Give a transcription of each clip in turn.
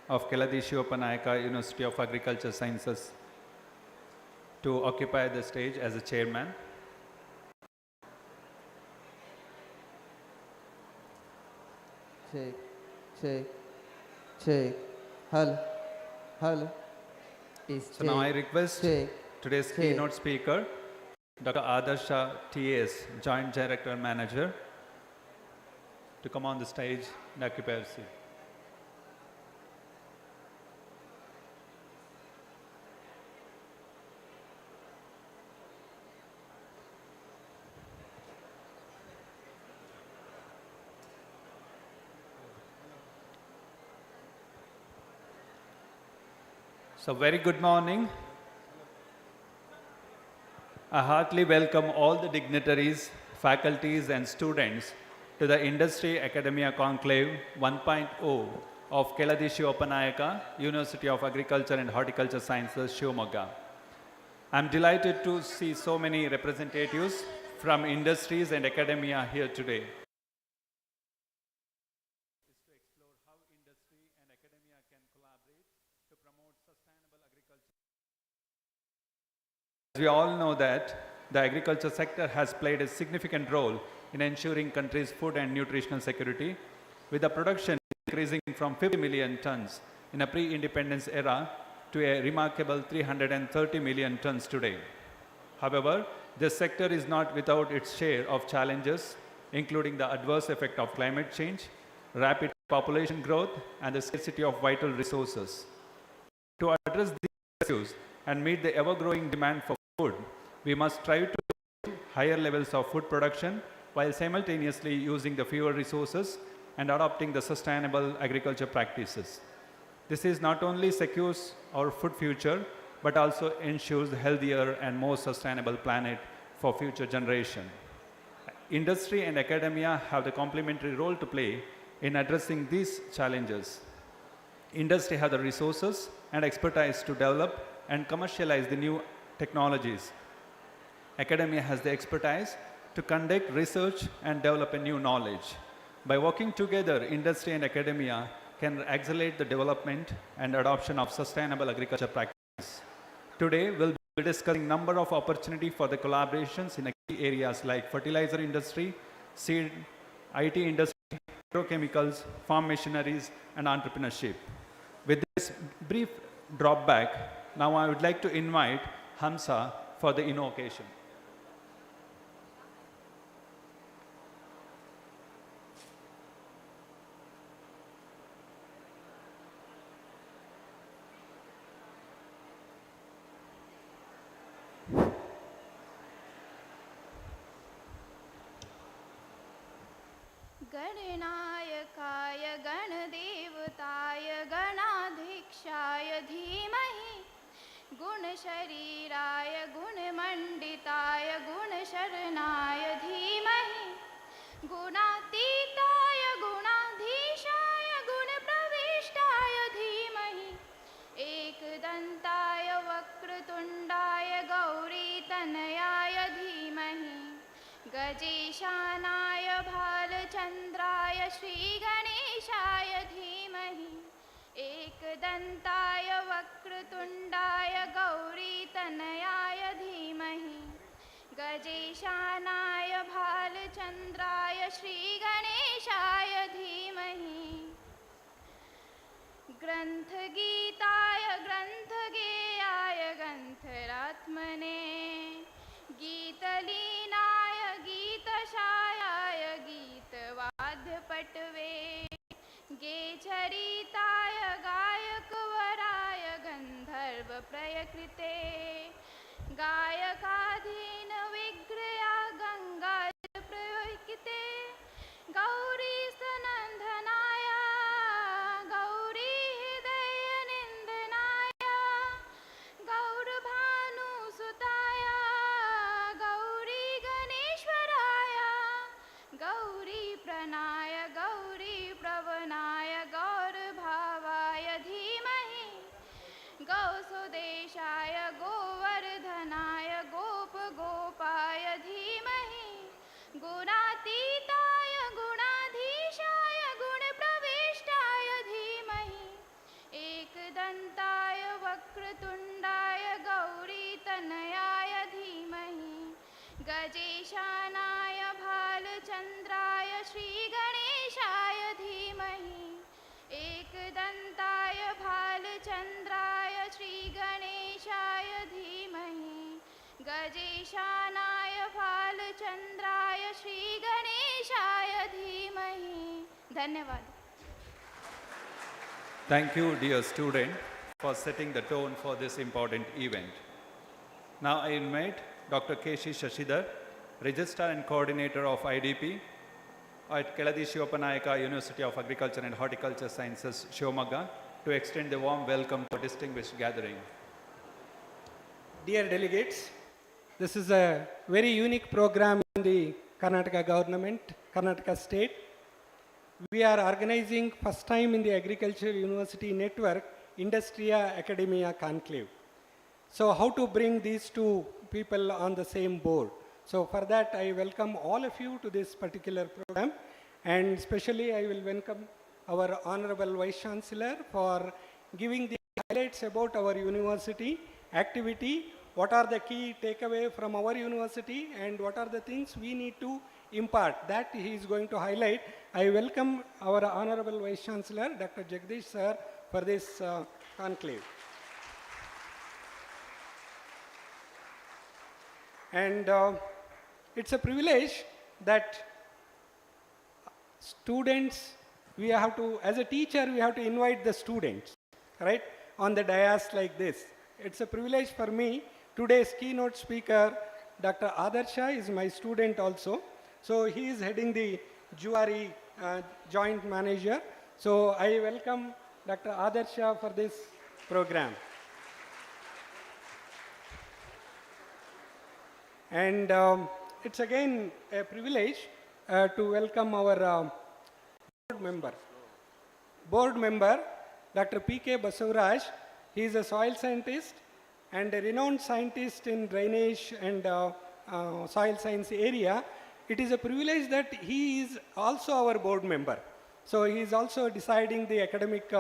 of KSNUAHS University of Agriculture Sciences to occupy the stage as a chairman. Check. Hal. So now I request today's keynote speaker, Dr. Adarsha TS, Joint Director Manager, to come on the stage and occupy a seat. So very good morning. I heartily welcome all the dignitaries, faculties and students to the Industry Academia Conclave 1.0 of KSNUAHS University of Agriculture and Horticulture Sciences, Shivamogga. I'm delighted to see so many representatives from industries and academia here today. As we all know that the agriculture sector has played a significant role in ensuring country's food and nutritional security, with the production increasing from 50 million tons in a pre-independence era to a remarkable 330 million tons today. However, this sector is not without its share of challenges, including the adverse effect of climate change, rapid population growth, and the scarcity of vital resources. To address these issues and meet the ever-growing demand for food, we must strive to higher levels of food production while simultaneously using the fewer resources and adopting the sustainable agriculture practices. This is not only secures our food future, but also ensures a healthier and more sustainable planet for future generation. Industry and academia have the complementary role to play in addressing these challenges. Industry has the resources and expertise to develop and commercialize the new technologies. Academia has the expertise to conduct research and develop a new knowledge. By working together, industry and academia can accelerate the development and adoption of sustainable agriculture practices. Today, we'll be discussing a number of opportunities for the collaborations in key areas like fertilizer industry, seed, IT industry, agrochemicals, farm machineries, and entrepreneurship. With this brief dropback, now I would like to invite Hamza for the invocation. गणनायकाय गणदेवताय गणाधीक्षाय धीमहि गुणशरीराय गुणमण्डिताय गुणशरणाय धीमहि गुणातीताय गुणाधीशाय गुणप्रविष्टाय धीमहि एकदन्ताय वक्रतुण्डाय गौरीतनयाय धीमहि गजेशानाय भालचन्द्राय श्रीगणेशाय धीमहि एकदन्ताय वक्रतुण्डाय गौरीतनयाय धीमहि गजेशानाय भालचन्द्राय श्रीगणेशाय धीमहि ग्रन्थगीताय ग्रन्थगेयाय ग्रन्थरात्मने गीतलीनाय गीतशायाय गीतवाद्यपटवे गेचरिताय गायकवराय गन्धर्वप्रयकृते गायकाधीन विग्रया गङ्गाजलप्रयोक्ते गौरीस्तनन्दनाय गौरीहृदयनिन्दनाय गौरभानुसुताय गौरीगणेश्वराय गौरीप्रणाय गौरीप्रवणाय गौरभावाय धीमहि गौसुदेशाय चन्द्राय श्रीगणेशाय धीमहि गजेशानाय भालचन्द्राय श्रीगणेशाय धीमहि धन्यवाद. Thank you, dear student, for setting the tone for this important event. Now I invite Dr. K.C. Shashidhar, Registrar and Coordinator of IDP at Keladi Shivapanayaka University of Agriculture and Horticulture Sciences, Shivamogga, to extend a warm welcome to a distinguished gathering. Dear delegates, this is a very unique program in the Karnataka government, Karnataka state. We are organizing first time in the Agriculture University Network, Industria Academia Conclave. So how to bring these two people on the same board? So for that I welcome all of you to this particular program, and especially I will welcome our Honorable Vice Chancellor for giving the highlights about our university activity, what are the key takeaway from our university and what are the things we need to impart, that he is going to highlight. I welcome our Honorable Vice Chancellor, Dr. Jagdish sir, for this conclave. And it's a privilege that students, we have to, as a teacher, we have to invite the students, right, on the dais like this. It's a privilege for me. Today's keynote speaker, Dr. Adarsha, is my student also. So he is heading the Juari joint manager. So I welcome Dr. Adarsha for this program. And it's again a privilege to welcome our board member, Dr. P.K. Basavaraj. He is a soil scientist and a renowned scientist in drainage and soil science area. It is a privilege that he is also our board member. So he is also deciding the academic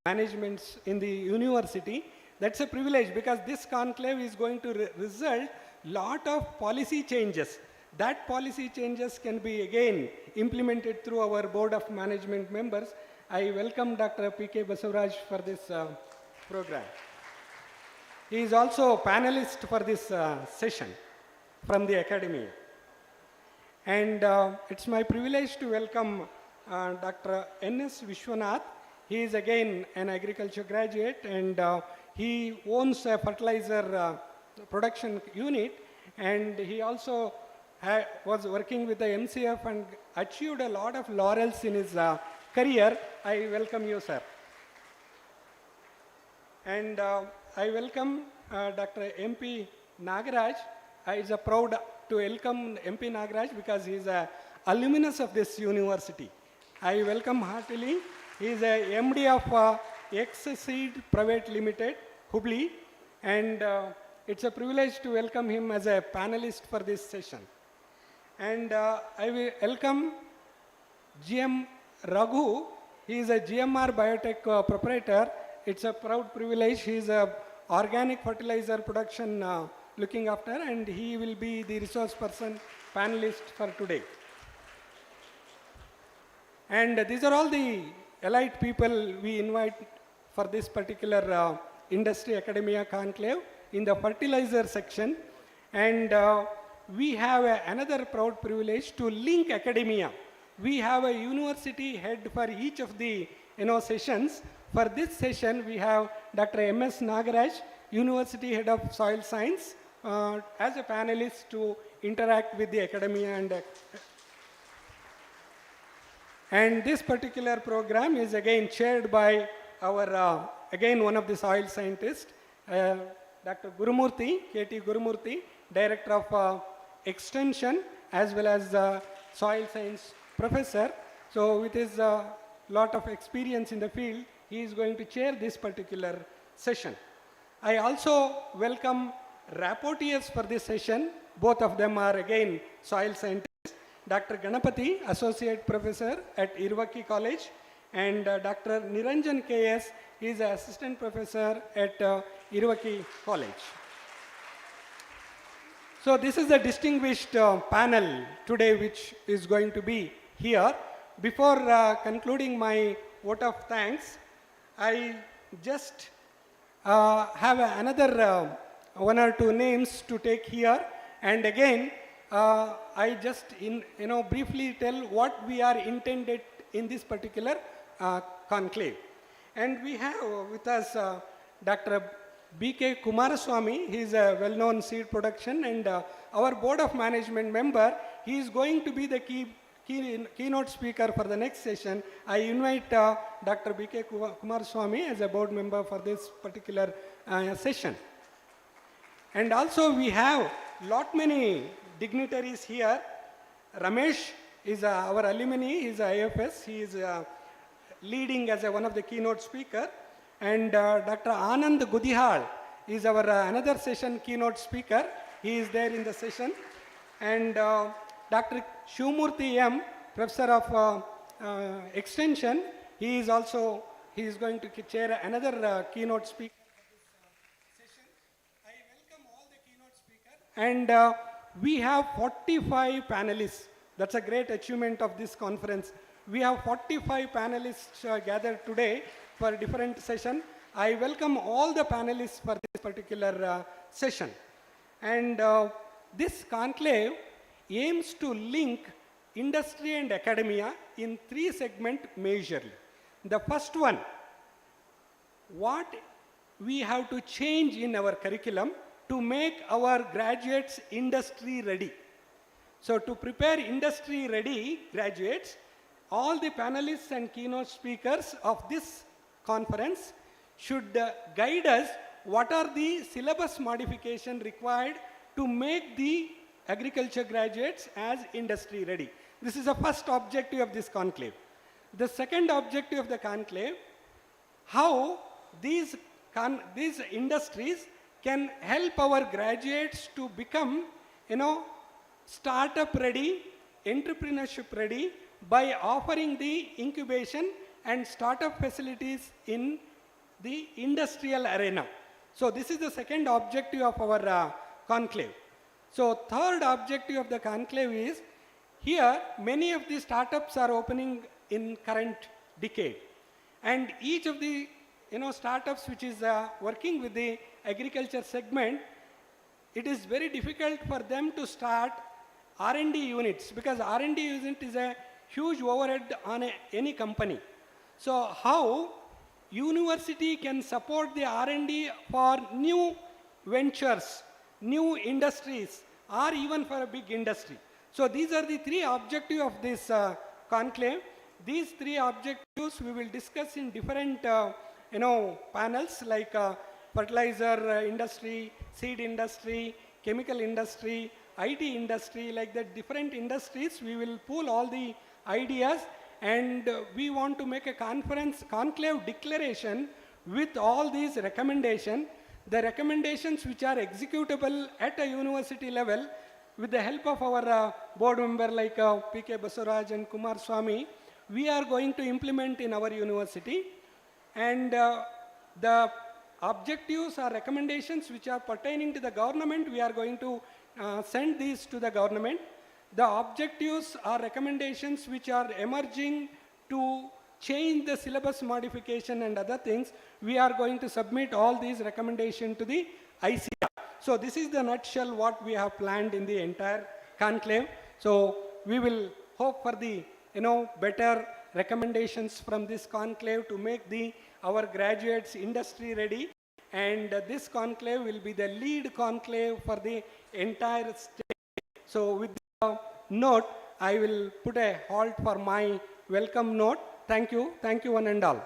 managements in the university. That's a privilege because this conclave is going to result lot of policy changes. That policy changes can be again implemented through our board of management members. I welcome Dr. P.K. Basavaraj for this program. He is also a panelist for this session from the academy. And it's my privilege to welcome Dr. N.S. Vishwanath. He is again an agriculture graduate and he owns a fertilizer production unit, and he also was working with the MCF and achieved a lot of laurels in his career. I welcome you, sir. And I welcome Dr. MP Nagaraj. It's a proud to welcome MP Nagaraj because he is a alumnus of this university. I welcome heartily. He is a MD of X-Seed Private Limited, Hubli, and it's a privilege to welcome him as a panelist for this session. And I will welcome GM Raghu. He is a GMR Biotech proprietor. It's a proud privilege. He is a organic fertilizer production looking after, and he will be the resource person panelist for today. And these are all the elite people we invite for this particular Industry Academia Conclave in the fertilizer section. And we have another proud privilege to link academia. We have a university head for each of the sessions. For this session, we have Dr. M.S. Nagaraj, University Head of Soil Science, as a panelist to interact with the academia. And this particular program is again chaired by our, again one of the soil scientists, Dr. Gurumurthy, K.T. Gurumurthy, Director of Extension as well as Soil Science Professor. So with his lot of experience in the field, he is going to chair this particular session. I also welcome rapporteurs for this session. Both of them are again soil scientists. Dr. Ganapati, Associate Professor at Irvaki College, and Dr. Niranjan K.S. He is an Assistant Professor at Irvaki College. So this is a distinguished panel today which is going to be here. Before concluding my vote of thanks, I just have another one or two names to take here. And again, I just briefly tell what we are intended in this particular conclave. And we have with us Dr. B.K. Kumaraswamy. He is a well-known seed production and our board of management member. He is going to be the keynote speaker for the next session. I invite Dr. B.K. Kumaraswamy as a board member for this particular session. And also we have lot many dignitaries here. Ramesh is our alumni, he is a IFS. He is leading as one of the keynote speaker. And Dr. Anand Gudihal is our another session keynote speaker. He is there in the session. And Dr. Shivamurthy M, Professor of Extension, he is going to chair another keynote speaker for this session. I welcome all the keynote speakers. And we have 45 panelists. That's a great achievement of this conference. We have 45 panelists gathered today for different session. I welcome all the panelists for this particular session. And this conclave aims to link industry and academia in 3 segments majorly. The first one, what we have to change in our curriculum to make our graduates industry ready. So to prepare industry ready graduates, all the panelists and keynote speakers of this conference should guide us what are the syllabus modification required to make the agriculture graduates as industry ready. This is the first objective of this conclave. The second objective of the conclave, how these industries can help our graduates to become, startup ready, entrepreneurship ready by offering the incubation and startup facilities in the industrial arena. So this is the second objective of our conclave. So third objective of the conclave is, here many of the startups are opening in current decade. And each of the startups which is working with the agriculture segment, it is very difficult for them to start R&D units, because R&D unit is a huge overhead on any company. So how university can support the R&D for new ventures, new industries, or even for a big industry. So these are the 3 objectives of this conclave. These 3 objectives we will discuss in different panels like fertilizer industry, seed industry, chemical industry, IT industry, like that different industries. We will pool all the ideas, and we want to make a conclave declaration with all these recommendations. The recommendations which are executable at a university level with the help of our board member like P.K. Basavaraj and Kumar Swamy, we are going to implement in our university. And the objectives or recommendations which are pertaining to the government, we are going to send these to the government. The objectives are recommendations which are emerging to change the syllabus modification and other things. We are going to submit all these recommendations to the ICR. So this is the nutshell what we have planned in the entire conclave. So we will hope for the better recommendations from this conclave to make our graduates industry ready. And this conclave will be the lead conclave for the entire state. So with the note, I will put a halt for my welcome note. Thank you one and all.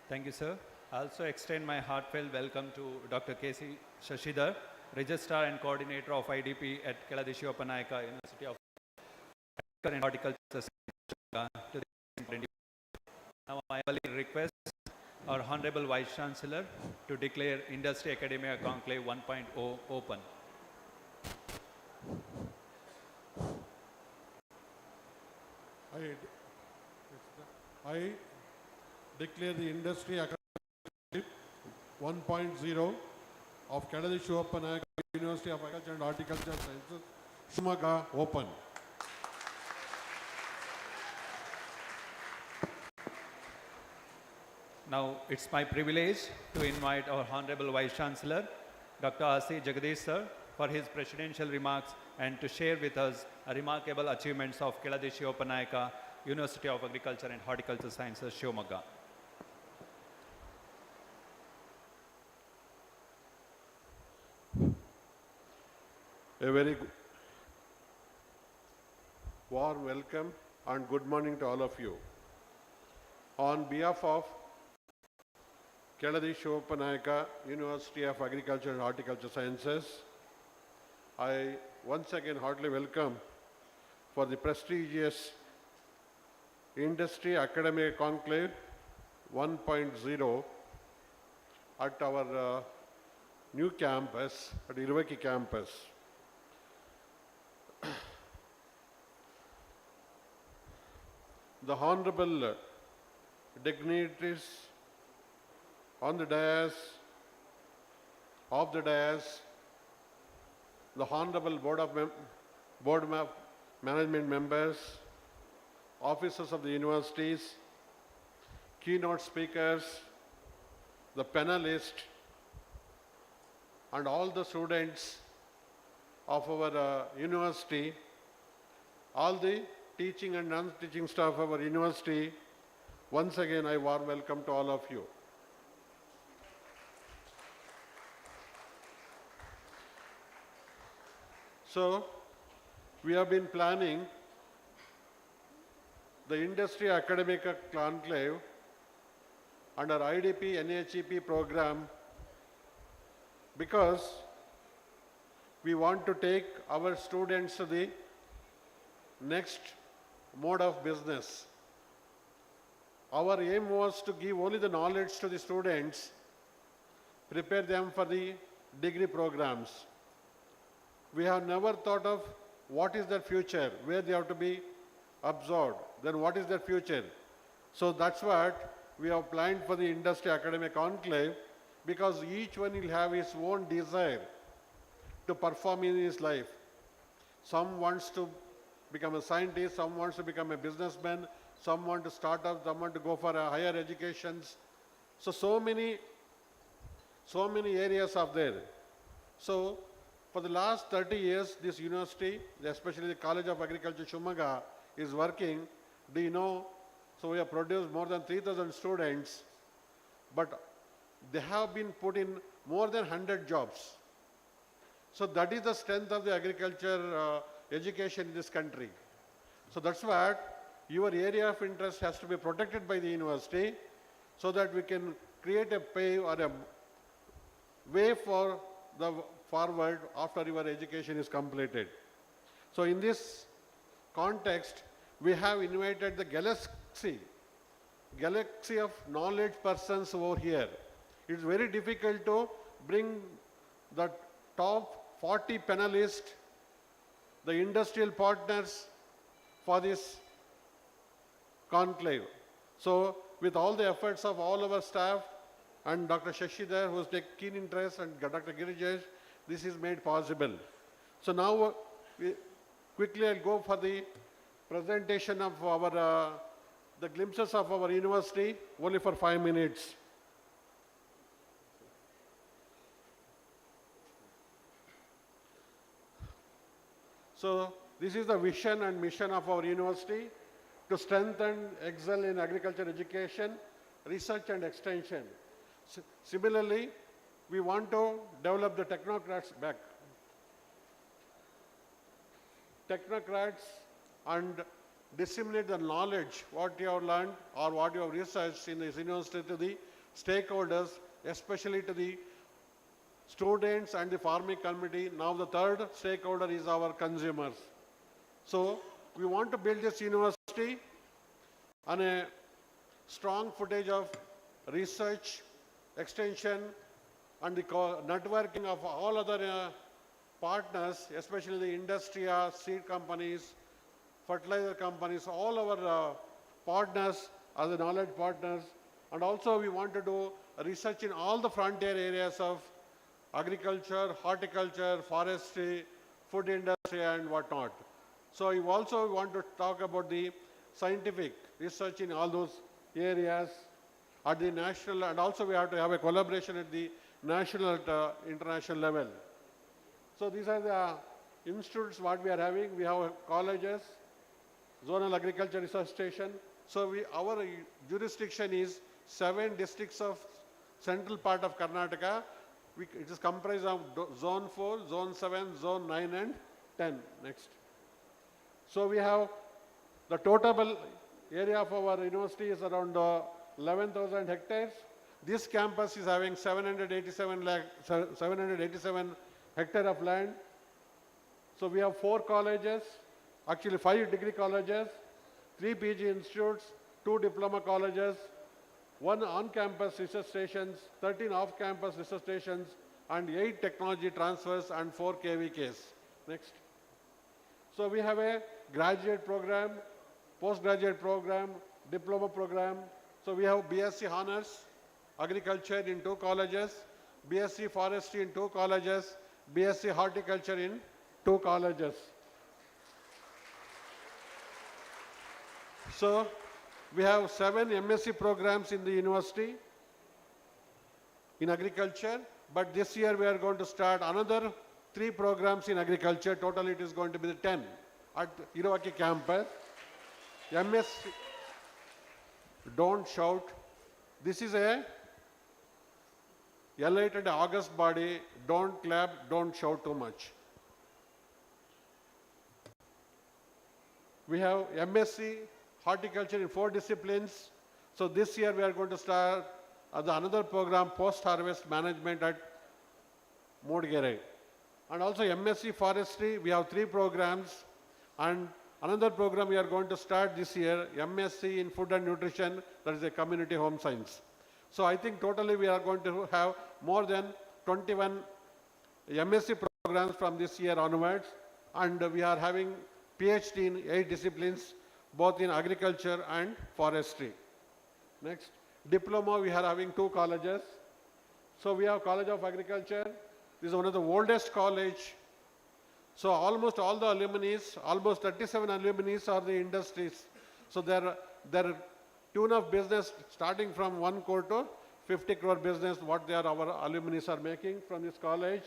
Thank you, sir. I also extend my heartfelt welcome to Dr. K.C. Shashidhar, Registrar and Coordinator of IDP at Keladishu Uppanayaka University of and Horticulture to the Now I will request our Honorable Vice Chancellor to declare Industry Academia Conclave 1.0 open. I declare the Industry Academy 1.0 of Keladishu Uppanayaka University of Agriculture and Horticulture Sciences, Shivamoga open. Now it's my privilege to invite our Honorable Vice Chancellor, Dr. R.C. Jagadish sir, for his presidential remarks and to share with us remarkable achievements of Keladeshi Opanayaka University of Agriculture and Horticulture Sciences, Shivamogga. A very warm welcome and good morning to all of you. On behalf of Keladeshi Opanayaka University of Agriculture and Horticulture Sciences, I once again heartily welcome for the prestigious Industry Academic Conclave 1.0 at our new campus, at Iruvaki campus. The honorable dignitaries on the dais, the honorable board management members, officers of the universities, keynote speakers, the panelists, and all the students of our university, all the teaching and non-teaching staff of our university, once again I warm welcome to all of you. So, we have been planning the Industry Academic Conclave under IDP NHEP program because we want to take our students to the next mode of business. Our aim was to give only the knowledge to the students, prepare them for the degree programs. We have never thought of what is their future, where they have to be absorbed, then what is their future. So that's what we have planned for the Industry Academic Conclave, because each one will have his own desire to perform in his life. Some wants to become a scientist, some wants to become a businessman, some want to start up, some want to go for a higher educations. So many areas are there. So for the last 30 years, this university, especially the College of Agriculture, Shivamogga, is working. Do you know? So we have produced more than 3,000 students, but they have been put in more than 100 jobs. So that is the strength of the agriculture education in this country. So that's what your area of interest has to be protected by the university so that we can create a pay or a way for the forward after your education is completed. So in this context, we have invited the galaxy of knowledge persons over here. It's very difficult to bring the top 40 panelists, the industrial partners for this conclave. So with all the efforts of all our staff and Dr. Shashi there, who has taken keen interest, and Dr. Girijesh, this is made possible. So now quickly I'll go for the presentation of our, the glimpses of our university, only for 5 minutes. So this is the vision and mission of our university, to strengthen, excel in agriculture education, research and extension. Similarly, we want to develop the technocrats back. Technocrats and disseminate the knowledge, what you have learned or what you have researched in this university to the stakeholders, especially to the students and the farming community. Now the third stakeholder is our consumers. So we want to build this university on a strong footage of research, extension, and the networking of all other partners, especially the industry, seed companies, fertilizer companies, all our partners are the knowledge partners. And also we want to do research in all the frontier areas of agriculture, horticulture, forestry, food industry and whatnot. So you also want to talk about the scientific research in all those areas. at the national, and also we have to have a collaboration at the national and international level. So these are the institutes what we are having. We have colleges, zonal agriculture research station. So our jurisdiction is 7 districts of central part of Karnataka. It is comprised of zone 4, zone 7, zone 9 and 10. Next. So we have the total area of our university is around 11,000 hectares. This campus is having 787 hectare of land. So we have 4 colleges, actually 5 degree colleges, 3 PG institutes, 2 diploma colleges, 1 on-campus research stations, 13 off-campus research stations, and 8 technology transfers and 4 KVKs. Next. So we have a graduate program, postgraduate program, diploma program. So we have BSc Honors, Agriculture in 2 colleges, BSc Forestry in 2 colleges, BSc Horticulture in 2 colleges. So we have 7 MSc programs in the university in agriculture, but this year we are going to start another 3 programs in agriculture. Total it is going to be the 10 at Iruvaki campus. MSc, don't shout. This is a elated August body. Don't clap, don't shout too much. We have MSc Horticulture in 4 disciplines. So this year we are going to start another program, Post-Harvest Management at Modgere. And also MSc Forestry, we have 3 programs. And another program we are going to start this year, MSc in Food and Nutrition, that is a community home science. So I think totally we are going to have more than 21 MSc programs from this year onwards. And we are having PhD in 8 disciplines, both in agriculture and forestry. Next, diploma, we are having 2 colleges. So we have College of Agriculture. This is one of the oldest college. So almost all the alumni, almost 37 alumni are the industries. So their tune of business starting from 1 crore to 50 crore business, what our alumni are making from this college.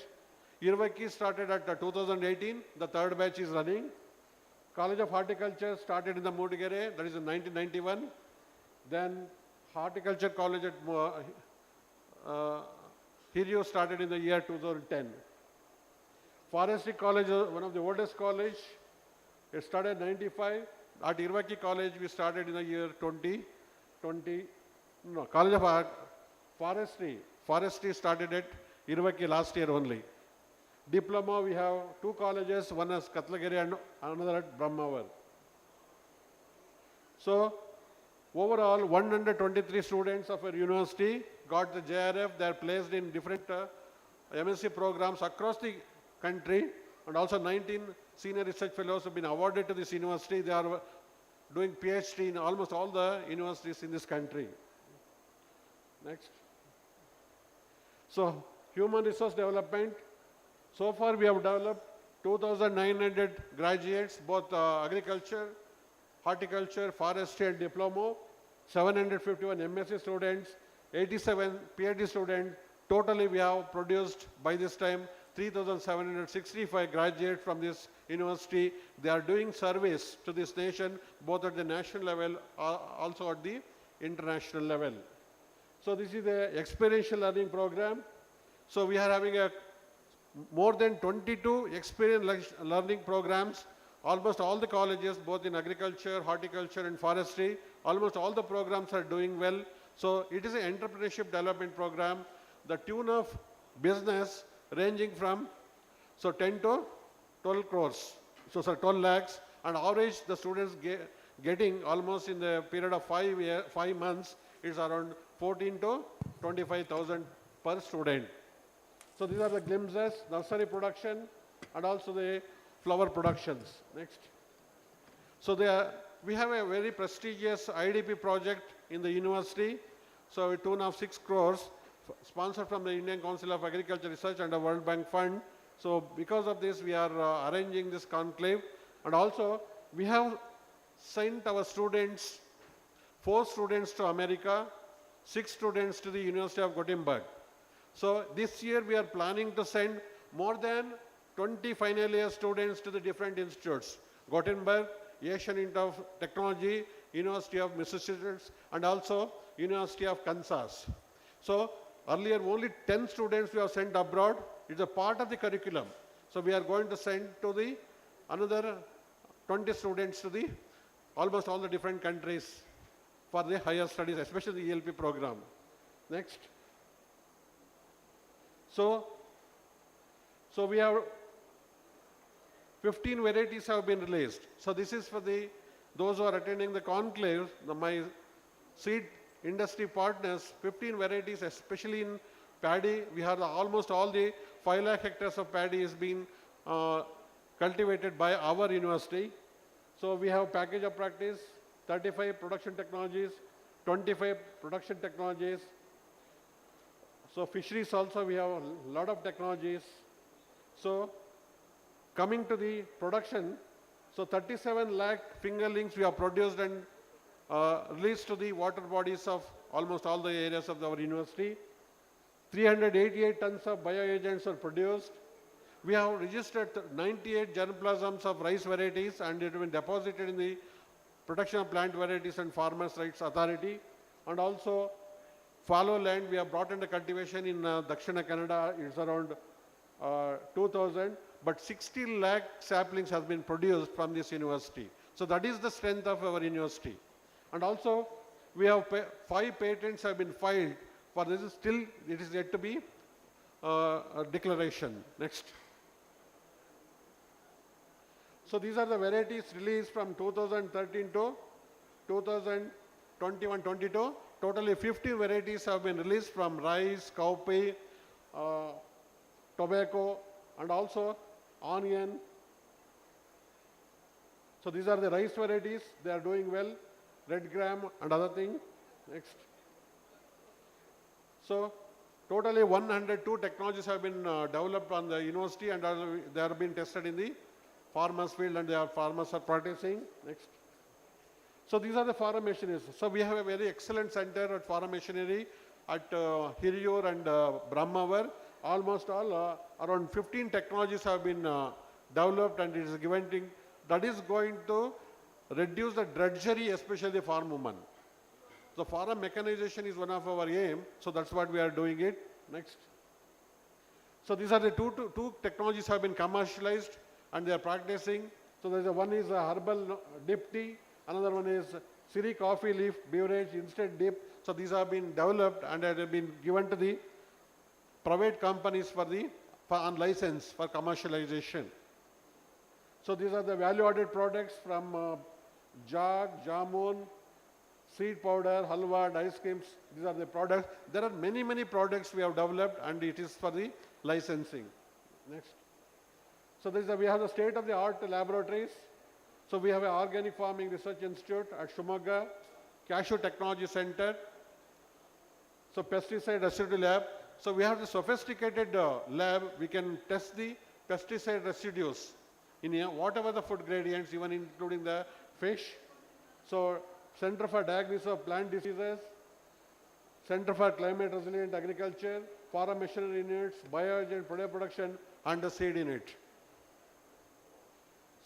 Iruvaki started at 2018, the 3rd batch is running. College of Horticulture started in the Modgere, that is in 1991. Then Horticulture College at Hiryu started in the year 2010. Forestry College, one of the oldest college, it started in 95. At Iruvaki College, we started in the year 2020. No, College of Forestry started at Iruvaki last year only. Diploma, we have 2 colleges, one is Katlagiri and another at Brahmavar. So, overall, 123 students of our university got the JRF. They are placed in different MSc programs across the country, and also 19 senior research fellows have been awarded to this university. They are doing PhD in almost all the universities in this country. Next. So, human resource development. So far we have developed 2,900 graduates, both agriculture, horticulture, forestry and diploma, 751 MSc students, 87 PhD students. Totally we have produced by this time 3,765 graduates from this university. They are doing service to this nation, both at the national level, also at the international level. So this is the experiential learning program. So we are having more than 22 experience learning programs. Almost all the colleges, both in agriculture, horticulture and forestry, almost all the programs are doing well. So it is an entrepreneurship development program. The tune of business ranging from 10 to 12 crores. So 12 lakhs, and average the students getting almost in the period of 5 months is around 14 to 25,000 per student. So these are the glimpses, nursery production and also the flower productions. Next. So we have a very prestigious IDP project in the university. So a tune of 6 crores sponsored from the Indian Council of Agriculture Research and the World Bank Fund. So because of this, we are arranging this conclave, and also we have sent our students, 4 students to America, 6 students to the University of Gothenburg. So this year we are planning to send more than 20 final year students to the different institutes. Gothenburg, Asian Institute of Technology, University of Massachusetts, and also University of Kansas. So earlier only 10 students we have sent abroad. It's a part of the curriculum. So we are going to send to the another 20 students to the almost all the different countries for the higher studies, especially the ELP program. Next. So we have 15 varieties have been released. So this is for those who are attending the conclave, my seed industry partners, 15 varieties, especially in paddy. We have almost all the 5 lakh hectares of paddy is being cultivated by our university. So we have package of practice, 35 production technologies, 25 production technologies. So fisheries also we have a lot of technologies. So coming to the production, so 37 lakh fingerlings we have produced and released to the water bodies of almost all the areas of our university. 388 tons of bioagents are produced. We have registered 98 germplasms of rice varieties and it has been deposited in the Protection of Plant Varieties and Farmers' Rights Authority. And also fallow land we have brought into cultivation in Dakshina Canada. It's around 2000, but 60 lakh saplings has been produced from this university. So that is the strength of our university. And also we have 5 patents have been filed for this. Still it is yet to be a declaration. Next. So these are the varieties released from 2013 to 2021-22. Totally 50 varieties have been released from rice, cowpea, tobacco, and also onion. So these are the rice varieties. They are doing well. Red gram and other thing. Next. So totally 102 technologies have been developed on the university and they are being tested in the farmers field and farmers are practicing. Next. So these are the farm machineries. So we have a very excellent center at farm machinery at Hiriyur and Brahmavar. Almost all around 15 technologies have been developed and it is given to, that is going to reduce the drudgery, especially the farm woman. So farm mechanization is one of our aim. So that's what we are doing it. Next. So these are the two technologies have been commercialized and they are practicing. So there's one is a herbal dip tea, another one is Siri coffee leaf beverage instant dip. So these have been developed and have been given to the private companies on license for commercialization. So these are the value-added products from jag, jamun, seed powder, halwa, ice creams. These are the products. There are many products we have developed and it is for the licensing. Next. So we have the state-of-the-art laboratories. So we have an Organic Farming Research Institute at Shumaga, Cashew Technology Center, so pesticide residue lab. So we have the sophisticated lab. We can test the pesticide residues in whatever the food gradients, even including the fish. So Center for Diagnosis of Plant Diseases, Center for Climate Resilient Agriculture, Farm Machinery Units, Bioagent Production, and the seed unit.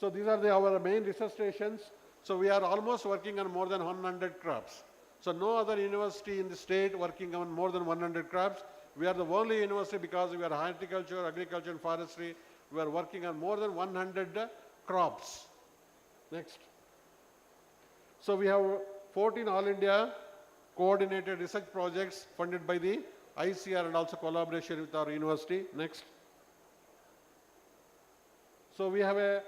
So these are our main research stations. So we are almost working on more than 100 crops. So no other university in the state working on more than 100 crops. We are the only university because we are horticulture, agriculture, and forestry. We are working on more than 100 crops. Next. So we have 14 All India coordinated research projects funded by the ICR and also collaboration with our university. Next. So we have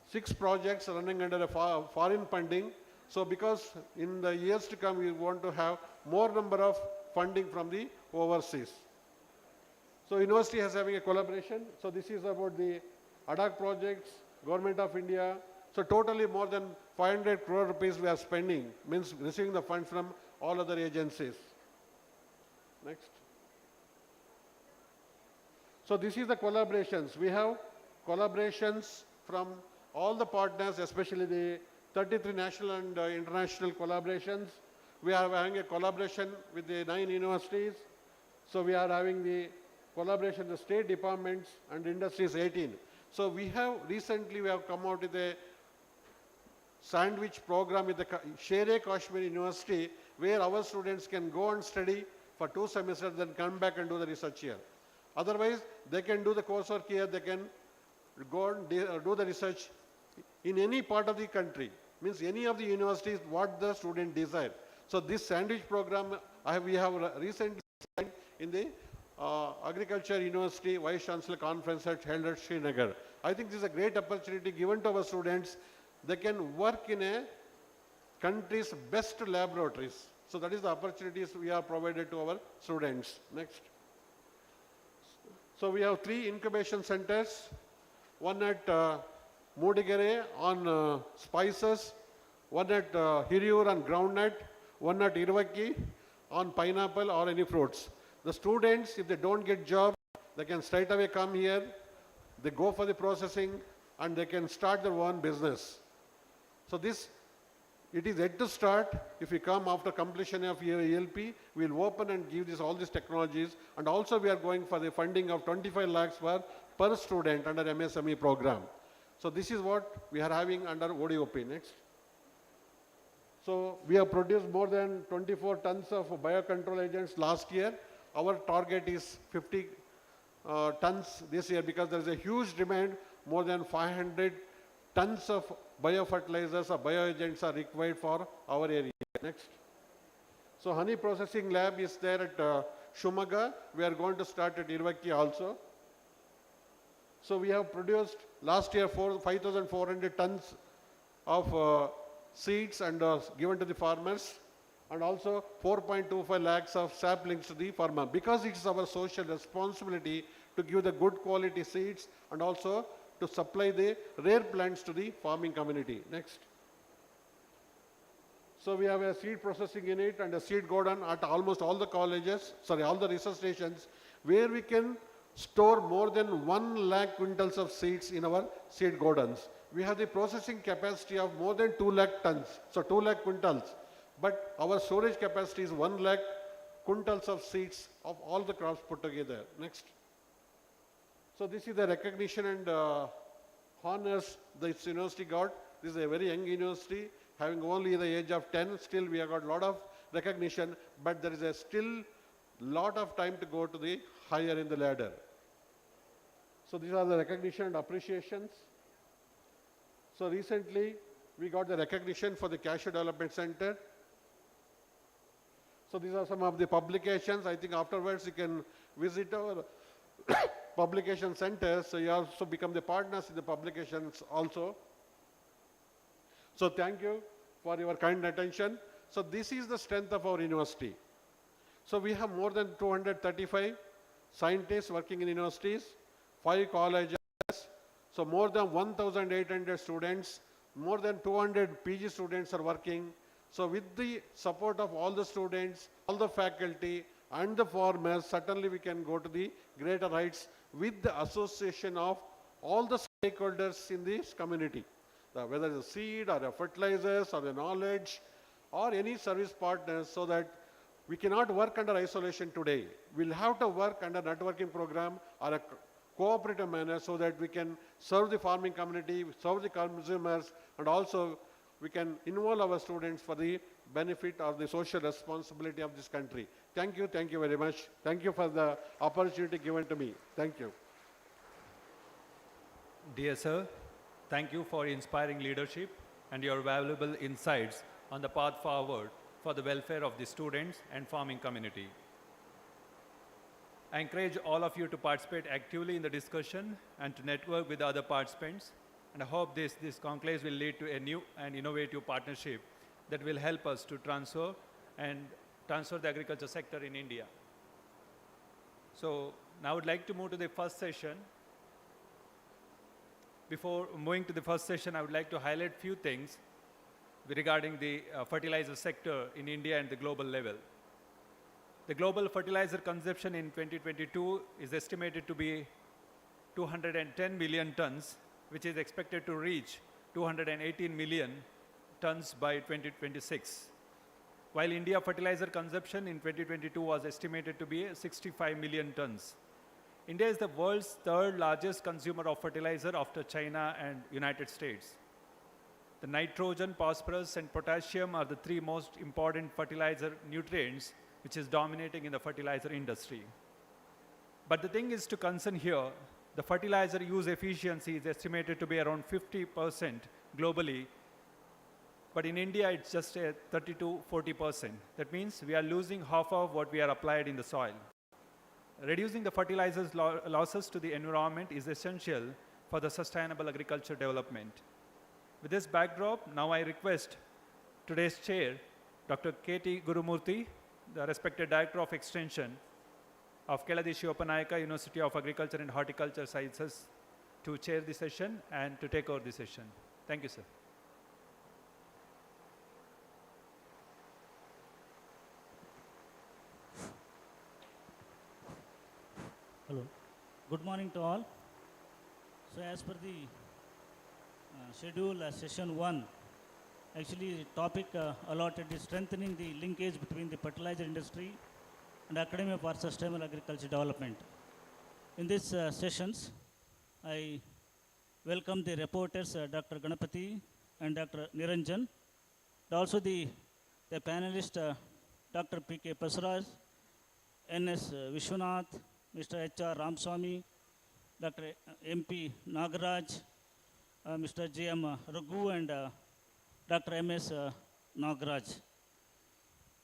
6 projects running under a foreign funding. So because in the years to come, we want to have more number of funding from the overseas. So university has having a collaboration. So this is about the ADAC projects, Government of India. So totally more than 500 crore rupees we are spending, means receiving the funds from all other agencies. Next. So this is the collaborations. We have collaborations from all the partners, especially the 33 national and international collaborations. we are having a collaboration with the 9 universities. So we are having the collaboration with the state departments and industries 18. So we have recently, we have come out with a sandwich program with the Sher-e-Kashmir University, where our students can go and study for 2 semesters, then come back and do the research here. Otherwise, they can do the coursework here, they can go and do the research in any part of the country, means any of the universities, what the student desire. So this sandwich program, we have recently signed in the Agriculture University Vice Chancellor Conference held at Srinagar. I think this is a great opportunity given to our students. They can work in a country's best laboratories. So that is the opportunities we are provided to our students. Next. So we have 3 incubation centers, one at Moodigere on spices, one at Hiriyur on groundnut, one at Irvaki on pineapple or any fruits. The students, if they don't get job, they can straight away come here, they go for the processing and they can start their own business. So this, it is yet to start. If we come after completion of your ELP, we will open and give all these technologies, and also we are going for the funding of 25 lakhs per student under MSME program. So this is what we are having under ODOP. Next. So we have produced more than 24 tons of biocontrol agents last year. Our target is 50 tons this year because there is a huge demand. More than 500 tons of biofertilizers or bioagents are required for our area. Next. So honey processing lab is there at Shumaga. We are going to start at Irvaki also. So we have produced last year 5,400 tons of seeds and given to the farmers, and also 4.25 lakhs of saplings to the farmer, because it's our social responsibility to give the good quality seeds and also to supply the rare plants to the farming community. Next. So we have a seed processing unit and a seed godown at almost all the colleges, all the research stations, where we can store more than 1 lakh quintals of seeds in our seed godowns. We have the processing capacity of more than 2 lakh tons, so 2 lakh quintals. But our storage capacity is 1 lakh quintals of seeds of all the crops put together. Next. So this is the recognition and honors this university got. This is a very young university, having only the age of 10. Still we have got a lot of recognition, but there is a still lot of time to go to the higher in the ladder. So these are the recognition and appreciations. So recently we got the recognition for the Cashew Development Center. So these are some of the publications. I think afterwards you can visit our publication centers. So you also become the partners in the publications also. So thank you for your kind attention. So this is the strength of our university. So we have more than 235 scientists working in universities, 5 colleges, so more than 1,800 students, more than 200 PG students are working. So with the support of all the students, all the faculty and the farmers, certainly we can go to the greater heights with the association of all the stakeholders in this community, whether it's seed or the fertilizers or the knowledge or any service partners, so that we cannot work under isolation today. We'll have to work under networking program or a cooperative manner so that we can serve the farming community, serve the consumers, and also we can involve our students for the benefit of the social responsibility of this country. Thank you very much. Thank you for the opportunity given to me. Thank you. Dear sir, thank you for inspiring leadership and your valuable insights on the path forward for the welfare of the students and farming community. I encourage all of you to participate actively in the discussion and to network with other participants. And I hope this conclave will lead to a new and innovative partnership that will help us to transfer the agriculture sector in India. So now I would like to move to the first session. Before moving to the first session, I would like to highlight few things regarding the fertilizer sector in India and the global level. The global fertilizer consumption in 2022 is estimated to be 210 million tons, which is expected to reach 218 million tons by 2026. while India fertilizer consumption in 2022 was estimated to be 65 million tons. India is the world's third largest consumer of fertilizer after China and United States. The nitrogen, phosphorus, and potassium are the three most important fertilizer nutrients which is dominating in the fertilizer industry. But the thing is to concern here, the fertilizer use efficiency is estimated to be around 50% globally, but in India it's just a 30 to 40%. That means we are losing half of what we are applied in the soil. Reducing the fertilizers losses to the environment is essential for the sustainable agriculture development. With this backdrop, now I request today's chair, Dr. K.T. Gurumurthy, the respected Director of Extension of Keladi Shivapanayaka University of Agriculture and Horticulture Sciences, to chair the session and to take over the session. Thank you, sir. Hello. Good morning to all. So as per the schedule, session 1, actually the topic allotted is strengthening the linkage between the fertilizer industry and Academy for Sustainable Agriculture Development. In these sessions, I welcome the reporters Dr. Ganapati and Dr. Niranjan, and also the panelist Dr. P.K. Pasraj, N.S. Vishwanath, Mr. H.R. Ramswamy, Dr. M.P. Nagaraj, Mr. J.M. Raghu, and Dr. M.S. Nagaraj.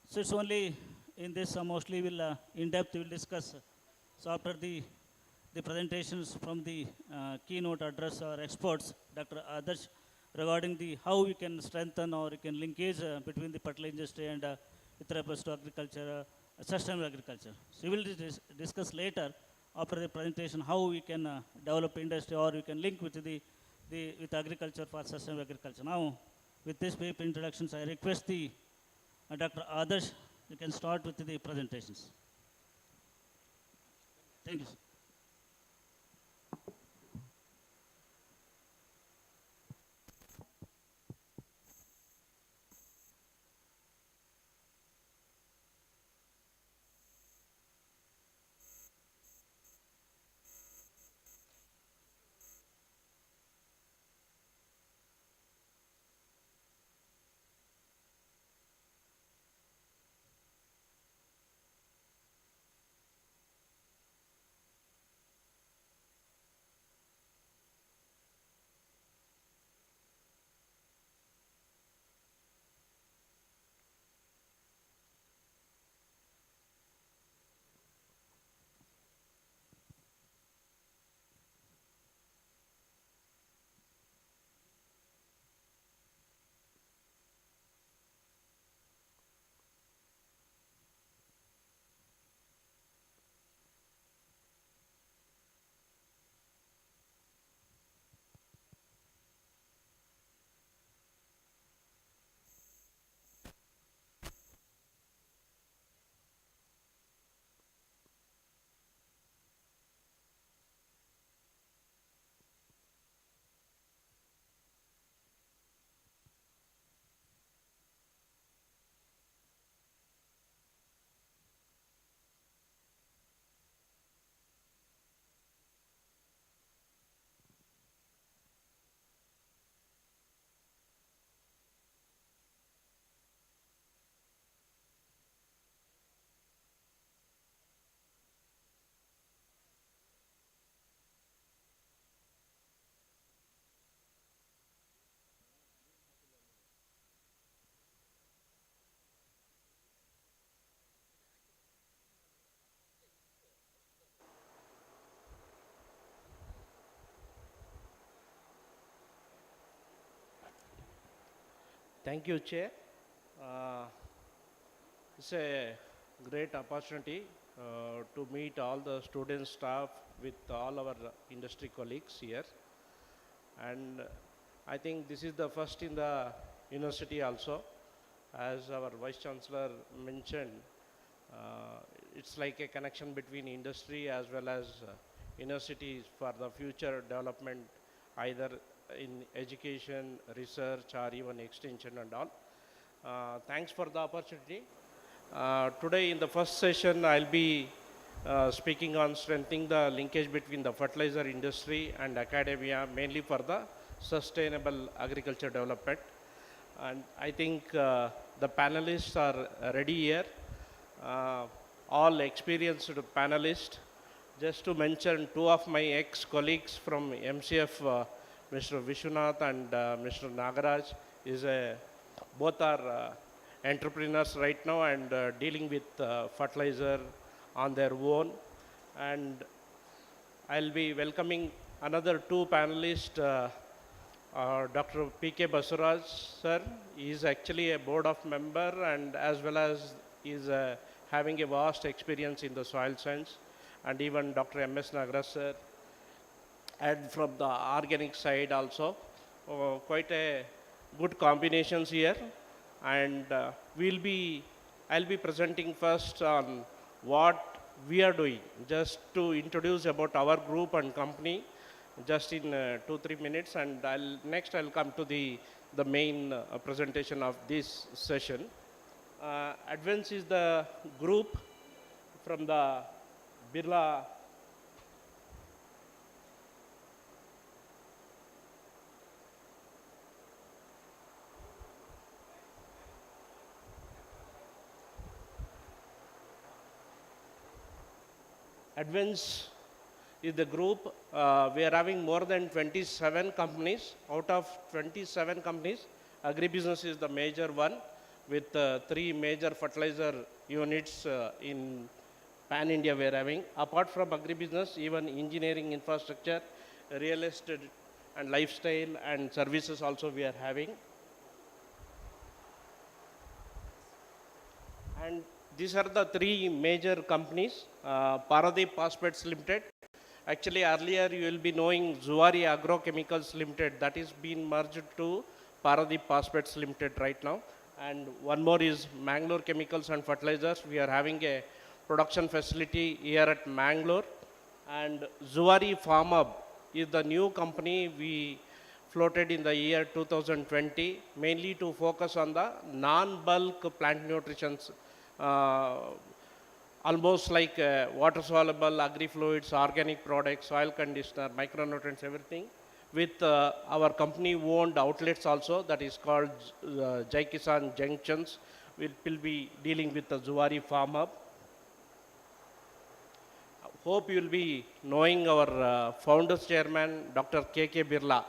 So it's only in this mostly will in depth we will discuss. So after the presentations from the keynote address or experts, Dr. Adarsh, regarding the how we can strengthen or we can linkage between the fertilizer industry and with regards to agriculture, sustainable agriculture. So we will discuss later after the presentation how we can develop industry or we can link with with agriculture for sustainable agriculture. Now, with this brief introductions, I request the Dr. Adarsh, you can start with the presentations. Thank you, sir. Thank you, Chair. It's a great opportunity to meet all the student staff with all our industry colleagues here. And I think this is the first in the university also. As our Vice Chancellor mentioned, it's like a connection between industry as well as universities for the future development, either in education, research, or even extension and all. Thanks for the opportunity. Today in the first session, I'll be speaking on strengthening the linkage between the fertilizer industry and academia, mainly for the sustainable agriculture development. And I think the panelists are ready here. All experienced panelists. Just to mention two of my ex-colleagues from MCF, Mr. Vishwanath and Mr. Nagaraj, both are entrepreneurs right now and dealing with fertilizer on their own. And I'll be welcoming another two panelists, Dr. P.K. Basuraj, sir. He is actually a board of member and as well as is having a vast experience in the soil science. And even Dr. M.S. Nagaraj, sir, and from the organic side also. Quite a good combinations here. And I'll be presenting first on what we are doing, just to introduce about our group and company, just in 2-3 minutes, and next I'll come to the main presentation of this session. Advance is the group from the Birla Advance is the group. We are having more than 27 companies. Out of 27 companies, agribusiness is the major one with 3 major fertilizer units in Pan-India we are having. Apart from agribusiness, even engineering infrastructure, real estate and lifestyle and services also we are having. And these are the 3 major companies. Paradeep Phosphates Limited. Actually, earlier you will be knowing Zuari Agrochemicals Limited. That is being merged to Paradeep Phosphates Limited right now. And one more is Mangalore Chemicals and Fertilizers. We are having a production facility here at Mangalore. And Zuari Farm Hub is the new company we floated in the year 2020, mainly to focus on the non-bulk plant nutrition, almost like water-soluble agri-fluids, organic products, soil conditioner, micronutrients, everything, with our company-owned outlets also, that is called Jai Kisan Junctions. We'll be dealing with the Zuari Farm Hub. Hope you will be knowing our founders chairman, Dr. K.K. Birla.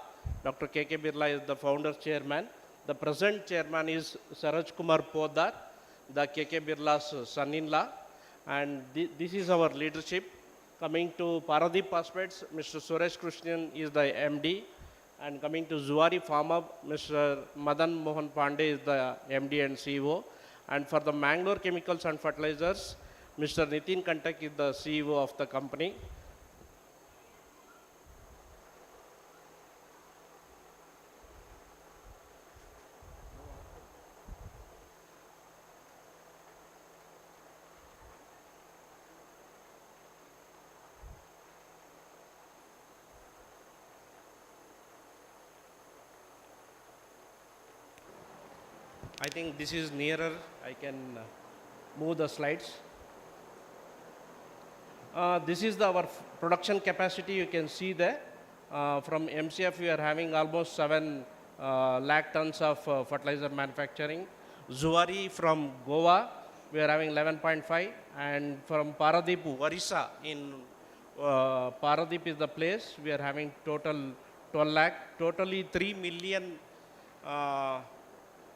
Dr. K.K. Birla is the founders chairman. The present chairman is Saraj Kumar Podar, the K.K. Birla's son-in-law. And this is our leadership. Coming to Paradeep Phosphates, Mr. Suresh Krishnan is the MD. And coming to Zuari Farm Hub, Mr. Madan Mohan Pandey is the MD and CEO. And for the Mangalore Chemicals and Fertilizers, Mr. Nitin Kantak is the CEO of the company. I think this is nearer. I can move the slides. This is our production capacity. You can see there. From MCF, we are having almost 7 lakh tons of fertilizer manufacturing. Zuari from Goa, we are having 11.5. And from Paradeep, Orissa, in Paradeep is the place, we are having total 12 lakh. Totally 3 million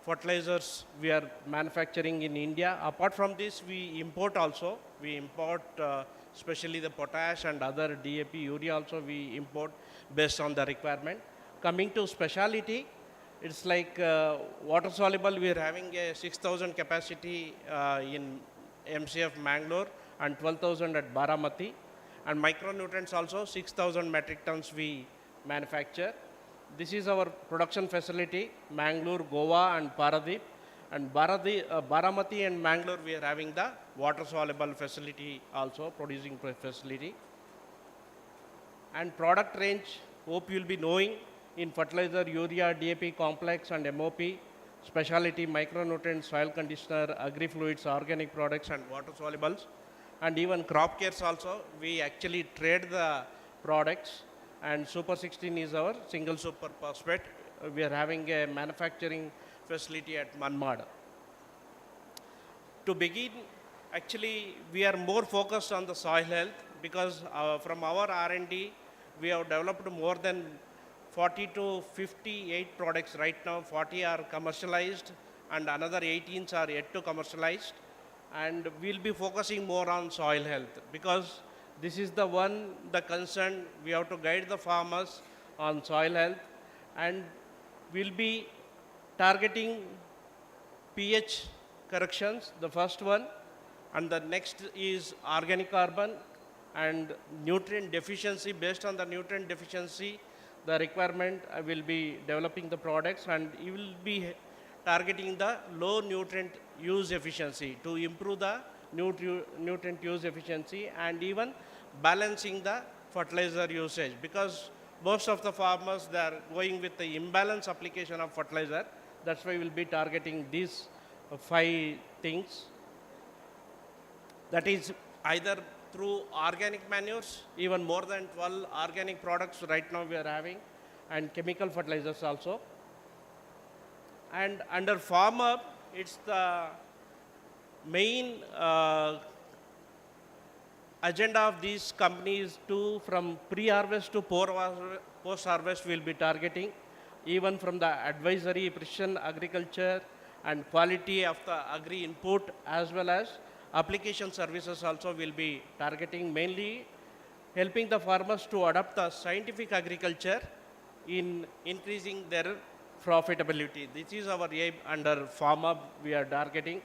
fertilizers we are manufacturing in India. Apart from this, we import also. We import especially the potash and other DAP, urea also we import based on the requirement. Coming to specialty, it's like water soluble, we are having a 6,000 capacity in MCF Mangalore and 12,000 at Baramati. And micronutrients also 6,000 metric tons we manufacture. This is our production facility, Mangalore, Goa and Paradeep. And Baramati and Mangalore, we are having the water-soluble facility also, producing facility. And product range, hope you'll be knowing in fertilizer, urea, DAP complex and MOP. specialty micronutrients, soil conditioner, agri-fluids, organic products and water solubles. And even crop cares also, we actually trade the products, and Super 16 is our single super phosphate. We are having a manufacturing facility at Manmad. To begin, actually, we are more focused on the soil health because from our R&D, we have developed more than 40 to 58 products right now. 40 are commercialized and another 18 are yet to commercialize. And we'll be focusing more on soil health because this is the concern. We have to guide the farmers on soil health, and we'll be targeting pH corrections, the first one, and the next is organic carbon and nutrient deficiency. Based on the nutrient deficiency, the requirement, I will be developing the products, and you will be targeting the low nutrient use efficiency to improve the nutrient use efficiency, and even balancing the fertilizer usage, because most of the farmers, they are going with the imbalance application of fertilizer. That's why we'll be targeting these 5 things. That is either through organic manures, even more than 12 organic products right now we are having, and chemical fertilizers also. And under Farm Hub, it's the main agenda of these companies to, from pre-harvest to post-harvest, will be targeting, even from the advisory, precision agriculture and quality of the agri input, as well as application services also will be targeting, mainly helping the farmers to adopt the scientific agriculture in increasing their profitability. This is our aim under Farm Hub we are targeting.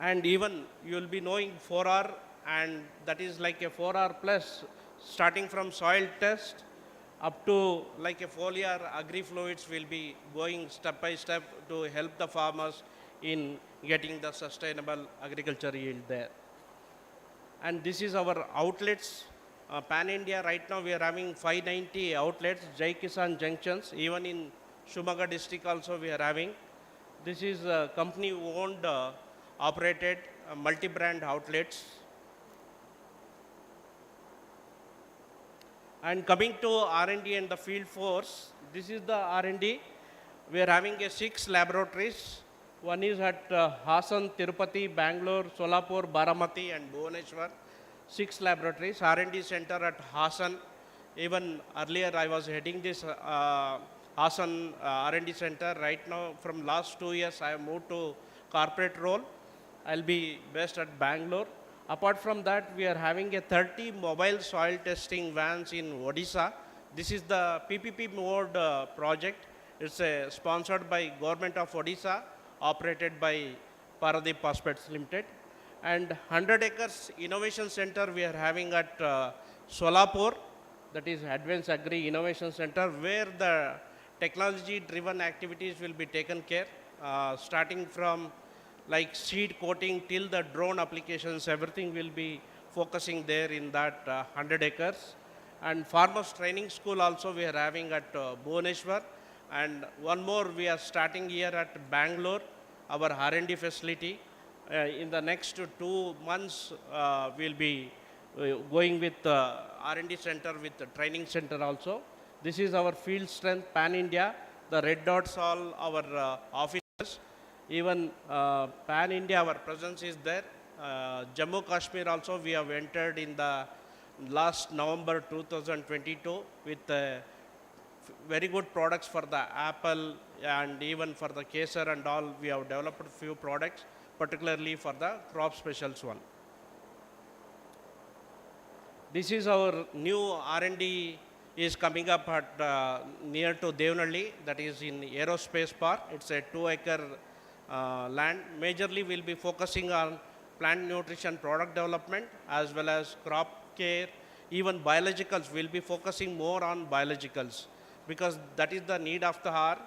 And even you will be knowing 4R, and that is like a 4R plus, starting from soil test up to like a foliar agri-fluids will be going step by step to help the farmers in getting the sustainable agriculture yield there. And this is our outlets. Pan-India, right now we are having 590 outlets, Jai Kisan junctions. Even in Shumaga district also we are having. This is a company owned, operated multi-brand outlets. And coming to R&D and the field force, this is the R&D. We are having 6 laboratories. One is at Hassan, Tirupati, Bangalore, Solapur, Baramati and Bhubaneswar. 6 laboratories. R&D center at Hassan. Even earlier I was heading this Hassan R&D center. Right now, from last 2 years, I have moved to corporate role. I'll be based at Bangalore. Apart from that, we are having 30 mobile soil testing vans in Odisha. This is the PPP mode project. It's sponsored by Government of Odisha, operated by Paradeep Phosphates Limited. And 100 acres innovation center we are having at Solapur, that is Advanced Agri Innovation Center, where the technology-driven activities will be taken care, starting from like seed coating till the drone applications. Everything will be focusing there in that 100 acres. And farmers training school also we are having at Bhubaneswar. And one more we are starting here at Bangalore, our R&D facility. In the next 2 months, we'll be going with R&D center with the training center also. This is our field strength pan-India. The red dots all our officers. Even pan-India, our presence is there. Jammu Kashmir also we have entered in the last November 2022 with very good products for the apple and even for the kesar and all. We have developed a few products, particularly for the crop specials one. This is our new R&D is coming up at near to Devnalli, that is in Aerospace Park. It's a 2-acre land. Majorly we'll be focusing on plant nutrition product development as well as crop care, even biologicals. We'll be focusing more on biologicals because that is the need of the hour,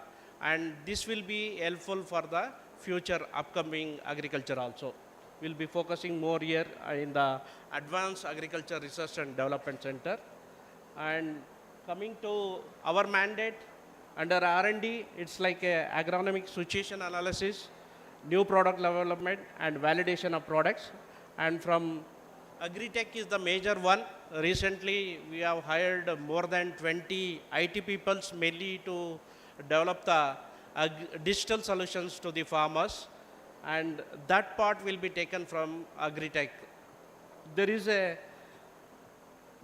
and this will be helpful for the future upcoming agriculture also. We'll be focusing more here in the Advanced Agriculture Research and Development Center. And coming to our mandate, Under R&D, it's like a agronomic situation analysis, new product development and validation of products. And from Agritech is the major one. Recently, we have hired more than 20 IT people mainly to develop the digital solutions to the farmers. And that part will be taken from Agritech. There is a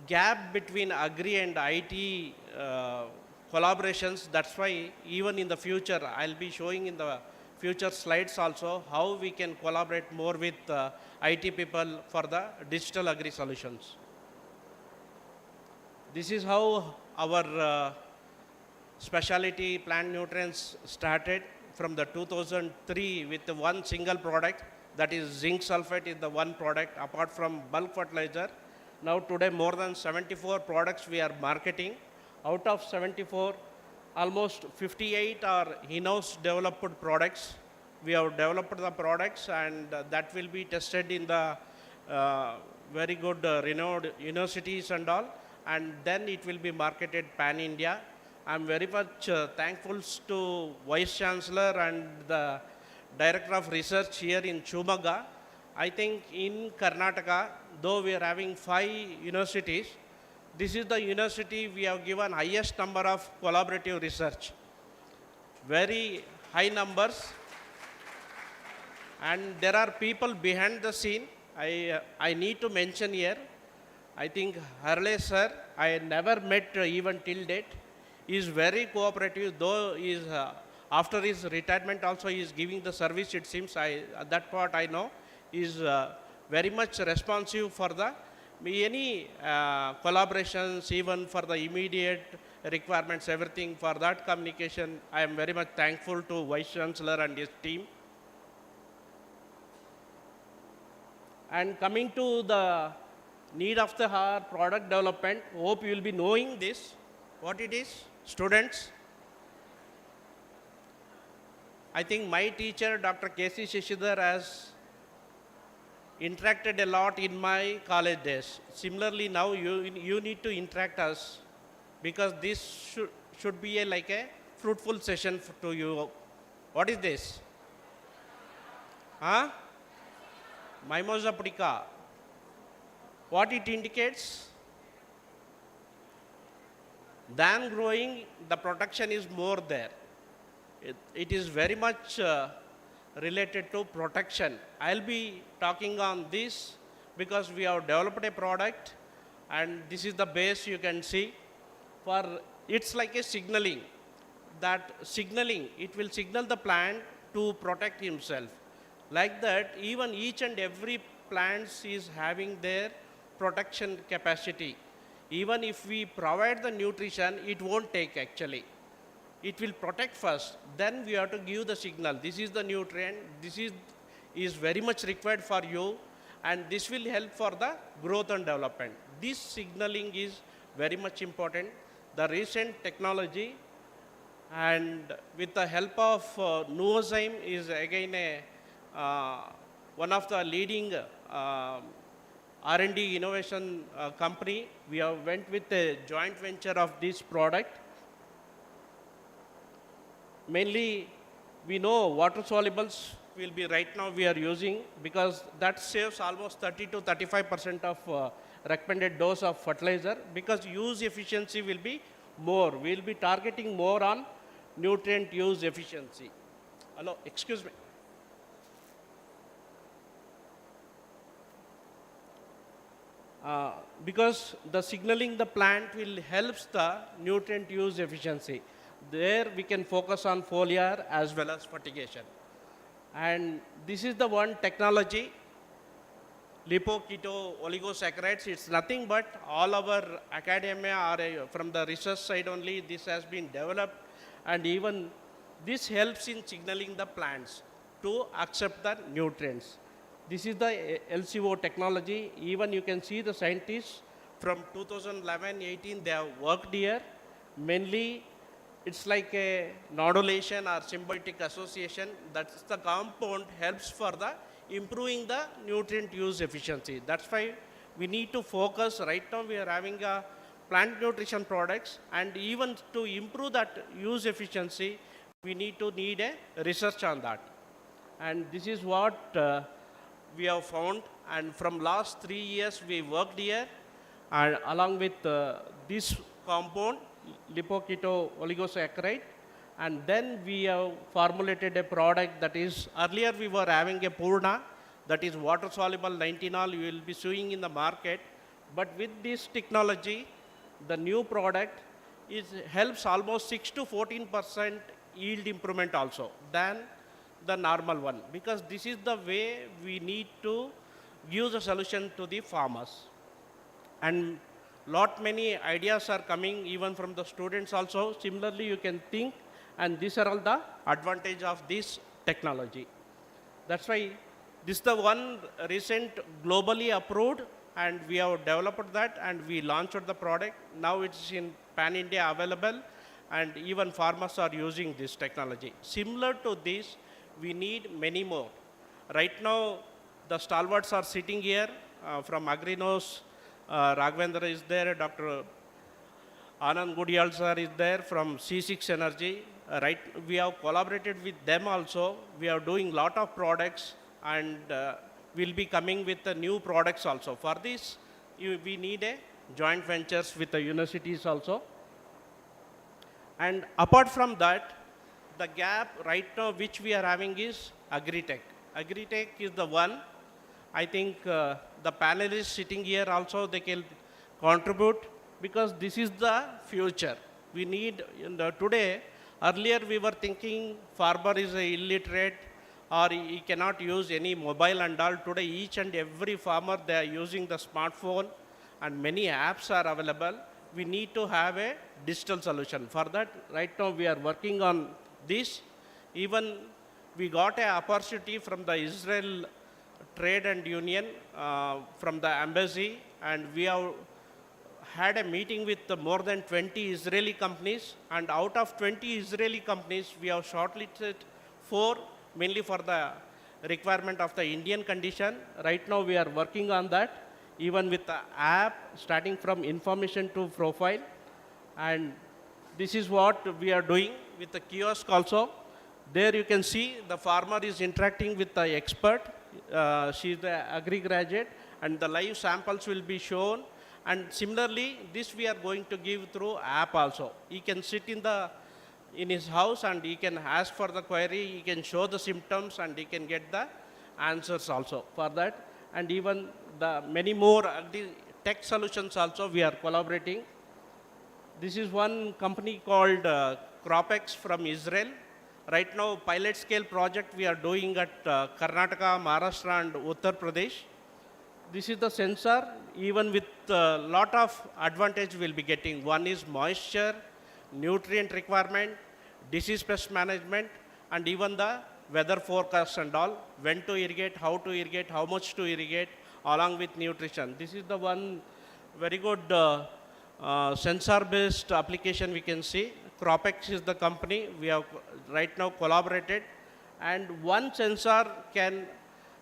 gap between Agri and IT collaborations. That's why even in the future, I'll be showing in the future slides also how we can collaborate more with IT people for the digital agri solutions. This is how our specialty plant nutrients started from the 2003 with the one single product, that is zinc sulfate is the one product apart from bulk fertilizer. Now today more than 74 products we are marketing. Out of 74, almost 58 are in-house developed products. We have developed the products and that will be tested in the very good renowned universities and all, and then it will be marketed pan-India. I'm very much thankful to Vice Chancellor and the Director of Research here in Shumaga. I think in Karnataka, though we are having 5 universities, this is the university we have given highest number of collaborative research. Very high numbers. And there are people behind the scene. I need to mention here, I think Harle sir, I never met even till date. He is very cooperative, though he is, after his retirement also he is giving the service, it seems. That part I know. He is very much responsive for the any collaborations, even for the immediate requirements, everything for that communication. I am very much thankful to Vice Chancellor and his team. And coming to the need of the hour product development, hope you will be knowing this, what it is, students. I think my teacher, Dr. K.C. Shishidhar, has interacted a lot in my college days. Similarly, now you need to interact us, because this should be like a fruitful session to you. What is this? Huh? Mimosa pudica. What it indicates? Than growing, the protection is more there. It is very much related to protection. I'll be talking on this because we have developed a product and this is the base you can see. It's like a signaling. That signaling, it will signal the plant to protect himself. Like that, even each and every plant is having their protection capacity. Even if we provide the nutrition, it won't take actually. It will protect first, then we have to give the signal. This is the nutrient, this is very much required for you, and this will help for the growth and development. This signaling is very much important. The recent technology, and with the help of Nuozyme, is again one of the leading R&D innovation company. We have went with a joint venture of this product. Mainly, we know water solubles will be right now we are using, because that saves almost 30 to 35% of recommended dose of fertilizer, because use efficiency will be more. We will be targeting more on nutrient use efficiency. Hello, excuse me. Because the signaling the plant will helps the nutrient use efficiency. There we can focus on foliar as well as fertigation. And this is the one technology, lipo-keto oligosaccharides. It's nothing but all our academia or from the research side only this has been developed, and even this helps in signaling the plants to accept the nutrients. This is the LCO technology. Even you can see the scientists from 2011-18, they have worked here. Mainly, it's like a nodulation or symbiotic association. That's the compound helps for the improving the nutrient use efficiency. That's why we need to focus. Right now we are having a plant nutrition products, and even to improve that use efficiency, we need a research on that. And this is what we have found, and from last 3 years we worked here, and along with this compound, lipoketo oligosaccharide, and then we have formulated a product that is, earlier we were having a Purna, that is water soluble 19-all, you will be seeing in the market, but with this technology, the new product helps almost 6 to 14% yield improvement also than the normal one, because this is the way we need to give the solution to the farmers. And lot many ideas are coming even from the students also. Similarly, you can think, and these are all the advantage of this technology. That's why this is the one recent globally approved, and we have developed that and we launched the product. Now it's in pan-India available, and even farmers are using this technology. Similar to this, we need many more. Right now, the stalwarts are sitting here from Agrinos. Raghavendra is there, Dr. Anand Gudiyal sir is there from C6 Energy. Right, we have collaborated with them also. We are doing lot of products, and we'll be coming with the new products also. For this, we need a joint ventures with the universities also. And apart from that, the gap right now which we are having is agri-tech. Agri-tech is the one. I think the panelists sitting here also, they can contribute, because this is the future. We need, today, earlier we were thinking farmer is illiterate or he cannot use any mobile and all. Today, each and every farmer, they are using the smartphone, and many apps are available. We need to have a digital solution. For that, right now we are working on this. Even we got an opportunity from the Israel Trade and Union, from the embassy, and we have had a meeting with more than 20 Israeli companies, and out of 20 Israeli companies, we have shortlisted 4, mainly for the requirement of the Indian condition. Right now we are working on that, even with the app, starting from information to profile. And this is what we are doing with the kiosk also. There you can see the farmer is interacting with the expert. She is the agri graduate, and the live samples will be shown. And similarly, this we are going to give through app also. He can sit in his house and he can ask for the query, he can show the symptoms, and he can get the answers also for that. And even the many more tech solutions also we are collaborating. This is one company called Cropex from Israel. Right now, pilot scale project we are doing at Karnataka, Maharashtra and Uttar Pradesh. This is the sensor, even with a lot of advantage we'll be getting. One is moisture, nutrient requirement, disease pest management, and even the weather forecast and all, when to irrigate, how much to irrigate, along with nutrition. This is the one very good sensor-based application we can see. Cropex is the company. We have right now collaborated, and one sensor can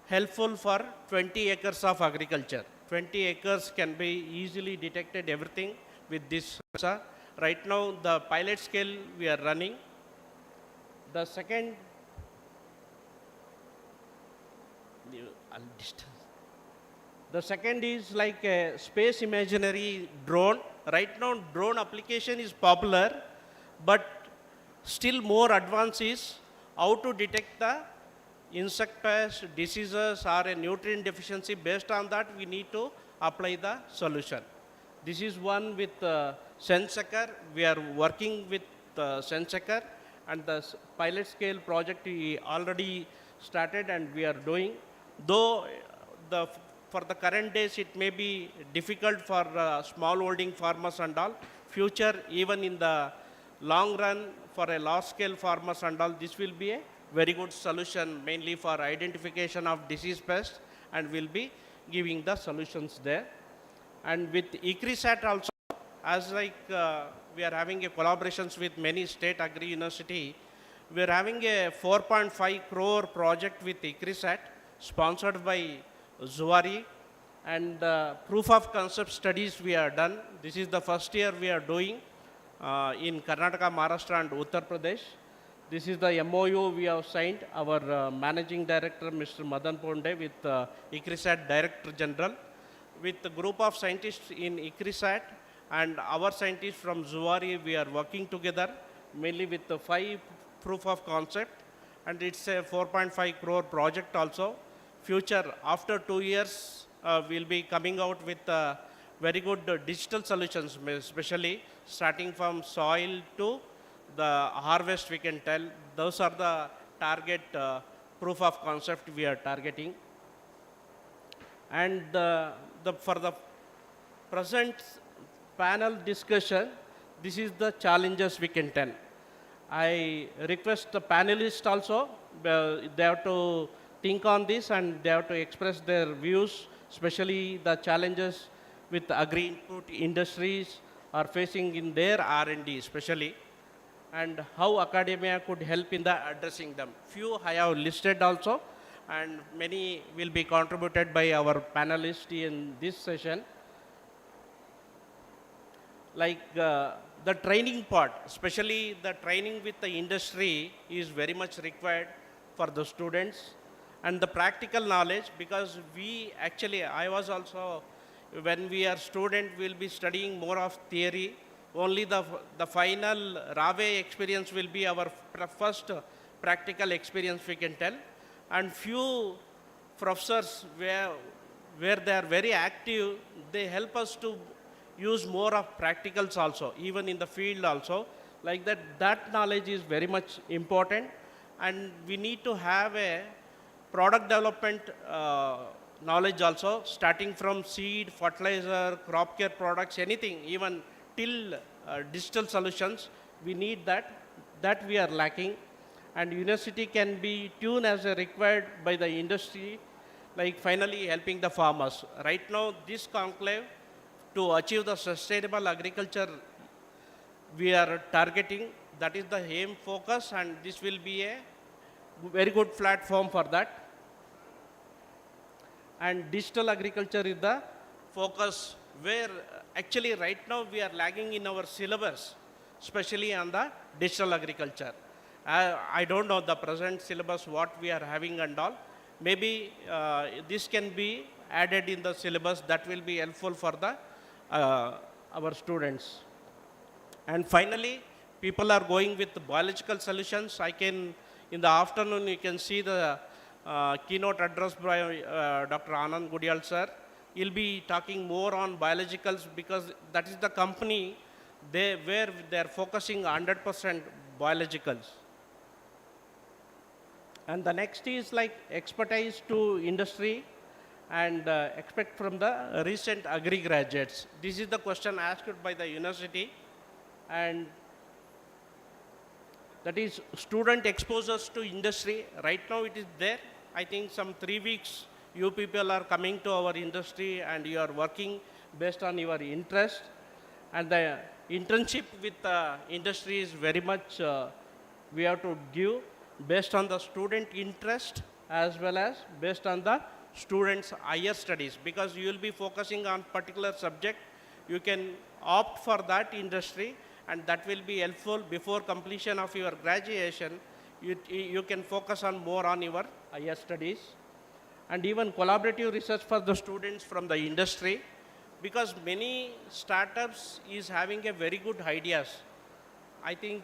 helpful for 20 acres of agriculture. 20 acres can be easily detected everything with this sensor. Right now, the pilot scale we are running. The second, is like a space imaginary drone. Right now, drone application is popular, but still more advanced is how to detect the insect pests, diseases, or a nutrient deficiency. Based on that, we need to apply the solution. This is one with SenseCar. We are working with SenseCar, and the pilot scale project we already started and we are doing. Though for the current days, it may be difficult for small holding farmers and all. Future, even in the long run, for a large scale farmers and all, this will be a very good solution, mainly for identification of disease pests, and we'll be giving the solutions there. And with ICRISAT also, as like we are having a collaborations with many state agri university, we are having a 4.5 crore project with ICRISAT, sponsored by Zuari, And proof of concept studies we are done. This is the first year we are doing in Karnataka, Maharashtra and Uttar Pradesh. This is the MOU we have signed, our Managing Director, Mr. Madan Ponde, with ICRISAT Director General, with a group of scientists in ICRISAT and our scientists from Zuari. We are working together, mainly with the 5 proof of concept, and it's a 4.5 crore project also. Future, after 2 years, we'll be coming out with very good digital solutions, especially starting from soil to the harvest, we can tell. Those are the target proof of concept we are targeting. And for the present panel discussion, this is the challenges we can tell. I request the panelists also, they have to think on this and they have to express their views, especially the challenges with agri-input industries are facing in their R&D especially, and how academia could help in the addressing them. Few I have listed also, and many will be contributed by our panelists in this session. Like the training part, especially the training with the industry is very much required for the students, and the practical knowledge, because we actually, I was also, when we are student, we'll be studying more of theory. Only the final Rave experience will be our first practical experience, we can tell. And few professors where they are very active, they help us to use more of practicals also, even in the field also. Like that knowledge is very much important. And we need to have a product development knowledge also, starting from seed, fertilizer, crop care products, anything, even till digital solutions. We need that we are lacking. And university can be tuned as a required by the industry, like finally helping the farmers. Right now, this conclave, to achieve the sustainable agriculture we are targeting, that is the aim focus, and this will be a very good platform for that. And digital agriculture is the focus, where actually right now we are lagging in our syllabus, especially on the digital agriculture. I don't know the present syllabus, what we are having and all. Maybe this can be added in the syllabus. That will be helpful for the our students. And finally, people are going with the biological solutions. In the afternoon, you can see the keynote address by Dr. Anand Gudial sir. He'll be talking more on biologicals, because that is the company where they're focusing 100% biologicals. And the next is like expertise to industry and expect from the recent agri graduates. This is the question asked by the university, and that is student exposures to industry. Right now it is there. I think some 3 weeks you people are coming to our industry and you are working based on your interest. And the internship with the industry is very much we have to give based on the student interest as well as based on the students' higher studies, because you will be focusing on particular subject. You can opt for that industry, and that will be helpful before completion of your graduation. You can focus on more on your higher studies. And even collaborative research for the students from the industry, because many startups is having a very good ideas. I think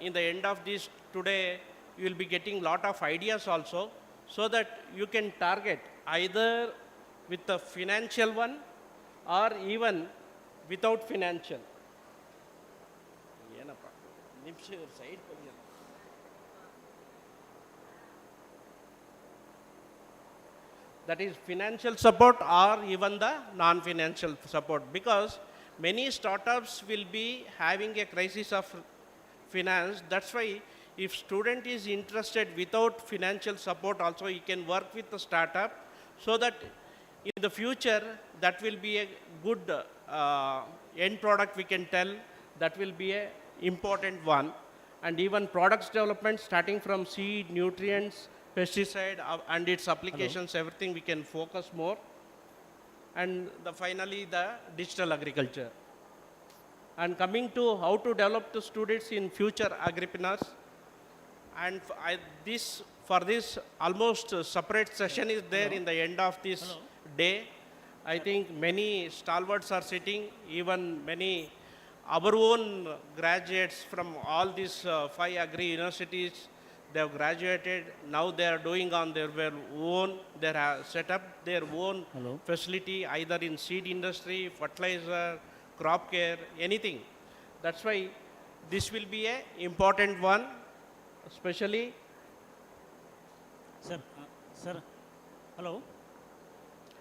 in the end of this today, you will be getting lot of ideas also, so that you can target either with the financial one or even without financial. That is financial support or even the non-financial support, because many startups will be having a crisis of finance. That's why if student is interested without financial support also, he can work with the startup, so that in the future that will be a good end product, we can tell. That will be a important one. And even products development, starting from seed, nutrients, pesticide and its applications, everything we can focus more. and finally the digital agriculture. And coming to how to develop the students in future agripreneurs, and for this almost separate session is there in the end of this day. I think many stalwarts are sitting, even many our own graduates from all these 5 agri universities. They have graduated, now they are doing on their own, they have set up their own facility either in seed industry, fertilizer, crop care, anything. That's why this will be a important one, especially. Sir, hello.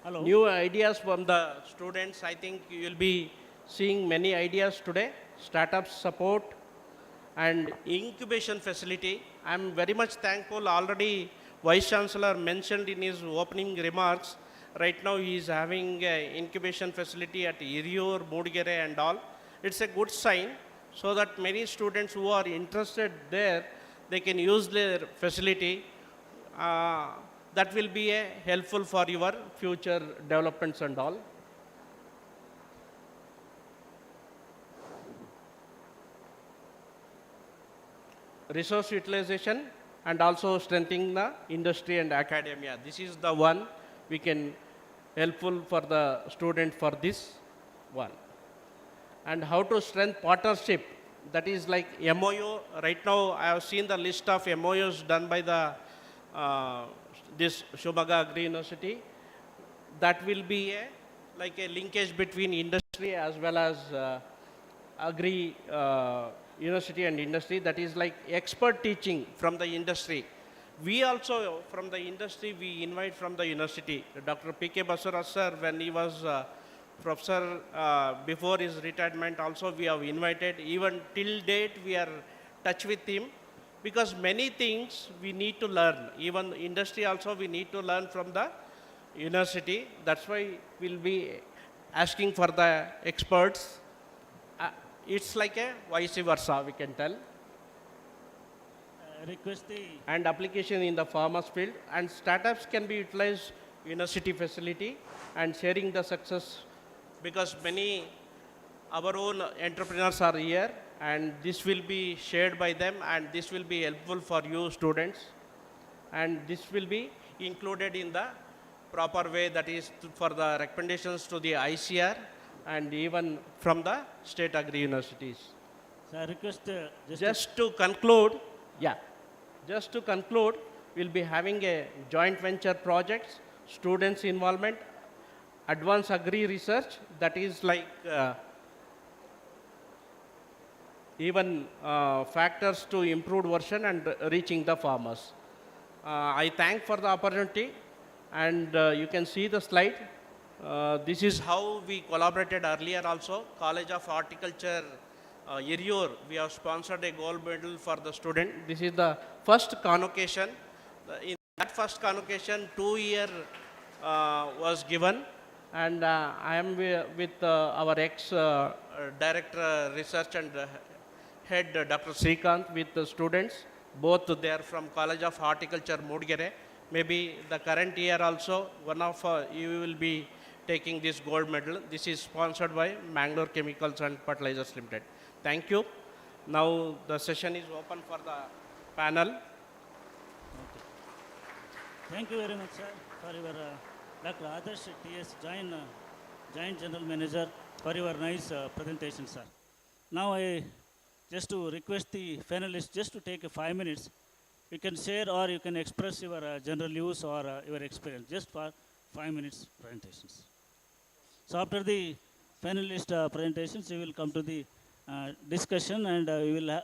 Hello. New ideas from the students. I think you will be seeing many ideas today. Startup support and incubation facility. I am very much thankful. Already Vice Chancellor mentioned in his opening remarks. Right now he is having an incubation facility at Iriur, Modigere and all. It's a good sign so that many students who are interested there, they can use their facility. That will be helpful for your future developments and all. Resource utilization and also strengthening the industry and academia. This is the one we can helpful for the student for this one. And how to strengthen partnership. That is like MOU. Right now I have seen the list of MOUs done by the this Shumaga Agri University. That will be like a linkage between industry as well as agri university and industry. That is like expert teaching from the industry. We also from the industry, we invite from the university. Dr. P.K. Basura sir, when he was professor before his retirement also we have invited. Even till date we are touch with him. Because many things we need to learn, even industry also we need to learn from the university. That's why we'll be asking for the experts. It's like a vice versa, we can tell. Request the And application in the farmers field. And startups can be utilized university facility and sharing the success, because many our own entrepreneurs are here. And this will be shared by them, and this will be helpful for you students, and this will be included in the proper way, that is for the recommendations to the ICR and even from the state agri universities. So I request Just to conclude, we'll be having a joint venture projects, students involvement, advanced agri research, that is like even factors to improved version and reaching the farmers. I thank for the opportunity, and you can see the slide. This is how we collaborated earlier also. College of Horticulture, Iriur, we have sponsored a gold medal for the student. This is the first convocation. In that first convocation, 2-year was given, and I am with our ex-director research and head Dr. Srikanth with the students. Both they are from College of Horticulture, Modigere. Maybe the current year also, one of you will be taking this gold medal. This is sponsored by Mangalore Chemicals and Fertilizers Limited. Thank you. Now the session is open for the panel. Okay. Thank you very much, sir, for your Dr. Adarsh TS, Joint General Manager, for your nice presentation, sir. Now I just to request the panelists just to take 5 minutes. You can share or you can express your general views or your experience just for 5 minutes presentations. So after the panelist presentations, we will come to the discussion, and we will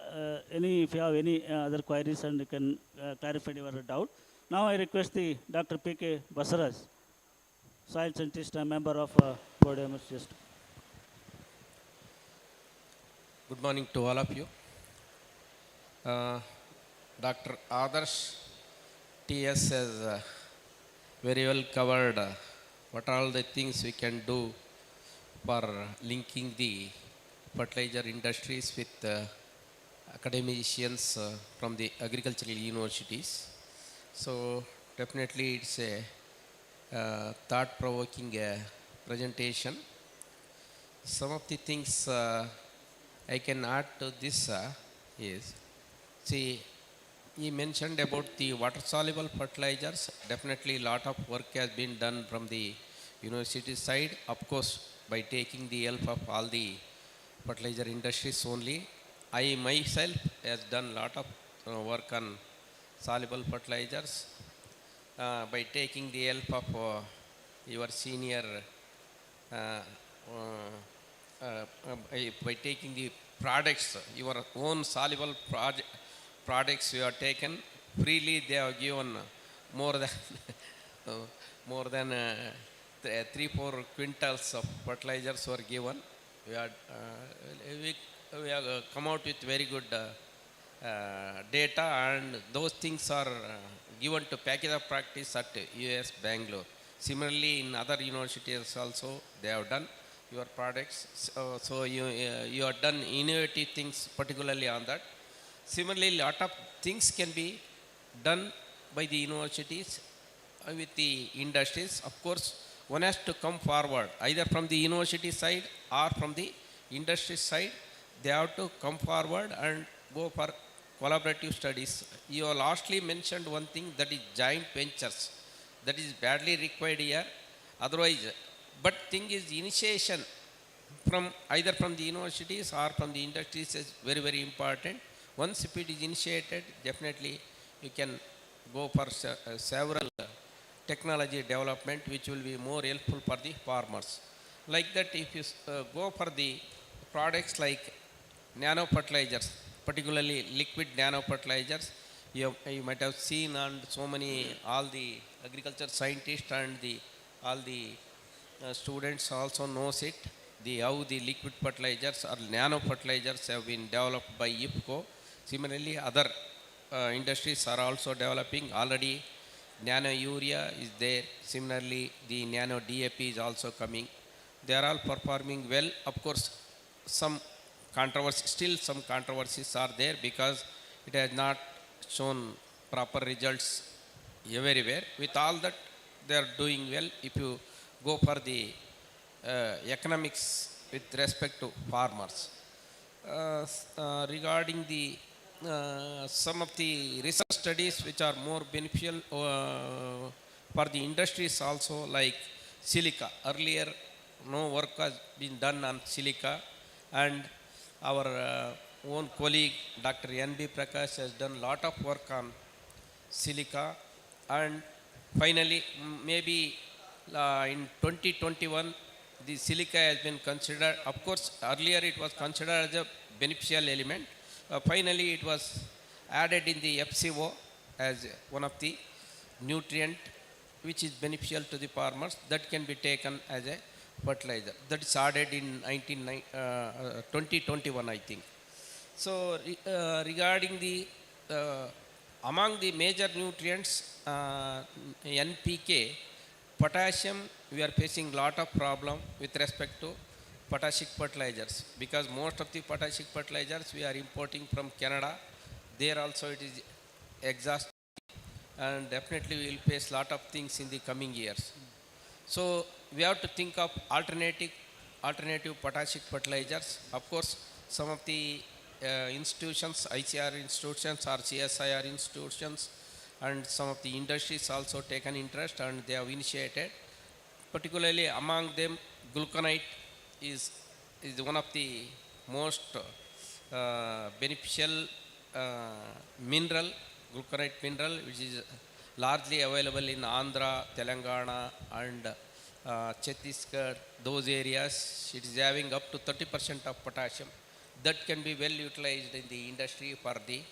if you have any other queries, and you can clarify your doubt. Now I request the Dr. P.K. Basaraj, soil scientist, a member of board members. Just good morning to all of you. Dr. Adarsh TS has very well covered what are all the things we can do for linking the fertilizer industries with academicians from the agricultural universities. So definitely it's a thought-provoking presentation. Some of the things I can add to this is, see, he mentioned about the water-soluble fertilizers. Definitely, a lot of work has been done from the university side. Of course, by taking the help of all the fertilizer industries only. I myself has done a lot of work on soluble fertilizers by taking the help of your senior, uh, by taking the products, your own soluble products you have taken freely. They have given more than uh, more than 3-4 quintals of fertilizers were given. We have come out with very good data, and those things are given to package of practice at US Bangalore. Similarly, in other universities also they have done your products. So you have done innovative things, particularly on that. Similarly, lot of things can be done by the universities with the industries. Of course, one has to come forward either from the university side or from the industry side. They have to come forward and go for collaborative studies. You have lastly mentioned one thing, that is joint ventures. That is badly required here. Otherwise, but thing is, initiation from either from the universities or from the industries is very, very important. Once if it is initiated, definitely you can go for several technology development which will be more helpful for the farmers. Like that, if you go for the products like nano fertilizers, particularly liquid nano fertilizers, you might have seen, and so many, all the agriculture scientists and all the students also knows it, how the liquid fertilizers or nano fertilizers have been developed by IFCO. Similarly, other industries are also developing. Already nano urea is there. Similarly, the nano DAP is also coming. They are all performing well. Of course, some controversies are there because it has not shown proper results everywhere. With all that, they are doing well. If you go for the economics with respect to farmers, regarding the some of the research studies which are more beneficial for the industries also, like silica. Earlier, no work has been done on silica, and our own colleague Dr. N.B. Prakash has done a lot of work on silica, and finally maybe in 2021 the silica has been considered. Of course, earlier it was considered as a beneficial element. Finally it was added in the FCO as one of the nutrient which is beneficial to the farmers, that can be taken as a fertilizer. That is added in 2021, I think. So regarding the among the major nutrients, NPK, potassium, we are facing lot of problem with respect to potassic fertilizers, because most of the potassic fertilizers we are importing from Canada. There also it is exhausted, and definitely we will face lot of things in the coming years. So we have to think of alternative potassic fertilizers. Of course, some of the institutions, ICR institutions or CSIR institutions, and some of the industries also taken interest, and they have initiated. Particularly among them, gluconite is one of the most beneficial mineral, gluconite mineral, which is largely available in Andhra, Telangana, and Chhattisgarh, those areas. It is having up to 30% of potassium. That can be well utilized in the industry for the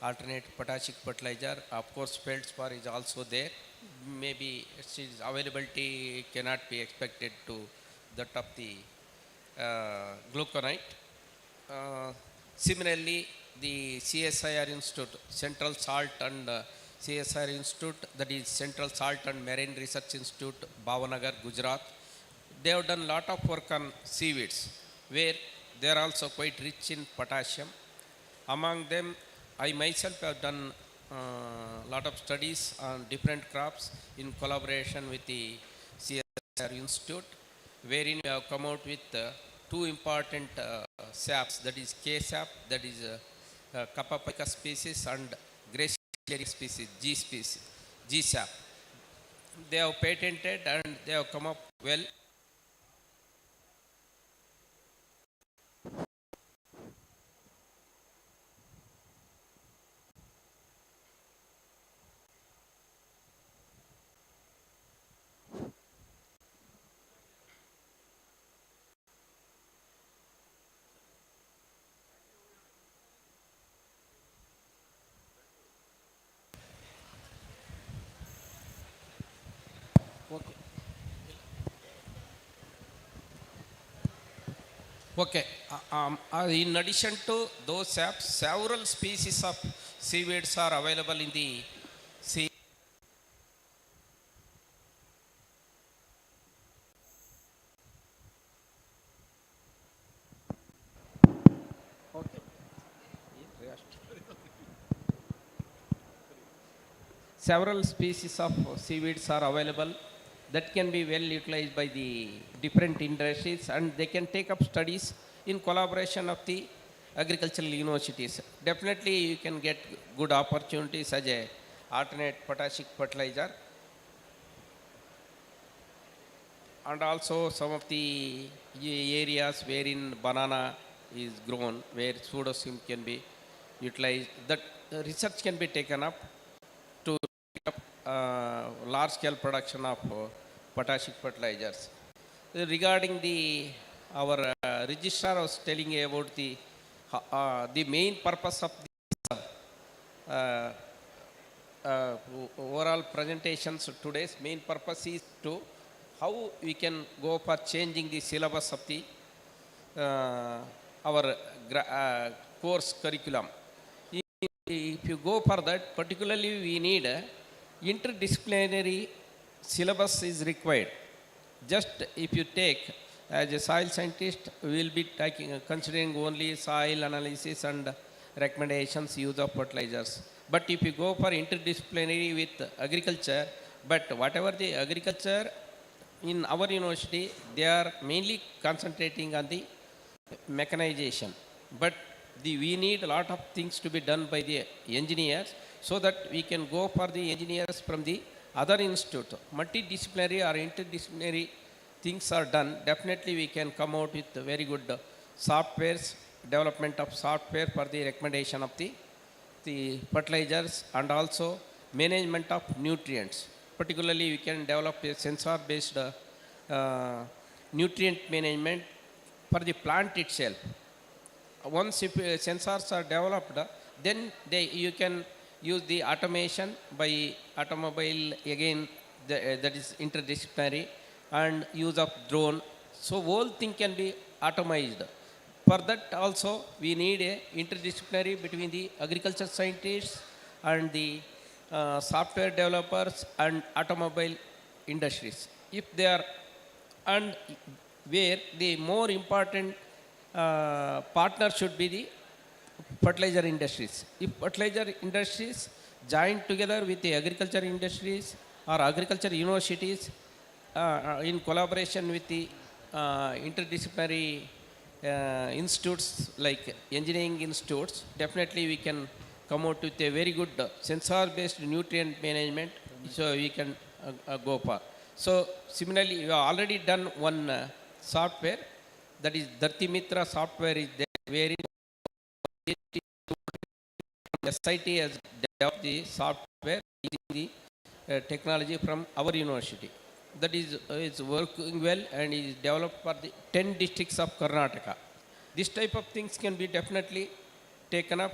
alternate potassic fertilizer. Of course, feldspar is also there. Maybe its availability cannot be expected to that of the gluconite. Similarly, the CSIR Institute, Central Salt and CSIR Institute, that is Central Salt and Marine Research Institute, Bhavanagar, Gujarat, they have done lot of work on seaweeds, where they are also quite rich in potassium. Among them, I myself have done lot of studies on different crops in collaboration with the CSIR Institute, wherein we have come out with two important saps, that is K sap, that is Capapica species, and Gracilia species, G species, G sap. They have patented and they have come up well. Okay. In addition to those saps, several species of seaweeds are available in the sea. Several species of seaweeds are available that can be well utilized by the different industries, and they can take up studies in collaboration of the agricultural universities. Definitely you can get good opportunities as a alternate potassic fertilizer, and also some of the areas wherein banana is grown, where pseudosym can be utilized, that research can be taken up to large scale production of potassic fertilizers. Regarding our registrar was telling about the main purpose of this overall presentations. Today's main purpose is to how we can go for changing the syllabus of the our course curriculum. If you go for that, particularly we need interdisciplinary syllabus is required. Just if you take as a soil scientist, we will be considering only soil analysis and recommendations use of fertilizers. But if you go for interdisciplinary with agriculture, but whatever the agriculture in our university, they are mainly concentrating on the mechanization. But we need a lot of things to be done by the engineers, so that we can go for the engineers from the other institute. Multidisciplinary or interdisciplinary things are done. Definitely we can come out with very good softwares, development of software for the recommendation of the fertilizers, and also management of nutrients. Particularly we can develop a sensor based nutrient management for the plant itself. Once if sensors are developed, then you can use the automation by automobile, again that is interdisciplinary, and use of drone. So whole thing can be automized. For that also we need a interdisciplinary between the agriculture scientists and the software developers and automobile industries. If they are, and where the more important partner should be the fertilizer industries. If fertilizer industries join together with the agriculture industries or agriculture universities in collaboration with the interdisciplinary institutes like engineering institutes, definitely we can come out with a very good sensor based nutrient management, so we can go for. So similarly, we have already done one software, that is Dharti Mitra software is there, wherein SIT has developed the software using the technology from our university. That is working well and is developed for the 10 districts of Karnataka. This type of things can be definitely taken up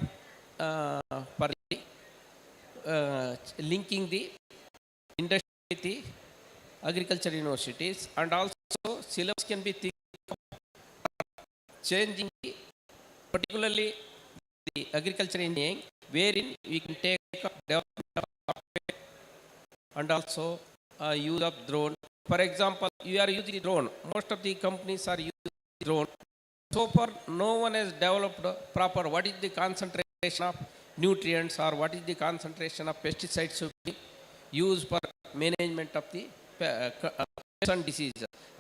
for linking the industry with the agriculture universities, and also syllabus can be changing particularly the agriculture engineering, wherein we can take up development of software and also use of drone. For example, you are using drone. Most of the companies are using drone. So far, no one has developed proper what is the concentration of nutrients or what is the concentration of pesticides to be used for management of the some disease.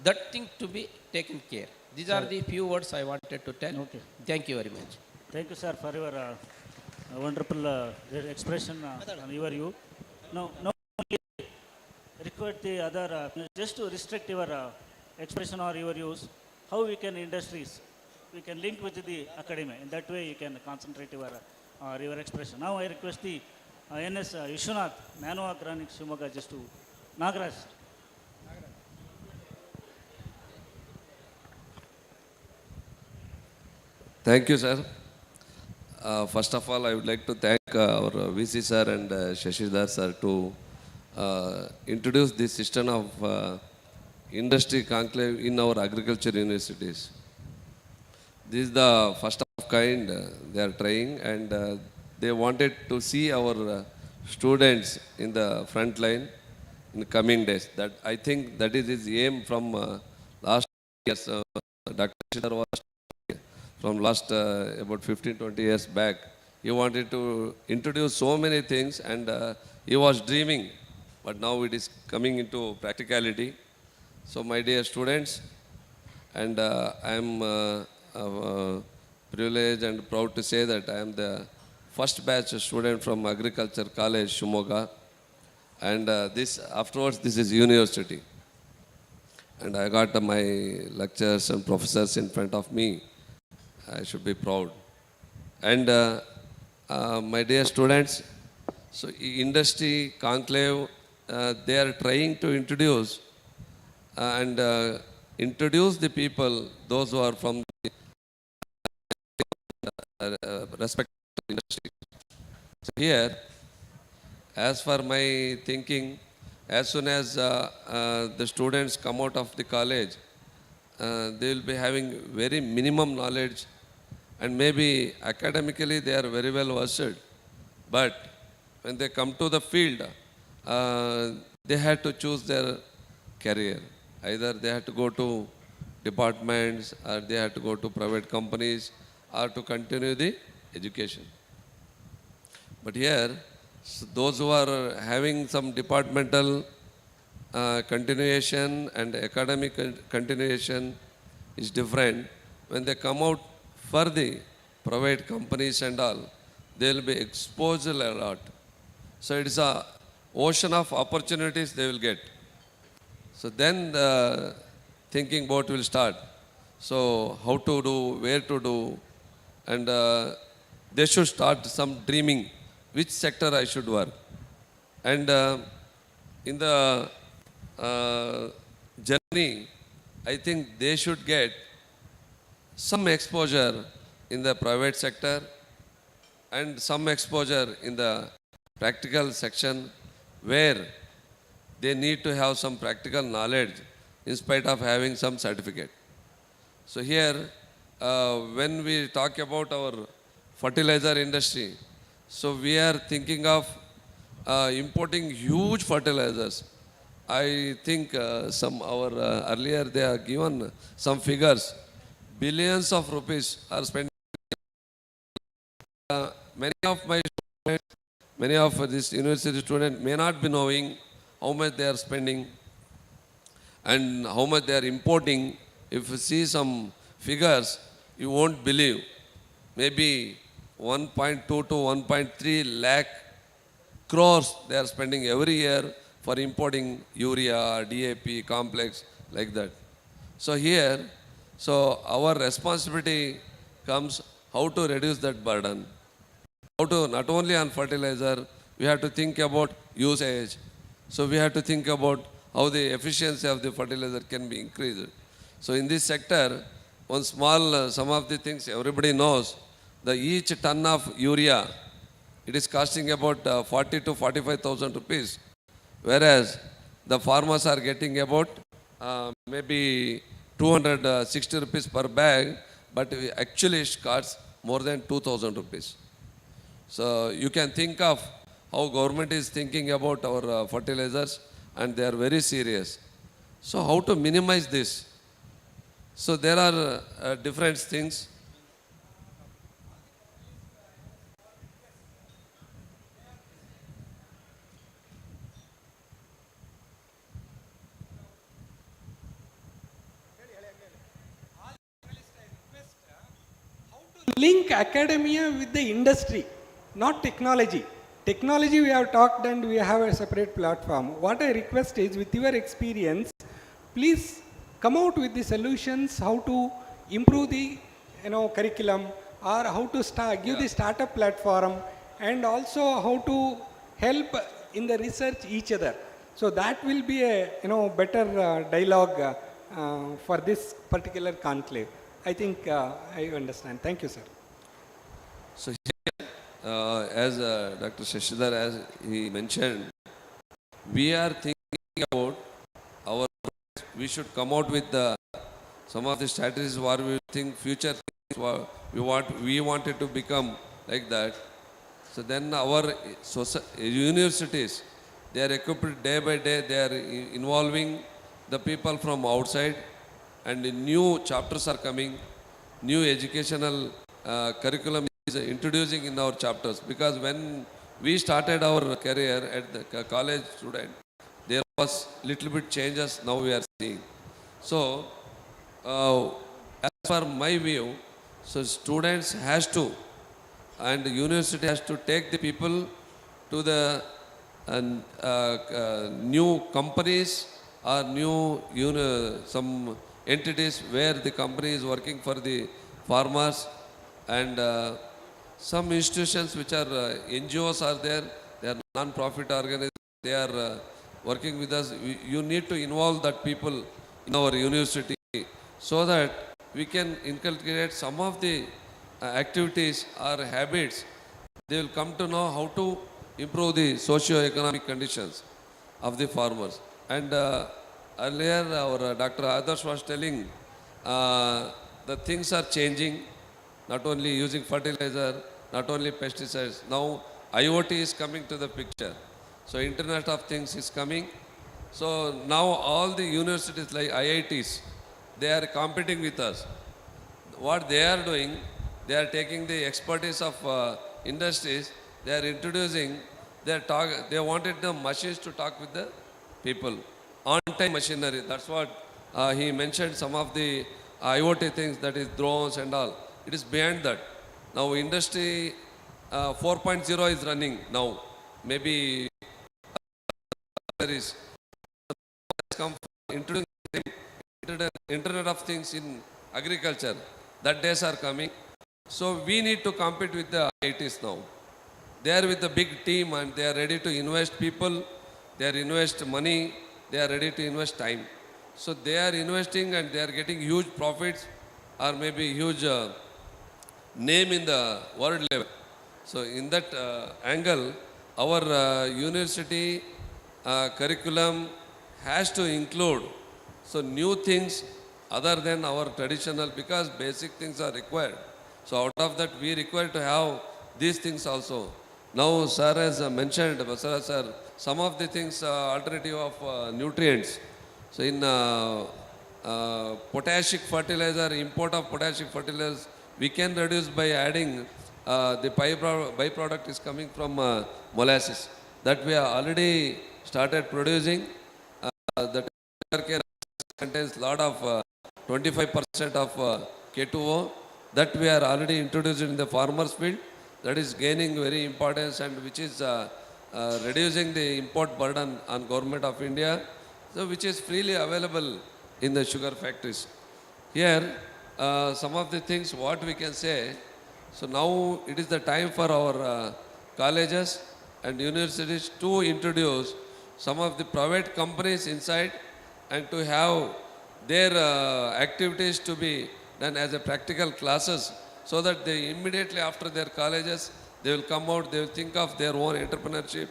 That thing to be taken care. These are the few words I wanted to tell. Okay. Thank you very much. Thank you, sir, for your wonderful expression on your view. Now request the other, just to restrict your expression or your views, how we can industries, we can link with the academy. In that way, you can concentrate your expression. Now I request the NS Vishwanath, Nano Agronics Shivamoga, just to Nagaraj. Thank you, sir. First of all, I would like to thank our VC sir and Shashidhar sir to introduce this system of industry conclave in our agriculture universities. This is the first of kind they are trying, and they wanted to see our students in the front line in the coming days. That I think that is his aim from last years. Dr. Shashidhar was from last about 15-20 years back. He wanted to introduce so many things, and he was dreaming, but now it is coming into practicality. So my dear students, and I am privileged and proud to say that I am the first batch student from Agriculture College, Shivamoga, and this afterwards this is university. And I got my lecturers and professors in front of me. I should be proud. And my dear students, so industry conclave, they are trying to introduce and introduce the people, those who are from the respective industry. So here, as for my thinking, as soon as the students come out of the college, they will be having very minimum knowledge, and maybe academically they are very well versed, but when they come to the field, they had to choose their career. Either they had to go to departments, or they had to go to private companies, or to continue the education. But here, so those who are having some departmental continuation and academic continuation is different. When they come out for the private companies and all, they will be exposed a lot. So it is a ocean of opportunities they will get. So then the thinking boat will start. So how to do, where to do, and they should start some dreaming, which sector I should work. And in the journey, I think they should get some exposure in the private sector and some exposure in the practical section, where they need to have some practical knowledge in spite of having some certificate. So here, when we talk about our fertilizer industry, so we are thinking of importing huge fertilizers. I think some our earlier they are given some figures. Billions of rupees are spent. Many of my students, many of this university students may not be knowing how much they are spending and how much they are importing. If you see some figures, you won't believe. Maybe 1.2 to 1.3 lakh crores they are spending every year for importing urea, DAP, complex, like that. So here, so our responsibility comes how to reduce that burden. How to, not only on fertilizer, we have to think about usage. So we have to think about how the efficiency of the fertilizer can be increased. So in this sector, one small, some of the things everybody knows, the each ton of urea, it is costing about 40 to 45,000 rupees. Whereas the farmers are getting about maybe 260 rupees per bag, but actually it costs more than 2,000 rupees. So you can think of how government is thinking about our fertilizers, and they are very serious. So how to minimize this? So there are different things. link academia with the industry, not technology. Technology we have talked and we have a separate platform. What I request is, with your experience, please come out with the solutions how to improve the curriculum, or how to give the startup platform, and also how to help in the research each other. So that will be a better dialogue for this particular conclave. I think I understand. Thank you, sir. So here, as Dr. Shashidhar, as he mentioned, we are thinking about our, we should come out with some of the strategies where we think future things we wanted to become like that. So then our universities, they are equipped day by day, they are involving the people from outside, and new chapters are coming, new educational curriculum is introducing in our chapters. Because when we started our career at the college student, there was little bit changes now we are seeing. So as per my view, so students has to, and the university has to take the people to the new companies or new some entities where the company is working for the farmers, and some institutions which are NGOs are there, they are non-profit organizations, they are working with us. You need to involve that people in our university so that we can inculcate some of the activities or habits. They will come to know how to improve the socio-economic conditions of the farmers. And earlier our Dr. Adarsh was telling the things are changing, not only using fertilizer, not only pesticides. Now IoT is coming to the picture. So Internet of Things is coming. So now all the universities like IITs, they are competing with us. What they are doing, they are taking the expertise of industries, they are introducing, they wanted the machines to talk with the people. On-time machinery, that's what he mentioned, some of the IoT things, that is drones and all. It is beyond that. Now industry 4.0 is running now. Maybe there is introducing Internet of Things in agriculture. That days are coming. So we need to compete with the IITs now. They are with a big team and they are ready to invest people, they are invest money, they are ready to invest time. So they are investing and they are getting huge profits, or maybe huge name in the world level. So in that angle, our university curriculum has to include so new things other than our traditional, because basic things are required. So out of that we require to have these things also. Now sir has mentioned, Basara sir, some of the things alternative of nutrients. So in potassic fertilizer, import of potassic fertilizers, we can reduce by adding the byproduct is coming from molasses. That we have already started producing. That contains lot of 25% of K2O. That we are already introduced in the farmers field. That is gaining very importance, and which is reducing the import burden on government of India. So which is freely available in the sugar factories. Here, some of the things what we can say. So now it is the time for our colleges and universities to introduce some of the private companies inside, and to have their activities to be done as a practical classes, so that they immediately after their colleges, they will come out, they will think of their own entrepreneurship.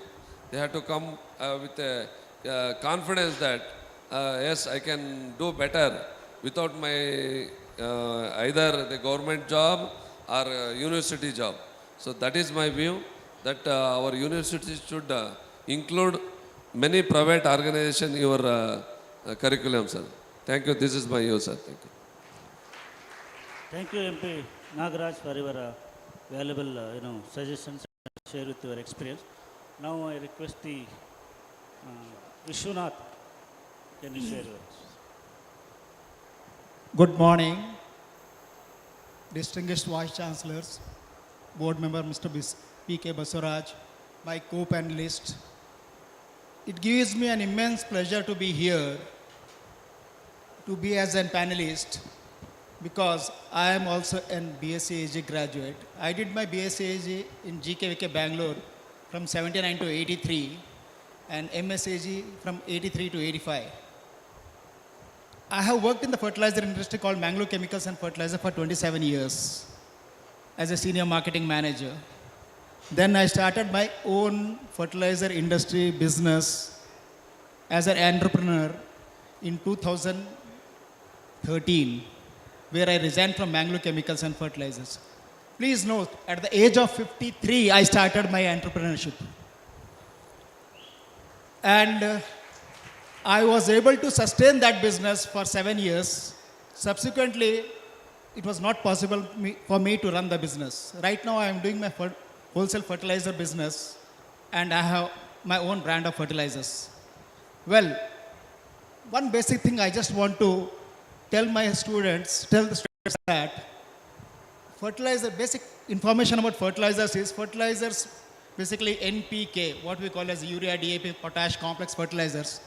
They have to come with a confidence that yes, I can do better without my either the government job or university job. So that is my view, that our universities should include many private organizations in your curriculum, sir. Thank you. This is my view, sir. Thank you. Thank you, MP Nagaraj, for your valuable suggestions and share with your experience. Now I request the Vishwanath, can you share your experience? Good morning. distinguished Vice Chancellors, Board Member Mr. P.K. Basuraj, my co-panelists. It gives me an immense pleasure to be here, to be as a panelist, because I am also an BSc AG graduate. I did my BSc AG in GKVK Bangalore from 79 to 83 and MS AG from 83 to 85. I have worked in the fertilizer industry called Mangalore Chemicals and Fertilizer for 27 years as a senior marketing manager. Then I started my own fertilizer industry business as an entrepreneur in 2013, where I resigned from Mangalore Chemicals and Fertilizers. Please note, at the age of 53, I started my entrepreneurship. And I was able to sustain that business for 7 years. Subsequently, it was not possible for me to run the business. Right now, I am doing my wholesale fertilizer business, and I have my own brand of fertilizers. Well, one basic thing I just want to tell the students that fertilizer, basic information about fertilizers is fertilizers, basically NPK, what we call as urea, DAP, potash, complex fertilizers.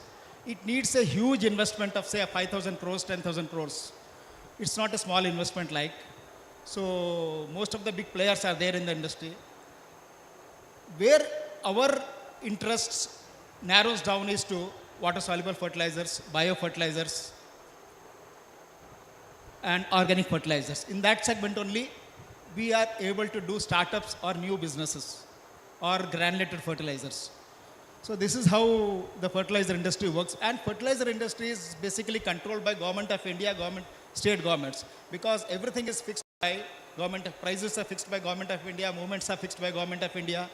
It needs a huge investment of say 5,000 crores, 10,000 crores. It's not a small investment like. So most of the big players are there in the industry. Where our interests narrows down is to water-soluble fertilizers, biofertilizers, and organic fertilizers. In that segment only, we are able to do startups or new businesses or granulated fertilizers. So this is how the fertilizer industry works. And fertilizer industry is basically controlled by Government of India, state governments, because everything is fixed by government. Prices are fixed by Government of India, movements are fixed by Government of India,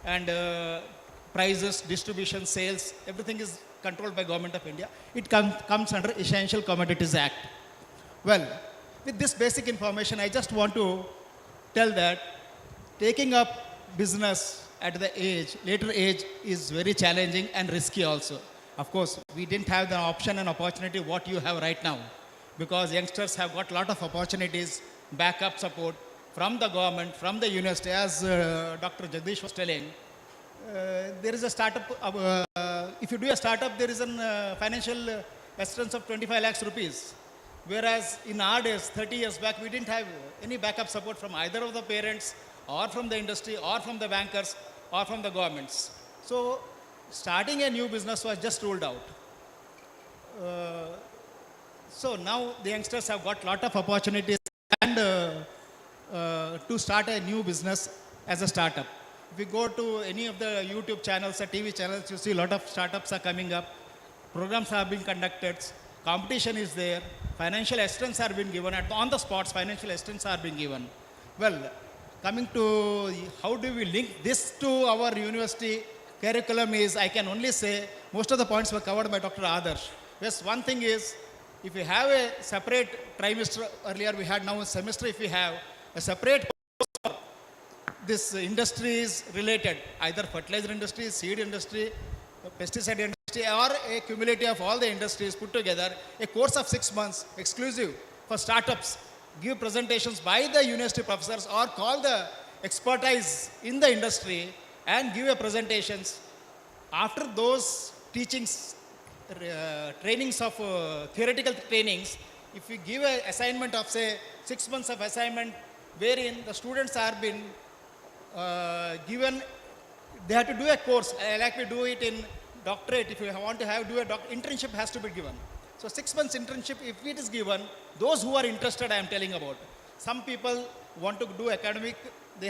and prices, distribution, sales, everything is controlled by Government of India. It comes under Essential Commodities Act. Well, with this basic information, I just want to tell that taking up business at the later age is very challenging and risky also. Of course, we didn't have the option and opportunity what you have right now, because youngsters have got a lot of opportunities, backup support from the government, from the university. As Dr. Jagdish was telling, there is a startup, if you do a startup, there is a financial assistance of 25 lakhs rupees. Whereas in our days, 30 years back, we didn't have any backup support from either of the parents or from the industry or from the bankers or from the governments. So starting a new business was just ruled out. So now the youngsters have got a lot of opportunities and to start a new business as a startup. If you go to any of the YouTube channels or TV channels, you see a lot of startups are coming up. Programs are being conducted. Competition is there. Financial assistance are being given. On the spots, financial assistance are being given. Well, coming to how do we link this to our university curriculum is, I can only say, most of the points were covered by Dr. Adarsh. Yes, one thing is, if you have a separate trimester, earlier we had, now a semester, if we have a separate course for this industry is related, either fertilizer industry, seed industry, pesticide industry, or a cumulative of all the industries put together, a course of 6 months exclusive for startups, give presentations by the university professors or call the expertise in the industry and give a presentations. After those teachings, trainings of theoretical trainings, if we give an assignment of say 6 months of assignment wherein the students are been given, they have to do a course, like we do it in doctorate. If you want to do a internship has to be given. So 6 months internship, if it is given, those who are interested, I am telling about. Some people want to do academic, they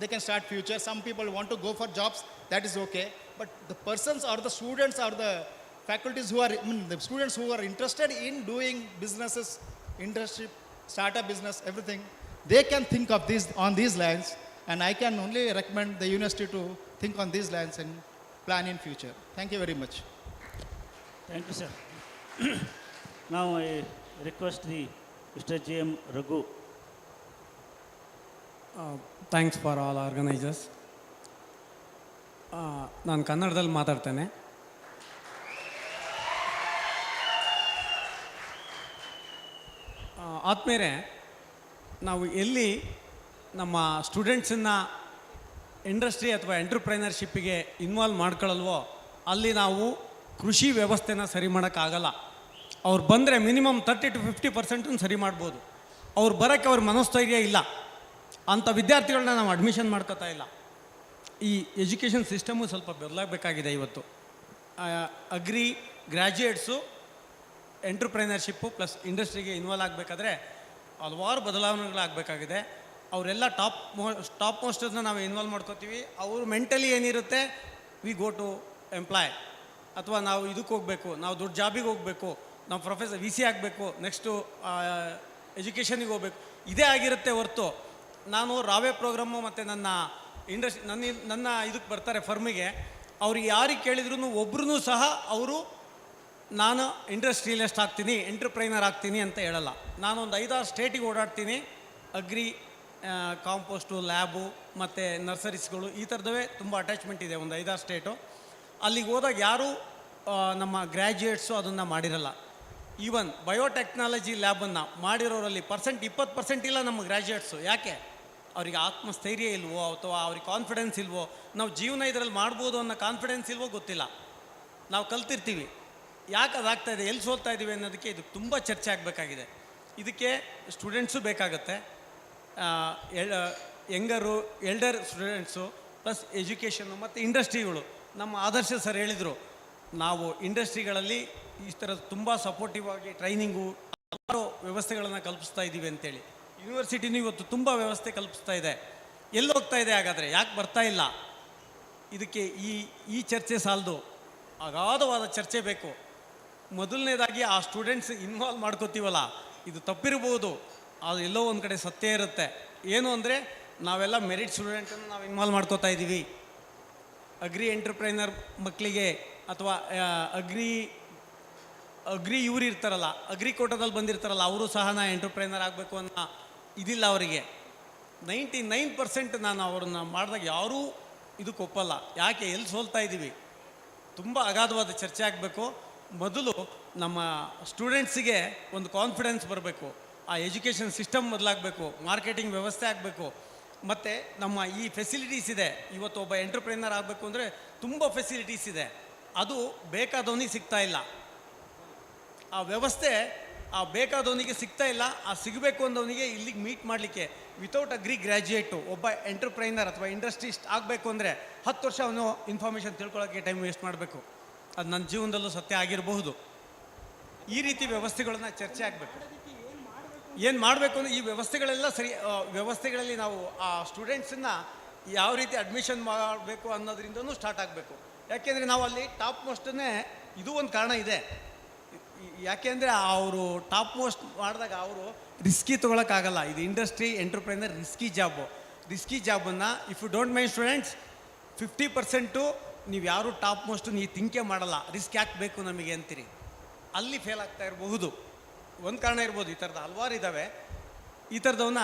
can start future. Some people want to go for jobs, that is okay. But the persons or the students or the faculties who are, the students who are interested in doing businesses, industry, startup business, everything, they can think of this on these lines. And I can only recommend the university to think on these lines and plan in future. Thank you very much. Thank you, sir. Now I request the Mr. J.M. Raghu. Thanks for all organisers. ನಾನು ಕನ್ನಡದಲ್ಲಿ ಮಾತಾಡ್ತೇನೆ. ಆತ್ಮೀಯರೇ, ನಾವು ಎಲ್ಲಿ ನಮ್ಮ ಸ್ಟೂಡೆಂಟ್ಸನ್ನು industry ಅಥವಾ ಎಂಟ್ರಪ್ರೈನರ್ಶಿಪ್ಪಿಗೆ involve ಮಾಡ್ಕೊಳ್ಳಲ್ವೋ ಅಲ್ಲಿ ನಾವು ಕೃಷಿ ವ್ಯವಸ್ಥೆನ ಸರಿ ಮಾಡೋಕ್ಕಾಗಲ್ಲ. ಅವ್ರು ಬಂದರೆ ಮಿನಿಮಮ್ 30 to 50% ಸರಿ ಮಾಡ್ಬೋದು. ಅವ್ರು ಬರೋಕ್ಕೆ ಅವ್ರ ಮನೋಸ್ಥೈರ್ಯ ಇಲ್ಲ. ಅಂಥ ವಿದ್ಯಾರ್ಥಿಗಳನ್ನ ನಾವು ಅಡ್ಮಿಷನ್ ಮಾಡ್ಕೋತಾ ಇಲ್ಲ. ಈ ಎಜುಕೇಷನ್ ಸಿಸ್ಟಮು ಸ್ವಲ್ಪ ಬದಲಾಗಬೇಕಾಗಿದೆ ಇವತ್ತು. ಅಗ್ರಿ ಗ್ರ್ಯಾಜುಯೇಟ್ಸು ಎಂಟ್ರಪ್ರೈನರ್ಶಿಪ್ಪು ಪ್ಲಸ್ ಇಂಡಸ್ಟ್ರಿಗೆ ಇನ್ವಾಲ್ವ್ ಆಗಬೇಕಾದ್ರೆ ಹಲವಾರು ಬದಲಾವಣೆಗಳಾಗಬೇಕಾಗಿದೆ. ಅವರೆಲ್ಲ ಟಾಪ್ ಮೋಸ್ಟರ್ಸ್ನ ನಾವು ಇನ್ವಾಲ್ವ್ ಮಾಡ್ಕೋತೀವಿ. ಅವರು ಮೆಂಟಲಿ ಏನಿರುತ್ತೆ, ವಿ ಗೋ ಟು ಎಂಪ್ಲಾಯ್, ಅಥವಾ ನಾವು ಇದಕ್ಕೆ ಹೋಗಬೇಕು, ನಾವು ದೊಡ್ಡ ಜಾಬಿಗೆ ಹೋಗಬೇಕು, ನಾವು ಪ್ರೊಫೆಸರ್ VC ಆಗಬೇಕು, ನೆಕ್ಸ್ಟು ಎಜುಕೇಷನಿಗೆ ಹೋಗ್ಬೇಕು, ಇದೇ ಆಗಿರುತ್ತೆ ಹೊರತು ನಾನು ರಾವೆ ಪ್ರೋಗ್ರಾಮು ಮತ್ತು ನನ್ನ ಇದಕ್ಕೆ ಬರ್ತಾರೆ ಫರ್ಮಿಗೆ, ಅವ್ರಿಗೆ ಯಾರಿಗೆ ಕೇಳಿದ್ರು ಒಬ್ರು ಸಹ ಅವರು ನಾನು ಇಂಡಸ್ಟ್ರಿಯಲಿಸ್ಟ್ ಆಗ್ತೀನಿ, ಎಂಟ್ರಪ್ರೈನರ್ ಆಗ್ತೀನಿ ಅಂತ ಹೇಳಲ್ಲ. ನಾನೊಂದು 5-6 ಸ್ಟೇಟಿಗೆ ಓಡಾಡ್ತೀನಿ. ಅಗ್ರಿ ಕಾಂಪೋಸ್ಟು, ಲ್ಯಾಬು ಮತ್ತು ನರ್ಸರೀಸ್ಗಳು ಈ ಥರದವೇ ತುಂಬ ಅಟ್ಯಾಚ್ಮೆಂಟ್ ಇದೆ, ಒಂದು 5-6 ಸ್ಟೇಟು. ಅಲ್ಲಿಗೆ ಹೋದಾಗ ಯಾರೂ ನಮ್ಮ ಗ್ರ್ಯಾಜುಯೇಟ್ಸು ಅದನ್ನು ಮಾಡಿರಲ್ಲ. ಈವನ್ ಬಯೋಟೆಕ್ನಾಲಜಿ ಲ್ಯಾಬನ್ನು ಮಾಡಿರೋರಲ್ಲಿ 20% ಇಲ್ಲ ನಮ್ಮ ಗ್ರ್ಯಾಜುಯೇಟ್ಸು. ಯಾಕೆ? ಅವ್ರಿಗೆ ಆತ್ಮಸ್ಥೈರ್ಯ ಇಲ್ವೋ ಅಥವಾ ಅವ್ರಿಗೆ ಕಾನ್ಫಿಡೆನ್ಸ್ ಇಲ್ವೋ, ನಾವು ಜೀವನ ಇದರಲ್ಲಿ ಮಾಡ್ಬೋದು ಅನ್ನೋ ಕಾನ್ಫಿಡೆನ್ಸ್ ಇಲ್ವೋ ಗೊತ್ತಿಲ್ಲ. ನಾವು ಕಲ್ತಿರ್ತೀವಿ, ಯಾಕೆ ಅದಾಗ್ತಾಯಿದೆ, ಎಲ್ಲಿ ಸೋಲ್ತಾ ಇದ್ದೀವಿ ಅನ್ನೋದಕ್ಕೆ ಇದು ತುಂಬ ಚರ್ಚೆ ಆಗಬೇಕಾಗಿದೆ. ಇದಕ್ಕೆ ಸ್ಟೂಡೆಂಟ್ಸು ಬೇಕಾಗತ್ತೆ, ಎಲ್ಡರ್ ಸ್ಟೂಡೆಂಟ್ಸು ಪ್ಲಸ್ ಎಜುಕೇಷನ್ನು ಮತ್ತು ಇಂಡಸ್ಟ್ರಿಗಳು. ನಮ್ಮ ಆದರ್ಶ ಸರ್ ಹೇಳಿದರು, ನಾವು ಇಂಡಸ್ಟ್ರಿಗಳಲ್ಲಿ ಈ ಥರ ತುಂಬ ಸಪೋರ್ಟಿವ್ ಆಗಿ ಟ್ರೈನಿಂಗು ಹಲವಾರು ವ್ಯವಸ್ಥೆಗಳನ್ನು ಕಲ್ಪಿಸ್ತಾ ಇದ್ದೀವಿ ಅಂತೇಳಿ. ಯೂನಿವರ್ಸಿಟಿನೂ ಇವತ್ತು ತುಂಬ ವ್ಯವಸ್ಥೆ ಕಲ್ಪಿಸ್ತಾ ಇದೆ. ಎಲ್ಲಿ ಹೋಗ್ತಾ ಇದೆ ಹಾಗಾದರೆ, ಯಾಕೆ ಬರ್ತಾ ಇಲ್ಲ? ಇದಕ್ಕೆ ಈ ಚರ್ಚೆ ಸಾಲದು, ಅಗಾಧವಾದ ಚರ್ಚೆ ಬೇಕು. ಮೊದಲನೇದಾಗಿ ಆ ಸ್ಟೂಡೆಂಟ್ಸ್ ಇನ್ವಾಲ್ವ್ ಮಾಡ್ಕೋತೀವಲ್ಲ, ಇದು ತಪ್ಪಿರ್ಬೋದು, ಅದು ಎಲ್ಲೋ ಒಂದು ಕಡೆ ಸತ್ಯ ಇರುತ್ತೆ. ಏನು ಅಂದರೆ ನಾವೆಲ್ಲ ಮೆರಿಟ್ ಸ್ಟೂಡೆಂಟನ್ನು ನಾವು ಇನ್ವಾಲ್ವ್ ಮಾಡ್ಕೋತಾ ಇದ್ದೀವಿ. ಅಗ್ರಿ ಎಂಟ್ರಪ್ರೈನರ್ ಮಕ್ಕಳಿಗೆ ಅಥವಾ ಅಗ್ರಿ ಇವ್ರು ಇರ್ತಾರಲ್ಲ, ಅಗ್ರಿ ಕೋಟದಲ್ಲಿ ಬಂದಿರ್ತಾರಲ್ಲ, ಅವರು ಸಹ ನಾ ಎಂಟ್ರಪ್ರೈನರ್ ಆಗಬೇಕು ಅನ್ನೋ ಇದಿಲ್ಲ ಅವರಿಗೆ. 99% ನಾನು ಅವ್ರನ್ನ ಮಾಡಿದಾಗ ಯಾರೂ ಇದಕ್ಕೆ ಒಪ್ಪಲ್ಲ. ಯಾಕೆ? ಎಲ್ಲಿ ಸೋಲ್ತಾ ಇದ್ದೀವಿ? ತುಂಬ ಅಗಾಧವಾದ ಚರ್ಚೆ ಆಗಬೇಕು. ಮೊದಲು ನಮ್ಮ ಸ್ಟೂಡೆಂಟ್ಸಿಗೆ ಒಂದು ಕಾನ್ಫಿಡೆನ್ಸ್ ಬರಬೇಕು, ಆ ಎಜುಕೇಷನ್ ಸಿಸ್ಟಮ್ ಬದಲಾಗಬೇಕು, ಮಾರ್ಕೆಟಿಂಗ್ ವ್ಯವಸ್ಥೆ ಆಗಬೇಕು, ಮತ್ತು ನಮ್ಮ ಈ ಫೆಸಿಲಿಟೀಸ್ ಇದೆ. ಇವತ್ತು ಒಬ್ಬ ಎಂಟ್ರಪ್ರೈನರ್ ಆಗಬೇಕು ಅಂದರೆ ತುಂಬ ಫೆಸಿಲಿಟೀಸ್ ಇದೆ, ಅದು ಬೇಕಾದವನಿಗೆ ಸಿಗ್ತಾ ಇಲ್ಲ. ಆ ವ್ಯವಸ್ಥೆ ಬೇಕಾದವನಿಗೆ ಸಿಗ್ತಾ ಇಲ್ಲ. ಸಿಗಬೇಕು ಅಂದವನಿಗೆ ಇಲ್ಲಿಗೆ ಮೀಟ್ ಮಾಡಲಿಕ್ಕೆ ವಿತೌಟ್ ಅಗ್ರಿ ಗ್ರ್ಯಾಜುಯೇಟು ಒಬ್ಬ ಎಂಟ್ರಪ್ರೈನರ್ ಅಥವಾ ಇಂಡಸ್ಟ್ರಿಸ್ಟ್ ಆಗಬೇಕು ಅಂದರೆ 10 ವರ್ಷ ಅವನು ಇನ್ಫಾರ್ಮೇಷನ್ ತಿಳ್ಕೊಳ್ಳೋಕ್ಕೆ ಟೈಮ್ ವೇಸ್ಟ್ ಮಾಡಬೇಕು. ಅದು ನನ್ನ ಜೀವನದಲ್ಲೂ ಸತ್ಯ ಆಗಿರಬಹುದು. ಈ ರೀತಿ ವ್ಯವಸ್ಥೆಗಳನ್ನ ಚರ್ಚೆ ಆಗಬೇಕು. ಏನು ಮಾಡಬೇಕು ಅಂದರೆ ಈ ವ್ಯವಸ್ಥೆಗಳೆಲ್ಲ ವ್ಯವಸ್ಥೆಗಳಲ್ಲಿ ನಾವು ಆ ಸ್ಟೂಡೆಂಟ್ಸನ್ನು ಯಾವ ರೀತಿ ಅಡ್ಮಿಷನ್ ಮಾಡಬೇಕು ಅನ್ನೋದ್ರಿಂದನೂ ಸ್ಟಾರ್ಟ್ ಆಗಬೇಕು. ಯಾಕೆಂದರೆ ನಾವು ಅಲ್ಲಿ ಟಾಪ್ ಮೋಸ್ಟನ್ನೇ, ಇದು ಒಂದು ಕಾರಣ ಇದೆ. ಯಾಕೆಂದರೆ ಅವರು ಟಾಪ್ ಮೋಸ್ಟ್ ಮಾಡಿದಾಗ ಅವರು ರಿಸ್ಕಿ ತೊಗೊಳಕ್ಕಾಗಲ್ಲ. ಇದು ಇಂಡಸ್ಟ್ರಿ ಎಂಟ್ರಪ್ರೈನರ್ ರಿಸ್ಕಿ ಜಾಬನ್ನು if you don't mind students 50% ನೀವು ಯಾರು ಟಾಪ್ ಮೋಸ್ಟು ನೀವು ತಿಂಕೆ ಮಾಡಲ್ಲ, ರಿಸ್ಕ್ ಯಾಕೆ ಬೇಕು ನಮಗೆ ಅಂತೀರಿ. ಅಲ್ಲಿ ಫೇಲ್ ಆಗ್ತಾ ಇರಬಹುದು. ಒಂದು ಕಾರಣ ಇರ್ಬೋದು. ಈ ಥರದ ಹಲವಾರು ಇದ್ದಾವೆ. ಈ ಥರದವನ್ನ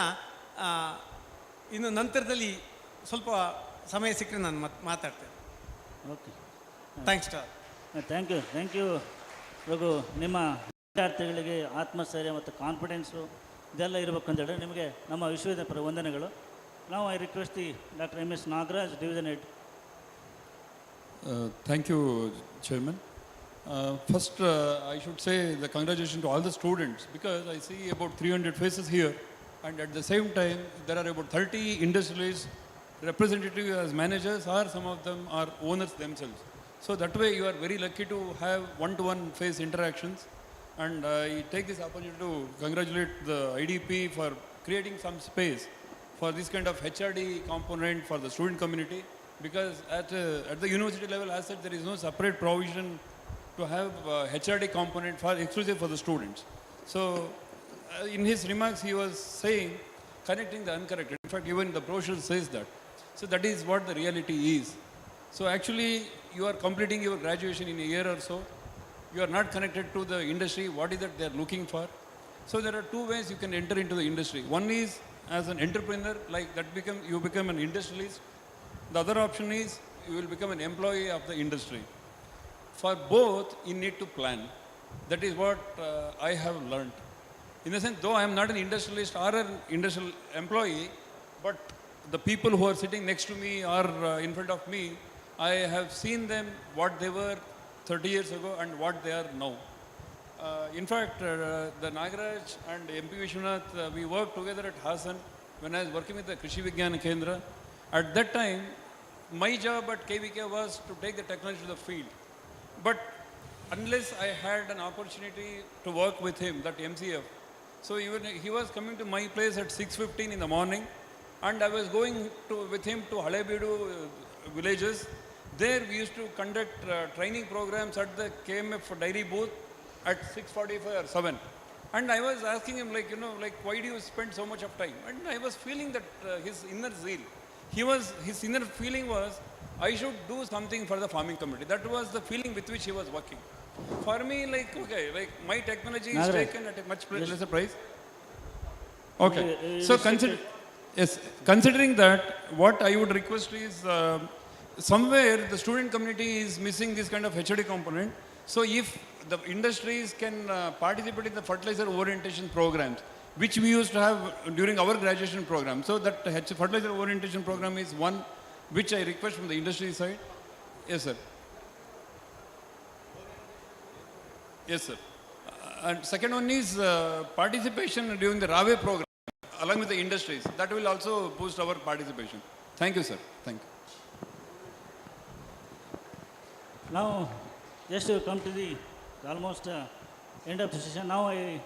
ಇನ್ನು ನಂತರದಲ್ಲಿ ಸ್ವಲ್ಪ ಸಮಯ ಸಿಕ್ಕರೆ ನಾನು ಮಾತಾಡ್ತೇನೆ. Okay, thanks sir. Thank you Raghu. ನಿಮ್ಮ ವಿದ್ಯಾರ್ಥಿಗಳಿಗೆ ಆತ್ಮಸ್ಥೈರ್ಯ ಮತ್ತು ಕಾನ್ಫಿಡೆನ್ಸು ಇದೆಲ್ಲ ಇರಬೇಕು ಅಂತೇಳಿ ನಿಮಗೆ ನಮ್ಮ ವಿಶ್ವವಿದ್ಯಾಲಯದ ವಂದನೆಗಳು. ನಾವು I request the doctor MS Nagaraj, division head. Thank you, Chairman. First, I should say the congratulations to all the students, because I see about 300 faces here, and at the same time there are about 30 industrialists, representatives as managers, or some of them are owners themselves. So that way you are very lucky to have one-to-one face interactions, and I take this opportunity to congratulate the IDP for creating some space for this kind of HRD component for the student community, because at the university level, as such, there is no separate provision to have HRD component exclusive for the students. So in his remarks he was saying connecting the unconnected. In fact, even the brochure says that. So that is what the reality is. So actually you are completing your graduation in a year or so. You are not connected to the industry, what is that they are looking for. So there are two ways you can enter into the industry. One is as an entrepreneur, like that you become an industrialist. The other option is you will become an employee of the industry. For both, you need to plan. That is what I have learned. In the sense, though I am not an industrialist or an industrial employee, but the people who are sitting next to me or in front of me, I have seen them what they were 30 years ago and what they are now. In fact, the Nagaraj and MP Vishwanath, we worked together at Hassan when I was working with the Krishi Vigyan Kendra. At that time, my job at KVK was to take the technology to the field. But unless I had an opportunity to work with him, that MCF, so even he was coming to my place at 6:15 in the morning, and I was going with him to Halebedu villages. There we used to conduct training programs at the KMF dairy booth at 6:45 or 7. And I was asking him, like, why do you spend so much of time? And I was feeling that his inner zeal, his inner feeling was, I should do something for the farming community. That was the feeling with which he was working. For me, my technology is taken at a much lesser price. Okay. So considering that, what I would request is, somewhere the student community is missing this kind of HOD component. So if the industries can participate in the fertilizer orientation programs, which we used to have during our graduation program. So that fertilizer orientation program is one which I request from the industry side. Yes, sir. Yes, sir. And second one is participation during the RAWE program along with the industries. That will also boost our participation. Thank you, sir. Thank you. Now, just to come to the almost end of the session, now I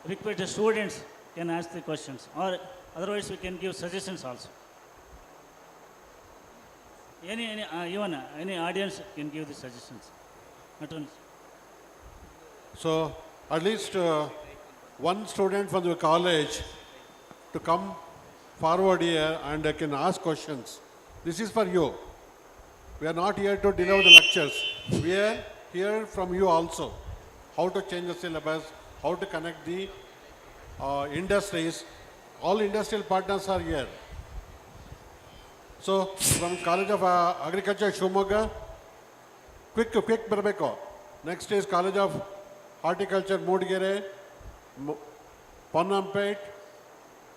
request the students can ask the questions, or otherwise we can give suggestions also. Even any audience can give the suggestions. Not only. So at least one student from the college to come forward here and can ask questions. This is for you. We are not here to deliver the lectures. We are here from you also. How to change the syllabus, how to connect the industries. All industrial partners are here. So from College of Agriculture, Shumaga, quick Berbeko. Next is College of Horticulture, Moodgere, Ponnampet.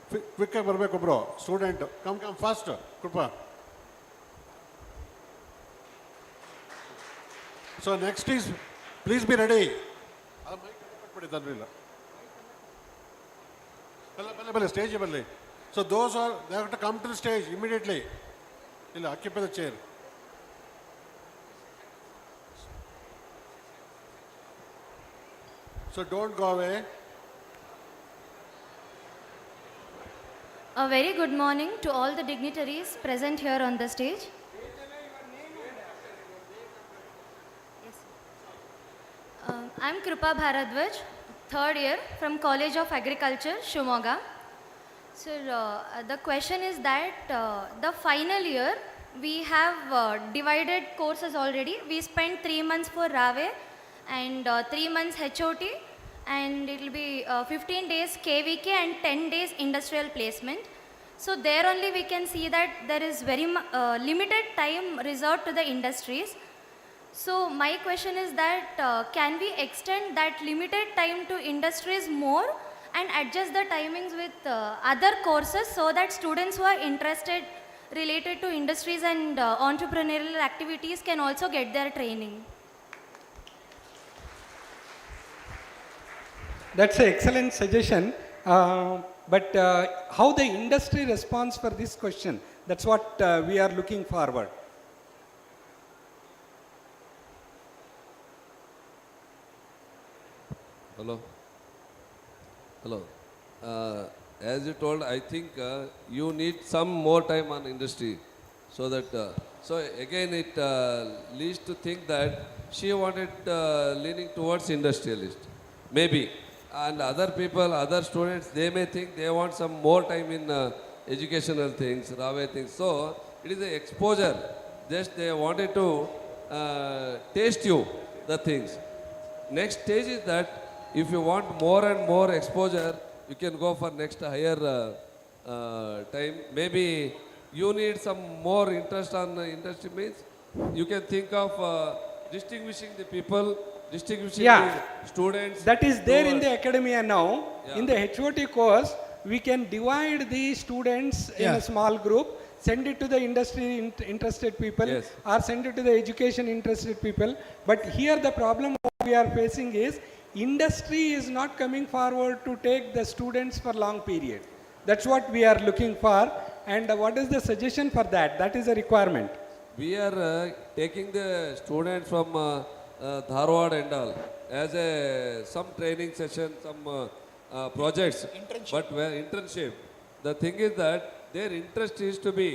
Quick Berbeko, bro. Student, come faster. Krupa. So next is, please be ready. Stage. So those they have to come to the stage immediately. Occupy the chair. So don't go away. A very good morning to all the dignitaries present here on the stage. I'm Krupa Bharadwaj, third year from College of Agriculture, Shumaga. So the question is that the final year we have divided courses already. We spent 3 months for RAWE and 3 months HOT, and it will be 15 days KVK and 10 days industrial placement. So there only we can see that there is very limited time reserved to the industries. So my question is that can we extend that limited time to industries more and adjust the timings with other courses so that students who are interested related to industries and entrepreneurial activities can also get their training? That's an excellent suggestion. But how the industry responds for this question, that's what we are looking forward. Hello. As you told, I think you need some more time on industry, so that so again it leads to think that she wanted leaning towards industrialist, maybe, and other people, other students, they may think they want some more time in educational things, RAWE things. So it is the exposure. Just they wanted to taste you the things. Next stage is that if you want more and more exposure, you can go for next higher time. Maybe you need some more interest on the industry means you can think of distinguishing the people distribution Yeah. students. That is there in towards- the academia now. Yeah. In the HOT course, we can divide the students in Yeah. a small group, send it to the industry interested people, Yes. or send it to the education interested people. But here the problem we are facing is industry is not coming forward to take the students for long period. That's what we are looking for. And what is the suggestion for that? That is a requirement. We are taking the students from Dharwad and all as a some training session, some projects, but where internship. The thing is that their interest is to be,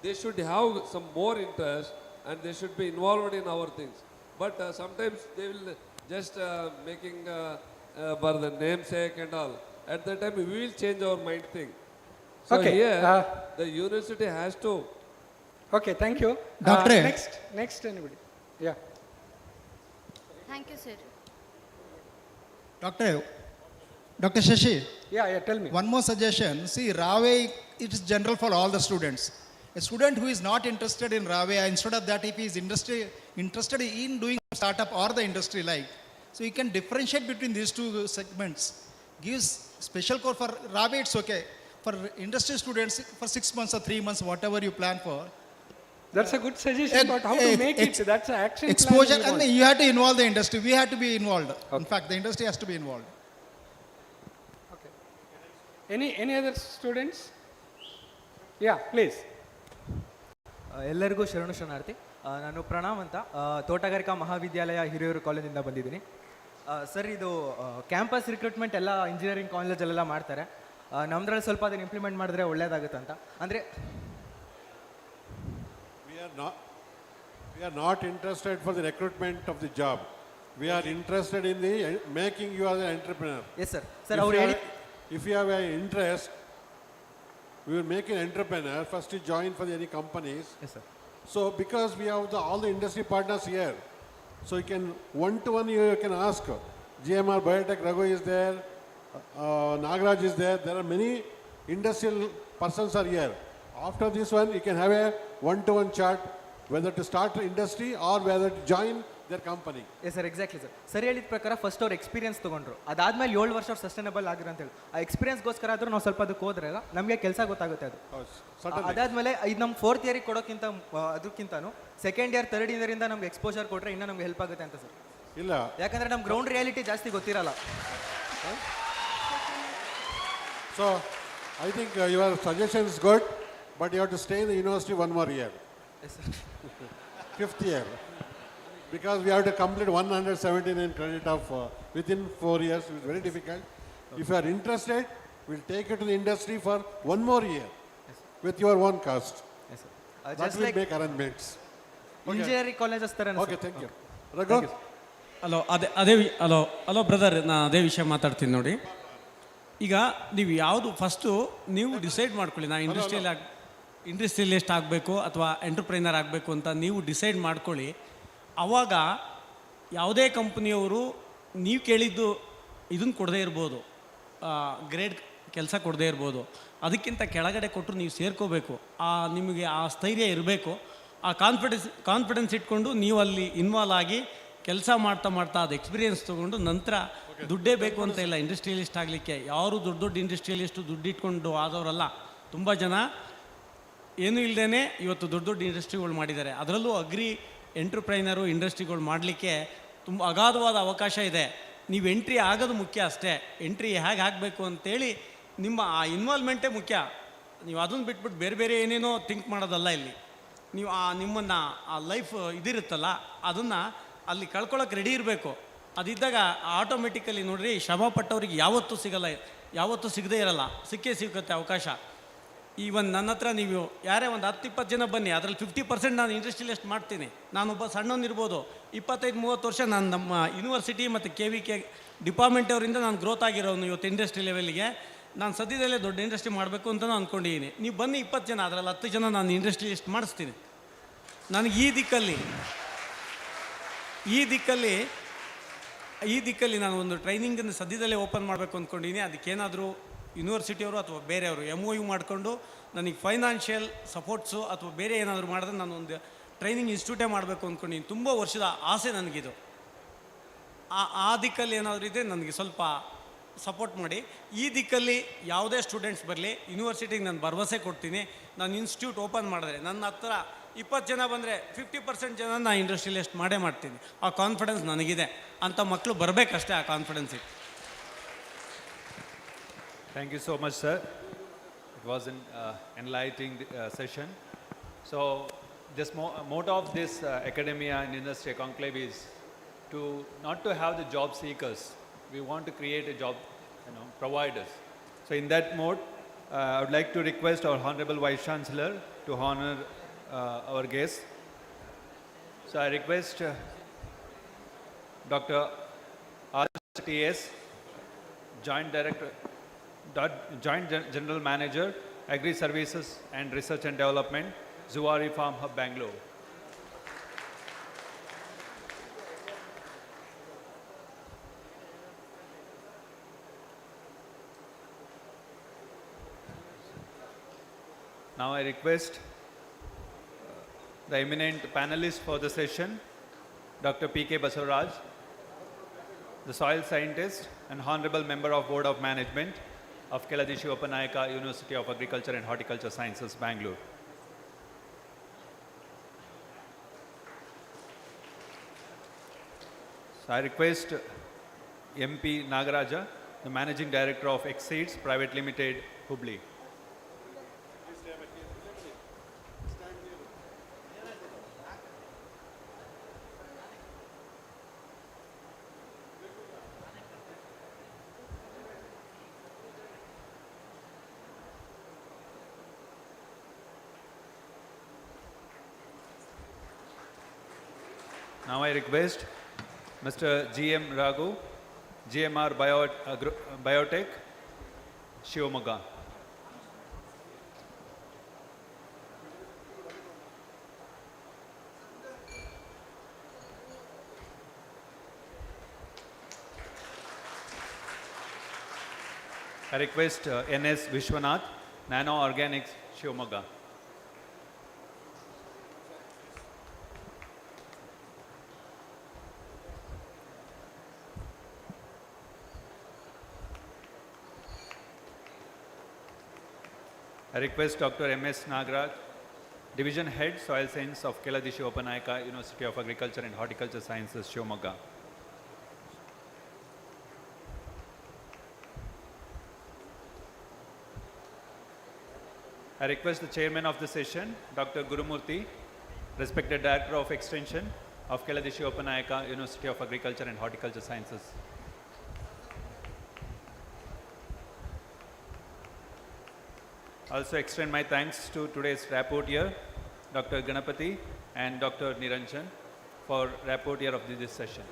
they should have some more interest and they should be involved in our things. But sometimes they will just making for the namesake and all. At that time we will change our mind thing. So Okay, here the university has to. Okay, thank you. Doctor. Next anybody? Yeah. Thank you, sir. Dr. Shashi, Yeah, tell me. one more suggestion. See, RAWE, it is general for all the students. A student who is not interested in RAWE, instead of that, if he is interested in doing startup or the industry like, so you can differentiate between these two segments. Gives special course for RAWE, it's okay. For industry students, for 6 months or 3 months, whatever you plan for. That's a good suggestion, but how to make it? That's an action Exposure, plan. and you have to involve the industry. We have to be involved. In fact, the industry has to be involved. Any other students? Yeah, please. ಎಲ್ಲರಿಗೂ ಶರಣು ಶರಣಾರ್ಥಿ. ನಾನು ಪ್ರಣಾಮ್ ಅಂತ ತೋಟಗಾರಿಕಾ ಮಹಾವಿದ್ಯಾಲಯ ಹಿರಿಯೂರು ಕಾಲೇಜಿಂದ ಬಂದಿದ್ದೀನಿ. Sir, ಇದು ಕ್ಯಾಂಪಸ್ ರಿಕ್ರೂಟ್ಮೆಂಟ್ ಎಲ್ಲ ಇಂಜಿನಿಯರಿಂಗ್ ಕಾಲೇಜಲ್ಲೆಲ್ಲ ಮಾಡ್ತಾರೆ. ನಮ್ದ್ರಲ್ಲಿ ಸ್ವಲ್ಪ ಅದನ್ನು ಇಂಪ್ಲಿಮೆಂಟ್ ಮಾಡಿದ್ರೆ ಒಳ್ಳೇದಾಗುತ್ತೆ ಅಂತ. ಅಂದರೆ we are not interested for the recruitment of the job. We are interested in the making you as an entrepreneur. Yes sir. Sir ಅವ್ರು ಹೇಳಿ, If you have an interest, we will make an entrepreneur. First you join for any companies. Yes sir. So because we have all the industry partners here, so you can one-to-one you can ask. GMR Biotech Raghu is there, Nagaraj is there. There are many industrial persons are here. After this one, you can have a one-to-one chat whether to start industry or whether to join their company. Yes sir, exactly sir. ಸರಿ ಹೇಳಿದ ಪ್ರಕಾರ first ಅವ್ರು experience ತೊಗೊಂಡ್ರು. ಅದಾದ್ಮೇಲೆ 7 ವರ್ಷ ಅವ್ರು sustainable ಆಗಿರೋ ಅಂತೇಳಿ ಆ ಎಕ್ಸ್ಪೀರಿಯನ್ಸ್ಗೋಸ್ಕರ ಆದರೂ ನಾವು ಸ್ವಲ್ಪ ಅದಕ್ಕೆ ಹೋದ್ರೆ ನಮಗೆ ಕೆಲಸ ಗೊತ್ತಾಗುತ್ತೆ. ಅದು ಅದಾದ್ಮೇಲೆ ಇದು ನಮ್ಮ 4th ಇಯರಿಗೆ ಕೊಡೋಕ್ಕಿಂತ ಅದಕ್ಕಿಂತನೂ 2nd ಇಯರ್ 3rd ಇಯರಿಂದ ನಮ್ಗೆ ಎಕ್ಸ್ಪೋಜರ್ ಕೊಟ್ಟರೆ ಇನ್ನೂ ನಮ್ಗೆ ಹೆಲ್ಪ್ ಆಗುತ್ತೆ ಅಂತ ಸರ್. ಇಲ್ಲ, ಯಾಕಂದರೆ ನಮ್ಮ ಗ್ರೌಂಡ್ ರಿಯಾಲಿಟಿ ಜಾಸ್ತಿ ಗೊತ್ತಿರಲ್ಲ. So I think your suggestion is good, but you have to stay in the university one more year. Yes sir. 5th year. Because we have to complete 179 credit of within 4 years. It's very difficult. If you are interested, we'll take you to the industry for one more year with your own cost. Yes sir. That just will like make arrangements. Engineering colleges ಥರ. Okay, thank you. Raghu? Hello, hello brother, ನಾನು ಅದೇ ವಿಷಯ ಮಾತಾಡ್ತೀನಿ ನೋಡಿ. ಈಗ ನೀವು ಯಾವುದು first ನೀವು ಡಿಸೈಡ್ ಮಾಡ್ಕೊಳ್ಳಿ. ನಾನು ಇಂಡಸ್ಟ್ರಿಯಲಿಸ್ಟ್ ಆಗಬೇಕು ಅಥವಾ ಎಂಟರ್ಪ್ರೈನರ್ ಆಗಬೇಕು ಅಂತ ನೀವು ಡಿಸೈಡ್ ಮಾಡ್ಕೊಳ್ಳಿ. ಆವಾಗ ಯಾವುದೇ ಕಂಪ್ನಿಯವರು ನೀವು ಕೇಳಿದ್ದು ಇದನ್ನು ಕೊಡದೇ ಇರ್ಬೋದು, ಗ್ರೇಡ್ ಕೆಲಸ ಕೊಡದೇ ಇರ್ಬೋದು, ಅದಕ್ಕಿಂತ ಕೆಳಗಡೆ ಕೊಟ್ಟರು ನೀವು ಸೇರ್ಕೋಬೇಕು. ನಿಮಗೆ ಆ ಸ್ಥೈರ್ಯ ಇರಬೇಕು, ಆ ಕಾನ್ಫಿಡೆನ್ಸ್ ಇಟ್ಕೊಂಡು ನೀವು ಅಲ್ಲಿ ಇನ್ವಾಲ್ವ್ ಆಗಿ ಕೆಲಸ ಮಾಡ್ತಾ ಅದು ಎಕ್ಸ್ಪೀರಿಯನ್ಸ್ ತೊಗೊಂಡು ನಂತರ ದುಡ್ಡೇ ಬೇಕು ಅಂತ ಇಲ್ಲ ಇಂಡಸ್ಟ್ರಿಯಲಿಸ್ಟ್ ಆಗಲಿಕ್ಕೆ. ಯಾರು ದೊಡ್ಡ ಇಂಡಸ್ಟ್ರಿಯಲಿಸ್ಟು ದುಡ್ಡು ಇಟ್ಕೊಂಡು ಆದವರಲ್ಲ. ತುಂಬ ಜನ ಏನೂ ಇಲ್ಲದೇ ಇವತ್ತು ದೊಡ್ಡ ಇಂಡಸ್ಟ್ರಿಗಳು ಮಾಡಿದ್ದಾರೆ. ಅದರಲ್ಲೂ ಅಗ್ರಿ ಎಂಟ್ರಪ್ರೈನರು ಇಂಡಸ್ಟ್ರಿಗಳು ಮಾಡಲಿಕ್ಕೆ ತುಂಬ ಅಗಾಧವಾದ ಅವಕಾಶ ಇದೆ. ನೀವು ಎಂಟ್ರಿ ಆಗೋದು ಮುಖ್ಯ ಅಷ್ಟೇ. ಎಂಟ್ರಿ ಹೇಗೆ ಆಗಬೇಕು ಅಂತೇಳಿ ನಿಮ್ಮ ಆ ಇನ್ವಾಲ್ವ್ಮೆಂಟೇ ಮುಖ್ಯ. ನೀವು ಅದನ್ನು ಬಿಟ್ಬಿಟ್ಟು ಬೇರೆ ಏನೇನೋ ಥಿಂಕ್ ಮಾಡೋದಲ್ಲ. ಇಲ್ಲಿ ನೀವು ನಿಮ್ಮನ್ನು ಆ ಲೈಫ್ ಇದಿರುತ್ತಲ್ಲ ಅದನ್ನು ಅಲ್ಲಿ ಕಳ್ಕೊಳ್ಳೋಕೆ ರೆಡಿ ಇರಬೇಕು. ಅದಿದ್ದಾಗ ಆಟೋಮೆಟಿಕಲಿ ನೋಡ್ರಿ, ಶ್ರಮ ಪಟ್ಟವ್ರಿಗೆ ಯಾವತ್ತೂ ಸಿಗಲ್ಲ, ಯಾವತ್ತೂ ಸಿಗದೇ ಇರಲ್ಲ. ಸಿಗುತ್ತೆ ಅವಕಾಶ. ಈವನ್ ನನ್ನ ಹತ್ರ ನೀವು ಯಾರೇ ಒಂದು 10-20 ಜನ ಬನ್ನಿ, ಅದರಲ್ಲಿ 50% ನಾನು ಇಂಡಸ್ಟ್ರಿಯಲಿಸ್ಟ್ ಮಾಡ್ತೀನಿ. ನಾನೊಬ್ಬ ಸಣ್ಣವನಿರ್ಬೋದು, 25-30 ವರ್ಷ ನಾನು ನಮ್ಮ ಯೂನಿವರ್ಸಿಟಿ ಮತ್ತು KVK ಡಿಪಾರ್ಟ್ಮೆಂಟ್ ಅವರಿಂದ ನಾನು ಗ್ರೋತ್ ಆಗಿರೋನು ಇವತ್ತು ಇಂಡಸ್ಟ್ರಿ ಲೆವೆಲ್ಗೆ. ನಾನು ಸದ್ಯದಲ್ಲೇ ದೊಡ್ಡ ಇಂಡಸ್ಟ್ರಿ ಮಾಡಬೇಕು ಅಂತಲೂ ಅಂದ್ಕೊಂಡಿದ್ದೀನಿ. ನೀವು ಬನ್ನಿ 20 ಜನ, ಅದರಲ್ಲಿ 10 ಜನ ನಾನು ಇಂಡಸ್ಟ್ರಿಯಲಿಸ್ಟ್ ಮಾಡಿಸ್ತೀನಿ. ನನಗೆ ಈ ದಿಕ್ಕಲ್ಲಿ ನಾನು ಒಂದು ಟ್ರೈನಿಂಗನ್ನು ಸದ್ಯದಲ್ಲೇ ಓಪನ್ ಮಾಡಬೇಕು ಅಂದ್ಕೊಂಡಿದ್ದೀನಿ. ಅದಕ್ಕೇನಾದರೂ ಯೂನಿವರ್ಸಿಟಿಯವರು ಅಥವಾ ಬೇರೆಯವರು MOU ಮಾಡಿಕೊಂಡು ನನಗೆ ಫೈನಾನ್ಷಿಯಲ್ ಸಪೋರ್ಟ್ಸು ಅಥವಾ ಬೇರೆ ಏನಾದರೂ ಮಾಡಿದ್ರೆ ನಾನು ಒಂದು ಟ್ರೈನಿಂಗ್ ಇನ್ಸ್ಟಿಟ್ಯೂಟೇ ಮಾಡಬೇಕು ಅಂದ್ಕೊಂಡಿದ್ದೀನಿ. ತುಂಬ ವರ್ಷದ ಆಸೆ ನನಗಿದು. ಆ ದಿಕ್ಕಲ್ಲಿ ಏನಾದರೂ ಇದೆ ನನಗೆ ಸ್ವಲ್ಪ ಸಪೋರ್ಟ್ ಮಾಡಿ. ಈ ದಿಕ್ಕಲ್ಲಿ ಯಾವುದೇ ಸ್ಟೂಡೆಂಟ್ಸ್ ಬರಲಿ, ಯೂನಿವರ್ಸಿಟಿಗೆ ನಾನು ಭರವಸೆ ಕೊಡ್ತೀನಿ. ನಾನು ಇನ್ಸ್ಟಿಟ್ಯೂಟ್ ಓಪನ್ ಮಾಡಿದ್ರೆ ನನ್ನ ಹತ್ರ 20 ಜನ ಬಂದರೆ 50% ಜನ ನಾನು ಇಂಡಸ್ಟ್ರಿಯಲಿಸ್ಟ್ ಮಾಡೇ ಮಾಡ್ತೀನಿ. ಆ ಕಾನ್ಫಿಡೆನ್ಸ್ ನನಗಿದೆ. ಅಂಥ ಮಕ್ಕಳು ಬರಬೇಕಷ್ಟೇ, ಆ ಕಾನ್ಫಿಡೆನ್ಸಿಗೆ. Thank you so much, sir. It was an enlightening session. So, this motto of this academia and industry conclave is not to have the job seekers. We want to create a job, providers. So, in that mode, I would like to request our Honorable Vice Chancellor to honor our guests. So, I request Dr. R.T.S., Joint General Manager, Agri Services and Research and Development, Zuari Farm Hub, Bangalore. Now I request the eminent panelists for the session, Dr. P.K. Basavaraj, the soil scientist and honorable member of Board of Management of Keladishi Opanayaka University of Agriculture and Horticulture Sciences, Bangalore. So I request MP Nagaraja, the Managing Director of Exceeds Private Limited, Hubli. Now I request Mr. G.M. Raghu, GMR Biotech, Shivamogga. I request N.S. Vishwanath, Nano Organics, Shivamogga. I request Dr. M.S. Nagaraj, Division Head, Soil Science of Keladishi Opanayaka University of Agriculture and Horticulture Sciences, Shivamogga. I request the Chairman of the session, Dr. Gurumurthy, respected Director of Extension of Keladishi Opanayaka University of Agriculture and Horticulture Sciences. Also extend my thanks to today's rapporteur, Dr. Ganapati and Dr. Niranjan, for rapporteur of this session.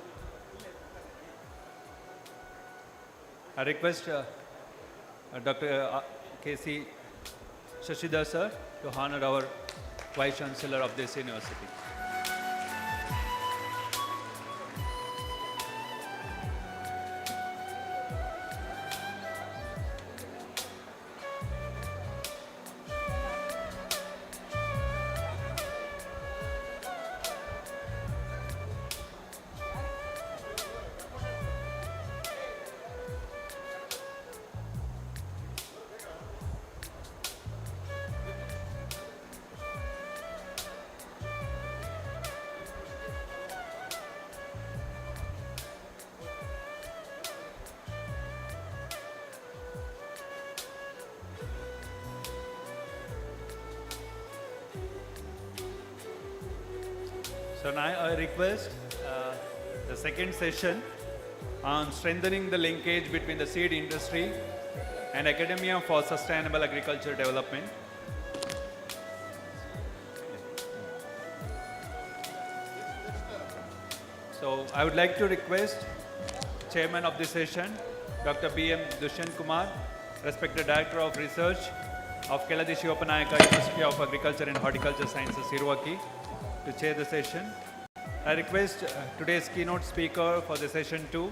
I request Dr. K.C. Shashidhar sir to honor our Vice Chancellor of this university. So now I request the second session on strengthening the linkage between the seed industry and academia for sustainable agriculture development. So I would like to request Chairman of this session, Dr. B.M. Dushyant Kumar, respected Director of Research of Keladishi Opanayaka University of Agriculture and Horticulture Sciences, Sirwaki, to chair the session. I request today's keynote speaker for the session 2,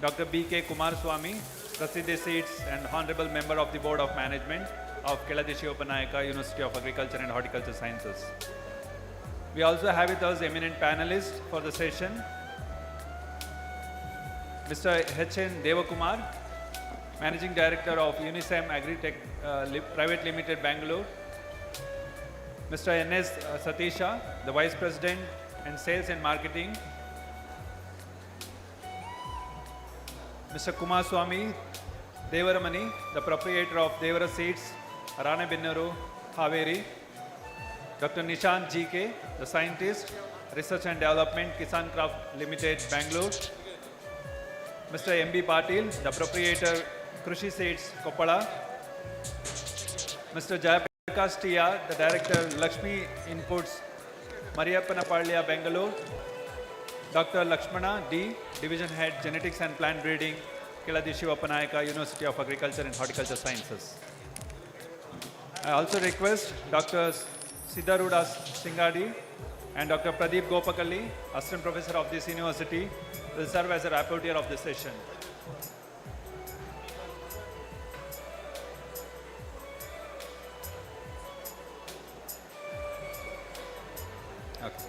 Dr. B.K. Kumaraswamy, Prasiddhi Seeds and Honorable Member of the Board of Management of Keladishi Opanayaka University of Agriculture and Horticulture Sciences. We also have with us eminent panelists for the session. Mr. H.N. Devakumar, Managing Director of Unisem Agritech Private Limited, Bangalore. Mr. N.S. Satisha, the Vice President and Sales and Marketing. Mr. Kumaswamy Devaramani, the proprietor of Devara Seeds, Aranebennaru, Haveri. Dr. Nishant G.K., the scientist, Research and Development, Kisan Craft Limited, Bangalore. Mr. M.B. Patil, the proprietor, Krushi Seeds, Koppala. Mr. Jayaprakash T.R., the director, Lakshmi Inputs, Mariappanapalya, Bangalore. Dr. Lakshmana D., Division Head, Genetics and Plant Breeding, Kiladi Shivapanayaka, University of Agriculture and Horticulture Sciences. I also request Dr. Siddharuda Singadi and Dr. Pradeep Gopakalli, Assistant Professor of this university, will serve as a rapporteur of this session. Okay.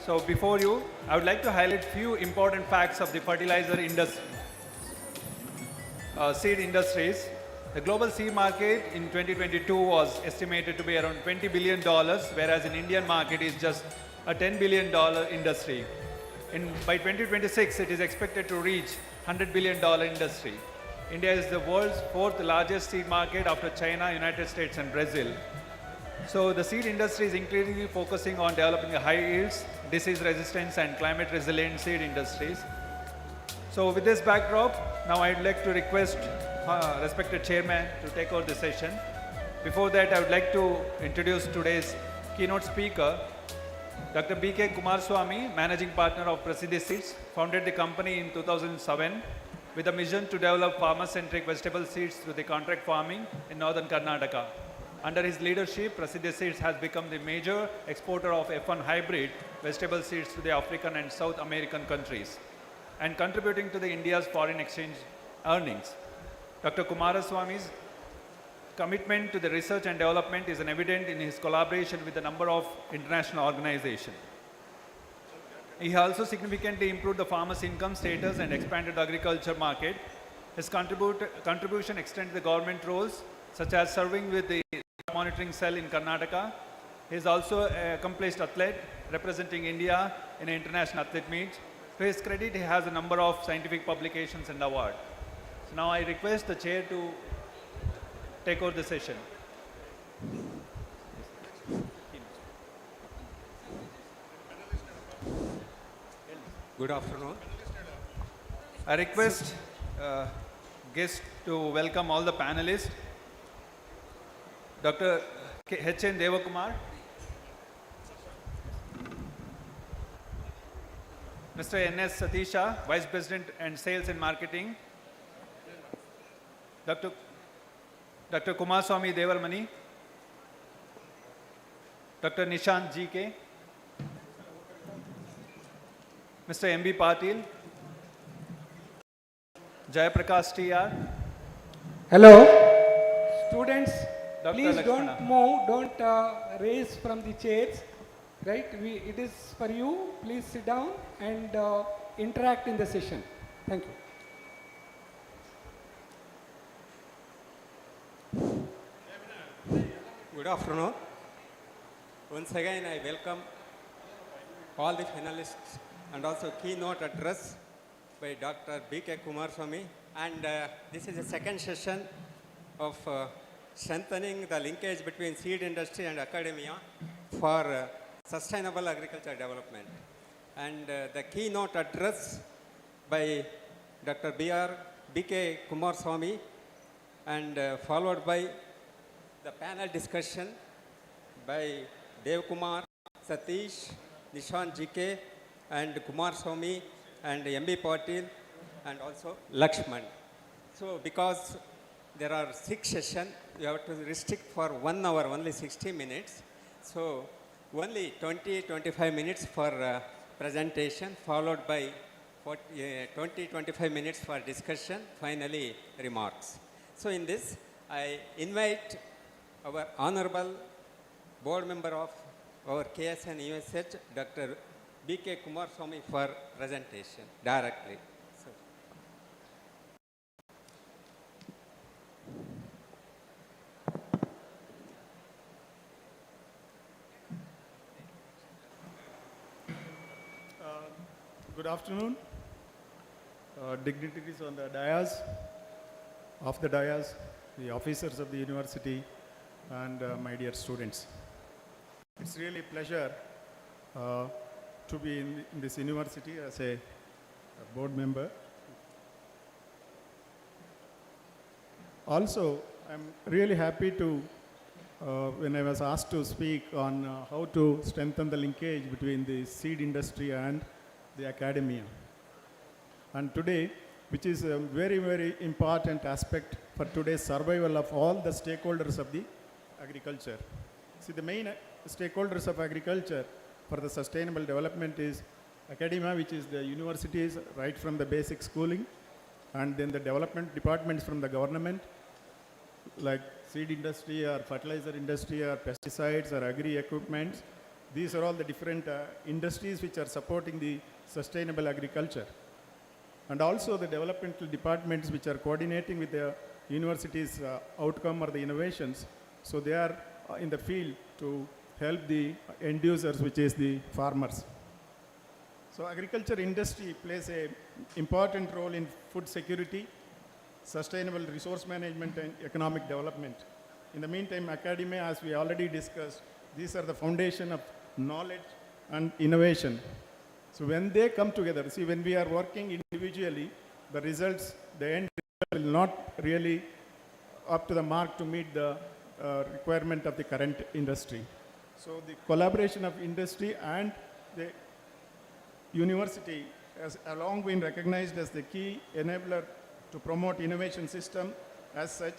So before you, I would like to highlight few important facts of the fertilizer industry, seed industries. The global seed market in 2022 was estimated to be around $20 billion, whereas in Indian market is just a $10 billion industry. By 2026, it is expected to reach $100 billion industry. India is the world's fourth largest seed market after China, United States, and Brazil. So the seed industry is increasingly focusing on developing high yields, disease resistance, and climate resilient seed industries. So with this backdrop, now I'd like to request respected chairman to take over the session. Before that, I would like to introduce today's keynote speaker, Dr. B.K. Kumarswamy, Managing Partner of Prasiddhi Seeds, founded the company in 2007 with a mission to develop farmer-centric vegetable seeds through the contract farming in northern Karnataka. Under his leadership, Prasiddhi Seeds has become the major exporter of F1 hybrid vegetable seeds to the African and South American countries and contributing to the India's foreign exchange earnings. Dr. Kumaraswamy's commitment to the research and development is evident in his collaboration with a number of international organizations. He also significantly improved the farmers' income status and expanded the agriculture market. His contribution extended the government roles, such as serving with the monitoring cell in Karnataka. He is also an accomplished athlete representing India in international athlete meets. To his credit, he has a number of scientific publications and awards. So now I request the chair to take over the session. Good afternoon. I request guests to welcome all the panelists. Dr. H.N. Devakumar, Mr. N.S. Satisha, Vice President and Sales and Marketing, Dr. Kumaswamy Devaramani, Dr. Nishant G.K., Mr. M.B. Patil, Jayaprakash T.R. Hello. Students, Dr. please Lakshmana. don't move, don't raise from the chairs. Right? It is for you. Please sit down and interact in the session. Thank you. Good afternoon. Once again, I welcome all the finalists and also keynote address by Dr. B.K. Kumarswamy. And this is the second session of strengthening the linkage between seed industry and academia for sustainable agriculture development. And the keynote address by Dr. B.K. Kumarswamy and followed by the panel discussion by Dev Kumar, Satish, Nishant G.K. and Kumarswamy and M.B. Patil and also Lakshman. So because there are 6 sessions, you have to restrict for 1 hour, only 60 minutes. So only 20-25 minutes for presentation, followed by 20-25 minutes for discussion, finally remarks. So in this, I invite our honorable board member of our KSNUAHS Dr. B.K. Kumaraswamy for presentation directly. Sir. Good afternoon. Dignitaries on the dais, off the dais, the officers of the university, and my dear students. It's really a pleasure to be in this university as a board member. Also, I'm really happy to, when I was asked to speak on how to strengthen the linkage between the seed industry and the academia. And today, which is a very, very important aspect for today's survival of all the stakeholders of the agriculture. See, the main stakeholders of agriculture for the sustainable development is academia, which is the universities right from the basic schooling, and then the development departments from the government, like seed industry or fertilizer industry or pesticides or agri equipment. These are all the different industries which are supporting the sustainable agriculture. And also the developmental departments which are coordinating with the university's outcome or the innovations. So they are in the field to help the end users, which is the farmers. So agriculture industry plays an important role in food security, sustainable resource management, and economic development. In the meantime, academia, as we already discussed, these are the foundation of knowledge and innovation. So when they come together, see, when we are working individually, the results, the end result will not really up to the mark to meet the requirement of the current industry. So the collaboration of industry and the university has long been recognized as the key enabler to promote innovation system. As such,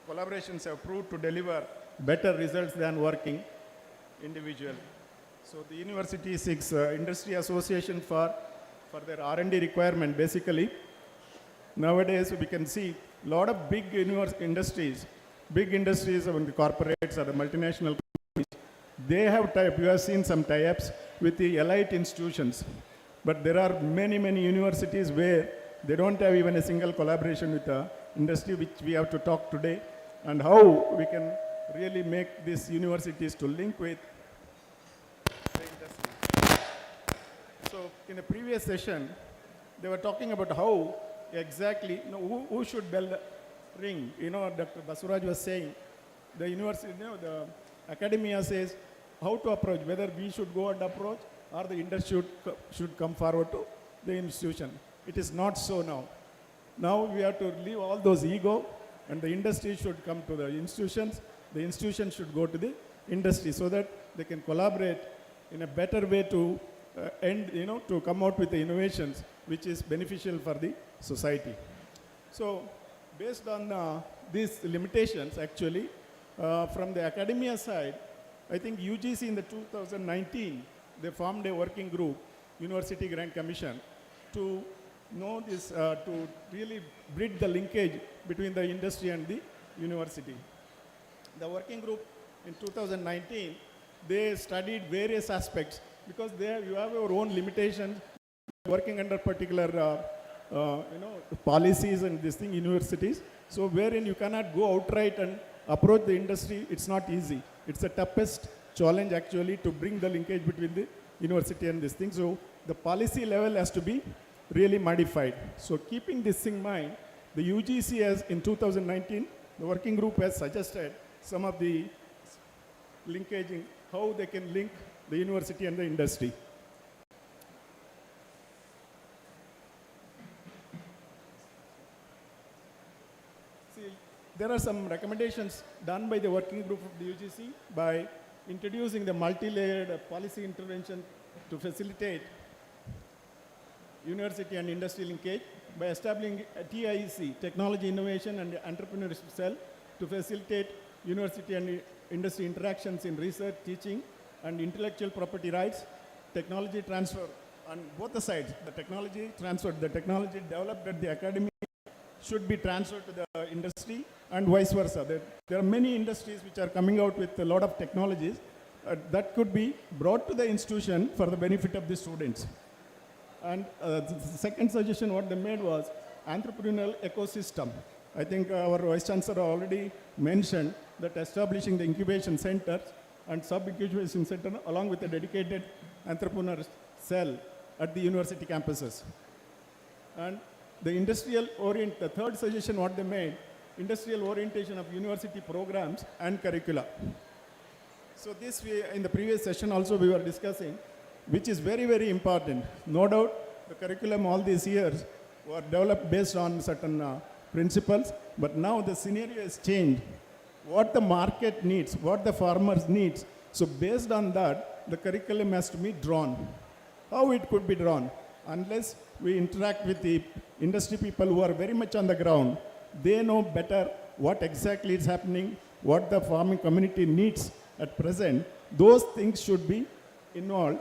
collaborations have proved to deliver better results than working individually. So the university seeks industry association for their R&D requirement. Basically, nowadays we can see a lot of big industries of the corporates or the multinational companies, they have tie-up. You have seen some tie-ups with the elite institutions. But there are many, many universities where they don't have even a single collaboration with the industry, which we have to talk today, and how we can really make these universities to link with the industry. So in the previous session, they were talking about how exactly, who should bell the ring. Dr. Basuraj was saying, the university, the academia says how to approach, whether we should go and approach or the industry should come forward to the institution. It is not so now. Now we have to leave all those ego, and the industry should come to the institutions. The institutions should go to the industry so that they can collaborate in a better way to to come out with the innovations which is beneficial for the society. So based on these limitations, actually, from the academia side, I think UGC in the 2019, they formed a working group, University Grant Commission, to know this, to really bridge the linkage between the industry and the university. The working group in 2019, they studied various aspects because you have your own limitations working under particular policies and this thing, universities. So wherein you cannot go outright and approach the industry, it's not easy. It's the toughest challenge actually to bring the linkage between the university and this thing. So the policy level has to be really modified. So keeping this in mind, the UGC has in 2019, the working group has suggested some of the linkaging, how they can link the university and the industry. See, there are some recommendations done by the working group of the UGC by introducing the multi-layered policy intervention to facilitate university and industry linkage, by establishing a TIEC, Technology Innovation and Entrepreneurship Cell, to facilitate university and industry interactions in research, teaching, and intellectual property rights, technology transfer on both the sides. The technology transfer, the technology developed at the academy should be transferred to the industry and vice versa. There are many industries which are coming out with a lot of technologies, that could be brought to the institution for the benefit of the students. And the second suggestion what they made was entrepreneurial ecosystem. I think our Vice Chancellor already mentioned that establishing the incubation centers and sub-incubation center along with a dedicated entrepreneur cell at the university campuses. And the third suggestion what they made, industrial orientation of university programs and curricula. So this in the previous session also we were discussing, which is very, very important. No doubt the curriculum all these years were developed based on certain principles, but now the scenario has changed. What the market needs, what the farmers needs. So based on that, the curriculum has to be drawn. How it could be drawn? Unless we interact with the industry people who are very much on the ground, they know better what exactly is happening, what the farming community needs at present. Those things should be involved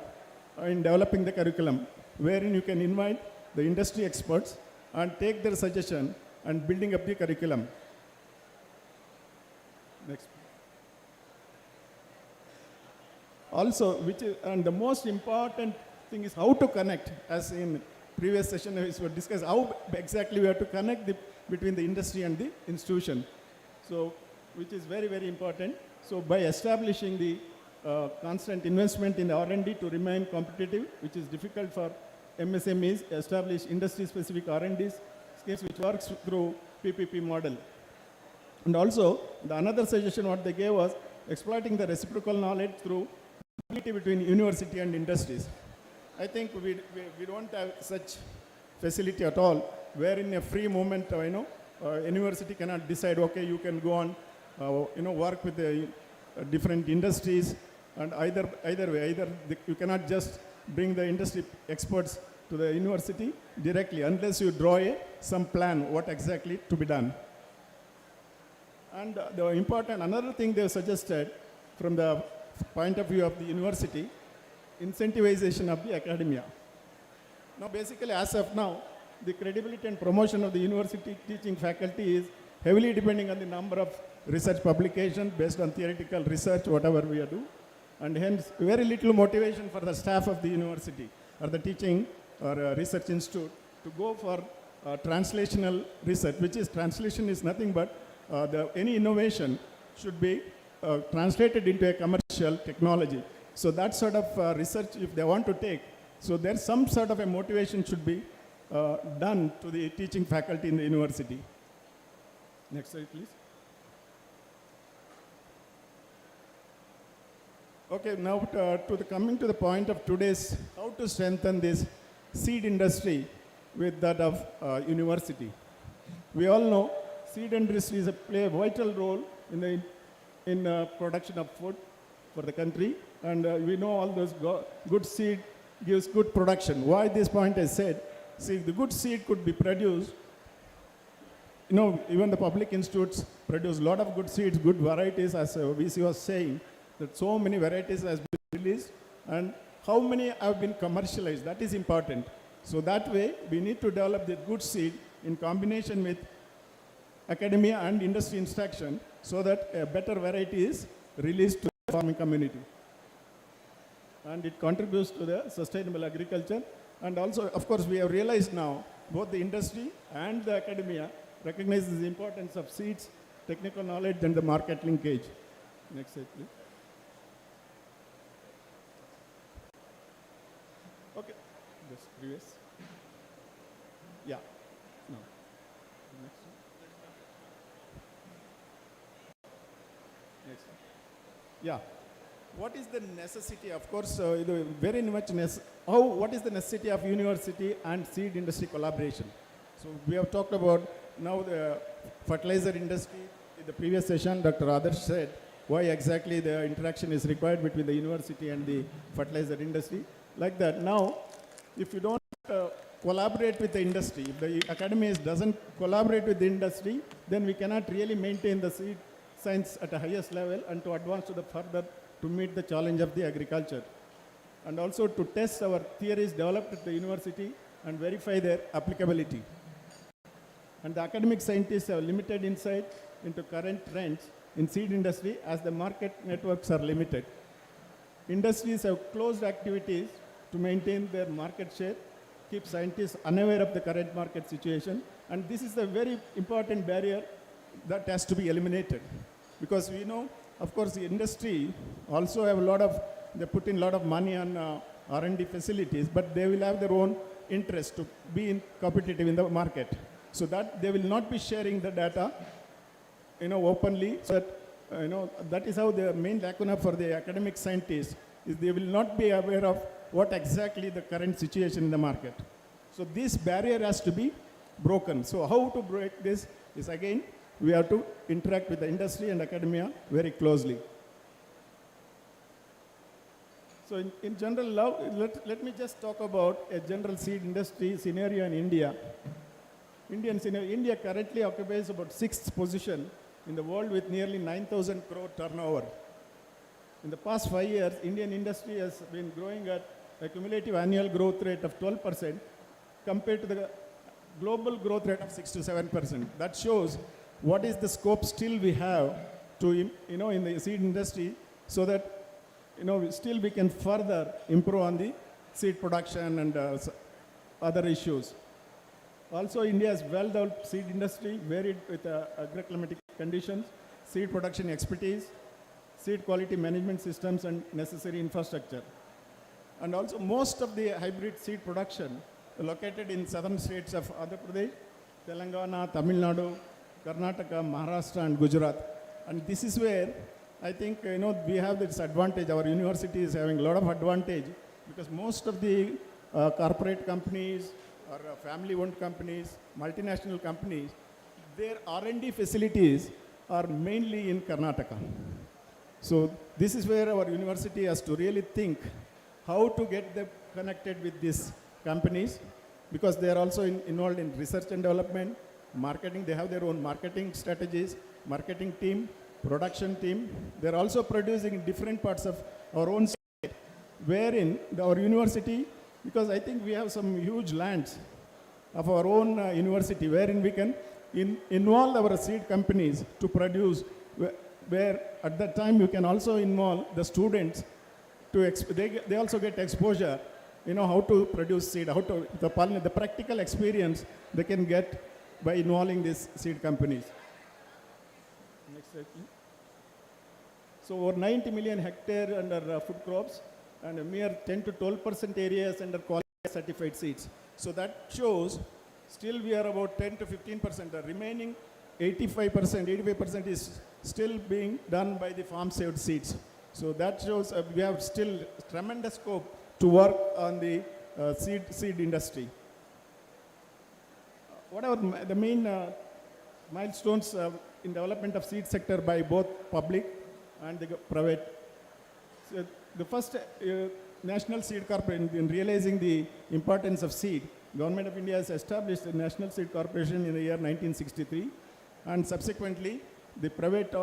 in developing the curriculum, wherein you can invite the industry experts and take their suggestion and building up the curriculum. Next. Also, and the most important thing is how to connect, as in previous session we were discussed, how exactly we have to connect between the industry and the institution. So, which is very, very important. So, by establishing the constant investment in R&D to remain competitive, which is difficult for MSMEs, establish industry-specific R&D schemes which works through PPP model. And also, the another suggestion what they gave was exploiting the reciprocal knowledge through mobility between university and industries. I think we don't have such facility at all, where in a free moment, university cannot decide, okay, you can go on, work with the different industries, and either way, you cannot just bring the industry experts to the university directly, unless you draw some plan, what exactly to be done. And another thing they suggested from the point of view of the university, incentivization of the academia. Now basically as of now, the credibility and promotion of the university teaching faculty is heavily depending on the number of research publications based on theoretical research, whatever we do, and hence very little motivation for the staff of the university or the teaching or research institute to go for translational research, which is translation is nothing but any innovation should be translated into a commercial technology. So that sort of research, if they want to take, so there's some sort of a motivation should be done to the teaching faculty in the university. Next slide, please. Okay, now coming to the point of today's, how to strengthen this seed industry with that of university. We all know seed industries play a vital role in production of food for the country, and we know all those good seed gives good production. Why this point is said, see, the good seed could be produced, even the public institutes produce a lot of good seeds, good varieties, as VC was saying, that so many varieties has been released, and how many have been commercialized, that is important. So that way, we need to develop the good seed in combination with academia and industry instruction, so that a better variety is released to the farming community. And it contributes to the sustainable agriculture. And also, of course, we have realized now, both the industry and the academia recognizes the importance of seeds, technical knowledge, and the market linkage. Next slide, please. Okay, this previous. Yeah, no. Next one. Next one. Yeah. What is the necessity? Of course, very much what is the necessity of university and seed industry collaboration? So we have talked about now the fertilizer industry. In the previous session, Dr. Adarsh said why exactly the interaction is required between the university and the fertilizer industry. Like that, now, if you don't collaborate with the industry, if the academy doesn't collaborate with the industry, then we cannot really maintain the seed science at the highest level and to advance to the further to meet the challenge of the agriculture. And also to test our theories developed at the university and verify their applicability. And the academic scientists have limited insight into current trends in seed industry as the market networks are limited. industries have closed activities to maintain their market share, keep scientists unaware of the current market situation, and this is a very important barrier that has to be eliminated. Because we know, of course, the industry also have a lot of, they put in a lot of money on R&D facilities, but they will have their own interest to be competitive in the market. So that they will not be sharing the data, openly. So that, that is how the main lacuna for the academic scientists is they will not be aware of what exactly the current situation in the market. So this barrier has to be broken. So how to break this is, again, we have to interact with the industry and academia very closely. So in general, let me just talk about a general seed industry scenario in India. India currently occupies about 6th position in the world with nearly 9,000 crore turnover. In the past 5 years, Indian industry has been growing at a cumulative annual growth rate of 12% compared to the global growth rate of 6 to 7%. That shows what is the scope still we have to, in the seed industry, so that, still we can further improve on the seed production and other issues. Also, India's well-developed seed industry, varied with agroclimatic conditions, seed production expertise, seed quality management systems, and necessary infrastructure. And also, most of the hybrid seed production are located in southern states of Andhra Pradesh, Telangana, Tamil Nadu, Karnataka, Maharashtra, and Gujarat. And this is where I think, we have this advantage. Our university is having a lot of advantage because most of the corporate companies or family-owned companies, multinational companies, their R&D facilities are mainly in Karnataka. So this is where our university has to really think how to get them connected with these companies, because they are also involved in research and development, marketing. They have their own marketing strategies, marketing team, production team. They're also producing in different parts of our own state, wherein our university, because I think we have some huge lands of our own university, wherein we can involve our seed companies to produce, where at that time you can also involve the students to, they also get exposure, how to produce seed, how to, the practical experience they can get by involving these seed companies. Next slide, please. So over 90 million hectares under food crops and a mere 10 to 12% areas under quality certified seeds. So that shows still we are about 10 to 15%. The remaining 85% is still being done by the farm saved seeds. So that shows we have still tremendous scope to work on the seed industry. What are the main milestones in development of seed sector by both public and the private? So the first National Seed Corporation, in realizing the importance of seed, Government of India has established the National Seed Corporation in the year 1963, and subsequently the private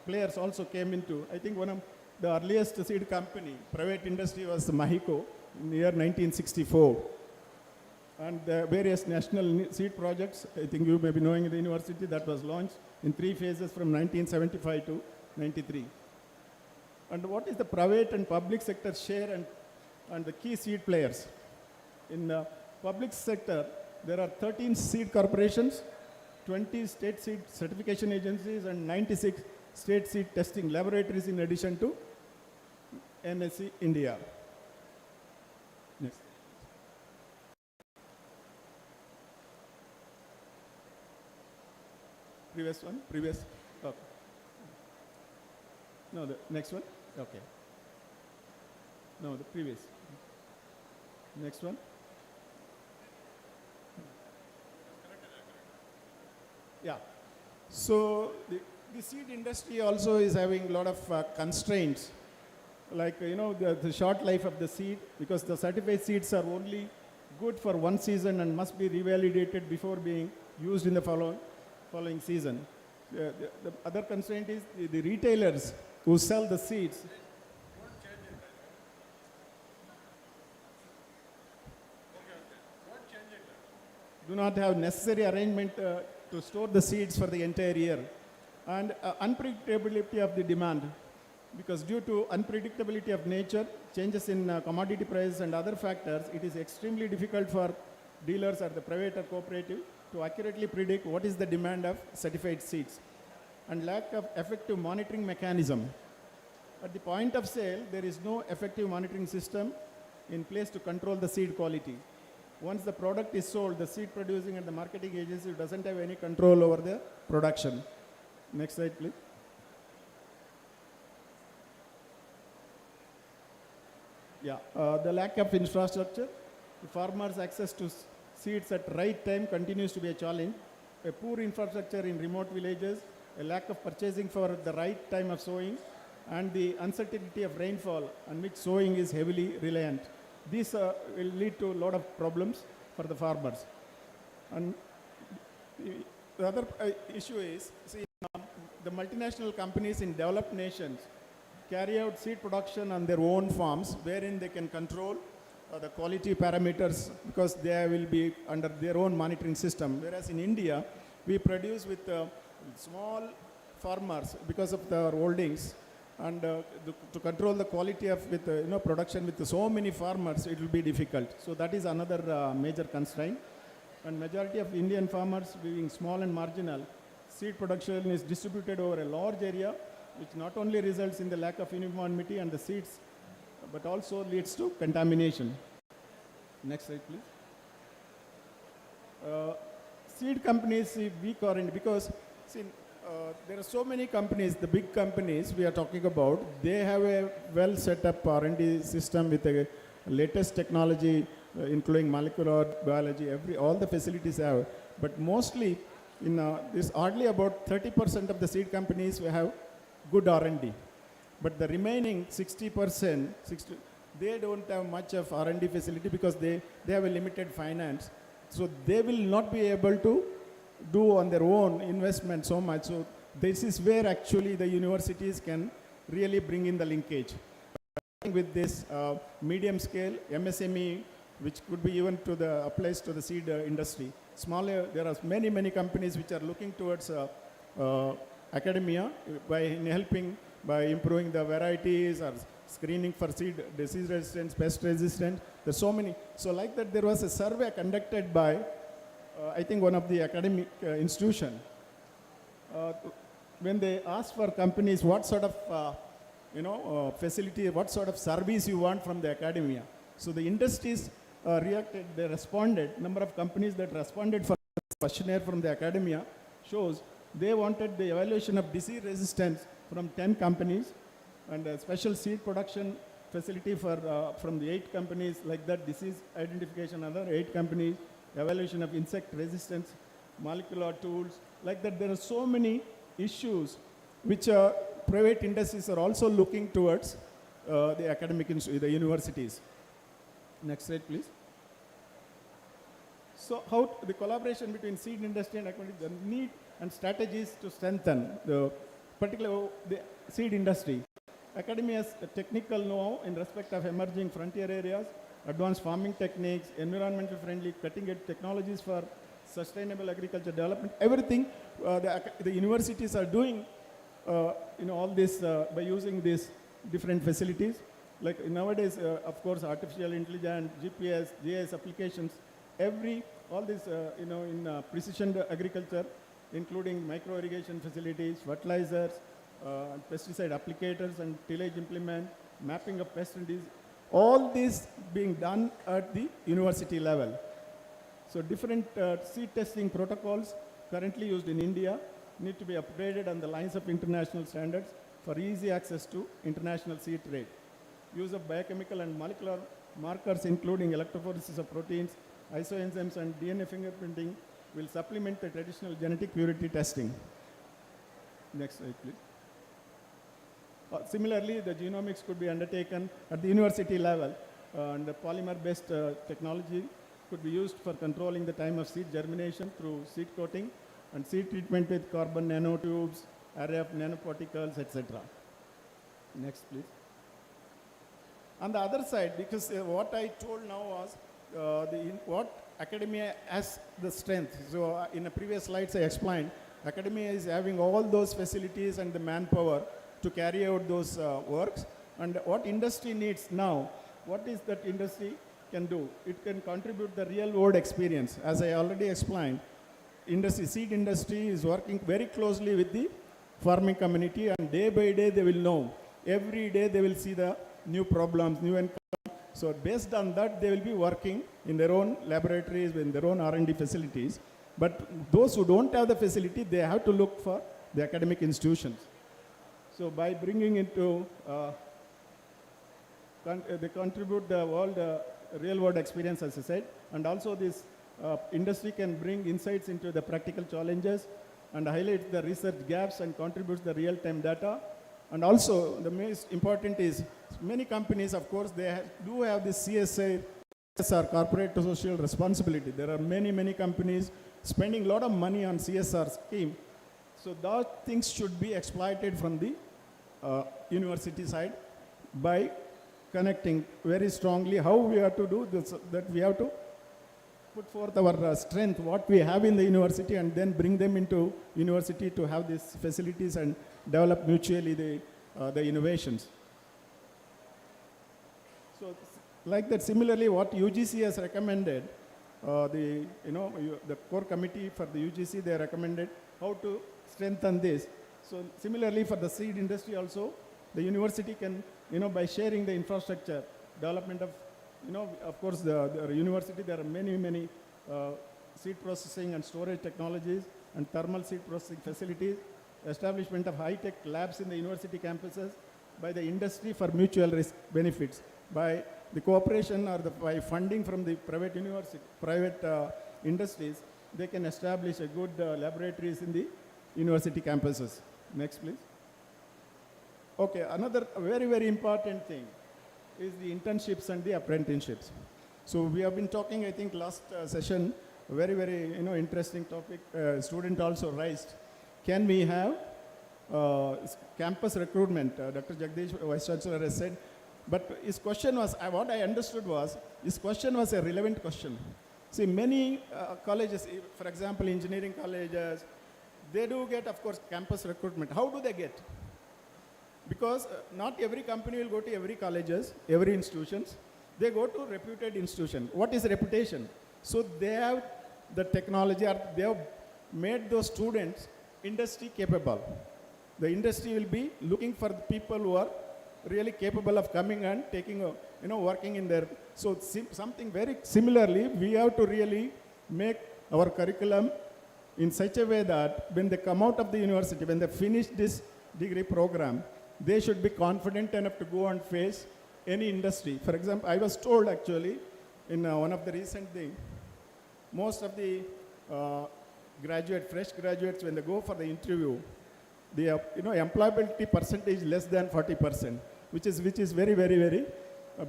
players also came into. I think one of the earliest seed company, private industry, was Mahiko in the year 1964. And the various national seed projects, I think you may be knowing in the university, that was launched in 3 phases from 1975 to 93. And what is the private and public sector share and the key seed players? In the public sector, there are 13 seed corporations, 20 state seed certification agencies, and 96 state seed testing laboratories in addition to NSC India. Next. Previous one, previous. Okay. No, the next one. Okay. No, the previous. Next one. Yeah. So the seed industry also is having a lot of constraints, like the short life of the seed, because the certified seeds are only good for one season and must be revalidated before being used in the following season. The other constraint is the retailers who sell the seeds. Do not have necessary arrangement to store the seeds for the entire year, and unpredictability of the demand. because due to unpredictability of nature, changes in commodity prices and other factors, it is extremely difficult for dealers or the private or cooperative to accurately predict what is the demand of certified seeds, and lack of effective monitoring mechanism. At the point of sale, there is no effective monitoring system in place to control the seed quality. Once the product is sold, the seed producing and the marketing agency doesn't have any control over the production. Next slide, please. Yeah, the lack of infrastructure. The farmers' access to seeds at right time continues to be a challenge. A poor infrastructure in remote villages, a lack of purchasing for the right time of sowing, and the uncertainty of rainfall on which sowing is heavily reliant. These will lead to a lot of problems for the farmers. And the other issue is, see, the multinational companies in developed nations carry out seed production on their own farms, wherein they can control the quality parameters because they will be under their own monitoring system. Whereas in India, we produce with small farmers because of their holdings, and to control the quality of production with so many farmers, it will be difficult. So that is another major constraint. And majority of Indian farmers being small and marginal, seed production is distributed over a large area, which not only results in the lack of uniformity and the seeds, but also leads to contamination. Next slide, please. Seed companies see weak R&D because see, there are so many companies, the big companies we are talking about, they have a well set up R&D system with the latest technology, including molecular biology, all the facilities have. But mostly, this hardly about 30% of the seed companies will have good R&D. But the remaining 60%, they don't have much of R&D facility because they have a limited finance. So they will not be able to do on their own investment so much. So this is where actually the universities can really bring in the linkage. With this medium scale MSME, which could be even to the applies to the seed industry. Smaller, there are many companies which are looking towards academia by helping, by improving the varieties or screening for seed disease resistance, pest resistance. There's so many. So like that, there was a survey conducted by, I think one of the academic institution. When they asked for companies what sort of facility, what sort of service you want from the academia. So the industries reacted, they responded, number of companies that responded for questionnaire from the academia shows they wanted the evaluation of disease resistance from 10 companies and a special seed production facility for from the 8 companies, like that disease identification, other 8 companies, evaluation of insect resistance, molecular tools, like that. There are so many issues which private industries are also looking towards the academic, the universities. Next slide, please. So how the collaboration between seed industry and academic, the need and strategies to strengthen particularly the seed industry. Academia's technical know-how in respect of emerging frontier areas, advanced farming techniques, environmental friendly cutting-edge technologies for sustainable agriculture development, everything the universities are doing all this by using these different facilities. Like nowadays, of course, artificial intelligence, GPS, GIS applications, all this, in precision agriculture, including micro irrigation facilities, fertilizers, pesticide applicators and tillage implement, mapping of pest and disease, all this being done at the university level. So different seed testing protocols currently used in India need to be upgraded on the lines of international standards for easy access to international seed trade. Use of biochemical and molecular markers, including electrophoresis of proteins, isoenzymes, and DNA fingerprinting will supplement the traditional genetic purity testing. Next slide, please. Similarly, the genomics could be undertaken at the university level, and the polymer-based technology could be used for controlling the time of seed germination through seed coating and seed treatment with carbon nanotubes, array of nanoparticles, etc. Next, please. On the other side, because what I told now was what academia has the strength. So in the previous slides I explained, academia is having all those facilities and the manpower, to carry out those works. And what industry needs now, what is that industry can do? It can contribute the real world experience. As I already explained, seed industry is working very closely with the farming community, and day by day they will know. Every day they will see the new problems, new encounter. So based on that, they will be working in their own laboratories, in their own R&D facilities. But those who don't have the facility, they have to look for the academic institutions. So by bringing into, they contribute the world, real world experience, as I said, and also this industry can bring insights into the practical challenges and highlight the research gaps and contributes the real-time data. And also the most important is many companies, of course, they do have this CSR, corporate social responsibility. There are many companies spending a lot of money on CSR scheme. So those things should be exploited from the university side by connecting very strongly how we have to do this, that we have to put forth our strength, what we have in the university, and then bring them into university to have these facilities and develop mutually the innovations. So like that, similarly, what UGC has recommended, the core committee for the UGC, they recommended how to strengthen this. So similarly, for the seed industry also, the university can, by sharing the infrastructure, development of, of course, the university, there are many seed processing and storage technologies and thermal seed processing facilities, establishment of high-tech labs in the university campuses by the industry for mutual risk benefits, by the cooperation or by funding from the private industries, they can establish a good laboratories in the university campuses. Next, please. Okay, another very important thing is the internships and the apprenticeships. So we have been talking, I think, last session, very interesting topic. Student also raised. Can we have campus recruitment? Dr. Jagdish, Vice Chancellor, has said. But his question was, what I understood was, his question was a relevant question. See, many colleges, for example, engineering colleges, they do get, of course, campus recruitment. How do they get? Because not every company will go to every colleges, every institutions. They go to reputed institution. What is reputation? So they have the technology, or they have made those students industry capable. The industry will be looking for the people who are really capable of coming and taking, working in there. So something very similarly, we have to really make our curriculum in such a way that when they come out of the university, when they finish this degree program, they should be confident enough to go and face any industry. For example, I was told actually in one of the recent things, most of the fresh graduates, when they go for the interview, the employability percentage less than 40%, which is very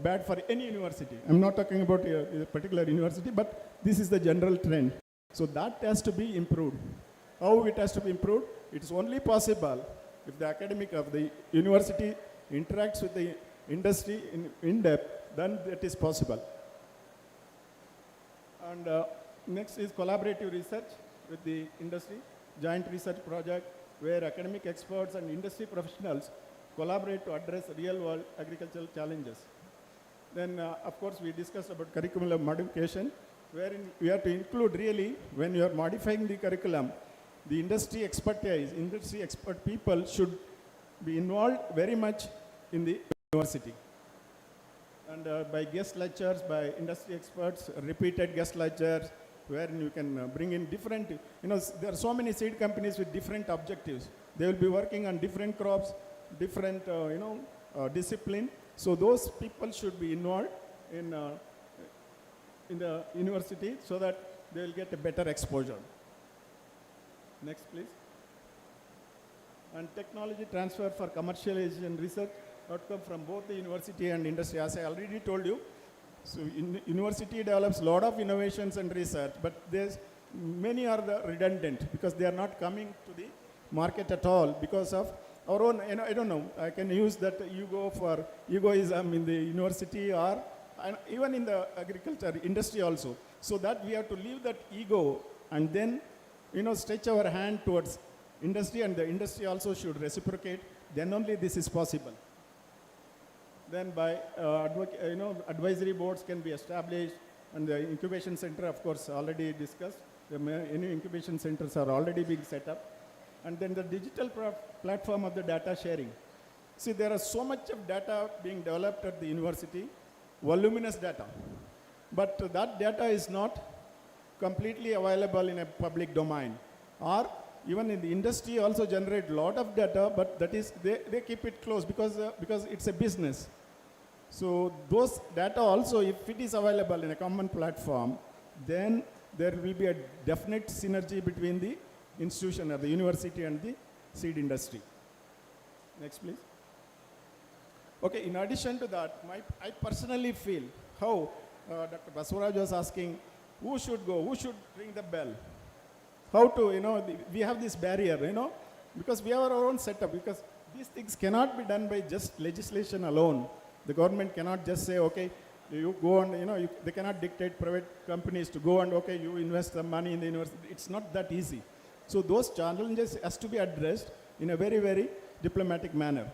bad for any university. I'm not talking about a particular university, but this is the general trend. So that has to be improved. How it has to be improved? It's only possible if the academic of the university interacts with the industry in depth, then that is possible. And next is collaborative research with the industry, joint research project where academic experts and industry professionals collaborate to address real-world agricultural challenges. Then, of course, we discussed about curriculum modification, wherein we have to include really, when you are modifying the curriculum, the industry expertise, industry expert people should be involved very much in the university. And by guest lectures, by industry experts, repeated guest lectures, wherein you can bring in different, there are so many seed companies with different objectives. They will be working on different crops, different, discipline. So those people should be involved in the university so that they will get a better exposure. Next, please. And technology transfer for commercialization research outcome from both the university and industry. As I already told you, so university develops a lot of innovations and research, but many are redundant because they are not coming to the market at all because of our own, I don't know, I can use that egoism in the university or even in the agriculture industry also. So that we have to leave that ego and then, stretch our hand towards industry, and the industry also should reciprocate then only this is possible. Then by advisory boards can be established, and the incubation center, of course, already discussed. Any incubation centers are already being set up. And then the digital platform of the data sharing. See, there is so much of data being developed at the university, voluminous data. But that data is not completely available in a public domain. Or even in the industry also generate a lot of data, but that is, they keep it close because it's a business. So those data also, if it is available in a common platform, then there will be a definite synergy between the institution or the university and the seed industry. Next, please. Okay, in addition to that, I personally feel how Dr. Basavaraj was asking, who should go, who should ring the bell? How to, we have this barrier, because we have our own setup, because these things cannot be done by just legislation alone. The government cannot just say, okay, you go and, they cannot dictate private companies to go and, okay, you invest some money in the university. It's not that easy. So those challenges has to be addressed in a very, very diplomatic manner.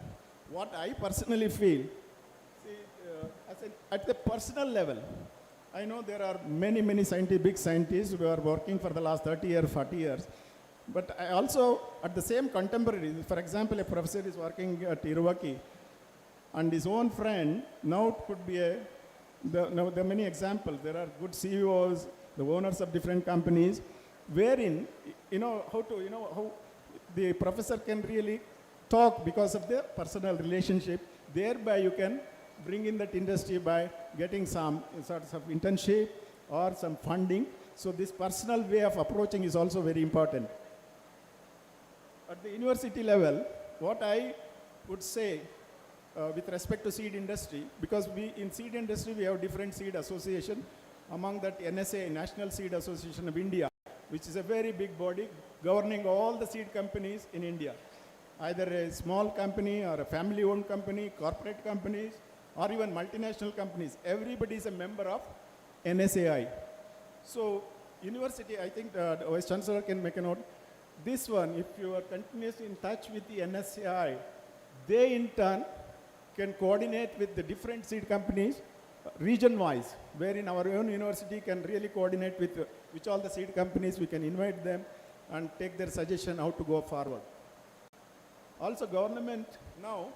What I personally feel, see, at the personal level, I know there are many, many big scientists who are working for the last 30 years, 40 years. But I also, at the same contemporary, for example, a professor is working at Iruvaki, and his own friend, now it could be there are many examples. There are good CEOs, the owners of different companies, wherein, how the professor can really talk because of their personal relationship. Thereby, you can bring in that industry by getting some sorts of internship or some funding. So this personal way of approaching is also very important. At the university level, what I would say with respect to seed industry, because in seed industry we have different seed association, among that NSA, National Seed Association of India, which is a very big body governing all the seed companies in India. Either a small company or a family-owned company, corporate companies, or even multinational companies. Everybody is a member of NSAI. So university, I think the Vice Chancellor can make a note. This one, if you are continuously in touch with the NSAI, they in turn can coordinate with the different seed companies region-wise, wherein our own university can really coordinate with which all the seed companies, we can invite them and take their suggestion how to go forward. Also government now,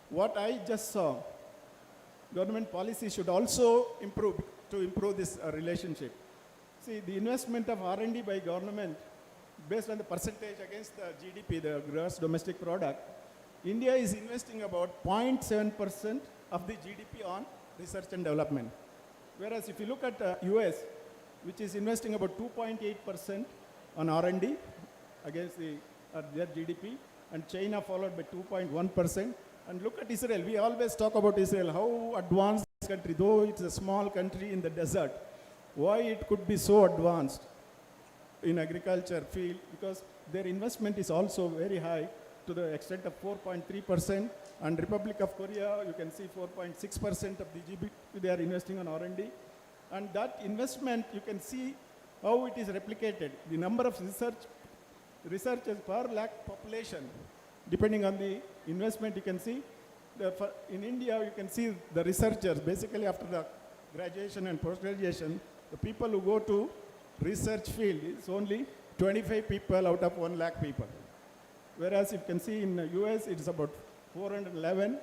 what I just saw, government policy should also improve to improve this relationship. See, the investment of R&D by government based on the percentage against the GDP, the gross domestic product, India is investing about 0.7% of the GDP on research and development. Whereas if you look at US, which is investing about 2.8% on R&D against their GDP, and China followed by 2.1%. And look at Israel. We always talk about Israel, how advanced this country, though it's a small country in the desert, why it could be so advanced in agriculture field, because their investment is also very high to the extent of 4.3%, and Republic of Korea, you can see 4.6% of the GDP they are investing on R&D. And that investment, you can see how it is replicated. The number of researchers per lakh population, depending on the investment, you can see. In India, you can see the researchers, basically after the graduation and post-graduation, the people who go to research field is only 25 people out of 1 lakh people. Whereas you can see in the US, it's about 411,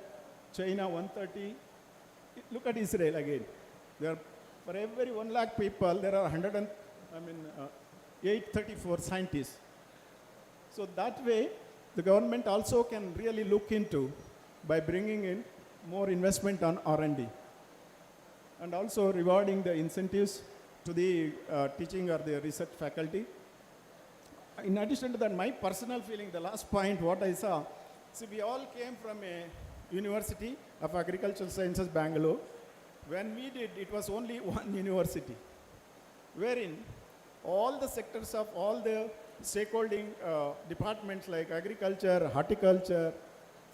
China 130. Look at Israel again. For every 1 lakh people, there are 834 scientists. So that way, the government also can really look into by bringing in more investment on R&D. And also rewarding the incentives to the teaching or the research faculty. In addition to that, my personal feeling, the last point, what I saw, see, we all came from a University of Agricultural Sciences, Bangalore. When we did, it was only one university, wherein all the sectors of all the stakeholding departments like agriculture, horticulture,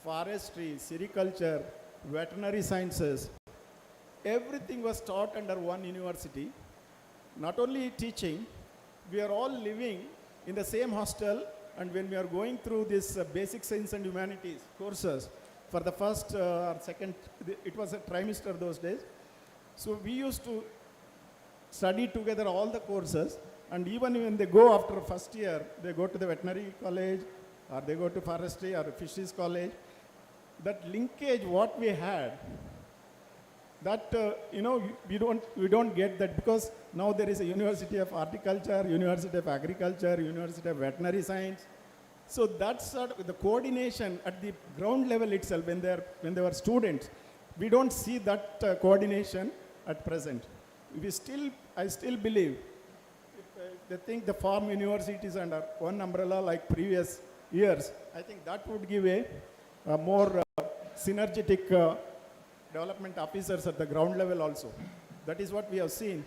forestry, sericulture, veterinary sciences, everything was taught under one university. Not only teaching, we are all living in the same hostel And when we are going through this basic science and humanities courses, for the first or second, it was a trimester those days. So we used to study together all the courses, and even when they go after first year, they go to the veterinary college, or they go to forestry or fisheries college. That linkage what we had, that we don't get that, because now there is a University of Horticulture, University of Agriculture, University of Veterinary Science. So that's sort of the coordination at the ground level itself. When they were students, we don't see that coordination at present. I still believe if they think the farm universities under one umbrella like previous years, I think that would give a more synergetic development officers at the ground level also. That is what we have seen.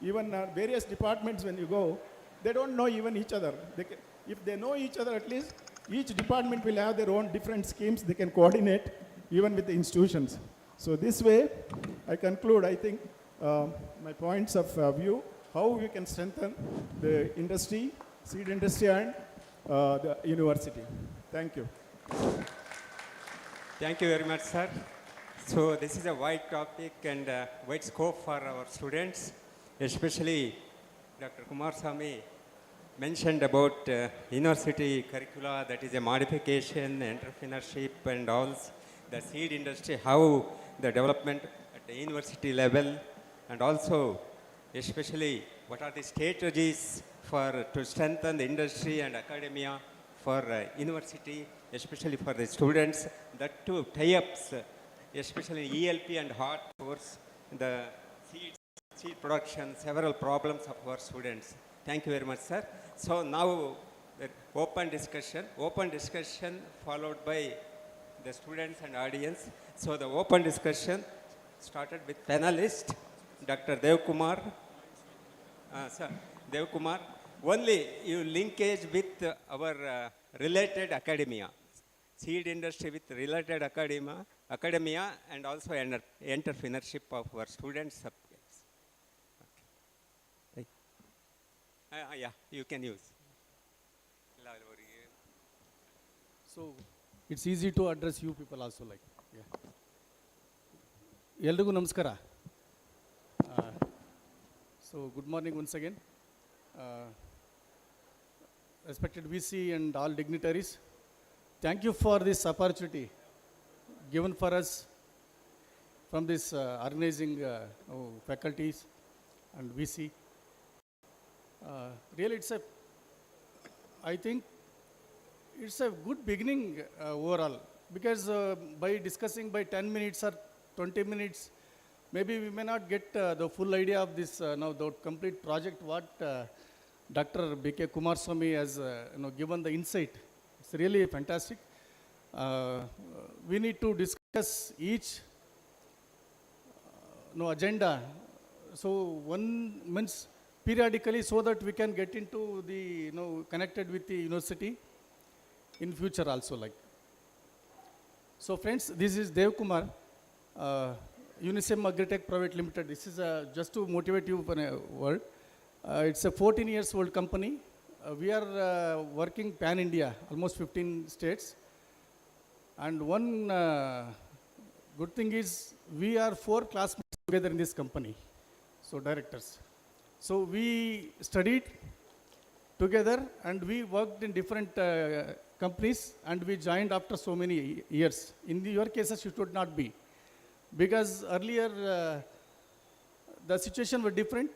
Even various departments, when you go, they don't know even each other. If they know each other, at least each department will have their own different schemes. They can coordinate even with the institutions. So this way, I conclude, I think, my points of view, how we can strengthen the industry, seed industry, and the university. Thank you. Thank you very much, sir. So this is a wide topic and wide scope for our students, especially Dr. Kumarasamy mentioned about university curricula, that is a modification, entrepreneurship, and all the seed industry, how the development at the university level, and also especially what are the strategies to strengthen the industry and academia for university, especially for the students, that too tie-ups, especially ELP and HOT course, the seed production, several problems of our students. Thank you very much, sir. So now the open discussion followed by the students and audience. So the open discussion started with panelist, Dr. Dev Kumar. Sir, Dev Kumar, only you linkage with our related academia, seed industry with related academia and also entrepreneurship of our students. Okay. Yeah, you can use. So it's easy to address you people also, like, yeah. Eldrigu namaskara. So good morning once again. Respected VC and all dignitaries, thank you for this opportunity given for us from this organizing faculties and VC. Really, I think it's a good beginning overall, because by discussing by 10 minutes or 20 minutes, maybe we may not get the full idea of this now the complete project what Dr. B.K. Kumarasamy has given the insight. It's really fantastic. We need to discuss each agenda. So one means periodically, so that we can get into the connected with the university in future also, like. So friends, this is Dev Kumar, Unisem Agritech Private Limited. This is just to motivate you for a word. It's a 14 years old company. We are working pan-India, almost 15 states. And one good thing is we are 4 classmates together in this company, so directors. So we studied together and we worked in different companies, and we joined after so many years. In your cases, it would not be, because earlier the situation was different,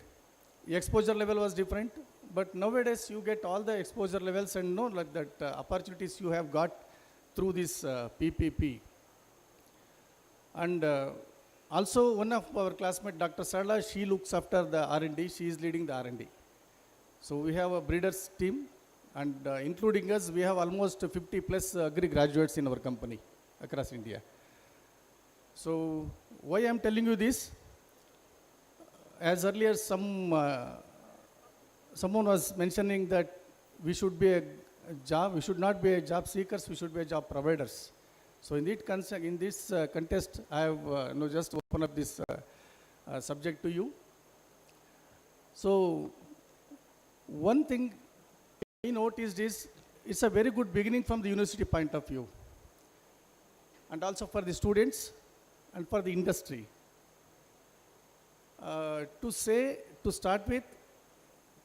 exposure level was different, but nowadays you get all the exposure levels and know like that opportunities you have got through this PPP. And also one of our classmates, Dr. Sarla, she looks after the R&D, she is leading the R&D. So we have a breeders team, and including us, we have almost 50 plus agri graduates in our company across India. So why I am telling you this? As earlier someone was mentioning that we should be we should not be a job seekers, we should be a job providers. So in this contest, I have just opened up this subject to you. So one thing I noticed is it's a very good beginning from the university point of view, and also for the students and for the industry. To start with,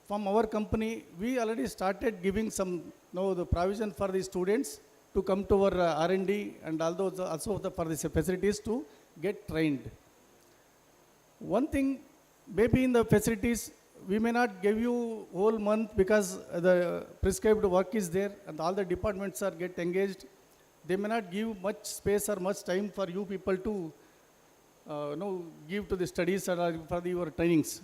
from our company, we already started giving some, the provision for the students to come to our R&D and also for the facilities to get trained. One thing, maybe in the facilities, we may not give you whole month because the prescribed work is there and all the departments are get engaged. They may not give much space or much time for you people to give to the studies or for your trainings.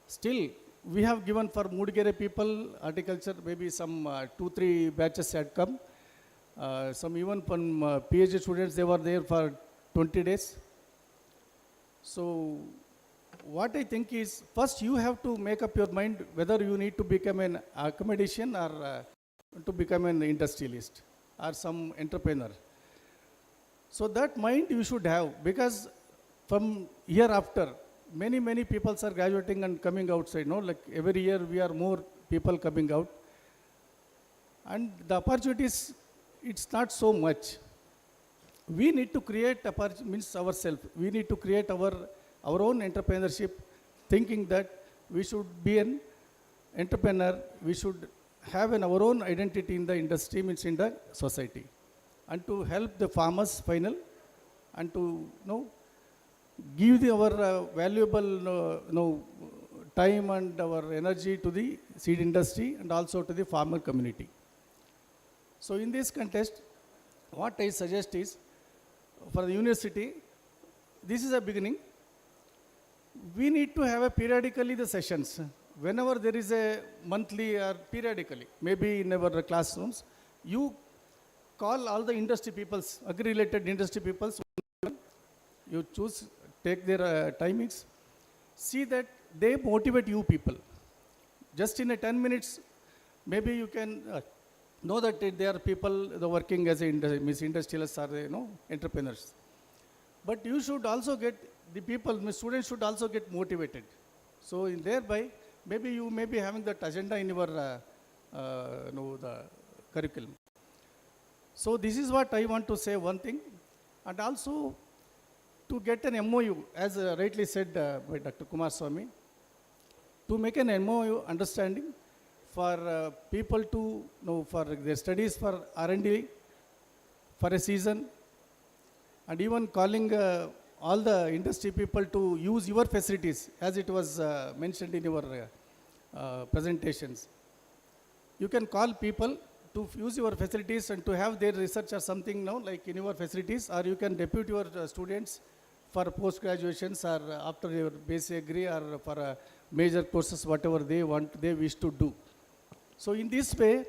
Still, we have given for Mudgere people, horticulture, maybe some 2-3 batches had come. Some even from PhD students, they were there for 20 days. So what I think is, first you have to make up your mind whether you need to become an accommodation or to become an industrialist or some entrepreneur. So that mind you should have, because from year after, many people are graduating and coming outside. Like every year we are more people coming out. And the opportunities, it's not so much. We need to create ourselves. We need to create our own entrepreneurship, thinking that we should be an entrepreneur, we should have our own identity in the industry, means in the society, and to help the farmers final, and to give our valuable time and our energy to the seed industry and also to the farmer community. So in this context, what I suggest is, for the university, this is a beginning. We need to have periodically the sessions. Whenever there is a monthly or periodically, maybe in our classrooms, you call all the industry peoples, agri-related industry peoples, you choose, take their timings, see that they motivate you people. Just in a 10 minutes, maybe you can know that they are people working as industrialists or entrepreneurs. But you should also get the people, students should also get motivated. So in thereby, maybe you may be having that agenda in your the curriculum. So this is what I want to say, one thing. And also to get an MOU, as rightly said by Dr. Kumar Swami, to make an MOU understanding for people to for their studies for R&D for a season, and even calling all the industry people to use your facilities, as it was mentioned in your presentations. You can call people to use your facilities and to have their research or something like in your facilities, or you can depute your students for post-graduations or after your basic degree or for major courses, whatever they wish to do. So in this way,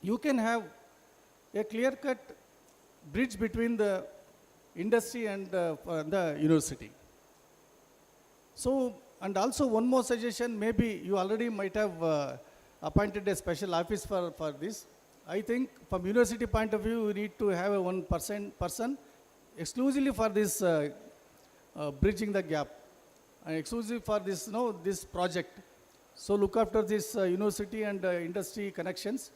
you can have a clear-cut bridge between the industry and the university. So, and also one more suggestion, maybe you already might have appointed a special office for this. I think from university point of view, we need to have a one person exclusively for this bridging the gap, and exclusive for this, this project. So look after this university and industry connections.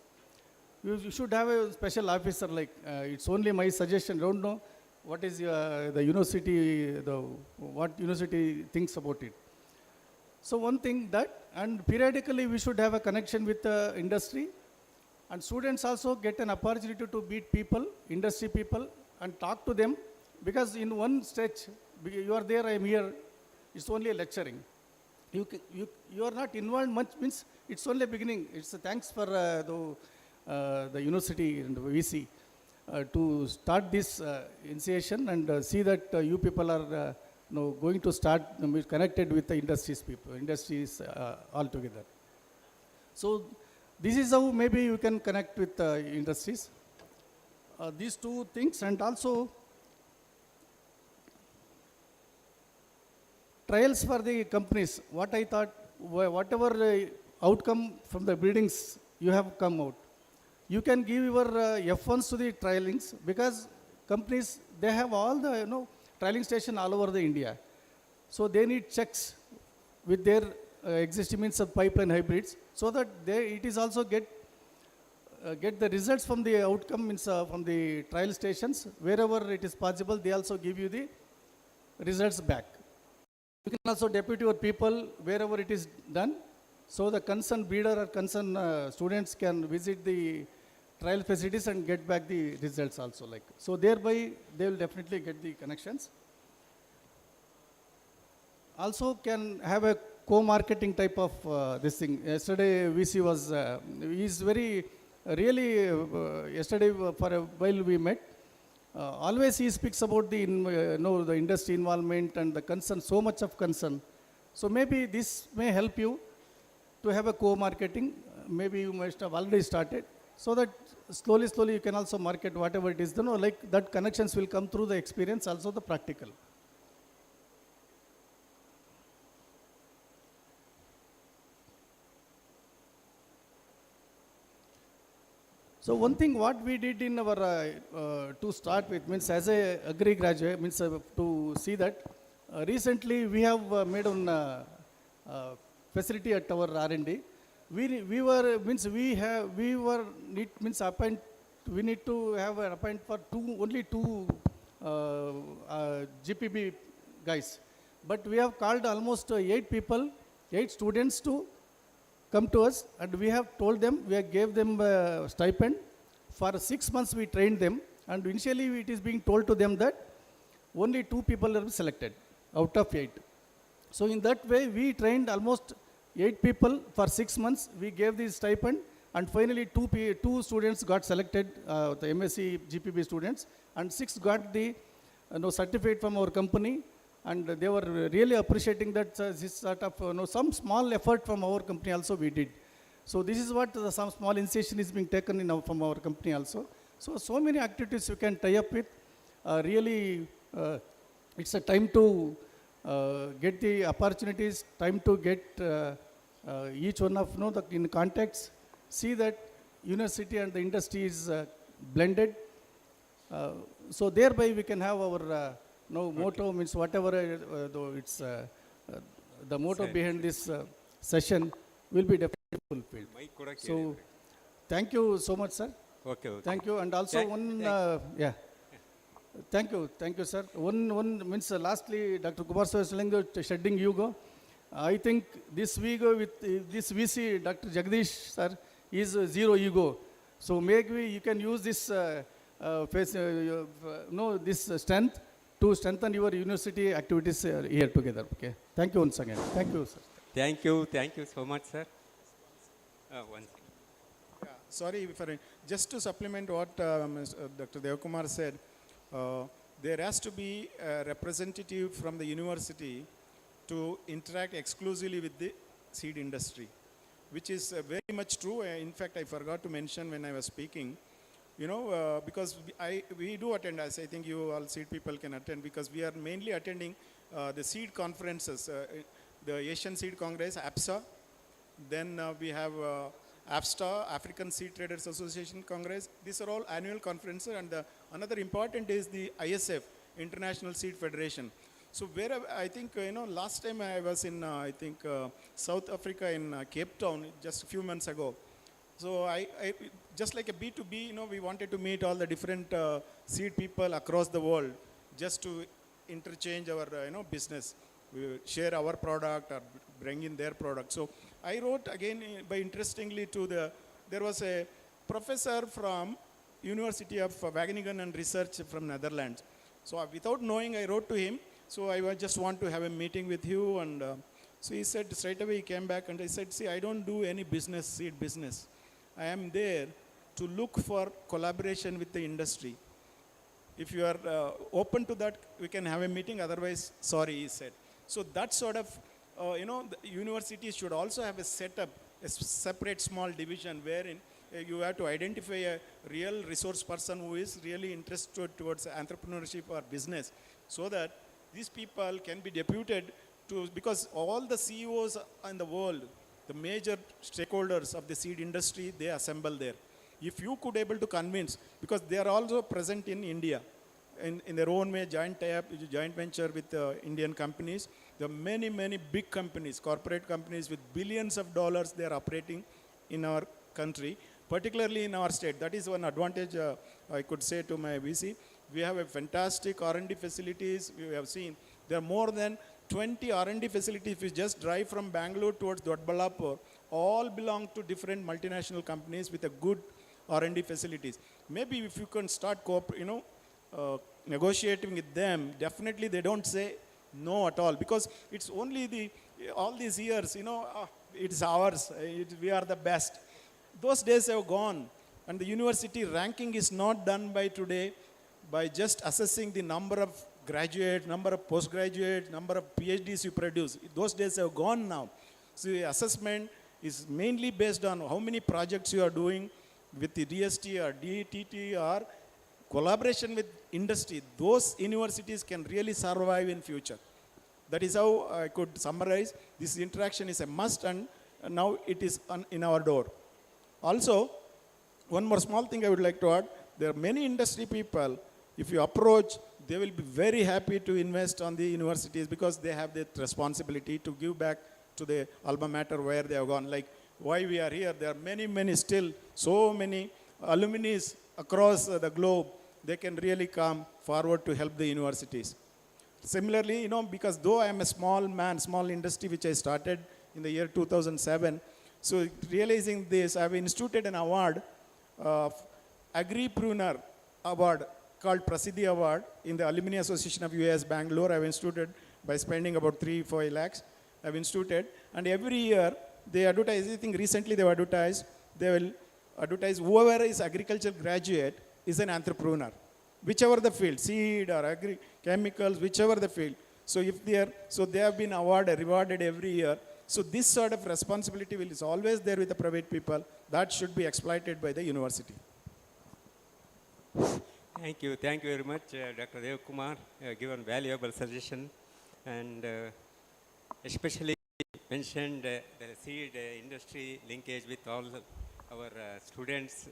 You should have a special officer, like it's only my suggestion. Don't know what is the university, what university thinks about it. So one thing that, and periodically we should have a connection with the industry, and students also get an opportunity to meet people, industry people, and talk to them, because in one stretch, you are there, I am here, it's only a lecturing. You are not involved much, means it's only a beginning. It's a thanks for the university and VC to start this initiation and see that you people are going to start connected with the industries altogether. So this is how maybe you can connect with industries. These two things, and also trials for the companies. What I thought, whatever outcome from the buildings you have come out, you can give your F1s to the trialings, because companies, they have all the trialing station all over the India. So they need checks with their existing means of pipeline hybrids, so that it is also get get the results from the outcome, means from the trial stations. Wherever it is possible, they also give you the results back. You can also depute your people wherever it is done. So the concerned breeder or concerned students can visit the trial facilities and get back the results also. Like, so thereby they will definitely get the connections. Also can have a co-marketing type of this thing. Yesterday VC was, he is very, really, yesterday for a while we met. Always he speaks about the, the industry involvement and the concern, so much of concern. So maybe this may help you to have a co-marketing. Maybe you must have already started. So that slowly you can also market whatever it is. Like that connections will come through the experience, also the practical. So one thing what we did in our, to start with, means as a agri graduate, means to see that, recently we have made one facility at our R&D. We need to have an appoint for only two GPB guys. But we have called almost 8 people, 8 students to come to us, and we have told them, we have gave them a stipend. For 6 months we trained them, and initially it is being told to them that only 2 people are selected out of 8. So in that way we trained almost 8 people for 6 months. We gave the stipend, and finally 2 students got selected, the MSc GPB students, and 6 got the certificate from our company. And they were really appreciating that this sort of, some small effort from our company also we did. So this is what some small initiation is being taken from our company also. So many activities you can tie up with. Really, it's a time to get the opportunities, time to get each one of in contacts. See that university and the industry is blended. So thereby we can have our motto, means whatever though it's the motto behind this session will be definitely fulfilled. So thank you so much, sir. Okay. Thank you. And also yeah. Thank you, sir. One means lastly, Dr. Kumar sir is telling the shedding ego. I think this week with this VC, Dr. Jagdish sir, is zero ego. So maybe you can use this this strength to strengthen your university activities here together. Okay. Thank you once again. Thank you, sir. Thank you so much, sir. One second. Yeah, sorry, just to supplement what Dr. Devakumar said, there has to be a representative from the university to interact exclusively with the seed industry, which is very much true. In fact, I forgot to mention when I was speaking, because we do attend, as I think you all seed people can attend, because we are mainly attending the seed conferences, the Asian Seed Congress, APSA, then we have AFSTA, African Seed Traders Association Congress. These are all annual conferences, and another important is the ISF, International Seed Federation. So where I think, last time I was in, I think, South Africa in Cape Town, just a few months ago. So I just like a B2B, we wanted to meet all the different seed people across the world, just to interchange our, business. We share our product or bring in their product. So I wrote again, interestingly there was a professor from University of Wageningen and Research from Netherlands. So without knowing, I wrote to him. So I just want to have a meeting with you. And so he said, straight away he came back and I said, see, I don't do any seed business. I am there to look for collaboration with the industry. If you are open to that, we can have a meeting. Otherwise, sorry, he said. So that sort of, the universities should also have a setup, a separate small division wherein you have to identify a real resource person who is really interested towards entrepreneurship or business, so that these people can be deputed to, because all the CEOs in the world, the major stakeholders of the seed industry, they assemble there. If you could able to convince, because they are also present in India, in their own way, joint venture with Indian companies. There are many, many big companies, corporate companies with billions of dollars they are operating in our country. particularly in our state. That is one advantage I could say to my VC. We have a fantastic R&D facilities. We have seen there are more than 20 R&D facilities. If you just drive from Bangalore towards Doddaballapur, all belong to different multinational companies with a good R&D facilities. Maybe if you can start negotiating with them, definitely they don't say no at all, because it's only all these years, it's ours, we are the best. Those days have gone, and the university ranking is not done by today by just assessing the number of graduates, number of postgraduates, number of PhDs you produce. Those days have gone now. So the assessment is mainly based on how many projects you are doing with the DST or DTT or collaboration with industry. Those universities can really survive in future. That is how I could summarize. This interaction is a must, and now it is in our door. Also, one more small thing I would like to add. There are many industry people, if you approach, they will be very happy to invest on the universities because they have that responsibility to give back to the alma mater where they have gone. Like why we are here, there are many still, so many alumni across the globe. They can really come forward to help the universities. Similarly, because though I am a small industry which I started in the year 2007, so realizing this, I have instituted an award, Agripreneur Award, called Prasiddhi Award in the Alumni Association of UAS Bangalore. I have instituted by spending about 3-4 lakhs. I have instituted, and every year they advertise. I think recently they will advertise whoever is agriculture graduate is an entrepreneur, whichever the field, seed or chemicals, whichever the field. So if they have been rewarded every year. So this sort of responsibility is always there with the private people. That should be exploited by the university. Thank you very much, Dr. Dev Kumar, given valuable suggestion, and especially mentioned the seed industry linkage with all our students.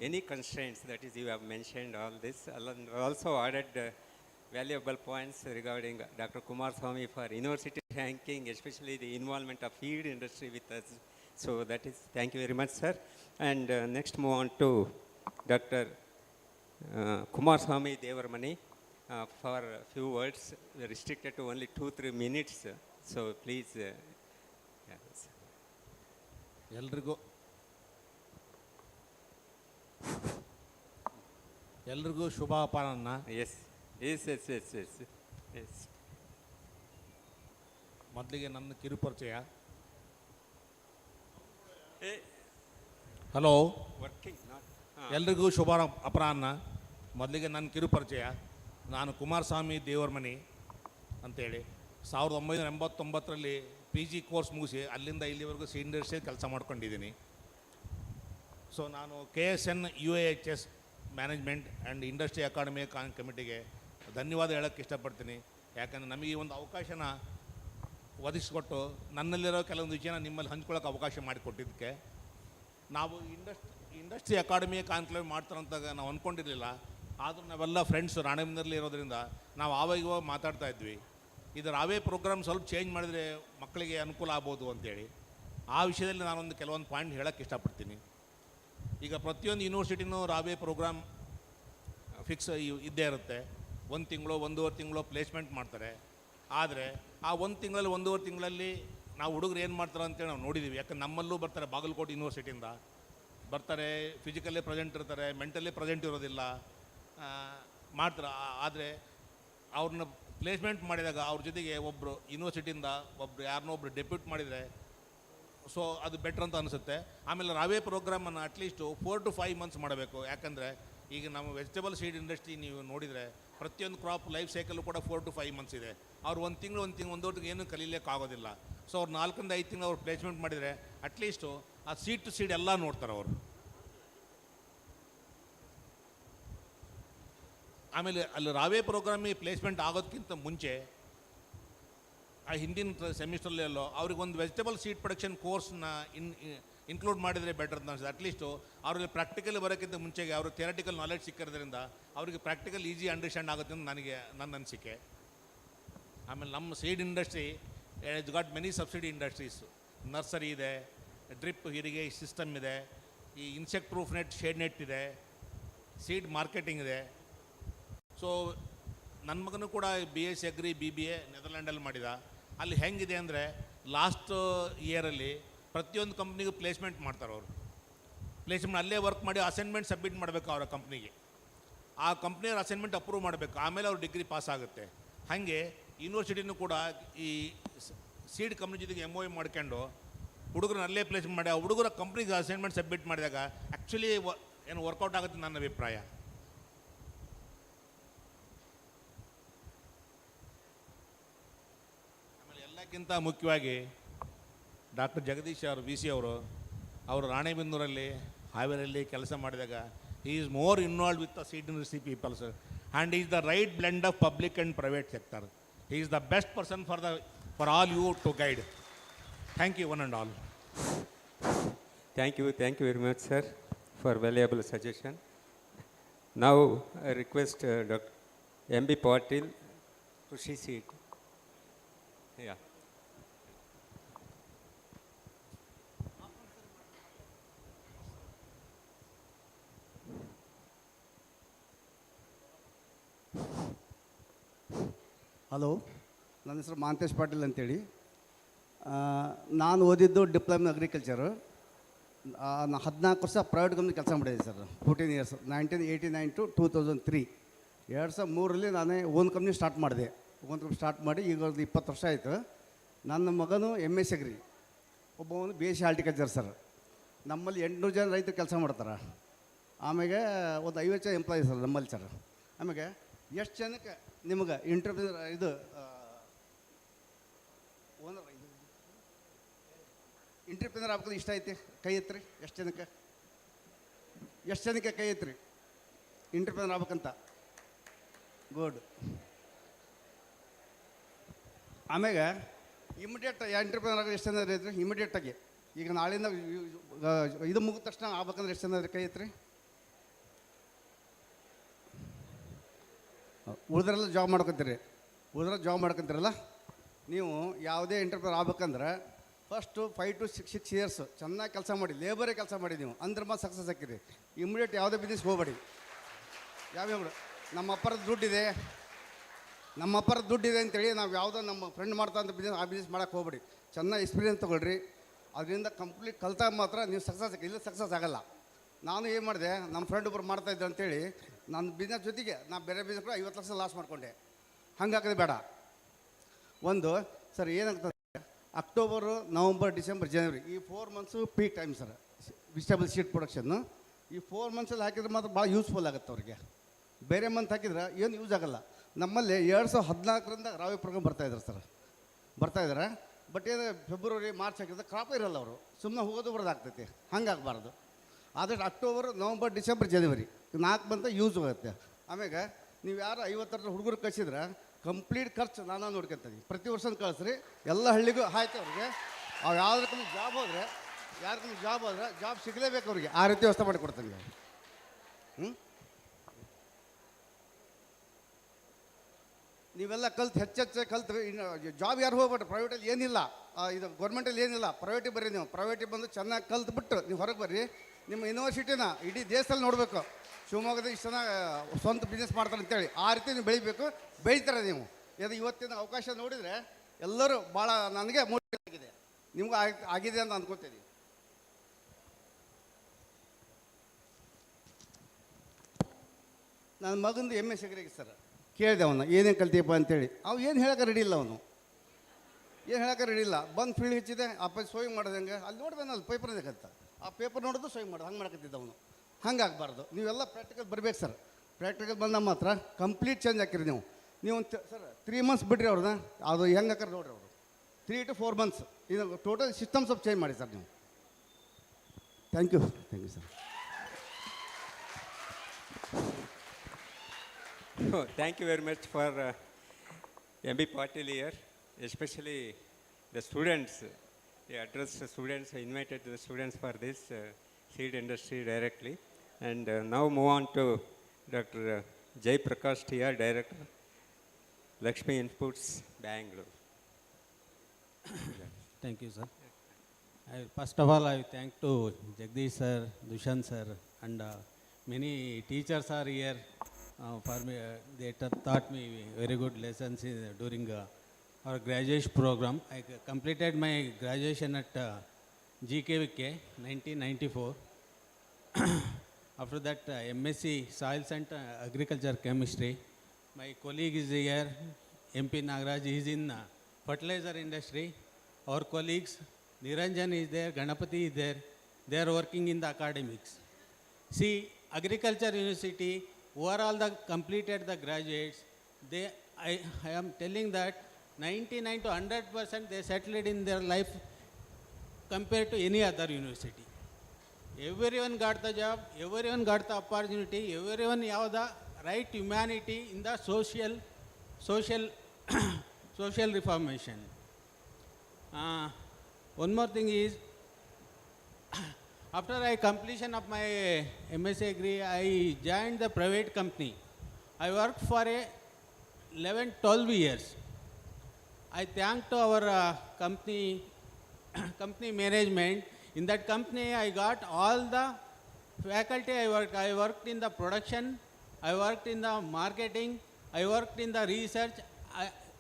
Any constraints, that is, you have mentioned all this, and also added valuable points regarding Dr. Kumar Swamy for university ranking, especially the involvement of feed industry with us. So that is, thank you very much, sir. And next move on to Dr. Kumar Swamy Devarmani for a few words. We are restricted to only 2-3 minutes. So please. ಎಲ್ರಿಗೂ ಶುಭ ಅಪರಾಹ್ನ. S. ಮೊದಲಿಗೆ ನನ್ನ ಕಿರುಪರಿಚಯ. Hello, ಎಲ್ರಿಗೂ ಶುಭ ಅಪರಾಹ್ನ. ಮೊದಲಿಗೆ ನನ್ನ ಕಿರುಪರಿಚಯ. ನಾನು ಕುಮಾರಸ್ವಾಮಿ ದೇವರಮನಿ ಅಂತೇಳಿ 1989ರಲ್ಲಿ PG ಕೋರ್ಸ್ ಮುಗಿಸಿ ಅಲ್ಲಿಂದ ಇಲ್ಲಿವರೆಗೂ ಸೀಡ್ ಇಂಡಸ್ಟ್ರಿ ಕೆಲಸ ಮಾಡ್ಕೊಂಡಿದ್ದೀನಿ. ಸೊ ನಾನು KSNUAHS management and industry academy ಕಮಿಟಿಗೆ ಧನ್ಯವಾದ ಹೇಳೋಕ್ಕೆ ಇಷ್ಟಪಡ್ತೀನಿ. ಯಾಕಂದರೆ ನಮಗೆ ಈ ಒಂದು ಅವಕಾಶನ ಒದಗಿಸ್ಕೊಟ್ಟು ನನ್ನಲ್ಲಿರೋ ಕೆಲವೊಂದು ವಿಷಯನ ನಿಮ್ಮಲ್ಲಿ ಹಂಚ್ಕೊಳ್ಳೋಕೆ ಅವಕಾಶ ಮಾಡಿಕೊಟ್ಟಿದ್ದಕ್ಕೆ. ನಾವು ಇಂಡಸ್ಟ್ರಿ ಅಕಾಡೆಮಿ ಕಾನ್ಕ್ಲೇವ್ ಮಾಡ್ತಾರಂತ ನಾವು ಅಂದ್ಕೊಂಡಿರಲಿಲ್ಲ. ಆದರೂ ನಾವೆಲ್ಲ ಫ್ರೆಂಡ್ಸು ರಾಣೆಬೆನ್ನೂರಲ್ಲಿ ಇರೋದ್ರಿಂದ ನಾವು ಆವಾಗ ಮಾತಾಡ್ತಾ ಇದ್ವಿ, ಇದು ರಾವೇ ಪ್ರೋಗ್ರಾಮ್ ಸ್ವಲ್ಪ ಚೇಂಜ್ ಮಾಡಿದರೆ ಮಕ್ಕಳಿಗೆ ಅನುಕೂಲ ಆಗ್ಬೋದು ಅಂತೇಳಿ. ಆ ವಿಷಯದಲ್ಲಿ ನಾನೊಂದು ಕೆಲವೊಂದು ಪಾಯಿಂಟ್ ಹೇಳೋಕ್ಕೆ ಇಷ್ಟಪಡ್ತೀನಿ. ಈಗ ಪ್ರತಿಯೊಂದು ಯೂನಿವರ್ಸಿಟಿನೂ ರಾವೇ ಪ್ರೋಗ್ರಾಮ್ ಫಿಕ್ಸ್ ಇದ್ದೇ ಇರುತ್ತೆ. 1 ತಿಂಗಳು 1.5 ತಿಂಗಳು ಪ್ಲೇಸ್ಮೆಂಟ್ ಮಾಡ್ತಾರೆ. ಆದರೆ ಆ 1 ತಿಂಗಳಲ್ಲಿ 1.5 ತಿಂಗಳಲ್ಲಿ ನಾವು ಹುಡುಗರು ಏನು ಮಾಡ್ತಾರೆ ಅಂತೇಳಿ ನಾವು ನೋಡಿದ್ದೀವಿ. ಯಾಕಂದ್ರೆ ನಮ್ಮಲ್ಲೂ ಬರ್ತಾರೆ, ಬಾಗಲಕೋಟೆ ಯೂನಿವರ್ಸಿಟಿಯಿಂದ ಬರ್ತಾರೆ, ಫಿಸಿಕಲ್ಲೇ ಪ್ರೆಸೆಂಟ್ ಇರ್ತಾರೆ, ಮೆಂಟಲಿ ಪ್ರೆಸೆಂಟ್ ಇರೋದಿಲ್ಲ, ಮಾಡ್ತಾರೆ. ಆದರೆ ಅವ್ರನ್ನ ಪ್ಲೇಸ್ಮೆಂಟ್ ಮಾಡಿದಾಗ ಅವ್ರ ಜೊತೆಗೆ ಒಬ್ಬರು ಯೂನಿವರ್ಸಿಟಿಯಿಂದ ಯಾರನ್ನೊಬ್ರು ಡೆಪ್ಯೂಟ್ ಮಾಡಿದರೆ ಸೊ ಅದು ಬೆಟ್ರ್ ಅಂತ ಅನಿಸುತ್ತೆ. ಆಮೇಲೆ ರಾವೇ ಪ್ರೋಗ್ರಾಮನ್ನು ಅಟ್ಲೀಸ್ಟು 4 to 5 months ಮಾಡಬೇಕು. ಯಾಕಂದರೆ ಈಗ ನಮ್ಮ ವೆಜಿಟೇಬಲ್ ಸೀಡ್ ಇಂಡಸ್ಟ್ರಿ ನೀವು ನೋಡಿದರೆ ಪ್ರತಿಯೊಂದು ಕ್ರಾಪ್ ಲೈಫ್ ಸೈಕಲ್ಲು ಕೂಡ 4 to 5 months ಇದೆ. ಅವ್ರು 1 ತಿಂಗಳು 1 ವರ್ಷಕ್ಕೆ ಏನೂ ಕಲೀಲಿಕ್ಕಾಗೋದಿಲ್ಲ. ಸೊ ಅವ್ರು 4 to 5 ತಿಂಗಳು ಅವ್ರು ಪ್ಲೇಸ್ಮೆಂಟ್ ಮಾಡಿದರೆ ಅಟ್ಲೀಸ್ಟು ಆ ಸೀಡ್ ಟು ಸೀಡ್ ಎಲ್ಲ ನೋಡ್ತಾರೆ ಅವರು. ಆಮೇಲೆ ಅಲ್ಲಿ ರಾವೇ ಪ್ರೋಗ್ರಾಮಿಗೆ ಪ್ಲೇಸ್ಮೆಂಟ್ ಆಗೋದಕ್ಕಿಂತ ಮುಂಚೆ ಆ ಹಿಂದಿನ ಸೆಮಿಸ್ಟ್ರಲ್ಲೆಲ್ಲೋ ಅವ್ರಿಗೆ ಒಂದು ವೆಜಿಟೇಬಲ್ ಸೀಡ್ ಪ್ರೊಡಕ್ಷನ್ ಕೋರ್ಸ್ನ ಇನ್ಕ್ಲೂಡ್ ಮಾಡಿದರೆ ಬೆಟರ್ ಅಂತ ಅನಿಸುತ್ತೆ. ಅಟ್ಲೀಸ್ಟು ಅವ್ರಿಗೆ ಪ್ರಾಕ್ಟಿಕಲ್ ಬರೋಕ್ಕಿಂತ ಮುಂಚೆಗೆ ಅವ್ರಿಗೆ ಥಿಯರಿಟಿಕಲ್ ನಾಲೆಡ್ಜ್ ಸಿಕ್ಕಿರೋದ್ರಿಂದ ಅವರಿಗೆ ಪ್ರಾಕ್ಟಿಕಲ್ ಈಸಿ ಅಂಡರ್ಸ್ಟ್ಯಾಂಡ್ ಆಗುತ್ತೆ ಅಂತ ನನ್ನ ಅನಿಸಿಕೆ. ಆಮೇಲೆ ನಮ್ಮ seed industry it's got many subsidy industries. Nursery ಇದೆ, ಡ್ರಿಪ್ ಇರಿಗೇಷನ್ ಸಿಸ್ಟಮ್ ಇದೆ, ಈ insect proof net, shade net ಇದೆ, ಸೀಡ್ ಮಾರ್ಕೆಟಿಂಗ್ ಇದೆ. ಸೊ ನನ್ನ ಮಗನೂ ಕೂಡ BSc ಅಗ್ರಿ BBA ನೆದರ್ಲ್ಯಾಂಡಲ್ಲಿ ಮಾಡಿದ. ಅಲ್ಲಿ ಹೆಂಗಿದೆ ಅಂದರೆ ಲಾಸ್ಟ್ ಇಯರಲ್ಲಿ ಪ್ರತಿಯೊಂದು ಕಂಪ್ನಿಗೂ ಪ್ಲೇಸ್ಮೆಂಟ್ ಮಾಡ್ತಾರೆ ಅವರು. ಪ್ಲೇಸ್ಮೆಂಟ್ ಅಲ್ಲೇ ವರ್ಕ್ ಮಾಡಿ ಅಸೈನ್ಮೆಂಟ್ ಸಬ್ಮಿಟ್ ಮಾಡಬೇಕು ಅವರ ಕಂಪ್ನಿಗೆ. ಆ ಕಂಪ್ನಿಯವ್ರ ಅಸೈನ್ಮೆಂಟ್ ಅಪ್ರೂವ್ ಮಾಡಬೇಕು, ಆಮೇಲೆ ಅವ್ರ ಡಿಗ್ರಿ ಪಾಸ್ ಆಗುತ್ತೆ. ಹಾಗೆ ಯೂನಿವರ್ಸಿಟಿನೂ ಕೂಡ ಈ ಸೀಡ್ ಕಂಪ್ನಿ ಜೊತೆಗೆ MOU ಮಾಡ್ಕೊಂಡು ಹುಡುಗರನ್ನ ಅಲ್ಲೇ ಪ್ಲೇಸ್ಮೆಂಟ್ ಮಾಡಿ ಆ ಹುಡುಗರ ಕಂಪ್ನಿಗೆ ಅಸೈನ್ಮೆಂಟ್ ಸಬ್ಮಿಟ್ ಮಾಡಿದಾಗ ಆ್ಯಕ್ಚುಲಿ ಏನು ವರ್ಕೌಟ್ ಆಗುತ್ತೆ ನನ್ನ ಅಭಿಪ್ರಾಯ. ಆಮೇಲೆ ಎಲ್ಲಕ್ಕಿಂತ ಮುಖ್ಯವಾಗಿ ಡಾಕ್ಟರ್ ಜಗದೀಶ್ ಅವರು VC ಅವರು ರಾಣೆಬೆನ್ನೂರಲ್ಲಿ ಹಾವೇರಿಯಲ್ಲಿ ಕೆಲಸ ಮಾಡಿದಾಗ he is more involved with the seed industry people, sir, and he is the right blend of public and private sector. He is the best person for all you to guide. Thank you one and all. Thank you very much, sir, for valuable suggestion. Now I request Dr. MB Patil to see seat. Yeah. Hello, ನನ್ನ ಹೆಸರು ಮಾಂತೇಶ್ ಪಾಟೀಲ್ ಅಂತೇಳಿ. ನಾನು ಓದಿದ್ದು diploma agriculture. 14 ವರ್ಷ private company ಕೆಲಸ ಮಾಡಿದೆ sir. 14 years, 1989 to 2003. 2003ರಲ್ಲಿ ನಾನೇ ಓನ್ ಕಂಪ್ನಿ ಸ್ಟಾರ್ಟ್ ಮಾಡಿದೆ. ಓನ್ ಕಂಪ್ನಿ ಸ್ಟಾರ್ಟ್ ಮಾಡಿ ಈಗ 20 ವರ್ಷ ಆಯಿತು. ನನ್ನ ಮಗನು MSc ಅಗ್ರಿ, ಒಬ್ಬವನು BSc ಹಾರ್ಟಿಕಲ್ಚರ್ ಸರ್. ನಮ್ಮಲ್ಲಿ 800 ಜನ ರೈತರು ಕೆಲಸ ಮಾಡ್ತಾರೆ. ಆಮೇಲೆ ಒಂದು 50 ಜನ ಎಂಪ್ಲಾಯಿ ಸರ್ ನಮ್ಮಲ್ಲಿ ಸರ್. ಆಮೇಲೆ ಎಷ್ಟು ಜನಕ್ಕೆ ನಿಮಗೆ ಇಂಟರ್ಪ್ರಿನರ್ ಓನರ್ ಇಂಟರ್ಪ್ರಿನರ್ ಆಗ್ಬೋದು ಇಷ್ಟ ಐತಿ? ಕೈ ಎತ್ರಿ. ಎಷ್ಟು ಜನಕ್ಕೆ ಕೈ ಎತ್ರಿ ಇಂಟರ್ಪ್ರಿನರ್ ಆಗ್ಬೇಕಂತ? ಗುಡ್. ಆಮೇಲೆ ಇಮಿಡಿಯೇಟ್ ಎಂಟರ್ಪ್ರಿನರ್ ಆಗೋದು ಎಷ್ಟು ಜನ ಇದ್ರಿ? ಇಮಿಡಿಯೇಟಾಗಿ ಈಗ ನಾಳೆಯಿಂದ ಇದು ಮುಗಿದ ತಕ್ಷಣ ಆಗ್ಬೇಕಂದ್ರೆ ಎಷ್ಟು ಜನ ಕೈ ಎತ್ರಿ? ಉಳಿದ್ರೆಲ್ಲ ಜಾಬ್ ಮಾಡ್ಕೊತೀರಲ್ಲ ನೀವು. ಯಾವುದೇ ಎಂಟರ್ಪ್ರಿನರ್ ಆಗ್ಬೇಕಂದ್ರೆ ಫಸ್ಟು 5 to 6 ಇಯರ್ಸ್ ಚೆನ್ನಾಗಿ ಕೆಲಸ ಮಾಡಿ, ಲೇಬರೇ ಕೆಲಸ ಮಾಡಿ ನೀವು, ಅಂದ್ರೆ ಮಾತ್ರ ಸಕ್ಸಸ್ ಹಾಕಿರಿ. ಇಮಿಡಿಯೇಟ್ ಯಾವುದೇ ಬಿಸ್ನೆಸ್ ಹೋಗಬೇಡಿ. ಯಾವ್ಯಾವ ನಮ್ಮ ಅಪ್ಪರದ ದುಡ್ಡಿದೆ ಅಂತೇಳಿ ನಾವು ಯಾವುದೋ ನಮ್ಮ ಫ್ರೆಂಡ್ ಮಾಡ್ತಾ ಅಂತ ಬಿಸ್ನೆಸ್, ಆ ಬಿಸ್ನೆಸ್ ಮಾಡೋಕ್ಕೆ ಹೋಗ್ಬೇಡಿ. ಚೆನ್ನಾಗಿ ಎಕ್ಸ್ಪೀರಿಯನ್ಸ್ ತೊಗೊಳ್ರಿ. ಅದರಿಂದ ಕಂಪ್ಲೀಟ್ ಕಲ್ತಾಗ ಮಾತ್ರ ನೀವು ಸಕ್ಸಸ್ ಹಾಕಿ, ಇಲ್ಲ ಸಕ್ಸಸ್ ಆಗೋಲ್ಲ. ನಾನು ಏನು ಮಾಡಿದೆ, ನಮ್ಮ ಫ್ರೆಂಡ್ ಒಬ್ಬರು ಮಾಡ್ತಾಯಿದ್ದೆ ಅಂತೇಳಿ ನನ್ನ ಬಿಸ್ನೆಸ್ ಜೊತೆಗೆ ನಾನು ಬೇರೆ ಬಿಸ್ನೆಸ್ ಕೂಡ 50 ಲಕ್ಷ ಲಾಸ್ ಮಾಡಿಕೊಂಡೆ. ಹಂಗಾಕೋದು ಬೇಡ. ಒಂದು ಸರ್ ಏನಾಗ್ತದೆ, ಅಕ್ಟೋಬರು, ನವಂಬರ್, ಡಿಸೆಂಬರ್, ಜನವರಿ ಈ 4 months peak time sir vegetable seed production. ಈ 4 ಮಂತ್ಸಲ್ಲಿ ಹಾಕಿದ್ರೆ ಮಾತ್ರ ಭಾಳ ಯೂಸ್ಫುಲ್ ಆಗುತ್ತೆ ಅವ್ರಿಗೆ. ಬೇರೆ ಮಂತ್ ಹಾಕಿದ್ರೆ ಏನು ಯೂಸ್ ಆಗೋಲ್ಲ. ನಮ್ಮಲ್ಲಿ 2014ರಿಂದ ರಾವಿ ಪ್ರೋಗ್ರಾಮ್ ಬರ್ತಾಯಿದ್ದಾರೆ. ಬಟ್ ಏನು ಫೆಬ್ರವರಿ, ಮಾರ್ಚ್ ಹಾಕಿದ್ರೆ ಕ್ರಾಪ್ ಇರೋಲ್ಲ. ಅವರು ಸುಮ್ಮನೆ ಹೋಗೋದು ಬರೋದಾಗ್ತೈತಿ. ಹಂಗಾಗಬಾರ್ದು. ಆದಷ್ಟು ಅಕ್ಟೋಬರ್, ನವಂಬರ್, ಡಿಸೆಂಬರ್, ಜನವರಿ 4 ಮಂತ್ ಯೂಸ್ ಆಗುತ್ತೆ. ಆಮೇಲೆ ನೀವು ಯಾರು 50 ಹುಡುಗರು ಕಳಿಸಿದ್ರೆ ಕಂಪ್ಲೀಟ್ ಖರ್ಚು ನಾನು ನೋಡ್ಕೊತೀನಿ. ಪ್ರತಿ ವರ್ಷ ಕಳಿಸ್ರಿ, ಎಲ್ಲ ಹಳ್ಳಿಗೂ ಆಯ್ತು ಅವ್ರಿಗೆ. ಅವ್ರು ಯಾವ್ದಕ್ಕೂ ಜಾಬ್ ಹೋದ್ರೆ ಜಾಬ್ ಸಿಗಲೇಬೇಕು ಅವ್ರಿಗೆ. ಆ ರೀತಿ ವ್ಯವಸ್ಥೆ ಮಾಡಿಕೊಡ್ತೀನಿ. ನೀವೆಲ್ಲ ಹೆಚ್ಚು ಕಲ್ತು ಜಾಬ್ ಯಾರು ಹೋಗ್ಬೇಡ್ರಿ. ಪ್ರೈವೇಟಲ್ಲಿ ಏನಿಲ್ಲ, ಇದು ಗೌರ್ಮೆಂಟಲ್ಲಿ ಏನಿಲ್ಲ, ಪ್ರೈವೇಟಿಗೆ ಬರ್ರಿ. ನೀವು ಪ್ರೈವೇಟಿಗೆ ಬಂದು ಚೆನ್ನಾಗಿ ಕಲ್ತ್ಬಿಟ್ಟು ನೀವು ಹೊರಗೆ ಬರ್ರಿ. ನಿಮ್ಮ ಯೂನಿವರ್ಸಿಟಿನ ಇಡೀ ದೇಶದಲ್ಲಿ ನೋಡಬೇಕು. ಶಿವಮೊಗ್ಗದ ಇಷ್ಟು ಜನ ಸ್ವಂತ ಬಿಸ್ನೆಸ್ ಮಾಡ್ತಾರೆ ಅಂತೇಳಿ ಆ ರೀತಿ ನೀವು ಬೆಳೀತಾರೆ ನೀವು. ಇವತ್ತಿನ ಅವಕಾಶ ನೋಡಿದರೆ ಎಲ್ಲರೂ ಭಾಳ ನನಗೆ ಮೋಟಿವೇಟ್ ಆಗಿದೆ, ನಿಮಗೂ ಆಗಿದೆ ಅಂತ ಅಂದ್ಕೊತೀನಿ. ನನ್ನ ಮಗಂದು MSc ಅಗ್ರಿ ಸರ್. ಕೇಳಿದೆ ಅವನ್ನ ಏನೇನು ಕಲ್ತೀಯಪ್ಪ ಅಂತೇಳಿ. ಅವು ಏನು ಹೇಳೋಕೆ ರೆಡಿ ಇಲ್ಲ. ಬಂದು ಫೀಲ್ಡ್ ಹೆಚ್ಚಿದೆ. ಅಪ್ಪ ಸೋಯಿಂಗ್ ಮಾಡೋದು ಹೆಂಗೆ ಅಲ್ಲಿ ನೋಡಿದೆ, ಅಲ್ಲಿ ಪೇಪರ್ ಅಂತ ಆ ಪೇಪರ್ ನೋಡೋದು ಸೋಯಿಂಗ್ ಮಾಡೋದು ಹಂಗೆ ಮಾಡ್ಕೊತಿದ್ದ ಅವನು. ಹಂಗಾಗಬಾರ್ದು. ನೀವೆಲ್ಲ ಪ್ರಾಕ್ಟಿಕಲ್ ಬರಬೇಕು ಸರ್. ಪ್ರಾಕ್ಟಿಕಲ್ ಬಂದಾಗ ಮಾತ್ರ ಕಂಪ್ಲೀಟ್ ಚೇಂಜ್ ಹಾಕಿರಿ ನೀವು. ಸರ್ 3 ಮಂತ್ಸ್ ಬಿಡ್ರಿ ಅವ್ರನ್ನ, ಅದು ಹೆಂಗೆ ಹಾಕಿ ನೋಡ್ರಿ. ಅವರು 3 to 4 ಮಂತ್ಸ್ ಇದು ಟೋಟಲ್ ಸಿಸ್ಟಮ್ ಸ್ವಲ್ಪ ಚೇಂಜ್ ಮಾಡಿ ಸರ್ ನೀವು. Thank you sir. Thank you very much for MB Patil here, especially the students. They addressed the students, invited the students for this seed industry directly. And now move on to Dr. Jai Prakash T.R., Director, Lakshmi Inputs, Bangalore. Thank you, sir. First of all, I thank to Jagdish sir, Dushan sir, and many teachers are here for me. They taught me very good lessons during our graduation program. I completed my graduation at GKVK 1994. After that, MSc Soils and Agriculture Chemistry. My colleague is here, MP Nagaraj, is in fertilizer industry. Our colleagues, Niranjan is there, Ganapati is there. They are working in the academics. See, Agriculture University, who are all the completed the graduates, I am telling that 99 to 100% they settled in their life compared to any other university. Everyone got the job, everyone got the opportunity, everyone have the right humanity in the social reformation. One more thing is, after I completion of my MSc degree, I joined the private company. I worked for 11-12 years. I thank to our company management. In that company, I got all the faculty I worked. I worked in the production, I worked in the marketing, I worked in the research,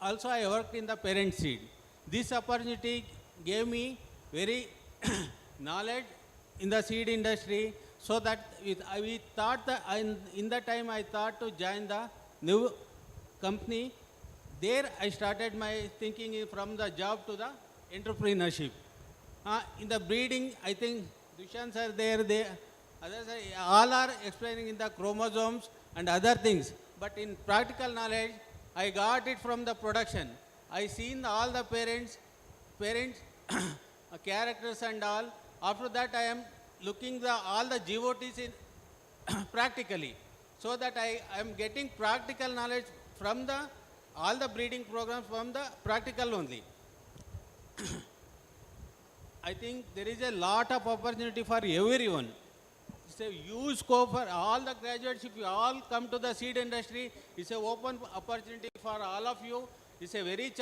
also I worked in the parent seed. This opportunity gave me very knowledge in the seed industry, so that we thought that in the time I thought to join the new company. There I started my thinking from the job to the entrepreneurship. In the breeding, I think Dushans are there, others all are explaining in the chromosomes and other things. But in practical knowledge, I got it from the production. I seen all the parents, characters and all. After that, I am looking all the GOTs in practically, so that I am getting practical knowledge from all the breeding programs from the practical only. I think there is a lot of opportunity for everyone. It's a huge scope for all the graduates. If you all come to the seed industry, it's an open opportunity for all of you. It's a very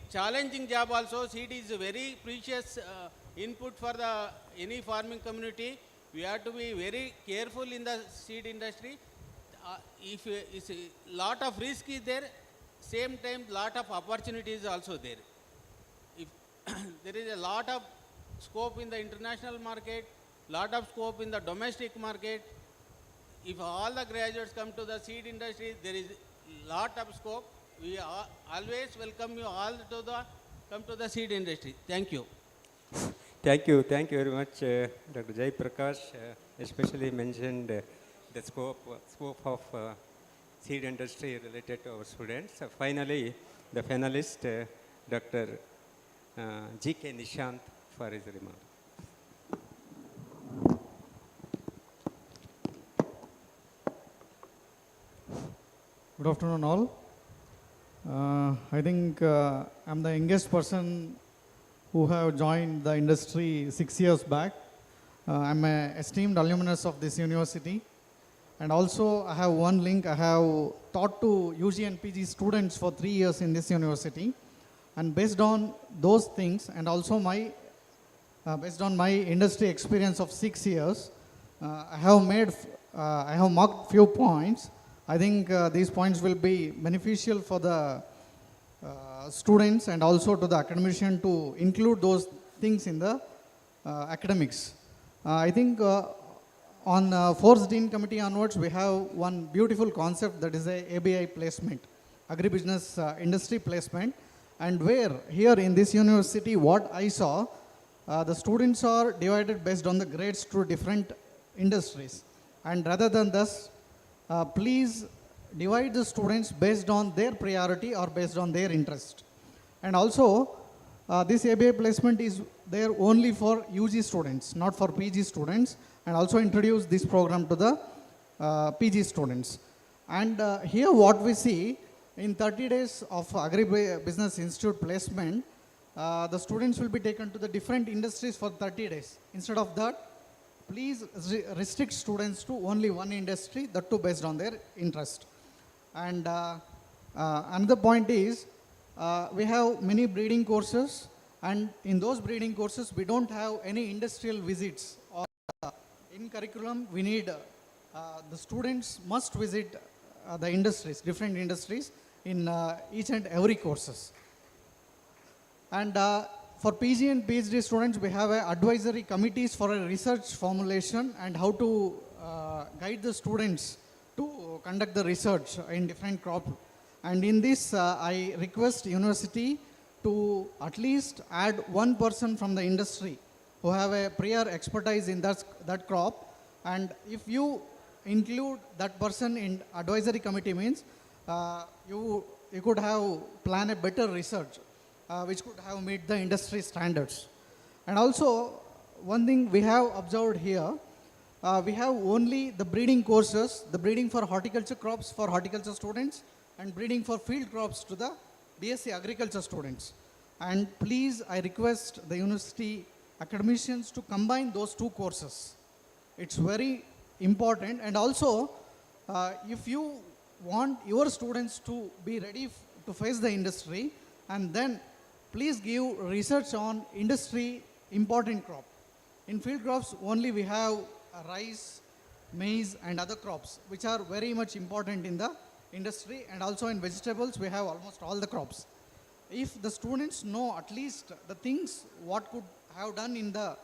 challenging job also. Seed is a very precious input for any farming community. We have to be very careful in the seed industry. If it's a lot of risk is there, same time lot of opportunity is also there. If there is a lot of scope in the international market, lot of scope in the domestic market. If all the graduates come to the seed industry, there is lot of scope. We always welcome you all to come to the seed industry. Thank you. Thank you very much, Dr. Jai Prakash, especially mentioned the scope of seed industry related to our students. Finally, the finalist, Dr. G.K. Nishant, for his remark. Good afternoon, all. I think I'm the youngest person who have joined the industry 6 years back. I'm an esteemed alumnus of this university. And also, I have one link. I have taught to UG and PG students for 3 years in this university. And based on those things, and also based on my industry experience of 6 years, I have marked few points. I think these points will be beneficial for the students and also to the academician to include those things in the academics. I think on fourth Dean Committee onwards, we have one beautiful concept, that is a ABI placement, agribusiness industry placement. And where here in this university, what I saw, the students are divided based on the grades to different industries. And rather than this, please divide the students based on their priority or based on their interest. And also, this ABI placement is there only for UG students, not for PG students, and also introduce this program to the PG students. And here what we see, in 30 days of Agribusiness Institute placement, the students will be taken to the different industries for 30 days. Instead of that, please restrict students to only one industry, that too based on their interest. And another point is, we have many breeding courses, And in those breeding courses, we don't have any industrial visits. Or in curriculum, we need the students must visit the industries, different industries in each and every courses. And for PG and PhD students, we have advisory committees for a research formulation and how to guide the students to conduct the research in different crops. And in this, I request university to at least add one person from the industry who have a prior expertise in that crop. And if you include that person in advisory committee means you could have planned a better research which could have meet the industry standards. And also, one thing we have observed here, we have only the breeding courses, the breeding for horticulture crops for horticulture students and breeding for field crops to the BSc Agriculture students. And please, I request the university academicians to combine those two courses. It's very important. And also, if you want your students to be ready to face the industry, and then please give research on industry important crop. In field crops, only we have rice, maize, and other crops, which are very much important in the industry. And also in vegetables, we have almost all the crops. If the students know at least the things what could have done in the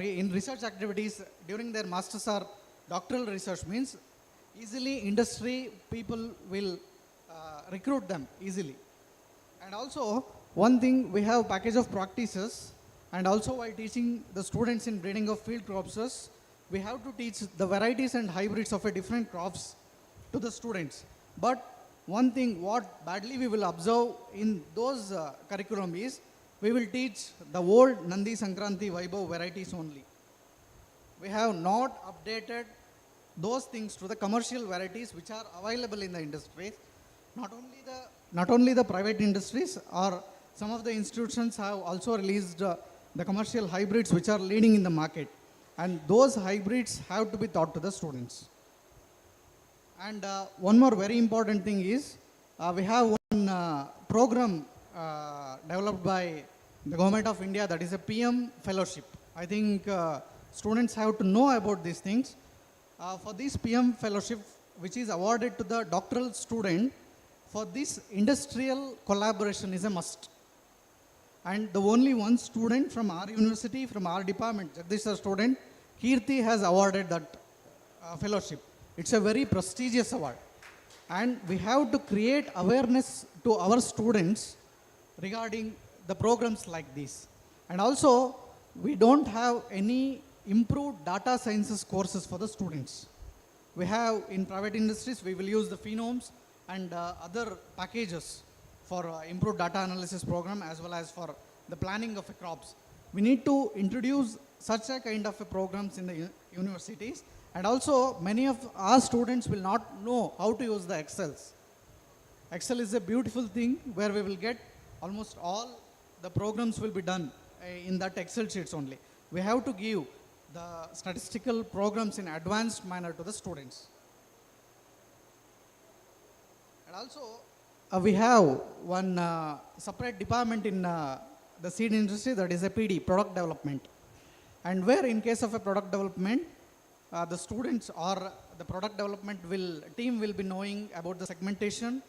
in research activities during their master's or doctoral research means, easily industry people will recruit them easily. And also, one thing, we have package of practices, and also while teaching the students in breeding of field crops, we have to teach the varieties and hybrids of a different crops to the students. But one thing what badly we will observe in those curriculum is, we will teach the old Nandi Sankranti Vaibhav varieties only. We have not updated those things to the commercial varieties which are available in the industries. Not only the private industries, or some of the institutions have also released the commercial hybrids which are leading in the market. And those hybrids have to be taught to the students. And one more very important thing is, we have one program developed by the Government of India, that is a PM Fellowship. I think students have to know about these things. For this PM Fellowship, which is awarded to the doctoral student, for this industrial collaboration is a must. And the only one student from our university, from our department, Jagdish sir student, Kirti, has awarded that fellowship. It's a very prestigious award. And we have to create awareness to our students regarding the programs like this. And also, we don't have any improved data sciences courses for the students. We have in private industries, we will use the phenomes and other packages for improved data analysis program, as well as for the planning of crops. We need to introduce such a kind of programs in the universities. And also, many of our students will not know how to use the Excels. Excel is a beautiful thing where we will get almost all the programs will be done in that Excel sheets only. We have to give the statistical programs in advanced manner to the students. And also, we have one separate department in the seed industry, that is a PD, product development. And where in case of a product development, the students or the product development team will be knowing about the segmentation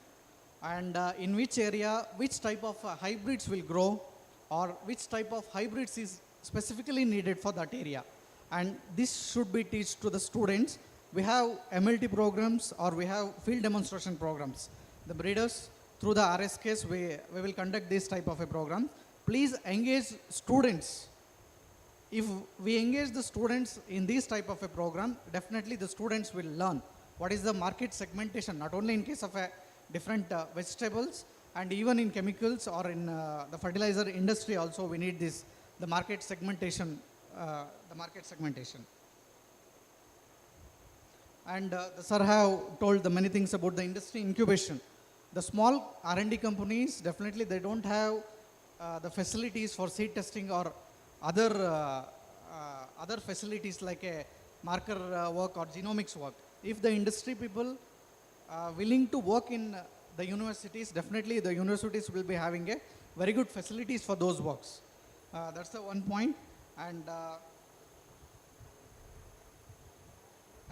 and in which area, which type of hybrids will grow, or which type of hybrids is specifically needed for that area. And this should be taught to the students. We have MLT programs, or we have field demonstration programs. The breeders, through the RSKs, we will conduct this type of a program. Please engage students. If we engage the students in this type of a program, definitely the students will learn what is the market segmentation, not only in case of a different vegetables, and even in chemicals or in the fertilizer industry also we need this, the market segmentation. And the sir have told the many things about the industry incubation. The small R&D companies, definitely they don't have the facilities for seed testing or other facilities like a marker work or genomics work. If the industry people willing to work in the universities, definitely the universities will be having a very good facilities for those works. That's the one point. And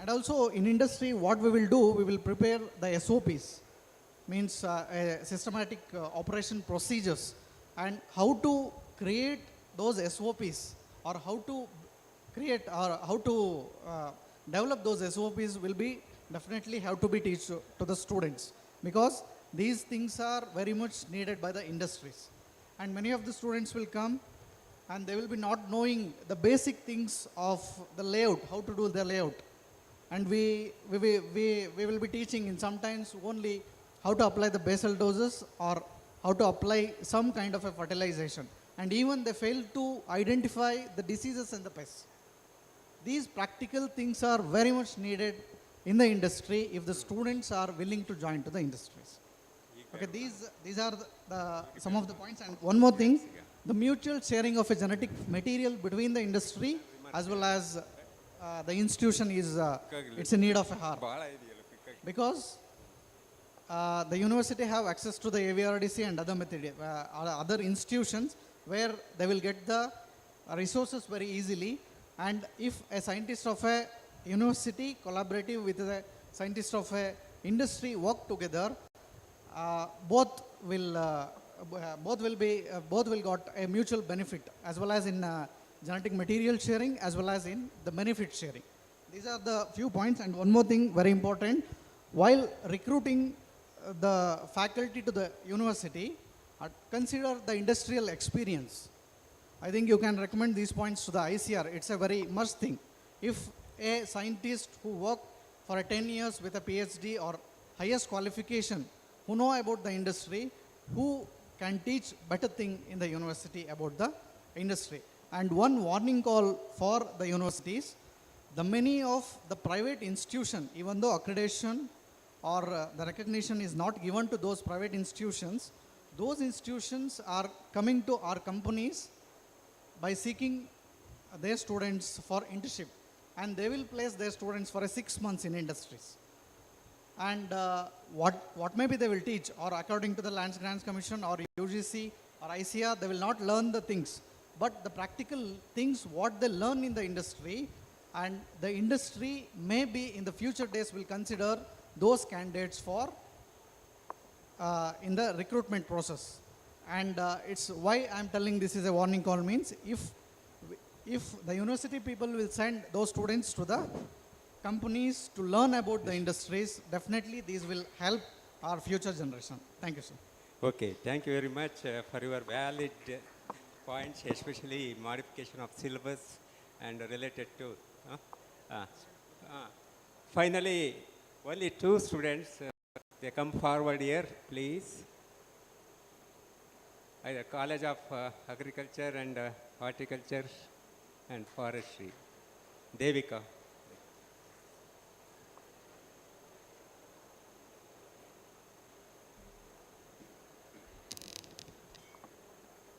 also in industry, what we will do, we will prepare the SOPs, means systematic operation procedures, and how to create those SOPs, or how to create or how to develop those SOPs will be definitely have to be taught to the students, because these things are very much needed by the industries. And many of the students will come and they will be not knowing the basic things of the layout, how to do the layout. And we will be teaching in sometimes only how to apply the basal doses or how to apply some kind of a fertilization. And even they fail to identify the diseases and the pests. These practical things are very much needed in the industry if the students are willing to join to the industries. Okay, these are some of the points. And one more thing, the mutual sharing of a genetic material between the industry as well as the institution is it's a need of a hour, because the university have access to the AVRDC and other institutions where they will get the resources very easily. And if a scientist of a university collaborative with a scientist of a industry work together, both will got a mutual benefit, as well as in genetic material sharing as well as in the benefit sharing. These are the few points. And one more thing very important, while recruiting the faculty to the university, consider the industrial experience. I think you can recommend these points to the ICR. It's a very must thing. If a scientist who work for 10 years with a PhD or highest qualification, who know about the industry, who can teach better thing in the university about the industry. And one warning call for the universities, the many of the private institution, even though accreditation or the recognition is not given to those private institutions, those institutions are coming to our companies by seeking their students for internship, and they will place their students for 6 months in industries. And what maybe they will teach, or according to the Lands Grants Commission or UGC or ICR, they will not learn the things. But the practical things, what they learn in the industry, and the industry maybe in the future days will consider those candidates for in the recruitment process. And it's why I'm telling this is a warning call, means if the university people will send those students to the companies to learn about the industries, definitely these will help our future generation. Thank you, sir. Okay, thank you very much for your valid points, especially modification of syllabus and related to. Finally, only 2 students, they come forward here, please. Either College of Agriculture and Horticulture and Forestry. Devika.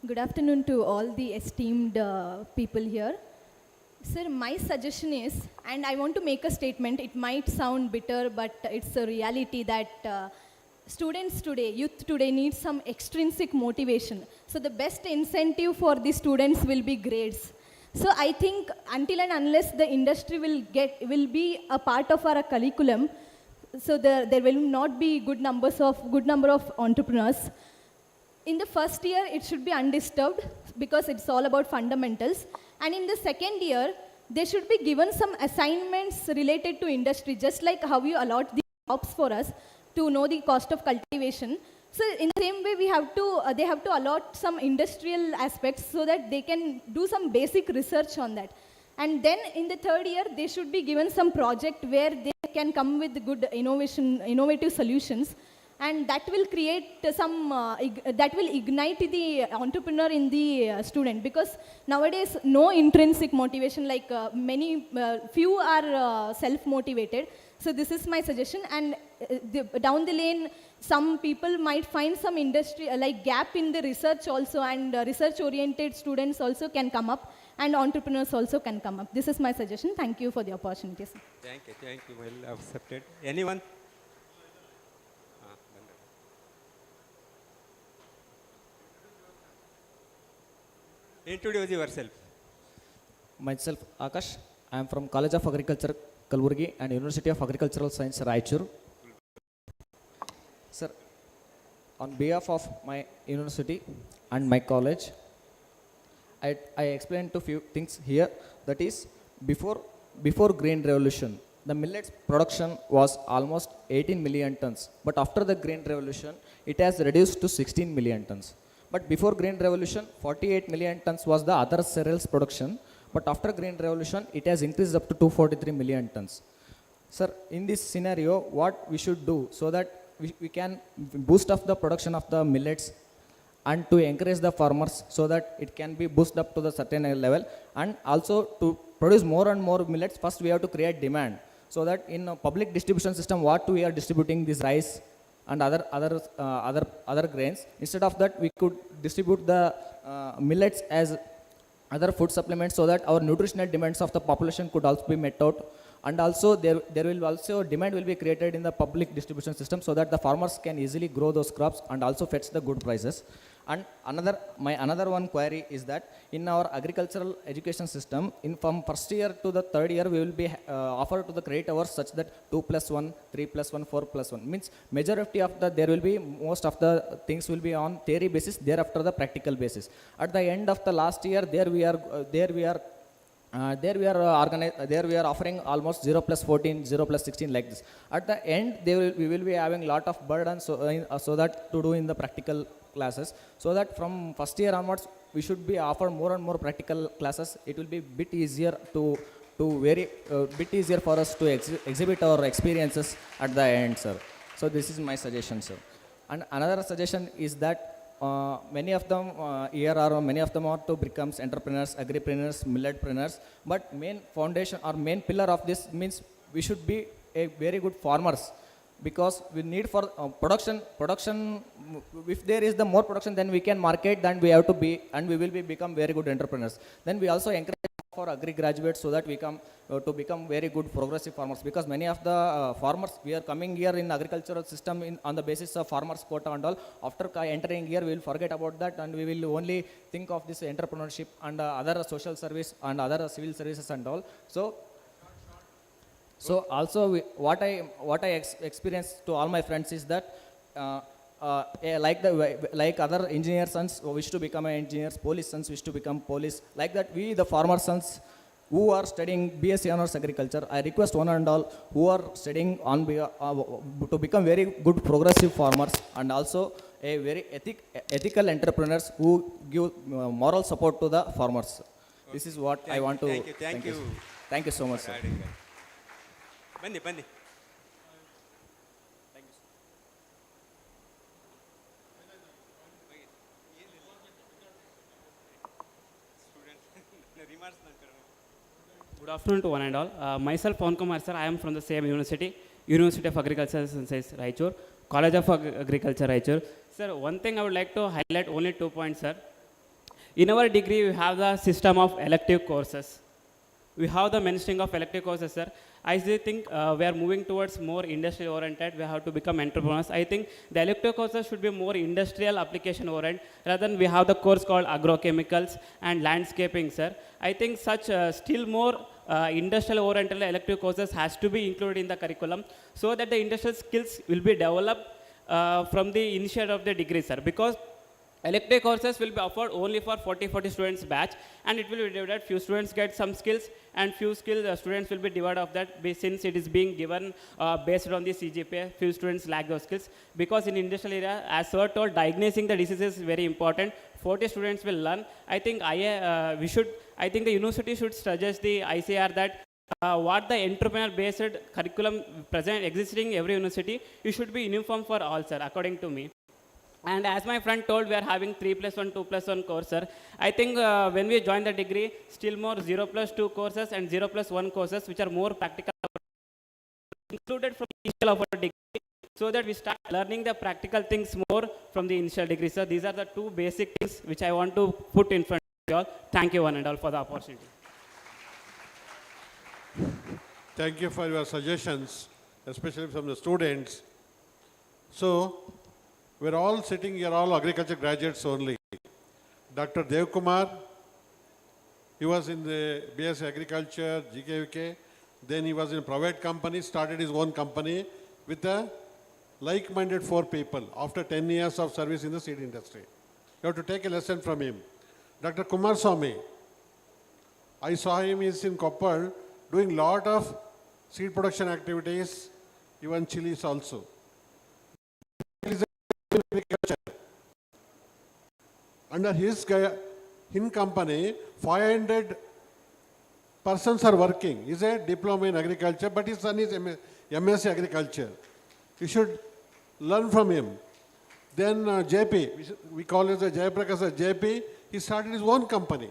Good afternoon to all the esteemed people here. Sir, my suggestion is, and I want to make a statement, it might sound bitter, but it's a reality that students today, youth today need some extrinsic motivation. So the best incentive for the students will be grades. So I think until and unless the industry will be a part of our curriculum, so there will not be good number of entrepreneurs. In the first year, it should be undisturbed because it's all about fundamentals. And in the second year, they should be given some assignments related to industry, just like how you allot the jobs for us to know the cost of cultivation. So in the same way, they have to allot some industrial aspects so that they can do some basic research on that. And then in the third year, they should be given some project where they can come with good innovative solutions. And that will create that will ignite the entrepreneur in the student, because nowadays no intrinsic motivation, like few are self-motivated. So this is my suggestion, and down the lane, some people might find some industry, like gap in the research also, and research-oriented students also can come up, and entrepreneurs also can come up. This is my suggestion. Thank you for the opportunity, sir. Thank you, well accepted. Anyone? Introduce yourself. Myself, Akash. I am from College of Agriculture, Kalburgi and University of Agricultural Science, Raichur. Sir, on behalf of my university and my college, I explained to few things here. That is, before Green Revolution, the millets production was almost 18 million tons. But after the Green Revolution, it has reduced to 16 million tons. But before Green Revolution, 48 million tons was the other cereals production. But after Green Revolution, it has increased up to 243 million tons. Sir, in this scenario, what we should do so that we can boost up the production of the millets and to encourage the farmers so that it can be boosted up to the certain level, and also to produce more and more millets, first we have to create demand. So that in a public distribution system, what we are distributing this rice and other grains, instead of that we could distribute the millets as other food supplements so that our nutritional demands of the population could also be met out. And also there will also demand will be created in the public distribution system so that the farmers can easily grow those crops and also fetch the good prices. And another one query is that in our agricultural education system, from first year to the third year, we will be offered to the credit hours such that 2+1, 3+1, 4+1. Means majority of most of the things will be on theory basis, thereafter the practical basis. At the end of the last year, there we are offering almost 0+14, 0+16 like this. At the end, we will be having lot of burden so that to do in the practical classes. So that from first year onwards, we should be offered more and more practical classes. It will be bit easier bit easier for us to exhibit our experiences at the end, sir. So this is my suggestion, sir. And another suggestion is that many of them are to become entrepreneurs, agripreneurs, milletpreneurs. But main foundation or main pillar of this means we should be a very good farmers, because we need for production. If there is the more production, then we can market. Then we have to be, and we will become very good entrepreneurs. Then we also encourage for agri graduates so that we come to become very good progressive farmers, because many of the farmers we are coming here in agricultural system on the basis of farmers quota and all. After entering here, we will forget about that and we will only think of this entrepreneurship and other social service and other civil services and all. So also what I experienced to all my friends is that like other engineer sons who wish to become engineers, police sons wish to become police, like that we the farmer sons who are studying BSc Honours Agriculture, I request one and all who are studying to become very good progressive farmers and also a very ethical entrepreneurs who give moral support to the farmers. This is what I want to. Thank you. Thank you so much, sir. Bandi. Thank you, Good afternoon to one and all. Myself, Pawan Kumar, sir. I am from the same university, University of Agriculture and Science, Raichur, College of Agriculture, Raichur. Sir, one thing I would like to highlight, only 2 points, sir. In our degree, we have the system of elective courses. We have the mentioning of elective courses, sir. I think we are moving towards more industrial oriented. We have to become entrepreneurs. I think the elective courses should be more industrial application oriented rather than we have the course called agrochemicals and landscaping, sir. I think such still more industrial oriented elective courses has to be included in the curriculum so that the industrial skills will be developed from the initial of the degree, sir. Because elective courses will be offered only for 40 students batch, and it will be divided. Few students get some skills and few skills students will be divided of that, since it is being given based on the CGPA. Few students lack those skills, because in industrial area, as sir told, diagnosing the diseases is very important. 40 students will learn. I think I think the university should suggest the ICR that what the entrepreneur based curriculum existing every university, it should be uniform for all, sir, according to me. And as my friend told, we are having 3+1, 2+1 course, sir. I think when we join the degree, still more 0+2 courses and 0+1 courses, which are more practical, included from the initial of our degree, so that we start learning the practical things more from the initial degree, sir. These are the two basic things which I want to put in front of you all. Thank you one and all for the opportunity. Thank you for your suggestions, especially from the students. So, we're all sitting here, all agriculture graduates only. Dr. Dev Kumar, He was in the BS Agriculture, GKUK. Then he was in a private company, started his own company with a like-minded 4 people after 10 years of service in the seed industry. You have to take a lesson from him. Dr. Kumar Swami, I saw him, he's in Koppal, doing lot of seed production activities, even chilies also. Under his company, 500 persons are working. He's a diploma in agriculture, but his son is MSc Agriculture. You should learn from him. Then JP, we call it the Jayaprakash JP, he started his own company.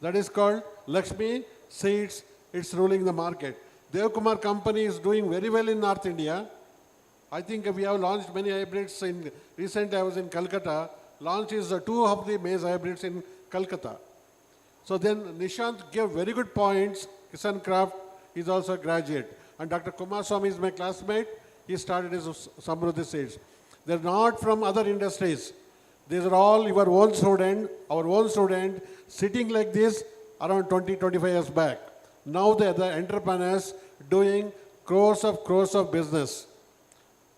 That is called Lakshmi Seeds. It's ruling the market. Dev Kumar company is doing very well in North India. I think we have launched many hybrids. Recently I was in Calcutta. Launched is 2 of the maize hybrids in Calcutta. So then Nishant gave very good points. Kisan Craft is also a graduate. And Dr. Kumar Swami is my classmate. He started his Samruddhi Seeds. They're not from other industries. These are all your own student, our own student, sitting like this around 20-25 years back. Now they're the entrepreneurs doing crores of business.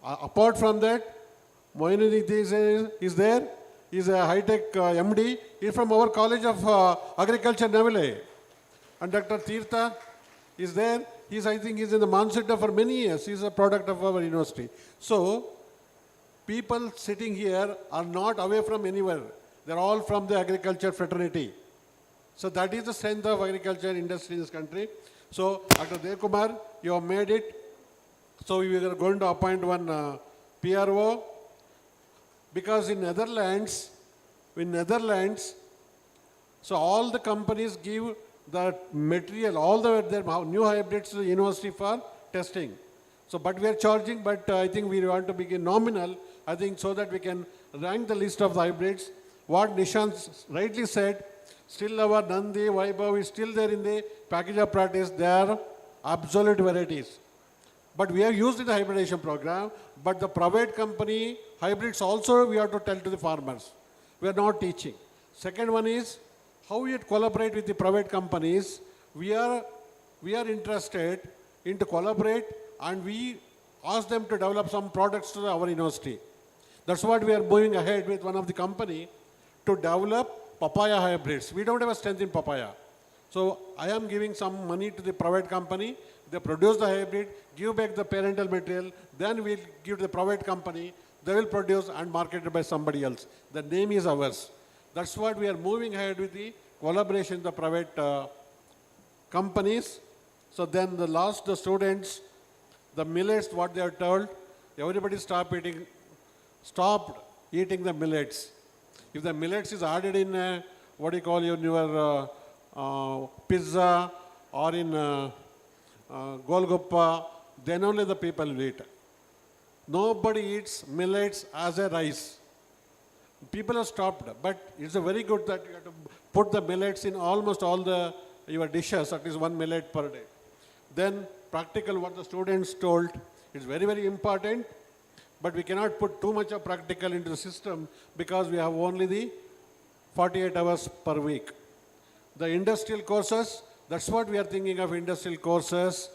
Apart from that, Moinuddin is there. He's a high-tech MD. He's from our College of Agriculture, Navile. And Dr. Tirtha is there. I think he's in the Mansetta for many years. He's a product of our university. So, people sitting here are not away from anywhere. They're all from the agriculture fraternity. So that is the strength of agriculture industry in this country. So, Dr. Dev Kumar, you have made it. So we are going to appoint one PRO, because in Netherlands, so all the companies give the material, all their new hybrids to the university for testing. So, but we are charging, but I think we want to begin nominal, I think, so that we can rank the list of the hybrids. What Nishant rightly said, still our Nandi, Vaibhav is still there in the package of practice. They are absolute varieties. But we have used in the hybridization program, but the private company hybrids also we have to tell to the farmers. We are not teaching. Second one is how we collaborate with the private companies. We are interested in to collaborate, and we ask them to develop some products to our university. That's what we are moving ahead with one of the company to develop papaya hybrids. We don't have a strength in papaya. So I am giving some money to the private company. They produce the hybrid, give back the parental material, then we'll give to the private company. They will produce and market it by somebody else. The name is ours. That's what we are moving ahead with the collaboration with the private companies. So then the students, the millets, what they are told, everybody stopped eating the millets. If the millets is added in what do you call your pizza or in Golgappa, then only the people will eat. Nobody eats millets as a rice. People have stopped, but it's a very good that you have to put the millets in almost all your dishes, at least 1 millet per day. Then practical, what the students told, is very, very important, but we cannot put too much of practical into the system because we have only the 48 hours per week. The industrial courses, that's what we are thinking of, industrial courses,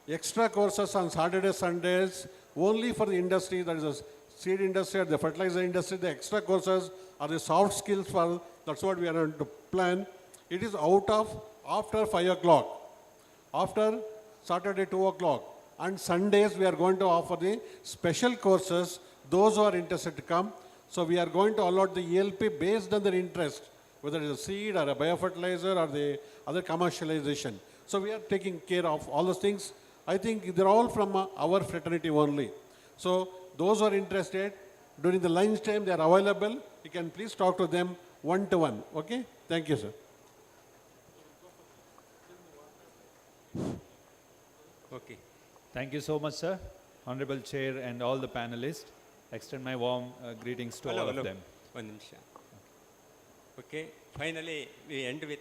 extra courses on Saturdays, Sundays, only for the industry, that is the seed industry or the fertilizer industry. The extra courses are the soft skills for, that's what we are going to plan. It is after 5 o'clock, after Saturday 2 o'clock. And Sundays we are going to offer the special courses, those who are interested to come. So we are going to allot the ELP based on their interest, whether it is a seed or a biofertilizer or the other commercialization. So we are taking care of all those things. I think they're all from our fraternity only. So those who are interested, during the lunch time they are available. You can please talk to them one-to-one. Okay? Thank you, sir. Okay. Thank you so much, sir. Honorable Chair and all the panelists. Extend my warm greetings to all of them. One nimisha. Okay. Finally, we end with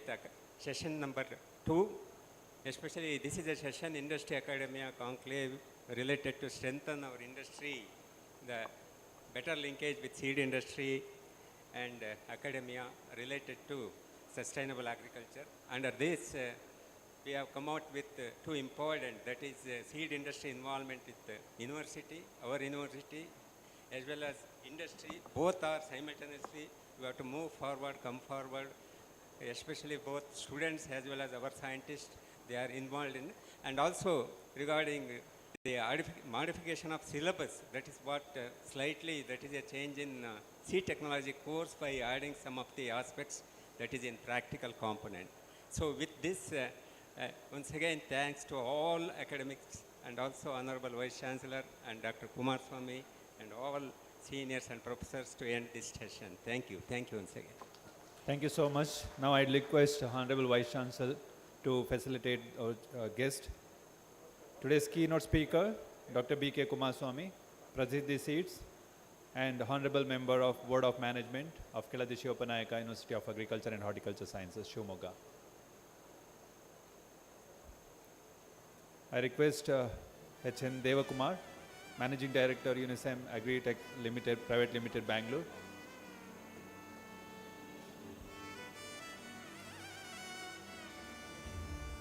session number 2. Especially, this is a session, Industry Academia Conclave, related to strengthen our industry, the better linkage with seed industry and academia related to sustainable agriculture. Under this, we have come out with two important, that is seed industry involvement with the university, our university, as well as industry. Both are simultaneously, we have to move forward, come forward, especially both students as well as our scientists, they are involved in. And also regarding the modification of syllabus, that is what slightly, that is a change in seed technology course by adding some of the aspects that is in practical component. So with this, once again, thanks to all academics and also Honorable Vice Chancellor and Dr. Kumar Swami and all seniors and professors to end this session. Thank you. Thank you once again. Thank you so much. Now I'd request Honorable Vice Chancellor to facilitate our guest. Today's keynote speaker, Dr. B.K. Kumaraswamy, Prasiddhi Seeds, and Honorable Member of Board of Management of Keladishi Upanayaka University of Agriculture and Horticulture Sciences, Shivamogga. I request H.N. Devakumar, Managing Director, Unisem Agri-Tech Limited, Private Limited, Bangalore.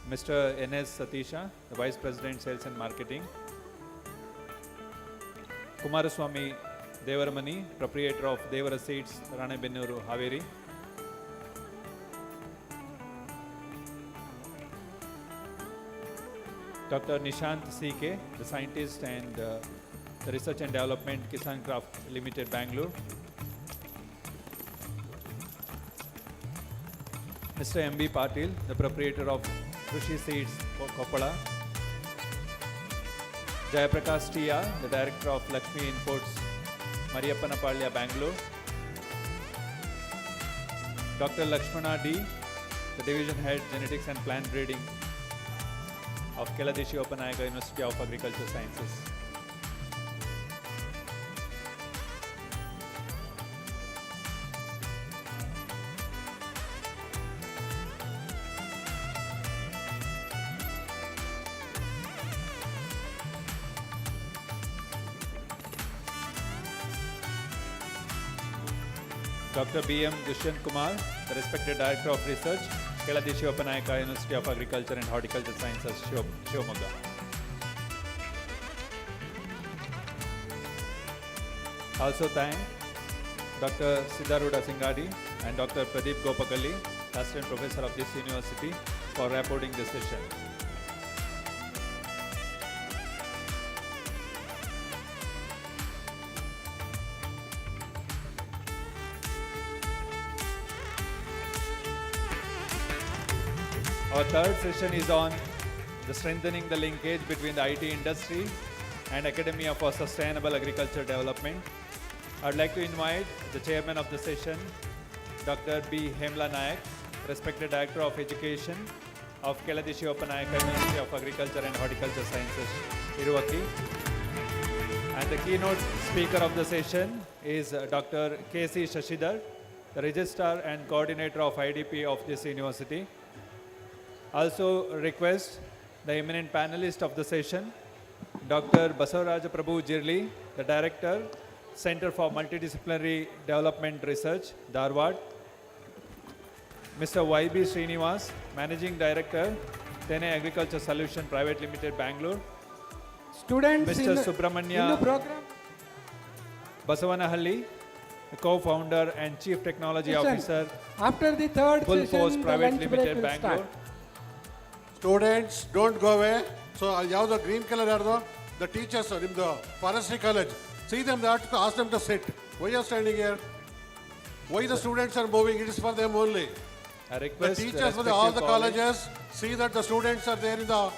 Mr. N.S. Satisha, the Vice President, Sales and Marketing. Kumaraswamy Devaramani, Proprietor of Devara Seeds, Ranebennuru, Haveri. Dr. Nishant C.K., the Scientist and the Research and Development, Kisan Craft Limited, Bangalore. Mr. M.B. Patil, the Proprietor of Krushi Seeds, Koppala. Jayaprakash Tia, the Director of Lakshmi Imports, Mariyappanapalya, Bangalore. Dr. Lakshmana D., the Division Head, Genetics and Plant Breeding of Keladishi Upanayaka University of Agriculture Sciences. Dr. B.M. Dushyant Kumar, the respected Director of Research, Keladishi Upanayaka University of Agriculture and Horticulture Sciences, Shivamogga. Also thank Dr. Siddharuda Singadi and Dr. Pradeep Gopakalli, Assistant Professor of this university, for reporting this session. Our third session is on the strengthening the linkage between the IT industry and academia for sustainable agriculture development. I'd like to invite the chairman of the session, Dr. B. Hemla Nayak, respected Director of Education of Keladishi Upanayaka University of Agriculture and Horticulture Sciences, Iruvaki. And the keynote speaker of the session is Dr. K.C. Shashidhar, the Registrar and Coordinator of IDP of this university. Also request the eminent panelist of the session, Dr. Basavaraja Prabhu Jirli, the Director, Center for Multidisciplinary Development Research, Dharwad. Mr. Y.B. Srinivas, Managing Director, Tene Agriculture Solution Private Limited, Bangalore. Students Mr. in the Subramanya program. Basavanahalli, the co-founder and Chief Technology Officer, After the third Full session, Force the Private lunch break Limited, will Bangalore. start. Students, don't go away. So, the green color, the teachers in the forestry college, see them, they have to ask them to sit. Why are you standing here? Why the students are moving? It is for them only. I The request teachers for all the colleges, see that the students are there in the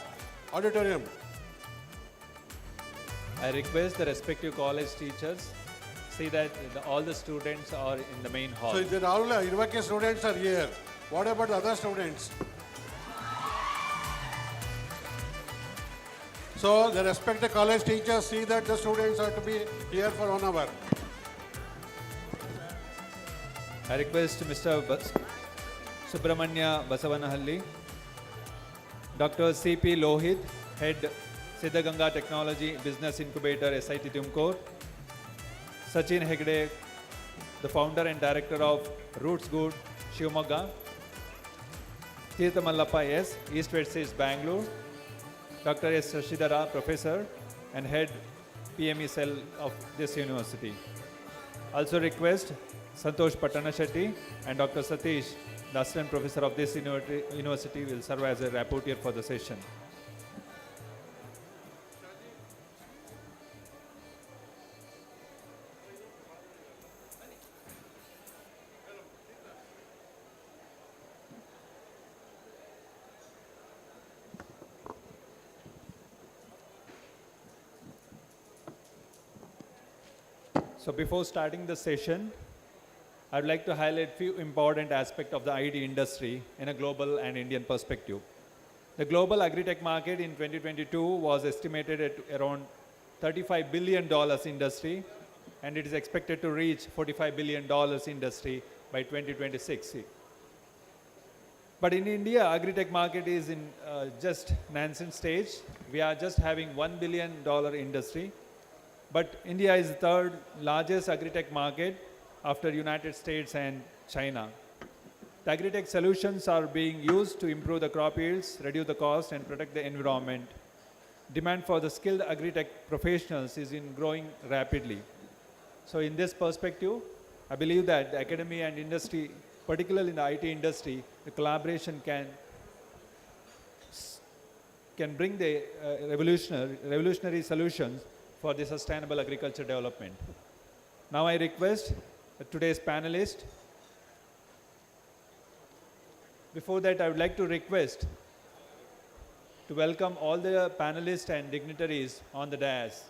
auditorium. I request the respective college teachers see that all the students are in the main hall. So, if all Iruvaki students are here, what about the other students? So, the respected college teachers see that the students are to be here for 1 hour. I request Mr. Subramanya Basavanahalli, Dr. C.P. Lohit, Head Siddhaganga Technology Business Incubator, SIT Tumkur, Sachin Hegde, the Founder and Director of Roots Good, Shivamogga, Tirtha Mallappa S, East West East Bangalore. Dr. S. Shashidhara, Professor and Head PME Cell of this university. Also request Santosh Patanashetty and Dr. Satish, the Assistant Professor of this university, will serve as a rapporteur for the session. So before starting the session, I'd like to highlight few important aspects of the IT industry in a global and Indian perspective. The global agri-tech market in 2022 was estimated at around $35 billion industry, and it is expected to reach $45 billion industry by 2026. But in India, agri-tech market is in just nascent stage. We are just having $1 billion industry. But India is the third largest agri-tech market after United States and China. The agri-tech solutions are being used to improve the crop yields, reduce the cost, and protect the environment. Demand for the skilled agri-tech professionals is growing rapidly. So in this perspective, I believe that the academia and industry, particularly in the IT industry, the collaboration can bring the revolutionary solutions for the sustainable agriculture development. Now I request today's panelist. Before that, I would like to request to welcome all the panelists and dignitaries on the dais.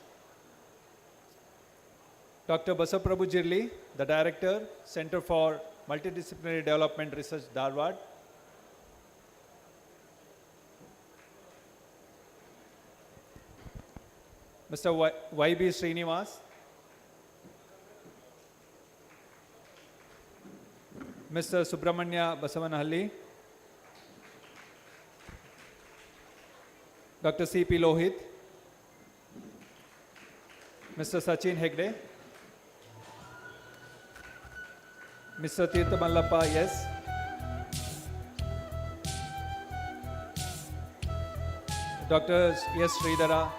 Dr. Basaprabhu Jirli, the Director, Center for Multidisciplinary Development Research, Dharwad. Mr. Y.B. Srinivas, Mr. Subramanya Basavanahalli, Dr. C.P. Lohit, Mr. Sachin Hegde, Mr. Tirtha Mallappa S, Dr. S. Sridhara,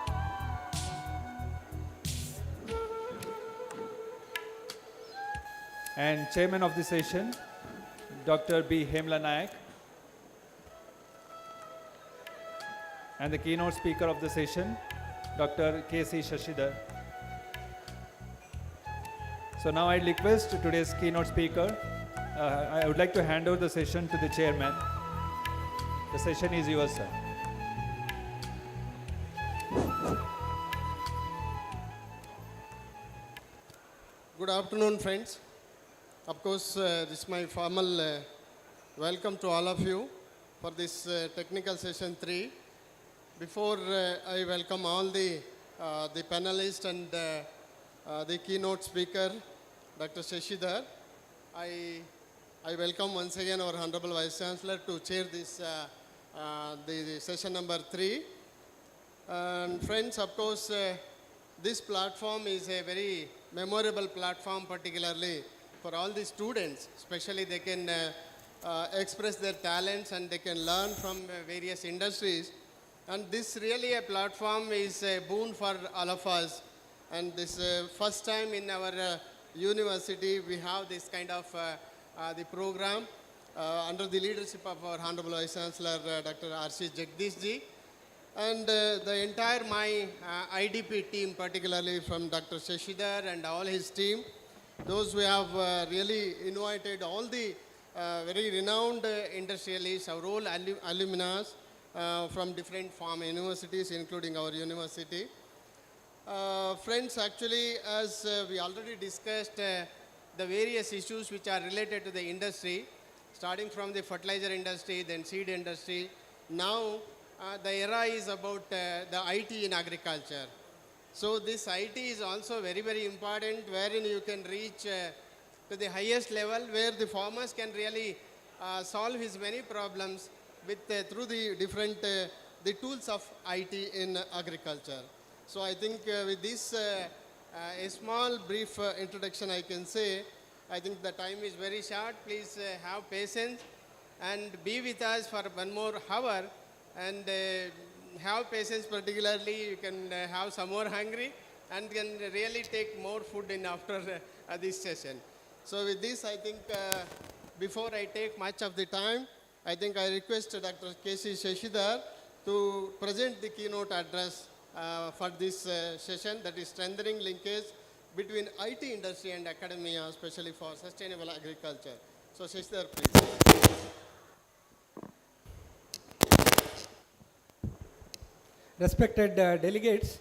and Chairman of the session, Dr. B. Hemla Nayak, and the keynote speaker of the session, Dr. K.C. Shashidhar. So now I request today's keynote speaker. I would like to hand over the session to the chairman. The session is yours, sir. Good afternoon, friends. Of course, this is my formal welcome to all of you for this technical session 3. Before I welcome all the panelists and the keynote speaker, Dr. Shashidhar, I welcome once again our Honorable Vice Chancellor to chair this the session number 3. And friends, of course, this platform is a very memorable platform, particularly for all the students. Especially they can express their talents and they can learn from various industries. And this really a platform is a boon for all of us. And this first time in our university we have this kind of the program under the leadership of our Honorable Vice Chancellor Dr. R.C. Jagdish ji. And the entire my IDP team, particularly from Dr. Shashidhar and all his team, those who have really invited all the very renowned industrialists, our all alumni from different farm universities, including our university. Friends, actually, as we already discussed, the various issues which are related to the industry, starting from the fertilizer industry, then seed industry. Now, the era is about the IT in agriculture. So this IT is also very, very important, wherein you can reach to the highest level, where the farmers can really solve his many problems with through the different the tools of IT in agriculture. So I think with this a small brief introduction I can say, I think the time is very short. Please have patience. and be with us for one more hour and have patience. Particularly, you can have some more hungry and can really take more food in after this session. So with this, I think before I take much of the time, I think I request Dr. K.C. Shashidhar to present the keynote address for this session, that is strengthening linkage between IT industry and academia, especially for sustainable agriculture. So Shashidhar, please. Respected delegates,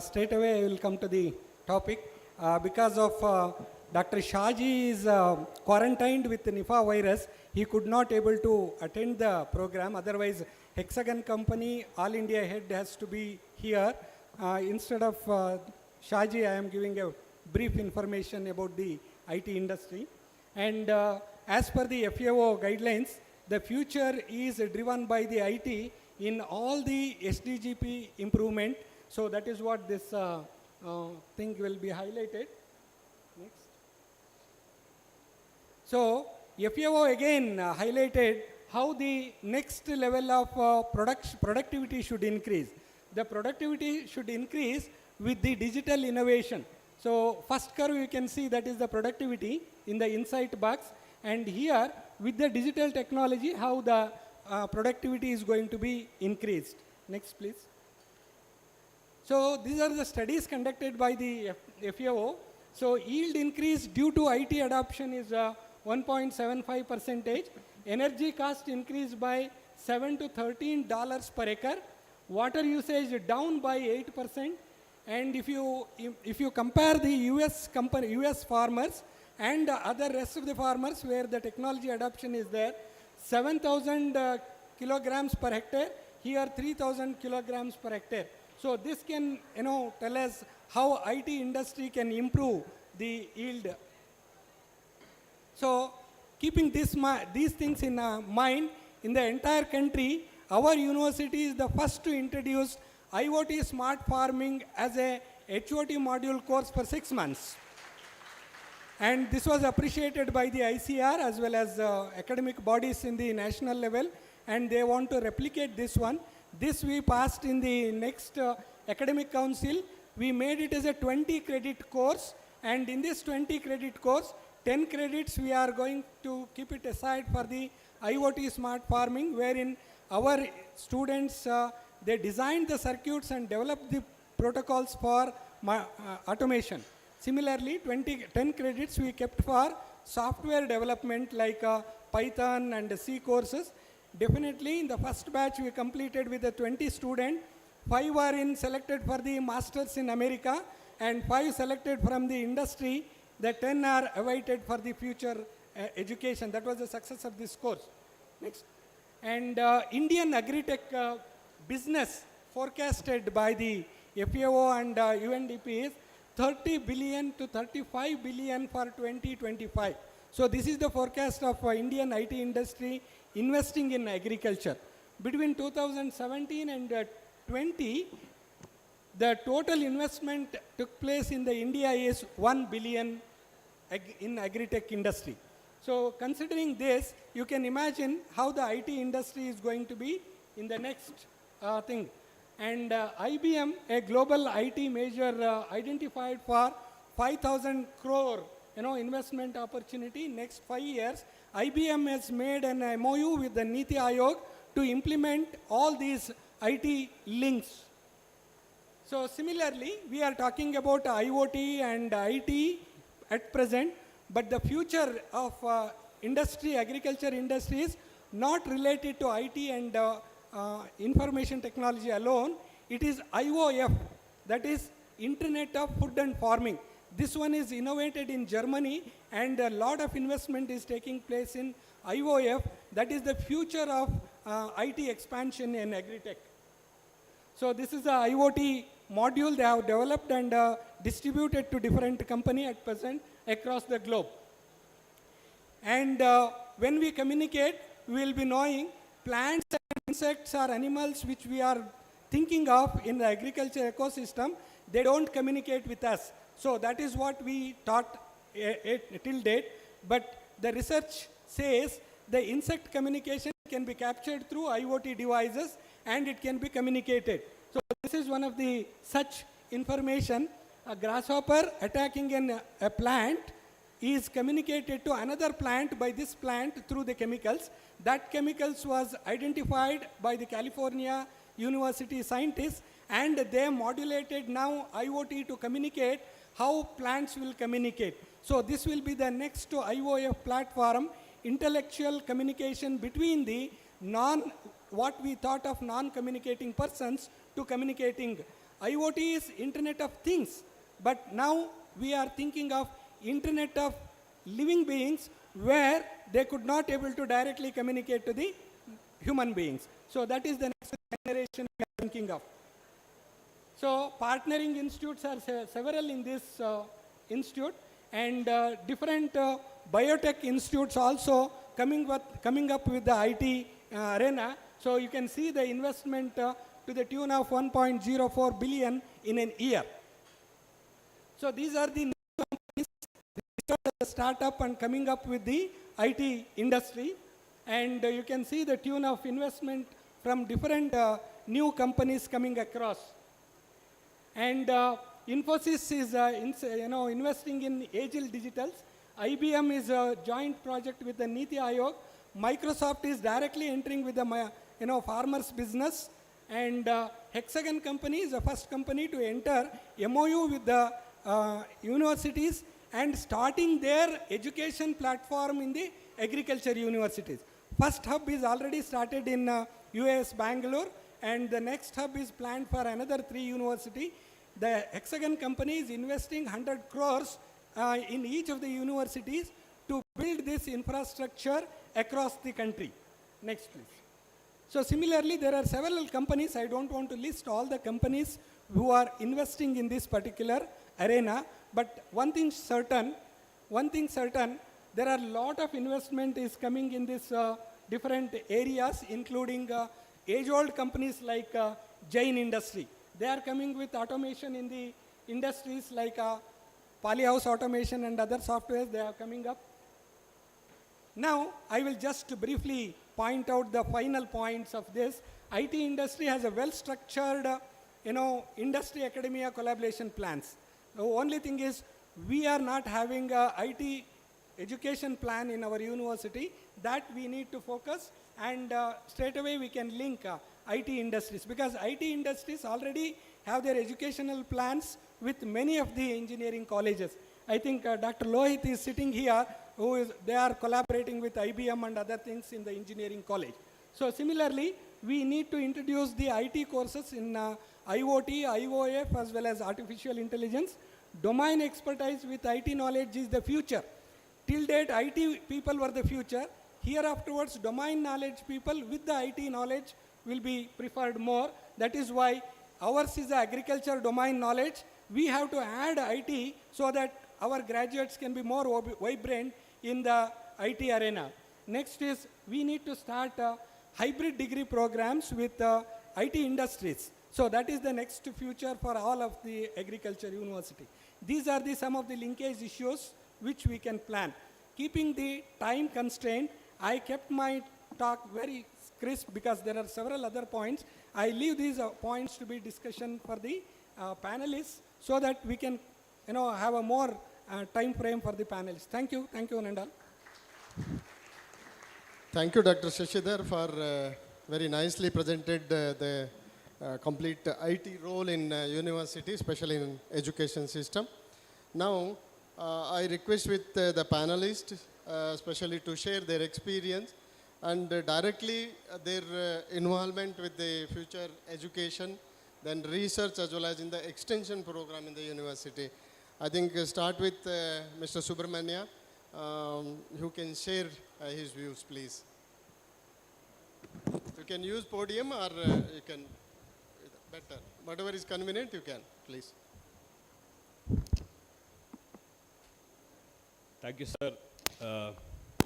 straight away I will come to the topic. Because of Dr. Shaji is quarantined with the Nipah virus, he could not able to attend the program. Otherwise, Hexagon Company, All India head has to be here. Instead of Shaji, I am giving a brief information about the IT industry. And as per the FAO guidelines, the future is driven by the IT in all the SDGP improvement. So that is what this thing will be highlighted. Next. So FAO again highlighted how the next level of productivity should increase. The productivity should increase with the digital innovation. So first curve you can see that is the productivity in the insight box, and here with the digital technology how the productivity is going to be increased. Next please. So these are the studies conducted by the FAO. So yield increase due to IT adoption is 1.75%. Energy cost increased by $7 to $13 per acre. Water usage down by 8%. And if you compare the US farmers and other rest of the farmers where the technology adoption is there, 7,000 kilograms per hectare, here 3,000 kilograms per hectare. So this can tell us how IT industry can improve the yield. So keeping these things in mind, in the entire country, our university is the first to introduce IoT smart farming as a HOT module course for 6 months. And this was appreciated by the ICR as well as academic bodies in the national level, and they want to replicate this one. This we passed in the next academic council. We made it as a 20 credit course, and in this 20 credit course, 10 credits we are going to keep it aside for the IoT smart farming, wherein our students, they designed the circuits and developed the protocols for automation. Similarly, 10 credits we kept for software development like Python and C courses. Definitely in the first batch we completed with the 20 students, 5 are selected for the masters in America and 5 selected from the industry. The 10 are awaited for the future education. That was the success of this course. Next. And Indian agri-tech business forecasted by the FAO and UNDP is 30 billion to 35 billion for 2025. So this is the forecast of Indian IT industry investing in agriculture. Between 2017 and 20, the total investment took place in the India is 1 billion in agri-tech industry. So considering this, you can imagine how the IT industry is going to be in the next thing. And IBM, a global IT major, identified for 5,000 crore investment opportunity next 5 years. IBM has made an MOU with the Niti Aayog to implement all these IT links. So similarly, we are talking about IoT and IT at present, but the future of agriculture industry is not related to IT and information technology alone. It is IOF, that is Internet of Food and Farming. This one is innovated in Germany, and a lot of investment is taking place in IOF. That is the future of IT expansion in agri-tech. So this is the IoT module they have developed and distributed to different companies at present across the globe. And when we communicate, we will be knowing plants and insects or animals which we are thinking of in the agriculture ecosystem, they don't communicate with us. So that is what we taught till date. But the research says the insect communication can be captured through IoT devices and it can be communicated. So this is one of the such information. A grasshopper attacking a plant is communicated to another plant by this plant through the chemicals. That chemicals was identified by the California University scientists, and they modulated now IoT to communicate how plants will communicate. So this will be the next to IOF platform, intellectual communication between the what we thought of non-communicating persons to communicating. IoT is Internet of Things, but now we are thinking of Internet of living beings where they could not able to directly communicate to the human beings. So that is the next generation we are thinking of. So partnering institutes are several in this institute, and different biotech institutes also coming up with the IT arena. So you can see the investment to the tune of 1.04 billion in an year. So these are the startup and coming up with the IT industry, and you can see the tune of investment from different new companies coming across. And Infosys is investing in Agile Digitals. IBM is a joint project with the Niti Aayog. Microsoft is directly entering with the farmers business, and Hexagon company is the first company to enter MOU with the universities and starting their education platform in the agriculture universities. First hub is already started in UAS Bangalore, and the next hub is planned for another 3 universities. The Hexagon company is investing 100 crores in each of the universities to build this infrastructure across the country. Next, please. So similarly, there are several companies. I don't want to list all the companies who are investing in this particular arena, but one thing certain, there are a lot of investment is coming in this different areas, including age-old companies like Jain Industry. They are coming with automation in the industries like polyhouse automation and other softwares. They are coming up. Now, I will just briefly point out the final points of this. IT industry has a well-structured, industry academia collaboration plans. The only thing is, we are not having a IT education plan in our university. That we need to focus, and straight away we can link IT industries, because IT industries already have their educational plans with many of the engineering colleges. I think Dr. Lohit is sitting here, they are collaborating with IBM and other things in the engineering college. So similarly, we need to introduce the IT courses in IoT, IOF, as well as artificial intelligence. Domain expertise with IT knowledge is the future. Till date, IT people were the future. Here afterwards, domain knowledge people with the IT knowledge will be preferred more. That is why ours is the agriculture domain knowledge. We have to add IT so that our graduates can be more vibrant in the IT arena. Next is, we need to start hybrid degree programs with IT industries. So that is the next future for all of the agriculture university. These are some of the linkage issues which we can plan. Keeping the time constraint, I kept my talk very crisp because there are several other points. I leave these points to be discussion for the panelists so that we can have a more time frame for the panelists. Thank you, Nandal. Thank you, Dr. Shashidhar, for very nicely presented the complete IT role in university, especially in education system. Now, I request with the panelists, especially to share their experience and directly their involvement with the future education, then research as well as in the extension program in the university. I think start with Mr. Subramania, who can share his views, please. You can use podium or you can, better. Whatever is convenient, you can, please. Thank you, sir.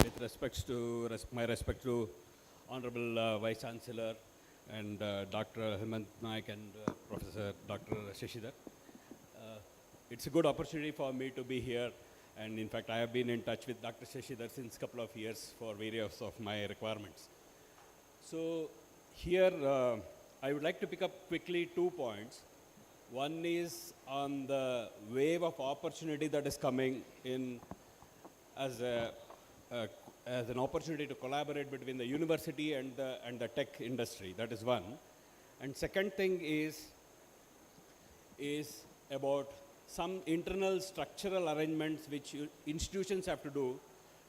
With my respect to Honorable Vice Chancellor and Dr. Hemant Naik and Professor Dr. Shashidhar. It's a good opportunity for me to be here And in fact, I have been in touch with Dr. Shashidhar since a couple of years for various of my requirements. So here, I would like to pick up quickly 2 points. One is on the wave of opportunity that is coming in as an opportunity to collaborate between the university and the tech industry. That is one. And second thing is about some internal structural arrangements which institutions have to do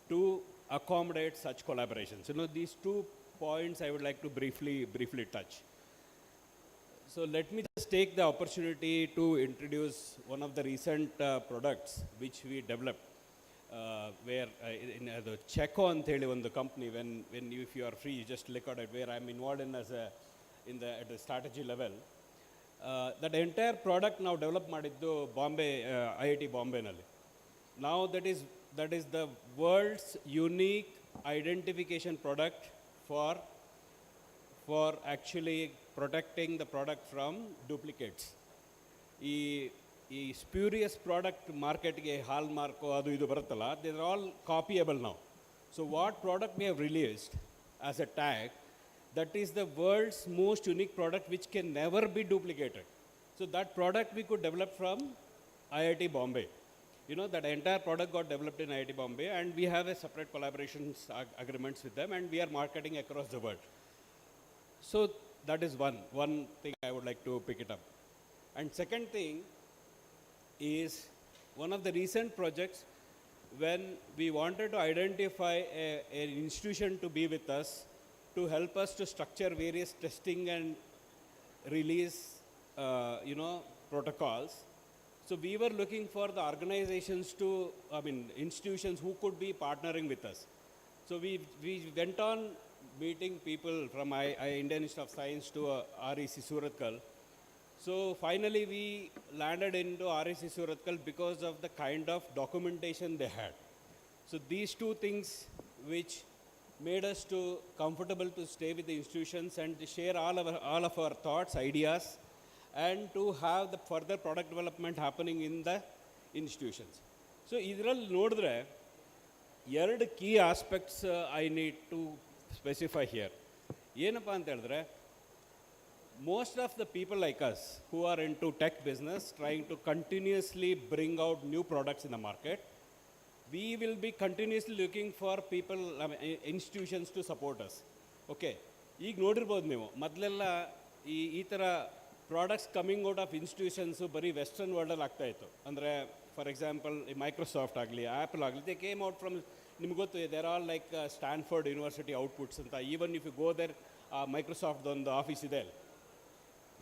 to accommodate such collaborations. You know, these 2 points I would like to briefly touch. So let me just take the opportunity to introduce one of the recent products which we developed, where in the Checo and the company, if you are free, you just look at it, where I'm involved in at the strategy level. That entire product now developed madiddu Bombay, IIT Bombay nalli. Now that is the world's unique identification product for actually protecting the product from duplicates. ಈ spurious product marketಗೆ hallmark ಅದು ಇದು ಬರುತ್ತಲ್ಲ, they are all copyable now. So what product we have released as a tag, that is the world's most unique product which can never be duplicated. So that product we could develop from IIT Bombay. You know, that entire product got developed in IIT Bombay, and we have a separate collaborations agreements with them, and we are marketing across the world. So that is one thing I would like to pick it up. And second thing is one of the recent projects when we wanted to identify an institution to be with us to help us to structure various testing and release, protocols. So we were looking for the organizations institutions who could be partnering with us. So we went on meeting people from Indian Institute of Science to REC Surathkal. So finally we landed into REC Surathkal because of the kind of documentation they had. So these 2 things which made us too comfortable to stay with the institutions and to share all of our thoughts, ideas, and to have the further product development happening in the institutions. So idರಲ್ಲಿ ನೋಡಿದ್ರೆ 2 key aspects I need to specify here. ಏನಪ್ಪಾ ಅಂತ ಹೇಳಿದ್ರೆ, most of the people like us who are into tech business trying to continuously bring out new products in the market, we will be continuously looking for people, institutions to support us. Okay, ಈಗ ನೋಡಿರ್ಬೋದು ನೀವು, ಮೊದಲೆಲ್ಲ ಈ ಥರ products coming out of institutions ಬರೀ western ವರ್ಲ್ಡಲ್ಲಿ ಆಗ್ತಾಯಿತ್ತು. ಅಂದರೆ ಫಾರ್ ಎಕ್ಸಾಂಪಲ್ ಮೈಕ್ರೋಸಾಫ್ಟ್ ಆಗಲಿ, ಆ್ಯಪಲ್ ಆಗಲಿ, ದೇ ಕೇಮ್ ಔಟ್ ಫ್ರಮ್, ನಿಮ್ಗೆ ಗೊತ್ತು, there all like Stanford university outputs ಅಂತ. Even if you go there, Microsoft ಒಂದು ಆಫೀಸ್ ಇದೆ ಅಲ್ಲಿ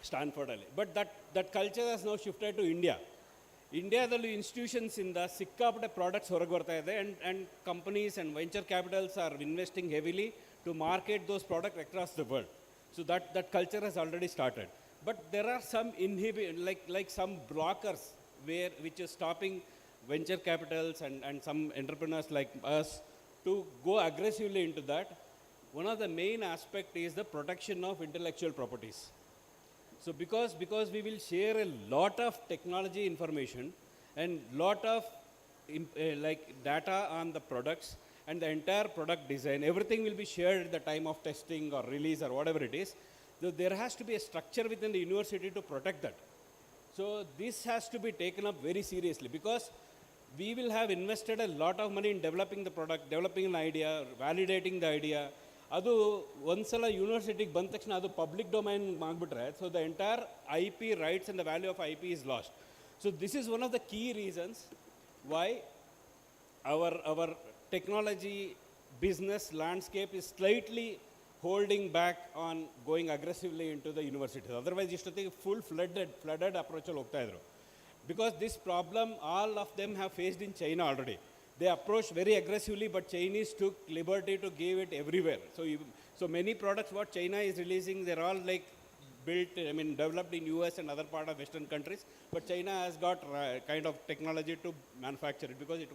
ಸ್ಟ್ಯಾನ್ಫರ್ಡಲ್ಲಿ. But that culture has now shifted to India. ಇಂಡಿಯಾದಲ್ಲೂ ಇನ್ಸ್ಟಿಟ್ಯೂಷನ್ಸಿಂದ ಸಿಕ್ಕಾಪಟ್ಟೆ ಪ್ರಾಡಕ್ಟ್ಸ್ ಹೊರಗೆ ಬರ್ತಾ ಇದೆ, and companies and venture capitals are investing heavily to market those product across the world. So that culture has already started. But there are some like some blockers which is stopping venture capitals and some entrepreneurs like us to go aggressively into that. One of the main aspect is the protection of intellectual properties. So because we will share a lot of technology information and lot of data on the products and the entire product design, everything will be shared at the time of testing or release or whatever it is. So there has to be a structure within the university to protect that. So this has to be taken up very seriously, because we will have invested a lot of money in developing the product, developing an idea, validating the idea. ಅದು ಒಂದ್ಸಲ ಯೂನಿವರ್ಸಿಟಿಗೆ ಬಂದ ತಕ್ಷಣ ಅದು public domain ಮಾಡಿಬಿಟ್ರೆ, so the entire IP rights and the value of IP is lost. So this is one of the key reasons why our technology business landscape is slightly holding back on going aggressively into the universities. Otherwise istottige full flooded approach ಅಲ್ಲಿ ಹೋಗ್ತಾ ಇದ್ರು. Because this problem all of them have faced in China already. They approached very aggressively, but Chinese took liberty to give it everywhere. So many products what China is releasing, they're all like developed in US and other part of Western countries, but China has got kind of technology to manufacture it, because it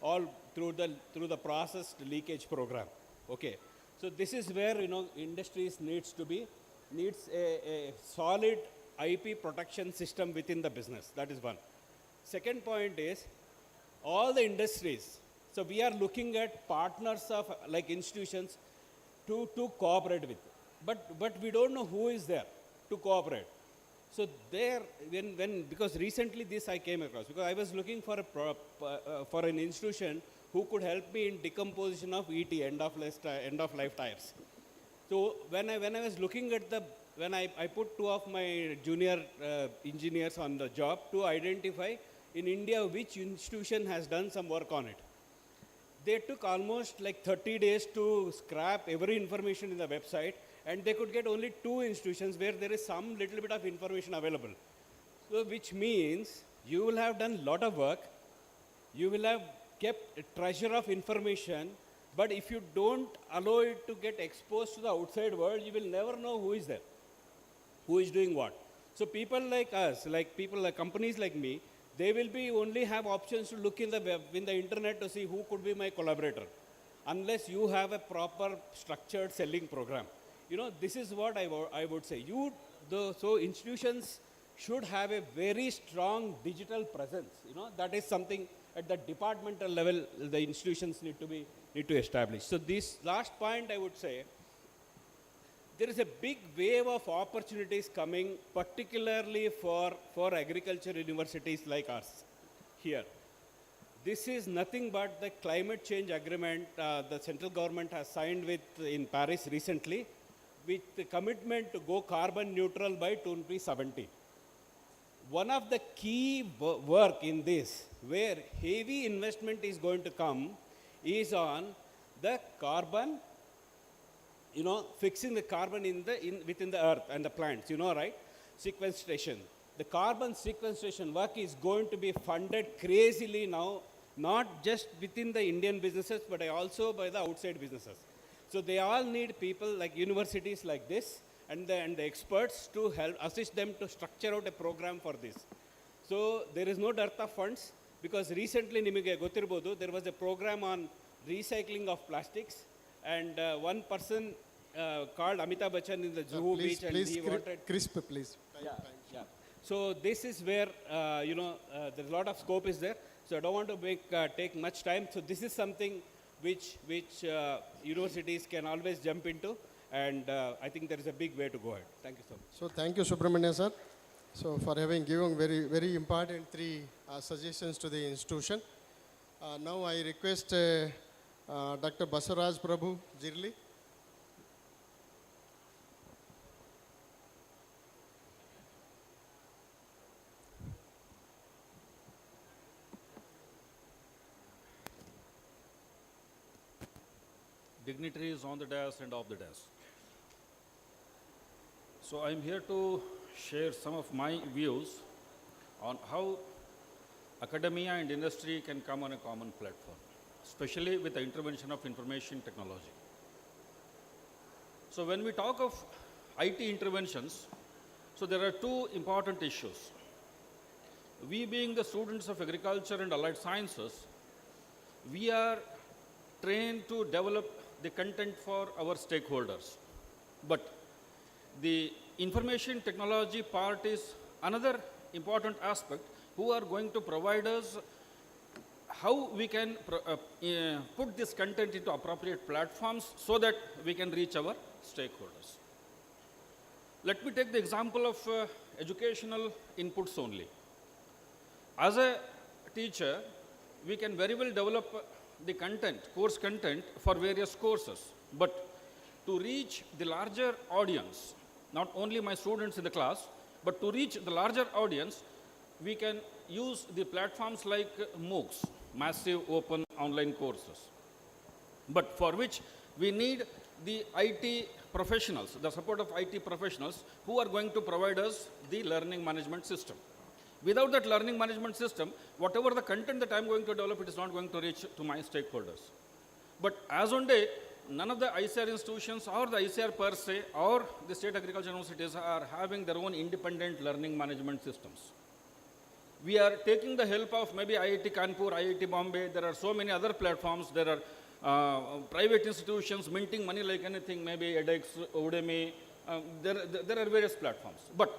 all through the processed leakage program. Okay, so this is where industries needs a solid IP protection system within the business. That is one. Second point is, all the industries. So we are looking at partners of like institutions to cooperate with. But we don't know who is there to cooperate. So there, because recently this I came across, because I was looking for for an institution who could help me in decomposition of ET, end of life tires. So when I was looking at when I put two of my junior engineers on the job to identify in India which institution has done some work on it. They took almost like 30 days to scrap every information in the website, and they could get only 2 institutions where there is some little bit of information available. So which means you will have done a lot of work, you will have kept a treasure of information, but if you don't allow it to get exposed to the outside world, you will never know who is there, who is doing what. So people like us, like people like companies like me, they will be only have options to look in the web, in the internet to see who could be my collaborator, unless you have a proper structured selling program. You know, this is what I would say. So institutions should have a very strong digital presence. You know, that is something at the departmental level the institutions need to establish. So this last point I would say, there is a big wave of opportunities coming, particularly for agriculture universities like ours here. This is nothing but the climate change agreement the central government has signed in Paris recently, with the commitment to go carbon neutral by 2070. One of the key work in this, where heavy investment is going to come, is on the carbon, you know, fixing the carbon within the earth and the plants, you know, right? Sequestration. The carbon sequestration work is going to be funded crazily now, not just within the Indian businesses, but also by the outside businesses. So they all need people like universities like this and the experts to help assist them to structure out a program for this. So there is no dearth of funds, because recently nimage gotirbodu, there was a program on recycling of plastics, and one person called Amitabh Bachchan in the Juhu beach, and he wanted crisp, please. Yeah. So this is where there's a lot of scope is there. So I don't want to take much time. So this is something which universities can always jump into, and I think there is a big way to go ahead. Thank you so much. So thank you, Subramania sir, so for having given very, very important 3 suggestions to the institution. Now I request Dr. Basaraj Prabhu Jirli. Dignitaries on the dais and off the dais. So I'm here to share some of my views on how academia and industry can come on a common platform, especially with the intervention of information technology. So when we talk of IT interventions, so there are 2 important issues. We being the students of agriculture and allied sciences, we are trained to develop the content for our stakeholders. But the information technology part is another important aspect, who are going to provide us how we can put this content into appropriate platforms so that we can reach our stakeholders. Let me take the example of educational inputs only. As a teacher, we can very well develop the content, course content for various courses, but to reach the larger audience, not only my students in the class, but to reach the larger audience, we can use the platforms like MOOCs, massive open online courses. But for which we need the IT professionals, the support of IT professionals who are going to provide us the learning management system. Without that learning management system, whatever the content that I'm going to develop, it is not going to reach to my stakeholders. But as on day, none of the ICR institutions or the ICR per se or the state agriculture universities are having their own independent learning management systems. We are taking the help of maybe IIT Kanpur, IIT Bombay. There are so many other platforms. There are private institutions minting money like anything, maybe edX, Udemy. There are various platforms. But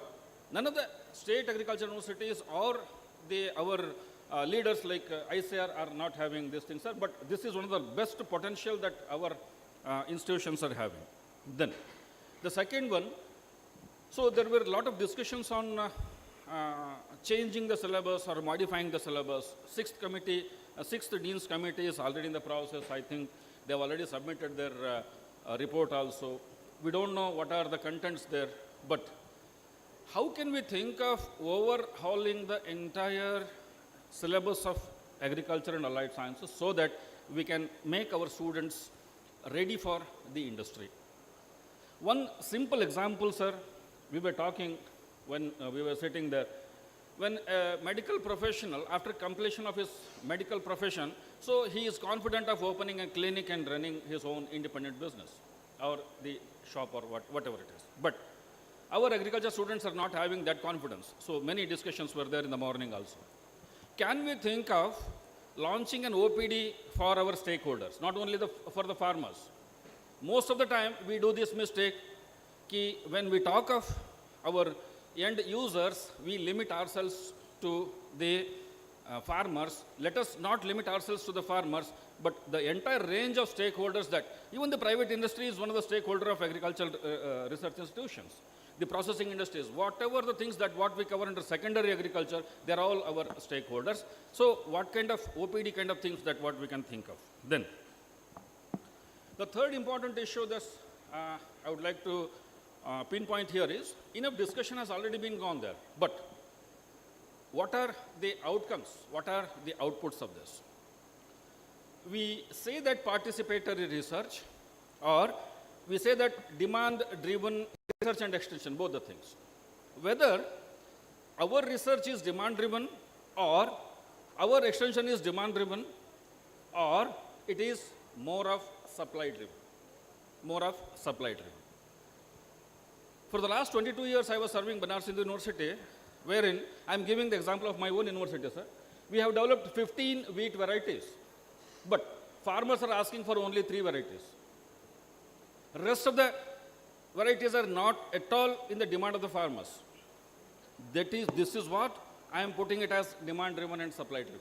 none of the state agriculture universities or our leaders like ICR are not having this thing, sir, but this is one of the best potential that our institutions are having. Then, the second one, so there were a lot of discussions on changing the syllabus or modifying the syllabus. Sixth Dean's Committee is already in the process. I think they have already submitted their report also. We don't know what are the contents there, but how can we think of overhauling the entire syllabus of agriculture and allied sciences so that we can make our students ready for the industry? One simple example, sir, we were talking when we were sitting there. When a medical professional, after completion of his medical profession, so he is confident of opening a clinic and running his own independent business, or the shop or whatever it is. But our agriculture students are not having that confidence. So many discussions were there in the morning also. Can we think of launching an OPD for our stakeholders, not only for the farmers? Most of the time we do this mistake, when we talk of our end users, we limit ourselves to the farmers. Let us not limit ourselves to the farmers, but the entire range of stakeholders that even the private industry is one of the stakeholders of agricultural research institutions. The processing industries, whatever the things that what we cover under secondary agriculture, they're all our stakeholders. So what kind of OPD kind of things that what we can think of? Then, the third important issue that I would like to pinpoint here is, enough discussion has already been gone there, but what are the outcomes? What are the outputs of this? We say that participatory research, or we say that demand-driven research and extension, both the things. Whether our research is demand-driven, or our extension is demand-driven, or it is more of supply-driven. More of supply-driven. For the last 22 years, I was serving Banaras Hindu University, wherein I am giving the example of my own university, sir. We have developed 15 wheat varieties, but farmers are asking for only 3 varieties. Rest of the varieties are not at all in the demand of the farmers. This is what I am putting it as demand-driven and supply-driven.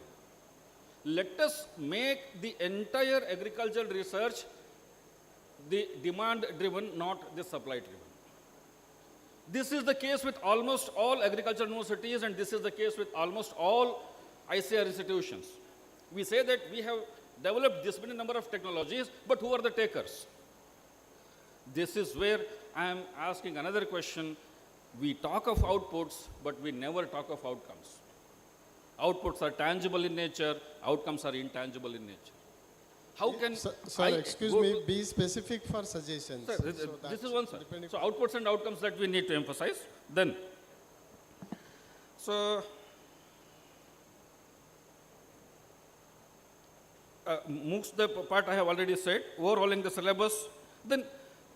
Let us make the entire agricultural research the demand-driven, not the supply-driven. This is the case with almost all agricultural universities, and this is the case with almost all ICR institutions. We say that we have developed this many number of technologies, but who are the takers? This is where I am asking another question. We talk of outputs, but we never talk of outcomes. Outputs are tangible in nature, outcomes are intangible in nature. How can Sir, excuse me, be specific for suggestions. Sir, this is one, sir. So outputs and outcomes that we need to emphasize. Then, so MOOCs, the part I have already said, overhauling the syllabus. Then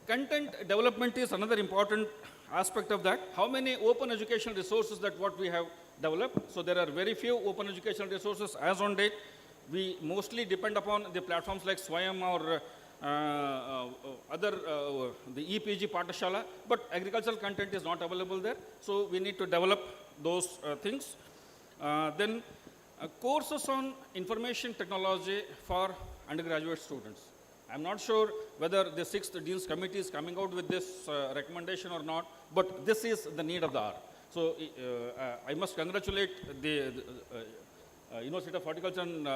content development is another important aspect of that. How many open educational resources that what we have developed? So there are very few open educational resources as on date. We mostly depend upon the platforms like Swayam or other, the EPG Patashala, but agricultural content is not available there. So we need to develop those things. Then courses on information technology for undergraduate students. I'm not sure whether the 6th Dean's Committee is coming out with this recommendation or not, but this is the need of the hour. So I must congratulate the University of Horticulture and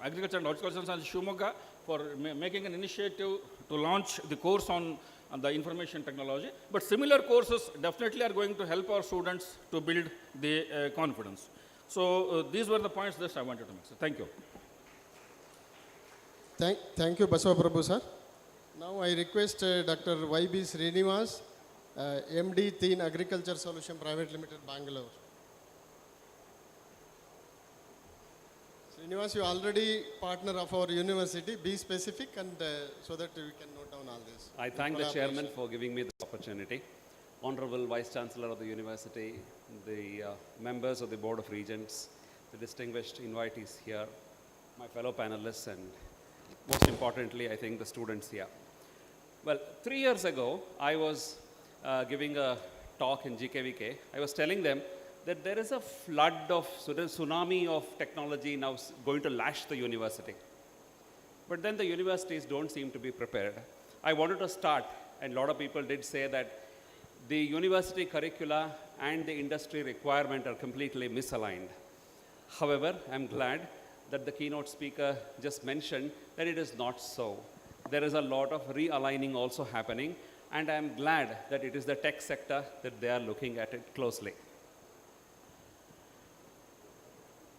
Agriculture and Horticulture Science Shimoga for making an initiative to launch the course on the information technology. But similar courses definitely are going to help our students to build the confidence. So these were the points that I wanted to make. So thank you. Thank you, Basava Prabhu sir. Now I request Dr. YB Srinivas, MD Teen Agriculture Solution Private Limited, Bangalore. Srinivas, you already partner of our university. Be specific and so that we can note down all this. I thank the chairman for giving me the opportunity. Honorable Vice Chancellor of the university, the members of the Board of Regents, the distinguished invitees here, my fellow panelists, and most importantly, I think the students here. Well, 3 years ago, I was giving a talk in GKVK. I was telling them that there is a flood of, so there's a tsunami of technology now going to lash the university. But then the universities don't seem to be prepared. I wanted to start, and a lot of people did say that the university curricula and the industry requirement are completely misaligned. However, I'm glad that the keynote speaker just mentioned that it is not so. There is a lot of realigning also happening, and I'm glad that it is the tech sector that they are looking at it closely.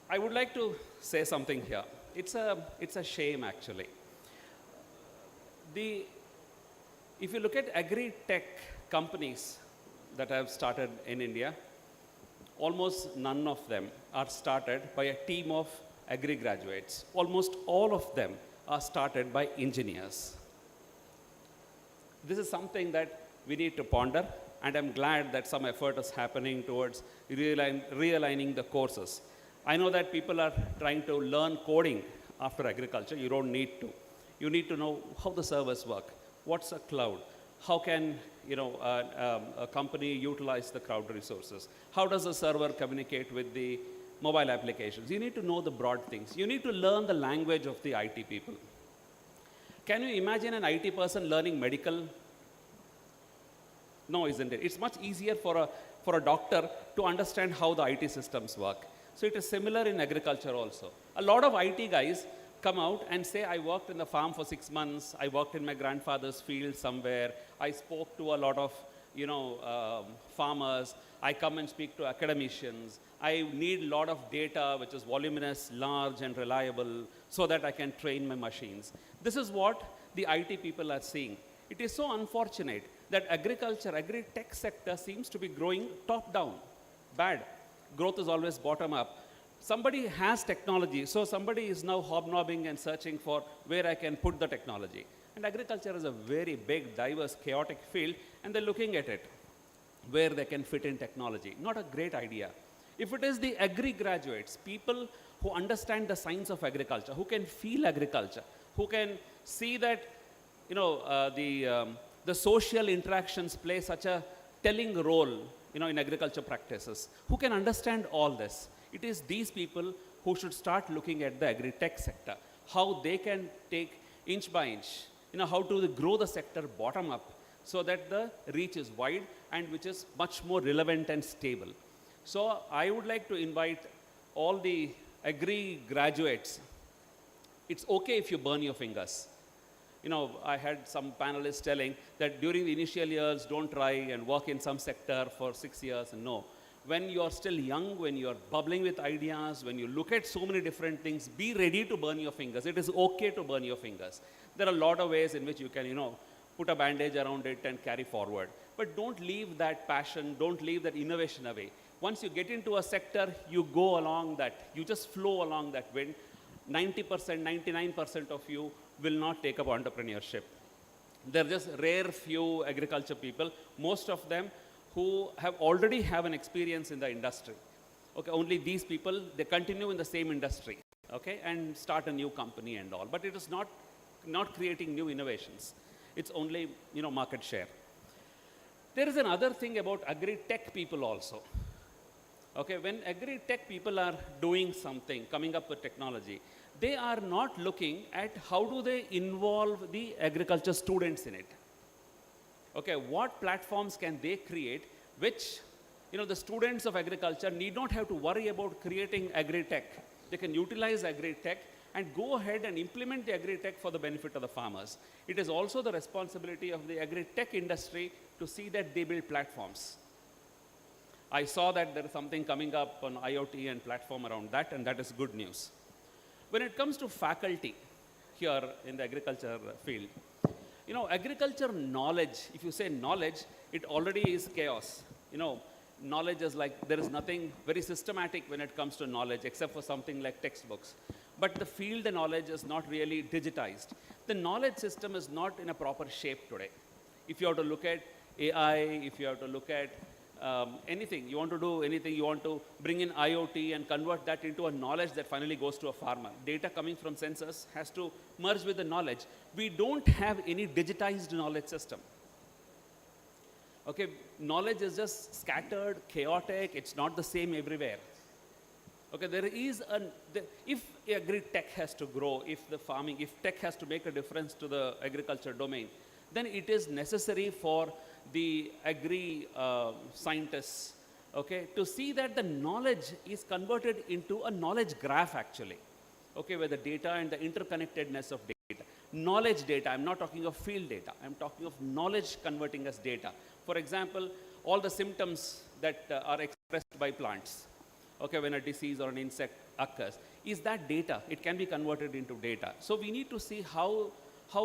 I would like to say something here. It's a shame, actually. If you look at agri-tech companies that have started in India, almost none of them are started by a team of agri-graduates. Almost all of them are started by engineers. This is something that we need to ponder, and I'm glad that some effort is happening towards realigning the courses. I know that people are trying to learn coding after agriculture. You don't need to. You need to know how the servers work. What's a cloud? How can a company utilize the cloud resources? How does the server communicate with the mobile applications? You need to know the broad things. You need to learn the language of the IT people. Can you imagine an IT person learning medical? No, isn't it? It's much easier for a doctor to understand how the IT systems work. So it is similar in agriculture also. A lot of IT guys come out and say, I worked in the farm for 6 months, I worked in my grandfather's field somewhere, I spoke to a lot of farmers, I come and speak to academicians, I need a lot of data which is voluminous, large and reliable so that I can train my machines. This is what the IT people are seeing. It is so unfortunate that agriculture, agri-tech sector seems to be growing top-down, bad. Growth is always bottom-up. Somebody has technology, so somebody is now hobnobbing and searching for where I can put the technology. And agriculture is a very big, diverse, chaotic field, and they're looking at it, where they can fit in technology. Not a great idea. If it is the agri-graduates, people who understand the science of agriculture, who can feel agriculture, who can see that the social interactions play such a telling role in agriculture practices, who can understand all this. It is these people who should start looking at the agri-tech sector, how they can take inch by inch, how to grow the sector bottom up so that the reach is wide and which is much more relevant and stable. So I would like to invite all the agri-graduates. It's okay if you burn your fingers. I had some panelists telling that during the initial years, don't try and work in some sector for 6 years, and no. When you're still young, when you're bubbling with ideas, when you look at so many different things, be ready to burn your fingers. It is okay to burn your fingers. There are a lot of ways in which you can, put a bandage around it and carry forward. But don't leave that passion, don't leave that innovation away. Once you get into a sector, you go along that, you just flow along that wind. 90%, 99% of you will not take up entrepreneurship. There are just rare few agriculture people, most of them who already have an experience in the industry. Okay, only these people, they continue in the same industry, okay, and start a new company and all. But it is not creating new innovations. It's only, market share. There is another thing about agri-tech people also. Okay, when agri-tech people are doing something, coming up with technology, they are not looking at how do they involve the agriculture students in it. Okay, what platforms can they create which, the students of agriculture need not have to worry about creating agri-tech. They can utilize agri-tech and go ahead and implement the agri-tech for the benefit of the farmers. It is also the responsibility of the agri-tech industry to see that they build platforms. I saw that there is something coming up on IoT and platform around that, and that is good news. When it comes to faculty here in the agriculture field, agriculture knowledge, if you say knowledge, it already is chaos. Knowledge is like, there is nothing very systematic when it comes to knowledge, except for something like textbooks. But the field knowledge is not really digitized. The knowledge system is not in a proper shape today. If you have to look at AI, if you have to look at anything, you want to do anything, you want to bring in IoT and convert that into a knowledge that finally goes to a farmer. Data coming from sensors has to merge with the knowledge. We don't have any digitized knowledge system. Okay, knowledge is just scattered, chaotic, it's not the same everywhere. Okay, there is if agri-tech has to grow, if the farming, if tech has to make a difference to the agriculture domain, then it is necessary for the agri scientists, okay, to see that the knowledge is converted into a knowledge graph actually, okay, where the data and the interconnectedness of data. Knowledge data, I'm not talking of field data, I'm talking of knowledge converting as data. For example, all the symptoms that are expressed by plants, okay, when a disease or an insect occurs, is that data? It can be converted into data. So we need to see how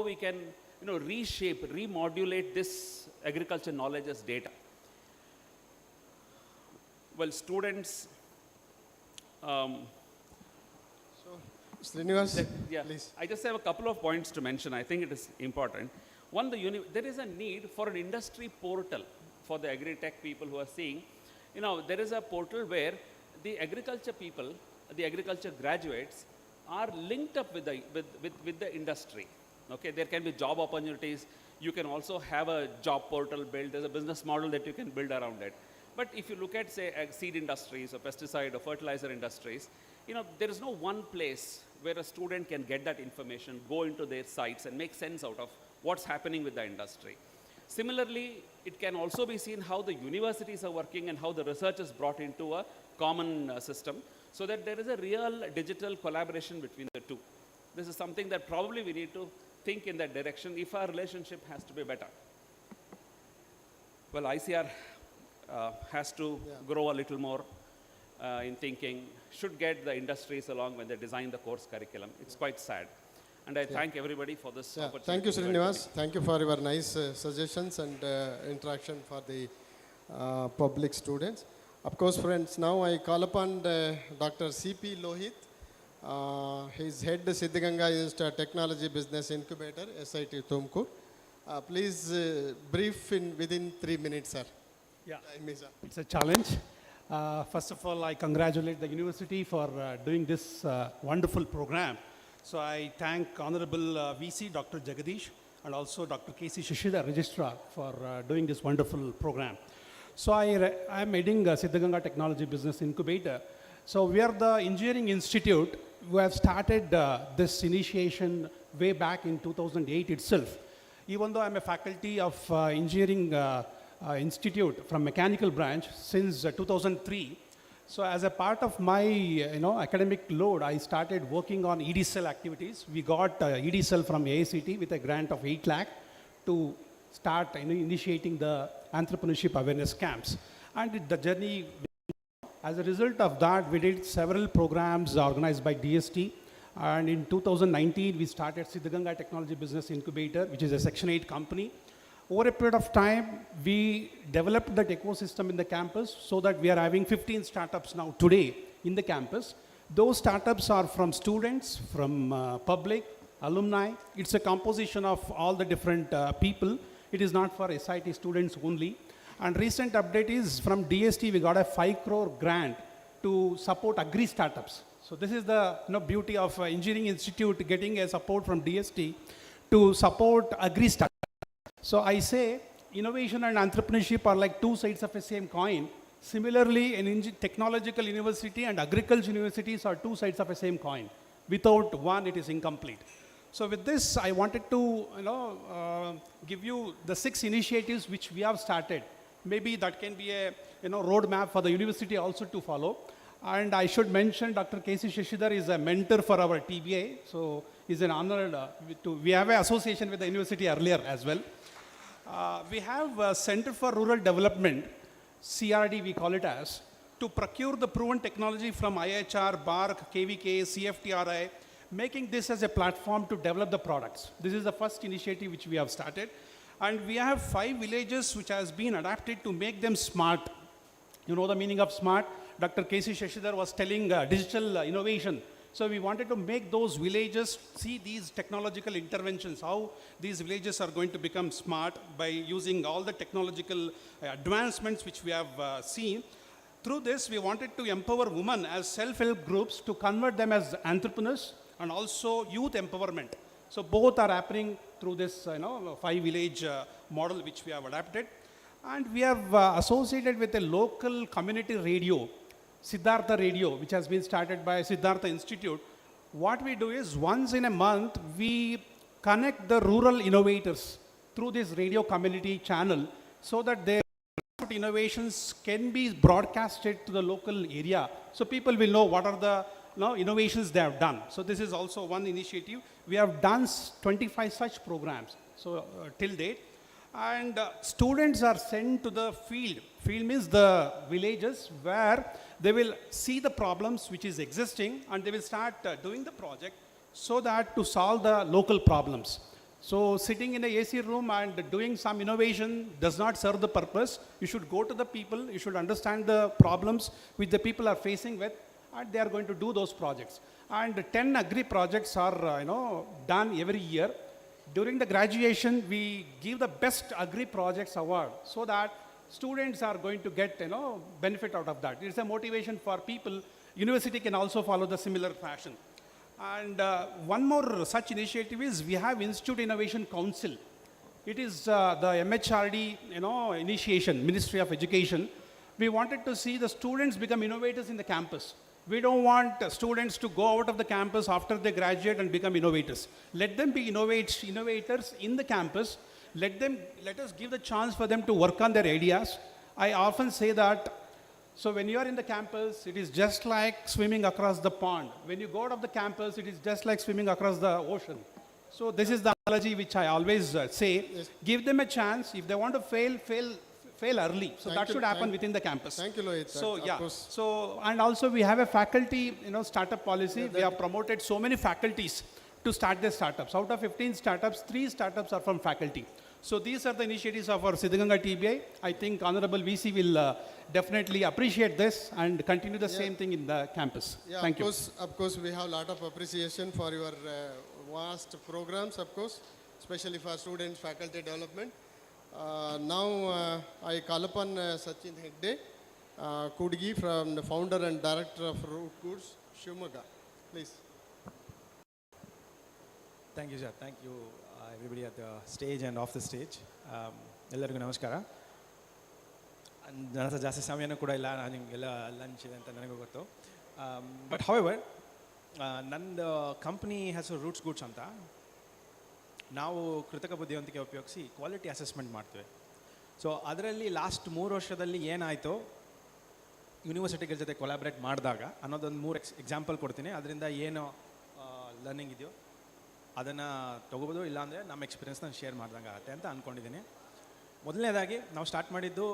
we can, you know, reshape, remodulate this agriculture knowledge as data. Well, students, Srinivas, yeah, please. I just have a couple of points to mention. I think it is important. One, there is a need for an industry portal for the agri-tech people who are seeing. You know, there is a portal where the agriculture people, the agriculture graduates, are linked up with the industry. Okay, there can be job opportunities. You can also have a job portal built. There's a business model that you can build around it. But if you look at, say, seed industries or pesticide or fertilizer industries, you know, there is no one place where a student can get that information, go into their sites and make sense out of what's happening with the industry. Similarly, it can also be seen how the universities are working and how the research is brought into a common system, so that there is a real digital collaboration between the two. This is something that probably we need to think in that direction if our relationship has to be better. Well, ICR has to grow a little more in thinking, should get the industries along when they design the course curriculum. It's quite sad. And I thank everybody for this opportunity. Thank you, Srinivas. Thank you for your nice suggestions and interaction for the public students. Of course, friends, now I call upon Dr. C.P. Lohit. He's head Siddhaganga Institute Technology Business Incubator, SIT Tumkur. Please brief within 3 minutes, sir. Yeah, it's a challenge. First of all, I congratulate the university for doing this wonderful program. So I thank Honorable VC, Dr. Jagadish, and also Dr. K.C. Shishida, Registrar, for doing this wonderful program. So I am heading Siddhaganga Technology Business Incubator. So we are the engineering institute who have started this initiation way back in 2008 itself. Even though I'm a faculty of engineering institute from mechanical branch since 2003. So as a part of my academic load, I started working on ED cell activities. We got ED cell from AICT with a grant of 8 lakh to start initiating the entrepreneurship awareness camps. And the journey, as a result of that, we did several programs organized by DST. And in 2019, we started Siddhaganga Technology Business Incubator, which is a Section 8 company. Over a period of time, we developed that ecosystem in the campus so that we are having 15 startups now today in the campus. Those startups are from students, from public, alumni. It's a composition of all the different people. It is not for SIT students only. And recent update is from DST, we got a 5 crore grant to support agri startups. So this is the beauty of Engineering Institute getting a support from DST to support agri startups. So I say innovation and entrepreneurship are like two sides of the same coin. Similarly, an technological university and agricultural universities are two sides of the same coin. Without one, it is incomplete. So with this, I wanted to give you the 6 initiatives which we have started. Maybe that can be a roadmap for the university also to follow. And I should mention Dr. K.C. Shishidhar is a mentor for our TBA. So it's an honor we have an association with the university earlier as well. We have a Center for Rural Development, CRD we call it as, to procure the proven technology from IHR, BARC, KVK, CFTRI, making this as a platform to develop the products. This is the first initiative which we have started. And we have 5 villages which has been adapted to make them smart. You know the meaning of smart? Dr. K.C. Shishidhar was telling digital innovation. So we wanted to make those villages see these technological interventions, how these villages are going to become smart by using all the technological advancements which we have seen. Through this, we wanted to empower women as self-help groups to convert them as entrepreneurs and also youth empowerment. So both are happening through this 5 village model which we have adapted. And we have associated with a local community radio, Siddhartha Radio, which has been started by Siddhartha Institute. What we do is once in a month, we connect the rural innovators through this radio community channel so that their innovations can be broadcasted to the local area. So people will know what are the innovations they have done. So this is also one initiative. We have done 25 such programs till date. And students are sent to the field. Field means the villages where they will see the problems which is existing and they will start doing the project so that to solve the local problems. So sitting in a AC room and doing some innovation does not serve the purpose. You should go to the people, you should understand the problems which the people are facing with, and they are going to do those projects. And 10 agri projects are done every year. During the graduation, we give the best agri projects award so that students are going to get benefit out of that. It's a motivation for people. University can also follow the similar fashion. And one more such initiative is we have Institute Innovation Council. It is the MHRD initiation, Ministry of Education. We wanted to see the students become innovators in the campus. We don't want students to go out of the campus after they graduate and become innovators. Let them be innovators in the campus. Let us give the chance for them to work on their ideas. I often say that, so when you are in the campus, it is just like swimming across the pond. When you go out of the campus, it is just like swimming across the ocean. So this is the analogy which I always say. Yes. Give them a chance. If they want to fail early. So that should happen within the campus. Thank you, Lohit. So yeah. So and also we have a faculty startup policy. We have promoted so many faculties to start their startups. Out of 15 startups, 3 startups are from faculty. So these are the initiatives of our Siddhaganga TBI. I think Honorable VC will definitely appreciate this and continue the same thing in the campus. Yeah, Thank you. Of course, we have a lot of appreciation for your vast programs, of course, especially for students, faculty development. Now I call upon Sachin Hegde, Kudgi, from the founder and director of Root Goods, Shumaga. Please. Thank you, sir. Thank you, everybody at the stage and off the stage. ಎಲ್ಲರಿಗೂ ನಮಸ್ಕಾರ. ನನ್ನ ಹತ್ರ ಜಾಸ್ತಿ ಸಮಯನೂ ಕೂಡ ಇಲ್ಲ, ನನಗೆಲ್ಲ lunch ಇದೆ ಅಂತ ನನಗೂ ಗೊತ್ತು. ಬಟ್ ಹೌಎವರ್ ನಂದು ಕಂಪ್ನಿ ಹೆಸರು ರೂಟ್ಸ್ ಗೂಡ್ಸ್ ಅಂತ. ನಾವು ಕೃತಕ ಬುದ್ಧಿವಂತಿಕೆ ಉಪಯೋಗಿಸಿ ಕ್ವಾಲಿಟಿ ಅಸೆಸ್ಮೆಂಟ್ ಮಾಡ್ತೀವಿ. ಸೊ ಅದರಲ್ಲಿ ಲಾಸ್ಟ್ 3 ವರ್ಷದಲ್ಲಿ ಏನಾಯಿತು ಯೂನಿವರ್ಸಿಟಿಗಳ ಜೊತೆ ಕೊಲಾಬ್ರೇಟ್ ಮಾಡಿದಾಗ ಅನ್ನೋದೊಂದು 3 ಎಕ್ಸಾಂಪಲ್ ಕೊಡ್ತೀನಿ. ಅದರಿಂದ ಏನು ಲರ್ನಿಂಗ್ ಇದೆಯೋ ಅದನ್ನು ತೊಗೋಬೋದು, ಇಲ್ಲಾಂದರೆ ನಮ್ಮ ಎಕ್ಸ್ಪೀರಿಯನ್ಸ್ನ ಶೇರ್ ಮಾಡ್ದಂಗೆ ಆಗುತ್ತೆ ಅಂತ ಅಂದ್ಕೊಂಡಿದ್ದೀನಿ. ಮೊದಲನೇದಾಗಿ ನಾವು ಸ್ಟಾರ್ಟ್ ಮಾಡಿದ್ದು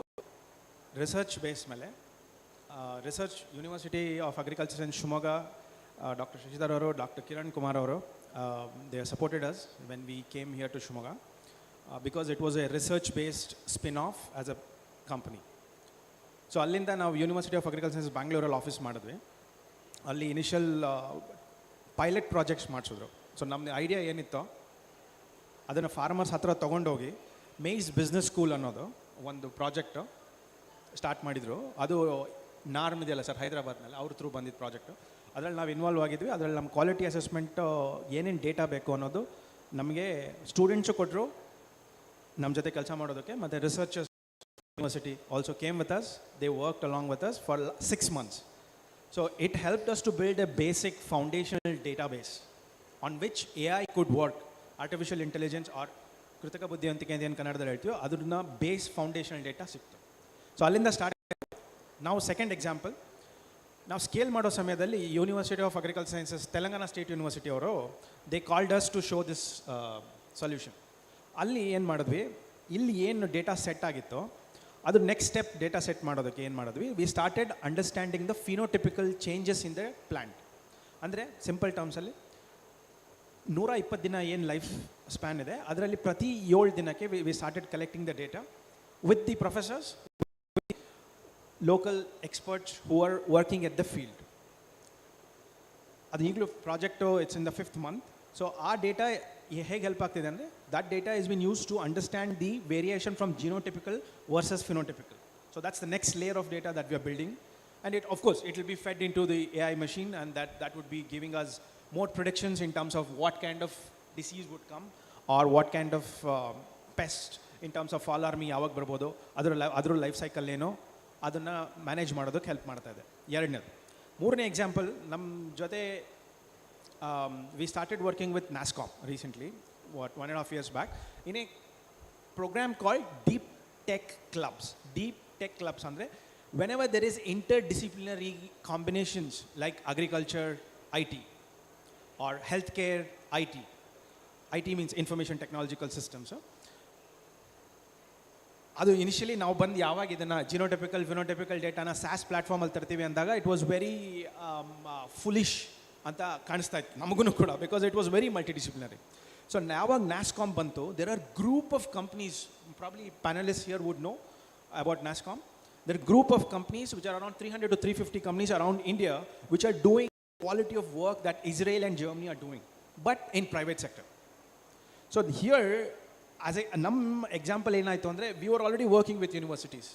ರಿಸರ್ಚ್ ಬೇಸ್ ಮೇಲೆ. Research university of agriculture in Shivamogga, doctor Shashidhar ಅವರು, ಡಾಕ್ಟರ್ ಕಿರಣ್ ಕುಮಾರ್ ಅವರು, they supported us when we came here to Shumaga because it was a research-based spin-off as a company. So allinda ನಾವು ಯೂನಿವರ್ಸಿಟಿ ಆಫ್ ಅಗ್ರಿಕಲ್ಚರ್ ಸೈನ್ಸ್ ಬ್ಯಾಂಗ್ಳೂರಲ್ಲಿ office ಮಾಡಿದ್ವಿ. ಅಲ್ಲಿ initial pilot projects ಮಾಡಿಸಿದ್ರು. So ನಮ್ಮ idea ಏನಿತ್ತೋ ಅದನ್ನು farmers ಹತ್ರ ತೊಗೊಂಡೋಗಿ ಮೇಯ್ಸ್ ಬಿಸ್ನೆಸ್ ಸ್ಕೂಲ್ ಅನ್ನೋದು ಒಂದು ಪ್ರಾಜೆಕ್ಟು ಸ್ಟಾರ್ಟ್ ಮಾಡಿದರು. ಅದು ನಾರ್ಮ್ ಇದೆಯಲ್ಲ ಸರ್ ಹೈದರಾಬಾದ್ನಲ್ಲಿ, ಅವ್ರ ಥ್ರೂ ಬಂದಿದ್ದು ಪ್ರಾಜೆಕ್ಟು. ಅದರಲ್ಲಿ ನಾವು ಇನ್ವಾಲ್ವ್ ಆಗಿದ್ವಿ. ಅದರಲ್ಲಿ ನಮ್ಮ ಕ್ವಾಲಿಟಿ ಅಸೆಸ್ಮೆಂಟು ಏನೇನು ಡೇಟಾ ಬೇಕು ಅನ್ನೋದು ನಮಗೆ ಸ್ಟೂಡೆಂಟ್ಸು ಕೊಟ್ಟರು ನಮ್ಮ ಜೊತೆ ಕೆಲಸ ಮಾಡೋದಕ್ಕೆ. ಮತ್ತು researchers university also came with us. They worked along with us for 6 months. So it helped us to build a basic foundational database on which AI could work. Artificial intelligence or ಕೃತಕ ಬುದ್ಧಿವಂತಿಕೆ ಅಂತ ಏನು ಕನ್ನಡದಲ್ಲಿ ಹೇಳ್ತೀವೋ ಅದನ್ನ base foundational data ಸಿಕ್ತು. So ಅಲ್ಲಿಂದ start. ನಾವು ಸೆಕೆಂಡ್ ಎಕ್ಸಾಂಪಲ್, ನಾವು ಸ್ಕೇಲ್ ಮಾಡೋ ಸಮಯದಲ್ಲಿ university of agriculture sciences Telangana state university ಅವರು they called us to show this solution. ಅಲ್ಲಿ ಏನು ಮಾಡಿದ್ವಿ, ಇಲ್ಲಿ ಏನು ಡೇಟಾ ಸೆಟ್ ಆಗಿತ್ತೋ ಅದು ನೆಕ್ಸ್ಟ್ ಸ್ಟೆಪ್ ಡೇಟಾ ಸೆಟ್ ಮಾಡೋದಕ್ಕೆ ಏನು ಮಾಡಿದ್ವಿ, we started understanding the phenotypical changes in the plant. ಅಂದರೆ ಸಿಂಪಲ್ ಟರ್ಮ್ಸಲ್ಲಿ 120 ದಿನ ಏನು ಲೈಫ್ ಸ್ಪ್ಯಾನ್ ಇದೆ ಅದರಲ್ಲಿ ಪ್ರತಿ 7 ದಿನಕ್ಕೆ we started collecting the data with the professors, local experts who are working at the field. ಅದು ಈಗಲೂ project it's in the 5th month. So ಆ ಡೇಟಾ ಹೇಗೆ ಹೆಲ್ಪ್ ಆಗ್ತಿದೆ ಅಂದರೆ that data is been used to understand the variation from genotypical versus phenotypical. So that's the next layer of data that we are building. And it of course it will be fed into the AI machine and that would be giving us more predictions in terms of what kind of disease would come or what kind of pest in terms of fall army ಯಾವಾಗ ಬರ್ಬೋದು, ಅದರ life cycle ಏನೋ ಅದನ್ನು manage ಮಾಡೋದಕ್ಕೆ help ಮಾಡ್ತಾ ಇದೆ. ಎರಡನೇದು. ಮೂರನೇ ಎಕ್ಸಾಂಪಲ್, ನಮ್ಮ ಜೊತೆ we started working with NASSCOM recently, 1.5 years back, in a program called Deep Tech Clubs. Deep Tech Clubs ಅಂದರೆ whenever there is interdisciplinary combinations like agriculture, IT, or healthcare, IT. IT means information technological systems. ಅದು initially ನಾವು ಬಂದು ಯಾವಾಗ ಇದನ್ನು ಫಿನೋಟೆಪಿಕಲ್ ಡೇಟಾನ SaaS ಪ್ಲ್ಯಾಟ್ಫಾರ್ಮಲ್ಲಿ ತರ್ತೀವಿ ಅಂದಾಗ it was very foolish ಅಂತ ಕಾಣಿಸ್ತಾ ಇತ್ತು ನಮಗೂ ಕೂಡ, because it was very multidisciplinary. So ಯಾವಾಗ NASSCOM ಬಂತು, there are group of companies, probably panelist here would know about NASSCOM. There are group of companies which are around 300 to 350 companies around India which are doing quality of work that Israel and Germany are doing, but in private sector. So here, as a example ಏನಾಯಿತು ಅಂದರೆ, we were already working with universities.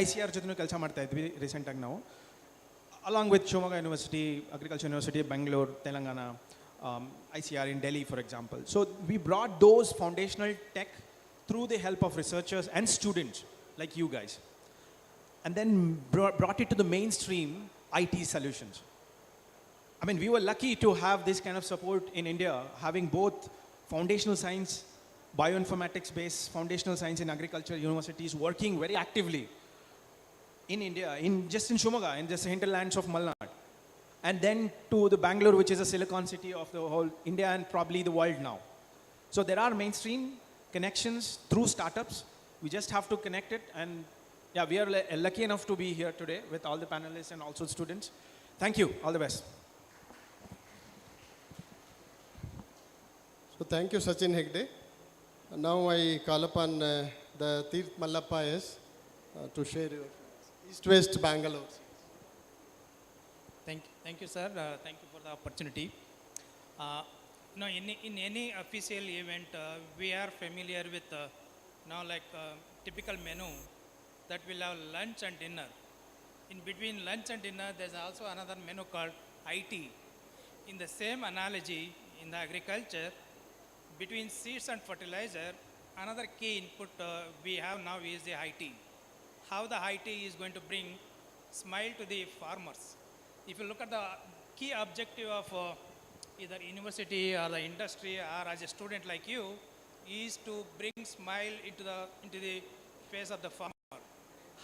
ICR ಜೊತೆ ಕೆಲಸ ಮಾಡ್ತಾ ಇದ್ವಿ ರೀಸೆಂಟಾಗಿ ನಾವು, along with Shivamoga University, Agriculture University, Bangalore, Telangana, ICR in Delhi, for example. So we brought those foundational tech through the help of researchers and students like you guys, and then brought it to the mainstream IT solutions. I mean, we were lucky to have this kind of support in India, having both foundational science, bioinformatics-based foundational science in agriculture universities working very actively in India, just in Shivamoga, in just the hinterlands of Malnad. And then to the Bangalore, which is a silicon city of the whole India and probably the world now. So there are mainstream connections through startups. We just have to connect it, and yeah, we are lucky enough to be here today with all the panelists and also students. Thank you. All the best. So thank you, Sachin Hegde. Now I call upon the Tirth Mallappa S to share your East West Bangalore. Thank you, sir. Thank you for the opportunity. In any official event, we are familiar with typical menu that will have lunch and dinner. In between lunch and dinner, there's also another menu called IT. In the same analogy, in the agriculture, between seeds and fertilizer, another key input we have now is the IT. How the IT is going to bring smile to the farmers. If you look at the key objective of either university or the industry or as a student like you, is to bring smile into the face of the farmer.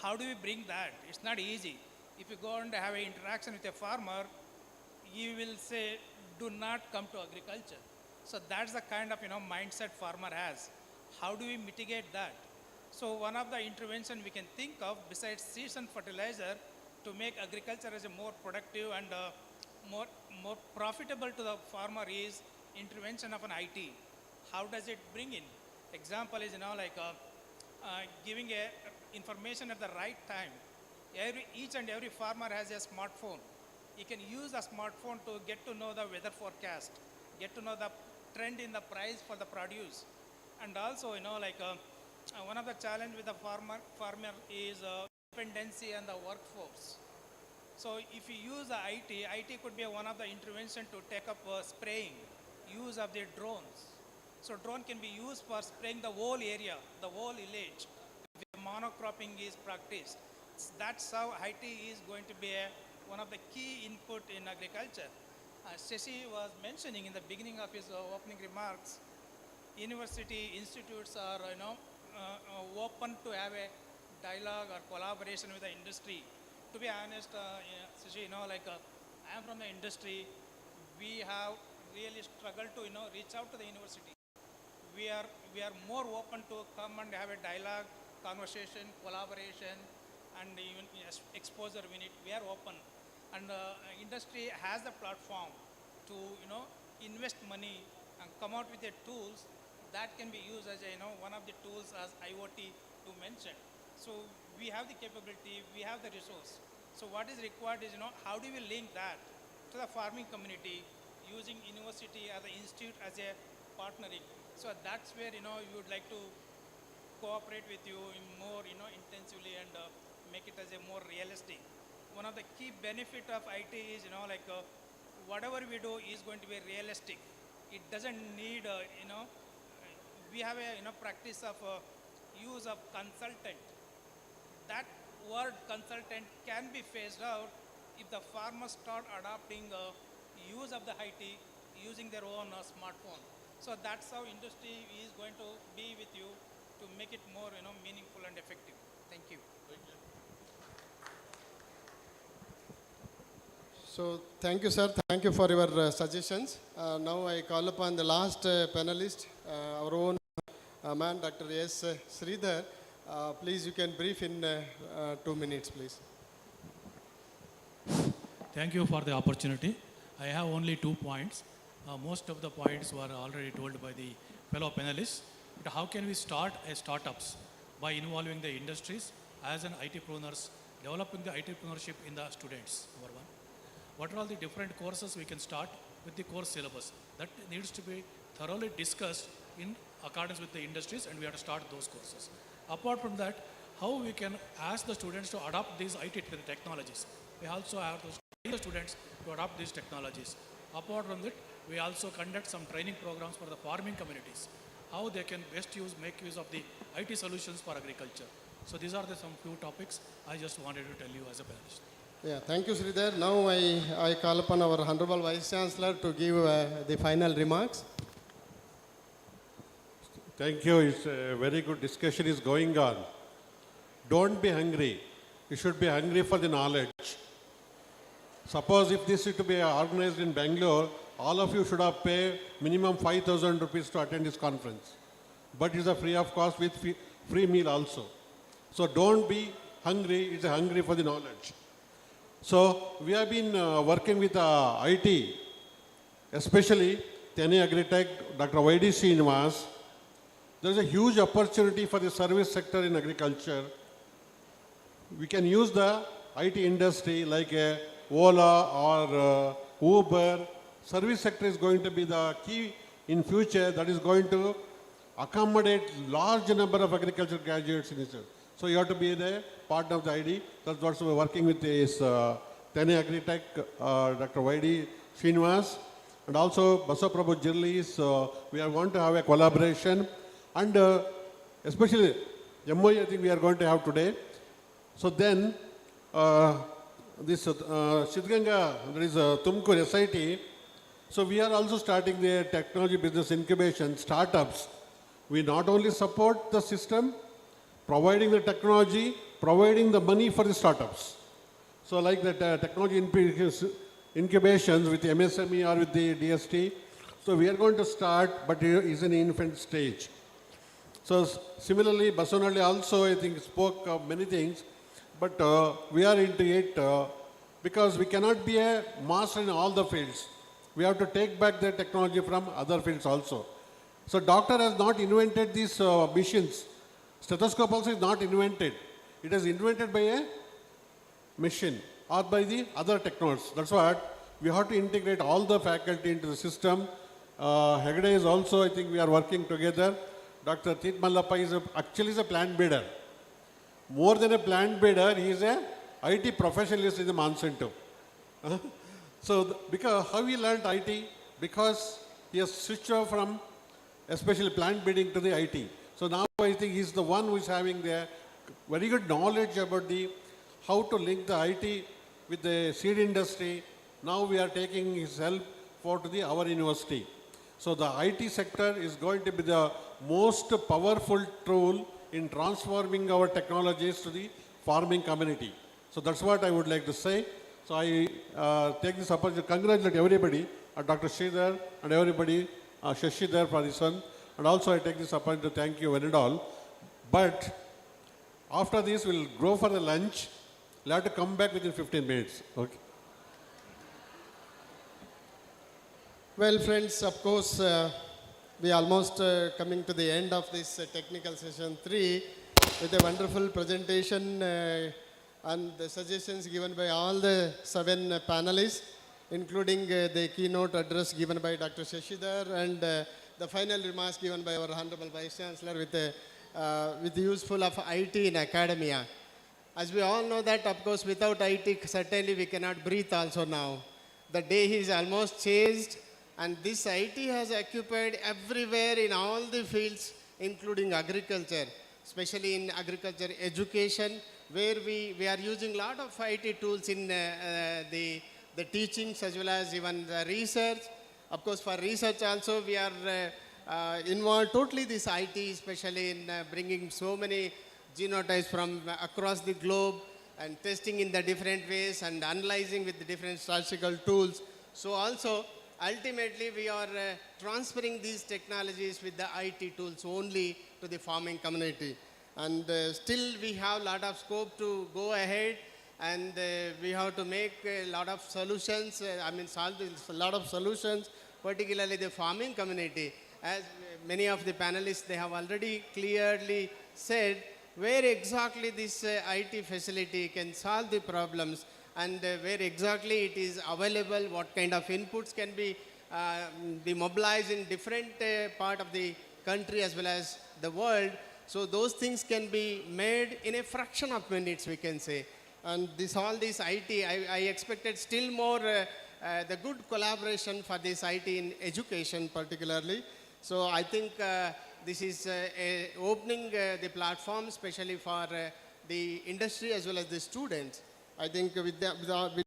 How do we bring that? It's not easy. If you go and have an interaction with a farmer, you will say, do not come to agriculture. So that's the kind of mindset farmer has. How do we mitigate that? So one of the intervention we can think of besides seeds and fertilizer to make agriculture as a more productive and more profitable to the farmer is intervention of an IT. How does it bring in? Example is giving a information at the right time. Each and every farmer has a smartphone. He can use the smartphone to get to know the weather forecast, get to know the trend in the price for the produce. And also, one of the challenge with the farmer is dependency on the workforce. So if you use the IT could be one of the intervention to take up spraying, use of the drones. So drone can be used for spraying the whole area, the whole village. If monocropping is practiced, that's how IT is going to be one of the key input in agriculture. Shashi was mentioning in the beginning of his opening remarks, university institutes are open to have a dialogue or collaboration with the industry. To be honest, Shashi, I am from the industry. We have really struggled to reach out to the university. We are more open to come and have a dialogue, conversation, collaboration, and even exposure. We are open, and industry has the platform to invest money and come out with the tools that can be used as one of the tools as IoT to mention. So we have the capability, we have the resource. So what is required is how do we link that to the farming community using university as an institute as a partnering. So that's where we would like to cooperate with you more intensively and make it as a more realistic. One of the key benefit of IT is whatever we do is going to be realistic. It doesn't need we have a practice of use of consultant. That word consultant can be phased out if the farmers start adopting use of the IT using their own smartphone. So that's how industry is going to be with you to make it more meaningful and effective. Thank you. So thank you, sir. Thank you for your suggestions. Now I call upon the last panelist, our own man, Dr. S. Sridhar. Please, you can brief in 2 minutes, please. Thank you for the opportunity. I have only 2 points. Most of the points were already told by the fellow panelists. But how can we start a startups by involving the industries as an IT-preneurs, developing the IT-preneurship in the students, number one. What are all the different courses we can start with the course syllabus? That needs to be thoroughly discussed in accordance with the industries, and we have to start those courses. Apart from that, how we can ask the students to adopt these IT technologies. We also have to train the students to adopt these technologies. Apart from that, we also conduct some training programs for the farming communities, how they can best make use of the IT solutions for agriculture. So these are some few topics I just wanted to tell you as a panelist. Yeah, thank you, Sridhar. Now I call upon our Honorable Vice Chancellor to give the final remarks. Thank you. It's a very good discussion is going on. Don't be hungry. You should be hungry for the knowledge. Suppose if this is to be organized in Bangalore, all of you should have paid minimum 5,000 rupees to attend this conference. But it's a free of cost with free meal also. So don't be hungry, it's hungry for the knowledge. So we have been working with IT, especially Tene Agritech, Dr. YD KSNUAHS. There is a huge opportunity for the service sector in agriculture. We can use the IT industry like Ola or Uber. Service sector is going to be the key in future that is going to accommodate large number of agricultural graduates in this. So you have to be the part of the ID. That's what we're working with this Tene Agritech, Dr. YD KSNUAHS, and also Basaprabhu Jirli. So we are going to have a collaboration, and especially MOE I think we are going to have today. So then this Siddhganga, there is Tumkur SIT. So we are also starting the technology business incubation startups. We not only support the system, providing the technology, providing the money for the startups. So like the technology incubations with the MSME or with the DST. So we are going to start, but it is in infant stage. So similarly, Basanalli also I think spoke of many things, but we are into it because we cannot be a master in all the fields. We have to take back the technology from other fields also. So doctor has not invented these machines. Stethoscope also is not invented. It is invented by a machine or by the other technologies. That's what we have to integrate all the faculty into the system. Hegde is also, I think we are working together. Dr. Tit Mallappa is actually a plant breeder. More than a plant breeder, he is a IT professionalist in the Monsanto. So because how he learned IT? Because he has switched off from especially plant breeding to the IT. So now I think he's the one who is having the very good knowledge about the how to link the IT with the seed industry. Now we are taking his help for to our university. So the IT sector is going to be the most powerful tool in transforming our technologies to the farming community. So that's what I would like to say. So I take this opportunity to congratulate everybody, Dr. Sridhar and everybody, Shashidhar for this one. And also I take this opportunity to thank you one and all. But after this, we'll go for the lunch. We'll have to come back within 15 minutes. Okay. Well, friends, of course, we are almost coming to the end of this technical session 3 with a wonderful presentation and the suggestions given by all the 7 panelists, including the keynote address given by Dr. Shashidhar and the final remarks given by our Honorable Vice Chancellor with the useful of IT in academia. As we all know that, of course, without IT, certainly we cannot breathe also now. The day is almost changed, and this IT has occupied everywhere in all the fields including agriculture, especially in agriculture education, where we are using a lot of IT tools in the teachings as well as even the research. Of course, for research also, we are involved totally this IT, especially in bringing so many genotypes from across the globe and testing in the different ways and analyzing with the different statistical tools. So also, ultimately, we are transferring these technologies with the IT tools only to the farming community. And still, we have a lot of scope to go ahead, and we have to make a lot of solutions, solve a lot of solutions, particularly the farming community. As many of the panelists, they have already clearly said where exactly this IT facility can solve the problems and where exactly it is available, what kind of inputs can be mobilized in different part of the country as well as the world. So those things can be made in a fraction of minutes, we can say. And all this IT, I expected still more the good collaboration for this IT in education particularly. So I think this is opening the platform, especially for the industry as well as the students. I think with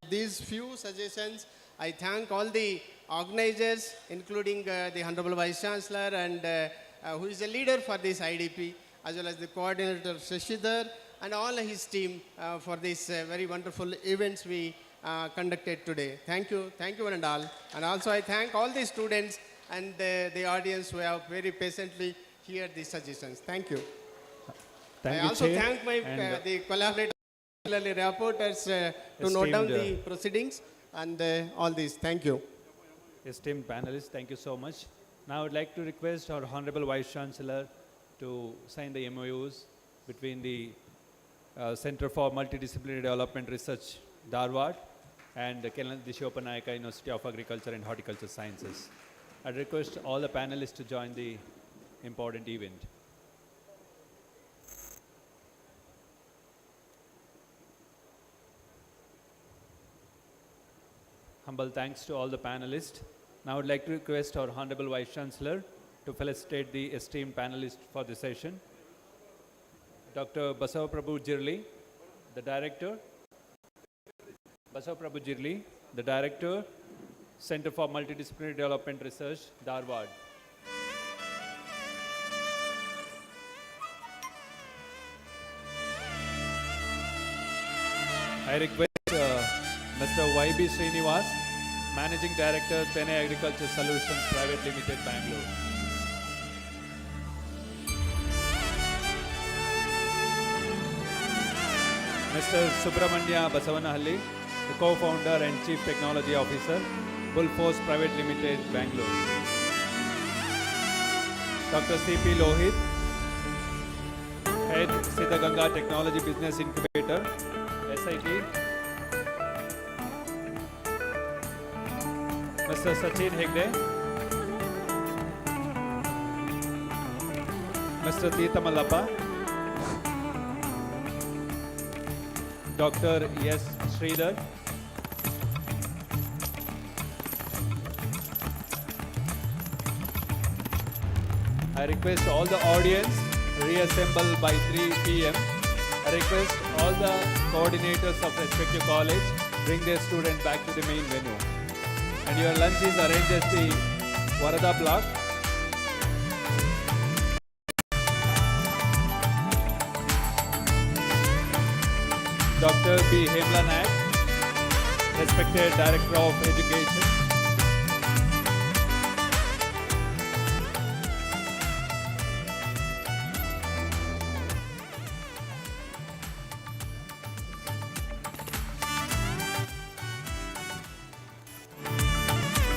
these few suggestions, I thank all the organizers, including the Honorable Vice Chancellor and who is a leader for this IDP, as well as the coordinator Shashidhar and all his team for these very wonderful events we conducted today. Thank you one and all. And also I thank all the students and the audience who have very patiently heard these suggestions. Thank you. Thank I you, also Chair, thank my the collaborators, particularly reporters, to note down the proceedings and all these. Thank you. Esteemed panelists, thank you so much. Now I would like to request our Honorable Vice Chancellor to sign the MOUs between the Center for Multidisciplinary Development Research, Dharwad, and the Dishopanayaka University of Agriculture and Horticulture Sciences. I request all the panelists to join the important event. Humble thanks to all the panelists. Now I would like to request our Honorable Vice Chancellor to felicitate the esteemed panelists for the session. Dr. Basav Jirli, the Director. Basav Jirli, the Director, Center for Multidisciplinary Development Research, Dharwad. I request Mr. Y.B. Srinivas, Managing Director, Tene Agriculture Solutions Private Limited, Bangalore. Mr. Subramanya Basavanahalli, the Co-Founder and Chief Technology Officer, Bullforce Private Limited, Bangalore. Dr. C.P. Lohit, Head Siddhaganga Technology Business Incubator, SIT. Mr. Sachin Hegde, Mr. Teethamalappa, Dr. S. Sridhar, I request all the audience reassemble by 3 p.m. I request all the coordinators of respective college bring their students back to the main venue. And your lunch is arranged at the Varada block. Dr. B. Hemla Naik, respected Director of Education.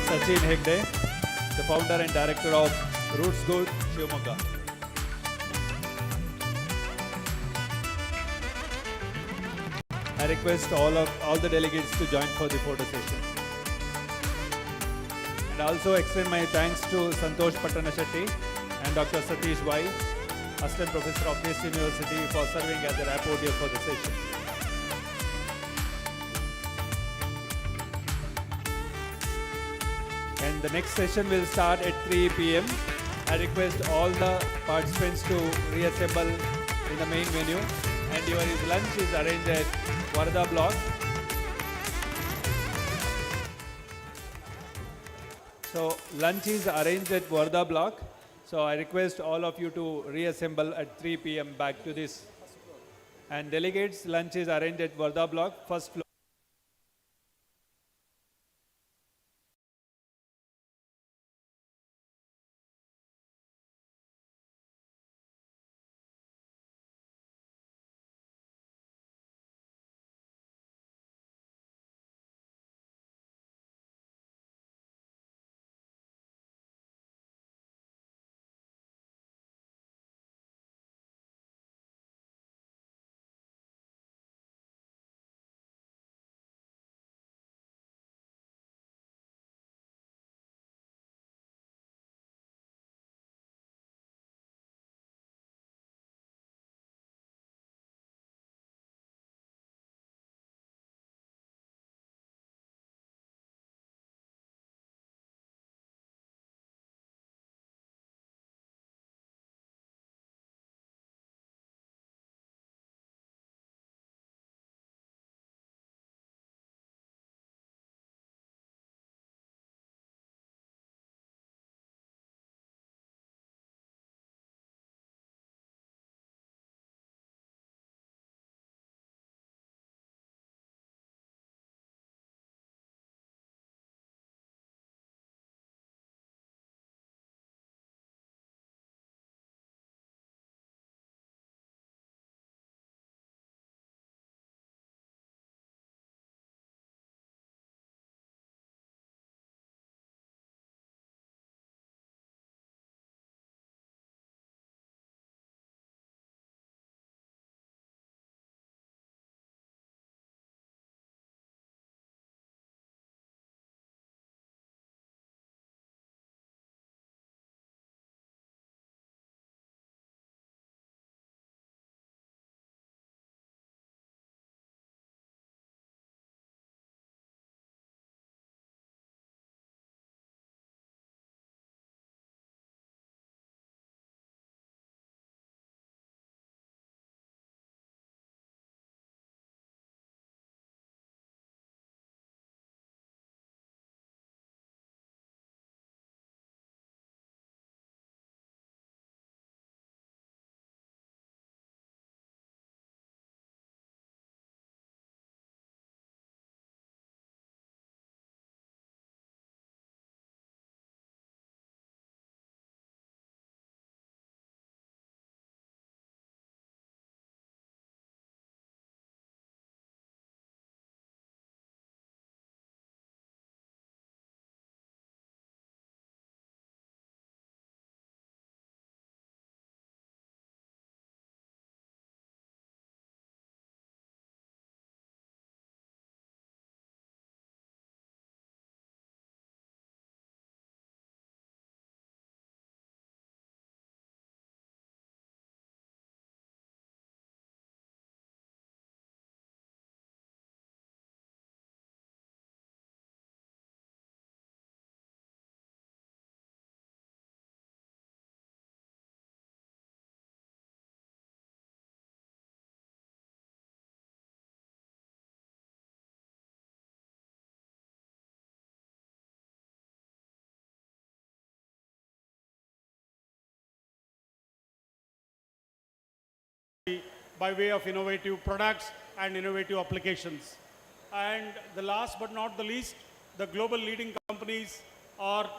Sachin Hegde, the founder and director of Roots Good, Shivamogga. I request all the delegates to join for the photo session. And also extend my thanks to Santosh Pattanashetty and Dr. Satish Vai, Assistant Professor of KSNUAHS University, for serving as the rapporteur for the session. And the next session will start at 3 p.m. I request all the participants to reassemble in the main venue, and your lunch is arranged at Varda block. So lunch is arranged at Varda block. So I request all of you to reassemble at 3 p.m. back to this. And delegates, lunch is arranged at Varda block, first floor. by way of innovative products and innovative applications. And the last but not the least, the global leading companies are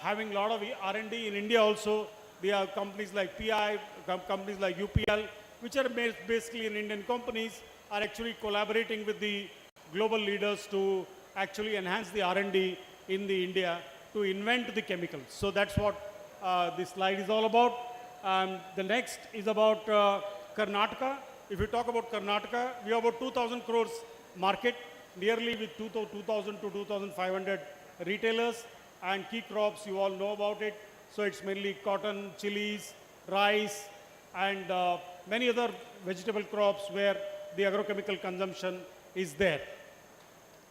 having a lot of R&D in India also. They are companies like PI, companies like UPL, which are basically in Indian companies, are actually collaborating with the global leaders to actually enhance the R&D in the India to invent the chemicals. So that's what this slide is all about. The next is about Karnataka. If you talk about Karnataka, we have about 2,000 crores market, nearly with 2,000 to 2,500 retailers, and key crops, you all know about it. So it's mainly cotton, chilies, rice, and many other vegetable crops where the agrochemical consumption is there.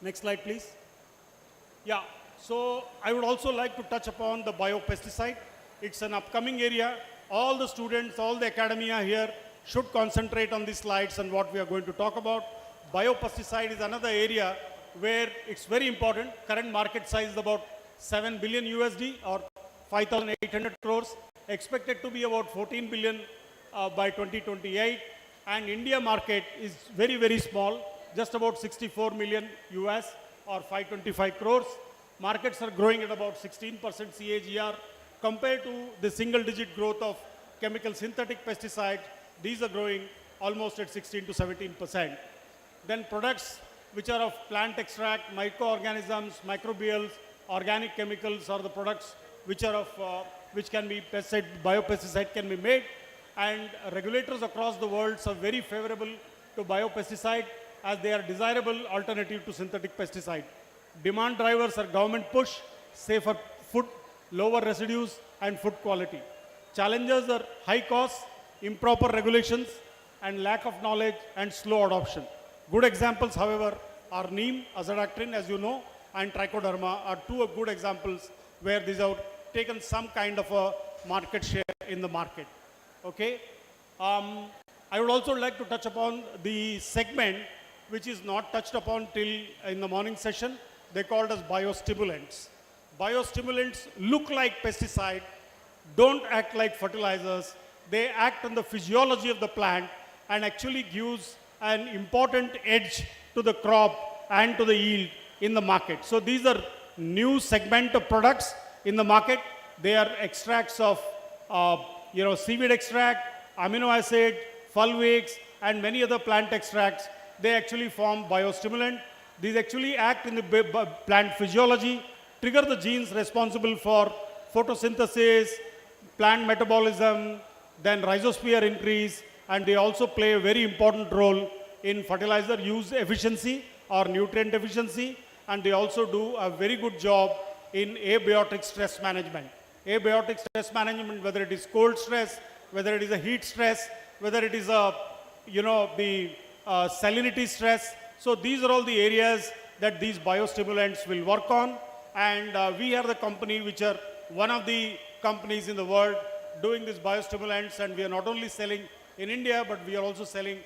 Next slide, please. Yeah, so I would also like to touch upon the biopesticide. It's an upcoming area. All the students, all the academia here should concentrate on these slides and what we are going to talk about. Biopesticide is another area where it's very important. Current market size is about 7 billion USD or 5,800 crores. Expected to be about 14 billion by 2028. And India market is very, very small, just about 64 million US or 525 crores. Markets are growing at about 16% CAGR. Compared to the single digit growth of chemical synthetic pesticides, these are growing almost at 16 to 17%. Then products which are of plant extract, microorganisms, microbials, organic chemicals are the products which are of, which can be pesticide, biopesticide can be made. And regulators across the world are very favorable to biopesticide as they are desirable alternative to synthetic pesticide. Demand drivers are government push, safer food, lower residues, and food quality. Challenges are high costs, improper regulations, and lack of knowledge and slow adoption. Good examples, however, are neem, azadirachtin, as you know, and trichoderma are two good examples where these have taken some kind of a market share in the market. Okay. I would also like to touch upon the segment which is not touched upon till in the morning session. They called as biostimulants. Biostimulants look like pesticide, don't act like fertilizers. They act on the physiology of the plant and actually gives an important edge to the crop and to the yield in the market. So these are new segment of products in the market. They are extracts of seaweed extract, amino acid, fulvics, and many other plant extracts. They actually form biostimulant. These actually act in the plant physiology, trigger the genes responsible for photosynthesis, plant metabolism, then rhizosphere increase, and they also play a very important role in fertilizer use efficiency or nutrient efficiency, and they also do a very good job in abiotic stress management. Abiotic stress management, whether it is cold stress, whether it is a heat stress, whether it is a, the salinity stress. So these are all the areas that these biostimulants will work on. And we are the company which are one of the companies in the world doing these biostimulants. And we are not only selling in India, but we are also selling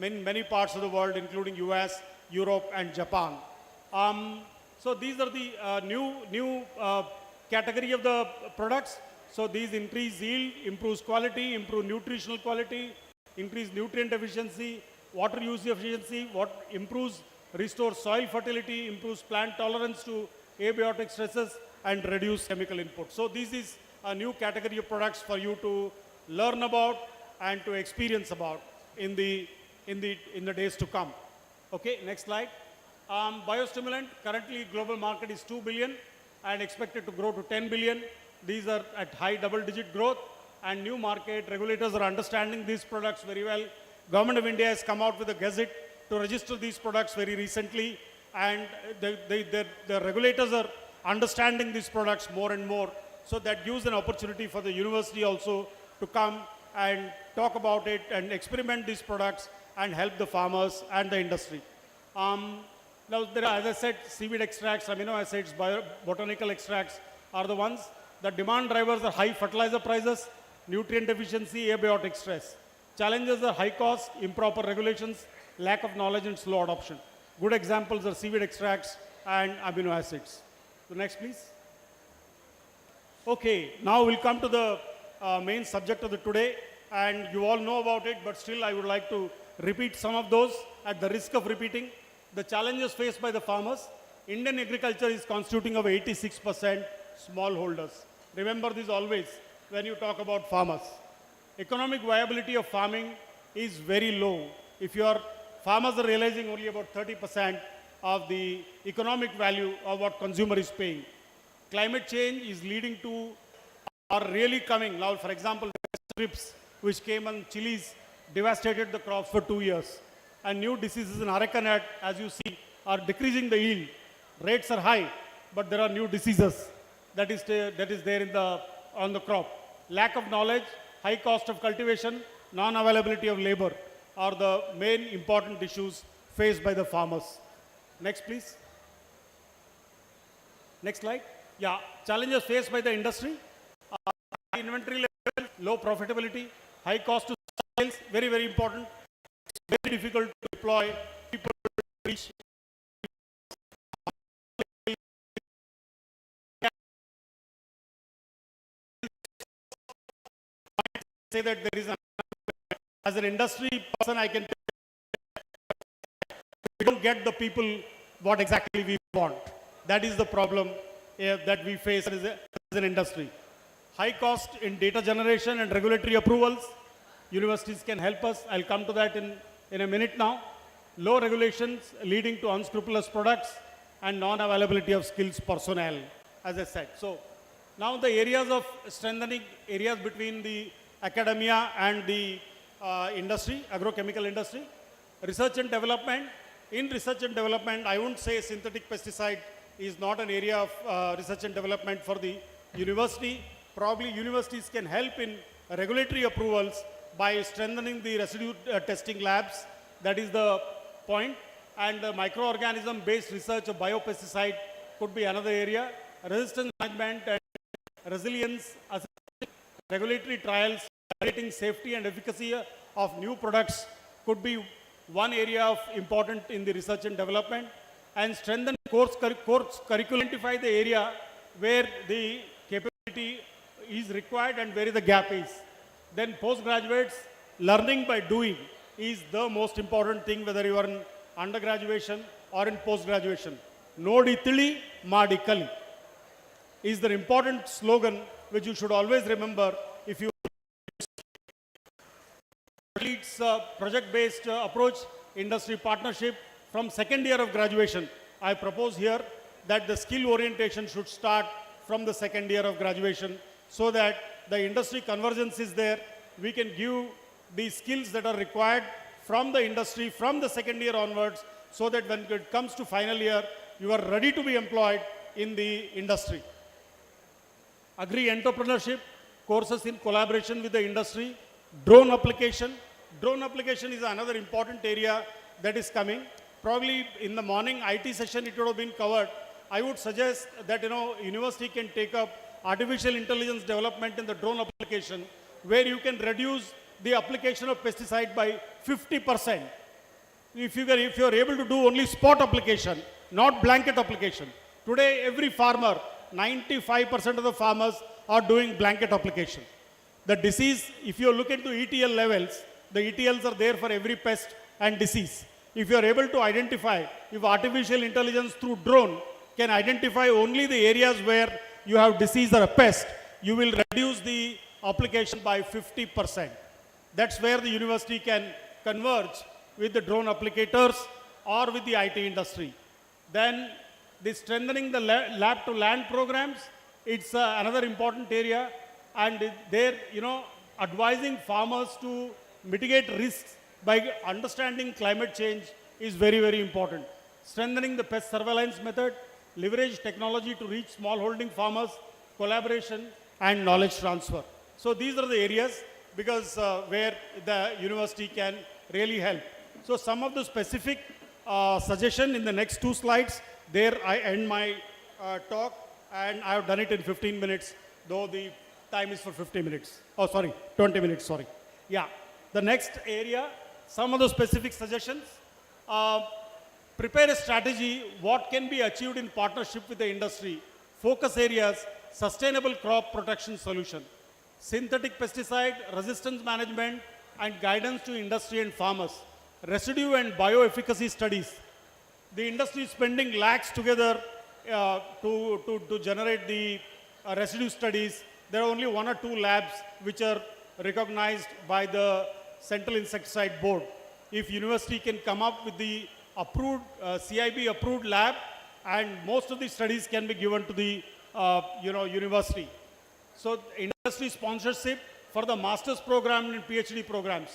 in many parts of the world, including US, Europe, and Japan. So these are the new category of the products. So these increase yield, improves quality, improve nutritional quality, increase nutrient efficiency, water use efficiency, what improves, restores soil fertility, improves plant tolerance to abiotic stresses, and reduce chemical input. So this is a new category of products for you to learn about and to experience about in the days to come. Okay, next slide. Biostimulant, currently global market is 2 billion and expected to grow to 10 billion. These are at high double-digit growth, and new market regulators are understanding these products very well. Government of India has come out with a gazette to register these products very recently, and the regulators are understanding these products more and more. So that gives an opportunity for the university also to come and talk about it and experiment these products and help the farmers and the industry. Now, there are, as I said, seaweed extracts, amino acids, botanical extracts are the ones. The demand drivers are high fertilizer prices, nutrient deficiency, abiotic stress. Challenges are high cost, improper regulations, lack of knowledge, and slow adoption. Good examples are seaweed extracts and amino acids. The next, please. Okay, now we'll come to the main subject of the today, and you all know about it, but still I would like to repeat some of those at the risk of repeating. The challenges faced by the farmers. Indian agriculture is constituting of 86% smallholders. Remember this always when you talk about farmers. Economic viability of farming is very low. If your farmers are realizing only about 30% of the economic value of what consumer is paying. Climate change is leading to, or really coming, now for example, trips which came on chilies devastated the crops for 2 years. And new diseases in areca nut, as you see, are decreasing the yield. Rates are high, but there are new diseases that is there in on the crop. Lack of knowledge, high cost of cultivation, non-availability of labor are the main important issues faced by the farmers. Next, please. Next slide. Yeah, challenges faced by the industry. high inventory level, low profitability, high cost to sales, very, very important. It's very difficult to deploy people to reach. Say that there is as an industry person, I can we don't get the people what exactly we want. That is the problem that we face as an industry. High cost in data generation and regulatory approvals. Universities can help us. I'll come to that in a minute now. Low regulations leading to unscrupulous products and non-availability of skills personnel, as I said. So now the areas of strengthening areas between the academia and the industry, agrochemical industry. Research and development. In research and development, I wouldn't say synthetic pesticide is not an area of research and development for the university. Probably universities can help in regulatory approvals by strengthening the residue testing labs. That is the point. And microorganism based research of biopesticide could be another area. Resistance management and resilience, regulatory trials, evaluating safety and efficacy of new products could be one area of important in the research and development. And strengthen course curriculum, identify the area where the capability is required and where the gap is. Then postgraduates, learning by doing is the most important thing, whether you are in undergraduation or in post-graduation. Nodi tili, madi kali is the important slogan which you should always remember if you leads project-based approach, industry partnership from second year of graduation. I propose here that the skill orientation should start from the second year of graduation so that the industry convergence is there. We can give the skills that are required from the industry from the second year onwards so that when it comes to final year, you are ready to be employed in the industry. Agri entrepreneurship, courses in collaboration with the industry. Drone application. Drone application is another important area that is coming. Probably in the morning IT session it would have been covered. I would suggest that university can take up artificial intelligence development in the drone application where you can reduce the application of pesticide by 50%. If you are able to do only spot application, not blanket application. Today every farmer, 95% of the farmers are doing blanket application. The disease, if you look into ETL levels, the ETLs are there for every pest and disease. If you are able to identify, if artificial intelligence through drone can identify only the areas where you have disease or a pest, you will reduce the application by 50%. That's where the university can converge with the drone applicators or with the IT industry. Then the strengthening the lab to land programs, it's another important area. And there, advising farmers to mitigate risks by understanding climate change is very, very important. Strengthening the pest surveillance method, leverage technology to reach smallholding farmers, collaboration and knowledge transfer. So these are the areas because where the university can really help. So some of the specific suggestion in the next 2 slides, there I end my talk and I have done it in 15 minutes, though the time is for 50 minutes. Oh, sorry, 20 minutes, sorry. Yeah, the next area, some of the specific suggestions. Prepare a strategy, what can be achieved in partnership with the industry. Focus areas, sustainable crop protection solution. Synthetic pesticide, resistance management and guidance to industry and farmers. Residue and bioefficacy studies. The industry is spending lakhs together to generate the residue studies. There are only 1 or 2 labs which are recognized by the Central Insecticide Board. If university can come up with the approved, CIB approved lab, and most of the studies can be given to the university. So industry sponsorship for the master's program and PhD programs.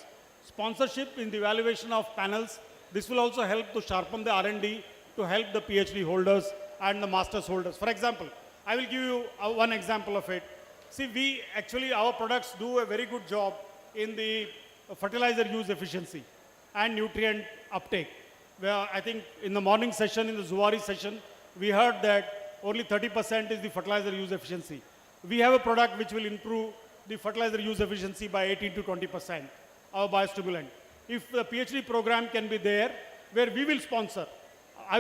Sponsorship in the evaluation of panels. This will also help to sharpen the R&D to help the PhD holders and the master's holders. For example, I will give you one example of it. See, our products do a very good job in the fertilizer use efficiency and nutrient uptake. Where I think in the morning session, in the Zuari session, we heard that only 30% is the fertilizer use efficiency. We have a product which will improve the fertilizer use efficiency by 18 to 20%, our biostimulant. If the PhD program can be there, where we will sponsor,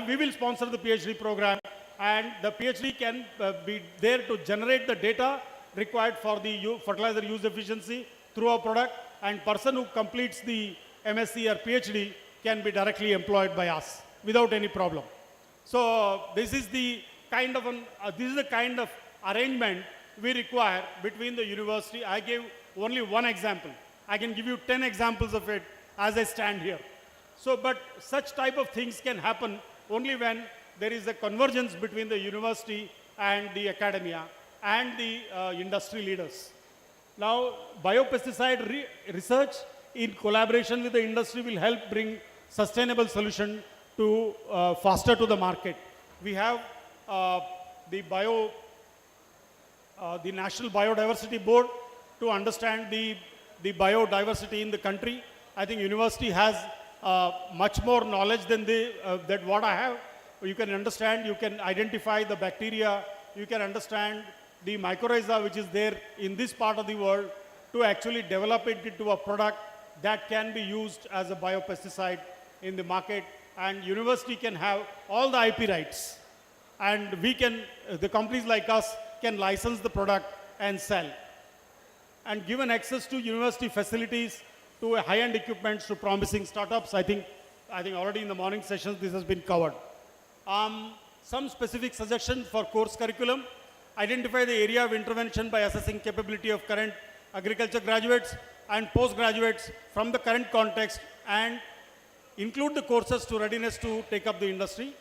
we will sponsor the PhD program, and the PhD can be there to generate the data required for the fertilizer use efficiency through our product, and person who completes the MSc or PhD can be directly employed by us without any problem. So this is the kind of arrangement we require between the university. I gave only one example. I can give you 10 examples of it as I stand here. So, but such type of things can happen only when there is a convergence between the university and the academia and the industry leaders. Now, biopesticide research in collaboration with the industry will help bring sustainable solution to faster to the market. We have the National Biodiversity Board to understand the biodiversity in the country. I think university has much more knowledge than what I have. You can understand, you can identify the bacteria, you can understand the mycorrhiza which is there in this part of the world to actually develop it into a product that can be used as a biopesticide in the market, and university can have all the IP rights, and we can, the companies like us can license the product and sell. And given access to university facilities, to high-end equipment, to promising startups, I think already in the morning sessions this has been covered. Some specific suggestions for course curriculum: identify the area of intervention by assessing capability of current agriculture graduates and postgraduates from the current context, and include the courses to readiness to take up the industry.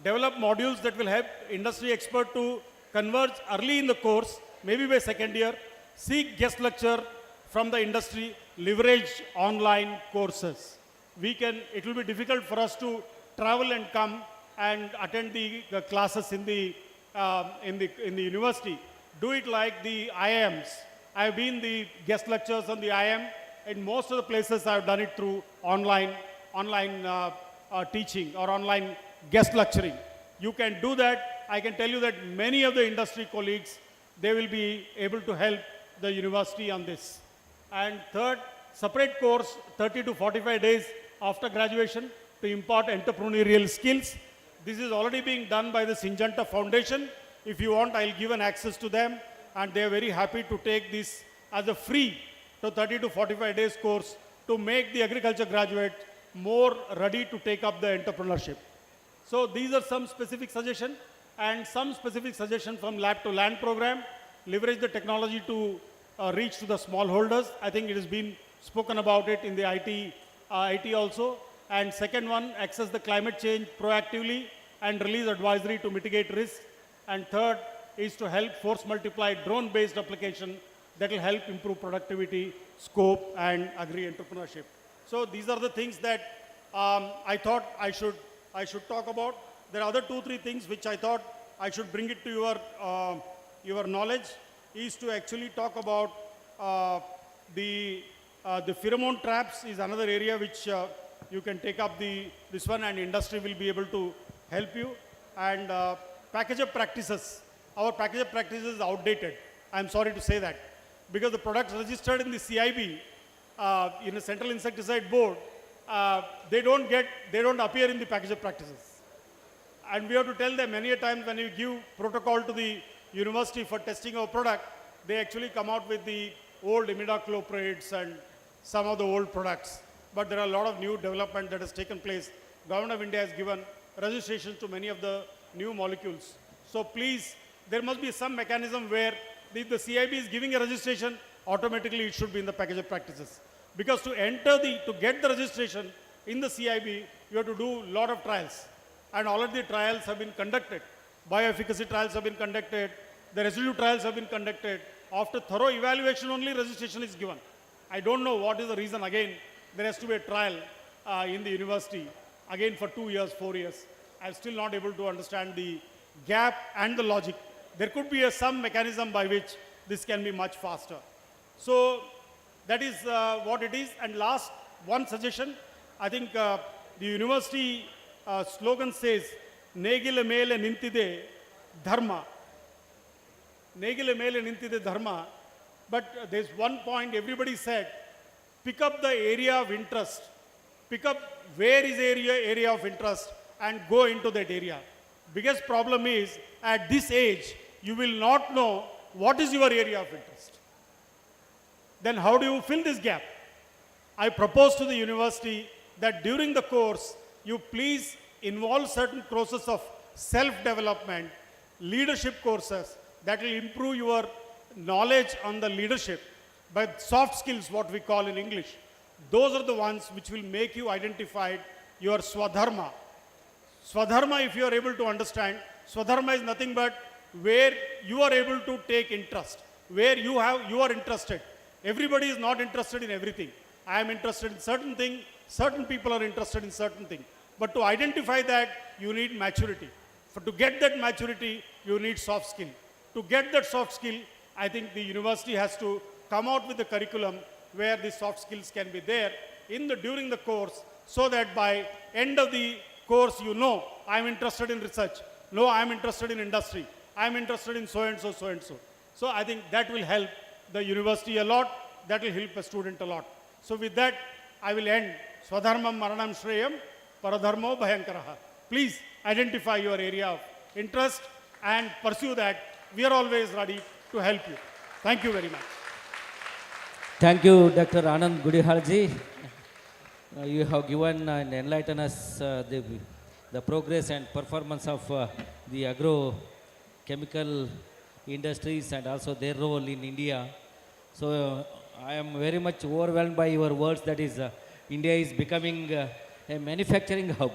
Develop modules that will help industry expert to converge early in the course, maybe by second year. Seek guest lecture from the industry. Leverage online courses. It will be difficult for us to travel and come and attend the classes in the university. Do it like the IIMs. I have been the guest lectures on the IIM. In most of the places I have done it through online teaching or online guest lecturing. You can do that. I can tell you that many of the industry colleagues, they will be able to help the university on this. And third, separate course 30 to 45 days after graduation to impart entrepreneurial skills. This is already being done by the Syngenta Foundation. If you want, I'll give an access to them, and they are very happy to take this as a free to 30 to 45 days course to make the agriculture graduate more ready to take up the entrepreneurship. So these are some specific suggestions, and some specific suggestions from lab to land program. Leverage the technology to reach to the smallholders. I think it has been spoken about it in the IT also. And second one, access the climate change proactively and release advisory to mitigate risk. And third is to help force multiply drone-based application that will help improve productivity, scope, and agri-entrepreneurship. So these are the things that I thought I should talk about. There are other 2-3 things which I thought I should bring it to your knowledge, is to actually talk about the pheromone traps is another area which you can take up this one, and industry will be able to help you. And package of practices. Our package of practices is outdated. I'm sorry to say that, because the products registered in the CIB, in a Central Insecticide Board, they don't appear in the package of practices. And we have to tell them many a times when you give protocol to the university for testing our product, they actually come out with the old imidacloprades and some of the old products. But there are a lot of new development that has taken place. Government of India has given registration to many of the new molecules. So please, there must be some mechanism where if the CIB is giving a registration, automatically it should be in the package of practices. Because to get the registration in the CIB, you have to do a lot of trials. And already the trials have been conducted. Bioefficacy trials have been conducted. The residue trials have been conducted. After thorough evaluation, only registration is given. I don't know what is the reason. Again, there has to be a trial in the university, again for 2 years, 4 years. I'm still not able to understand the gap and the logic. There could be some mechanism by which this can be much faster. So that is what it is. And last, one suggestion. I think the university slogan says, Negile mele nintide dharma. Negile mele nintide dharma. But there's one point everybody said, pick up the area of interest. Pick up where is area of interest and go into that area. Biggest problem is, at this age, you will not know what is your area of interest. Then how do you fill this gap? I propose to the university that during the course, you please involve certain process of self-development, leadership courses that will improve your knowledge on the leadership, but soft skills, what we call in English. Those are the ones which will make you identify your Swadharma. Swadharma, if you are able to understand, Swadharma is nothing but where you are able to take interest, where you are interested. Everybody is not interested in everything. I am interested in certain thing, certain people are interested in certain thing. But to identify that, you need maturity. To get that maturity, you need soft skill. To get that soft skill, I think the university has to come out with a curriculum where the soft skills can be there during the course, so that by end of the course, you know, I'm interested in research. No, I'm interested in industry. I'm interested in so and so, so and so. So I think that will help the university a lot. That will help a student a lot. So with that, I will end. Swadharmam maranam shreyam paradharmo bhayankaraha. Please identify your area of interest and pursue that. We are always ready to help you. Thank you very much. Thank you, Dr. Anand Gudihalji. You have given and enlightened us the progress and performance of the agrochemical industries and also their role in India. So I am very much overwhelmed by your words, that is India is becoming a manufacturing hub.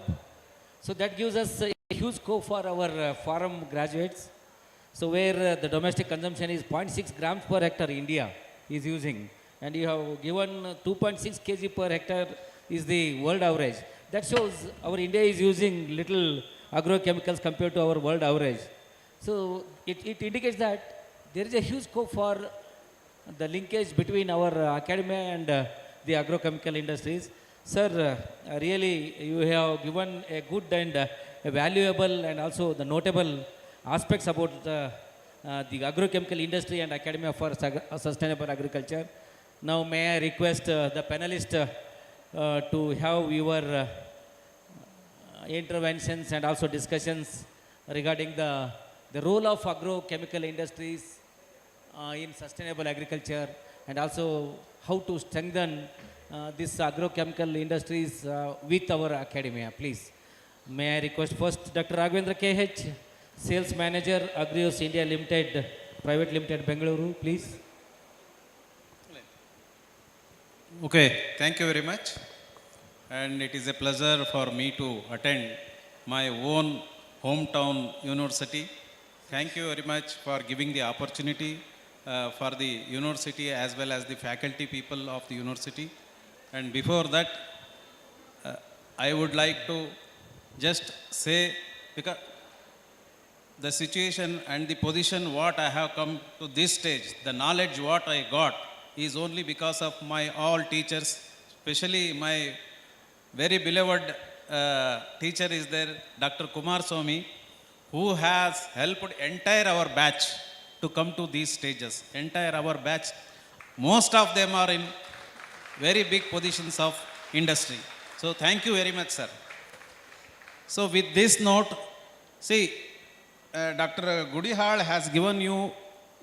So that gives us a huge scope for our forum graduates. So where the domestic consumption is 0.6 grams per hectare, India is using. And you have given 2.6 kg per hectare is the world average. That shows our India is using little agrochemicals compared to our world average. So it indicates that there is a huge scope for the linkage between our academia and the agrochemical industries. Sir, really you have given a good and a valuable and also the notable aspects about the agrochemical industry and academia for sustainable agriculture. Now may I request the panelists to have your interventions and also discussions regarding the role of agrochemical industries in sustainable agriculture, and also how to strengthen these agrochemical industries with our academia. Please, may I request first Dr. Raghavendra KH, Sales Manager, Agrios India Limited, Private Limited, Bengaluru, please. Okay, thank you very much. And it is a pleasure for me to attend my own hometown university. Thank you very much for giving the opportunity for the university as well as the faculty people of the university. And before that, I would like to just say, because the situation and the position what I have come to this stage, the knowledge what I got is only because of my all teachers, especially my very beloved teacher is there, Dr. Kumar Swami, who has helped entire our batch to come to these stages. Entire our batch, most of them are in very big positions of industry. So thank you very much, sir. So with this note, see, Dr. Gudihal has given you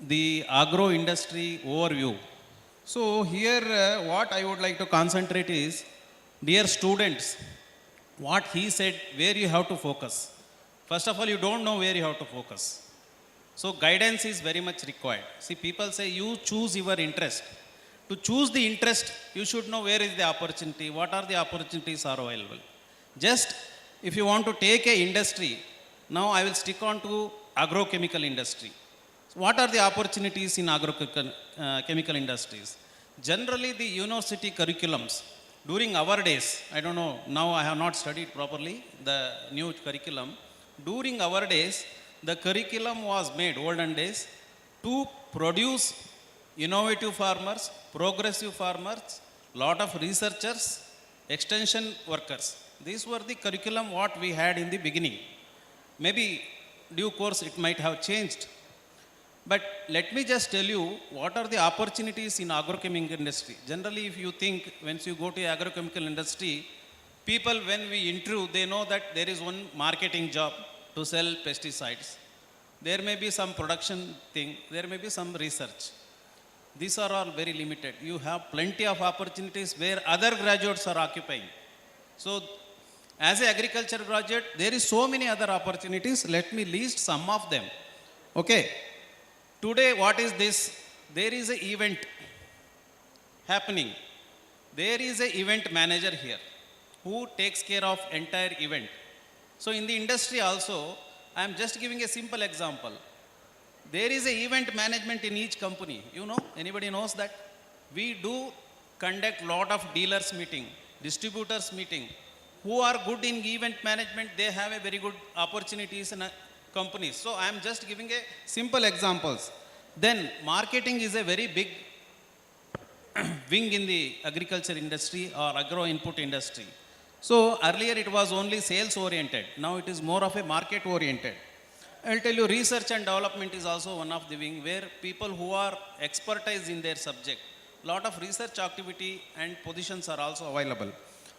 the agro industry overview. So here what I would like to concentrate is, dear students, what he said, where you have to focus. First of all, you don't know where you have to focus. So guidance is very much required. See, people say you choose your interest. To choose the interest, you should know where is the opportunity, what are the opportunities are available. Just if you want to take a industry, now I will stick on to agrochemical industry. So what are the opportunities in agrochemical industries? Generally, the university curriculums, during our days, I don't know, now I have not studied properly the new curriculum. During our days, the curriculum was made, olden days, to produce innovative farmers, progressive farmers, lot of researchers, extension workers. These were the curriculum what we had in the beginning. Maybe due course it might have changed. But let me just tell you what are the opportunities in agrochemical industry. Generally, if you think once you go to agrochemical industry, people when we interview, they know that there is one marketing job to sell pesticides. There may be some production thing, there may be some research. These are all very limited. You have plenty of opportunities where other graduates are occupying. So as an agriculture graduate, there is so many other opportunities. Let me list some of them. Okay. Today, what is this? There is an event happening. There is an event manager here who takes care of entire event. So in the industry also, I am just giving a simple example. There is an event management in each company. You know, anybody knows that? We do conduct lot of dealers meeting, distributors meeting. Who are good in event management, they have a very good opportunities in companies. So I am just giving a simple examples. Then marketing is a very big wing in the agriculture industry or agro input industry. So earlier it was only sales oriented. Now it is more of a market oriented. I will tell you research and development is also one of the wing where people who are expertise in their subject. Lot of research activity and positions are also available.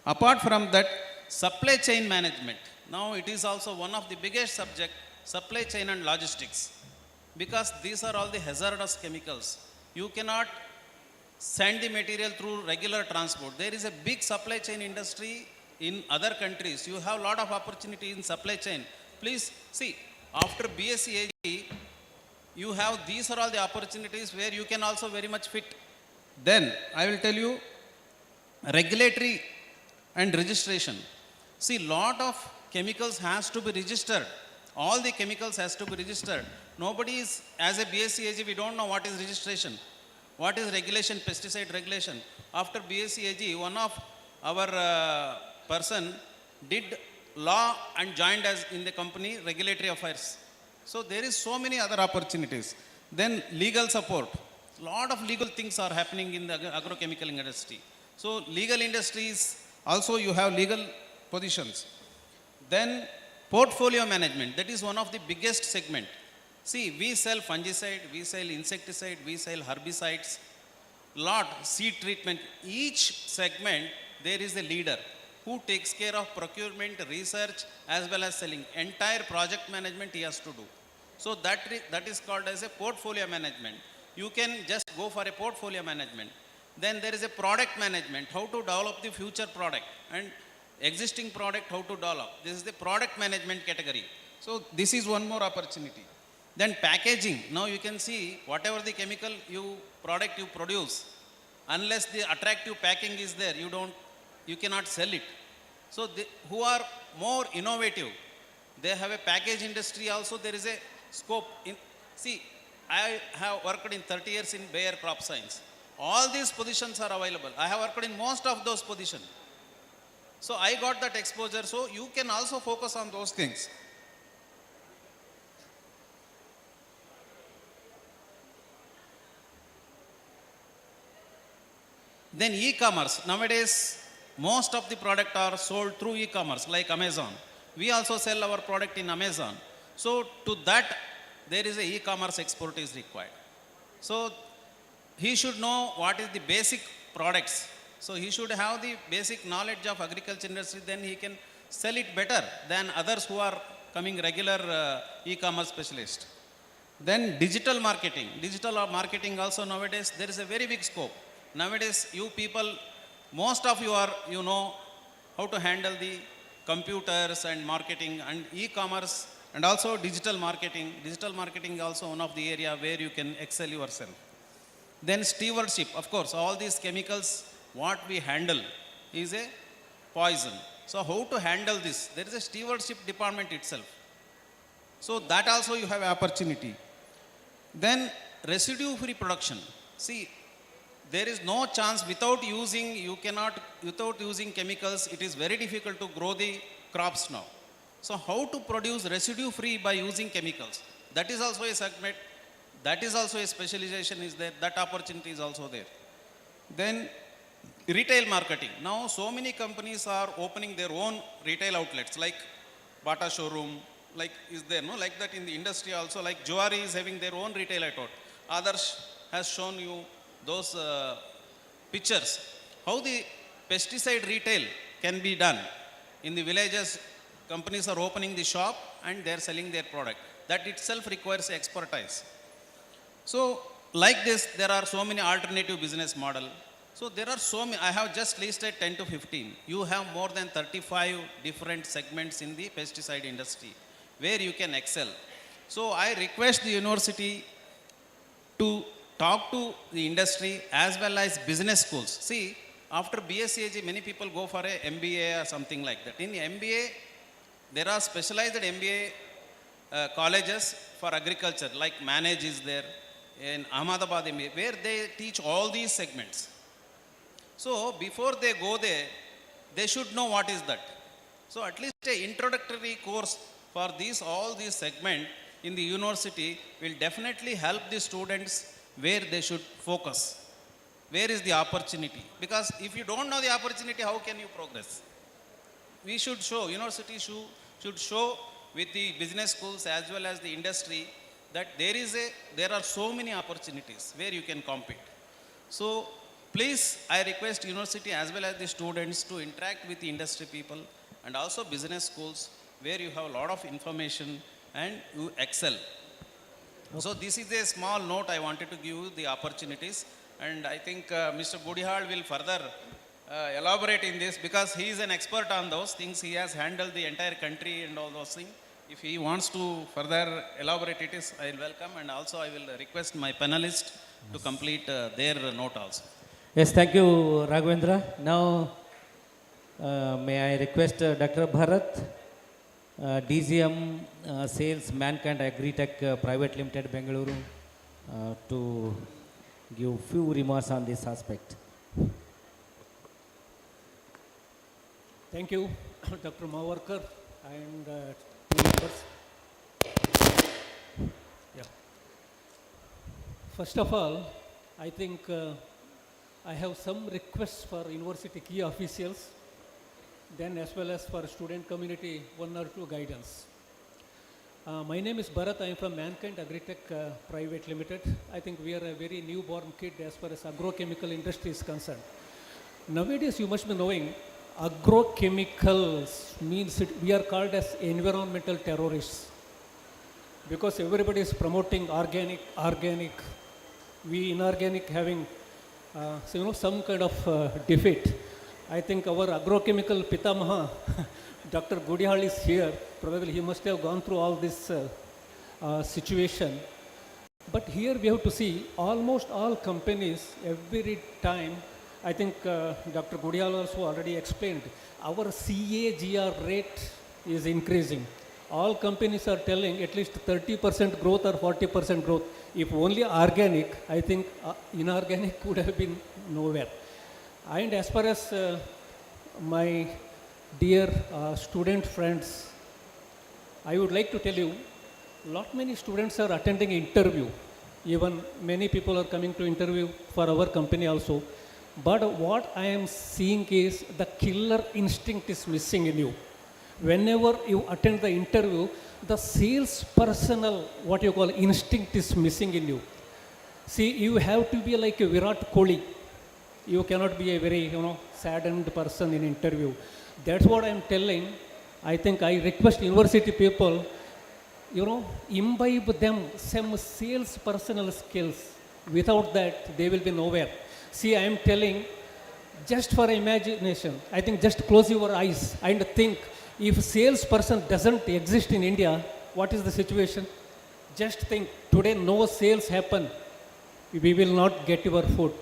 Apart from that, supply chain management. Now it is also one of the biggest subject, supply chain and logistics. Because these are all the hazardous chemicals. You cannot send the material through regular transport. There is a big supply chain industry in other countries. You have a lot of opportunity in supply chain. Please see, after BSc AG, you have these are all the opportunities where you can also very much fit. Then I will tell you regulatory and registration. See, lot of chemicals has to be registered. All the chemicals has to be registered. Nobody is, as a BSc AG, we don't know what is registration. What is regulation, pesticide regulation. After BSc AG, one of our person did law and joined us in the company regulatory affairs. So there is so many other opportunities. Then legal support. Lot of legal things are happening in the agrochemical industry. So legal industries, also you have legal positions. Then portfolio management, that is one of the biggest segment. See, we sell fungicide, we sell insecticide, we sell herbicides, lot seed treatment. Each segment, there is a leader who takes care of procurement, research, as well as selling. Entire project management he has to do. So that is called as a portfolio management. You can just go for a portfolio management. Then there is a product management, how to develop the future product and existing product, how to develop. This is the product management category. So this is one more opportunity. Then packaging. Now you can see whatever the chemical product you produce, unless the attractive packing is there, you cannot sell it. So who are more innovative, they have a package industry also. There is a scope. See, I have worked in 30 years in Bayer Crop Science. All these positions are available. I have worked in most of those positions. So I got that exposure. So you can also focus on those things. Then e-commerce. Nowadays, most of the product are sold through e-commerce like Amazon. We also sell our product in Amazon. So to that, there is a e-commerce expertise required. So he should know what is the basic products. So he should have the basic knowledge of agriculture industry, then he can sell it better than others who are coming regular e-commerce specialist. Then digital marketing. Digital marketing also nowadays, there is a very big scope. Nowadays, you people, most of you know how to handle the computers and marketing and e-commerce and also digital marketing. Digital marketing is also one of the area where you can excel yourself. Then stewardship, of course, all these chemicals, what we handle is a poison. So how to handle this? There is a stewardship department itself. So that also you have opportunity. Then residue-free production. See, there is no chance without using chemicals, it is very difficult to grow the crops now. So how to produce residue-free by using chemicals? That is also a segment. That is also a specialization is there. That opportunity is also there. Then retail marketing. Now so many companies are opening their own retail outlets like Bata showroom, like is there, no? Like that in the industry also, like Juari is having their own retail outlet. Others has shown you those pictures, how the pesticide retail can be done. In the villages, companies are opening the shop and they are selling their product. That itself requires expertise. So like this, there are so many alternative business model. So there are so many, I have just listed 10 to 15. You have more than 35 different segments in the pesticide industry where you can excel. So I request the university to talk to the industry as well as business schools. See, after BSc, many people go for a MBA or something like that. In MBA, there are specialized MBA colleges for agriculture, like Manage is there, in Ahmedabad MBA, where they teach all these segments. So before they go there, they should know what is that. So at least an introductory course for all these segments in the university will definitely help the students where they should focus. Where is the opportunity? Because if you don't know the opportunity, how can you progress? We should show, university should show with the business schools as well as the industry that there are so many opportunities where you can compete. So please, I request university as well as the students to interact with the industry people and also business schools where you have a lot of information and you excel. So this is a small note I wanted to give you the opportunities, and I think Mr. Budihal will further elaborate in this because he is an expert on those things. He has handled the entire country and all those things. If he wants to further elaborate it, I will welcome, and also I will request my panelists to complete their note also. Yes, thank you, Raghavendra. Now, may I request Dr. Bharat, DGM Sales Mankind Agritech Private Limited, Bengaluru, to give few remarks on this aspect. Thank you, Dr. Mawarkar and team members. Yeah. First of all, I think I have some requests for university key officials, then as well as for student community, one or two guidance. My name is Bharat. I am from Mankind Agritech Private Limited. I think we are a very newborn kid as far as agrochemical industry is concerned. Nowadays, you must be knowing, agrochemicals means we are called as environmental terrorists because everybody is promoting organic. We inorganic having some kind of defeat. I think our agrochemical Pitamaha, Dr. Budihal is here. Probably he must have gone through all this situation. But here we have to see almost all companies every time. I think Dr. Budihal also already explained. Our CAGR rate is increasing. All companies are telling at least 30% growth or 40% growth. If only organic, I think inorganic would have been nowhere. And as far as my dear student friends, I would like to tell you, many students are attending interview. Even many people are coming to interview for our company also. But what I am seeing is the killer instinct is missing in you. Whenever you attend the interview, the sales personal, what you call instinct is missing in you. See, you have to be like a Virat Kohli. You cannot be a very, saddened person in interview. That's what I'm telling. I think I request university people, imbibe them some sales personal skills. Without that, they will be nowhere. See, I am telling, just for imagination, I think just close your eyes and think, if salesperson doesn't exist in India, what is the situation? Just think, today no sales happen. We will not get your food.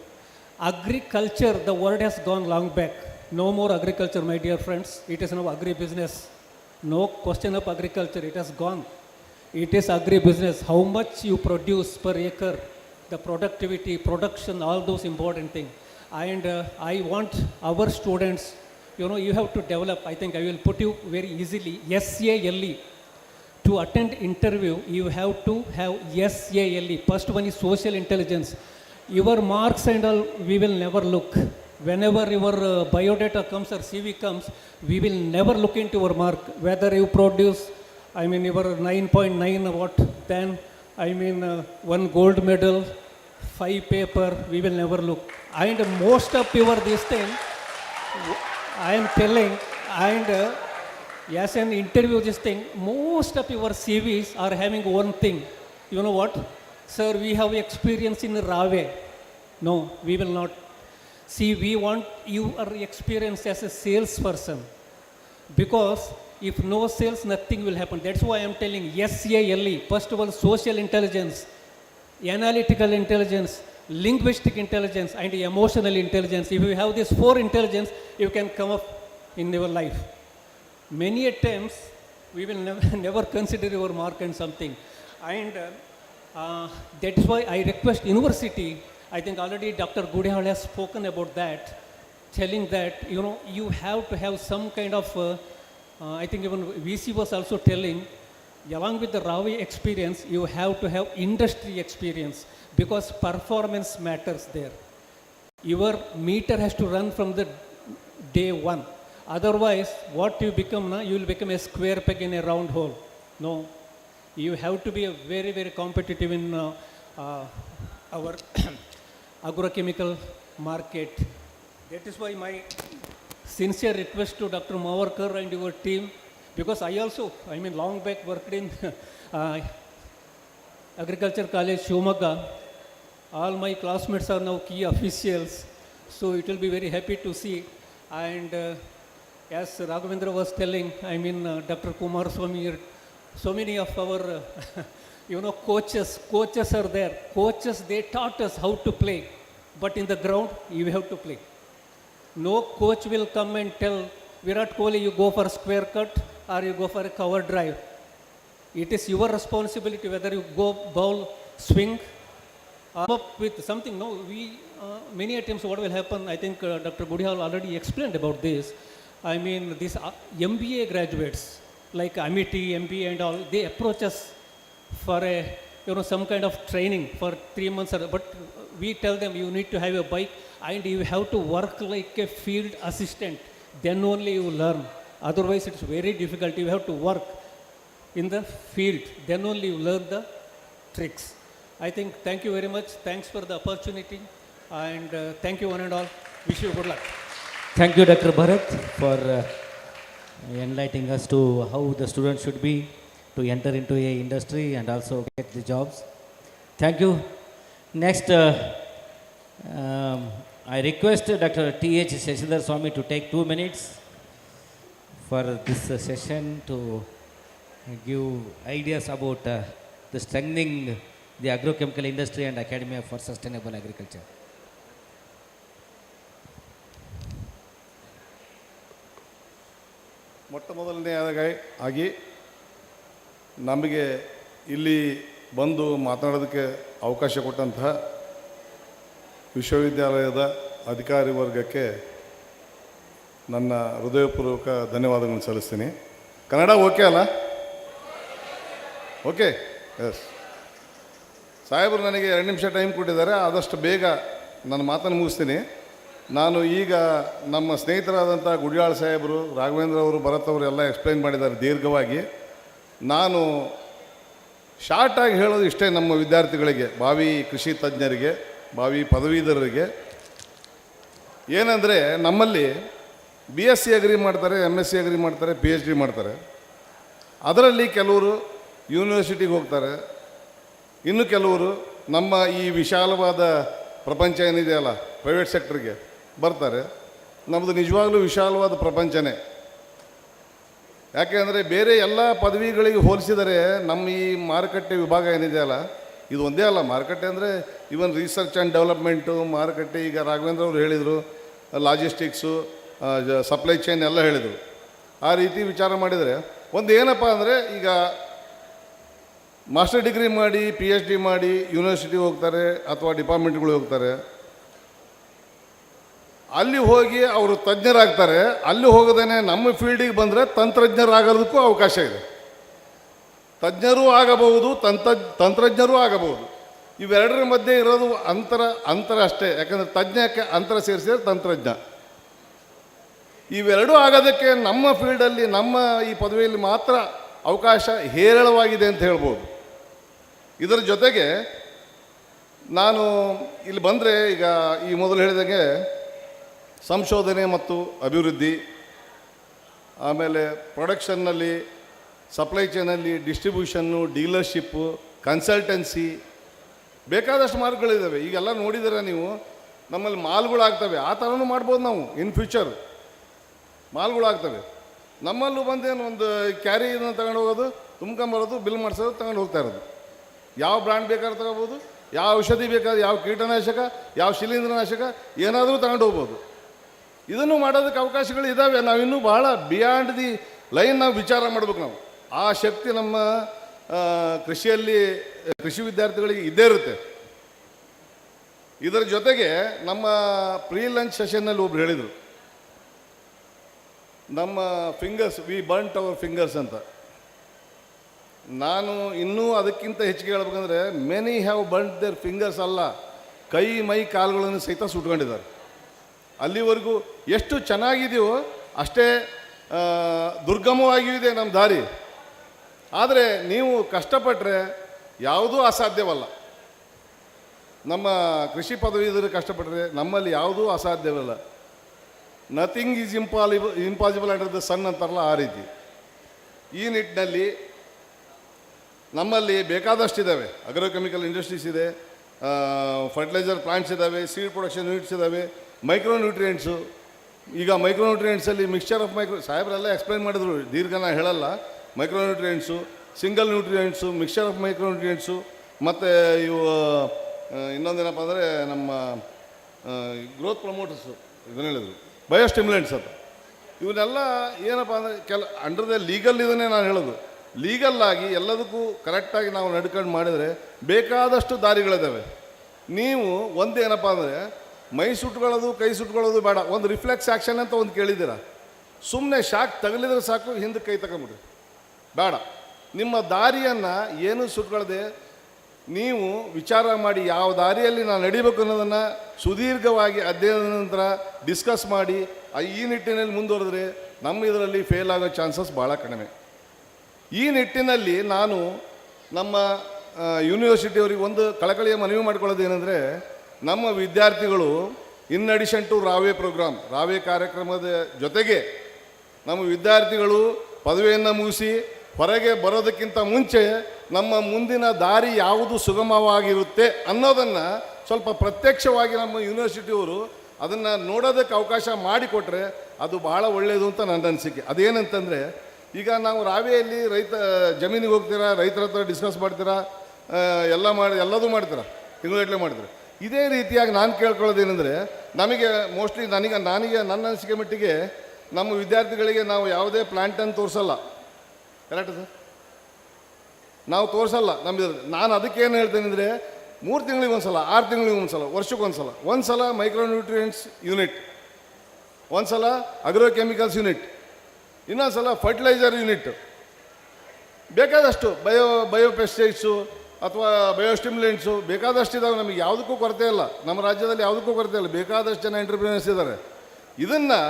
Agriculture, the word has gone long back. No more agriculture, my dear friends. It is now agri-business. No question of agriculture, it has gone. It is agri-business. How much you produce per acre, the productivity, production, all those important things. And I want our students, you have to develop, I think I will put you very easily, SALE. To attend interview, you have to have SALE. First one is social intelligence. Your marks and all, we will never look. Whenever your biodata comes or CV comes, we will never look into your mark, whether you produce I mean, your 9.9 what then, I mean, 1 gold medal, 5 paper, we will never look. And most of your this thing, I am telling, and as an interview this thing, most of your CVs are having one thing. You know what? Sir, we have experience in Rave. No, we will not. See, we want your experience as a salesperson. Because if no sales, nothing will happen. That's why I am telling SALE. First of all, social intelligence, analytical intelligence, linguistic intelligence, and emotional intelligence. If you have these 4 intelligence, you can come up in your life. Many attempts, we will never consider your mark and something. And that's why I request university, I think already Dr. Gudihal has spoken about that, telling that, you know, you have to have some kind of, I think even VC was also telling, along with the Ravi experience, you have to have industry experience because performance matters there. Your meter has to run from the day 1. Otherwise, what you become now, you will become a square peg in a round hole. No, you have to be a very, very competitive in our agrochemical market. That is why my sincere request to Dr. Mawarkar and your team, because I also, I mean, long back worked in Agriculture College, Shumaga. All my classmates are now key officials, so it will be very happy to see. And as Raghavendra was telling, I mean, Dr. Kumar Swami, so many of our, you know, coaches are there. Coaches, they taught us how to play, but in the ground, you have to play. No coach will come and tell Virat Kohli, you go for a square cut or you go for a cover drive. It is your responsibility whether you go bowl, swing, come up with something. No, we, many times what will happen, I think Dr. Gudihal already explained about this. I mean, these MBA graduates, like Amity, MBA and all, they approach us for a, you know, some kind of training for 3 months. But we tell them you need to have a bike and you have to work like a field assistant. Then only you learn. Otherwise, it's very difficult. You have to work in the field. Then only you learn the tricks. I think, thank you very much. Thanks for the opportunity. And thank you one and all. Wish you good luck. Thank you, Dr. Bharat, for enlightening us to how the students should be to enter into a industry and also get the jobs. Thank you. Next, I request Dr. T.H. Shashidhar Swami to take 2 minutes for this session to give ideas about the strengthening the agrochemical industry and academia for sustainable agriculture. ಆಗಿ ನಮಗೆ ಇಲ್ಲಿ ಬಂದು ಮಾತನಾಡೋದಕ್ಕೆ ಅವಕಾಶ ಕೊಟ್ಟಂತಹ ವಿಶ್ವವಿದ್ಯಾಲಯದ ಅಧಿಕಾರಿ ವರ್ಗಕ್ಕೆ ನನ್ನ ಹೃದಯಪೂರ್ವಕ ಧನ್ಯವಾದಗಳನ್ನು ಸಲ್ಲಿಸ್ತೀನಿ. ಕನ್ನಡ ಓಕೆ ಅಲ್ಲ? Okay, yes. ಸಾಹೇಬರು ನನಗೆ 2 ನಿಮಿಷ ಟೈಮ್ ಕೊಟ್ಟಿದ್ದಾರೆ. ಆದಷ್ಟು ಬೇಗ ನನ್ನ ಮಾತನ್ನು ಮುಗಿಸ್ತೀನಿ. ನಾನು ಈಗ ನಮ್ಮ ಸ್ನೇಹಿತರಾದಂಥ ಗುಡಿಯಾಳ್ ಸಾಹೇಬರು, ರಾಘವೇಂದ್ರ ಅವರು, ಭರತ್ ಅವರು ಎಲ್ಲ ಎಕ್ಸ್ಪ್ಲೈನ್ ಮಾಡಿದ್ದಾರೆ ದೀರ್ಘವಾಗಿ. ನಾನು ಶಾರ್ಟಾಗಿ ಹೇಳೋದು ಇಷ್ಟೇ ನಮ್ಮ ವಿದ್ಯಾರ್ಥಿಗಳಿಗೆ, ಭಾವಿ ಕೃಷಿ ತಜ್ಞರಿಗೆ, ಭಾವಿ ಪದವೀಧರರಿಗೆ. ಏನಂದರೆ ನಮ್ಮಲ್ಲಿ BSc ಅಗ್ರಿ ಮಾಡ್ತಾರೆ, MSc ಅಗ್ರಿ ಮಾಡ್ತಾರೆ, PhD ಮಾಡ್ತಾರೆ. ಅದರಲ್ಲಿ ಕೆಲವರು ಯೂನಿವರ್ಸಿಟಿಗೆ ಹೋಗ್ತಾರೆ, ಇನ್ನು ಕೆಲವರು ನಮ್ಮ ಈ ವಿಶಾಲವಾದ ಪ್ರಪಂಚ ಏನಿದೆಯಲ್ಲ ಪ್ರೈವೇಟ್ ಸೆಕ್ಟ್ರಿಗೆ ಬರ್ತಾರೆ. ನಮ್ಮದು ನಿಜವಾಗ್ಲೂ ವಿಶಾಲವಾದ ಪ್ರಪಂಚನೇ. ಯಾಕೆ ಅಂದರೆ ಬೇರೆ ಎಲ್ಲ ಪದವಿಗಳಿಗೆ ಹೋಲಿಸಿದರೆ ನಮ್ಮ ಈ ಮಾರುಕಟ್ಟೆ ವಿಭಾಗ ಏನಿದೆಯಲ್ಲ ಇದು ಒಂದೇ ಅಲ್ಲ. ಮಾರುಕಟ್ಟೆ ಅಂದರೆ ಈವನ್ ರಿಸರ್ಚ್ ಆ್ಯಂಡ್ ಡೆವಲಪ್ಮೆಂಟು ಮಾರುಕಟ್ಟೆ, ಈಗ ರಾಘವೇಂದ್ರ ಅವರು ಹೇಳಿದರು, ಲಾಜಿಸ್ಟಿಕ್ಸು, ಸಪ್ಲೈ ಚೈನ್ ಎಲ್ಲ ಹೇಳಿದರು. ಆ ರೀತಿ ವಿಚಾರ ಮಾಡಿದರೆ ಒಂದು ಏನಪ್ಪ ಅಂದರೆ, ಈಗ ಮಾಸ್ಟರ್ ಡಿಗ್ರಿ ಮಾಡಿ PhD ಮಾಡಿ ಯೂನಿವರ್ಸಿಟಿಗೆ ಹೋಗ್ತಾರೆ ಅಥವಾ ಡಿಪಾರ್ಟ್ಮೆಂಟ್ಗಳಿಗೆ ಹೋಗ್ತಾರೆ. ಅಲ್ಲಿ ಹೋಗಿ ಅವರು ತಜ್ಞರಾಗ್ತಾರೆ. ಅಲ್ಲಿ ಹೋಗದೇ ನಮ್ಮ ಫೀಲ್ಡಿಗೆ ಬಂದರೆ ತಂತ್ರಜ್ಞರಾಗೋದಕ್ಕೂ ಅವಕಾಶ ಇದೆ. ತಜ್ಞರೂ ಆಗಬಹುದು, ತಂತ್ರಜ್ಞರೂ ಆಗಬಹುದು. ಇವೆರಡರ ಮಧ್ಯೆ ಇರೋದು ಅಂತರ ಅಷ್ಟೇ. ಯಾಕಂದರೆ ತಜ್ಞಕ್ಕೆ ಅಂತರ ಸೇರಿಸಿದ್ರೆ ತಂತ್ರಜ್ಞ. ಇವೆರಡೂ ಆಗೋದಕ್ಕೆ ನಮ್ಮ ಫೀಲ್ಡಲ್ಲಿ, ನಮ್ಮ ಈ ಪದವಿಯಲ್ಲಿ ಮಾತ್ರ ಅವಕಾಶ ಹೇರಳವಾಗಿದೆ ಅಂತ ಹೇಳ್ಬೋದು. ಇದರ ಜೊತೆಗೆ ನಾನು ಇಲ್ಲಿ ಬಂದರೆ ಈಗ ಈ ಮೊದಲು ಹೇಳಿದಂಗೆ ಸಂಶೋಧನೆ ಮತ್ತು ಅಭಿವೃದ್ಧಿ, ಆಮೇಲೆ ಪ್ರೊಡಕ್ಷನ್ನಲ್ಲಿ, ಸಪ್ಲೈ ಚೈನಲ್ಲಿ, ಡಿಸ್ಟ್ರಿಬ್ಯೂಷನ್ನು, ಡೀಲರ್ಶಿಪ್ಪು, ಕನ್ಸಲ್ಟೆನ್ಸಿ, ಬೇಕಾದಷ್ಟು ಮಾರ್ಗಗಳಿದ್ದಾವೆ. ಈಗೆಲ್ಲ ನೋಡಿದರೆ ನೀವು ನಮ್ಮಲ್ಲಿ ಮಾಲ್ಗಳಾಗ್ತವೆ, ಆ ಥರನೂ ಮಾಡ್ಬೋದು ನಾವು ಇನ್ ಫ್ಯೂಚರ್. ಮಾಲ್ಗಳಾಗ್ತವೆ. ನಮ್ಮಲ್ಲೂ ಬಂದೇನು ಒಂದು ಕ್ಯಾರಿಯನ್ನು ತಗೊಂಡು ಹೋಗೋದು, ತುಂಬ್ಕೊಂಬರೋದು, ಬಿಲ್ ಮಾಡಿಸೋದು, ತಗೊಂಡು ಹೋಗ್ತಾ ಇರೋದು. ಯಾವ ಬ್ರ್ಯಾಂಡ್ ಬೇಕಾದ್ರೂ ತಗೋಬೋದು, ಯಾವ ಔಷಧಿ ಬೇಕಾದ್ರೆ, ಯಾವ ಕೀಟನಾಶಕ, ಯಾವ ಶಿಲೀಂಧ್ರನಾಶಕ ಏನಾದರೂ ತಗೊಂಡು ಹೋಗ್ಬೋದು. ಇದನ್ನು ಮಾಡೋದಕ್ಕೆ ಅವಕಾಶಗಳು ಇದ್ದಾವೆ. ನಾವಿನ್ನೂ ಭಾಳ ಬಿಯಾಂಡ್ ದಿ ಲೈನ್ ನಾವು ವಿಚಾರ ಮಾಡ್ಬೇಕು. ನಾವು ಆ ಶಕ್ತಿ ನಮ್ಮ ಕೃಷಿಯಲ್ಲಿ, ಕೃಷಿ ವಿದ್ಯಾರ್ಥಿಗಳಿಗೆ ಇದ್ದೇ ಇರುತ್ತೆ. ಇದರ ಜೊತೆಗೆ ನಮ್ಮ ಪ್ರೀ ಲಂಚ್ ಸೆಷನ್ನಲ್ಲಿ ಒಬ್ರು ಹೇಳಿದರು, ನಮ್ಮ fingers, we burnt our fingers ಅಂತ. ನಾನು ಇನ್ನೂ ಅದಕ್ಕಿಂತ ಹೆಚ್ಚಿಗೆ ಹೇಳ್ಬೇಕಂದ್ರೆ many have burnt their fingers ಅಲ್ಲ, ಕೈ ಮೈ ಕಾಲುಗಳನ್ನು ಸಹಿತ ಸುಟ್ಕೊಂಡಿದ್ದಾರೆ. ಅಲ್ಲಿವರೆಗೂ ಎಷ್ಟು ಚೆನ್ನಾಗಿದೆಯೋ ಅಷ್ಟೇ ದುರ್ಗಮವಾಗಿಯೂ ನಮ್ಮ ದಾರಿ. ಆದರೆ ನೀವು ಕಷ್ಟಪಟ್ಟರೆ ಯಾವುದೂ ಅಸಾಧ್ಯವಲ್ಲ. ನಮ್ಮ ಕೃಷಿ ಪದವೀಧರು ಕಷ್ಟಪಟ್ಟರೆ ನಮ್ಮಲ್ಲಿ ಯಾವುದೂ ಅಸಾಧ್ಯವಲ್ಲ. Nothing is impossible under the sun ಅಂತಾರಲ್ಲ, ಆ ರೀತಿ. ಈ ನಿಟ್ಟಿನಲ್ಲಿ ನಮ್ಮಲ್ಲಿ ಬೇಕಾದಷ್ಟಿದ್ದಾವೆ. ಅಗ್ರೋಕೆಮಿಕಲ್ ಇಂಡಸ್ಟ್ರೀಸ್ ಇದೆ, ಫರ್ಟಿಲೈಸರ್ ಪ್ಲಾಂಟ್ಸ್ ಇದ್ದಾವೆ, ಸೀಡ್ ಪ್ರೊಡಕ್ಷನ್ ಯೂನಿಟ್ಸ್ ಇದ್ದಾವೆ, ಮೈಕ್ರೋ ನ್ಯೂಟ್ರಿಯೆಂಟ್ಸು. ಈಗ ಮೈಕ್ರೋ ನ್ಯೂಟ್ರಿಯೆಂಟ್ಸಲ್ಲಿ ಮಿಕ್ಸ್ಚರ್ ಆಫ್ ಸಾಹೇಬ್ರೆಲ್ಲ ಎಕ್ಸ್ಪ್ಲೈನ್ ಮಾಡಿದ್ರು, ದೀರ್ಘ ಹೇಳಲ್ಲ. Micro nutrients, single nutrients, mixture of micro nutrients, ಮತ್ತು ಇವು ಇನ್ನೊಂದೇನಪ್ಪ ಅಂದರೆ ನಮ್ಮ ಗ್ರೋತ್ ಪ್ರಮೋಟರ್ಸು, ಇದನ್ನು ಹೇಳಿದ್ರು, ಬಯೋಸ್ಟಿಮ್ಯುಲೆಂಟ್ಸ್ ಅಂತ. ಇವನ್ನೆಲ್ಲ ಏನಪ್ಪ ಅಂದರೆ ಅಂಡರ್ ದ ಲೀಗಲ್ ಇದನ್ನೇ ನಾನು ಹೇಳೋದು. ಲೀಗಲ್ಲಾಗಿ ಎಲ್ಲದಕ್ಕೂ ಕರೆಕ್ಟಾಗಿ ನಾವು ನಡ್ಕೊಂಡು ಮಾಡಿದರೆ ಬೇಕಾದಷ್ಟು ದಾರಿಗಳಿದ್ದಾವೆ. ನೀವು ಒಂದೇನಪ್ಪ ಅಂದರೆ ಮೈ ಸುಟ್ಕೊಳ್ಳೋದು, ಕೈ ಸುಟ್ಕೊಳ್ಳೋದು ಬೇಡ. ಒಂದು ರಿಫ್ಲೆಕ್ಸ್ ಆ್ಯಕ್ಷನ್ ಅಂತ ಒಂದು ಕೇಳಿದ್ದೀರ. ಸುಮ್ಮನೆ ಶಾಕ್ ತಗಲಿದ್ರೆ ಸಾಕು, ಹಿಂದೆ ಕೈ ತಗೊಂಬಿಡ್ರಿ, ಬೇಡ. ನಿಮ್ಮ ದಾರಿಯನ್ನು ಏನೂ ಸುಟ್ಕೊಳ್ಳದೆ ನೀವು ವಿಚಾರ ಮಾಡಿ ಯಾವ ದಾರಿಯಲ್ಲಿ ನಾನು ನಡಿಬೇಕು ಅನ್ನೋದನ್ನು ಸುದೀರ್ಘವಾಗಿ ಅಧ್ಯಯನದ ನಂತರ ಡಿಸ್ಕಸ್ ಮಾಡಿ ಈ ನಿಟ್ಟಿನಲ್ಲಿ ಮುಂದುವರೆದ್ರೆ ನಮ್ಮ ಇದರಲ್ಲಿ ಫೇಲ್ ಆಗೋ ಚಾನ್ಸಸ್ ಭಾಳ ಕಡಿಮೆ. ಈ ನಿಟ್ಟಿನಲ್ಲಿ ನಾನು ನಮ್ಮ ಯೂನಿವರ್ಸಿಟಿಯವರಿಗೆ ಒಂದು ಕಳಕಳಿಯ ಮನವಿ ಮಾಡ್ಕೊಳ್ಳೋದು ಏನಂದರೆ, ನಮ್ಮ ವಿದ್ಯಾರ್ಥಿಗಳು ಇನ್ ಅಡಿಷನ್ ಟು ರಾವೆ ಪ್ರೋಗ್ರಾಮ್, ರಾವೆ ಕಾರ್ಯಕ್ರಮದ ಜೊತೆಗೆ ನಮ್ಮ ವಿದ್ಯಾರ್ಥಿಗಳು ಪದವಿಯನ್ನು ಮುಗಿಸಿ ಹೊರಗೆ ಬರೋದಕ್ಕಿಂತ ಮುಂಚೆ ನಮ್ಮ ಮುಂದಿನ ದಾರಿ ಯಾವುದು ಸುಗಮವಾಗಿರುತ್ತೆ ಅನ್ನೋದನ್ನು ಸ್ವಲ್ಪ ಪ್ರತ್ಯಕ್ಷವಾಗಿ ನಮ್ಮ ಯೂನಿವರ್ಸಿಟಿಯವರು ಅದನ್ನು ನೋಡೋದಕ್ಕೆ ಅವಕಾಶ ಮಾಡಿಕೊಟ್ರೆ ಅದು ಭಾಳ ಒಳ್ಳೆಯದು ಅಂತ ನನ್ನ ಅನಿಸಿಕೆ. ಅದೇನಂತಂದರೆ, ಈಗ ನಾವು ರಾವೆಯಲ್ಲಿ ಜಮೀನಿಗೆ ಹೋಗ್ತೀರಾ, ರೈತರ ಹತ್ರ ಡಿಸ್ಕಸ್ ಮಾಡ್ತೀರಾ, ಎಲ್ಲದೂ ಮಾಡ್ತೀರಾ, ತಿಂಗಳಗಟ್ಟಲೆ ಮಾಡ್ತೀರಾ. ಇದೇ ರೀತಿಯಾಗಿ ನಾನು ಕೇಳ್ಕೊಳ್ಳೋದೇನೆಂದರೆ, ನಮಗೆ ಮೋಸ್ಟ್ಲಿ ನನಗೆ ನನ್ನ ಅನಿಸಿಕೆ ಮಟ್ಟಿಗೆ ನಮ್ಮ ವಿದ್ಯಾರ್ಥಿಗಳಿಗೆ ನಾವು ಯಾವುದೇ ಪ್ಲ್ಯಾಂಟನ್ನು ತೋರಿಸಲ್ಲ. Correct sir? ನಾವು ತೋರಿಸಲ್ಲ. ನಾನು ಅದಕ್ಕೇನು ಹೇಳ್ತೇನೆ ಅಂದರೆ, 3 ತಿಂಗಳಿಗೆ ಒಂದು ಸಲ, 6 ತಿಂಗಳಿಗೆ ಒಂದು ಸಲ, ವರ್ಷಕ್ಕೆ ಒಂದು ಸಲ ಮೈಕ್ರೋ ನ್ಯೂಟ್ರಿಯೆಂಟ್ಸ್ ಯೂನಿಟ್, ಒಂದು ಸಲ ಅಗ್ರೋಕೆಮಿಕಲ್ಸ್ ಯೂನಿಟ್, ಇನ್ನೊಂದು ಸಲ ಫರ್ಟಿಲೈಸರ್ ಯೂನಿಟ್, ಬೇಕಾದಷ್ಟು ಬಯೋಪೆಸ್ಟಿಸೈಡ್ಸು ಅಥವಾ ಬಯೋಸ್ಟಿಮ್ಯುಲೆಂಟ್ಸು ಬೇಕಾದಷ್ಟು ಇದ್ದಾವೆ. ನಮಗೆ ಯಾವುದಕ್ಕೂ ಕೊರತೆ ಇಲ್ಲ. ನಮ್ಮ ರಾಜ್ಯದಲ್ಲಿ ಯಾವುದಕ್ಕೂ ಕೊರತೆ ಇಲ್ಲ. ಬೇಕಾದಷ್ಟು ಜನ ಎಂಟರ್ಪ್ರಿನರ್ಸ್ ಇದ್ದಾರೆ. ಇದನ್ನು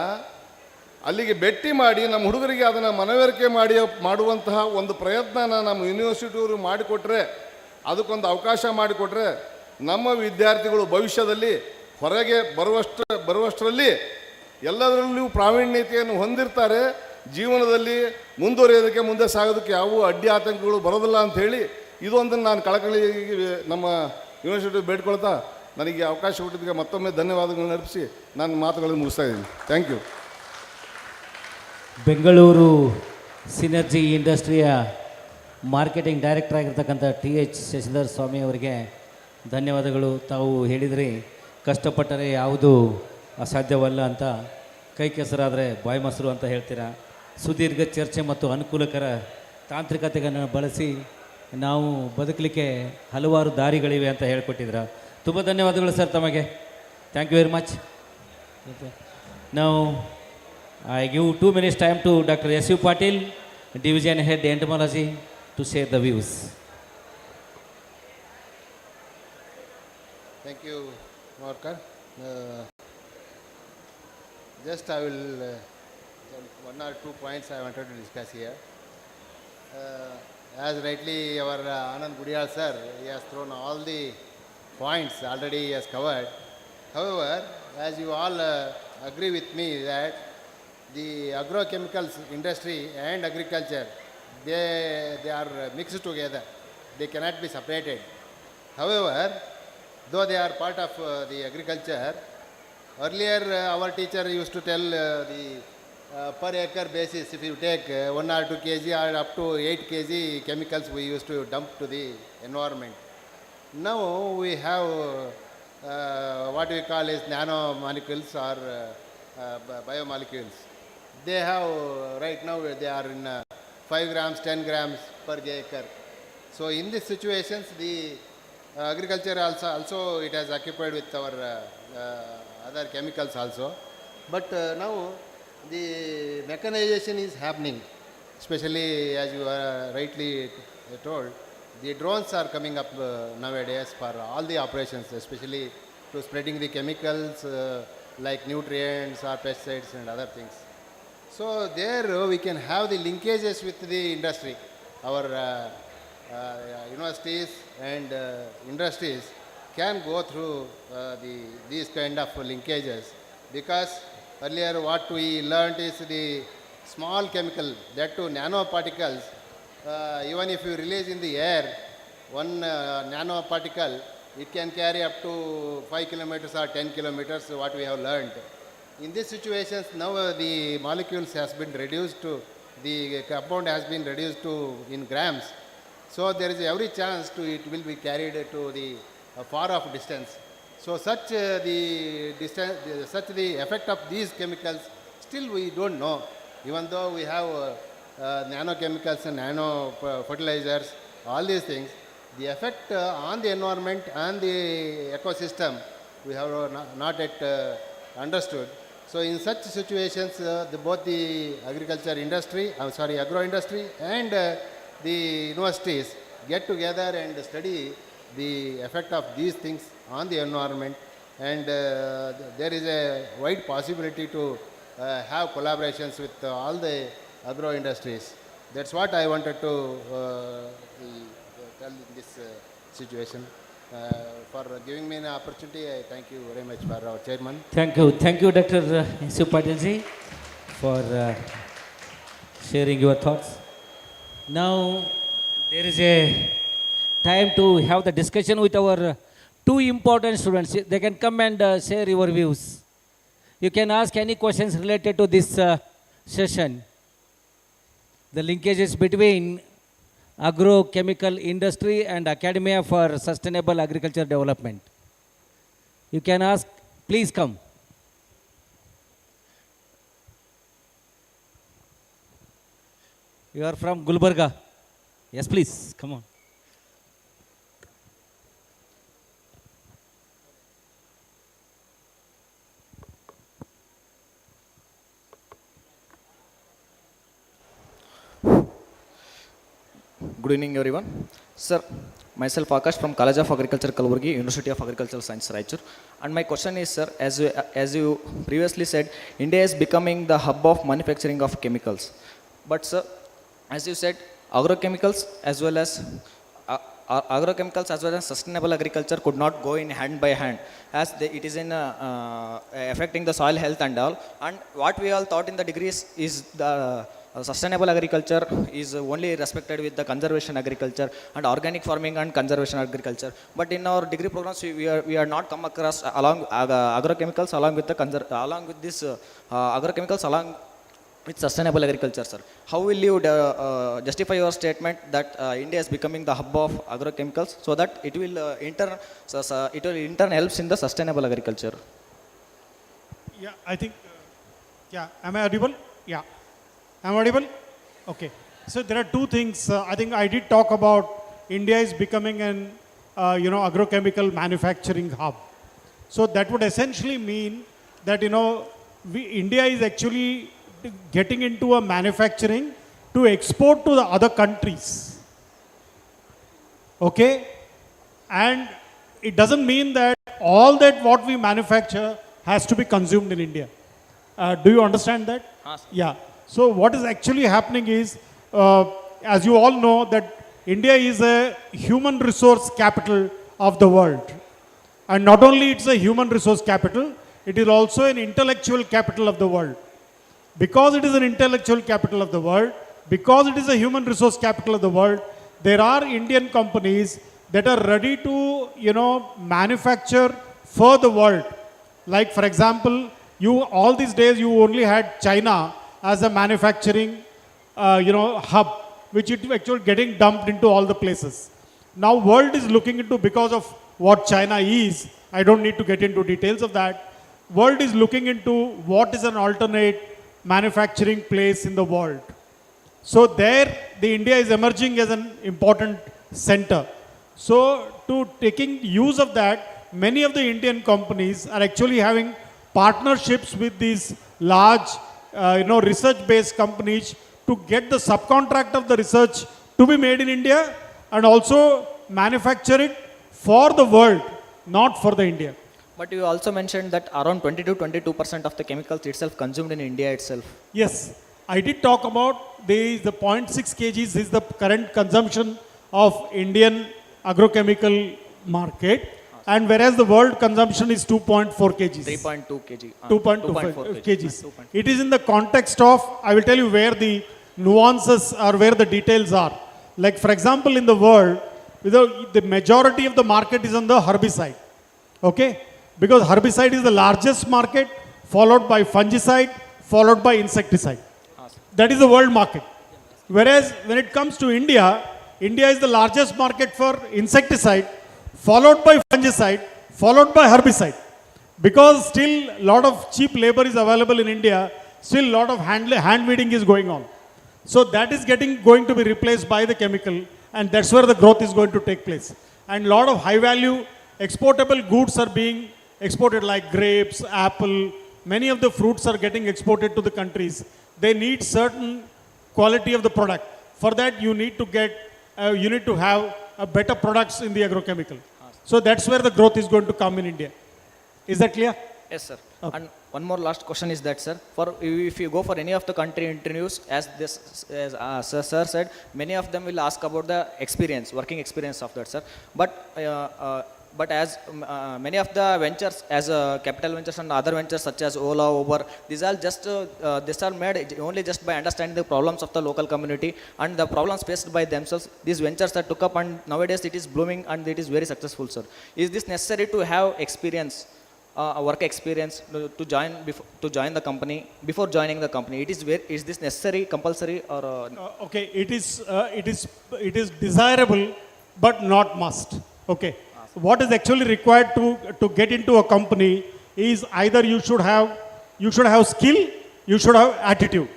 ಅಲ್ಲಿಗೆ ಭೇಟಿ ಮಾಡಿ ನಮ್ಮ ಹುಡುಗರಿಗೆ ಅದನ್ನು ಮನವರಿಕೆ ಮಾಡುವಂತಹ ಒಂದು ಪ್ರಯತ್ನನ ನಮ್ಮ ಯೂನಿವರ್ಸಿಟಿಯವರು ಮಾಡಿಕೊಟ್ರೆ, ಅದಕ್ಕೊಂದು ಅವಕಾಶ ಮಾಡಿಕೊಟ್ರೆ, ನಮ್ಮ ವಿದ್ಯಾರ್ಥಿಗಳು ಭವಿಷ್ಯದಲ್ಲಿ ಹೊರಗೆ ಬರುವಷ್ಟರಲ್ಲಿ ಎಲ್ಲದರಲ್ಲೂ ಪ್ರಾವೀಣ್ಯತೆಯನ್ನು ಹೊಂದಿರ್ತಾರೆ. ಜೀವನದಲ್ಲಿ ಮುಂದುವರಿಯೋದಕ್ಕೆ, ಮುಂದೆ ಸಾಗೋದಕ್ಕೆ ಯಾವ ಅಡ್ಡಿ ಆತಂಕಗಳು ಬರೋದಿಲ್ಲ ಅಂಥೇಳಿ ಇದೊಂದನ್ನು ನಾನು ಕಳಕಳಿ ನಮ್ಮ ಯೂನಿವರ್ಸಿಟಿ ಬೇಡ್ಕೊಳ್ತಾ, ನನಗೆ ಅವಕಾಶ ಕೊಟ್ಟಿದ್ದಕ್ಕೆ ಮತ್ತೊಮ್ಮೆ ಧನ್ಯವಾದಗಳನ್ನು ಅರ್ಪಿಸಿ ನಾನು ಮಾತುಗಳನ್ನು ಮುಗಿಸ್ತಾ ಇದ್ದೀನಿ. Thank you. ಬೆಂಗಳೂರು ಸಿನರ್ಜಿ ಇಂಡಸ್ಟ್ರಿಯ ಮಾರ್ಕೆಟಿಂಗ್ ಡೈರೆಕ್ಟರ್ ಆಗಿರ್ತಕ್ಕಂಥ TH ಶಶಿಧರ್ ಸ್ವಾಮಿ ಅವರಿಗೆ ಧನ್ಯವಾದಗಳು. ತಾವು ಹೇಳಿದ್ರಿ, ಕಷ್ಟಪಟ್ಟರೆ ಯಾವುದೂ ಅಸಾಧ್ಯವಲ್ಲ ಅಂತ. ಕೈ ಕೆಸರಾದರೆ ಬಾಯಿ ಮೊಸರು ಅಂತ ಹೇಳ್ತೀರಾ. ಸುದೀರ್ಘ ಚರ್ಚೆ ಮತ್ತು ಅನುಕೂಲಕರ ತಾಂತ್ರಿಕತೆಗಳನ್ನು ಬಳಸಿ ನಾವು ಬದುಕಲಿಕ್ಕೆ ಹಲವಾರು ದಾರಿಗಳಿವೆ ಅಂತ ಹೇಳ್ಕೊಟ್ಟಿದ್ರ. ತುಂಬ ಧನ್ಯವಾದಗಳು ಸರ್ ತಮಗೆ. Thank you very much. ನಾವು I give 2 minutes time to Dr. S.U. Patil, Division Head Entomology, to share the views. Thank you, Marker. Just I will 1 or 2 points I wanted to discuss here. as rightly our Anand Gudiyal sir, he has thrown all the points already he has covered. However, as you all agree with me that the agrochemicals industry and agriculture, they are mixed together. They cannot be separated. However, though they are part of the agriculture, earlier our teacher used to tell the per acre basis, if you take 1 or 2 kg or up to 8 kg chemicals we used to dump to the environment. Now we have what we call is nanomolecules or biomolecules. They have, right now they are in 5 grams, 10 grams per acre. So in these situations, the agriculture also it has occupied with our other chemicals also. But now the mechanization is happening, especially as you rightly told, the drones are coming up nowadays for all the operations, especially to spreading the chemicals like nutrients or pesticides and other things. So there we can have the linkages with the industry. Our universities and industries can go through these kind of linkages, because earlier what we learned is the small chemical, that too nanoparticles, even if you release in the air, one nanoparticle, it can carry up to 5 kilometers or 10 kilometers, what we have learned. In these situations, now the molecules has been reduced to, the compound has been reduced to in grams. So there is every chance to it will be carried to the far off distance. So such the effect of these chemicals, still we don't know. Even though we have nanochemicals and nano fertilizers, all these things, the effect on the environment and the ecosystem, we have not yet understood. So in such situations, both the agriculture industry, agro industry and the universities get together and study the effect of these things on the environment, and there is a wide possibility to have collaborations with all the agro industries. That's what I wanted to tell in this situation. For giving me an opportunity, I thank you very much for our chairman. Thank you, Dr. Patilji, for sharing your thoughts. Now there is a time to have the discussion with our two important students. They can come and share your views. You can ask any questions related to this session. The linkages between agrochemical industry and Academia for Sustainable Agriculture Development. You can ask, please come. You are from Gulbarga. Yes, please, come on. Good evening, everyone. Sir, myself Akash from College of Agriculture, Kalburgi, University of Agricultural Science, Raichur. And my question is, sir, as you previously said, India is becoming the hub of manufacturing of chemicals. But, sir, as you said, agrochemicals as well as sustainable agriculture could not go in hand by hand, as it is in affecting the soil health and all. And what we all thought in the degrees is the sustainable agriculture is only respected with the conservation agriculture and organic farming and conservation agriculture. But in our degree programs, we are not come across along agrochemicals along with agrochemicals along with sustainable agriculture, sir. How will you justify your statement that India is becoming the hub of agrochemicals, so that it will in turn helps in the sustainable agriculture? Yeah, I think. Yeah, am I audible? Yeah. Am I audible? Okay. So there are two things. I think I did talk about India is becoming an agrochemical manufacturing hub. So that would essentially mean that India is actually getting into a manufacturing to export to the other countries. Okay? And it doesn't mean that all that what we manufacture has to be consumed in India. Do you understand that? Yeah. So what is actually happening is as you all know, that India is a human resource capital of the world. And not only it's a human resource capital, it is also an intellectual capital of the world. Because it is an intellectual capital of the world, because it is a human resource capital of the world, there are Indian companies that are ready to, manufacture for the world. Like, for example, all these days you only had China as a manufacturing, hub, which is actually getting dumped into all the places. Now, world is looking into, because of what China is, I don't need to get into details of that. World is looking into what is an alternate manufacturing place in the world. So there, the India is emerging as an important center. So to taking use of that, many of the Indian companies are actually having partnerships with these large, research-based companies to get the subcontract of the research to be made in India and also manufacture it for the world, not for the India. But you also mentioned that around 20 to 22% of the chemicals itself consumed in India itself. Yes, I did talk about the 0.6 kgs is the current consumption of Indian agrochemical market, and whereas the world consumption is 2.4 kgs. 3.2 kg. 2.25 kgs. It is in the context of, I will tell you where the nuances or where the details are. Like, for example, in the world, the majority of the market is on the herbicide. Okay? Because herbicide is the largest market, followed by fungicide, followed by insecticide. That is the world market. Whereas when it comes to India, India is the largest market for insecticide, followed by fungicide, followed by herbicide. Because still a lot of cheap labor is available in India, still a lot of hand weeding is going on. So that is going to be replaced by the chemical, and that's where the growth is going to take place. And a lot of high value exportable goods are being exported, like grapes, apple, many of the fruits are getting exported to the countries. They need certain quality of the product. For that, you need to have better products in the agrochemical. So that's where the growth is going to come in India. Is that clear? Yes, sir. Okay. And one more last question is that, sir, if you go for any of the country interviews, as sir said, many of them will ask about the working experience of that, sir. But as many of the ventures, as capital ventures and other ventures such as Ola, Uber, these are made only just by understanding the problems of the local community and the problems faced by themselves. These ventures are took up, and nowadays it is blooming and it is very successful, sir. Is this necessary to have experience, work experience to join the company before joining the company? Is this necessary, compulsory, or? Okay, it is desirable, but not must. Okay. What is actually required to get into a company is either you should have skill, you should have attitude.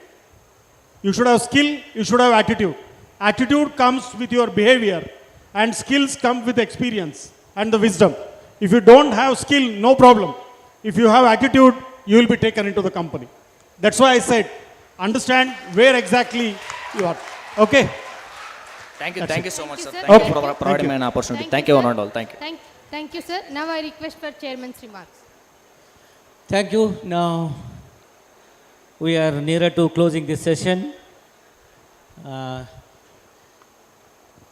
You should have skill, you should have attitude. Attitude comes with your behavior, and skills come with experience and the wisdom. If you don't have skill, no problem. If you have attitude, you will be taken into the company. That's why I said, understand where exactly you are. Okay? Thank you so much, sir. Thank Thank you, you for providing me an opportunity. Thank you, one and all. Thank you. Thank you, sir. Now I request for chairman's remarks. Thank you. Now we are nearer to closing this session.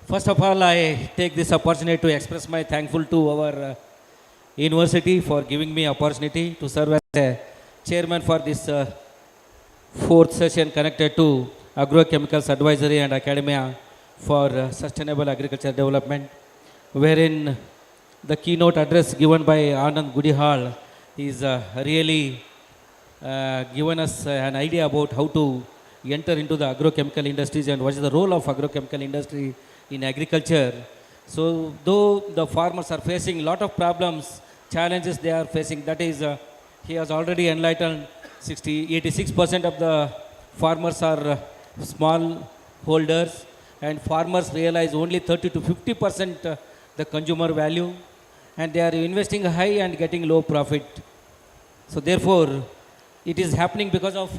First of all, I take this opportunity to express my thankful to our university for giving me opportunity to serve as a chairman for this fourth session connected to Agrochemicals Advisory and Academia for Sustainable Agriculture Development, wherein the keynote address given by Anand Gudihal is really given us an idea about how to enter into the agrochemical industries and what is the role of agrochemical industry in agriculture. So though the farmers are facing a lot of problems, challenges they are facing, that is, he has already enlightened 86% of the farmers are small holders, and farmers realize only 30 to 50% the consumer value, and they are investing high and getting low profit. So therefore, it is happening because of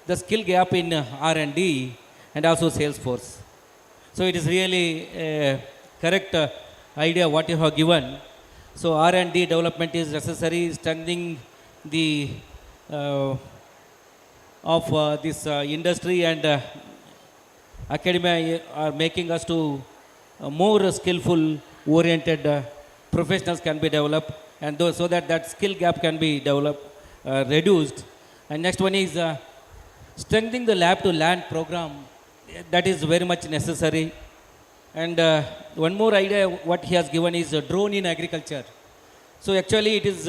the skill gap in R&D and also sales force. So it is really a correct idea what you have given. So R&D development is necessary, strengthening the of this industry and academia are making us to more skillful oriented professionals can be developed, and so that that skill gap can be developed, reduced. And next one is strengthening the lab to land program. That is very much necessary. And one more idea what he has given is a drone in agriculture. So actually it is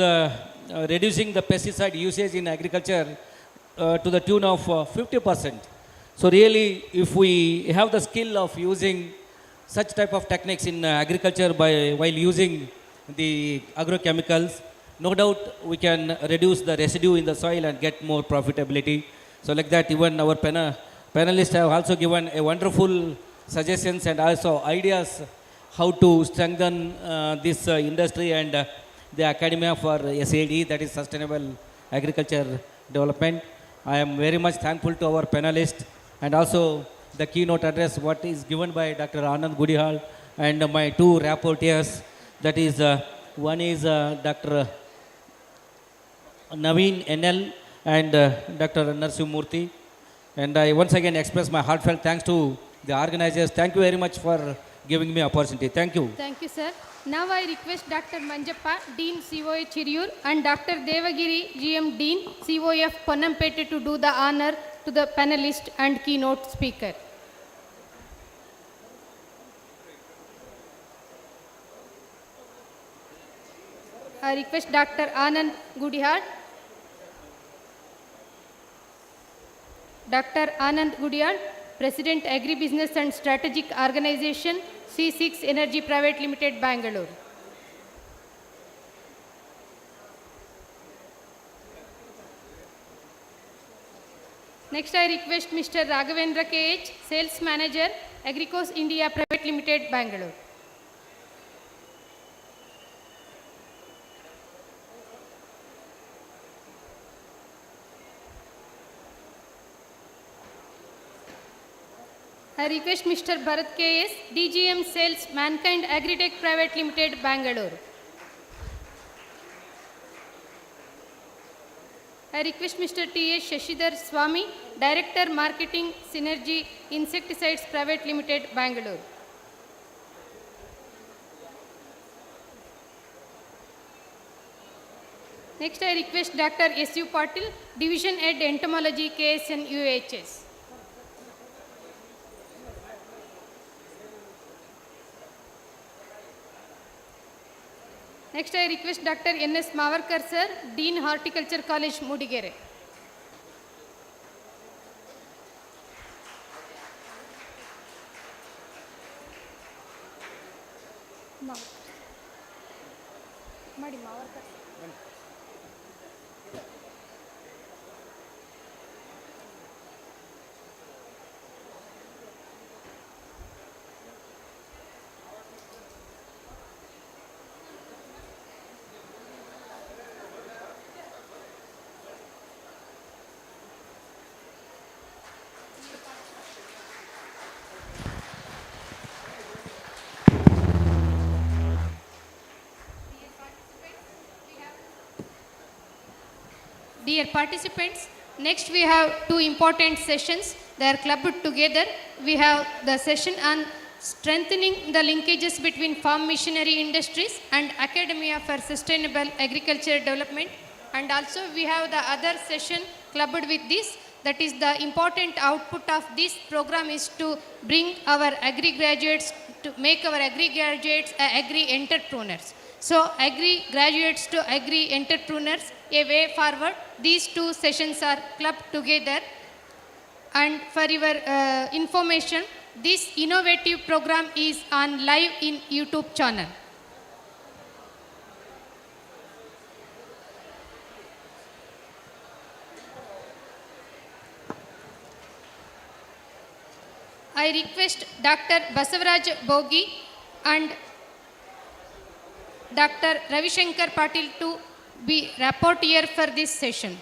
reducing the pesticide usage in agriculture to the tune of 50%. So really, if we have the skill of using such type of techniques in agriculture while using the agrochemicals, no doubt we can reduce the residue in the soil and get more profitability. So like that, even our panelists have also given a wonderful suggestions and also ideas how to strengthen this industry and the academia for SAD, that is Sustainable Agriculture Development. I am very much thankful to our panelists and also the keynote address what is given by Dr. Anand Gudihal and my two rapporteurs, that is one is Dr. Naveen NL and Dr. Narsimurthy. And I once again express my heartfelt thanks to the organizers. Thank you very much for giving me opportunity. Thank you. Thank you, sir. Now I request Dr. Manjappa, Dean COA Chiriyur, and Dr. Devagiri, GM Dean, COF Ponnampete, to do the honor to the panelist and keynote speaker. I request Dr. Anand Gudihal. Dr. Anand Gudihal, President Agribusiness and Strategic Organization, C6 Energy Private Limited, Bangalore. Next, I request Mr. Raghavendra KH, Sales Manager, Agricos India Private Limited, Bangalore. I request Mr. Bharat KS, DGM Sales, Mankind Agritech Private Limited, Bangalore. I request Mr. T.S. Shashidhar Swami, Director Marketing Synergy Insecticides Private Limited, Bangalore. Next, I request Dr. S.U. Patil, Division Head Entomology, KSNUAHS. Next, I request Dr. N.S. Mavarkar, sir, Dean Horticulture College, Mudigere. Dear participants, next we have two important sessions. They are clubbed together. We have the session on strengthening the linkages between farm machinery industries and academia for sustainable agriculture development. And also we have the other session clubbed with this. That is, the important output of this program is to bring our agri-graduates, to make our agri-graduates agri-entrepreneurs. So agri-graduates to agri-entrepreneurs, a way forward. These two sessions are clubbed together. And for your information, this innovative program is on live in YouTube channel. I request Dr. Basavaraj Bogi and Dr. Ravi Shankar Patil to be rapporteur for this session.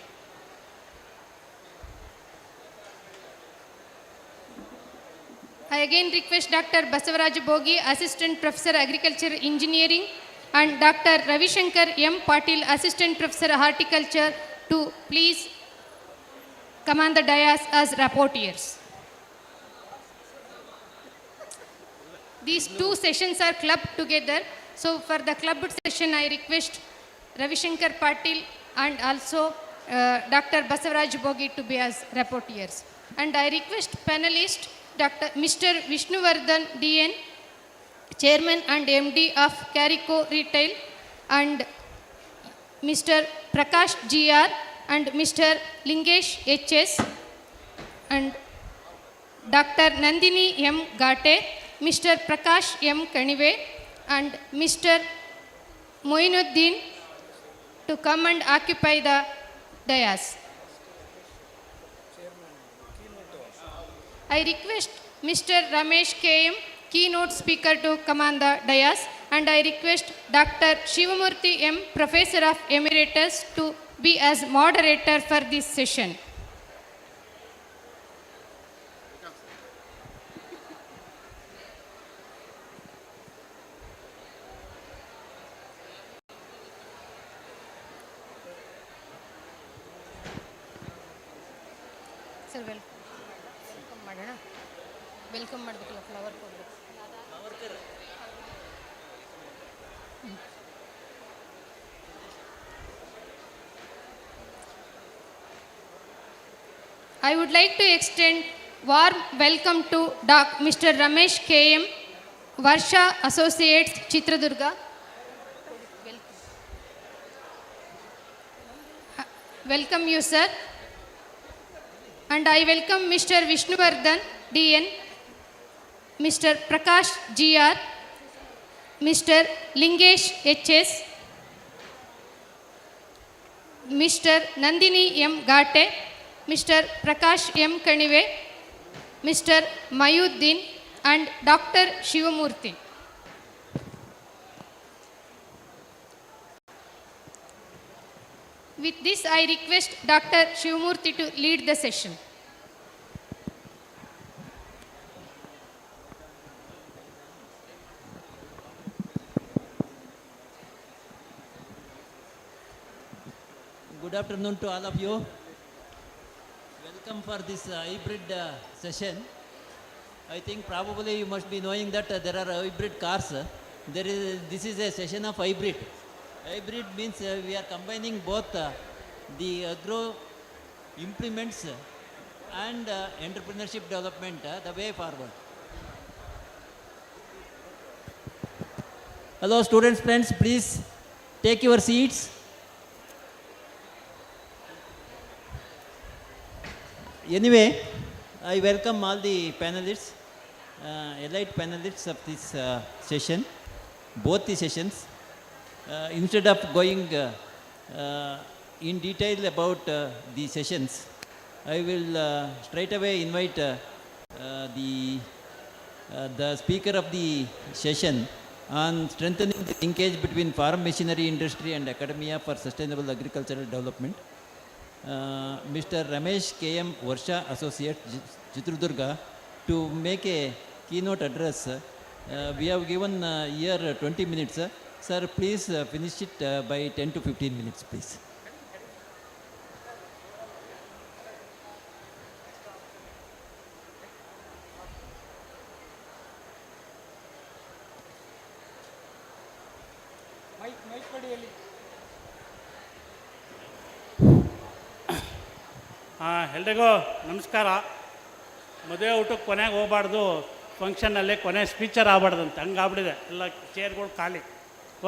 I again request Dr. Basavaraj Bogi, Assistant Professor Agriculture Engineering, and Dr. Ravi Shankar M. Patil, Assistant Professor Horticulture, to please come on the dais as rapporteurs. These two sessions are clubbed together. So for the clubbed session, I request Ravishankar Patil and also Dr. Basavaraj Bogi to be as rapporteurs. And I request panelist Mr. Vishnuvardhan DN, Chairman and MD of Carico Retail, and Mr. Prakash GR and Mr. Lingesh HS, and Dr. Nandini M. Gate, Mr. Prakash M. Kanive, and Mr. Moinuddin to come and occupy the dais. I request Mr. Ramesh KM, keynote speaker, to come on the dais, and I request Dr. Shivamurthy M, Professor of Emeritus, to be as moderator for this session. Sir, welcome. Welcome madam, flower ಕೊಡ್ಬೇಕು. I would like to extend warm welcome to Mr. Ramesh KM, Varsha Associates, Chitradurga. Welcome you, sir. And I welcome Mr. Vishnuvardhan DN, Mr. Prakash GR, Mr. Lingesh HS, Mr. Nandini M. Gate, Mr. Prakash M. Kanive, Mr. Mayuddin, and Dr. Shivamurthy. With this, I request Dr. Shivamurthy to lead the session. Good afternoon to all of you. Welcome for this hybrid session. I think probably you must be knowing that there are hybrid cars. This is a session of hybrid. Hybrid means we are combining both the agro implements and entrepreneurship development, the way forward. Hello students, friends, please take your seats. Anyway, I welcome all the panelists, elite panelists of this session, both the sessions. Instead of going in detail about the sessions, I will straight away invite the speaker of the session on strengthening the linkage between farm machinery industry and academia for sustainable agricultural development. Mr. Ramesh KM, Varsha Associate, Chitradurga, to make a keynote address. We have given here 20 minutes. Sir, please finish it by 10 to 15 minutes, please. ಎಲ್ರಿಗೂ ನಮಸ್ಕಾರ. ಮದುವೆ ಊಟಕ್ಕೆ ಕೊನೆಗೆ ಹೋಗಬಾರ್ದು, ಫಂಕ್ಷನ್ನಲ್ಲೇ ಕೊನೆ ಸ್ಪೀಚರ್ ಆಗಬಾರ್ದಂತೆ, ಹಂಗಾಗ್ಬಿಟ್ಟಿದೆ, ಎಲ್ಲ ಚೇರ್ಗಳು ಖಾಲಿ.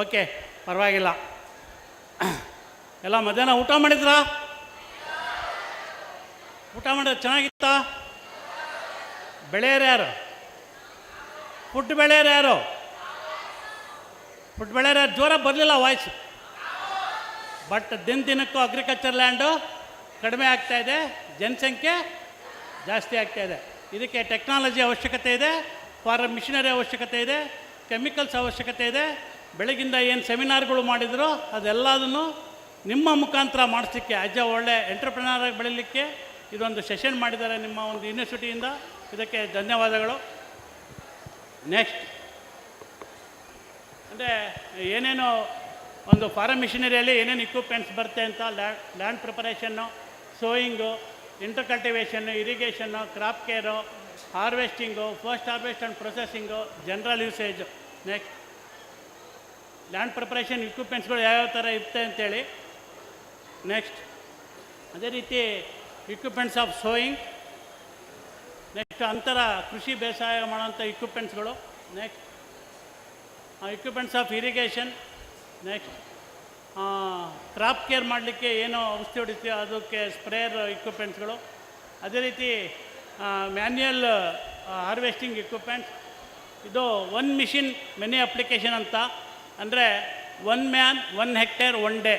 Okay, ಪರವಾಗಿಲ್ಲ. ಎಲ್ಲ ಮಧ್ಯಾಹ್ನ ಊಟ ಮಾಡಿದ್ರಾ? ಊಟ ಮಾಡಿದ್ರೆ ಚೆನ್ನಾಗಿತ್ತಾ? ಬೆಳೆಯೋರು ಯಾರು? ಫುಡ್ ಬೆಳೆಯೋರು ಯಾರು? ಫುಡ್ ಬೆಳೆಯೋರು ಯಾರು? ಜೋರಾಗಿ ಬರಲಿಲ್ಲ ವಾಯ್ಸ್. ಬಟ್ ದಿನಕ್ಕೂ ಅಗ್ರಿಕಲ್ಚರ್ ಲ್ಯಾಂಡು ಕಡಿಮೆ ಆಗ್ತಾಯಿದೆ, ಜನಸಂಖ್ಯೆ ಜಾಸ್ತಿ ಆಗ್ತಾಯಿದೆ. ಇದಕ್ಕೆ ಟೆಕ್ನಾಲಜಿ ಅವಶ್ಯಕತೆ ಇದೆ, ಫಾರ್ಮ್ ಮಿಷನರಿ ಅವಶ್ಯಕತೆ ಇದೆ, ಕೆಮಿಕಲ್ಸ್ ಅವಶ್ಯಕತೆ ಇದೆ. ಬೆಳಗಿಂದ ಏನು ಸೆಮಿನಾರ್ಗಳು ಮಾಡಿದ್ರು ಅದೆಲ್ಲದನ್ನು ನಿಮ್ಮ ಮುಖಾಂತರ ಮಾಡಿಸ್ಲಿಕ್ಕೆ, ಒಳ್ಳೆ ಎಂಟರ್ಪ್ರಿನರ್ ಆಗಿ ಬೆಳೀಲಿಕ್ಕೆ ಇದೊಂದು ಸೆಷನ್ ಮಾಡಿದ್ದಾರೆ ನಿಮ್ಮ ಒಂದು ಯೂನಿವರ್ಸಿಟಿಯಿಂದ. ಇದಕ್ಕೆ ಧನ್ಯವಾದಗಳು. ನೆಕ್ಸ್ಟ್ ಅಂದರೆ ಏನೇನು ಒಂದು ಫಾರಮ್ ಮಿಷನರಿಯಲ್ಲಿ ಏನೇನು ಇಕ್ವಿಪ್ಮೆಂಟ್ಸ್ ಬರುತ್ತೆ ಅಂತ, land preparation, sowing, inter cultivation, irrigation, crop care, harvesting, first harvest and processing, general usage. Next land preparation ಇಕ್ವಿಪ್ಮೆಂಟ್ಸ್ಗಳು ಯಾವ್ಯಾವ ಥರ ಇರುತ್ತೆ ಅಂತೇಳಿ. ನೆಕ್ಸ್ಟ್ ಅದೇ ರೀತಿ ಇಕ್ವಿಪ್ಮೆಂಟ್ಸ್ ಆಫ್ ಸೋಯಿಂಗ್. ನೆಕ್ಸ್ಟ್ ಅಂತರ ಕೃಷಿ ಬೇಸಾಯ ಮಾಡೋಂಥ ಇಕ್ವಿಪ್ಮೆಂಟ್ಸ್ಗಳು. Next equipments of irrigation. Next crop care ಮಾಡಲಿಕ್ಕೆ ಏನೋ ಔಷಧಿ ಹೊಡಿತೀವಿ ಅದಕ್ಕೆ ಸ್ಪ್ರೇಯರ್ ಇಕ್ವಿಪ್ಮೆಂಟ್ಸ್ಗಳು. ಅದೇ ರೀತಿ ಮ್ಯಾನ್ಯುಯಲ್ ಹಾರ್ವೆಸ್ಟಿಂಗ್ ಇಕ್ವಿಪ್ಮೆಂಟ್ಸ್. ಇದು ಒನ್ ಮಿಷಿನ್ ಮೆನಿ ಅಪ್ಲಿಕೇಶನ್ ಅಂತ, ಅಂದರೆ 1 ಮ್ಯಾನ್ 1 ಹೆಕ್ಟೇರ್ 1 ಡೇ.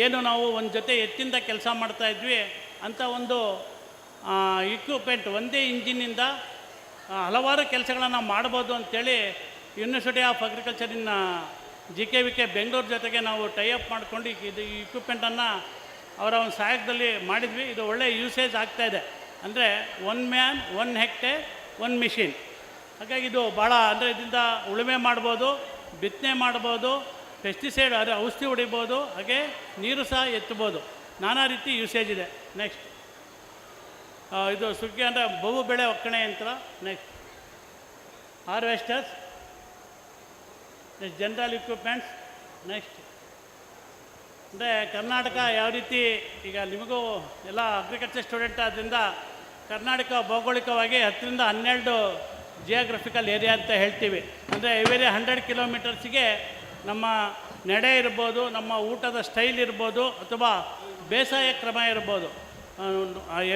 ಏನು ನಾವು ಒಂದು ಜೊತೆ ಎತ್ತಿಂದ ಕೆಲಸ ಮಾಡ್ತಾಯಿದ್ವಿ ಅಂಥ ಒಂದು ಇಕ್ವಿಪ್ಮೆಂಟ್ ಒಂದೇ ಇಂಜಿನಿಂದ ಹಲವಾರು ಕೆಲಸಗಳನ್ನು ಮಾಡ್ಬೋದು ಅಂಥೇಳಿ university of agriculture in JKVK Bengaluru ಜೊತೆಗೆ ನಾವು ಟೈಅಪ್ ಮಾಡ್ಕೊಂಡು ಇದು ಈ ಇಕ್ವಿಪ್ಮೆಂಟನ್ನು ಅವರ ಒಂದು ಸಹಾಯಕದಲ್ಲಿ ಮಾಡಿದ್ವಿ. ಇದು ಒಳ್ಳೆಯ ಯೂಸೇಜ್ ಆಗ್ತಾಯಿದೆ. ಅಂದರೆ 1 ಮ್ಯಾನ್ 1 ಹೆಕ್ಟೇರ್ 1 ಮಿಷಿನ್. ಹಾಗಾಗಿ ಇದು ಭಾಳ, ಅಂದರೆ ಇದರಿಂದ ಉಳುಮೆ ಮಾಡ್ಬೋದು, ಬಿತ್ತನೆ ಮಾಡ್ಬೋದು, ಪೆಸ್ಟಿಸೈಡ್ ಔಷಧಿ ಹೊಡಿಬೋದು, ಹಾಗೆ ನೀರು ಸಹ ಎತ್ತಬೋದು. ನಾನಾ ರೀತಿ ಯೂಸೇಜ್ ಇದೆ. ನೆಕ್ಸ್ಟ್ ಇದು ಸುಗ್ಗಿ ಅಂದರೆ ಬಹು ಬೆಳೆ ಒಕ್ಕಣೆ ಯಂತ್ರ. Next harvesters. Next general equipments. Next ಅಂದರೆ ಕರ್ನಾಟಕ ಯಾವ ರೀತಿ, ಈಗ ನಿಮಗೂ ಎಲ್ಲ ಅಗ್ರಿಕಲ್ಚರ್ ಸ್ಟೂಡೆಂಟ್ ಆದ್ದರಿಂದ ಕರ್ನಾಟಕ ಭೌಗೋಳಿಕವಾಗಿ 10 ರಿಂದ 12 ಜಿಯೋಗ್ರಫಿಕಲ್ ಏರಿಯಾ ಅಂತ ಹೇಳ್ತೀವಿ. ಅಂದರೆ ಎವರಿ 100 ಕಿಲೋಮೀಟರ್ಸಿಗೆ ನಮ್ಮ ನಡೆ ಇರ್ಬೋದು, ನಮ್ಮ ಊಟದ ಸ್ಟೈಲ್ ಇರ್ಬೋದು, ಅಥವಾ ಬೇಸಾಯ ಕ್ರಮ ಇರ್ಬೋದು,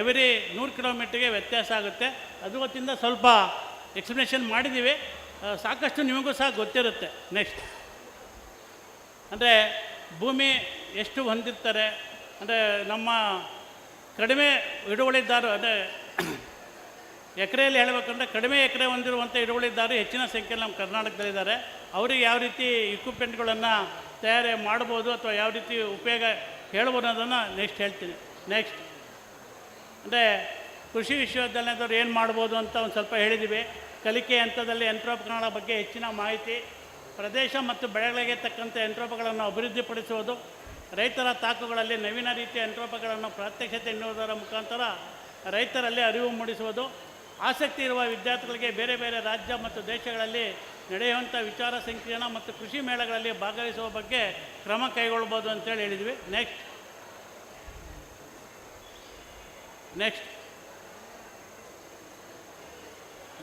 ಎವರಿ 100 ಕಿಲೋಮೀಟ್ರಿಗೆ ವ್ಯತ್ಯಾಸ ಆಗುತ್ತೆ. ಅದು ಹೊತ್ತಿಂದ ಸ್ವಲ್ಪ ಎಕ್ಸ್ಪ್ಲನೇಷನ್ ಮಾಡಿದ್ದೀವಿ, ಸಾಕಷ್ಟು ನಿಮಗೂ ಸಹ ಗೊತ್ತಿರುತ್ತೆ. ನೆಕ್ಸ್ಟ್ ಅಂದರೆ ಭೂಮಿ ಎಷ್ಟು ಹೊಂದಿರ್ತಾರೆ, ಅಂದರೆ ನಮ್ಮ ಕಡಿಮೆ ಹಿಡುವಳಿದಾರರು, ಅಂದರೆ ಎಕರೆಯಲ್ಲಿ ಹೇಳಬೇಕಂದ್ರೆ ಕಡಿಮೆ ಎಕರೆ ಹೊಂದಿರುವಂಥ ಹಿಡುವಳಿದಾರರು ಹೆಚ್ಚಿನ ಸಂಖ್ಯೆಯಲ್ಲಿ ನಮ್ಮ ಕರ್ನಾಟಕದಲ್ಲಿದ್ದಾರೆ. ಅವರಿಗೆ ಯಾವ ರೀತಿ ಇಕ್ವಿಪ್ಮೆಂಟ್ಗಳನ್ನು ತಯಾರಿ ಮಾಡ್ಬೋದು ಅಥವಾ ಯಾವ ರೀತಿ ಉಪಯೋಗ ಹೇಳ್ಬೋದು ಅನ್ನೋದನ್ನು ನೆಕ್ಸ್ಟ್ ಹೇಳ್ತೀನಿ. ನೆಕ್ಸ್ಟ್ ಅಂದರೆ ಕೃಷಿ ವಿಶ್ವವಿದ್ಯಾಲಯದವ್ರು ಏನು ಮಾಡ್ಬೋದು ಅಂತ ಒಂದು ಸ್ವಲ್ಪ ಹೇಳಿದ್ದೀವಿ. ಕಲಿಕೆ ಹಂತದಲ್ಲಿ ಯಂತ್ರೋಪಕರಣಗಳ ಬಗ್ಗೆ ಹೆಚ್ಚಿನ ಮಾಹಿತಿ, ಪ್ರದೇಶ ಮತ್ತು ಬೆಳೆಗಳಿಗೆ ತಕ್ಕಂಥ ಯಂತ್ರೋಪಕರಣಗಳನ್ನು ಅಭಿವೃದ್ಧಿಪಡಿಸುವುದು, ರೈತರ ತಾಕುಗಳಲ್ಲಿ ನವೀನ ರೀತಿಯ ಯಂತ್ರೋಪಕರಣಗಳನ್ನು ಪ್ರಾತ್ಯಕ್ಷತೆ ನೀಡುವುದರ ಮುಖಾಂತರ ರೈತರಲ್ಲಿ ಅರಿವು ಮೂಡಿಸುವುದು, ಆಸಕ್ತಿ ಇರುವ ವಿದ್ಯಾರ್ಥಿಗಳಿಗೆ ಬೇರೆ ಬೇರೆ ರಾಜ್ಯ ಮತ್ತು ದೇಶಗಳಲ್ಲಿ ನಡೆಯುವಂಥ ವಿಚಾರ ಸಂಕಿರಣ ಮತ್ತು ಕೃಷಿ ಮೇಳಗಳಲ್ಲಿ ಭಾಗವಹಿಸುವ ಬಗ್ಗೆ ಕ್ರಮ ಕೈಗೊಳ್ಬೋದು ಅಂತೇಳಿ ಹೇಳಿದ್ವಿ. ನೆಕ್ಸ್ಟ್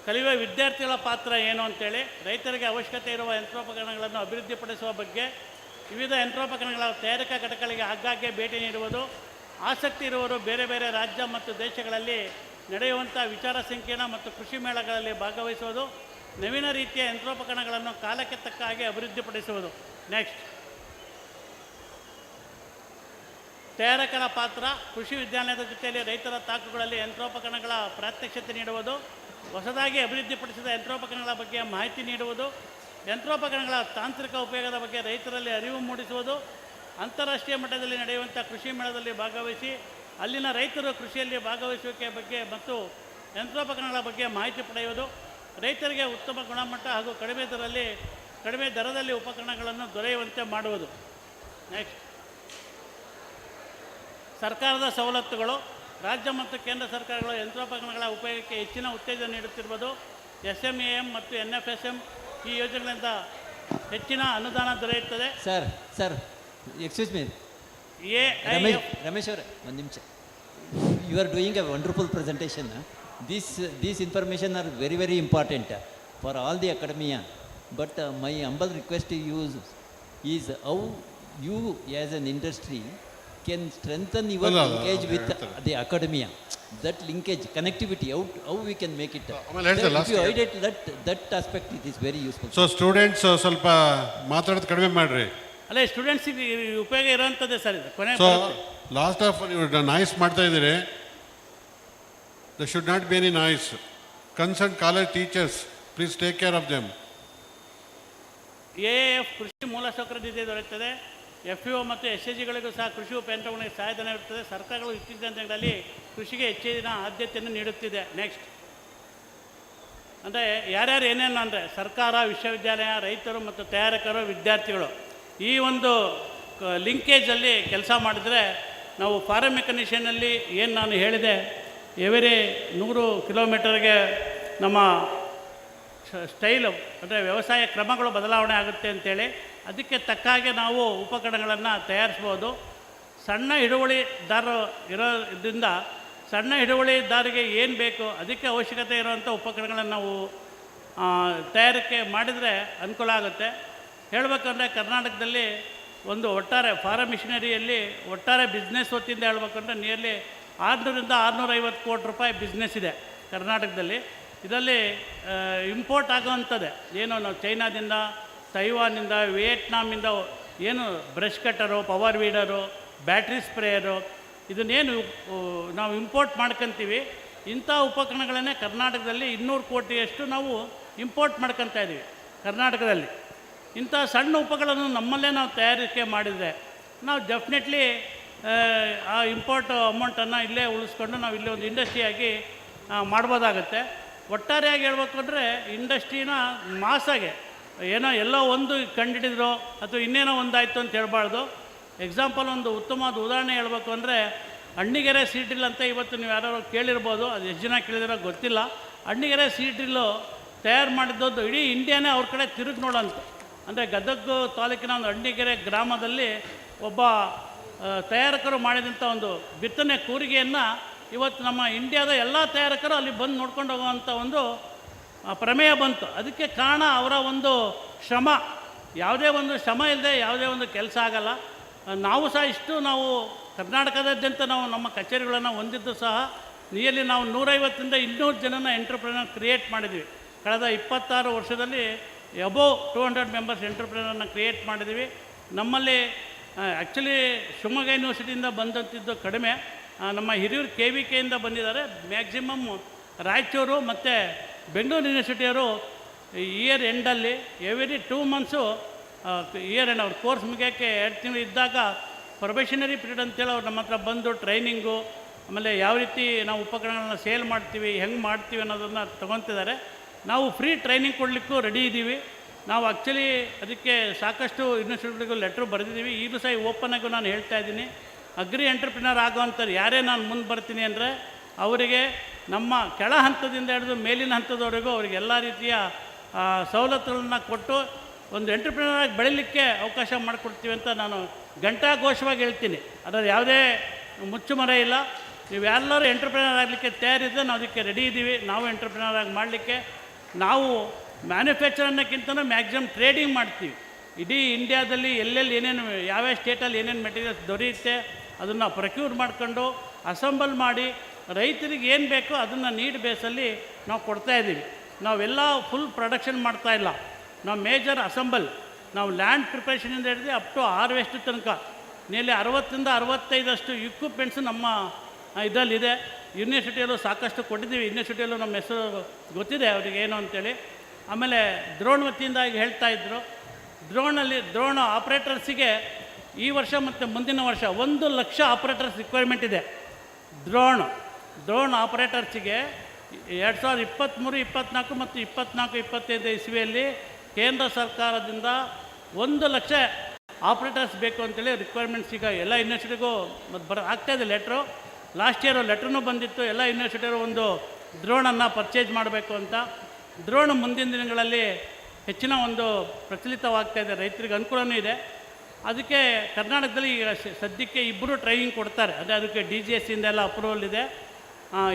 ಕಲಿಯುವ ವಿದ್ಯಾರ್ಥಿಗಳ ಪಾತ್ರ ಏನು ಅಂತೇಳಿ, ರೈತರಿಗೆ ಅವಶ್ಯಕತೆ ಇರುವ ಯಂತ್ರೋಪಕರಣಗಳನ್ನು ಅಭಿವೃದ್ಧಿಪಡಿಸುವ ಬಗ್ಗೆ, ವಿವಿಧ ಯಂತ್ರೋಪಕರಣಗಳ ತಯಾರಿಕಾ ಘಟಕಗಳಿಗೆ ಆಗಾಗ್ಗೆ ಭೇಟಿ ನೀಡುವುದು, ಆಸಕ್ತಿ ಇರುವವರು ಬೇರೆ ಬೇರೆ ರಾಜ್ಯ ಮತ್ತು ದೇಶಗಳಲ್ಲಿ ನಡೆಯುವಂಥ ವಿಚಾರ ಸಂಕಿರಣ ಮತ್ತು ಕೃಷಿ ಮೇಳಗಳಲ್ಲಿ ಭಾಗವಹಿಸುವುದು, ನವೀನ ರೀತಿಯ ಯಂತ್ರೋಪಕರಣಗಳನ್ನು ಕಾಲಕ್ಕೆ ತಕ್ಕ ಹಾಗೆ ಅಭಿವೃದ್ಧಿಪಡಿಸುವುದು. ನೆಕ್ಸ್ಟ್ ತಯಾರಕರ ಪಾತ್ರ, ಕೃಷಿ ವಿಜ್ಞಾನದ ಜೊತೆಯಲ್ಲಿ ರೈತರ ತಾಕುಗಳಲ್ಲಿ ಯಂತ್ರೋಪಕರಣಗಳ ಪ್ರಾತ್ಯಕ್ಷತೆ ನೀಡುವುದು, ಹೊಸದಾಗಿ ಅಭಿವೃದ್ಧಿಪಡಿಸಿದ ಯಂತ್ರೋಪಕರಣಗಳ ಬಗ್ಗೆ ಮಾಹಿತಿ ನೀಡುವುದು, ಯಂತ್ರೋಪಕರಣಗಳ ತಾಂತ್ರಿಕ ಉಪಯೋಗದ ಬಗ್ಗೆ ರೈತರಲ್ಲಿ ಅರಿವು ಮೂಡಿಸುವುದು, ಅಂತಾರಾಷ್ಟ್ರೀಯ ಮಟ್ಟದಲ್ಲಿ ನಡೆಯುವಂಥ ಕೃಷಿ ಮೇಳದಲ್ಲಿ ಭಾಗವಹಿಸಿ ಅಲ್ಲಿನ ರೈತರು ಕೃಷಿಯಲ್ಲಿ ಭಾಗವಹಿಸುವಿಕೆ ಬಗ್ಗೆ ಮತ್ತು ಯಂತ್ರೋಪಕರಣಗಳ ಬಗ್ಗೆ ಮಾಹಿತಿ ಪಡೆಯುವುದು, ರೈತರಿಗೆ ಉತ್ತಮ ಗುಣಮಟ್ಟ ಹಾಗೂ ಕಡಿಮೆ ದರದಲ್ಲಿ ಉಪಕರಣಗಳನ್ನು ದೊರೆಯುವಂತೆ ಮಾಡುವುದು. ನೆಕ್ಸ್ಟ್ ಸರ್ಕಾರದ ಸವಲತ್ತುಗಳು, ರಾಜ್ಯ ಮತ್ತು ಕೇಂದ್ರ ಸರ್ಕಾರಗಳು ಯಂತ್ರೋಪಕರಣಗಳ ಉಪಯೋಗಕ್ಕೆ ಹೆಚ್ಚಿನ ಉತ್ತೇಜನ ನೀಡುತ್ತಿರುವುದು, SMAM ಮತ್ತು NFSM ಈ ಯೋಜನೆಗಳಿಂದ ಹೆಚ್ಚಿನ ಅನುದಾನ ದೊರೆಯುತ್ತದೆ. ಸರ್ ಎಕ್ಸ್ಕ್ಯೂಸ್ ಮೀ, ರಮೇಶ್ ಅವರೇ ಒಂದು ನಿಮಿಷ. You are doing a wonderful presentation. These information are very, very important for all the academia. But my humble request to you is how you as an industry can strengthen your linkage with the academia. That linkage, connectivity, how we can make it. If you highlight that aspect, it is very useful. So students ಸ್ವಲ್ಪ ಮಾತಾಡೋದು ಕಡಿಮೆ ಮಾಡ್ರಿ. ಅಲ್ಲ, ಸ್ಟೂಡೆಂಟ್ಸಿಗೆ ಉಪಯೋಗ ಇರೋಂಥದ್ದೇ sir ಇದು. ಕೊನೆ last of ನೀವು noise ಮಾಡ್ತಾ ಇದ್ದೀರಿ. There should not be any noise. Concerned college teachers, please take care of them. AAF ಕೃಷಿ ಮೂಲಸೌಕರ್ಯ ನಿಧಿ ದೊರೆಯುತ್ತದೆ. FPO ಮತ್ತು SHGಗಳಿಗೂ ಸಹ ಕೃಷಿ ಉಪಯಂತ್ರಗಳಿಗೆ ಸಹಾಯಧನ ಇರುತ್ತದೆ. ಸರ್ಕಾರಗಳು ಇತ್ತೀಚಿನ ದಿನಗಳಲ್ಲಿ ಕೃಷಿಗೆ ಹೆಚ್ಚಿನ ಆದ್ಯತೆಯನ್ನು ನೀಡುತ್ತಿದೆ. ನೆಕ್ಸ್ಟ್ ಅಂದರೆ ಯಾರ್ಯಾರು ಏನೇನು ಅಂದರೆ ಸರ್ಕಾರ, ವಿಶ್ವವಿದ್ಯಾಲಯ, ರೈತರು ಮತ್ತು ತಯಾರಕರು, ವಿದ್ಯಾರ್ಥಿಗಳು ಈ ಒಂದು ಲಿಂಕೇಜಲ್ಲಿ ಕೆಲಸ ಮಾಡಿದರೆ ನಾವು ಫಾರಮ್ ಮೆಕನಿಷನಲ್ಲಿ ಏನು ನಾನು ಹೇಳಿದೆ, ಎವರಿ 100 ಕಿಲೋಮೀಟರ್ಗೆ ನಮ್ಮ ಸ್ಟೈಲು ಅಂದರೆ ವ್ಯವಸಾಯ ಕ್ರಮಗಳು ಬದಲಾವಣೆ ಆಗುತ್ತೆ ಅಂತೇಳಿ ಅದಕ್ಕೆ ತಕ್ಕ ಹಾಗೆ ನಾವು ಉಪಕರಣಗಳನ್ನು ತಯಾರಿಸ್ಬೋದು. ಸಣ್ಣ ಹಿಡುವಳಿದಾರರು ಇರೋದ್ರಿಂದ ಸಣ್ಣ ಹಿಡುವಳಿದಾರರಿಗೆ ಏನು ಬೇಕು ಅದಕ್ಕೆ ಅವಶ್ಯಕತೆ ಇರುವಂಥ ಉಪಕರಣಗಳನ್ನು ನಾವು ತಯಾರಿಕೆ ಮಾಡಿದರೆ ಅನುಕೂಲ ಆಗುತ್ತೆ. ಹೇಳಬೇಕಂದ್ರೆ ಕರ್ನಾಟಕದಲ್ಲಿ ಒಂದು ಒಟ್ಟಾರೆ ಫಾರಮ್ ಮಿಷನರಿಯಲ್ಲಿ ಒಟ್ಟಾರೆ ಬಿಸ್ನೆಸ್ ವತಿಯಿಂದ ಹೇಳ್ಬೇಕಂದ್ರೆ ನಿಯರ್ಲಿ 600ರಿಂದ 650 ಕೋಟಿ ರೂಪಾಯಿ ಬಿಸ್ನೆಸ್ ಇದೆ ಕರ್ನಾಟಕದಲ್ಲಿ. ಇದರಲ್ಲಿ ಇಂಪೋರ್ಟ್ ಆಗೋವಂಥದ್ದೇ ಏನು ನಾವು ಚೈನಾದಿಂದ, ತೈವಾನಿಂದ, ವಿಯೆಟ್ನಾಮಿಂದ ಏನು brush cutter, power weeder, battery sprayer ಇದನ್ನೇನು ನಾವು ಇಂಪೋರ್ಟ್ ಮಾಡ್ಕೊತೀವಿ. ಇಂಥ ಉಪಕರಣಗಳನ್ನೇ ಕರ್ನಾಟಕದಲ್ಲಿ 200 ಕೋಟಿಯಷ್ಟು ನಾವು ಇಂಪೋರ್ಟ್ ಮಾಡ್ಕೊತಾ ಇದ್ದೀವಿ ಕರ್ನಾಟಕದಲ್ಲಿ. ಇಂಥ ಸಣ್ಣ ಉಪಕರಣವನ್ನು ನಮ್ಮಲ್ಲೇ ನಾವು ತಯಾರಿಕೆ ಮಾಡಿದರೆ ನಾವು ಡೆಫಿನೆಟ್ಲಿ ಆ ಇಂಪೋರ್ಟ್ ಅಮೌಂಟನ್ನು ಇಲ್ಲೇ ಉಳಿಸ್ಕೊಂಡು ನಾವು ಇಲ್ಲೇ ಒಂದು ಇಂಡಸ್ಟ್ರಿಯಾಗಿ ಮಾಡ್ಬೋದಾಗತ್ತೆ. ಒಟ್ಟಾರೆಯಾಗಿ ಹೇಳ್ಬೇಕು ಅಂದರೆ ಇಂಡಸ್ಟ್ರಿನ ಮಾಸಾಗೆ ಏನೋ ಎಲ್ಲೋ ಒಂದು ಕಂಡುಹಿಡಿದ್ರು ಅಥವಾ ಇನ್ನೇನೋ ಒಂದಾಯಿತು ಅಂತ ಹೇಳ್ಬಾರ್ದು. ಎಕ್ಸಾಂಪಲ್ ಒಂದು ಉತ್ತಮವಾದ ಉದಾಹರಣೆ ಹೇಳ್ಬೇಕು ಅಂದರೆ ಅಣ್ಣಿಗೆರೆ ಸೀಡ್ರಿಲ್ ಅಂತ ಇವತ್ತು ನೀವು ಯಾರು ಕೇಳಿರ್ಬೋದು, ಅದು ಎಷ್ಟು ಜನ ಕೇಳಿದಿರೋ ಗೊತ್ತಿಲ್ಲ. ಅಣ್ಣಿಗೆರೆ ಸೀಡ್ರಿಲ್ಲು ತಯಾರು ಮಾಡಿದ್ದದ್ದು ಇಡೀ ಇಂಡಿಯಾನೇ ಅವ್ರ ಕಡೆ ತಿರುಗಿ ನೋಡೋಂಥ. ಅಂದರೆ ಗದಗ ತಾಲೂಕಿನ ಒಂದು ಅಣ್ಣಿಗೆರೆ ಗ್ರಾಮದಲ್ಲಿ ಒಬ್ಬ ತಯಾರಕರು ಮಾಡಿದಂಥ ಒಂದು ಬಿತ್ತನೆ ಕೂರಿಗೆಯನ್ನು ಇವತ್ತು ನಮ್ಮ ಇಂಡಿಯಾದ ಎಲ್ಲ ತಯಾರಕರು ಅಲ್ಲಿ ಬಂದು ನೋಡ್ಕೊಂಡು ಹೋಗುವಂಥ ಒಂದು ಪ್ರಮೇಯ ಬಂತು. ಅದಕ್ಕೆ ಕಾರಣ ಅವರ ಒಂದು ಶ್ರಮ. ಯಾವುದೇ ಒಂದು ಶ್ರಮ ಇಲ್ಲದೆ ಯಾವುದೇ ಒಂದು ಕೆಲಸ ಆಗಲ್ಲ. ನಾವು ಸಹ ಇಷ್ಟು ನಾವು ಕರ್ನಾಟಕದಾದ್ಯಂತ ನಾವು ನಮ್ಮ ಕಚೇರಿಗಳನ್ನು ಹೊಂದಿದ್ದು ಸಹ ನಿಯರ್ಲಿ ನಾವು 150ರಿಂದ 200 ಜನನ ಎಂಟರ್ಪ್ರಿನರ್ ಕ್ರಿಯೇಟ್ ಮಾಡಿದ್ವಿ. ಕಳೆದ 26 ವರ್ಷದಲ್ಲಿ ಅಬೋವ್ 200 ಮೆಂಬರ್ಸ್ ಎಂಟರ್ಪ್ರಿನರ್ನ ಕ್ರಿಯೇಟ್ ಮಾಡಿದ್ವಿ. ನಮ್ಮಲ್ಲಿ ಆ್ಯಕ್ಚುಲಿ ಶಿವಮೊಗ್ಗ ಯೂನಿವರ್ಸಿಟಿಯಿಂದ ಬಂದಂಥದ್ದು ಕಡಿಮೆ. ನಮ್ಮ ಹಿರಿಯೂರು KVKಯಿಂದ ಬಂದಿದ್ದಾರೆ. ಮ್ಯಾಕ್ಸಿಮಮ್ ರಾಯಚೂರು ಮತ್ತು ಬೆಂಗಳೂರು ಯೂನಿವರ್ಸಿಟಿಯವರು ಇಯರ್ ಎಂಡಲ್ಲಿ ಎವ್ರಿ 2 ಮಂತ್ಸು ಇಯರ್ ಎಂಡ್ ಅವ್ರ ಕೋರ್ಸ್ ಮುಗಿಯೋಕ್ಕೆ 2 ತಿಂಗಳು ಇದ್ದಾಗ ಪ್ರೊಬೇಷನರಿ ಪೀರಿಯಡ್ ಅಂತೇಳಿ ಅವ್ರು ನಮ್ಮ ಹತ್ರ ಬಂದು ಟ್ರೈನಿಂಗು, ಆಮೇಲೆ ಯಾವ ರೀತಿ ನಾವು ಉಪಕರಣಗಳನ್ನ ಸೇಲ್ ಮಾಡ್ತೀವಿ, ಹೆಂಗೆ ಮಾಡ್ತೀವಿ ಅನ್ನೋದನ್ನು ತೊಗೊತಿದ್ದಾರೆ. ನಾವು ಫ್ರೀ ಟ್ರೈನಿಂಗ್ ಕೊಡಲಿಕ್ಕೂ ರೆಡಿ ಇದ್ದೀವಿ. ನಾವು ಆ್ಯಕ್ಚುಲಿ ಅದಕ್ಕೆ ಸಾಕಷ್ಟು ಯೂನಿವರ್ಸಿಟಿಗಳಿಗೂ ಲೆಟ್ರು ಬರೆದಿದ್ದೀವಿ. ಈಗಲೂ ಸಹ ಓಪನ್ ಆಗೂ ನಾನು ಹೇಳ್ತಾ ಇದ್ದೀನಿ, ಅಗ್ರಿ ಎಂಟರ್ಪ್ರಿನರ್ ಆಗೋವಂಥವ್ರು ಯಾರೇ ನಾನು ಮುಂದೆ ಬರ್ತೀನಿ ಅಂದರೆ ಅವರಿಗೆ ನಮ್ಮ ಕೆಳ ಹಂತದಿಂದ ಹಿಡಿದು ಮೇಲಿನ ಹಂತದವರೆಗೂ ಅವರಿಗೆ ಎಲ್ಲ ರೀತಿಯ ಸವಲತ್ತುಗಳನ್ನ ಕೊಟ್ಟು ಒಂದು ಎಂಟರ್ಪ್ರಿನರ್ ಆಗಿ ಬೆಳೀಲಿಕ್ಕೆ ಅವಕಾಶ ಮಾಡಿಕೊಡ್ತೀವಿ ಅಂತ ನಾನು ಘಂಟಾಘೋಷವಾಗಿ ಹೇಳ್ತೀನಿ. ಅದರಲ್ಲಿ ಯಾವುದೇ ಮುಚ್ಚುಮರೆ ಇಲ್ಲ. ನೀವು ಎಲ್ಲರೂ ಎಂಟರ್ಪ್ರಿನರ್ ಆಗಲಿಕ್ಕೆ ತಯಾರಿದ್ದರೆ ನಾವು ಅದಕ್ಕೆ ರೆಡಿ ಇದ್ದೀವಿ. ನಾವು ಎಂಟರ್ಪ್ರಿನರ್ ಆಗಿ ಮಾಡಲಿಕ್ಕೆ ನಾವು ಮ್ಯಾನುಫ್ಯಾಕ್ಚರ್ ಅನ್ನೋಕ್ಕಿಂತಲೂ ಮ್ಯಾಕ್ಸಿಮಮ್ ಟ್ರೇಡಿಂಗ್ ಮಾಡ್ತೀವಿ. ಇಡೀ ಇಂಡಿಯಾದಲ್ಲಿ ಎಲ್ಲೆಲ್ಲಿ ಏನೇನು ಯಾವ್ಯಾವ ಸ್ಟೇಟಲ್ಲಿ ಏನೇನು ಮೆಟೀರಿಯಲ್ಸ್ ದೊರೆಯುತ್ತೆ ಅದನ್ನು ಪ್ರೊಕ್ಯೂರ್ ಮಾಡ್ಕೊಂಡು ಅಸೆಂಬಲ್ ಮಾಡಿ ರೈತರಿಗೆ ಏನು ಬೇಕೋ ಅದನ್ನು ನೀಡ್ ಬೇಸಲ್ಲಿ ನಾವು ಕೊಡ್ತಾಯಿದ್ದೀವಿ. ನಾವೆಲ್ಲ ಫುಲ್ ಪ್ರೊಡಕ್ಷನ್ ಮಾಡ್ತಾಯಿಲ್ಲ. ನಾವು ಮೇಜರ್ ಅಸೆಂಬಲ್, ನಾವು ಲ್ಯಾಂಡ್ ಪ್ರಿಪ್ರೇಷನಿಂದ ಹಿಡಿದು ಅಪ್ ಟು ಹಾರ್ವೆಸ್ಟ್ ತನಕ ನಿಯರ್ಲಿ 60ರಿಂದ 65 ಇಕ್ವಿಪ್ಮೆಂಟ್ಸು ನಮ್ಮ ಇದರಲ್ಲಿದೆ. ಯೂನಿವರ್ಸಿಟಿಯಲ್ಲೂ ಸಾಕಷ್ಟು ಕೊಟ್ಟಿದ್ದೀವಿ. ಯೂನಿವರ್ಸಿಟಿಯಲ್ಲೂ ನಮ್ಮ ಹೆಸರು ಗೊತ್ತಿದೆ ಅವರಿಗೆ ಏನು ಅಂತೇಳಿ. ಆಮೇಲೆ ಡ್ರೋನ್ ವತಿಯಿಂದ ಈಗ ಹೇಳ್ತಾಯಿದ್ರು, ಡ್ರೋನ್ ಆಪ್ರೇಟರ್ಸಿಗೆ ಈ ವರ್ಷ ಮತ್ತು ಮುಂದಿನ ವರ್ಷ 1 ಲಕ್ಷ ಆಪ್ರೇಟರ್ಸ್ ರಿಕ್ವೈರ್ಮೆಂಟ್ ಇದೆ. ಡ್ರೋನ್ ಆಪ್ರೇಟರ್ಸಿಗೆ 2023, 24 ಮತ್ತು 24-25 ಇಸ್ವಿಯಲ್ಲಿ ಕೇಂದ್ರ ಸರ್ಕಾರದಿಂದ 1 ಲಕ್ಷ ಆಪ್ರೇಟರ್ಸ್ ಬೇಕು ಅಂತೇಳಿ ರಿಕ್ವೈರ್ಮೆಂಟ್ಸ್ ಈಗ ಎಲ್ಲ ಯೂನಿವರ್ಸಿಟಿಗೂ ಮತ್ತು ಆಗ್ತಾಯಿದೆ ಲೆಟ್ರು. ಲಾಸ್ಟ್ ಇಯರು ಲೆಟ್ರೂ ಬಂದಿತ್ತು. ಎಲ್ಲ ಯೂನಿವರ್ಸಿಟಿಯವರು ಒಂದು ಡ್ರೋನನ್ನು ಪರ್ಚೇಸ್ ಮಾಡಬೇಕು ಅಂತ. ಡ್ರೋನ್ ಮುಂದಿನ ದಿನಗಳಲ್ಲಿ ಹೆಚ್ಚಿನ ಒಂದು ಪ್ರಚಲಿತವಾಗ್ತಾಯಿದೆ, ರೈತರಿಗೆ ಅನುಕೂಲವೂ ಇದೆ. ಅದಕ್ಕೆ ಕರ್ನಾಟಕದಲ್ಲಿ ಈಗ ಸದ್ಯಕ್ಕೆ 2 ಟ್ರೈನಿಂಗ್ ಕೊಡ್ತಾರೆ. ಅದೇ ಅದಕ್ಕೆ DGSಯಿಂದ ಎಲ್ಲ ಅಪ್ರೂವಲ್ ಇದೆ.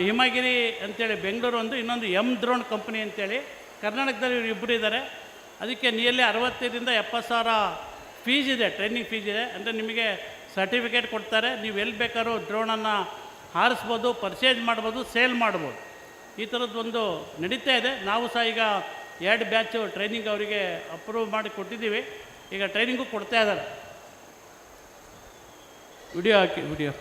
ಹಿಮಗಿರಿ ಅಂತೇಳಿ ಬೆಂಗಳೂರು ಒಂದು, ಇನ್ನೊಂದು ಡ್ರೋನ್ ಕಂಪ್ನಿ ಅಂತೇಳಿ ಕರ್ನಾಟಕದಲ್ಲಿ ಇವರು 2 ಇದ್ದಾರೆ. ಅದಕ್ಕೆ ನಿಯರ್ಲಿ 65ರಿಂದ 70 ಸಾವಿರ ಫೀಸ್ ಇದೆ, ಟ್ರೈನಿಂಗ್ ಫೀಸ್ ಇದೆ. ಅಂದರೆ ನಿಮಗೆ ಸರ್ಟಿಫಿಕೇಟ್ ಕೊಡ್ತಾರೆ, ನೀವು ಎಲ್ಲಿ ಬೇಕಾದ್ರೂ ಡ್ರೋನನ್ನು ಹಾರಿಸ್ಬೋದು, ಪರ್ಚೇಸ್ ಮಾಡ್ಬೋದು, ಸೇಲ್ ಮಾಡ್ಬೋದು. ಈ ಥರದ್ದೊಂದು ನಡೀತಾ ಇದೆ. ನಾವು ಸಹ ಈಗ 2 ಬ್ಯಾಚು ಟ್ರೈನಿಂಗ್ ಅವರಿಗೆ ಅಪ್ರೂವ್ ಮಾಡಿ ಕೊಟ್ಟಿದ್ದೀವಿ. ಈಗ ಟ್ರೈನಿಂಗು ಕೊಡ್ತಾ ಇದ್ದಾರೆ. ವಿಡಿಯೋ ಹಾಕಿ, ವಿಡಿಯೋ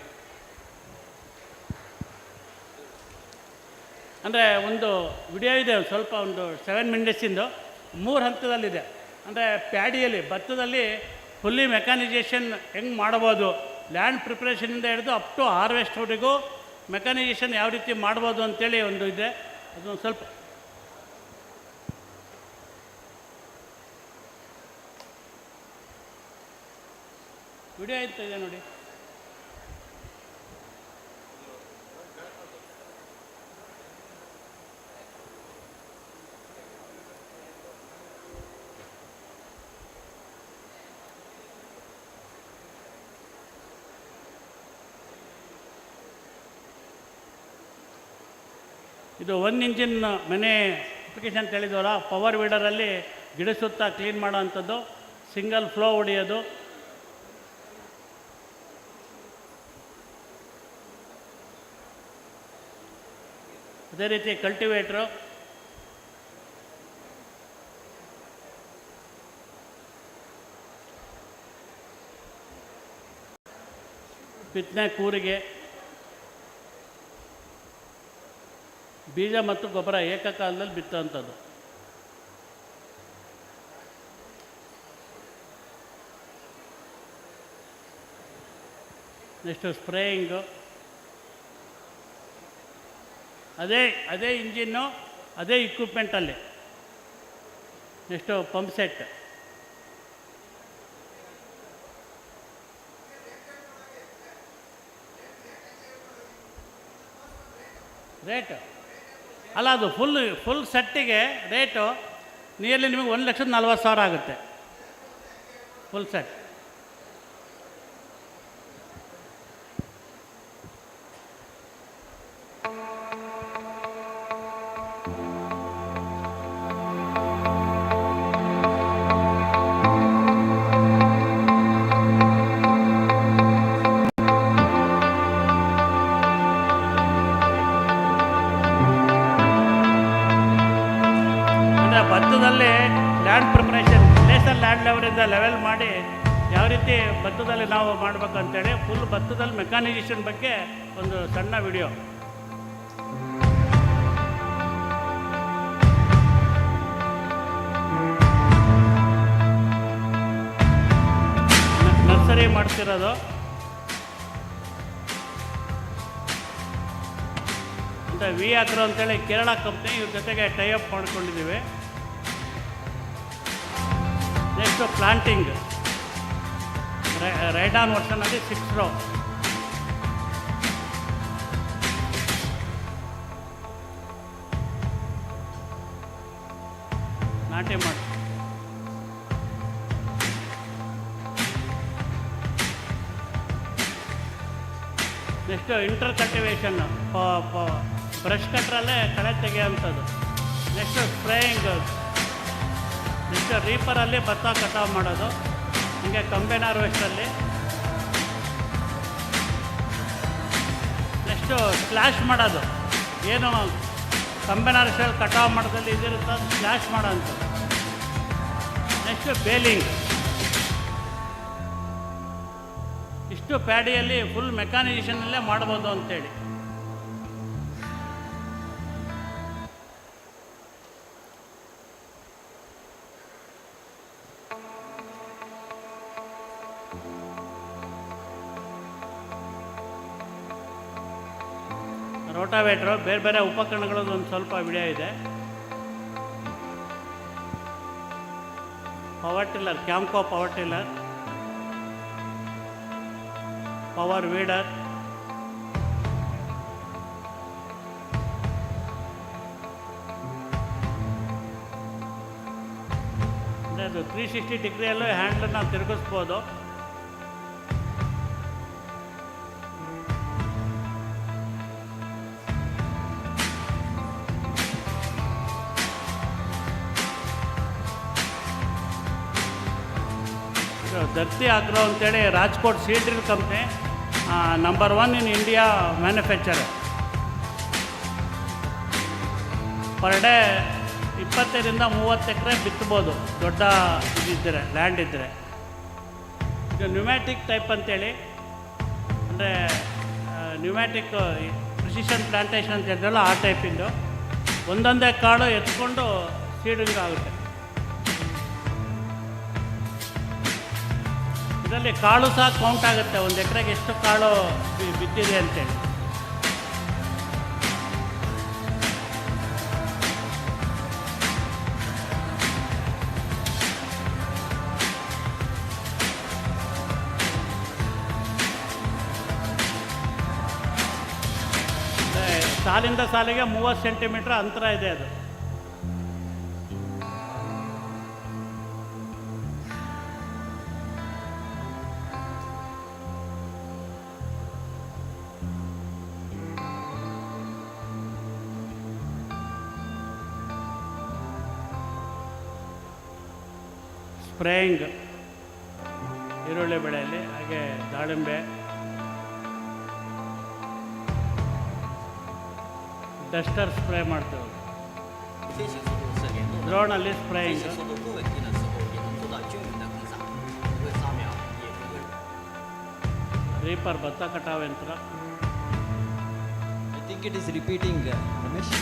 ಅಂದರೆ ಒಂದು ವಿಡಿಯೋ ಇದೆ, ಸ್ವಲ್ಪ ಒಂದು 7 ಮಿನಿಟ್ಸಿಂದು 3 ಹಂತದಲ್ಲಿದೆ. ಅಂದರೆ ಪ್ಯಾಡಿಯಲ್ಲಿ ಭತ್ತದಲ್ಲಿ ಫುಲ್ಲಿ ಮೆಕ್ಯಾನೈಜೇಷನ್ ಹೆಂಗೆ ಮಾಡ್ಬೋದು, ಲ್ಯಾಂಡ್ ಪ್ರಿಪ್ರೇಷನಿಂದ ಹಿಡಿದು ಅಪ್ ಟು ಹಾರ್ವೆಸ್ಟ್ವರೆಗೂ ಮೆಕ್ಯಾನೈಜೇಷನ್ ಯಾವ ರೀತಿ ಮಾಡ್ಬೋದು ಅಂತೇಳಿ ಒಂದು ಇದೆ. ಅದೊಂದು ಸ್ವಲ್ಪ ವಿಡಿಯೋ ಇದೆ ನೋಡಿ. ಇದು 1 ಇಂಜಿನ್ ಮನೆ ಅಪ್ಲಿಕೇಶನ್ ಅಂತ ಹೇಳಿದ್ವಲ್ಲ, ಪವರ್ ವೀಡರಲ್ಲಿ ಗಿಡ ಸುತ್ತ ಕ್ಲೀನ್ ಮಾಡೋ ಅಂಥದ್ದು, ಸಿಂಗಲ್ ಫ್ಲೋ ಹೊಡೆಯೋದು, ಅದೇ ರೀತಿ ಕಲ್ಟಿವೇಟ್ರು, ಬಿತ್ತನೆ ಕೂರಿಗೆ, ಬೀಜ ಮತ್ತು ಗೊಬ್ಬರ ಏಕಕಾಲದಲ್ಲಿ ಬಿತ್ತುವಂಥದ್ದು. ನೆಕ್ಸ್ಟು ಸ್ಪ್ರೇಯಿಂಗು, ಅದೇ ಇಂಜಿನ್ನು, ಅದೇ ಇಕ್ವಿಪ್ಮೆಂಟಲ್ಲಿ. ನೆಕ್ಸ್ಟು ಪಂಪ್ ಸೆಟ್, ರೇಟು ಅಲ್ಲ, ಅದು ಫುಲ್ ಸೆಟ್ಟಿಗೆ ರೇಟು ನಿಯರ್ಲಿ ನಿಮಗೆ 1,40,000 ಆಗುತ್ತೆ ಫುಲ್ ಸೆಟ್. ಭತ್ತದಲ್ಲಿ ಲ್ಯಾಂಡ್ ಪ್ರಿಪ್ರೇಷನ್, ನೇಷನಲ್ ಲ್ಯಾಂಡ್ ಲೆವೆಲಿಂದ ಲೆವೆಲ್ ಮಾಡಿ ಯಾವ ರೀತಿ ಭತ್ತದಲ್ಲಿ ನಾವು ಮಾಡಬೇಕಂತೇಳಿ ಫುಲ್ ಭತ್ತದಲ್ಲಿ ಮೆಕ್ಯಾನೈಸೇಷನ್ ಬಗ್ಗೆ ಒಂದು ಸಣ್ಣ ವಿಡಿಯೋ. ನರ್ಸರಿ ಮಾಡ್ತಿರೋದು. ಅಂತ ವಿ ಆಗ್ರೋ ಅಂತೇಳಿ ಕೇರಳ ಕಂಪ್ನಿ, ಇವ್ರ ಜೊತೆಗೆ ಟೈಅಪ್ ಮಾಡ್ಕೊಂಡಿದ್ದೀವಿ. ನೆಕ್ಸ್ಟು ಪ್ಲಾಂಟಿಂಗ್, ರೈಡಾನ್ ವರ್ಷನಲ್ಲಿ 6 ರೋ. ನಾಟಿ ಮಾಡಿ. ನೆಕ್ಸ್ಟು ಇಂಟರ್ ಕಲ್ಟಿವೇಷನ್, ಬ್ರಷ್ ಕಟ್ರಲ್ಲೇ ಕಳೆ ತೆಗೆಯೋಂಥದ್ದು. ನೆಕ್ಸ್ಟು ಸ್ಪ್ರೇಯಿಂಗ್, ನೆಕ್ಸ್ಟು ರೀಪರಲ್ಲಿ ಭತ್ತ ಕಟಾವು ಮಾಡೋದು, ಹೀಗೆ ಕಂಬೈನ್ ಹಾರ್ವೆಸ್ಟಲ್ಲಿ. ನೆಕ್ಸ್ಟು ಸ್ಲ್ಯಾಶ್ ಮಾಡೋದು, ಏನು ಕಂಬೈನ್ ಹಾರ್ವೆಸ್ಟಲ್ಲಿ ಕಟಾವು ಮಾಡೋದಲ್ಲಿ ಇದಿರುತ್ತೆ ಅದು ಸ್ಲ್ಯಾಶ್ ಮಾಡೋಂಥದ್ದು. Next baling. ಇಷ್ಟು ಪ್ಯಾಡಿಯಲ್ಲಿ ಫುಲ್ ಮೆಕ್ಯಾನೈಸೇಷನಲ್ಲೇ ಮಾಡ್ಬೋದು ಅಂತೇಳಿ. ರೋಟಾವೇಟ್ರು, ಬೇರೆ ಬೇರೆ ಉಪಕರಣಗಳದ್ದು ಒಂದು ಸ್ವಲ್ಪ ವಿಡಿಯೋ ಇದೆ. Power tiller, Kamco power tiller, power weeder, ಅಂದರೆ ಅದು 360 ಡಿಗ್ರಿಯಲ್ಲೂ ಹ್ಯಾಂಡ್ಲನ್ನು ತಿರುಗಿಸ್ಬೋದು. ಧರ್ತಿ ಆಗ್ರೋ ಅಂತೇಳಿ Rajkot seed drill company, number 1 in India manufacturer. Per day 20ರಿಂದ 30 ಎಕರೆ ಬಿತ್ತಬೋದು, ದೊಡ್ಡ ಇದಿದ್ದರೆ, ಲ್ಯಾಂಡ್ ಇದ್ದರೆ. ಇದು ನ್ಯೂಮ್ಯಾಟಿಕ್ ಟೈಪ್ ಅಂತೇಳಿ, ಅಂದರೆ ನ್ಯೂಮ್ಯಾಟಿಕ್ ಪ್ರಿಸಿಷನ್ ಪ್ಲಾಂಟೇಷನ್ ಅಂತ ಹೇಳಿದ್ರಲ್ಲ ಆ ಟೈಪಿಂದು. ಒಂದೊಂದೇ ಕಾಳು ಎತ್ಕೊಂಡು ಸೀಡಿಂಗ್ ಆಗುತ್ತೆ. ಇದರಲ್ಲಿ ಕಾಳು ಸಹ ಕೌಂಟ್ ಆಗುತ್ತೆ, ಒಂದು ಎಕರೆಗೆ ಎಷ್ಟು ಕಾಳು ಬಿದ್ದಿದೆ ಅಂತೇಳಿ. ಸಾಲಿಂದ ಸಾಲಿಗೆ 30 ಸೆಂಟಿಮೀಟ್ರ್ ಅಂತರ ಇದೆ ಅದು. ಸ್ಪ್ರೇಯಿಂಗ್ ಈರುಳ್ಳಿ ಬೆಳೆಯಲ್ಲಿ, ಹಾಗೆ ದಾಳಿಂಬೆ, ಡಸ್ಟರ್ ಸ್ಪ್ರೇ ಮಾಡ್ತೇವೆ, ಡ್ರೋನಲ್ಲಿ ಸ್ಪ್ರೇಯಿಂಗ್, ರೀಪರ್ ಭತ್ತ ಕಟಾವು ಯಂತ್ರ. I think it is repeating, Ramesh.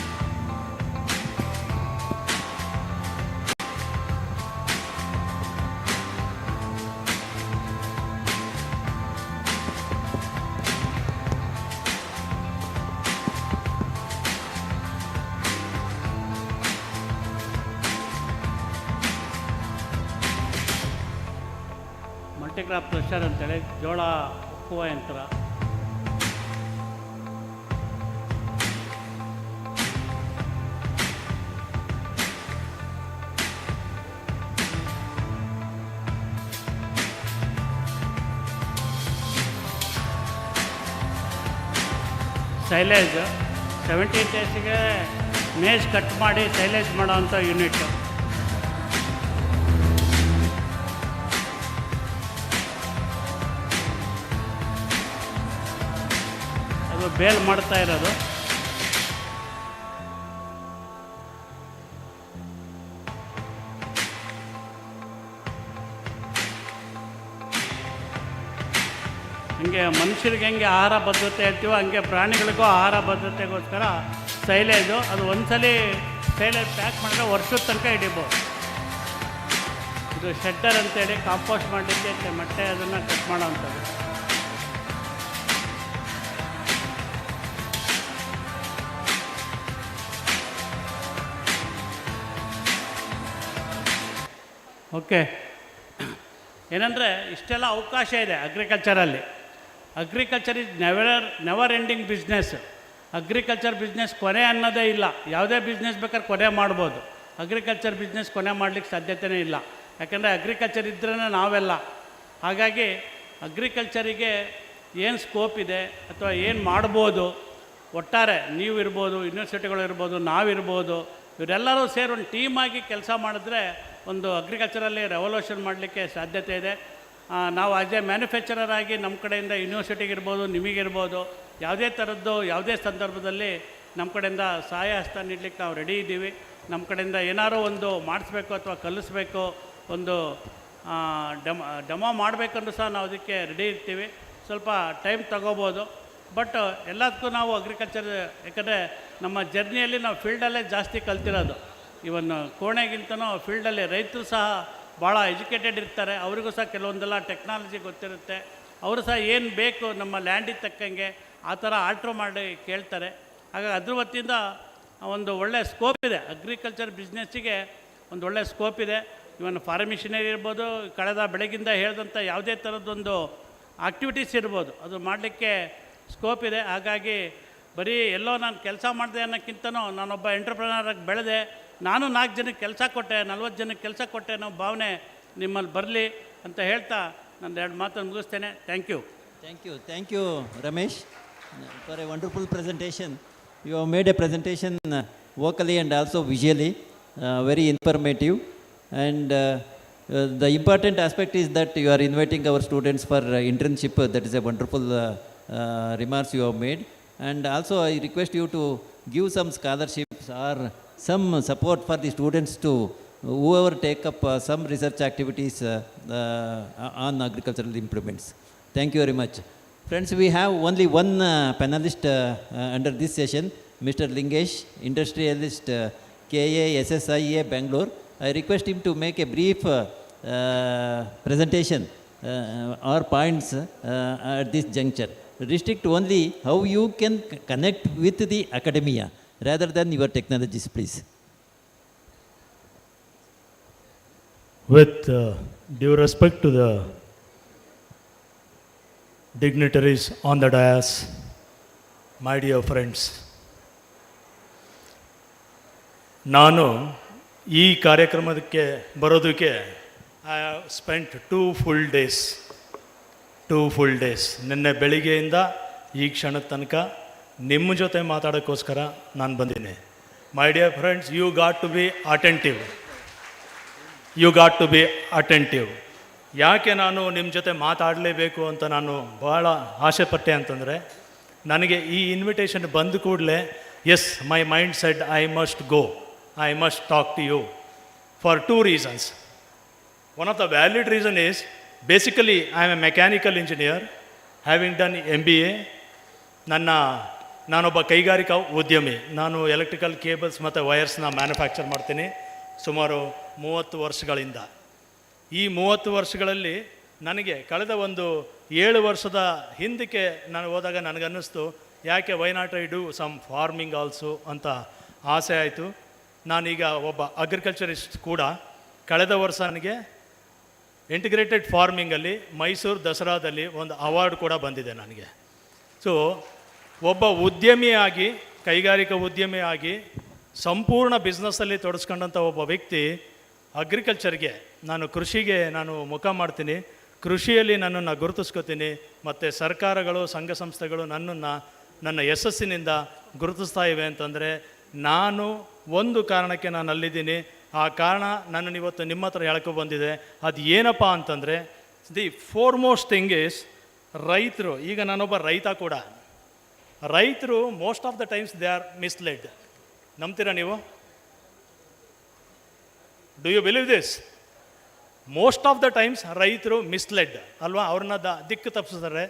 Multicrop thresher ಅಂತೇಳಿ ಜೋಳ ಒಕ್ಕುವ ಯಂತ್ರ, ಸೈಲೇಜ್ 70 ಡೇಸಿಗೆ ಮೇಜ್ ಕಟ್ ಮಾಡಿ ಸೈಲೇಜ್ ಮಾಡೋವಂಥ ಯೂನಿಟ್. ಅದು ಬೇಲ್ ಮಾಡ್ತಾ ಇರೋದು. ಹಂಗೆ ಮನುಷ್ಯರಿಗೆ ಹೆಂಗೆ ಆಹಾರ ಭದ್ರತೆ ಹೇಳ್ತೀವೋ ಹಂಗೆ ಪ್ರಾಣಿಗಳಿಗೂ ಆಹಾರ ಭದ್ರತೆಗೋಸ್ಕರ ಸೈಲೇಜು, ಅದು ಒಂದ್ಸಲಿ ಸೈಲೇಜ್ ಪ್ಯಾಕ್ ಮಾಡಿದ್ರೆ ವರ್ಷದ ತನಕ ಹಿಡಿಬೋದು. ಇದು ಶೆಡ್ಡರ್ ಅಂತೇಳಿ ಕಾಂಪೋಸ್ಟ್ ಮಾಡಲಿಕ್ಕೆ ಮೊಟ್ಟೆ ಅದನ್ನು ಕಟ್ ಮಾಡೋವಂಥದ್ದು. ಓಕೆ, ಏನಂದರೆ ಇಷ್ಟೆಲ್ಲ ಅವಕಾಶ ಇದೆ ಅಗ್ರಿಕಲ್ಚರಲ್ಲಿ. Agriculture is never ending business. Agriculture business ಕೊನೆ ಅನ್ನೋದೇ ಇಲ್ಲ. ಯಾವುದೇ ಬಿಸ್ನೆಸ್ ಬೇಕಾದ್ರೆ ಕೊನೆ ಮಾಡ್ಬೋದು, ಅಗ್ರಿಕಲ್ಚರ್ ಬಿಸ್ನೆಸ್ ಕೊನೆ ಮಾಡಲಿಕ್ಕೆ ಸಾಧ್ಯತೆಯೇ ಇಲ್ಲ. ಯಾಕೆಂದರೆ ಅಗ್ರಿಕಲ್ಚರ್ ಇದ್ರೇ ನಾವೆಲ್ಲ. ಹಾಗಾಗಿ ಅಗ್ರಿಕಲ್ಚರಿಗೆ ಏನು ಸ್ಕೋಪ್ ಇದೆ ಅಥವಾ ಏನು ಮಾಡ್ಬೋದು, ಒಟ್ಟಾರೆ ನೀವು ಇರ್ಬೋದು, ಯೂನಿವರ್ಸಿಟಿಗಳು ಇರ್ಬೋದು, ನಾವಿರ್ಬೋದು, ಇವರೆಲ್ಲರೂ ಸೇರಿ ಒಂದು ಟೀಮಾಗಿ ಕೆಲಸ ಮಾಡಿದ್ರೆ ಒಂದು ಅಗ್ರಿಕಲ್ಚರಲ್ಲಿ ರೆವಲ್ಯೂಷನ್ ಮಾಡಲಿಕ್ಕೆ ಸಾಧ್ಯತೆ ಇದೆ. ನಾವು ಆಸ್ ಎ ಮ್ಯಾನುಫ್ಯಾಕ್ಚರರ್ ಆಗಿ ನಮ್ಮ ಕಡೆಯಿಂದ ಯೂನಿವರ್ಸಿಟಿಗಿರ್ಬೋದು, ನಿಮಗಿರ್ಬೋದು, ಯಾವುದೇ ಥರದ್ದು ಯಾವುದೇ ಸಂದರ್ಭದಲ್ಲಿ ನಮ್ಮ ಕಡೆಯಿಂದ ಸಹಾಯ ಹಸ್ತ ನೀಡಲಿಕ್ಕೆ ನಾವು ರೆಡಿ ಇದ್ದೀವಿ. ನಮ್ಮ ಕಡೆಯಿಂದ ಏನಾದರೂ ಒಂದು ಮಾಡಿಸ್ಬೇಕು ಅಥವಾ ಕಲಿಸ್ಬೇಕು, ಒಂದು ಡೆಮೋ ಮಾಡಬೇಕಂದ್ರೂ ಸಹ ನಾವು ಅದಕ್ಕೆ ರೆಡಿ ಇರ್ತೀವಿ. ಸ್ವಲ್ಪ ಟೈಮ್ ತಗೋಬೋದು, ಬಟ್ ಎಲ್ಲದಕ್ಕೂ ನಾವು ಅಗ್ರಿಕಲ್ಚರ್, ಯಾಕಂದರೆ ನಮ್ಮ ಜರ್ನಿಯಲ್ಲಿ ನಾವು ಫೀಲ್ಡಲ್ಲೇ ಜಾಸ್ತಿ ಕಲ್ತಿರೋದು. ಇವನ್ ಕೋಣೆಗಿಂತನೂ ಫೀಲ್ಡಲ್ಲಿ ರೈತರು ಸಹ ಭಾಳ ಎಜುಕೇಟೆಡ್ ಇರ್ತಾರೆ, ಅವರಿಗೂ ಸಹ ಕೆಲವೊಂದೆಲ್ಲ ಟೆಕ್ನಾಲಜಿ ಗೊತ್ತಿರುತ್ತೆ. ಅವರು ಸಹ ಏನು ಬೇಕು ನಮ್ಮ ಲ್ಯಾಂಡಿಗೆ ತಕ್ಕಂಗೆ ಆ ಥರ ಆಲ್ಟ್ರ್ ಮಾಡಿ ಕೇಳ್ತಾರೆ. ಹಾಗಾಗಿ ಅದ್ರ ವತಿಯಿಂದ ಒಂದು ಒಳ್ಳೆಯ ಸ್ಕೋಪ್ ಇದೆ ಅಗ್ರಿಕಲ್ಚರ್ ಬಿಸ್ನೆಸ್ಸಿಗೆ, ಒಂದು ಒಳ್ಳೆಯ ಸ್ಕೋಪ್ ಇದೆ. ಇವನ್ ಫಾರ್ಮ್ ಮಿಷನರಿ ಇರ್ಬೋದು, ಕಳೆದ ಬೆಳಗಿಂದ ಹೇಳಿದಂಥ ಯಾವುದೇ ಥರದ್ದೊಂದು ಆಕ್ಟಿವಿಟೀಸ್ ಇರ್ಬೋದು, ಅದು ಮಾಡಲಿಕ್ಕೆ ಸ್ಕೋಪ್ ಇದೆ. ಹಾಗಾಗಿ ಬರೀ ಎಲ್ಲೋ ನಾನು ಕೆಲಸ ಮಾಡಿದೆ ಅನ್ನೋಕ್ಕಿಂತನೂ ನಾನೊಬ್ಬ ಎಂಟ್ರಪ್ರನರಾಗಿ ಬೆಳೆದೆ, ನಾನು 4 ಜನಕ್ಕೆ ಕೆಲಸ ಕೊಟ್ಟೆ, 40 ಜನಕ್ಕೆ ಕೆಲಸ ಕೊಟ್ಟೆ ಅನ್ನೋ ಭಾವನೆ ನಿಮ್ಮಲ್ಲಿ ಬರಲಿ ಅಂತ ಹೇಳ್ತಾ ನಾನು 2 ಮಾತನ್ನು ಮುಗಿಸ್ತೇನೆ. Thank you. Thank you, Ramesh, for a wonderful presentation. You have made a presentation vocally and also visually, very informative. And the important aspect is that you are inviting our students for internship. That is a wonderful remarks you have made. And also I request you to give some scholarships or some support for the students to whoever take up some research activities on agricultural implements. Thank you very much. Friends, we have only one panelist under this session, Mr. Lingesh, industrialist, KSNUAHS Bangalore. I request him to make a brief presentation or points at this juncture. Restrict only how you can connect with the academia rather than your technologies, please. With due respect to the dignitaries on the dais, my dear friends, ನಾನು ಈ ಕಾರ್ಯಕ್ರಮಕ್ಕೆ ಬರೋದಕ್ಕೆ I have spent 2 full days. ನಿನ್ನೆ ಬೆಳಿಗ್ಗೆಯಿಂದ ಈ ಕ್ಷಣದ ತನಕ ನಿಮ್ಮ ಜೊತೆ ಮಾತಾಡೋಕ್ಕೋಸ್ಕರ ನಾನು ಬಂದಿನಿ. My dear friends, you got to be attentive. You got to be attentive. ಯಾಕೆ ನಾನು ನಿಮ್ಮ ಜೊತೆ ಮಾತಾಡಲೇಬೇಕು ಅಂತ ನಾನು ಭಾಳ ಆಸೆ ಪಟ್ಟೆ ಅಂತಂದರೆ, ನನಗೆ ಈ ಇನ್ವಿಟೇಷನ್ ಬಂದ ಕೂಡಲೇ yes, my mind said I must go, I must talk to you for 2 reasons. One of the valid reason is, basically I am a mechanical engineer having done MBA. ನಾನೊಬ್ಬ ಕೈಗಾರಿಕಾ ಉದ್ಯಮಿ. ನಾನು ಎಲೆಕ್ಟ್ರಿಕಲ್ ಕೇಬಲ್ಸ್ ಮತ್ತು ವೈರ್ಸ್ನ manufacture ಮಾಡ್ತೀನಿ ಸುಮಾರು 30 ವರ್ಷಗಳಿಂದ. ಈ 30 ವರ್ಷಗಳಲ್ಲಿ ನನಗೆ ಕಳೆದ ಒಂದು 7 ವರ್ಷದ ಹಿಂದಕ್ಕೆ ನಾನು ಹೋದಾಗ ನನಗನ್ನಿಸ್ತು, ಯಾಕೆ why not I do some farming also ಅಂತ ಆಸೆ ಆಯಿತು. ನಾನೀಗ ಒಬ್ಬ ಅಗ್ರಿಕಲ್ಚರಿಸ್ಟ್ ಕೂಡ. ಕಳೆದ ವರ್ಷ ನನಗೆ ಇಂಟಿಗ್ರೇಟೆಡ್ ಫಾರ್ಮಿಂಗಲ್ಲಿ ಮೈಸೂರು ದಸರಾದಲ್ಲಿ ಒಂದು ಅವಾರ್ಡ್ ಕೂಡ ಬಂದಿದೆ ನನಗೆ. ಸೊ ಒಬ್ಬ ಉದ್ಯಮಿಯಾಗಿ, ಕೈಗಾರಿಕಾ ಉದ್ಯಮಿಯಾಗಿ ಸಂಪೂರ್ಣ ಬಿಸ್ನೆಸ್ಸಲ್ಲಿ ತೊಡಸ್ಕೊಂಡಂಥ ಒಬ್ಬ ವ್ಯಕ್ತಿ ಅಗ್ರಿಕಲ್ಚರ್ಗೆ, ನಾನು ಕೃಷಿಗೆ ನಾನು ಮುಖ ಮಾಡ್ತೀನಿ, ಕೃಷಿಯಲ್ಲಿ ನನ್ನನ್ನು ಗುರುತಿಸ್ಕೋತೀನಿ, ಮತ್ತು ಸರ್ಕಾರಗಳು, ಸಂಘ ಸಂಸ್ಥೆಗಳು ನನ್ನನ್ನು ನನ್ನ ಯಶಸ್ಸಿನಿಂದ ಗುರುತಿಸ್ತಾ ಇವೆ ಅಂತಂದರೆ, ನಾನು ಒಂದು ಕಾರಣಕ್ಕೆ ನಾನು ಅಲ್ಲಿದ್ದೀನಿ. ಆ ಕಾರಣ ನನ್ನನ್ನು ಇವತ್ತು ನಿಮ್ಮ ಹತ್ರ ಹೇಳ್ಕೊ ಬಂದಿದೆ. ಅದು ಏನಪ್ಪ ಅಂತಂದರೆ, ದಿ ಫೋರ್ಮೋಸ್ಟ್ ಥಿಂಗ್ ಈಸ್ ರೈತರು. ಈಗ ನಾನೊಬ್ಬ ರೈತ ಕೂಡ. ರೈತರು most of the times they are misled. ನಂಬ್ತೀರಾ ನೀವು? Do you believe this? Most of the times ರೈತರು ಮಿಸ್ಲೆಡ್ ಅಲ್ವಾ? ಅವ್ರನ್ನ ದಿಕ್ಕು ತಪ್ಪಿಸ್ತಾರೆ,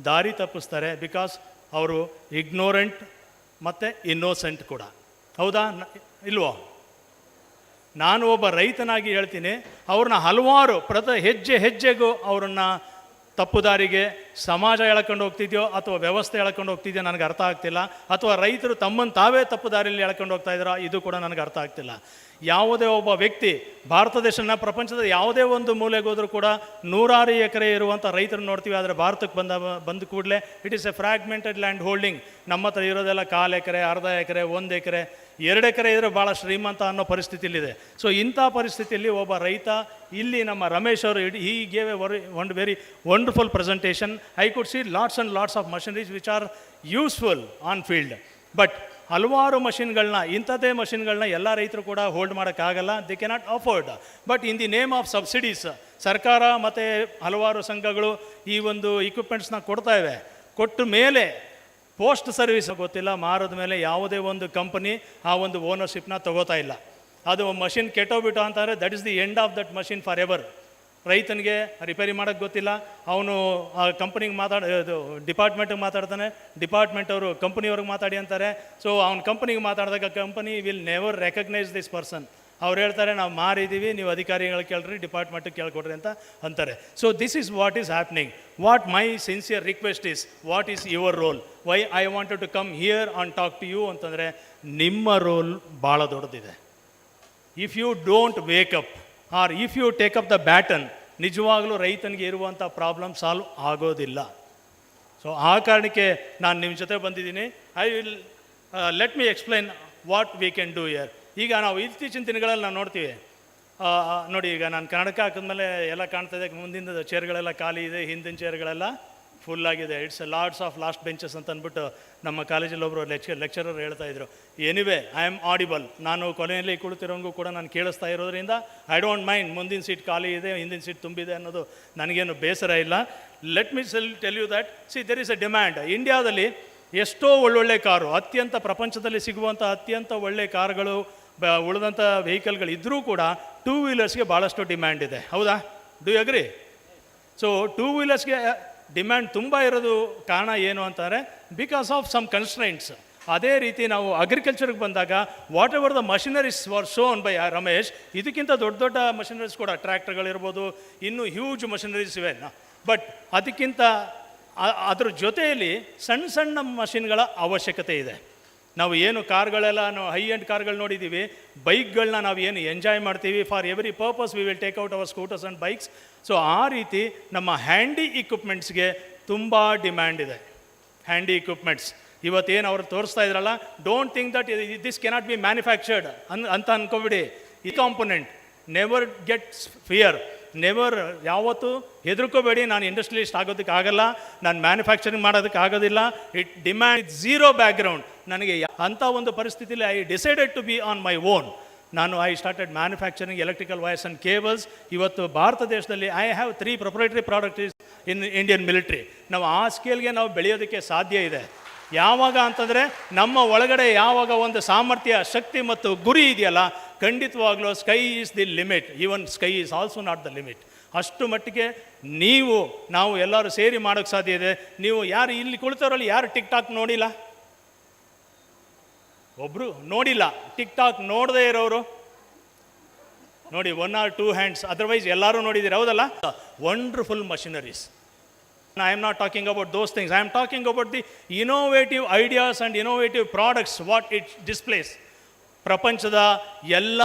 ದಾರಿ ತಪ್ಪಿಸ್ತಾರೆ. ಬಿಕಾಸ್ ಅವರು ಇಗ್ನೋರೆಂಟ್ ಮತ್ತು ಇನ್ನೋಸೆಂಟ್ ಕೂಡ. ಹೌದಾ ಇಲ್ವೋ? ನಾನು ಒಬ್ಬ ರೈತನಾಗಿ ಹೇಳ್ತೀನಿ, ಅವ್ರನ್ನ ಹಲವಾರು ಹೆಜ್ಜೆ ಹೆಜ್ಜೆಗೂ ಅವ್ರನ್ನ ತಪ್ಪು ದಾರಿಗೆ ಸಮಾಜ ಎಳ್ಕೊಂಡು ಹೋಗ್ತಿದೆಯೋ ಅಥವಾ ವ್ಯವಸ್ಥೆ ಎಳ್ಕೊಂಡು ಹೋಗ್ತಿದೆಯೋ ನನಗೆ ಅರ್ಥ ಆಗ್ತಿಲ್ಲ. ಅಥವಾ ರೈತರು ತಮ್ಮನ್ನು ತಾವೇ ತಪ್ಪು ದಾರಿಯಲ್ಲಿ ಎಳ್ಕೊಂಡು ಹೋಗ್ತಾ ಇದ್ದಾರೋ ಇದು ಕೂಡ ನನಗೆ ಅರ್ಥ ಆಗ್ತಿಲ್ಲ. ಯಾವುದೇ ಒಬ್ಬ ವ್ಯಕ್ತಿ ಭಾರತ ದೇಶನ ಪ್ರಪಂಚದ ಯಾವುದೇ ಒಂದು ಮೂಲೆಗೆ ಹೋದರೂ ಕೂಡ 100 ಎಕರೆ ಇರುವಂಥ ರೈತರು ನೋಡ್ತೀವಿ. ಆದರೆ ಭಾರತಕ್ಕೆ ಬಂದ ಕೂಡಲೇ it is A fragmented land holding. ನಮ್ಮ ಹತ್ರ ಇರೋದೆಲ್ಲ 1/4 ಎಕರೆ, ಅರ್ಧ ಎಕರೆ, 1 ಎಕರೆ, 2 ಎಕರೆ ಇದ್ದರೆ ಭಾಳ ಶ್ರೀಮಂತ ಅನ್ನೋ ಪರಿಸ್ಥಿತಿಯಲ್ಲಿದೆ. ಸೊ ಇಂಥ ಪರಿಸ್ಥಿತಿಯಲ್ಲಿ ಒಬ್ಬ ರೈತ, ಇಲ್ಲಿ ನಮ್ಮ ರಮೇಶ್ ಅವರು ಹಿ ಗೇವ್ ಎ ಒಂದು very wonderful presentation. I could see lots and lots of machineries which are useful on field. But ಹಲವಾರು ಮಷಿನ್ಗಳನ್ನ, ಇಂಥದ್ದೇ ಮಷಿನ್ಗಳನ್ನ ಎಲ್ಲ ರೈತರು ಕೂಡ ಹೋಲ್ಡ್ ಮಾಡೋಕ್ಕಾಗಲ್ಲ. They cannot afford. But in the name of subsidies ಸರ್ಕಾರ ಮತ್ತು ಹಲವಾರು ಸಂಘಗಳು ಈ ಒಂದು ಇಕ್ವಿಪ್ಮೆಂಟ್ಸ್ನ ಕೊಡ್ತಾ ಇವೆ. ಕೊಟ್ಟ ಮೇಲೆ ಪೋಸ್ಟ್ ಸರ್ವಿಸ್ ಗೊತ್ತಿಲ್ಲ, ಮಾರದ ಮೇಲೆ ಯಾವುದೇ ಒಂದು ಕಂಪನಿ ಆ ಒಂದು ಓನರ್ಶಿಪ್ನ ತಗೋತಾ ಇಲ್ಲ. ಅದು ಮಷಿನ್ ಕೆಟ್ಟೋಗ್ಬಿಟ್ಟು ಅಂತಂದರೆ that is the end of that machine for ever. ರೈತನಿಗೆ ರಿಪೇರಿ ಮಾಡೋಕ್ಕೆ ಗೊತ್ತಿಲ್ಲ, ಅವನು ಆ ಕಂಪ್ನಿಗೆ ಡಿಪಾರ್ಟ್ಮೆಂಟಿಗೆ ಮಾತಾಡ್ತಾನೆ, ಡಿಪಾರ್ಟ್ಮೆಂಟ್ ಅವರು ಕಂಪ್ನಿಯವ್ರಿಗೆ ಮಾತಾಡಿ ಅಂತಾರೆ. ಸೊ ಅವ್ನ ಕಂಪ್ನಿಗೆ ಮಾತಾಡಿದಾಗ company will never recognise this person. ಅವ್ರು ಹೇಳ್ತಾರೆ, ನಾವು ಮಾರಿದ್ದೀವಿ, ನೀವು ಅಧಿಕಾರಿಗಳು ಕೇಳ್ರಿ, ಡಿಪಾರ್ಟ್ಮೆಂಟಿಗೆ ಕೇಳ್ಕೊಡ್ರಿ ಅಂತ ಅಂತಾರೆ. So this is what is happening. What my sincere request is, what is your role? Why I wanted to come here and talk to you ಅಂತಂದರೆ, ನಿಮ್ಮ ರೋಲ್ ಭಾಳ ದೊಡ್ಡದಿದೆ. If you don't wake up or if you take up the baton, ನಿಜವಾಗಲೂ ರೈತನಿಗೆ ಇರುವಂಥ problem solve ಆಗೋದಿಲ್ಲ. So ಆ ಕಾರಣಕ್ಕೆ ನಾನು ನಿಮ್ಮ ಜೊತೆ ಬಂದಿದ್ದೀನಿ. I will let me explain what we can do here. ಈಗ ನಾವು ಇತ್ತೀಚಿನ ದಿನಗಳಲ್ಲಿ ನಾವು ನೋಡ್ತೀವಿ ನೋಡಿ, ಈಗ ನಾನು ಕನ್ನಡಕ ಹಾಕಿದ್ಮೇಲೆ ಎಲ್ಲ ಕಾಣ್ತಾ ಇದೆ, ಮುಂದಿನ ಚೇರ್ಗಳೆಲ್ಲ ಖಾಲಿ ಇದೆ, ಹಿಂದಿನ ಚೇರ್ಗಳೆಲ್ಲ ಫುಲ್ ಆಗಿದೆ. It's lords of last benches ಅಂತ ಅಂದ್ಬಿಟ್ಟು ನಮ್ಮ ಕಾಲೇಜಲ್ಲಿ ಒಬ್ಬರು ಲೆಕ್ಚರರ್ ಹೇಳ್ತಾ ಇದ್ರು. Anyway I am audible. ನಾನು ಕೊನೆಯಲ್ಲಿ ಕುಳಿತಿರೋಂಗೂ ಕೂಡ ನಾನು ಕೇಳಿಸ್ತಾ ಇರೋದ್ರಿಂದ ಐ ಡೋಂಟ್ ಮೈಂಡ್. ಮುಂದಿನ ಸೀಟ್ ಖಾಲಿ ಇದೆ, ಹಿಂದಿನ ಸೀಟ್ ತುಂಬಿದೆ ಅನ್ನೋದು ನನಗೇನು ಬೇಸರ ಇಲ್ಲ. Let me tell you that there is a demand. ಇಂಡಿಯಾದಲ್ಲಿ ಎಷ್ಟೋ ಒಳ್ಳೊಳ್ಳೆ ಕಾರು, ಅತ್ಯಂತ ಪ್ರಪಂಚದಲ್ಲಿ ಸಿಗುವಂಥ ಅತ್ಯಂತ ಒಳ್ಳೆ ಕಾರುಗಳು, ಉಳಿದಂಥ ವೆಹಿಕಲ್ಗಳು ಇದ್ದರೂ ಕೂಡ 2 ವೀಲರ್ಸ್ಗೆ ಭಾಳಷ್ಟು ಡಿಮ್ಯಾಂಡ್ ಇದೆ. ಹೌದಾ? Do you agree? ಸೊ 2 ವೀಲರ್ಸ್ಗೆ ಡಿಮ್ಯಾಂಡ್ ತುಂಬ ಇರೋದು ಕಾರಣ ಏನು ಅಂತಾರೆ, ಬಿಕಾಸ್ ಆಫ್ ಸಮ್ ಕನ್ಸ್ಟ್ರೈಂಟ್ಸ್. ಅದೇ ರೀತಿ ನಾವು ಅಗ್ರಿಕಲ್ಚರ್ಗೆ ಬಂದಾಗ what ever the machineries var shown by Ramesh, ಇದಕ್ಕಿಂತ ದೊಡ್ಡ ದೊಡ್ಡ ಮಷಿನರೀಸ್ ಕೂಡ, ಟ್ರ್ಯಾಕ್ಟರ್ಗಳಿರ್ಬೋದು, ಇನ್ನೂ ಹ್ಯೂಜ್ ಮಷಿನರೀಸ್ ಇವೆ. ಬಟ್ ಅದಕ್ಕಿಂತ ಅದ್ರ ಜೊತೆಯಲ್ಲಿ ಸಣ್ಣ ಸಣ್ಣ ಮಷಿನ್ಗಳ ಅವಶ್ಯಕತೆ ಇದೆ. ನಾವು ಏನು ಕಾರ್ಗಳೆಲ್ಲ ನಾವು ಹೈ ಎಂಡ್ ಕಾರ್ಗಳು ನೋಡಿದ್ದೀವಿ, ಬೈಕ್ಗಳನ್ನ ನಾವು ಏನು ಎಂಜಾಯ್ ಮಾಡ್ತೀವಿ, for every purpose we will take out our scooters and bikes. So ಆ ರೀತಿ ನಮ್ಮ ಹ್ಯಾಂಡಿ ಇಕ್ವಿಪ್ಮೆಂಟ್ಸ್ಗೆ ತುಂಬ ಡಿಮ್ಯಾಂಡ್ ಇದೆ. ಹ್ಯಾಂಡಿ ಇಕ್ವಿಪ್ಮೆಂಟ್ಸ್ ಇವತ್ತೇನು ಅವ್ರು ತೋರಿಸ್ತಾ ಇದ್ರಲ್ಲ, don't think that this cannot be manufactured ಅಂತ ಅನ್ಕೋಬಿಡಿ. ಈ component never gets fear. Never, ಯಾವತ್ತೂ ಹೆದರ್ಕೋಬೇಡಿ. ನಾನು ಇಂಡಸ್ಟ್ರಿಯಲಿಸ್ಟ್ ಆಗೋದಕ್ಕೆ ಆಗಲ್ಲ, ನಾನು ಮ್ಯಾನುಫ್ಯಾಕ್ಚರಿಂಗ್ ಮಾಡೋದಕ್ಕೆ ಆಗೋದಿಲ್ಲ. It demand 0 background. ನನಗೆ ಅಂಥ ಒಂದು ಪರಿಸ್ಥಿತಿಯಲ್ಲಿ I decided to be on my own. I started manufacturing electrical wires and cables. ಇವತ್ತು ಭಾರತ ದೇಶದಲ್ಲಿ I have 3 proprietary products in Indian military. ನಾವು ಆ ಸ್ಕೇಲ್ಗೆ ನಾವು ಬೆಳೆಯೋದಕ್ಕೆ ಸಾಧ್ಯ ಇದೆ. ಯಾವಾಗ ಅಂತಂದರೆ ನಮ್ಮ ಒಳಗಡೆ ಯಾವಾಗ ಒಂದು ಸಾಮರ್ಥ್ಯ, ಶಕ್ತಿ ಮತ್ತು ಗುರಿ ಇದೆಯಲ್ಲ, ಖಂಡಿತವಾಗ್ಲೂ sky is the limit. Even sky is also not the limit. ಅಷ್ಟು ಮಟ್ಟಿಗೆ ನಾವು ಎಲ್ಲರೂ ಸೇರಿ ಮಾಡೋಕ್ಕೆ ಸಾಧ್ಯ ಇದೆ. ನೀವು ಯಾರು ಇಲ್ಲಿ ಕುಳಿತವರಲ್ಲಿ ಯಾರು ಟಿಕ್ ಟಾಕ್ ನೋಡಿಲ್ಲ? ಒಬ್ಬರು ನೋಡಿಲ್ಲ. ಟಿಕ್ ಟಾಕ್ ನೋಡದೇ ಇರೋರು ನೋಡಿ, 1 or 2 hands, ಅದರ್ವೈಸ್ ಎಲ್ಲರೂ ನೋಡಿದ್ದೀರಿ, ಹೌದಲ್ಲ? Wonderful machineries. I am not talking about those things. I am talking about the innovative ideas and innovative products, what it displays. ಪ್ರಪಂಚದ ಎಲ್ಲ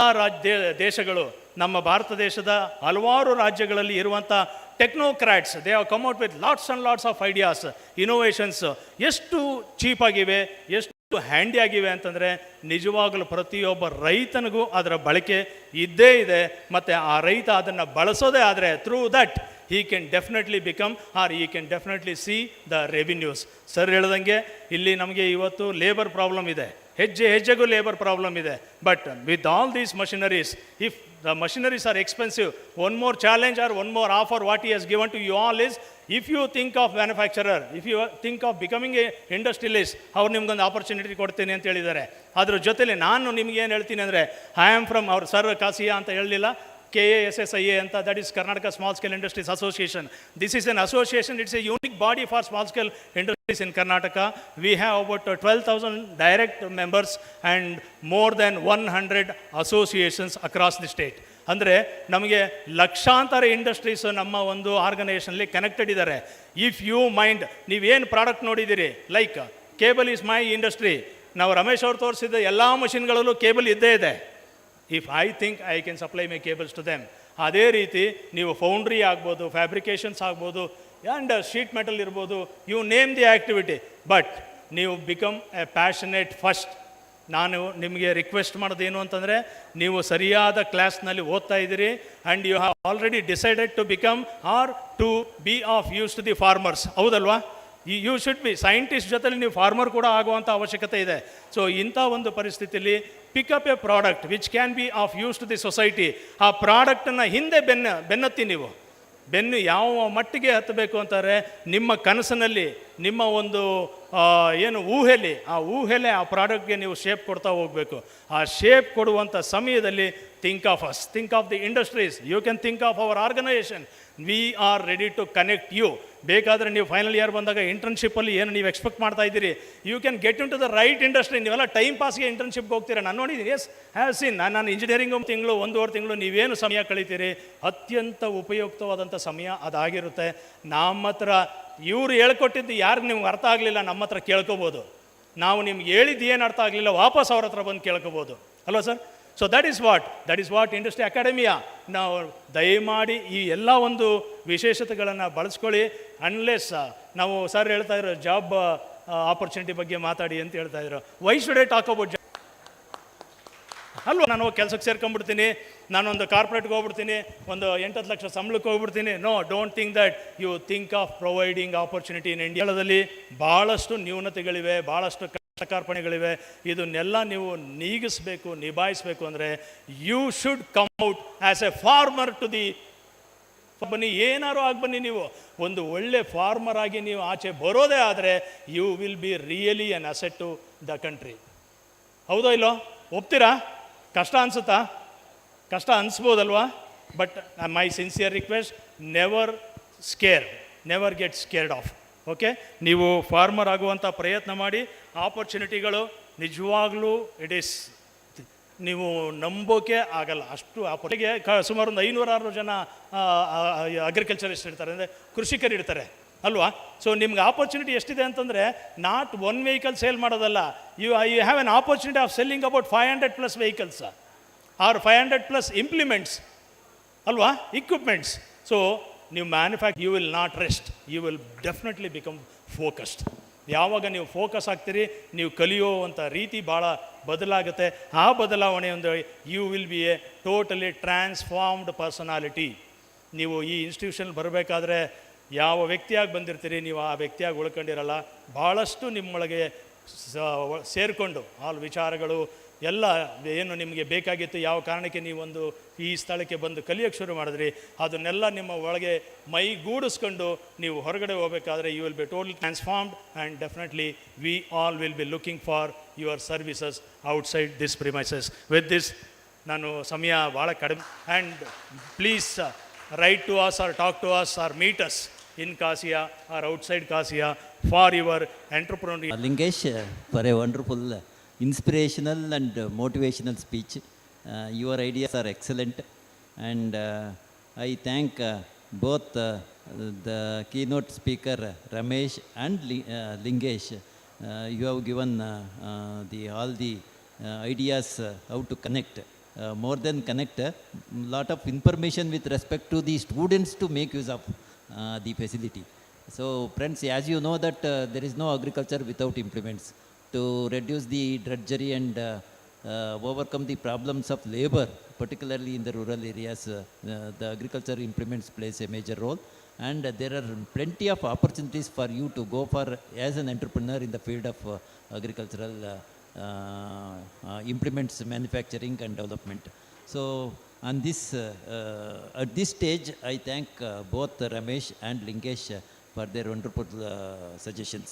ದೇಶಗಳು, ನಮ್ಮ ಭಾರತ ದೇಶದ ಹಲವಾರು ರಾಜ್ಯಗಳಲ್ಲಿ ಇರುವಂಥ technocrats, they have come out with lots and lots of ideas, innovations. ಎಷ್ಟು ಚೀಪಾಗಿವೆ, ಎಷ್ಟು ಹ್ಯಾಂಡಿ ಆಗಿವೆ ಅಂತಂದರೆ ನಿಜವಾಗಲೂ ಪ್ರತಿಯೊಬ್ಬ ರೈತನಿಗೂ ಅದರ ಬಳಕೆ ಇದ್ದೇ ಇದೆ. ಮತ್ತು ಆ ರೈತ ಅದನ್ನು ಬಳಸೋದೇ ಆದರೆ through that he can definitely become, or he can definitely see the revenues. Sir ಹೇಳ್ದಂಗೆ ಇಲ್ಲಿ ನಮಗೆ ಇವತ್ತು ಲೇಬರ್ ಪ್ರಾಬ್ಲಮ್ ಇದೆ, ಹೆಜ್ಜೆಗೂ ಲೇಬರ್ ಪ್ರಾಬ್ಲಮ್ ಇದೆ. But with all these machineries, if the machineries are expensive, one more challenge or one more offer what he has given to you all is, if you think of manufacturer, if you think of becoming a industrialist, ಅವ್ರು ನಿಮ್ಗೊಂದು opportunity ಕೊಡ್ತೀನಿ ಅಂತ ಹೇಳಿದ್ದಾರೆ. ಅದ್ರ ಜೊತೆಲಿ ನಾನು ನಿಮ್ಗೆ ಏನು ಹೇಳ್ತೀನಿ ಅಂದರೆ, ಐ ಆಮ್ ಫ್ರಮ್ ಅವ್ರ ಸರ್ ಕಾಸಿಯಾ ಅಂತ ಹೇಳಲಿಲ್ಲ, KSNUAHS ಅಂತ, that is Karnataka Small Scale Industries Association. This is an association, it's a unique body for small scale industries in Karnataka. We have about 12,000 direct members and more than 100 associations across the state. ಅಂದರೆ ನಮಗೆ ಲಕ್ಷಾಂತರ industries ನಮ್ಮ ಒಂದು ಆರ್ಗನೈಸೇಷನಲ್ಲಿ connected ಇದ್ದಾರೆ. If you mind, ನೀವೇನು product ನೋಡಿದ್ದೀರಿ, like cable is my industry, ನಾವು ರಮೇಶ್ ಅವ್ರು ತೋರಿಸಿದ ಎಲ್ಲ ಮಷಿನ್ಗಳಲ್ಲೂ ಕೇಬಲ್ ಇದ್ದೇ ಇದೆ. If I think I can supply my cables to them. ಅದೇ ರೀತಿ ನೀವು ಫೌಂಡ್ರಿ ಆಗ್ಬೋದು, ಫ್ಯಾಬ್ರಿಕೇಷನ್ಸ್ ಆಗ್ಬೋದು, ಆ್ಯಂಡ್ ಶೀಟ್ ಮೆಟಲ್ ಇರ್ಬೋದು, you name the activity, but ನೀವು ಬಿಕಮ್ ಎ ಪ್ಯಾಷನೇಟ್ ಫಸ್ಟ್. ನಾನು ನಿಮಗೆ ರಿಕ್ವೆಸ್ಟ್ ಮಾಡೋದೇನು ಅಂತಂದರೆ, ನೀವು ಸರಿಯಾದ ಕ್ಲಾಸ್ನಲ್ಲಿ ಓದ್ತಾ ಇದ್ದೀರಿ and you have already decided to become or to be of use to the farmers, ಹೌದಲ್ವಾ? ಯು ಶುಡ್ ಬಿ ಸೈಂಟಿಸ್ಟ್ ಜೊತೆಲಿ ನೀವು ಫಾರ್ಮರ್ ಕೂಡ ಆಗುವಂಥ ಅವಶ್ಯಕತೆ ಇದೆ. ಸೊ ಇಂಥ ಒಂದು ಪರಿಸ್ಥಿತಿಯಲ್ಲಿ pick up a product which can be of use to the society. ಆ ಪ್ರಾಡಕ್ಟನ್ನು ಹಿಂದೆ ಬೆನ್ನತ್ತಿ ನೀವು ಬೆನ್ನು ಯಾವ ಮಟ್ಟಿಗೆ ಹತ್ತಬೇಕು ಅಂತಾರೆ, ನಿಮ್ಮ ಕನಸಿನಲ್ಲಿ, ನಿಮ್ಮ ಒಂದು ಏನು ಊಹೆಲಿ, ಆ ಊಹೆಲೆ ಆ ಪ್ರಾಡಕ್ಟ್ಗೆ ನೀವು ಶೇಪ್ ಕೊಡ್ತಾ ಹೋಗಬೇಕು. ಆ ಶೇಪ್ ಕೊಡುವಂಥ ಸಮಯದಲ್ಲಿ think of us, think of the industries, you can think of our organization. We are ready to connect you. ಬೇಕಾದರೆ ನೀವು ಫೈನಲ್ ಇಯರ್ ಬಂದಾಗ ಇಂಟರ್ನ್ಶಿಪ್ಪಲ್ಲಿ ಏನು ನೀವು ಎಕ್ಸ್ಪೆಕ್ಟ್ ಮಾಡ್ತಾ ಇದ್ದೀರಿ, you can get into the right industry. ನೀವೆಲ್ಲ ಟೈಮ್ ಪಾಸ್ಗೆ ಇಂಟರ್ನ್ಶಿಪ್ಗೆ ಹೋಗ್ತೀರಾ, ನಾನು ನೋಡಿದ್ದೀನಿ. Yes, have seen. ನಾನು ಇಂಜಿನಿಯರಿಂಗ್ 1 ತಿಂಗಳು 1.5 ತಿಂಗಳು ನೀವೇನು ಸಮಯ ಕಳೀತೀರಿ, ಅತ್ಯಂತ ಉಪಯುಕ್ತವಾದಂಥ ಸಮಯ ಅದಾಗಿರುತ್ತೆ. ನಮ್ಮ ಹತ್ರ ಇವರು ಹೇಳ್ಕೊಟ್ಟಿದ್ದು ಯಾರು ನಿಮ್ಗೆ ಅರ್ಥ ಆಗಲಿಲ್ಲ, ನಮ್ಮ ಹತ್ರ ಕೇಳ್ಕೊಬೋದು. ನಾವು ನಿಮ್ಗೆ ಹೇಳಿದ್ದು ಏನು ಅರ್ಥ ಆಗಲಿಲ್ಲ, ವಾಪಸ್ ಅವ್ರ ಹತ್ರ ಬಂದು ಕೇಳ್ಕೊಬೋದು, ಅಲ್ವಾ sir? So that is what industry academia. ನಾವು ದಯಮಾಡಿ ಈ ಎಲ್ಲ ಒಂದು ವಿಶೇಷತೆಗಳನ್ನು ಬಳಸ್ಕೊಳ್ಳಿ. ಅನ್ಲೆಸ್ ನಾವು ಸರ್ ಹೇಳ್ತಾ ಇರೋ ಜಾಬ್ ಆಪರ್ಚುನಿಟಿ ಬಗ್ಗೆ ಮಾತಾಡಿ ಅಂತ ಹೇಳ್ತಾ ಇದ್ರು. Why should I talk about job ಅಲ್ವಾ? ನಾನು ಕೆಲಸಕ್ಕೆ ಸೇರ್ಕೊಂಡ್ಬಿಡ್ತೀನಿ, ನಾನೊಂದು ಕಾರ್ಪೊರೇಟ್ಗೆ ಹೋಗ್ಬಿಡ್ತೀನಿ, ಒಂದು 8-10 ಲಕ್ಷ ಸಂಬಳಕ್ಕೆ ಹೋಗ್ಬಿಡ್ತೀನಿ. No, don't think that. You think of providing opportunity in ಇಂಡಿಯಾದಲ್ಲಿ. ಭಾಳಷ್ಟು ನ್ಯೂನತೆಗಳಿವೆ, ಭಾಳಷ್ಟು ಕಷ್ಟಕಾರ್ಪಣೆಗಳಿವೆ. ಇದನ್ನೆಲ್ಲ ನೀವು ನೀಗಿಸಬೇಕು, ನಿಭಾಯಿಸಬೇಕು ಅಂದರೆ you should come out as a farmer to the ಬನ್ನಿ. ಏನಾರು ಆಗಿ ಬನ್ನಿ, ನೀವು ಒಂದು ಒಳ್ಳೆ ಫಾರ್ಮರ್ ಆಗಿ ನೀವು ಆಚೆ ಬರೋದೇ ಆದರೆ you will be really an asset to the country. ಹೌದೋ ಇಲ್ಲೋ? ಒಪ್ತೀರಾ? ಕಷ್ಟ ಅನಿಸುತ್ತಾ? ಕಷ್ಟ ಅನಿಸ್ಬೋದಲ್ವಾ? But my sincere request, never get scared of. Okay, ನೀವು ಫಾರ್ಮರ್ ಆಗುವಂಥ ಪ್ರಯತ್ನ ಮಾಡಿ. ಆಪರ್ಚುನಿಟಿಗಳು ನಿಜವಾಗ್ಲೂ ಇಟ್ ಈಸ್, ನೀವು ನಂಬೋಕೆ ಆಗಲ್ಲ ಅಷ್ಟು. ಆಪರ್ಚುನಿಟಿಗೆ ಸುಮಾರು ಒಂದು 500-600 ಜನ ಅಗ್ರಿಕಲ್ಚರಿಸ್ಟ್ ಇರ್ತಾರೆ, ಅಂದರೆ ಕೃಷಿಕರು ಇರ್ತಾರೆ ಅಲ್ವಾ? ಸೊ ನಿಮ್ಗೆ ಆಪರ್ಚುನಿಟಿ ಎಷ್ಟಿದೆ ಅಂತಂದರೆ, ನಾಟ್ 1 ವೆಹಿಕಲ್ ಸೇಲ್ ಮಾಡೋದಲ್ಲ, you have an opportunity of selling about 500+ vehicles or 500+ implements ಅಲ್ವಾ, ಇಕ್ವಿಪ್ಮೆಂಟ್ಸ್. ಸೊ ನೀವು you will not rest, you will definitely become focused. ಯಾವಾಗ ನೀವು ಫೋಕಸ್ ಆಗ್ತೀರಿ, ನೀವು ಕಲಿಯುವಂಥ ರೀತಿ ಭಾಳ ಬದಲಾಗುತ್ತೆ. ಆ ಬದಲಾವಣೆ ಒಂದು you will be a totally transformed personality. ನೀವು ಈ ಇನ್ಸ್ಟಿಟ್ಯೂಷನ್ ಬರಬೇಕಾದ್ರೆ ಯಾವ ವ್ಯಕ್ತಿಯಾಗಿ ಬಂದಿರ್ತೀರಿ, ನೀವು ಆ ವ್ಯಕ್ತಿಯಾಗಿ ಉಳ್ಕೊಂಡಿರಲ್ಲ. ಭಾಳಷ್ಟು ನಿಮ್ಮೊಳಗೆ ಸೇರಿಕೊಂಡು ಆಲ್ ವಿಚಾರಗಳು, ಎಲ್ಲ ಏನು ನಿಮಗೆ ಬೇಕಾಗಿತ್ತು, ಯಾವ ಕಾರಣಕ್ಕೆ ನೀವೊಂದು ಈ ಸ್ಥಳಕ್ಕೆ ಬಂದು ಕಲಿಯೋಕ್ಕೆ ಶುರು ಮಾಡಿದ್ರಿ, ಅದನ್ನೆಲ್ಲ ನಿಮ್ಮ ಒಳಗೆ ಮೈಗೂಡಿಸ್ಕೊಂಡು ನೀವು ಹೊರಗಡೆ ಹೋಗಬೇಕಾದ್ರೆ you will be totally transformed and definitely we all will be looking for your services outside this premises. With this ನಾನು ಸಮಯ ಭಾಳ ಕಡಿಮೆ, and please write to us or talk to us or meet us in Kasia or outside Kasia for your entrepreneurial. Lingesh, for a wonderful, inspirational and motivational speech. Your ideas are excellent, and I thank both the keynote speaker Ramesh and Lingesh. You have given all the ideas how to connect. More than connect, lot of information with respect to the students to make use of the facility. So friends, as you know that there is no agriculture without implements. To reduce the drudgery and overcome the problems of labor, particularly in the rural areas, the agriculture implements plays a major role. And there are plenty of opportunities for you to go for as an entrepreneur in the field of agricultural implements manufacturing and development. So on this at this stage I thank both Ramesh and Lingesh for their wonderful suggestions.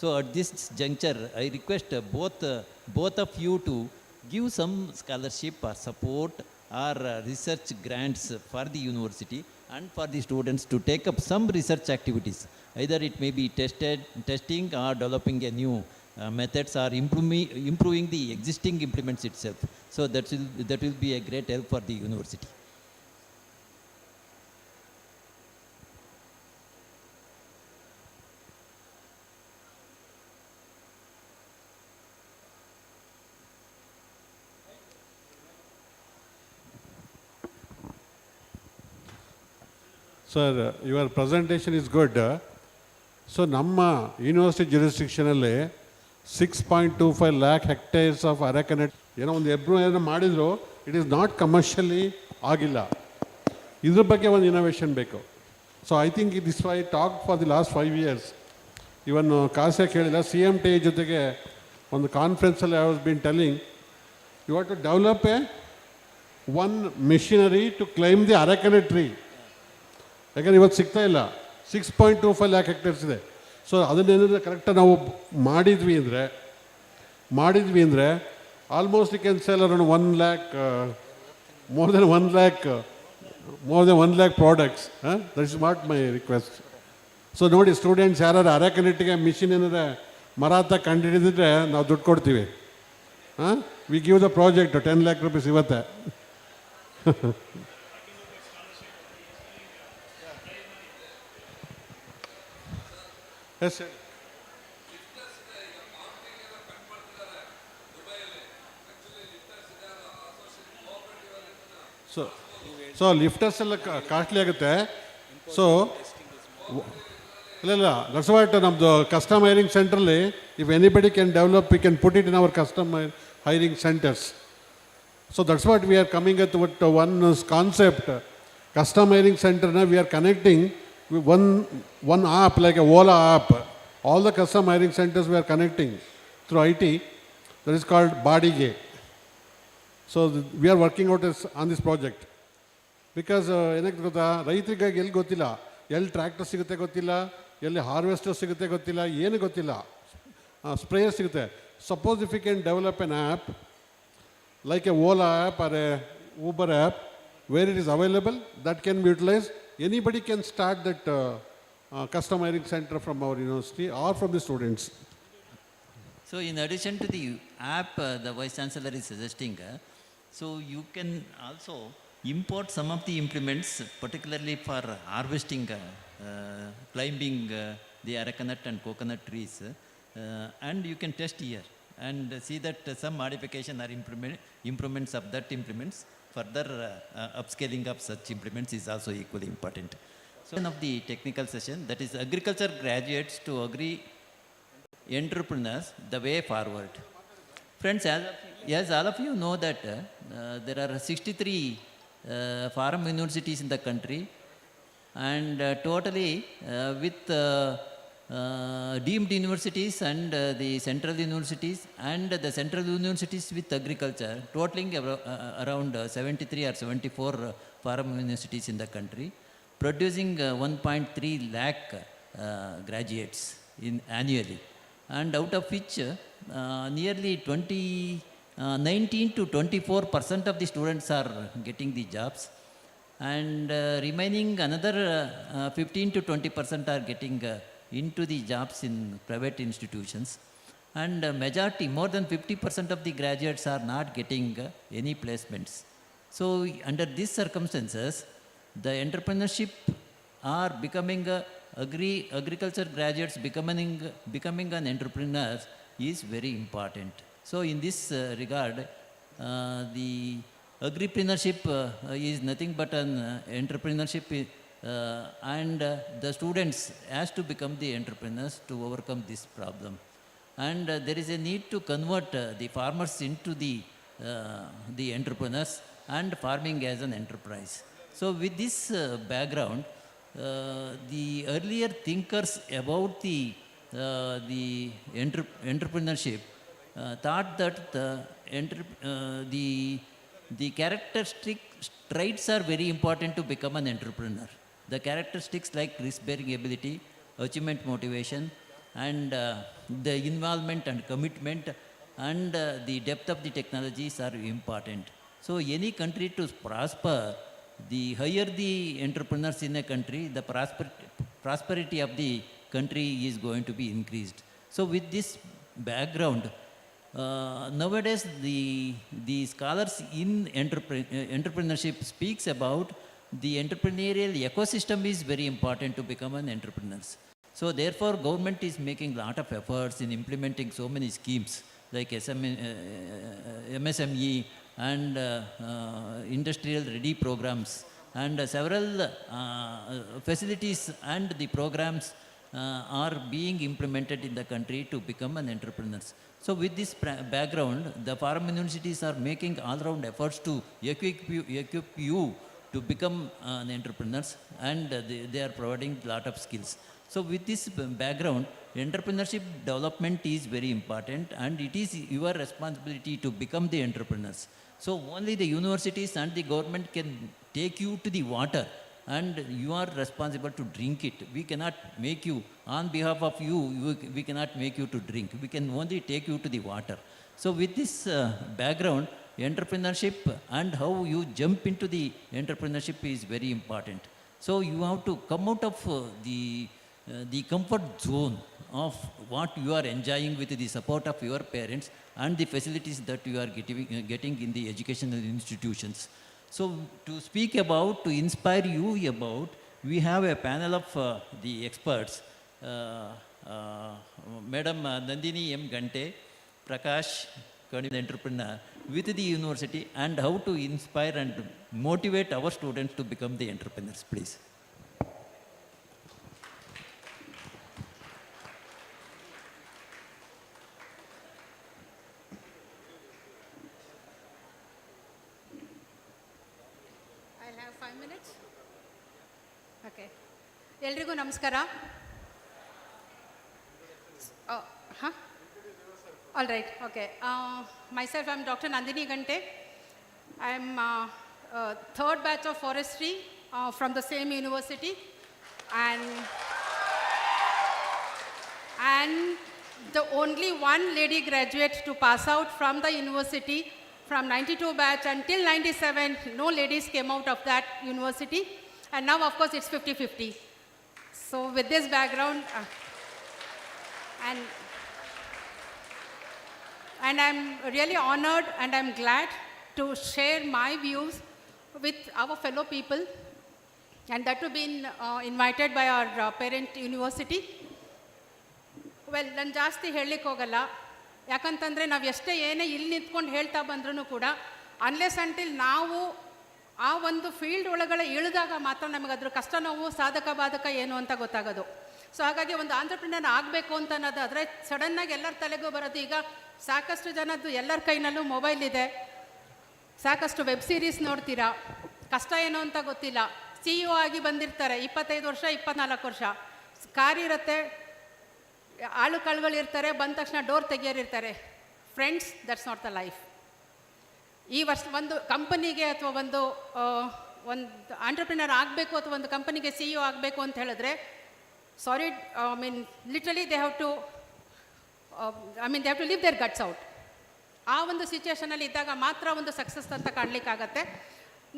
So at this juncture I request both of you to give some scholarship or support or research grants for the university and for the students to take up some research activities. Either it may be testing or developing a new methods or improving the existing implements itself. So that will be a great help for the university. Sir, your presentation is good. So, ನಮ್ಮ university jurisdiction-ಅಲ್ಲಿ 6.25 lakh hectares of ಅರೆಕನೆಟ್ ಏನೋ ಒಂದು ಏನೋ ಮಾಡಿದ್ರು, it is not commercially ಆಗಿಲ್ಲ. ಇದ್ರ ಬಗ್ಗೆ ಒಂದು innovation ಬೇಕು. So I think this I talk for the last 5 years. Even ಕಾಸೆ ಕೇಳಿಲ್ಲ, CMT ಜೊತೆಗೆ ಒಂದು ಕಾನ್ಫರೆನ್ಸಲ್ಲಿ I was been telling you have to develop one machinery to climb the arecanut tree. ಯಾಕಂದರೆ ಇವತ್ತು ಸಿಗ್ತಾ ಇಲ್ಲ. 6.25 lakh hectares ಇದೆ. ಸೊ ಅದನ್ನೇನಿದ್ರೆ ಕರೆಕ್ಟಾಗಿ ನಾವು ಮಾಡಿದ್ವಿ ಅಂದರೆ almost you can sell around 1 lakh, more than 1 lakh products. That is not my request. So ನೋಡಿ ಸ್ಟೂಡೆಂಟ್ಸ್ ಯಾರು ಅರೆಕನೆಟ್ಟಿಗೆ ಮಿಷಿನ್ ಏನಾದ್ರೆ ಮರಾಠ ಕಂಡುಹಿಡಿದಿದ್ರೆ ನಾವು ದುಡ್ಡು ಕೊಡ್ತೀವಿ. We give the project 10 lakh rupees ಇವತ್ತೇ. Yes, sir. ಸೊ ಲಿಫ್ಟರ್ಸ್ ಎಲ್ಲ ಕಾಸ್ಟ್ಲಿ ಆಗುತ್ತೆ. ಸೊ ಇಲ್ಲ ದಟ್ಸ್ ವಾಟ್ ನಮ್ಮದು ಕಸ್ಟಮ್ ಹೈರಿಂಗ್ ಸೆಂಟ್ರಲ್ಲಿ if anybody can develop we can put it in our custom hiring centres. So that's what we are coming at one concept. Custom hiring ಸೆಂಟರ್ನ we are connecting one app like a Ola app. All the custom hiring centers we are connecting through IT. That is called Badige. So we are working out on this project. Because ಏನಕ್ಕೆ ಗೊತ್ತಾ, ರೈತರಿಗಾಗಿ ಎಲ್ಲಿ ಗೊತ್ತಿಲ್ಲ, ಎಲ್ಲಿ tractor ಸಿಗುತ್ತೆ ಗೊತ್ತಿಲ್ಲ, ಎಲ್ಲಿ harvester ಸಿಗುತ್ತೆ ಗೊತ್ತಿಲ್ಲ, ಏನು ಗೊತ್ತಿಲ್ಲ, ಸ್ಪ್ರೇಯರ್ ಸಿಗುತ್ತೆ. Suppose if you can develop an app like a Ola app or a Uber app where it is available, that can be utilized. Anybody can start that custom hiring center from our university or from the students. So in addition to the app the Vice Chancellor is suggesting, so you can also import some of the implements, particularly for harvesting, climbing the arecanut and coconut trees, and you can test here and see that some modification or improvements of that implements. Further upscaling of such implements is also equally important. So one of the technical session, that is agriculture graduates to agri entrepreneurs, the way forward. Friends, as all of you know that there are 63 farm universities in the country, and totally with deemed universities and the central universities and the central universities with agriculture, totaling around 73 or 74 farm universities in the country, producing 1.3 lakh graduates annually, and out of which nearly 19 to 24% of the students are getting the jobs, and remaining another 15 to 20% are getting into the jobs in private institutions, and majority, more than 50% of the graduates are not getting any placements. So under these circumstances, the entrepreneurship are becoming agriculture graduates becoming an entrepreneur is very important. So in this regard, the agripreneurship is nothing but an entrepreneurship, and the students has to become the entrepreneurs to overcome this problem. And there is a need to convert the farmers into the entrepreneurs and farming as an enterprise. So with this background, the earlier thinkers about the entrepreneurship thought that the characteristic traits are very important to become an entrepreneur. The characteristics like risk-bearing ability, achievement motivation, and the involvement and commitment, and the depth of the technologies are important. So any country to prosper, the higher the entrepreneurs in a country, the prosperity of the country is going to be increased. So with this background, nowadays the scholars in entrepreneurship speaks about the entrepreneurial ecosystem is very important to become an entrepreneur. So therefore government is making a lot of efforts in implementing so many schemes like MSME and industrial ready programs, and several facilities and the programs are being implemented in the country to become an entrepreneur. So with this background, the farm universities are making all-round efforts to equip you to become an entrepreneur, and they are providing a lot of skills. So with this background, entrepreneurship development is very important, and it is your responsibility to become the entrepreneurs. So only the universities and the government can take you to the water, and you are responsible to drink it. We cannot make you, on behalf of you, we cannot make you to drink. We can only take you to the water. So with this background, entrepreneurship and how you jump into the entrepreneurship is very important. So you have to come out of the comfort zone of what you are enjoying with the support of your parents and the facilities that you are getting in the educational institutions. So to speak about, to inspire you about, we have a panel of the experts, Madam Nandini M. Gante, Prakash, entrepreneur with the university, and how to inspire and motivate our students to become the entrepreneurs, please. I'll have 5 minutes. Okay. ಎಲ್ರಿಗೂ ನಮಸ್ಕಾರ. All right, okay. Myself, I'm Dr. Nandini Gante. I'm third batch of forestry from the same university, and the only one lady graduate to pass out from the university from 92 batch until 97. No ladies came out of that university, and now of course it's 50-50. So with this background, and I'm really honored and I'm glad to share my views with our fellow people, and that to be invited by our parent university. Well, ನಾನು ಜಾಸ್ತಿ ಹೇಳಲಿಕ್ಕೆ ಹೋಗಲ್ಲ, ಯಾಕಂತಂದರೆ ನಾವು ಎಷ್ಟೇ ಏನೇ ಇಲ್ಲಿ ನಿಂತ್ಕೊಂಡು ಹೇಳ್ತಾ ಬಂದ್ರೂ ಕೂಡ ಅನ್ಲೆಸ್ ಅಂಟಿಲ್ ನಾವು ಆ ಒಂದು ಫೀಲ್ಡ್ ಒಳಗಡೆ ಇಳಿದಾಗ ಮಾತ್ರ ನಮಗೆ ಅದ್ರ ಕಷ್ಟ ನೋವು ಸಾಧಕ ಬಾಧಕ ಏನು ಅಂತ ಗೊತ್ತಾಗೋದು. ಸೊ ಹಾಗಾಗಿ ಒಂದು ಆಂಟ್ರಪ್ರಿನರ್ ಆಗಬೇಕು ಅಂತ ಅನ್ನೋದಾದರೆ ಸಡನ್ನಾಗಿ ಎಲ್ಲರ ತಲೆಗೂ ಬರೋದು, ಈಗ ಸಾಕಷ್ಟು ಜನದ್ದು ಎಲ್ಲರ ಕೈನಲ್ಲೂ ಮೊಬೈಲ್ ಇದೆ, ಸಾಕಷ್ಟು ವೆಬ್ ಸೀರೀಸ್ ನೋಡ್ತೀರಾ, ಕಷ್ಟ ಏನು ಅಂತ ಗೊತ್ತಿಲ್ಲ. CEO ಆಗಿ ಬಂದಿರ್ತಾರೆ, 25 ವರ್ಷ 24 ವರ್ಷ ಕಾರ್ ಇರುತ್ತೆ, ಆಳು ಕಳ್ಗಳಿರ್ತಾರೆ, ಬಂದ ತಕ್ಷಣ ಡೋರ್ ತೆಗಿಯೋರಿರ್ತಾರೆ. Friends, that's not the life. ಈ ವರ್ಷ ಒಂದು ಕಂಪನಿಗೆ ಅಥವಾ ಒಂದು ಆಂಟ್ರಪ್ರಿನರ್ ಆಗಬೇಕು ಅಥವಾ ಒಂದು ಕಂಪನಿಗೆ CEO ಆಗಬೇಕು ಅಂತ ಹೇಳಿದ್ರೆ, sorry, I mean literally they have to live their guts out. ಆ ಒಂದು ಸಿಚುವೇಷನಲ್ಲಿ ಇದ್ದಾಗ ಮಾತ್ರ ಒಂದು ಸಕ್ಸಸ್ ಅಂತ ಕಾಣಲಿಕ್ಕಾಗತ್ತೆ.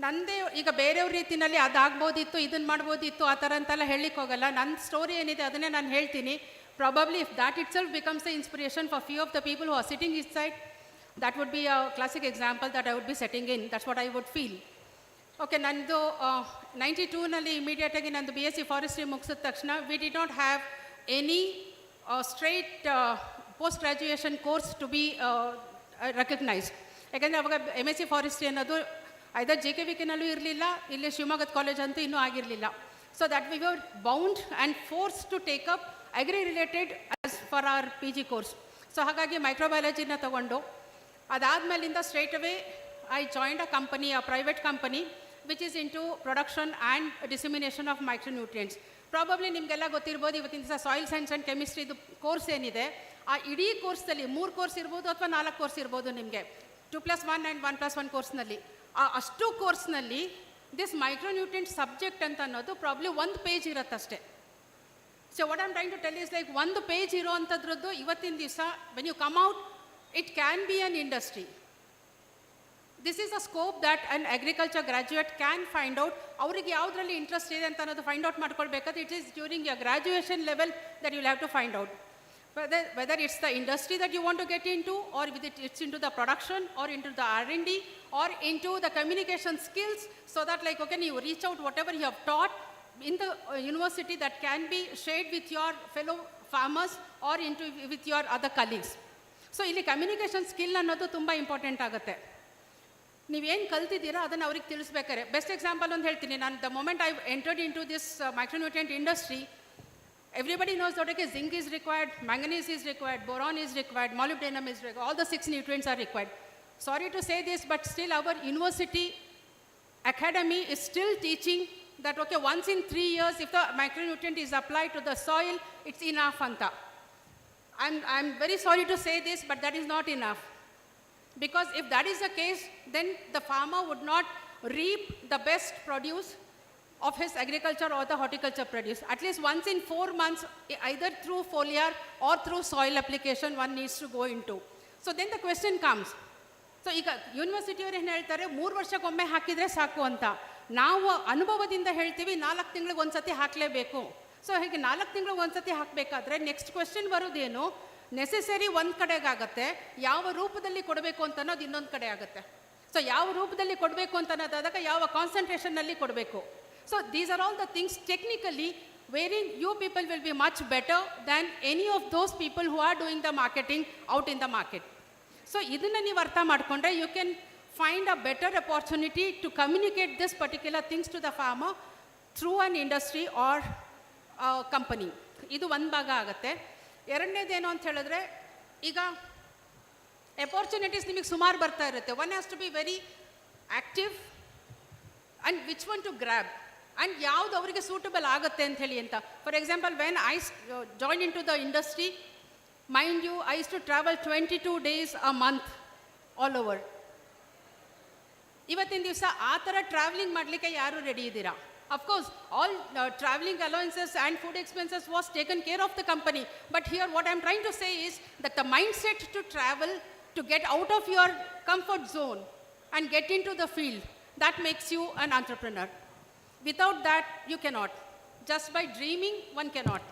ನನ್ನದೇ ಈಗ ಬೇರೆಯವ್ರ ರೀತಿಯಲ್ಲಿ ಅದಾಗ್ಬೋದಿತ್ತು, ಇದನ್ನು ಮಾಡ್ಬೋದಿತ್ತು, ಆ ಥರ ಅಂತೆಲ್ಲ ಹೇಳಲಿಕ್ಕೆ ಹೋಗಲ್ಲ. ನನ್ನ ಸ್ಟೋರಿ ಏನಿದೆ ಅದನ್ನೇ ನಾನು ಹೇಳ್ತೀನಿ. Probably if that it self becomes the inspiration for few of the people who are sitting is side, that would be a classic example that I would be setting in. That's what I would feel. Okay, nandu 92 immediately nandu BSc Forestry ಮುಗಿಸಿದ ತಕ್ಷಣ we did not have any straight post graduation course to be recognized. ಯಾಕಂದರೆ ಅವಾಗ MSc Forestry ಅನ್ನೋದು ಐದರ್ JKVKನಲ್ಲೂ ಇರಲಿಲ್ಲ, ಇಲ್ಲಿ ಶಿವಮೊಗ್ಗದ college ಅಂತೂ ಇನ್ನೂ ಆಗಿರಲಿಲ್ಲ. So that we were bound and forced to take up agri related as for our PG course. So ಹಾಗಾಗಿ ಮೈಕ್ರೋಬಯಾಲಜಿನ ತಗೊಂಡು ಅದಾದಮೇಲಿಂದ straight away I joined a company, a private company which is into production and dissemination of micronutrients. Probably ನಿಮಗೆಲ್ಲ ಗೊತ್ತಿರ್ಬೋದು, ಇವತ್ತಿನ ದಿವಸ soil science and ಕೆಮಿಸ್ಟ್ರಿದು course ಏನಿದೆ, ಆ ಇಡೀ ಕೋರ್ಸಲ್ಲಿ 3 ಕೋರ್ಸ್ ಇರ್ಬೋದು ಅಥವಾ 4 ಕೋರ್ಸ್ ಇರ್ಬೋದು ನಿಮಗೆ, 2+1 ಆ್ಯಂಡ್ 1+1 ಕೋರ್ಸ್ನಲ್ಲಿ. ಆ ಅಷ್ಟು ಕೋರ್ಸ್ನಲ್ಲಿ ದಿಸ್ ಮೈಕ್ರೋನ್ಯೂಟ್ರಿಯೆಂಟ್ ಸಬ್ಜೆಕ್ಟ್ ಅಂತ ಅನ್ನೋದು ಪ್ರಾಬ್ಲಿ 1 ಪೇಜ್ ಇರುತ್ತಷ್ಟೇ. So what I'm trying to tell is like 1 page ಇರೋ ಅಂಥದ್ರದ್ದು ಇವತ್ತಿನ ದಿವಸ when you come out it can be an industry. This is a scope that an agriculture graduate can find out. Avrige yaudralli interest ide anta annadu find out ಮಾಡ್ಕೊಳ್ಬೇಕಾದ್ರೆ it is during your graduation level that you will have to find out whether it's the industry that you want to get into, or whether it's into the production or into the R&D or into the communication skills, so that like okay, you reach out whatever you have taught in the university that can be shared with your fellow farmers or into with your other colleagues. So ಇಲ್ಲಿ communication skill ಅನ್ನೋದು ತುಂಬ important ಆಗುತ್ತೆ. ನೀವೇನು ಕಲ್ತಿದ್ದೀರಾ ಅದನ್ನು ಅವ್ರಿಗೆ ತಿಳಿಸ್ಬೇಕಾರೆ. Best example ಒಂದು ಹೇಳ್ತೀನಿ ನಾನು. The moment I entered into this micronutrient industry, everybody knows that okay, zinc is required, manganese is required, boron is required, molybdenum is required, all the 6 nutrients are required. Sorry to say this, but still our university academy is still teaching that okay, once in 3 years if the micronutrient is applied to the soil, it's enough anta. I'm very sorry to say this, but that is not enough. Because if that is the case, then the farmer would not reap the best produce of his agriculture or the horticulture produce. At least once in 4 months, either through foliar or through soil application, one needs to go into. So then the question comes. So ಈಗ ಯೂನಿವರ್ಸಿಟಿಯವರು ಏನು ಹೇಳ್ತಾರೆ, 3 ವರ್ಷಕ್ಕೊಮ್ಮೆ ಹಾಕಿದರೆ ಸಾಕು ಅಂತ. ನಾವು ಅನುಭವದಿಂದ ಹೇಳ್ತೀವಿ 4 ತಿಂಗಳಿಗೆ ಒಂದು ಸತಿ ಹಾಕಲೇಬೇಕು. ಸೊ ಹೀಗೆ 4 ತಿಂಗಳಿಗೆ ಒಂದು ಸತಿ ಹಾಕಬೇಕಾದ್ರೆ ನೆಕ್ಸ್ಟ್ ಕ್ವೆಶ್ಚನ್ ಬರೋದೇನು, ನೆಸೆಸರಿ ಒಂದು ಕಡೆಗಾಗತ್ತೆ, ಯಾವ ರೂಪದಲ್ಲಿ ಕೊಡಬೇಕು ಅಂತ ಅನ್ನೋದು ಇನ್ನೊಂದು ಕಡೆ ಆಗುತ್ತೆ. ಸೊ ಯಾವ ರೂಪದಲ್ಲಿ ಕೊಡಬೇಕು ಅಂತ ಅನ್ನೋದಾದಾಗ ಯಾವ ಕಾನ್ಸಂಟ್ರೇಷನ್ನಲ್ಲಿ ಕೊಡಬೇಕು. So these are all the things technically wherein you people will be much better than any of those people who are doing the marketing out in the market. So ಇದನ್ನು ನೀವು ಅರ್ಥ ಮಾಡಿಕೊಂಡ್ರೆ you can find a better opportunity to communicate this particular things to the farmer through an industry or company. ಇದು ಒಂದು ಭಾಗ ಆಗುತ್ತೆ. ಎರಡನೇದೇನು ಅಂತ ಹೇಳಿದ್ರೆ, ಈಗ ಅಪಾರ್ಚುನಿಟೀಸ್ ನಿಮಗೆ ಸುಮಾರು ಬರ್ತಾ ಇರುತ್ತೆ. One has to be very active and which one to grab and ಯಾವುದು ಅವರಿಗೆ ಸೂಟಬಲ್ ಆಗುತ್ತೆ ಅಂತ ಹೇಳಿ ಅಂತ. For example, when I join into the industry, mind you, I use to travel 22 days a month all over. ಇವತ್ತಿನ ದಿವಸ ಆ ಥರ ಟ್ರಾವೆಲಿಂಗ್ ಮಾಡಲಿಕ್ಕೆ ಯಾರು ರೆಡಿ ಇದ್ದೀರಾ? Of course, all traveling allowances and food expenses was taken care of the company. But here what I'm trying to say is that the mindset to travel, to get out of your comfort zone and get into the field, that makes you an entrepreneur. Without that, you cannot. Just by dreaming, one cannot.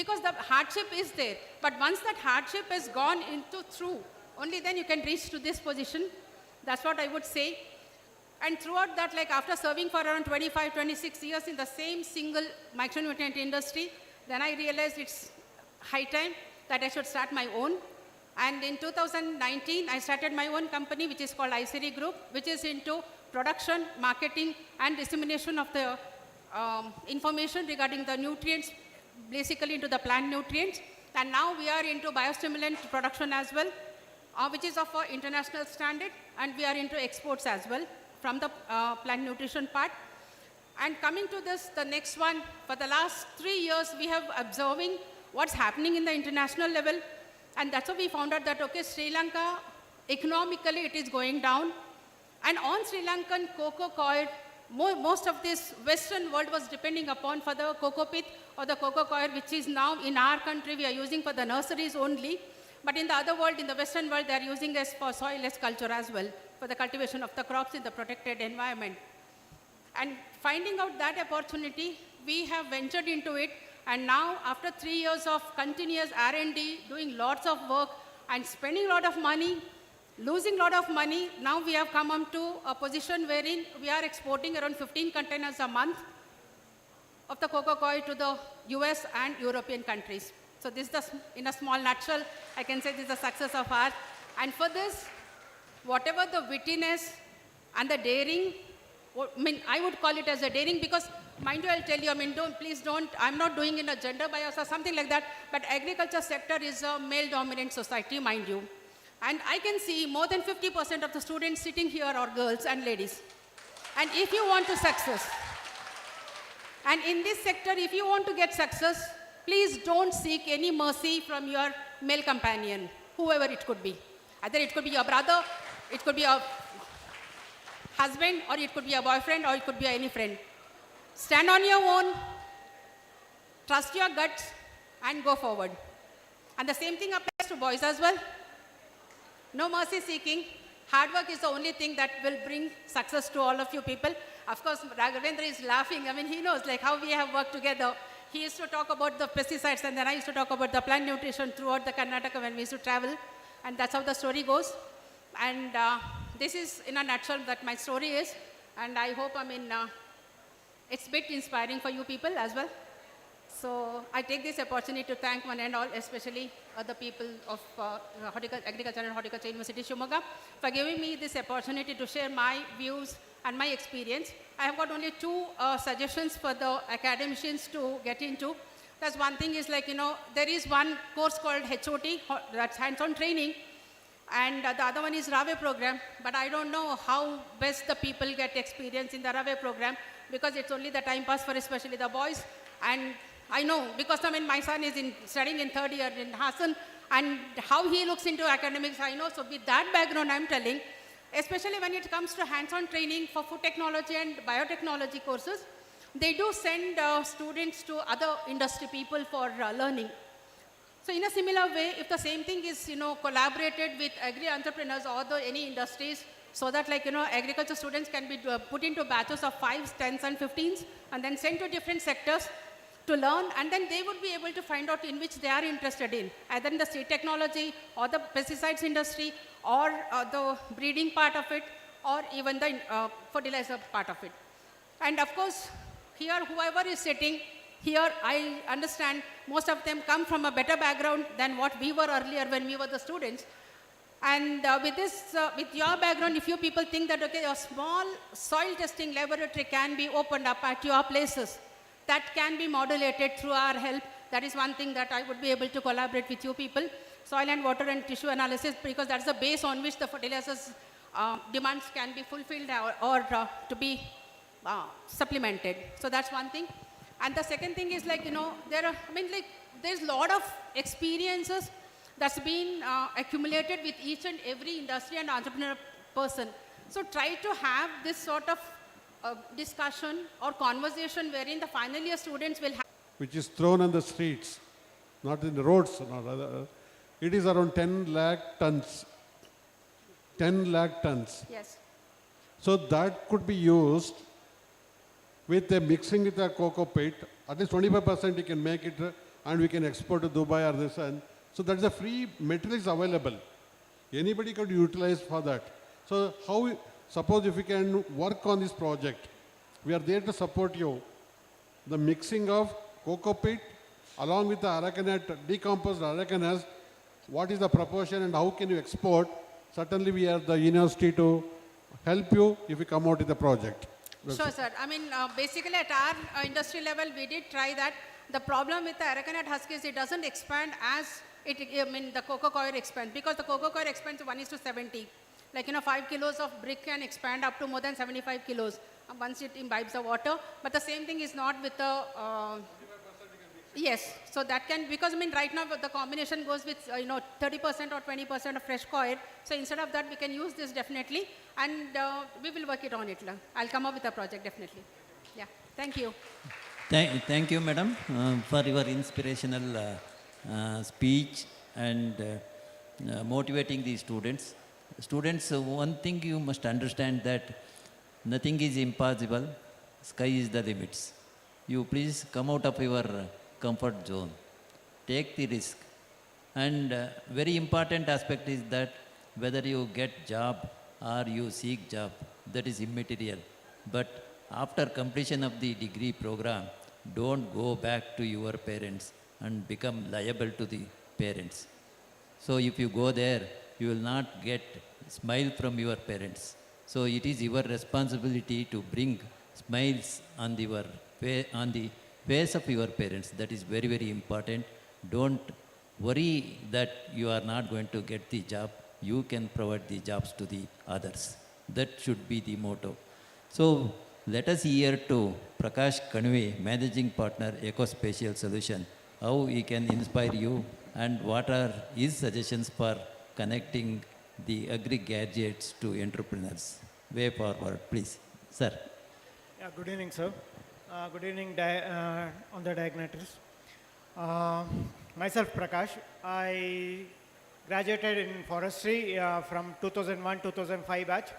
Because the hardship is there. But once that hardship has gone into through, only then you can reach to this position. That's what I would say. And throughout that, like after serving for around 25-26 years in the same single micronutrient industry, then I realized it's high time that I should start my own. And in 2019, I started my own company, which is called ICD Group, which is into production, marketing, and dissemination of the information regarding the nutrients, basically into the plant nutrients. And now we are into biostimulant production as well, which is of an international standard, and we are into exports as well from the plant nutrition part. And coming to this, the next one, for the last 3 years, we have observing what's happening in the international level. And that's how we found out that, okay, Sri Lanka, economically it is going down. And on Sri Lankan cocoa coir, most of this Western world was depending upon for the cocoa pith or the cocoa coir, which is now in our country we are using for the nurseries only. But in the other world, in the Western world, they are using as for soilless culture as well, for the cultivation of the crops in the protected environment. And finding out that opportunity, we have ventured into it. And now, after 3 years of continuous R&D, doing lots of work and spending a lot of money, losing a lot of money, now we have come up to a position wherein we are exporting around 15 containers a month of the cocoa coir to the US and European countries. So this is, in a small nutshell, I can say this is the success of ours. And for this, whatever the wittiness and the daring, I would call it as a daring because, mind you, I'll tell you, please don't, I'm not doing in a gender bias or something like that, but agriculture sector is a male-dominant society, mind you. And I can see more than 50% of the students sitting here are girls and ladies. And if you want to success, and in this sector, if you want to get success, please don't seek any mercy from your male companion, whoever it could be. Either it could be your brother, it could be your husband, or it could be a boyfriend, or it could be any friend. Stand on your own, trust your guts, and go forward. And the same thing applies to boys as well. No mercy seeking. Hard work is the only thing that will bring success to all of you people. Of course, Raghavendra is laughing. He knows how we have worked together. He used to talk about the pesticides, and then I used to talk about the plant nutrition throughout the Karnataka when we used to travel. And that's how the story goes. And this is, in a nutshell, that my story is. And I hope, it's a bit inspiring for you people as well. So I take this opportunity to thank one and all, especially the people of Agriculture and Horticulture University, Shimoga, for giving me this opportunity to share my views and my experience. I have got only two suggestions for the academicians to get into. That's one thing is there is one course called HOT, that's hands-on training, and the other one is RAVE program, but I don't know how best the people get experience in the RAVE program because it's only the time pass for especially the boys. And I know because my son is studying in 3rd year in Hassan, and how he looks into academics, I know. So with that background, I'm telling, especially when it comes to hands-on training for food technology and biotechnology courses, they do send students to other industry people for learning. So in a similar way, if the same thing is, collaborated with agri-entrepreneurs or any industries, so that agriculture students can be put into batches of 5s, 10s and 15s, and then sent to different sectors to learn, and then they would be able to find out in which they are interested in, either in the seed technology or the pesticides industry or the breeding part of it, or even the fertilizer part of it. And of course, here whoever is sitting here, I understand most of them come from a better background than what we were earlier when we were the students. And with your background, if you people think that, okay, a small soil testing laboratory can be opened up at your places, that can be modulated through our help. That is one thing that I would be able to collaborate with you people. Soil and water and tissue analysis, because that's the base on which the fertilizers demands can be fulfilled or to be supplemented. So that's one thing. And the second thing is there's a lot of experiences that's been accumulated with each and every industry and entrepreneur person. So try to have this sort of discussion or conversation wherein the final year students will have. Which is thrown on the streets, not in the roads. It is around 10 lakh tons. 10 lakh tons. Yes. So that could be used with a mixing with a cocoa pit. At least 25% you can make it and we can export to Dubai or this. And so that is a free materials available. Anybody could utilize for that. So suppose if we can work on this project, we are there to support you. The mixing of cocoa pit along with the aracanate, decomposed aracanate, what is the proportion and how can you export? Certainly we are the university to help you if you come out with the project. Sure, sir. Basically at our industry level, we did try that. The problem with the aracanate husk is it doesn't expand as the cocoa coir expands, because the cocoa coir expands 1:70. 5 kilos of brick can expand up to more than 75 kilos once it imbibes the water. But the same thing is not with the Yes, so that can, because I mean right now the combination goes with 30% or 20% of fresh coir. So instead of that we can use this definitely, and we will work it on it. I'll come up with a project definitely. Yeah, thank you. Thank you, madam, for your inspirational speech and motivating the students. Students, one thing you must understand that nothing is impossible. Sky is the limits. You please come out of your comfort zone. Take the risk. And very important aspect is that whether you get job or you seek job, that is immaterial. But after completion of the degree program, don't go back to your parents and become liable to the parents. So if you go there, you will not get smile from your parents. So it is your responsibility to bring smiles on the face of your parents. That is very, very important. Don't worry that you are not going to get the job. You can provide the jobs to the others. That should be the motto. So let us hear to Prakash Kanwe, Managing Partner, Ecospatial Solution, how he can inspire you and what are his suggestions for connecting the agri-gadgets to entrepreneurs. Way forward, please. Sir. Yeah, good evening, sir. Good evening on the diagnatics. Myself, Prakash. I graduated in forestry from 2001-2005 batch.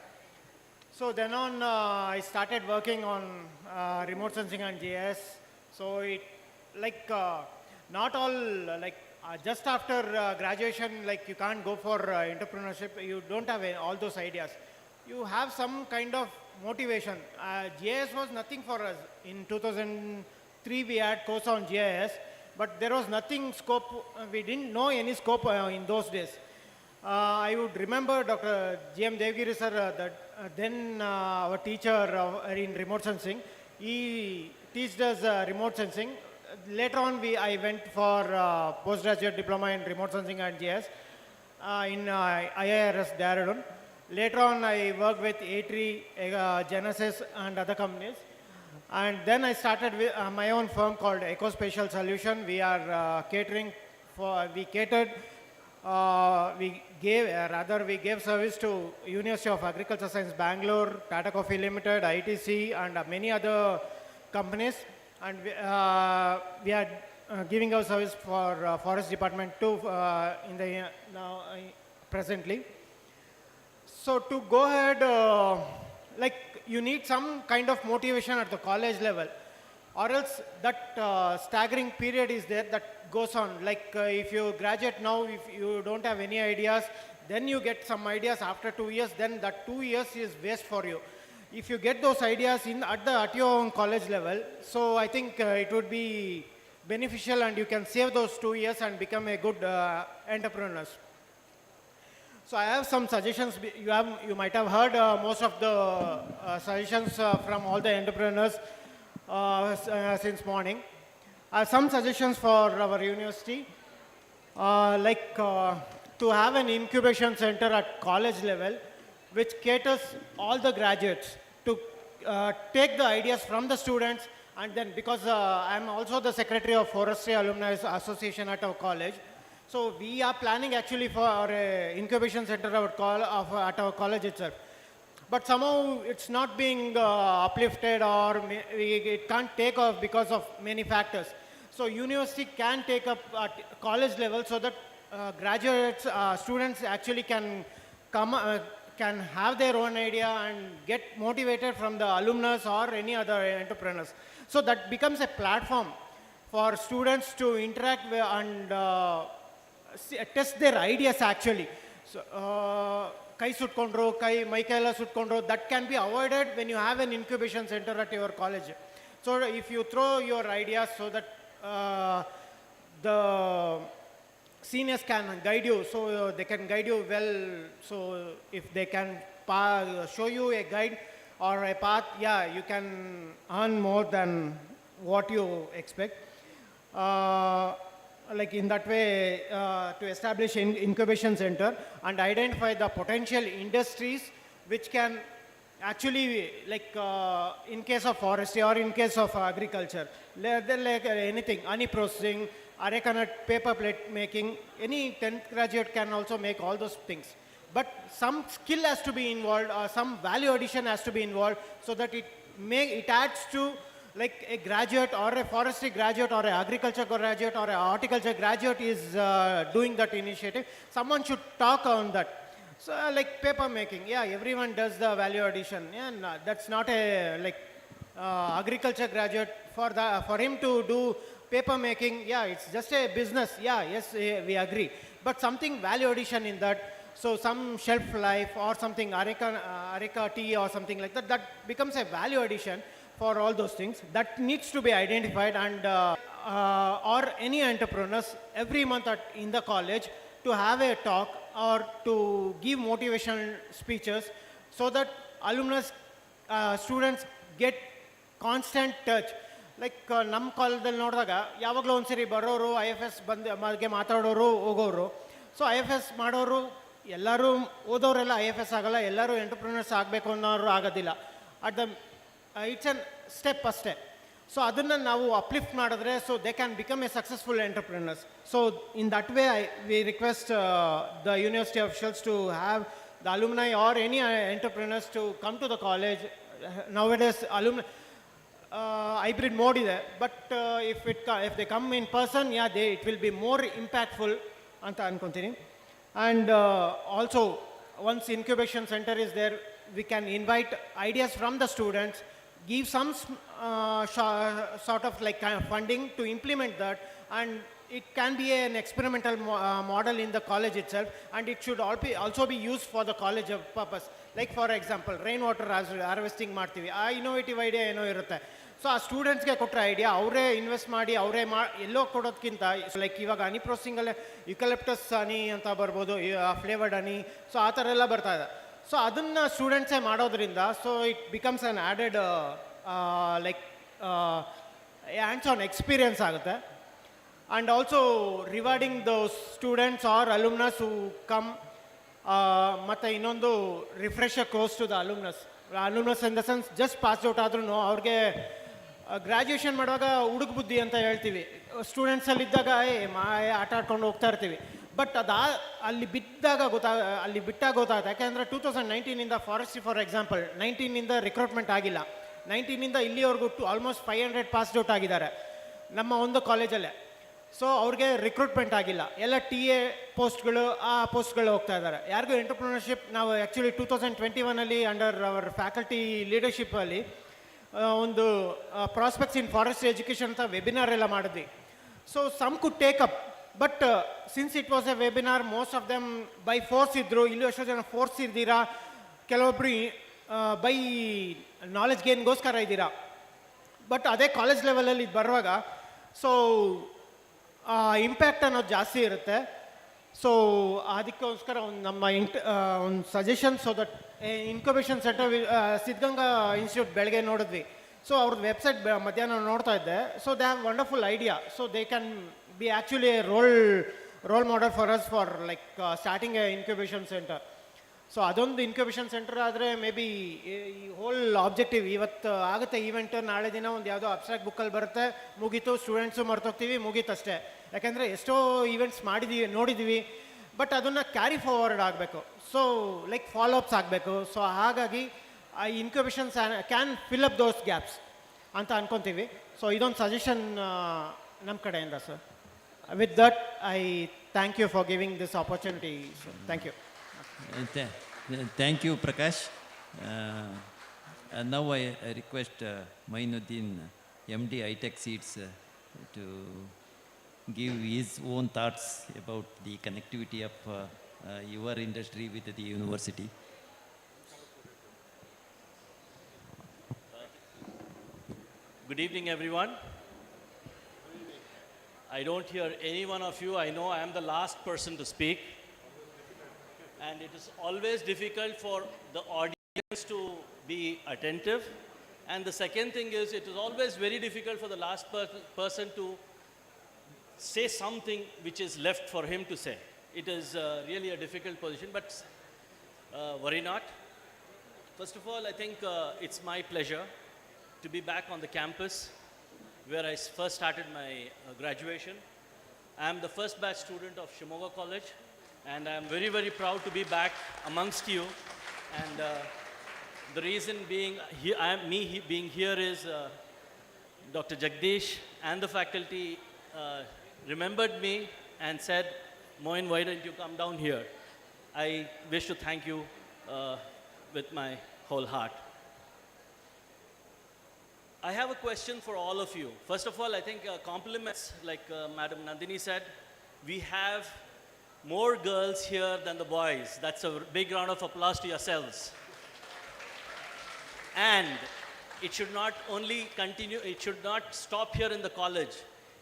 So then on, I started working on remote sensing and GIS. So it not all just after graduation, you can't go for entrepreneurship. You don't have all those ideas. You have some kind of motivation. GIS was nothing for us. In 2003, we had course on GIS, but there was nothing scope. We didn't know any scope in those days. I would remember Dr. G.M. Devgiri sir, then our teacher in remote sensing. He taught us remote sensing. Later on, I went for postgraduate diploma in remote sensing and GIS in IIRS Dehradun. Later on, I worked with A3, Genesis, and other companies. And then I started with my own firm called Ecospatial Solution. We are we gave service to University of Agriculture Science Bangalore, Tata Coffee Limited, ITC, and many other companies. And we are giving our service for Forest Department too presently. So to go ahead, you need some kind of motivation at the college level, or else that staggering period is there that goes on. If you graduate now, if you don't have any ideas, then you get some ideas after 2 years, then that 2 years is waste for you. If you get those ideas at your own college level, so I think it would be beneficial and you can save those 2 years and become a good entrepreneur. So I have some suggestions. You might have heard most of the suggestions from all the entrepreneurs since morning. I have some suggestions for our university, to have an incubation center at college level, which caters all the graduates to take the ideas from the students, and then because I'm also the secretary of Forestry Alumni Association at our college. So we are planning actually for our incubation center at our college itself. But somehow it's not being uplifted, or it can't take off because of many factors. So university can take up at college level so that graduates, students actually can can have their own idea and get motivated from the alumnus or any other entrepreneurs. So that becomes a platform for students to interact with and test their ideas actually. So, kai sutkondro, kai maikaila sutkondro, that can be avoided when you have an incubation center at your college. So if you throw your ideas so that the seniors can guide you, so they can guide you well. So if they can show you a guide or a path, yeah, you can earn more than what you expect. In that way, to establish an incubation center and identify the potential industries which can actually, like in case of forestry or in case of agriculture, like anything, honey processing, arecanut, paper plate making, any 10th graduate can also make all those things. But some skill has to be involved, or some value addition has to be involved, so that it adds to like a graduate or a forestry graduate or an agriculture graduate or an horticulture graduate is doing that initiative. Someone should talk on that. So like paper making, yeah, everyone does the value addition. Yeah, and, that's not a like agriculture graduate for him to do paper making. Yeah, it's just a business. Yeah, yes, we agree. But something value addition in that. So some shelf life or something areca tea or something like that. That becomes a value addition for all those things. That needs to be identified, and or any entrepreneurs every month in the college to have a talk or to give motivational speeches, so that alumnus, students get constant touch. Like ನಮ್ಮ ಕಾಲದಲ್ಲಿ ನೋಡಿದಾಗ ಯಾವಾಗಲೂ ಒಂದ್ಸರಿ ಬರೋರು IFS ಬಗ್ಗೆ ಮಾತಾಡೋರು ಹೋಗೋರು. So IFS ಮಾಡೋರು ಎಲ್ಲರೂ ಓದೋರೆಲ್ಲ IFS ಆಗಲ್ಲ, ಎಲ್ಲರೂ ಎಂಟರ್ಪ್ರಿನರ್ಸ್ ಆಗಬೇಕು ಅನ್ನೋರು ಆಗೋದಿಲ್ಲ. ಇಟ್ಸ್ ಅನ್ ಸ್ಟೆಪ್ ಅಷ್ಟೇ. ಸೊ ಅದನ್ನು ನಾವು ಅಪ್ಲಿಫ್ಟ್ ಮಾಡಿದ್ರೆ so they can become a successful entrepreneurs. So in that way we request the university officials to have the alumni or any entrepreneurs to come to the college. Nowadays alumni hybrid mode is there, but if they come in person, yeah, it will be more impactful anta ankonತೀನಿ. And also once incubation center is there, we can invite ideas from the students, give some sort of like kind of funding to implement that, and it can be an experimental model in the college itself, and it should also be used for the college purpose. Like for example, rainwater harvesting ಮಾಡ್ತೀವಿ, ಆ innovative idea ಏನೋ ಇರುತ್ತೆ. So ಆ ಸ್ಟೂಡೆಂಟ್ಸ್ಗೆ ಕೊಟ್ಟರೆ idea ಅವರೇ invest ಮಾಡಿ ಅವರೇ ಎಲ್ಲೋ ಕೊಡೋದಕ್ಕಿಂತ ಲೈಕ್ ಇವಾಗ ಹನಿ ಪ್ರೊಸೆಸಿಂಗಲ್ಲೇ ಯುಕಲಿಪ್ಟಸ್ ಹನಿ ಅಂತ ಬರ್ಬೋದು, ಫ್ಲೇವರ್ಡ್ ಹನಿ, ಸೊ ಆ ಥರ ಎಲ್ಲ ಬರ್ತಾ ಇದೆ. ಸೊ ಅದನ್ನು ಸ್ಟೂಡೆಂಟ್ಸೇ ಮಾಡೋದ್ರಿಂದ so it becomes an added like hands on experience ಆಗುತ್ತೆ. And also rewarding those students or alumnus who come, ಮತ್ತು ಇನ್ನೊಂದು refresher course to the alumnus in the sense just passed out ಆದ್ರೂ ಅವ್ರಿಗೆ ಗ್ರ್ಯಾಜುಯೇಷನ್ ಮಾಡುವಾಗ ಹುಡುಗ ಬುದ್ಧಿ ಅಂತ ಹೇಳ್ತೀವಿ, ಸ್ಟೂಡೆಂಟ್ಸಲ್ಲಿದ್ದಾಗ ಆಟ ಆಡ್ಕೊಂಡು ಹೋಗ್ತಾ ಇರ್ತೀವಿ. ಬಟ್ ಅಲ್ಲಿ ಬಿಟ್ಟಾಗ ಗೊತ್ತಾಗುತ್ತೆ. ಯಾಕೆಂದರೆ 2019 ಫಾರೆಸ್ಟ್ರಿ ಫಾರ್ ಎಕ್ಸಾಂಪಲ್ 19 ರಿಕ್ರೂಟ್ಮೆಂಟ್ ಆಗಿಲ್ಲ. 19 ಇಲ್ಲಿವರೆಗೂ ಆಲ್ಮೋಸ್ಟ್ 500 ಪಾಸ್ಡ್ ಔಟ್ ಆಗಿದ್ದಾರೆ ನಮ್ಮ ಒಂದು ಕಾಲೇಜಲ್ಲೇ. ಸೊ ಅವ್ರಿಗೆ ರಿಕ್ರೂಟ್ಮೆಂಟ್ ಆಗಿಲ್ಲ, ಎಲ್ಲ TA ಪೋಸ್ಟ್ಗಳು ಆ ಪೋಸ್ಟ್ಗಳು ಹೋಗ್ತಾ ಇದ್ದಾರೆ. ಯಾರಿಗೂ ಎಂಟರ್ಪ್ರಿನರ್ಶಿಪ್ ನಾವು ಆ್ಯಕ್ಚುಲಿ 2021 ಅಂಡರ್ ಅವರ್ ಫ್ಯಾಕಲ್ಟಿ ಲೀಡರ್ಶಿಪ್ಪಲ್ಲಿ ಒಂದು ಪ್ರಾಸ್ಪೆಕ್ಟ್ಸ್ ಇನ್ ಫಾರೆಸ್ಟ್ರಿ ಎಜುಕೇಷನ್ ಅಂತ ವೆಬಿನಾರ್ ಎಲ್ಲ ಮಾಡಿದ್ವಿ. So some could take up, but since it was a webinar, most of them by force ಇದ್ದರು. ಇಲ್ಲಿ ಎಷ್ಟೋ ಜನ ಫೋರ್ಸ್ ಇದ್ದೀರಾ, ಕೆಲವೊಬ್ಬರು ಬೈ ನಾಲೆಜ್ ಗೇನ್ಗೋಸ್ಕರ ಇದ್ದೀರಾ. ಬಟ್ ಅದೇ ಕಾಲೇಜ್ ಲೆವೆಲಲ್ಲಿ ಇದು ಬರುವಾಗ ಸೊ ಇಂಪ್ಯಾಕ್ಟ್ ಅನ್ನೋದು ಜಾಸ್ತಿ ಇರುತ್ತೆ. ಸೊ ಅದಕ್ಕೋಸ್ಕರ ಒಂದು ನಮ್ಮ ಒಂದು suggestion, so that incubation centre Siddaganga institute ಬೆಳಗ್ಗೆ ನೋಡಿದ್ವಿ. ಸೊ ಅವ್ರದ್ದು ವೆಬ್ಸೈಟ್ ಮಧ್ಯಾಹ್ನ ನೋಡ್ತಾ ಇದ್ದೆ. So they have wonderful idea. So they can be actually a role model for us for like starting A incubation centre. So ಅದೊಂದು ಇನ್ಕ್ಯುಬೇಷನ್ ಸೆಂಟರ್ ಆದರೆ may be ಈ hole objective ಇವತ್ತು ಆಗುತ್ತೆ ಈವೆಂಟ್, ನಾಳೆ ದಿನ ಒಂದು ಯಾವುದೋ ಅಬ್ಸ್ಟ್ರಾಕ್ಟ್ ಬುಕ್ಕಲ್ಲಿ ಬರುತ್ತೆ, ಮುಗೀತು, ಸ್ಟೂಡೆಂಟ್ಸು ಮರ್ತೋಗ್ತೀವಿ, ಮುಗೀತಷ್ಟೇ. ಯಾಕೆಂದರೆ ಎಷ್ಟೋ ಈವೆಂಟ್ಸ್ ನೋಡಿದ್ದೀವಿ, ಬಟ್ ಅದನ್ನು ಕ್ಯಾರಿ ಫಾರ್ವರ್ಡ್ ಆಗಬೇಕು. ಸೊ ಲೈಕ್ ಫಾಲೋಅಪ್ಸ್ ಆಗಬೇಕು. ಸೊ ಹಾಗಾಗಿ ಆ incubation can fill up those gaps ಅಂತ ಅನ್ಕೊತೀವಿ. ಸೊ ಇದೊಂದು ಸಜೆಷನ್ ನಮ್ಮ ಕಡೆಯಿಂದ sir. With that I thank you for giving this opportunity. So thank you. Thank you, Prakash. And now I request Mainuddin, MD High-Tech Seeds, to give his own thoughts about the connectivity of your industry with the university. Good evening, everyone. I don't hear any one of you. I know I am the last person to speak. And it is always difficult for the audience to be attentive. And the second thing is, it is always very difficult for the last person to say something which is left for him to say. It is really a difficult position, but worry not. First of all, I think it's my pleasure to be back on the campus where I first started my graduation. I am the first batch student of Shimoga College, and I am very, very proud to be back amongst you. And the reason being, being here is Dr. Jagdish and the faculty remembered me and said, Moin, why don't you come down here? I wish to thank you with my whole heart. I have a question for all of you. First of all, I think compliments, like Madam Nandini said, we have more girls here than the boys. That's a big round of applause to yourselves. And it should not only continue, it should not stop here in the college.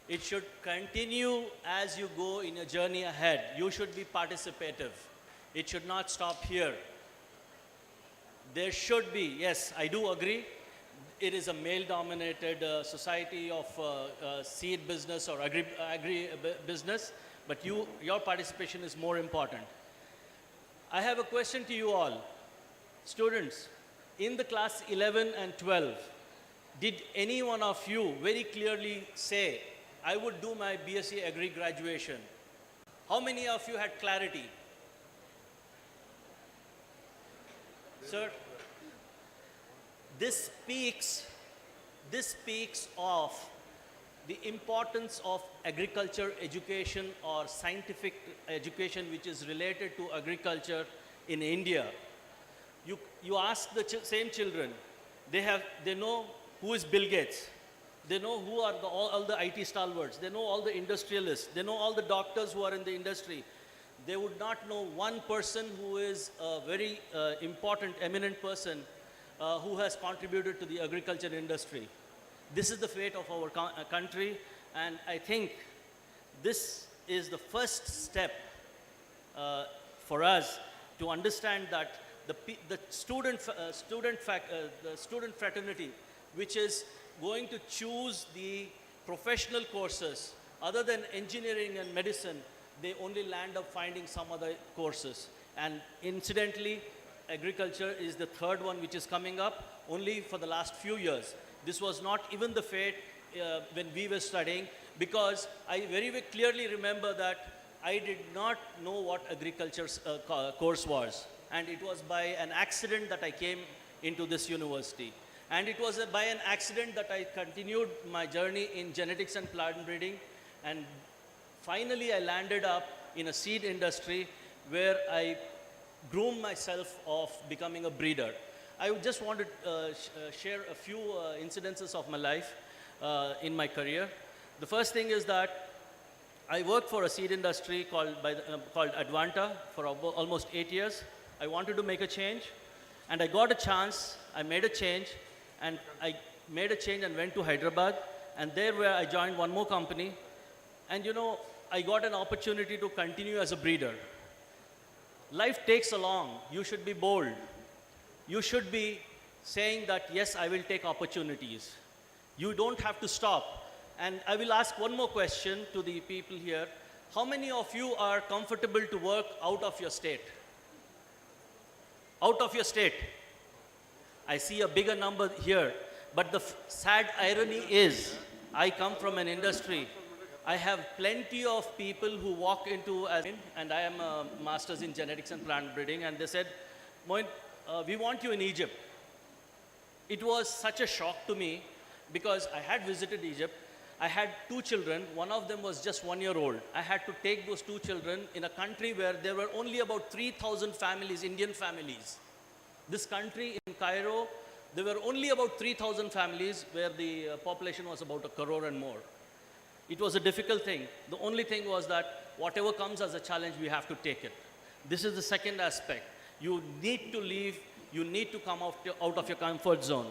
It should continue as you go in your journey ahead. You should be participative. It should not stop here. There should be, yes, I do agree, it is a male-dominated society of seed business or agri business, but your participation is more important. I have a question to you all. Students, in the class 11 and 12, did any one of you very clearly say, I would do my BSc Agri graduation? How many of you had clarity? Sir, this speaks of the importance of agriculture education or scientific education which is related to agriculture in India. You ask the same children, they know who is Bill Gates. They know who are all the IT stalwarts. They know all the industrialists. They know all the doctors who are in the industry. They would not know one person who is a very important, eminent person who has contributed to the agriculture industry. This is the fate of our country, and I think this is the first step for us to understand that the student fraternity, which is going to choose the professional courses other than engineering and medicine, they only land up finding some other courses. And incidentally, agriculture is the third one which is coming up only for the last few years. This was not even the fate when we were studying, because I very, very clearly remember that I did not know what agriculture course was. And it was by an accident that I came into this university. And it was by an accident that I continued my journey in genetics and plant breeding. And finally, I landed up in a seed industry where I groomed myself of becoming a breeder. I would just want to share a few incidences of my life in my career. The first thing is that I worked for a seed industry called Advanta for almost 8 years. I wanted to make a change, and I got a chance. I made a change, and went to Hyderabad, and there where I joined one more company. And you know, I got an opportunity to continue as a breeder. Life takes along. You should be bold. You should be saying that, yes, I will take opportunities. You don't have to stop. And I will ask one more question to the people here. How many of you are comfortable to work out of your state? Out of your state. I see a bigger number here. But the sad irony is, I come from an industry. I have plenty of people who walk into, and I am a master's in genetics and plant breeding, and they said, Moin, we want you in Egypt. It was such a shock to me because I had visited Egypt. I had 2 children. One of them was just 1 year old. I had to take those 2 children in a country where there were only about 3,000 families, Indian families. This country in Cairo, there were only about 3,000 families where the population was about 1 crore and more. It was a difficult thing. The only thing was that whatever comes as a challenge, we have to take it. This is the second aspect. You need to leave, you need to come out of your comfort zone.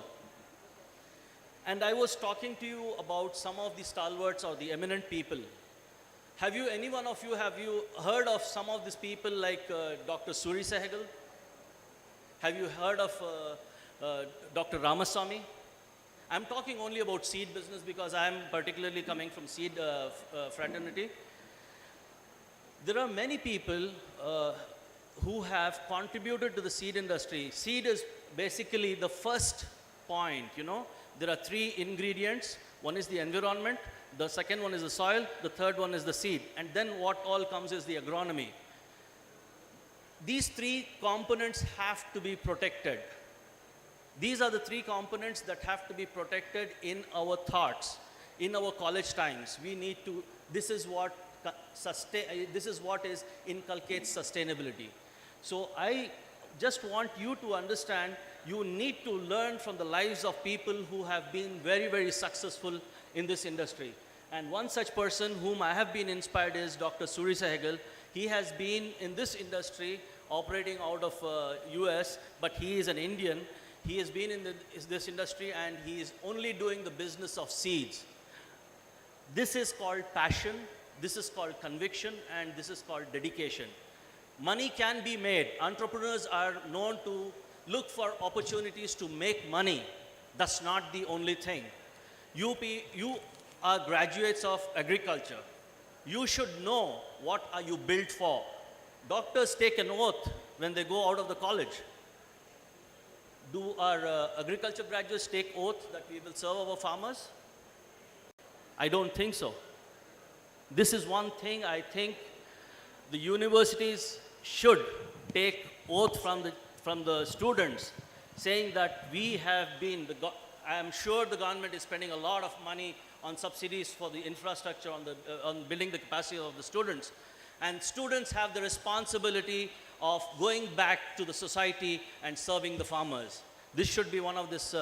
And I was talking to you about some of the stalwarts or the eminent people. Have you, any one of you, have you heard of some of these people like Dr. Suri Sehgal? Have you heard of Dr. Ramaswamy? I'm talking only about seed business because I'm particularly coming from seed fraternity. There are many people who have contributed to the seed industry. Seed is basically the first point, you know, there are three ingredients. One is the environment, the second one is the soil, the third one is the seed. And then what all comes is the agronomy. These three components have to be protected. These are the three components that have to be protected in our thoughts, in our college times. We need to, this is what inculcates sustainability. So I just want you to understand, you need to learn from the lives of people who have been very, very successful in this industry. And one such person whom I have been inspired is Dr. Suri Sehgal. He has been in this industry operating out of US, but he is an Indian. He has been in this industry and he is only doing the business of seeds. This is called passion, this is called conviction, and this is called dedication. Money can be made. Entrepreneurs are known to look for opportunities to make money. That's not the only thing. You are graduates of agriculture. You should know what are you built for. Doctors take an oath when they go out of the college. Do our agriculture graduates take oath that we will serve our farmers? I don't think so. This is one thing I think the universities should take oath from the students, saying that we have been, I am sure the government is spending a lot of money on subsidies for the infrastructure, on building the capacity of the students. And students have the responsibility of going back to the society and serving the farmers. This should be one of this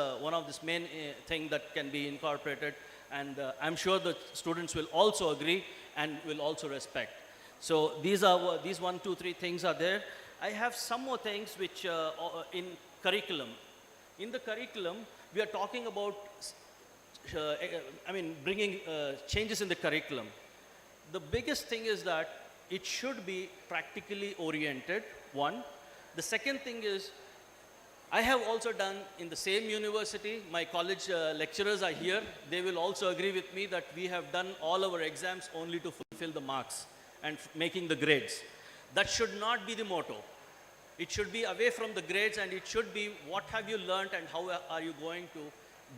main thing that can be incorporated, and I'm sure the students will also agree and will also respect. So these 1, 2, 3 things are there. I have some more things which in curriculum. In the curriculum, we are talking about, bringing changes in the curriculum. The biggest thing is that it should be practically oriented, one. The second thing is, I have also done in the same university, my college lecturers are here, they will also agree with me that we have done all our exams only to fulfill the marks and making the grades. That should not be the motto. It should be away from the grades, and it should be what have you learned and how are you going to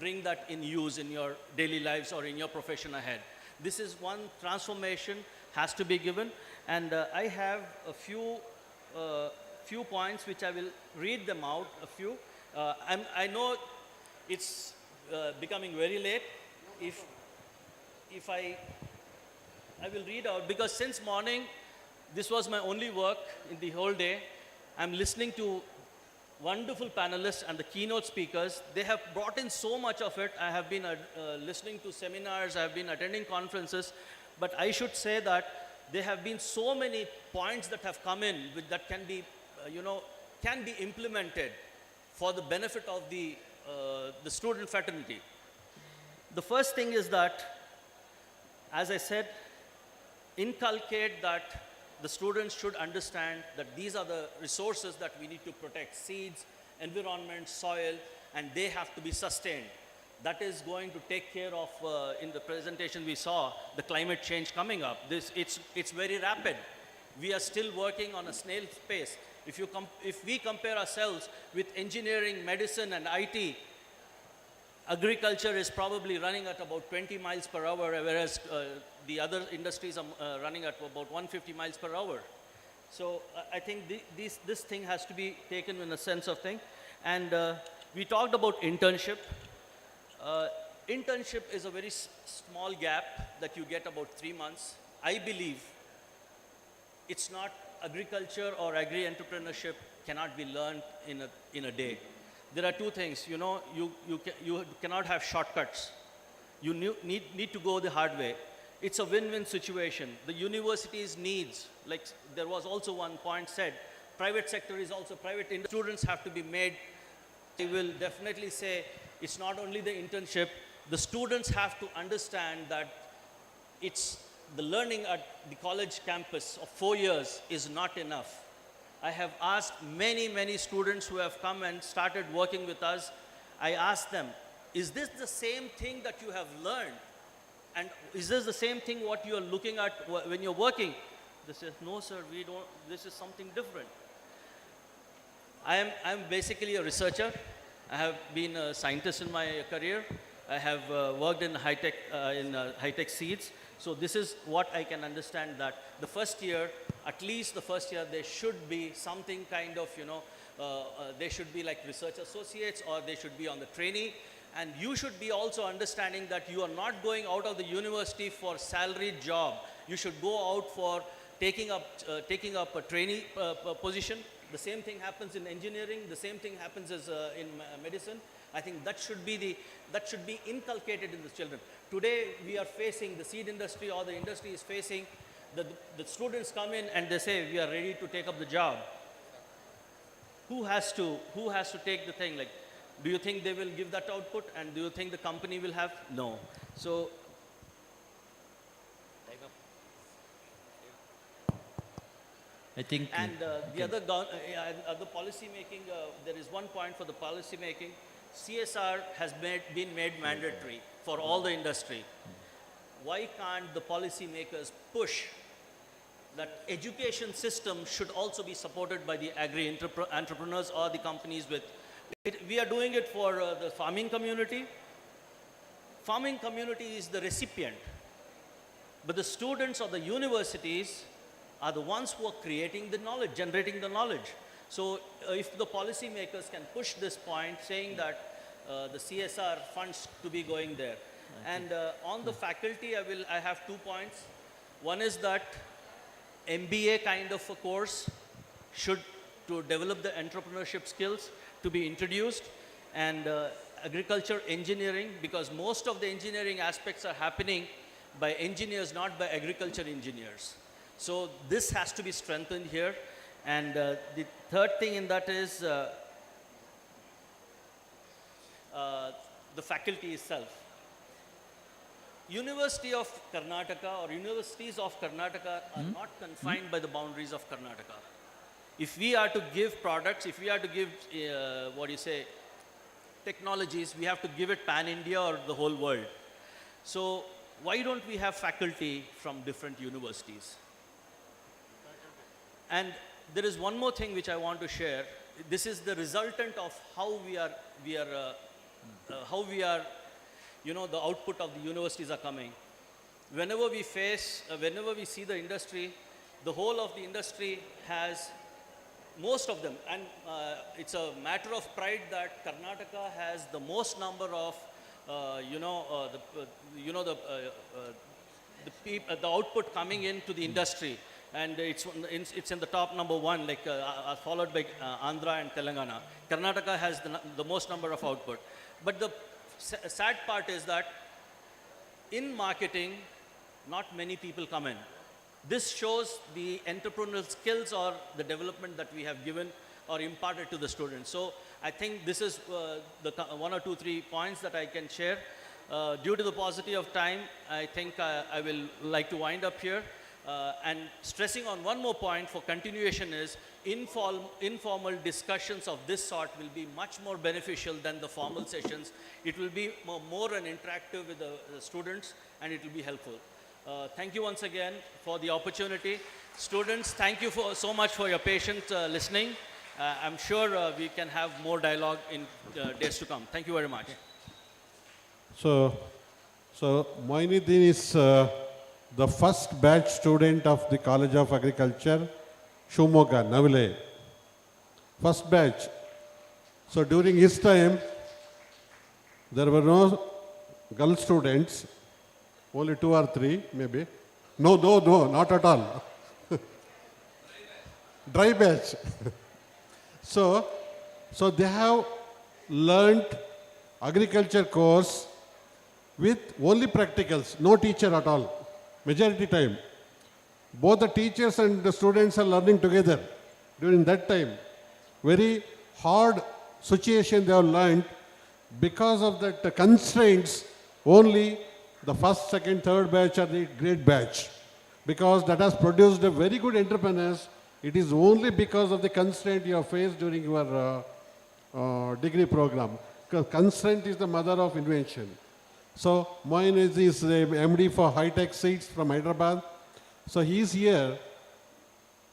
bring that in use in your daily lives or in your profession ahead. This is one transformation has to be given, and I have a few points which I will read them out, a few. I know it's becoming very late. If I will read out, because since morning, this was my only work in the whole day. I'm listening to wonderful panelists and the keynote speakers. They have brought in so much of it. I have been listening to seminars, I have been attending conferences, but I should say that there have been so many points that have come in that can be, can be implemented for the benefit of the student fraternity. The first thing is that, as I said, inculcate that the students should understand that these are the resources that we need to protect: seeds, environment, soil, and they have to be sustained. That is going to take care of, in the presentation we saw, the climate change coming up. It's very rapid. We are still working on a snail's pace. If we compare ourselves with engineering, medicine, and IT, agriculture is probably running at about 20 miles per hour, whereas the other industries are running at about 150 miles per hour. So I think this thing has to be taken in a sense of thing. And we talked about internship. Internship is a very small gap that you get about 3 months. I believe it's not agriculture or agri-entrepreneurship cannot be learned in a day. There are two things, you cannot have shortcuts. You need to go the hard way. It's a win-win situation. The university's needs, like there was also one point said, private sector is also students have to be made. I will definitely say it's not only the internship, the students have to understand that it's the learning at the college campus of 4 years is not enough. I have asked many students who have come and started working with us, I asked them, is this the same thing that you have learned? And is this the same thing what you are looking at when you're working? They said, no sir, we don't, this is something different. I'm basically a researcher. I have been a scientist in my career. I have worked in high-tech seeds. So this is what I can understand, that the first year, at least the first year, there should be something kind of, they should be like research associates, or they should be on the trainee. And you should be also understanding that you are not going out of the university for salaried job. You should go out for taking up a trainee position. The same thing happens in engineering. The same thing happens as in medicine. I think that should be inculcated in the children. Today we are facing, the seed industry or the industry is facing, the students come in and they say, we are ready to take up the job. Who has to take the thing? Like, do you think they will give that output, and do you think the company will have? No. So I think. And the other policy making, there is one point for the policy making. CSR has been made mandatory for all the industry. Why can't the policy makers push that education system should also be supported by the agri-entrepreneurs or the companies with it? We are doing it for the farming community. Farming community is the recipient, but the students of the universities are the ones who are creating the knowledge, generating the knowledge. So if the policy makers can push this point, saying that the CSR funds to be going there. And on the faculty, I have 2 points. One is that MBA kind of a course should, to develop the entrepreneurship skills, to be introduced, and agriculture engineering, because most of the engineering aspects are happening by engineers, not by agriculture engineers. So this has to be strengthened here. And the third thing in that is the faculty itself. University of Karnataka or universities of Karnataka are not confined by the boundaries of Karnataka. If we are to give products, if we are to give, technologies, we have to give it pan-India or the whole world. So why don't we have faculty from different universities? And there is one more thing which I want to share. This is the resultant of how the output of the universities are coming. Whenever we see the industry, the whole of the industry has, most of them, and it's a matter of pride that Karnataka has the most number of, the output coming into the industry. And it's in the top number 1, like followed by Andhra and Telangana. Karnataka has the most number of output. But the sad part is that in marketing, not many people come in. This shows the entrepreneurial skills or the development that we have given or imparted to the students. So I think this is the 1 or 2, 3 points that I can share. Due to the paucity of time, I think I will like to wind up here. And stressing on one more point for continuation is informal discussions of this sort will be much more beneficial than the formal sessions. It will be more and interactive with the students, and it will be helpful. Thank you once again for the opportunity. Students, thank you so much for your patient listening. I'm sure we can have more dialogue in days to come. Thank you very much. So Moinuddin is the first batch student of the College of Agriculture, Shumoga, Navile. First batch. So during his time, there were no girl students, only 2 or 3 maybe. No, not at all. Dry batch. So they have learnt agriculture course with only practicals, no teacher at all. Majority time. Both the teachers and the students are learning together during that time. Very hard situation they have learned. Because of that constraints, only the first, second, third batch are the great batch. Because that has produced a very good entrepreneurs. It is only because of the constraint you have faced during your degree program. Because constraint is the mother of invention. So Moin is the MD for high-tech seeds from Hyderabad. So he is here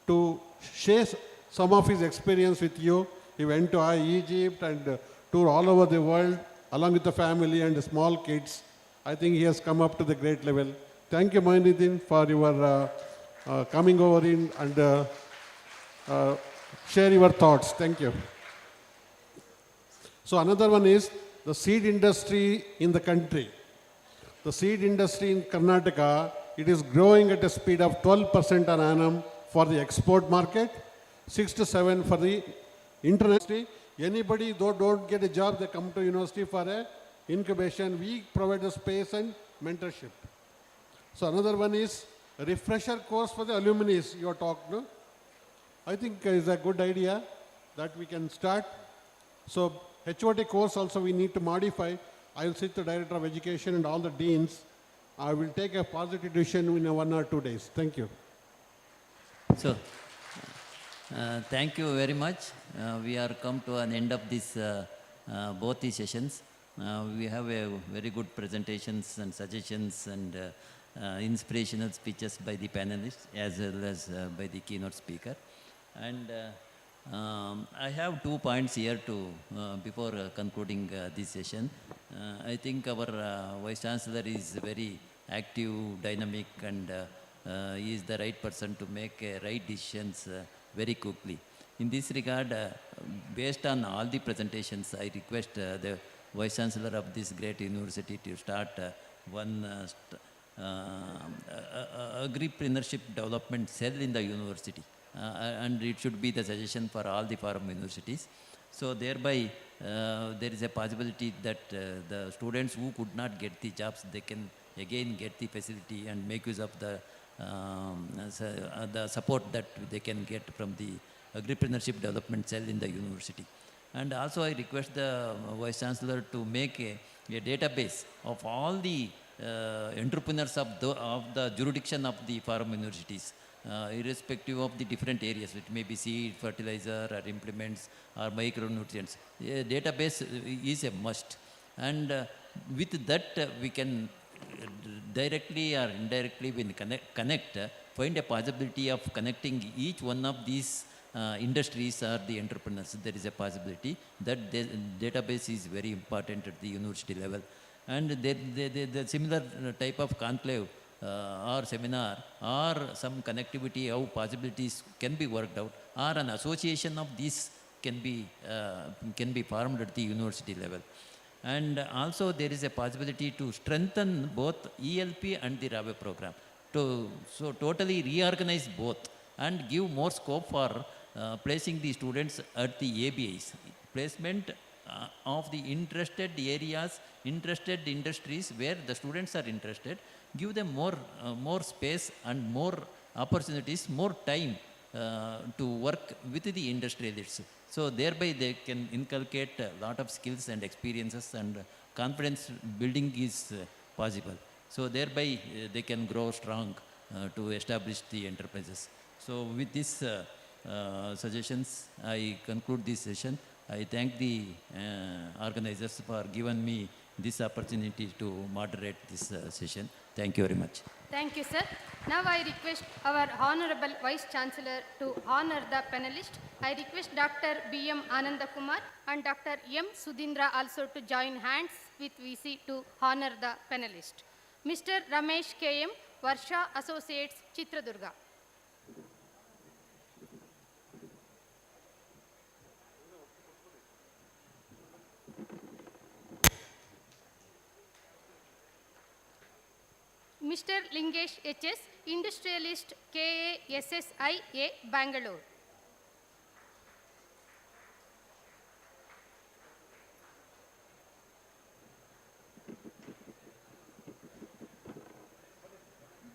to share some of his experience with you He went to Egypt and tour all over the world along with the family and the small kids. I think he has come up to the great level. Thank you, Moinuddin, for your coming over in and share your thoughts. Thank you. So another one is the seed industry in the country. The seed industry in Karnataka, it is growing at a speed of 12% per annum for the export market, 6 to 7 for the international. Anybody though don't get a job, they come to university for a incubation. We provide the space and mentorship. So another one is a refresher course for the alumni you are talking. No? I think is a good idea that we can start. So HOT course also we need to modify. I will sit the Director of Education and all the deans. I will take a positive decision in 1 or 2 days. Thank you. So, thank you very much. We are come to an end of this both the sessions. We have a very good presentations and suggestions and inspirational speeches by the panelists as well as by the keynote speaker. And I have 2 points here to before concluding this session. I think our Vice Chancellor is very active, dynamic, and he is the right person to make right decisions very quickly. In this regard, based on all the presentations, I request the Vice Chancellor of this great university to start one agripreneurship development cell in the university. And it should be the suggestion for all the foreign universities. So thereby, there is a possibility that the students who could not get the jobs, they can again get the facility and make use of the support that they can get from the agripreneurship development cell in the university. And also I request the Vice Chancellor to make a database of all the entrepreneurs of the jurisdiction of the foreign universities. Irrespective of the different areas, it may be seed, fertilizer, or implements, or micronutrients. A database is a must. And with that, we can directly or indirectly, when connect, find a possibility of connecting each one of these industries or the entrepreneurs. There is a possibility that the database is very important at the university level. And the similar type of conclave or seminar or some connectivity, how possibilities can be worked out, or an association of these can be formed at the university level. And also there is a possibility to strengthen both ELP and the RAVE program, so totally reorganize both and give more scope for placing the students at the ABIs. Placement of the interested areas, interested industries where the students are interested, give them more space and more opportunities, more time to work with the industrialists. So thereby they can inculcate a lot of skills and experiences, and confidence building is possible. So thereby they can grow strong to establish the enterprises. So with these suggestions, I conclude this session. I thank the organizers for giving me this opportunity to moderate this session. Thank you very much. Thank you, sir. Now I request our Honorable Vice Chancellor to honor the panelists. I request Dr. B.M. Anandakumar and Dr. M. Sudhindra also to join hands with VC to honor the panelist. Mr. Ramesh K.M., Varsha Associates, Chitradurga. Mr. Lingesh H.S., Industrialist, KSNUAHS, Bangalore.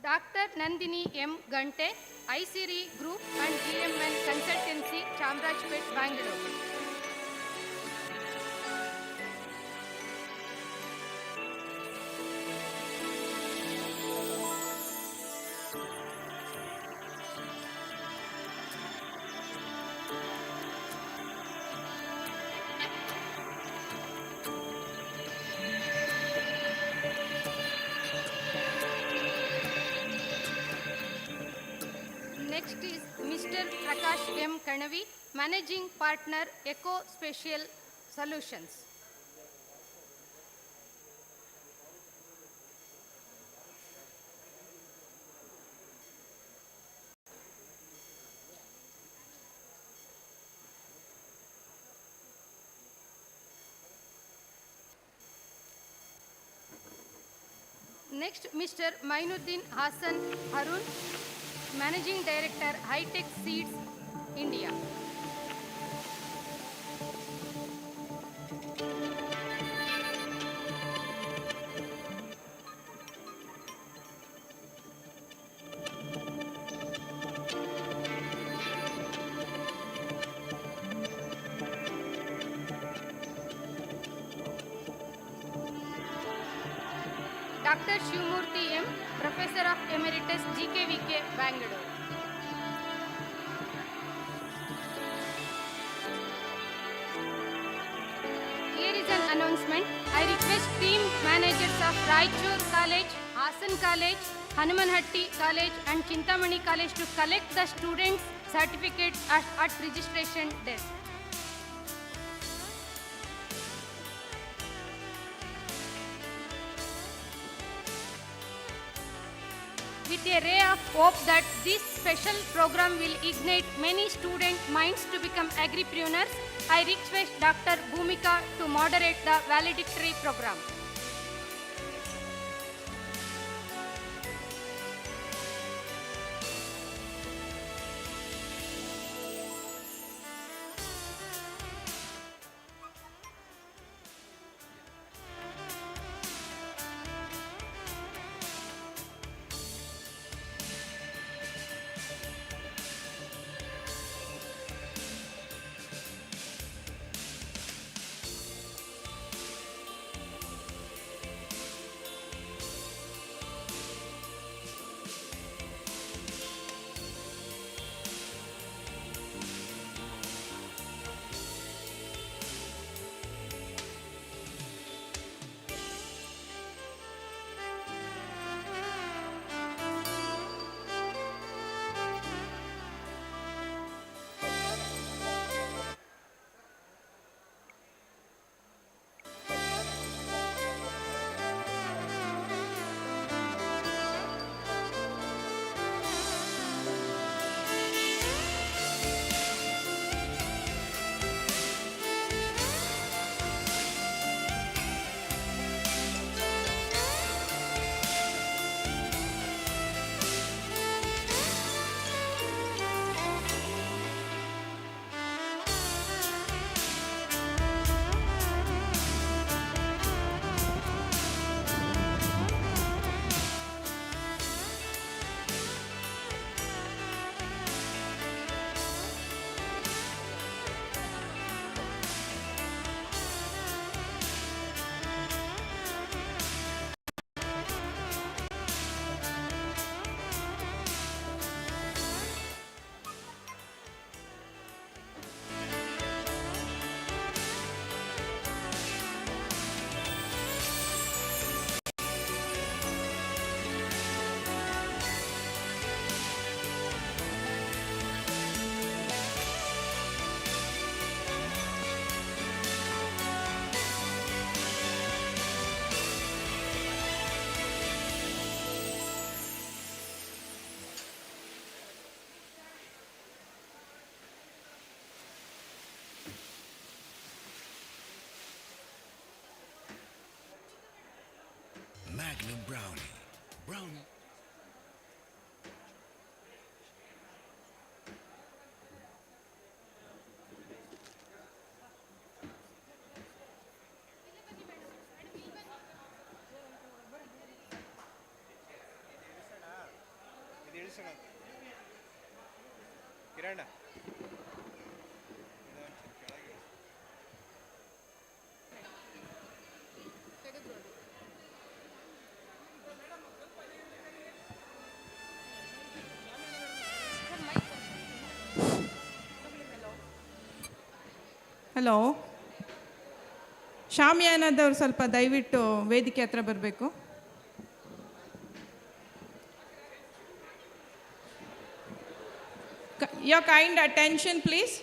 Dr. Nandini M. Gante, ICRE Group and GMN Consultancy, Chamrajpet, Bangalore. Next is Mr. Prakash M. Kanavi, Managing Partner, Eco Spatial Solutions. Next, Mr. Mainuddin Hassan Harun, Managing Director, High Tech Seeds, India. Dr. Shivamurthy M, Professor of Emeritus, GKVK, Bangalore. Here is an announcement. I request team managers of Raichur College, Hassan College, Hanumanhatti College and Chintamani College to collect the students' certificates at registration desk. With a ray of hope that this special program will ignite many student minds to become agripreneurs, I request Dr. Bhumika to moderate the valedictory program. Magnum Brownie. Brownie. Kiran hello, ಶಾಮಿಯಾನದವ್ರು ಸ್ವಲ್ಪ ದಯವಿಟ್ಟು ವೇದಿಕೆ ಹತ್ರ ಬರಬೇಕು. Your kind attention, please.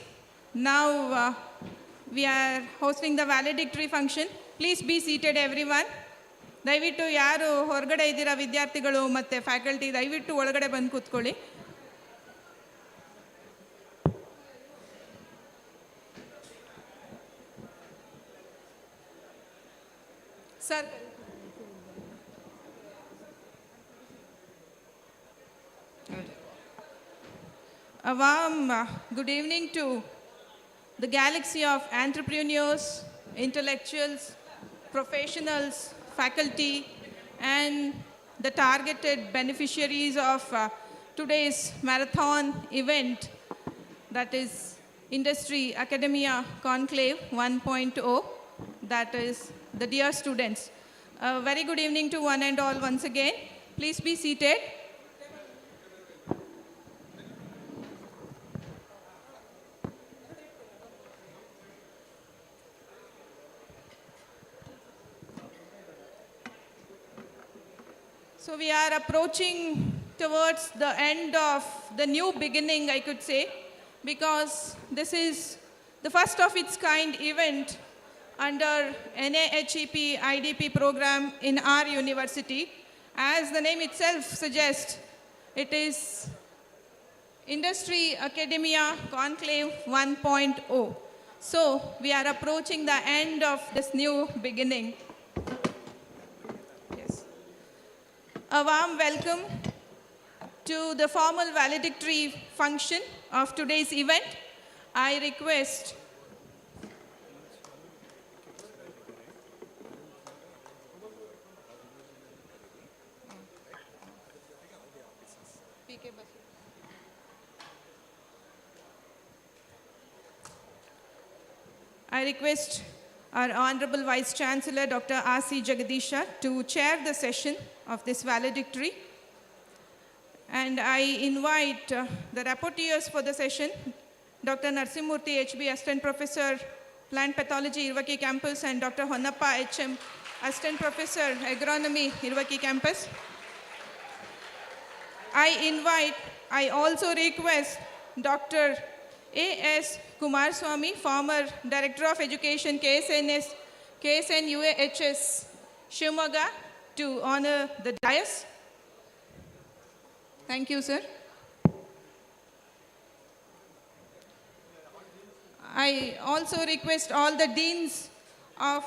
Now we are hosting the valedictory function. Please be seated, everyone. ದಯವಿಟ್ಟು ಯಾರು ಹೊರಗಡೆ ಇದ್ದೀರಾ ವಿದ್ಯಾರ್ಥಿಗಳು ಮತ್ತು ಫ್ಯಾಕಲ್ಟಿ ದಯವಿಟ್ಟು ಒಳಗಡೆ ಬಂದು ಕೂತ್ಕೊಳ್ಳಿ. Sir, a warm good evening to the galaxy of entrepreneurs, intellectuals, professionals, faculty, and the targeted beneficiaries of today's marathon event, that is Industry Academia Conclave 1.0, that is the dear students. A very good evening to one and all once again. Please be seated. So we are approaching towards the end of the new beginning, I could say, because this is the first of its kind event under NAHEP IDP program in our university. As the name itself suggests, it is Industry Academia Conclave 1.0. So we are approaching the end of this new beginning. A warm welcome to the formal valedictory function of today's event. I request our Honorable Vice Chancellor, Dr. R.C. Jagadisha, to chair the session of this valedictory. And I invite the rapporteurs for the session, Dr. Narsimurthy H.B., Assistant Professor, Plant Pathology, Irvaki Campus, and Dr. Honnappa H.M., Assistant Professor, Agronomy, Irvaki Campus. I also request Dr. A.S. Kumarswamy, former Director of Education, KSNUAHS, Shimoga, to honor the dais. Thank you, sir. I also request all the deans of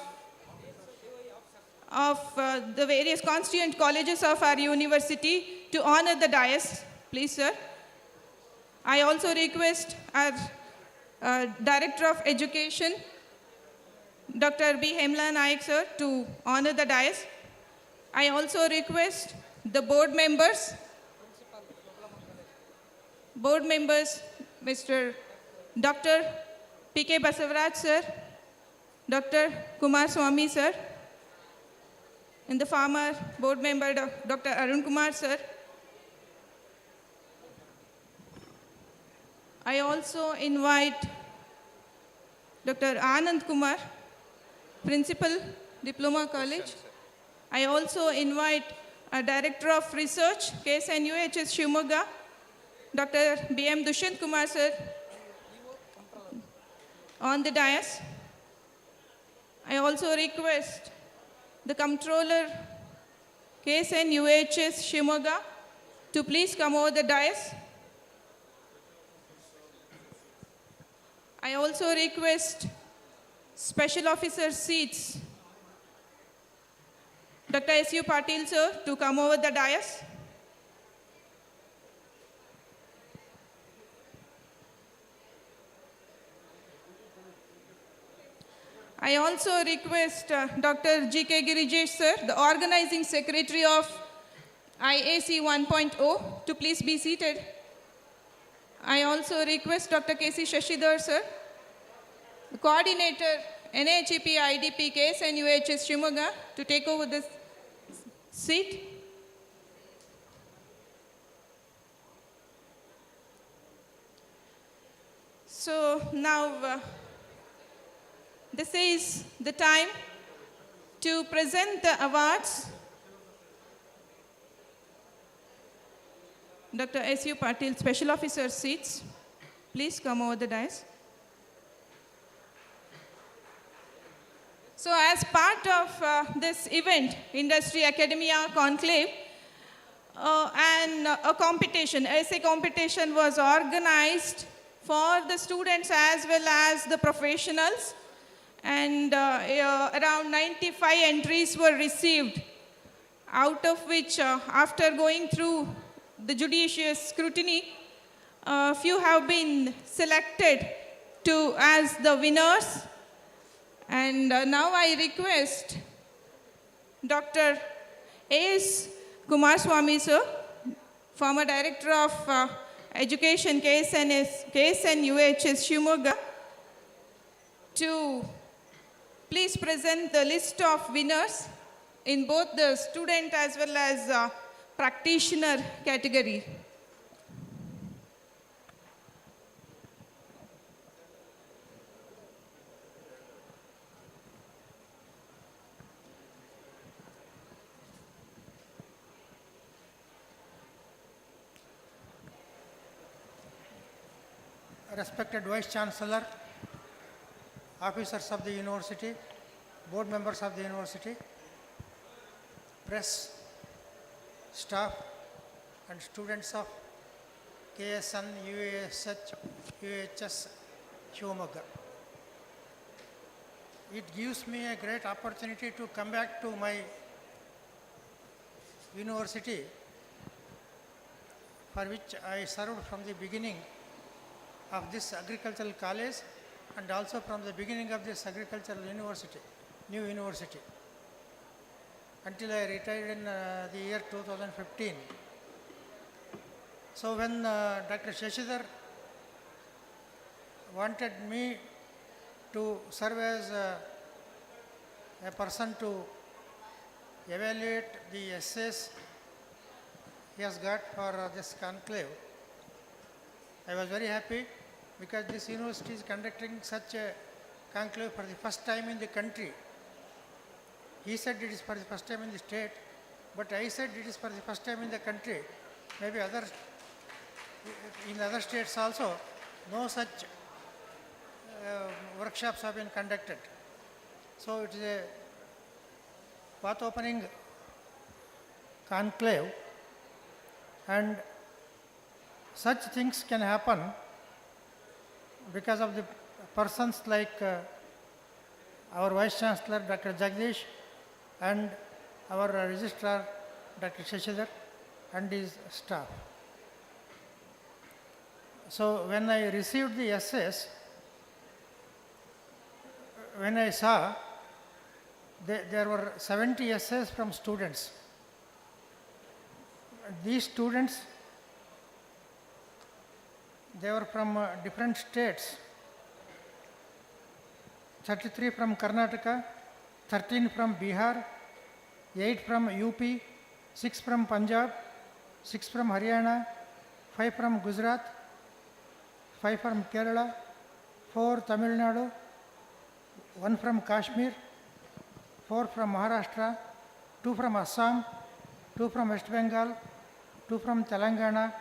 the various constituent colleges of our university to honor the dais. Please, sir. I also request our Director of Education, Dr. B. Hemla Naik, sir, to honor the dais. I also request the board members, Mr. Dr. P.K. Basavaraj, sir, Dr. Kumar Swamy, sir, and the former board member, Dr. Arun Kumar, sir. I also invite Dr. Anand Kumar, Principal, Diploma College. I also invite our Director of Research, KSNUAHS Shimoga, Dr. B.M. Dushyant Kumar, sir, on the dais. I also request the Comptroller, KSNUAHS Shimoga, to please come over the dais. I also request Special Officer Seats, Dr. S.U. Patil, sir, to come over the dais. I also request Dr. G.K. Girijesh, sir, the Organizing Secretary of IAC 1.0, to please be seated. I also request Dr. K.C. Shashidhar, sir, the Coordinator, NAHEP IDP KSNUAHS Shimoga, to take over this seat. So now, this is the time to present the awards. Dr. S.U. Patil, Special Officer Seats, please come over the dais. So as part of this event, Industry Academia Conclave, and a competition, essay competition was organized for the students as well as the professionals, and around 95 entries were received, out of which after going through the judicious scrutiny, few have been selected as the winners. And now I request Dr. A.S. Kumarswamy sir, former Director of Education, KSNUAHS Shimoga, to please present the list of winners in both the student as well as practitioner category. Respected Vice Chancellor, officers of the university, board members of the university, press, staff, and students of KSNUAHS Shimoga. It gives me a great opportunity to come back to my university, for which I served from the beginning of this agricultural college and also from the beginning of this agricultural university, new university, until I retired in the year 2015. So when Dr. Shashidhar wanted me to serve as a person to evaluate the essays he has got for this conclave, I was very happy, because this university is conducting such a conclave for the first time in the country. He said it is for the first time in the state, but I said it is for the first time in the country. Maybe in other states also, no such workshops have been conducted. So it is a path-opening conclave, and such things can happen because of the persons like our Vice Chancellor, Dr. Jagdish, and our Registrar, Dr. Shashidhar, and his staff. So when I received the essays, when I saw there were 70 essays from students. These students, they were from different states. 33 from Karnataka, 13 from Bihar, 8 from UP, 6 from Punjab, 6 from Haryana, 5 from Gujarat, 5 from Kerala, 4 Tamil Nadu, 1 from Kashmir, 4 from Maharashtra, 2 from Assam, 2 from West Bengal, 2 from Telangana,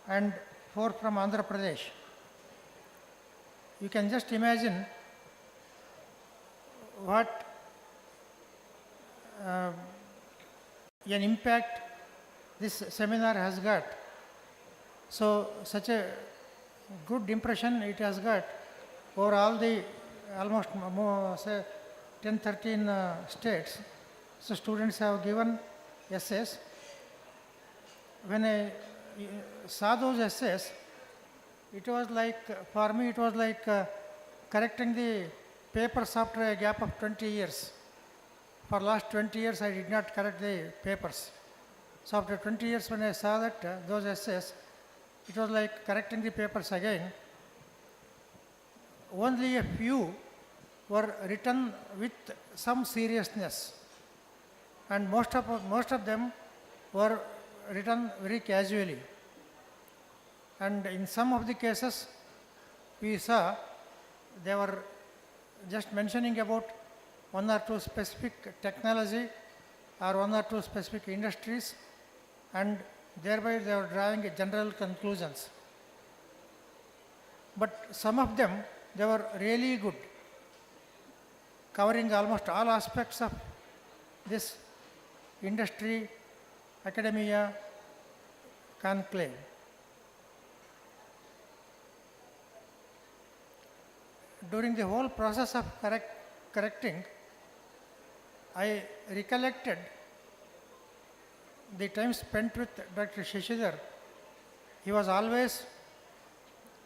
and 4 from Andhra Pradesh. You can just imagine what an impact this seminar has got. So such a good impression it has got over all the almost say 10-13 states. So students have given essays. When I saw those essays, it was like, for me it was like correcting the papers after a gap of 20 years. For last 20 years I did not correct the papers. So after 20 years when I saw that, those essays, it was like correcting the papers again. Only a few were written with some seriousness, and most of them were written very casually. And in some of the cases, we saw they were just mentioning about 1 or 2 specific technology or 1 or 2 specific industries, and thereby they were drawing general conclusions. But some of them, they were really good. covering almost all aspects of this industry, academia, conclave. During the whole process of correcting, I recollected the time spent with Dr. Shishidhar. He was always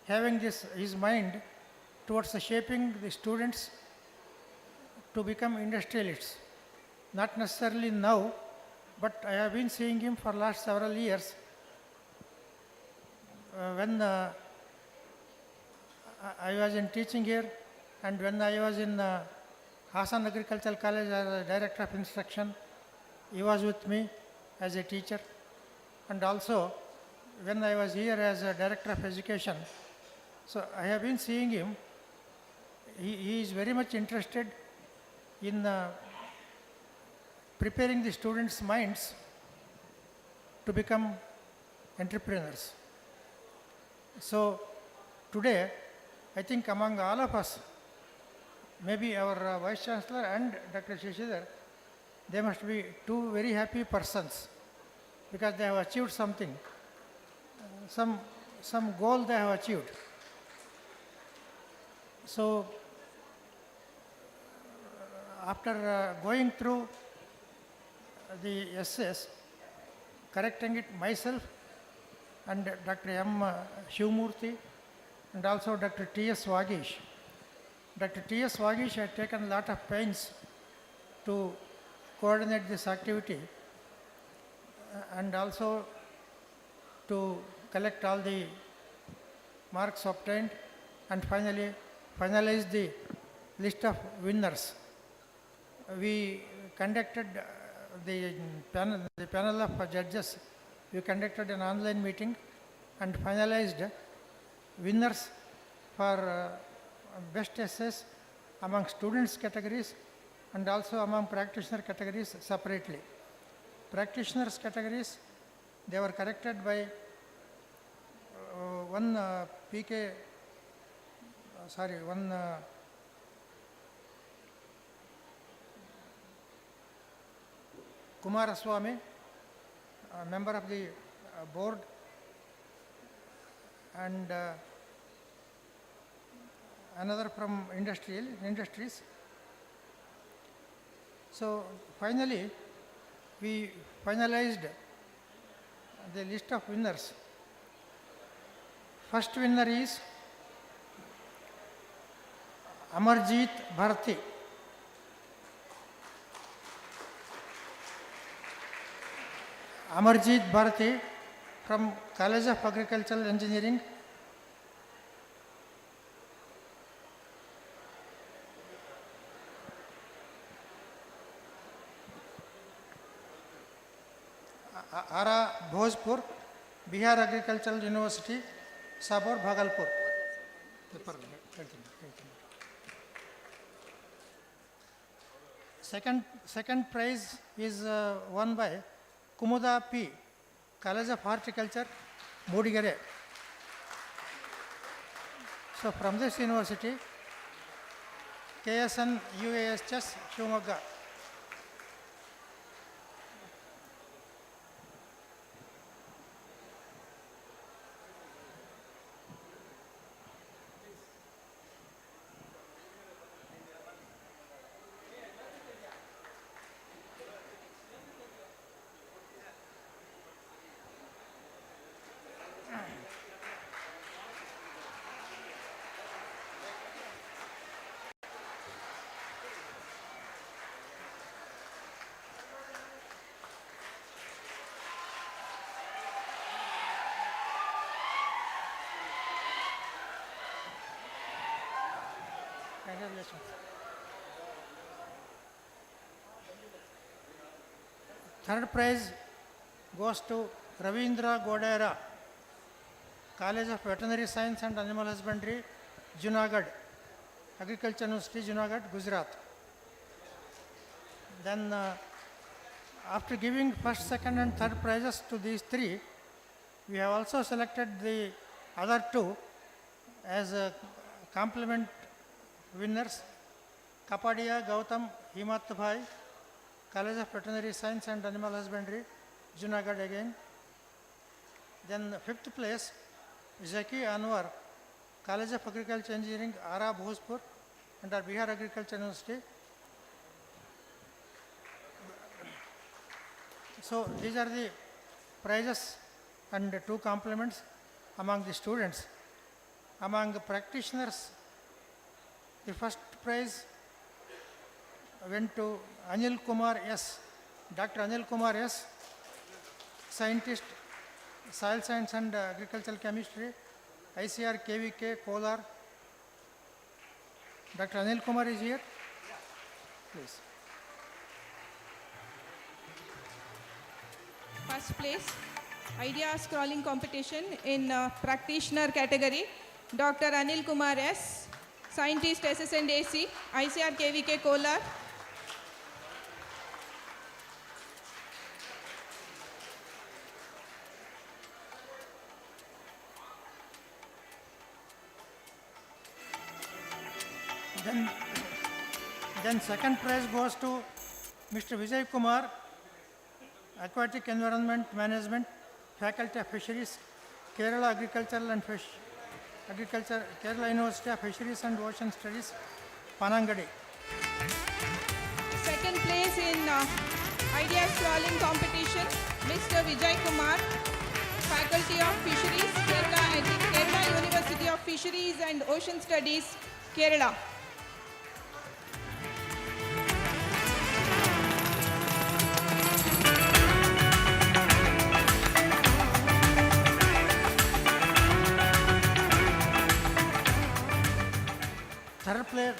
having his mind towards shaping the students to become industrialists. Not necessarily now, but I have been seeing him for last several years. When I was in teaching here, and when I was in Hassan Agricultural College as a Director of Instruction, he was with me as a teacher. And also, when I was here as a Director of Education, so I have been seeing him. He is very much interested in preparing the students' minds to become entrepreneurs. So today, I think among all of us, maybe our Vice Chancellor and Dr. Shishidhar, they must be two very happy persons because they have achieved something, some goal they have achieved. So after going through the essays, correcting it myself and Dr. M. Shivamurthy and also Dr. T.S. Vagish. Dr. T.S. Vagish had taken a lot of pains to coordinate this activity and also to collect all the marks obtained and finally finalize the list of winners. We conducted the panel of judges. We conducted an online meeting and finalized winners for best essays among students categories and also among practitioner categories separately. Practitioners categories, they were corrected by one Kumaraswamy, a member of the board, and another from industries. So finally, we finalized the list of winners. First winner is Amarjeet Bharti. Amarjeet Bharti from College of Agricultural Engineering. Ara Bhojpur, Bihar Agricultural University, Sabor, Bhagalpur. Second prize is won by Kumuda P, College of Horticulture, Modigere. So from this university, KSNUAHS, Shivamogga. Congratulations. Third prize goes to Ravindra Godera, College of Veterinary Science and Animal Husbandry, Junagadh, Agriculture University, Junagadh, Gujarat. Then after giving first, second and third prizes to these three, we have also selected the other two as complement winners. Kapadia Gautam Himat Bhai, College of Veterinary Science and Animal Husbandry, Junagadh again. Then 5th place, Zaki Anwar, College of Agriculture Engineering, Ara Bhojpur, under Bihar Agriculture University. So these are the prizes and 2 compliments among the students. Among the practitioners, the first prize went to Anil Kumar S. Dr. Anil Kumar S., scientist, soil science and agricultural chemistry, ICR KVK, Kolar. Dr. Anil Kumar is here. Please. First place, idea scrolling competition in practitioner category, Dr. Anil Kumar S., scientist, assistant AC, ICR KVK, Kolar. Then second prize goes to Mr. Vijay Kumar, Aquatic Environment Management, Faculty of Fisheries, Kerala Agricultural and Agriculture, Kerala University of Fisheries and Ocean Studies, Panangadi. Second place in idea scrolling competition, Mr. Vijay Kumar, Faculty of Fisheries, Kerala University of Fisheries and Ocean Studies, Kerala.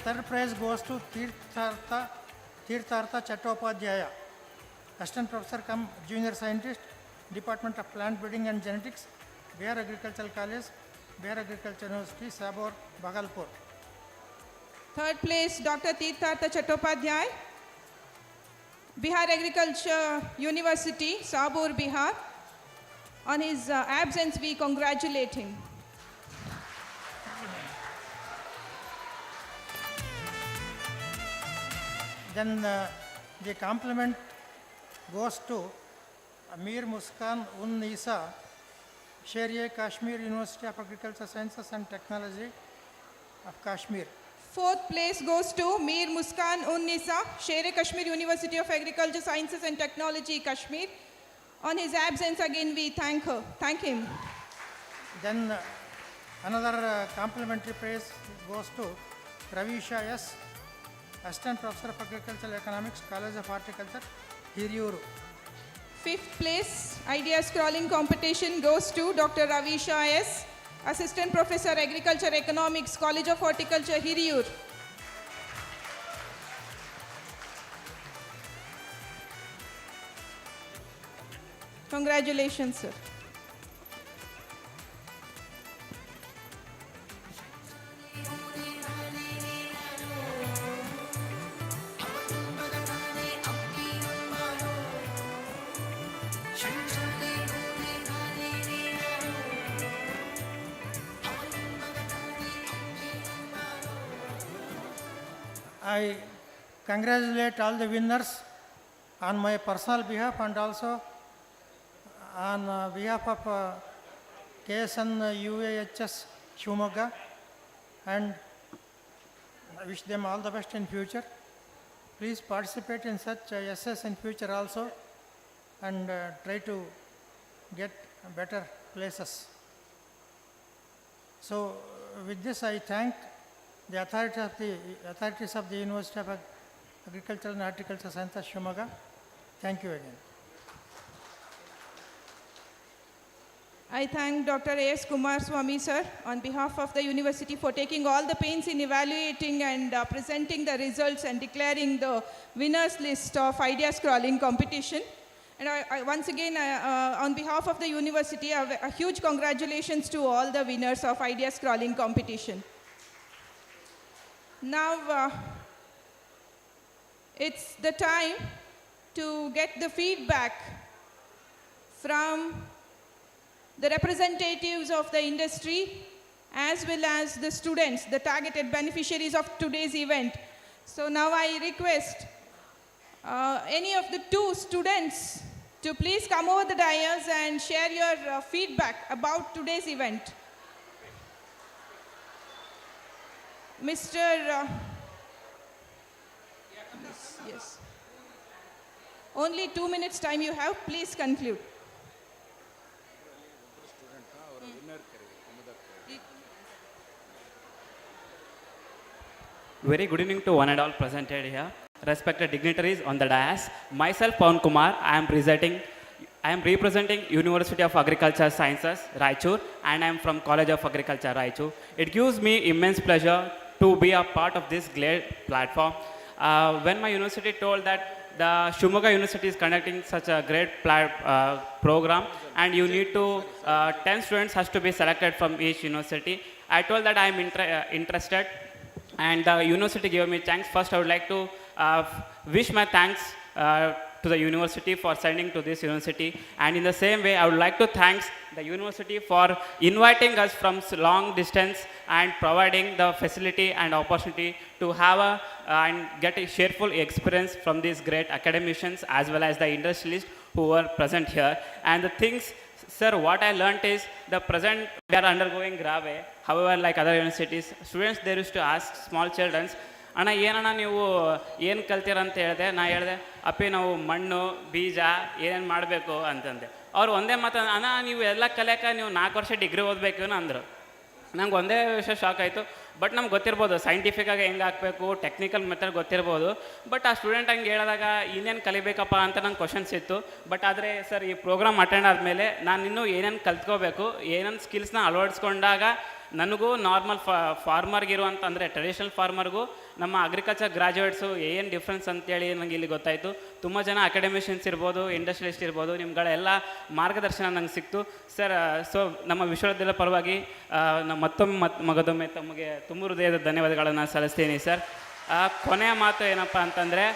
Third prize goes to Tirthartha Chattopadhyaya, Assistant Professor cum Junior Scientist, Department of Plant Breeding and Genetics, Bihar Agricultural College, Bihar Agriculture University, Sabor, Bhagalpur. Third place, Dr. Tirthartha Chattopadhyay, Bihar Agriculture University, Sabur, Bihar. On his absence, we congratulate him. Then the compliment goes to Amir Muskan Un Nisa, Sher-e Kashmir University of Agricultural Sciences and Technology of Kashmir. Fourth place goes to Mir Muskan Unnisa, Sher-e Kashmir University of Agriculture Sciences and Technology, Kashmir. On his absence, again we thank him. Then another complimentary praise goes to Ravisha S., Assistant Professor of Agricultural Economics, College of Horticulture, Hiriyuru. Fifth place, idea scrolling competition goes to Dr. Ravisha S., Assistant Professor Agriculture Economics, College of Horticulture, Hiriyur. Congratulations, sir. I congratulate all the winners on my personal behalf and also on behalf of KSNUAHS Shumaga, and I wish them all the best in future. Please participate in such essays in future also and try to get better places. So with this I thank the authorities of the University of Agricultural and Horticulture Sciences, Shumaga. Thank you again. I thank Dr. A.S. Kumar Swami, sir, on behalf of the university for taking all the pains in evaluating and presenting the results and declaring the winners list of idea scrolling competition. And I once again, on behalf of the university, a huge congratulations to all the winners of idea scrolling competition. Now, it's the time to get the feedback from the representatives of the industry as well as the students, the targeted beneficiaries of today's event. So now I request any of the two students to please come over the dais and share your feedback about today's event. Mr. Yes. Only 2 minutes time you have. Please conclude. Very good evening to one and all presented here. Respected dignitaries on the dais. Myself, Pawan Kumar, I am representing University of Agriculture Sciences, Raichur, and I am from College of Agriculture, Raichur. It gives me immense pleasure to be a part of this great platform. When my university told that the Shumoga University is conducting such a great program and you need to, 10 students has to be selected from each university, I told that I am interested, and the university gave me thanks. First, I would like to wish my thanks to the university for sending to this university, and in the same way I would like to thank the university for inviting us from long distance and providing the facility and opportunity to have and get a shareful experience from these great academicians as well as the industrialists who were present here. And the things, sir, what I learnt is the present we are undergoing grave. However, like other universities, students they used to ask small children, ಅಣ್ಣ ಏನಣ್ಣ ನೀವು ಏನು ಕಲ್ತೀರ ಅಂತ ಹೇಳಿದೆ. ನಾ ಹೇಳಿದೆ ಅಪ್ಪಿ ನಾವು ಮಣ್ಣು ಬೀಜ ಏನೇನು ಮಾಡಬೇಕು ಅಂತಂದೆ. ಅವ್ರು ಒಂದೇ ಮಾತು, ಅಣ್ಣ ನೀವು ಎಲ್ಲ ಕಲಿಯೋಕೆ ನೀವು 4 ವರ್ಷ ಡಿಗ್ರಿ ಓದಬೇಕು ಅಂದರು. ನಂಗೆ ಒಂದೇ ವಿಷಯ ಶಾಕ್ ಆಯಿತು. ಬಟ್ ನಮ್ಗೆ ಗೊತ್ತಿರ್ಬೋದು ಸೈಂಟಿಫಿಕ್ಕಾಗಿ ಹೆಂಗೆ ಹಾಕಬೇಕು, ಟೆಕ್ನಿಕಲ್ ಮೆಥಡ್ ಗೊತ್ತಿರ್ಬೋದು. ಬಟ್ ಆ ಸ್ಟೂಡೆಂಟ್ ಹಂಗೆ ಹೇಳಿದಾಗ ಇನ್ನೇನು ಕಲಿಬೇಕಪ್ಪ ಅಂತ ನಂಗೆ ಕ್ವಶನ್ಸ್ ಇತ್ತು. ಬಟ್ ಆದರೆ ಸರ್ ಈ ಪ್ರೋಗ್ರಾಮ್ ಅಟೆಂಡ್ ಆದಮೇಲೆ ನಾನು ಇನ್ನೂ ಏನೇನು ಕಲ್ತ್ಕೋಬೇಕು, ಏನೇನು ಸ್ಕಿಲ್ಸ್ನ ಅಳವಡಿಸ್ಕೊಂಡಾಗ ನನಗೂ ನಾರ್ಮಲ್ ಫಾರ್ಮರ್ಗಿರುವಂಥ ಅಂದರೆ ಟ್ರೆಡಿಷನಲ್ ಫಾರ್ಮರ್ಗೂ ನಮ್ಮ ಅಗ್ರಿಕಲ್ಚರ್ ಗ್ರಾಜ್ಯುಯೇಟ್ಸು ಏನು ಡಿಫ್ರೆನ್ಸ್ ಅಂತೇಳಿ ನನಗೆ ಇಲ್ಲಿ ಗೊತ್ತಾಯಿತು. ತುಂಬ ಜನ ಅಕಾಡೆಮಿಷಿಯನ್ಸ್ ಇರ್ಬೋದು, ಇಂಡಸ್ಟ್ರಿಯಲಿಸ್ಟ್ ಇರ್ಬೋದು, ನಿಮ್ಗಳೆಲ್ಲ ಮಾರ್ಗದರ್ಶನ ನಂಗೆ ಸಿಕ್ತು ಸರ್. ಸೊ ನಮ್ಮ ವಿಶ್ವವಿದ್ಯಾಲಯದ ಪರವಾಗಿ ಮತ್ತೊಮ್ಮೆ ತಮಗೆ ತುಂಬ ಹೃದಯದ ಧನ್ಯವಾದಗಳನ್ನು ಸಲ್ಲಿಸ್ತೀನಿ ಸರ್. ಕೊನೆಯ ಮಾತು ಏನಪ್ಪ ಅಂತಂದರೆ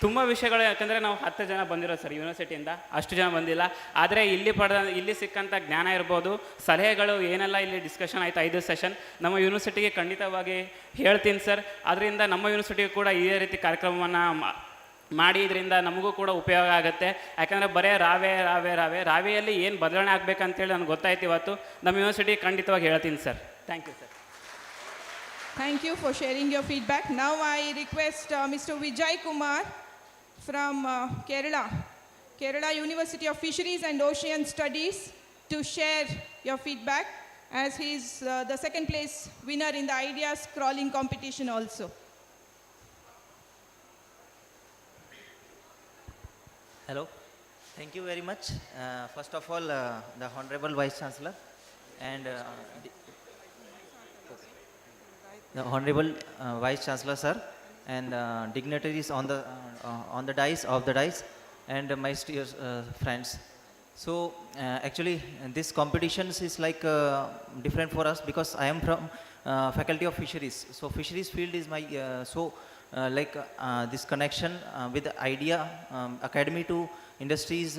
ತುಂಬ ವಿಷಯಗಳು, ಯಾಕಂದರೆ ನಾವು 10 ಜನ ಬಂದಿರೋ ಸರ್ ಯೂನಿವರ್ಸಿಟಿಯಿಂದ, ಅಷ್ಟು ಜನ ಬಂದಿಲ್ಲ. ಆದರೆ ಇಲ್ಲಿ ಸಿಕ್ಕಂಥ ಜ್ಞಾನ ಇರ್ಬೋದು, ಸಲಹೆಗಳು ಏನೆಲ್ಲ ಇಲ್ಲಿ ಡಿಸ್ಕಷನ್ ಆಯಿತು 5 ಸೆಷನ್ ನಮ್ಮ ಯೂನಿವರ್ಸಿಟಿಗೆ ಖಂಡಿತವಾಗಿ ಹೇಳ್ತೀನಿ ಸರ್. ಅದರಿಂದ ನಮ್ಮ ಯೂನಿವರ್ಸಿಟಿಗೂ ಕೂಡ ಇದೇ ರೀತಿ ಕಾರ್ಯಕ್ರಮವನ್ನು ಮಾಡಿ ಇದರಿಂದ ನಮಗೂ ಕೂಡ ಉಪಯೋಗ ಆಗುತ್ತೆ. ಯಾಕಂದರೆ ಬರೇ ರಾವೆಯಲ್ಲಿ ಏನು ಬದಲಾವಣೆ ಆಗಬೇಕಂತೇಳಿ ನನಗೆ ಗೊತ್ತಾಯ್ತು ಇವತ್ತು. ನಮ್ಮ ಯೂನಿವರ್ಸಿಟಿ ಖಂಡಿತವಾಗಿ ಹೇಳ್ತೀನಿ sir. Thank you sir. Thank you for sharing your feedback. Now I request Mr. Vijay Kumar from Kerala University of Fisheries and Ocean Studies to share your feedback, as he is the second place winner in the ideas crawling competition also. Hello, thank you very much. First of all, the Honorable Vice Chancellor and the Honorable Vice Chancellor sir and dignitaries on the dais and my friends. So actually this competitions is like different for us because I am from faculty of fisheries. So fisheries field is my this connection with the idea academy to industry is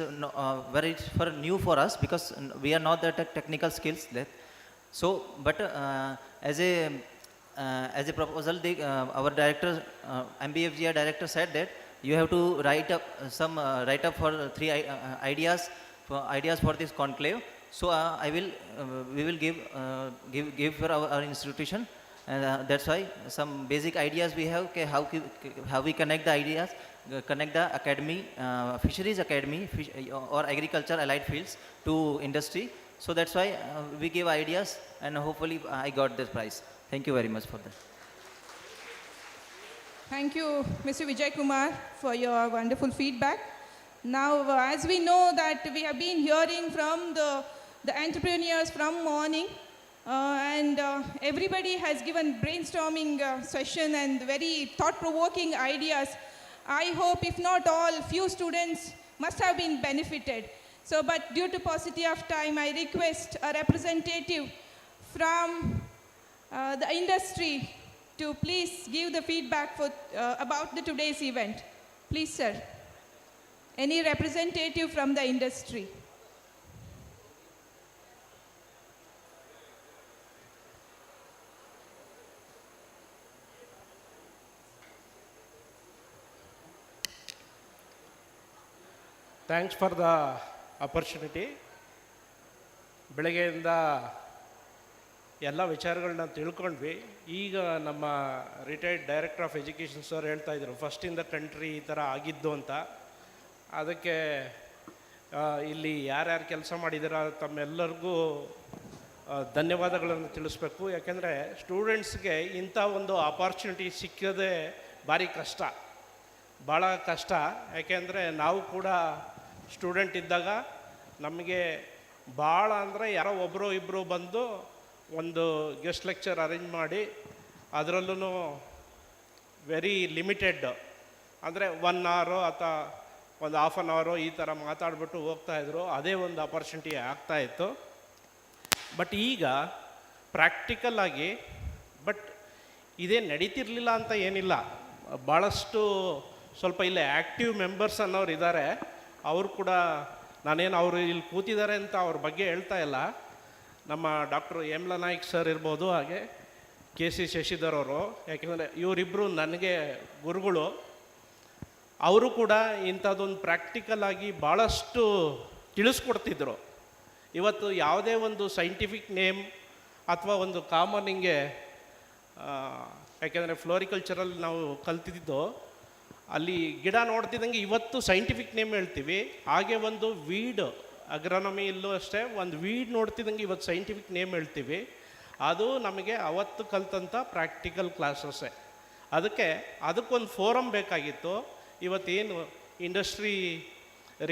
very new for us because we are not that technical skills there. So but as a proposal, our director, MBFGR director said that you have to write up some write up for 3 ideas for this conclave. So we will give for our institution, and that's why some basic ideas we have. Okay, how we connect the ideas, connect the academy, fisheries academy, or agriculture allied fields to industry. So that's why we give ideas, and hopefully I got this prize. Thank you very much for that. Thank you, Mr. Vijay Kumar, for your wonderful feedback. Now, as we know that we have been hearing from the entrepreneurs from morning, and everybody has given brainstorming session and very thought-provoking ideas. I hope, if not all, few students must have been benefited. So, but due to paucity of time, I request a representative from the industry to please give the feedback for about today's event. Please, sir. Any representative from the industry? Thanks for the opportunity. ಬೆಳಗ್ಗೆಯಿಂದ ಎಲ್ಲ ವಿಚಾರಗಳನ್ನ ತಿಳ್ಕೊಂಡ್ವಿ. ಈಗ ನಮ್ಮ retired director of education sir ಹೇಳ್ತಾ ಇದ್ರು first in the country ಈ ಥರ ಆಗಿದ್ದು ಅಂತ. ಅದಕ್ಕೆ ಇಲ್ಲಿ ಯಾರ್ಯಾರು ಕೆಲಸ ಮಾಡಿದಾರ ತಮ್ಮೆಲ್ಲರಿಗೂ ಧನ್ಯವಾದಗಳನ್ನು ತಿಳಿಸ್ಬೇಕು. ಯಾಕೆಂದರೆ ಸ್ಟೂಡೆಂಟ್ಸ್ಗೆ ಇಂಥ ಒಂದು ಆಪರ್ಚುನಿಟಿ ಸಿಕ್ಕೋದೇ ಭಾರಿ ಕಷ್ಟ, ಭಾಳ ಕಷ್ಟ. ಯಾಕೆಂದರೆ ನಾವು ಕೂಡ ಸ್ಟೂಡೆಂಟ್ ಇದ್ದಾಗ ನಮಗೆ ಭಾಳ ಅಂದರೆ ಯಾರೋ ಒಬ್ಬರು ಇಬ್ಬರು ಬಂದು ಒಂದು ಗೆಸ್ಟ್ ಲೆಕ್ಚರ್ ಅರೇಂಜ್ ಮಾಡಿ ಅದರಲ್ಲೂ ವೆರಿ ಲಿಮಿಟೆಡ್ ಅಂದರೆ 1 hour ಅಥವಾ ಒಂದು ಹಾಫ್ ಆನ್ ಅವರು ಈ ಥರ ಮಾತಾಡ್ಬಿಟ್ಟು ಹೋಗ್ತಾಯಿದ್ರು. ಅದೇ ಒಂದು ಆಪರ್ಚುನಿಟಿ ಆಗ್ತಾಯಿತ್ತು. ಬಟ್ ಈಗ ಪ್ರಾಕ್ಟಿಕಲ್ ಆಗಿ ಬಟ್ ಇದೇ ನಡೀತಿರ್ಲಿಲ್ಲ ಅಂತ ಏನಿಲ್ಲ. ಭಾಳಷ್ಟು ಸ್ವಲ್ಪ ಇಲ್ಲೇ ಆ್ಯಕ್ಟಿವ್ ಮೆಂಬರ್ಸ್ ಅನ್ನೋರು ಇದ್ದಾರೆ. ಅವರು ಕೂಡ ನಾನೇನು ಅವರು ಇಲ್ಲಿ ಕೂತಿದ್ದಾರೆ ಅಂತ ಅವ್ರ ಬಗ್ಗೆ ಹೇಳ್ತಾ ಇಲ್ಲ. ನಮ್ಮ ಡಾಕ್ಟ್ರು ಹೇಮಲಾ ನಾಯ್ಕ್ ಸರ್ ಇರ್ಬೋದು, ಹಾಗೆ KC ಶಶಿಧರ್ ಅವರು. ಯಾಕೆಂದರೆ ಇವರಿಬ್ಬರು ನನಗೆ ಗುರುಗಳು. ಅವರು ಕೂಡ ಇಂಥದ್ದೊಂದು ಪ್ರಾಕ್ಟಿಕಲ್ ಆಗಿ ಭಾಳಷ್ಟು ತಿಳಿಸ್ಕೊಡ್ತಿದ್ರು. ಇವತ್ತು ಯಾವುದೇ ಒಂದು ಸೈಂಟಿಫಿಕ್ ನೇಮ್ ಅಥವಾ ಒಂದು ಕಾಮನ್ ಹಿಂಗೆ, ಯಾಕೆಂದರೆ ಫ್ಲೋರಿಕಲ್ಚರಲ್ಲಿ ನಾವು ಕಲ್ತಿದ್ದು ಅಲ್ಲಿ ಗಿಡ ನೋಡ್ತಿದ್ದಂಗೆ ಇವತ್ತು ಸೈಂಟಿಫಿಕ್ ನೇಮ್ ಹೇಳ್ತೀವಿ. ಹಾಗೆ ಒಂದು ವೀಡ್ ಅಗ್ರಾನಮಿಯಲ್ಲೂ ಅಷ್ಟೇ ಒಂದು ವೀಡ್ ನೋಡ್ತಿದ್ದಂಗೆ ಇವತ್ತು ಸೈಂಟಿಫಿಕ್ ನೇಮ್ ಹೇಳ್ತೀವಿ. ಅದು ನಮಗೆ ಅವತ್ತು ಕಲ್ತಂಥ ಪ್ರಾಕ್ಟಿಕಲ್ ಕ್ಲಾಸಸ್ಸೇ. ಅದಕ್ಕೊಂದು ಫೋರಮ್ ಬೇಕಾಗಿತ್ತು. ಇವತ್ತೇನು ಇಂಡಸ್ಟ್ರಿ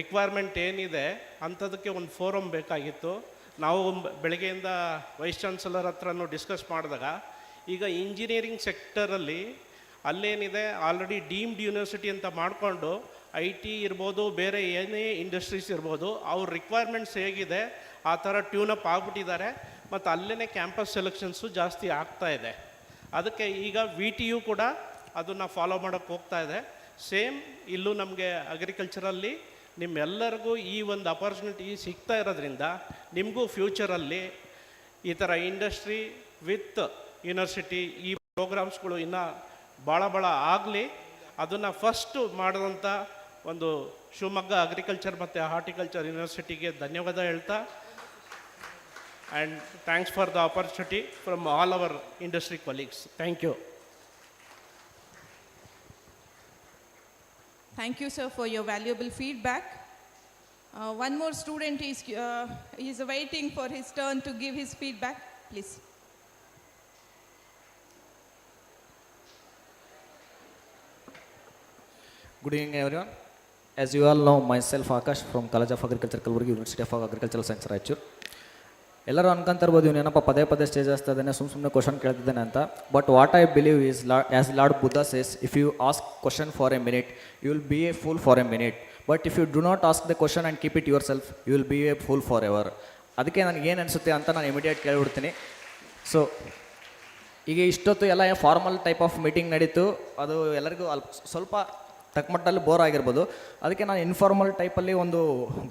ರಿಕ್ವೈರ್ಮೆಂಟ್ ಏನಿದೆ ಅಂಥದಕ್ಕೆ ಒಂದು ಫೋರಮ್ ಬೇಕಾಗಿತ್ತು. ನಾವು ಬೆಳಗ್ಗೆಯಿಂದ ವೈಸ್ ಚಾನ್ಸಲರ್ ಹತ್ರನೂ ಡಿಸ್ಕಸ್ ಮಾಡಿದಾಗ ಈಗ ಇಂಜಿನಿಯರಿಂಗ್ ಸೆಕ್ಟರಲ್ಲಿ ಅಲ್ಲೇನಿದೆ ಆಲ್ರೆಡಿ ಡೀಮ್ಡ್ ಯೂನಿವರ್ಸಿಟಿ ಅಂತ ಮಾಡಿಕೊಂಡು IT ಇರ್ಬೋದು, ಬೇರೆ ಏನೇ ಇಂಡಸ್ಟ್ರೀಸ್ ಇರ್ಬೋದು, ಅವ್ರ ರಿಕ್ವೈರ್ಮೆಂಟ್ಸ್ ಹೇಗಿದೆ ಆ ಥರ ಟ್ಯೂನಪ್ ಆಗಿಬಿಟ್ಟಿದ್ದಾರೆ. ಮತ್ತು ಅಲ್ಲೇ ಕ್ಯಾಂಪಸ್ ಸೆಲೆಕ್ಷನ್ಸು ಜಾಸ್ತಿ ಆಗ್ತಾಯಿದೆ. ಅದಕ್ಕೆ ಈಗ VTU ಕೂಡ ಅದನ್ನು ಫಾಲೋ ಮಾಡೋಕ್ಕೆ ಹೋಗ್ತಾ ಇದೆ. ಸೇಮ್ ಇಲ್ಲೂ ನಮಗೆ ಅಗ್ರಿಕಲ್ಚರಲ್ಲಿ ನಿಮ್ಮೆಲ್ಲರಿಗೂ ಈ ಒಂದು ಅಪರ್ಚುನಿಟಿ ಸಿಗ್ತಾ ಇರೋದ್ರಿಂದ ನಿಮಗೂ ಫ್ಯೂಚರಲ್ಲಿ ಈ ಥರ ಇಂಡಸ್ಟ್ರಿ ವಿತ್ ಯೂನಿವರ್ಸಿಟಿ ಈ ಪ್ರೋಗ್ರಾಮ್ಸ್ಗಳು ಇನ್ನೂ ಭಾಳ ಆಗಲಿ. ಅದನ್ನು ಫಸ್ಟು ಮಾಡಿದಂಥ ಒಂದು ಶಿವಮೊಗ್ಗ ಅಗ್ರಿಕಲ್ಚರ್ ಮತ್ತು ಹಾರ್ಟಿಕಲ್ಚರ್ ಯೂನಿವರ್ಸಿಟಿಗೆ ಧನ್ಯವಾದ ಹೇಳ್ತಾ, and thanks for the opportunity from all our industry colleagues. Thank you. Thank you, sir, for your valuable feedback. One more student is waiting for his turn to give his feedback. Please. Good evening, everyone. As you all know, myself Akash from College of Agriculture, Kalburgi, University of Agricultural Science, Raichur. ಎಲ್ಲರೂ ಅನ್ಕೊಂತಿರ್ಬೋದು ಇವನೇನಪ್ಪ ಪದೇ stage ಹಚ್ತಾ ಇದ್ದಾನೆ, ಸುಮ್ಮನೆ question ಕೇಳ್ತಿದ್ದಾನೆ ಅಂತ. But what I believe is as lord Buddha says, if you ask question for a minute you will be a fool for a minute, but if you do not ask the question and keep it yourself you will be a fool forever. ಅದಕ್ಕೆ ನನಗೆ ಏನು ಅನಿಸುತ್ತೆ ಅಂತ ನಾನು immediate ಕೇಳಿಬಿಡ್ತೀನಿ. So ಈಗ ಇಷ್ಟೊತ್ತು ಎಲ್ಲ formal type of meeting ನಡೀತು, ಅದು ಎಲ್ಲರಿಗೂ ಸ್ವಲ್ಪ ತಕ್ಕಮಟ್ಟಲ್ಲಿ ಬೋರ್ ಆಗಿರ್ಬೋದು. ಅದಕ್ಕೆ ನಾನು ಇನ್ಫಾರ್ಮಲ್ ಟೈಪಲ್ಲಿ ಒಂದು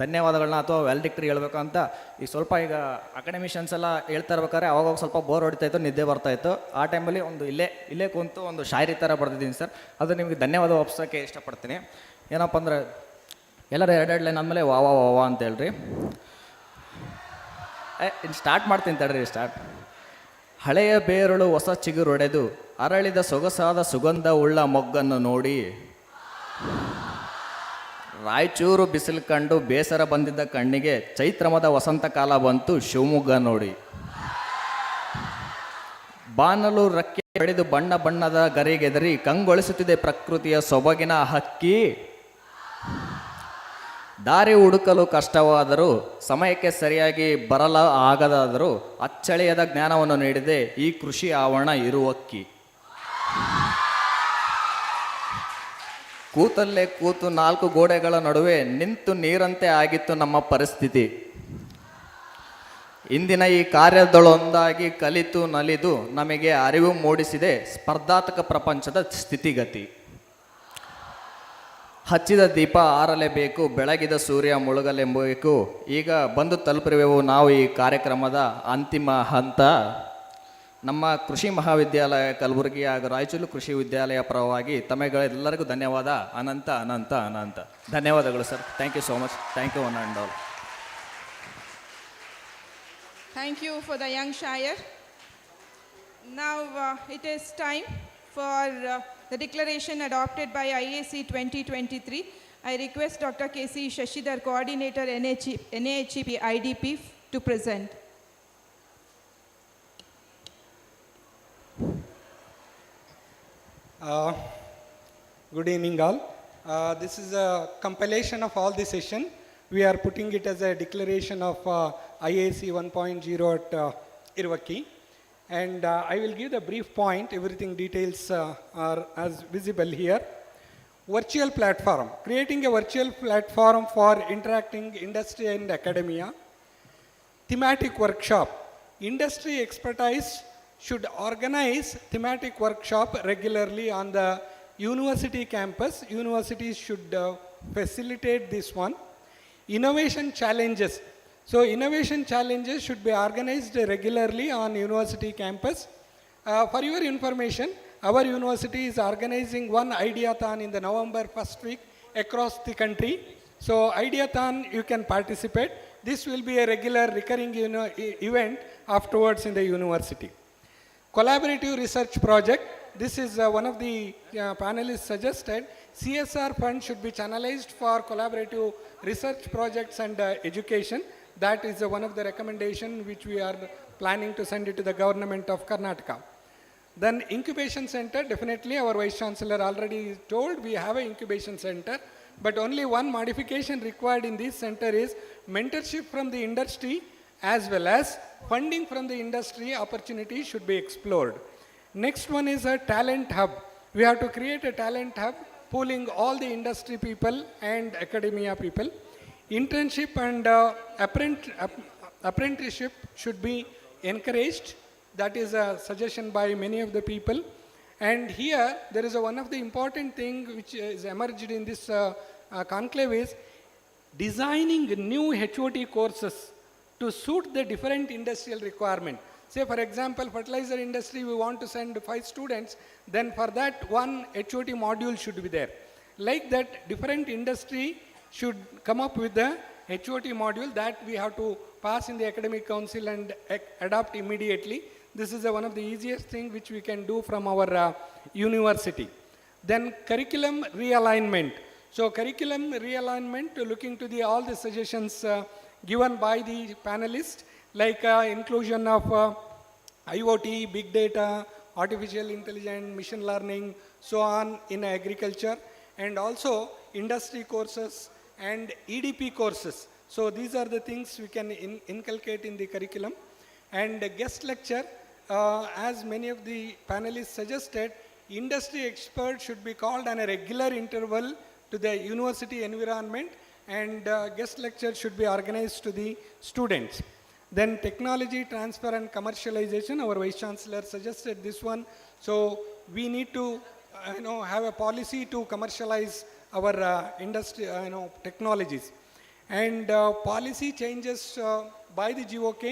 ಧನ್ಯವಾದಗಳನ್ನ ಅಥವಾ ವ್ಯಾಲಿಡಿಕ್ಟರಿ ಹೇಳ್ಬೇಕು ಅಂತ ಈಗ ಸ್ವಲ್ಪ ಈಗ ಅಕಾಡೆಮಿಷನ್ಸ್ ಎಲ್ಲ ಹೇಳ್ತಾ ಇರ್ಬೇಕಾದ್ರೆ ಅವಾಗ ಸ್ವಲ್ಪ ಬೋರ್ ಹೊಡಿತಾಯಿತ್ತು, ನಿದ್ದೆ ಬರ್ತಾಯಿತ್ತು. ಆ ಟೈಮಲ್ಲಿ ಒಂದು ಇಲ್ಲೇ ಕುಂತು ಒಂದು ಶಾಯರಿ ಥರ ಬರೆದಿದ್ದೀನಿ ಸರ್. ಅದು ನಿಮಗೆ ಧನ್ಯವಾದ ಒಪ್ಸೋಕ್ಕೆ ಇಷ್ಟಪಡ್ತೀನಿ. ಏನಪ್ಪ ಅಂದರೆ ಎಲ್ಲರೂ ಎರಡು ಲೈನ್ ಅಂದಮೇಲೆ ವಾ ವಾ ವಾ ಅಂತ ಹೇಳ್ರಿ. ಇನ್ನು ಸ್ಟಾರ್ಟ್ ಮಾಡ್ತೀನಿ ತಡ್ರಿ. ಸ್ಟಾರ್ಟ್. ಹಳೆಯ ಬೇರುಳು ಹೊಸ ಚಿಗುರೊಡೆದು ಅರಳಿದ ಸೊಗಸಾದ ಸುಗಂಧ ಉಳ್ಳ ಮೊಗ್ಗನ್ನು ನೋಡಿ ರಾಯಚೂರು ಬಿಸಿಲು ಕಂಡು ಬೇಸರ ಬಂದಿದ್ದ ಕಣ್ಣಿಗೆ ಚೈತ್ರಮದ ವಸಂತ ಕಾಲ ಬಂತು ಶಿವಮೊಗ್ಗ ನೋಡಿ. ಬಾನಲು ರಕ್ಕೆ ಬೆಳೆದು ಬಣ್ಣ ಬಣ್ಣದ ಗರಿಗೆದರಿ ಕಂಗೊಳಿಸುತ್ತಿದೆ ಪ್ರಕೃತಿಯ ಸೊಬಗಿನ ಹಕ್ಕಿ. ದಾರಿ ಹುಡುಕಲು ಕಷ್ಟವಾದರೂ ಸಮಯಕ್ಕೆ ಸರಿಯಾಗಿ ಬರಲ ಆಗದಾದರೂ ಅಚ್ಚಳಿಯದ ಜ್ಞಾನವನ್ನು ನೀಡಿದೆ ಈ ಕೃಷಿ ಆವರಣ ಇರುವಕ್ಕಿ. ಕೂತಲ್ಲೇ ಕೂತು ನಾಲ್ಕು ಗೋಡೆಗಳ ನಡುವೆ ನಿಂತು ನೀರಂತೆ ಆಗಿತ್ತು ನಮ್ಮ ಪರಿಸ್ಥಿತಿ. ಇಂದಿನ ಈ ಕಾರ್ಯದೊಳೊಂದಾಗಿ ಕಲಿತು ನಲಿದು ನಮಗೆ ಅರಿವು ಮೂಡಿಸಿದೆ ಸ್ಪರ್ಧಾತ್ಮಕ ಪ್ರಪಂಚದ ಸ್ಥಿತಿಗತಿ. ಹಚ್ಚಿದ ದೀಪ ಆರಲೇಬೇಕು, ಬೆಳಗಿದ ಸೂರ್ಯ ಮುಳುಗಲೆಂಬಬೇಕು. ಈಗ ಬಂದು ತಲುಪಿರುವೆವು ನಾವು ಈ ಕಾರ್ಯಕ್ರಮದ ಅಂತಿಮ ಹಂತ. ನಮ್ಮ ಕೃಷಿ ಮಹಾವಿದ್ಯಾಲಯ ಕಲಬುರಗಿ ಹಾಗೂ ರಾಯಚೂರು ಕೃಷಿ ವಿದ್ಯಾಲಯ ಪರವಾಗಿ ತಮಗೆಲ್ಲರಿಗೂ ಧನ್ಯವಾದ, ಅನಂತ ಧನ್ಯವಾದಗಳು ಸರ್. Thank you so much. Thank you one and all. Thank you for the young shire. Now it is time for the declaration adopted by IAC 2023. I request Dr. K.C. Shashidhar, Coordinator NAHEP IDP, to present. Good evening all. This is a compilation of all the session. We are putting it as a declaration of IAC 1.0 at Irvaki. And I will give the brief point. Everything details are as visible here. Virtual platform. Creating a virtual platform for interacting industry and academia. Thematic workshop. Industry expertise should organize thematic workshop regularly on the university campus. Universities should facilitate this one. Innovation challenges. So innovation challenges should be organized regularly on university campus. For your information, our university is organizing one Ideathon in the November first week across the country. So Ideathon, you can participate. This will be a regular recurring event afterwards in the university. Collaborative research project. This is one of the panelists suggested. CSR fund should be channelized for collaborative research projects and education. That is one of the recommendation which we are planning to send it to the government of Karnataka. Then incubation center, definitely our Vice Chancellor already told we have an incubation center, but only one modification required in this center is mentorship from the industry as well as funding from the industry opportunities should be explored. Next one is a talent hub. We have to create a talent hub pooling all the industry people and academia people. Internship and apprenticeship should be encouraged. That is a suggestion by many of the people. And here there is one of the important thing which is emerged in this conclave is designing new HOT courses to suit the different industrial requirement. Say for example, fertilizer industry, we want to send 5 students, then for that one HOT module should be there. Like that, different industry should come up with the HOT module that we have to pass in the academic council and adopt immediately. This is one of the easiest thing which we can do from our university. Then curriculum realignment. So curriculum realignment, looking to all the suggestions given by the panelists, like inclusion of IoT, big data, artificial intelligence, machine learning, so on in agriculture, and also industry courses and EDP courses. So these are the things we can inculcate in the curriculum. And guest lecture, as many of the panelists suggested, industry experts should be called on a regular interval to the university environment, and guest lecture should be organized to the students. Then technology transfer and commercialization, our Vice Chancellor suggested this one. So we need to have a policy to commercialize our industry, technologies. And policy changes by the GOK.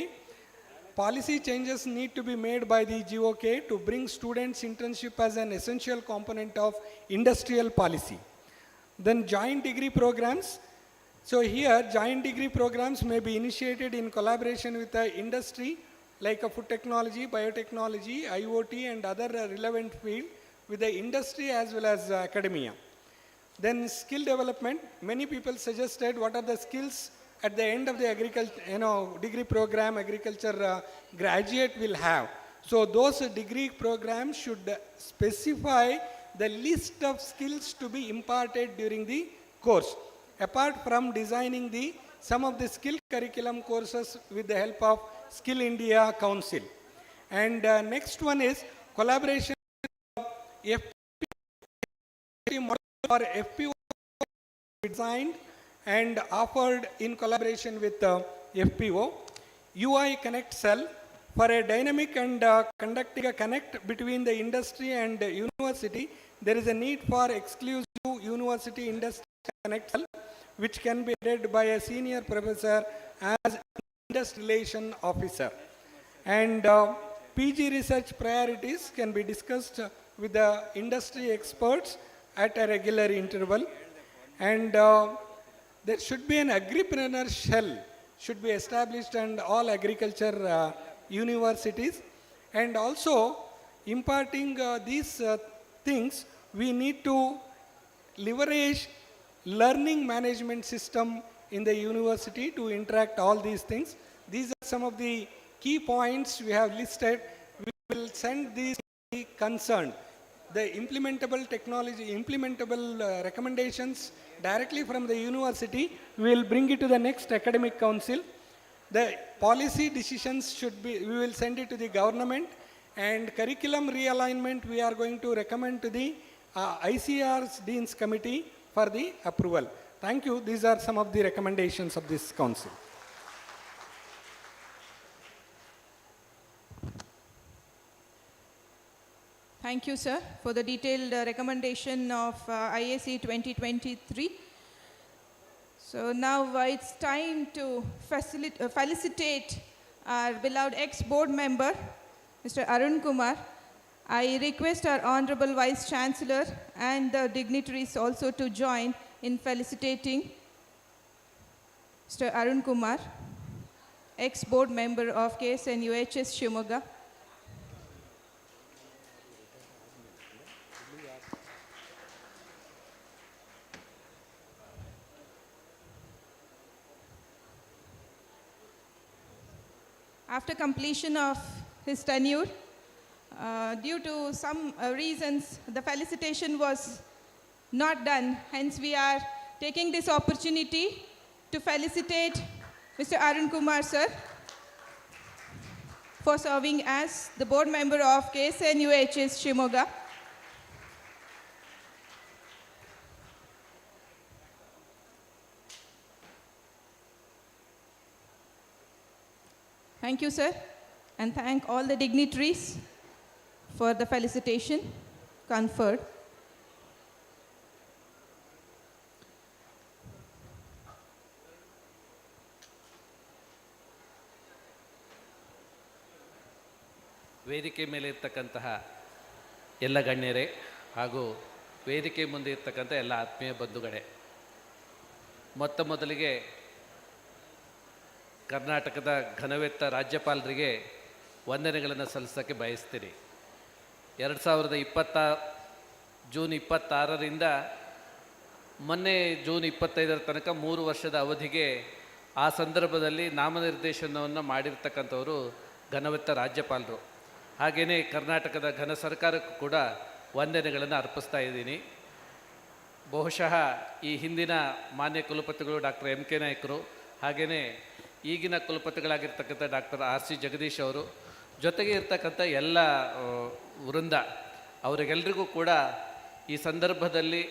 Policy changes need to be made by the GOK to bring students internship as an essential component of industrial policy. Then joint degree programs. So here, joint degree programs may be initiated in collaboration with the industry, like food technology, biotechnology, IoT, and other relevant field with the industry as well as academia. Then skill development. Many people suggested what are the skills at the end of the agriculture, degree program, agriculture graduate will have. So those degree programs should specify the list of skills to be imparted during the course, apart from designing some of the skill curriculum courses with the help of Skill India Council. And next one is collaboration or FPO designed and offered in collaboration with FPO. UI Connect Cell for a dynamic and conducting a connect between the industry and university. There is a need for exclusive university industry connect cell, which can be headed by a senior professor as industry relation officer. And PG research priorities can be discussed with the industry experts at a regular interval. And there should be an agripreneur shell should be established in all agriculture universities. And also imparting these things, we need to leverage learning management system in the university to interact all these things. These are some of the key points we have listed. We will send these concerned, the implementable technology, implementable recommendations directly from the university. We will bring it to the next academic council. The policy decisions should be, we will send it to the government, and curriculum realignment we are going to recommend to the ICR's Dean's Committee for the approval. Thank you. These are some of the recommendations of this council. Thank you, sir, for the detailed recommendation of IAC 2023. So now it's time to felicitate our beloved ex-board member, Mr. Arun Kumar. I request our Honorable Vice Chancellor and the dignitaries also to join in felicitating Mr. Arun Kumar, ex-board member of KSNUAHS Shimoga. After completion of his tenure, due to some reasons, the felicitation was not done. Hence, we are taking this opportunity to felicitate Mr. Arun Kumar, sir, for serving as the board member of KSNUAHS Shimoga. Thank you, sir, and thank all the dignitaries for the felicitation conferred. ವೇದಿಕೆ ಮೇಲೆ ಇರ್ತಕ್ಕಂತಹ ಎಲ್ಲ ಗಣ್ಯರೇ ಹಾಗೂ ವೇದಿಕೆ ಮುಂದೆ ಇರ್ತಕ್ಕಂಥ ಎಲ್ಲ ಆತ್ಮೀಯ ಬಂಧುಗಳೇ, ಮೊದಲಿಗೆ ಕರ್ನಾಟಕದ ಘನವೆತ್ತ ರಾಜ್ಯಪಾಲರಿಗೆ ವಂದನೆಗಳನ್ನು ಸಲ್ಲಿಸೋಕ್ಕೆ ಬಯಸ್ತೀನಿ. 2020 ಜೂನ್ 26ರಿಂದ ಮೊನ್ನೆ ಜೂನ್ 25 ತನಕ 3 ವರ್ಷದ ಅವಧಿಗೆ ಆ ಸಂದರ್ಭದಲ್ಲಿ ನಾಮನಿರ್ದೇಶನವನ್ನು ಮಾಡಿರ್ತಕ್ಕಂಥವರು ಘನವೆತ್ತ ರಾಜ್ಯಪಾಲರು. ಹಾಗೆಯೇ ಕರ್ನಾಟಕದ ಘನ ಸರ್ಕಾರಕ್ಕೂ ಕೂಡ ವಂದನೆಗಳನ್ನು ಅರ್ಪಿಸ್ತಾ ಇದ್ದೀನಿ. ಬಹುಶಃ ಈ ಹಿಂದಿನ ಮಾನ್ಯ ಕುಲಪತಿಗಳು ಡಾಕ್ಟರ್ ಎಂ ಕೆ ನಾಯ್ಕರು, ಹಾಗೆಯೇ ಈಗಿನ ಕುಲಪತಿಗಳಾಗಿರ್ತಕ್ಕಂಥ ಡಾಕ್ಟರ್ RC ಜಗದೀಶ್ ಅವರು, ಜೊತೆಗೆ ಇರ್ತಕ್ಕಂಥ ಎಲ್ಲ ವೃಂದ, ಅವರಿಗೆಲ್ಲರಿಗೂ ಕೂಡ ಈ ಸಂದರ್ಭದಲ್ಲಿ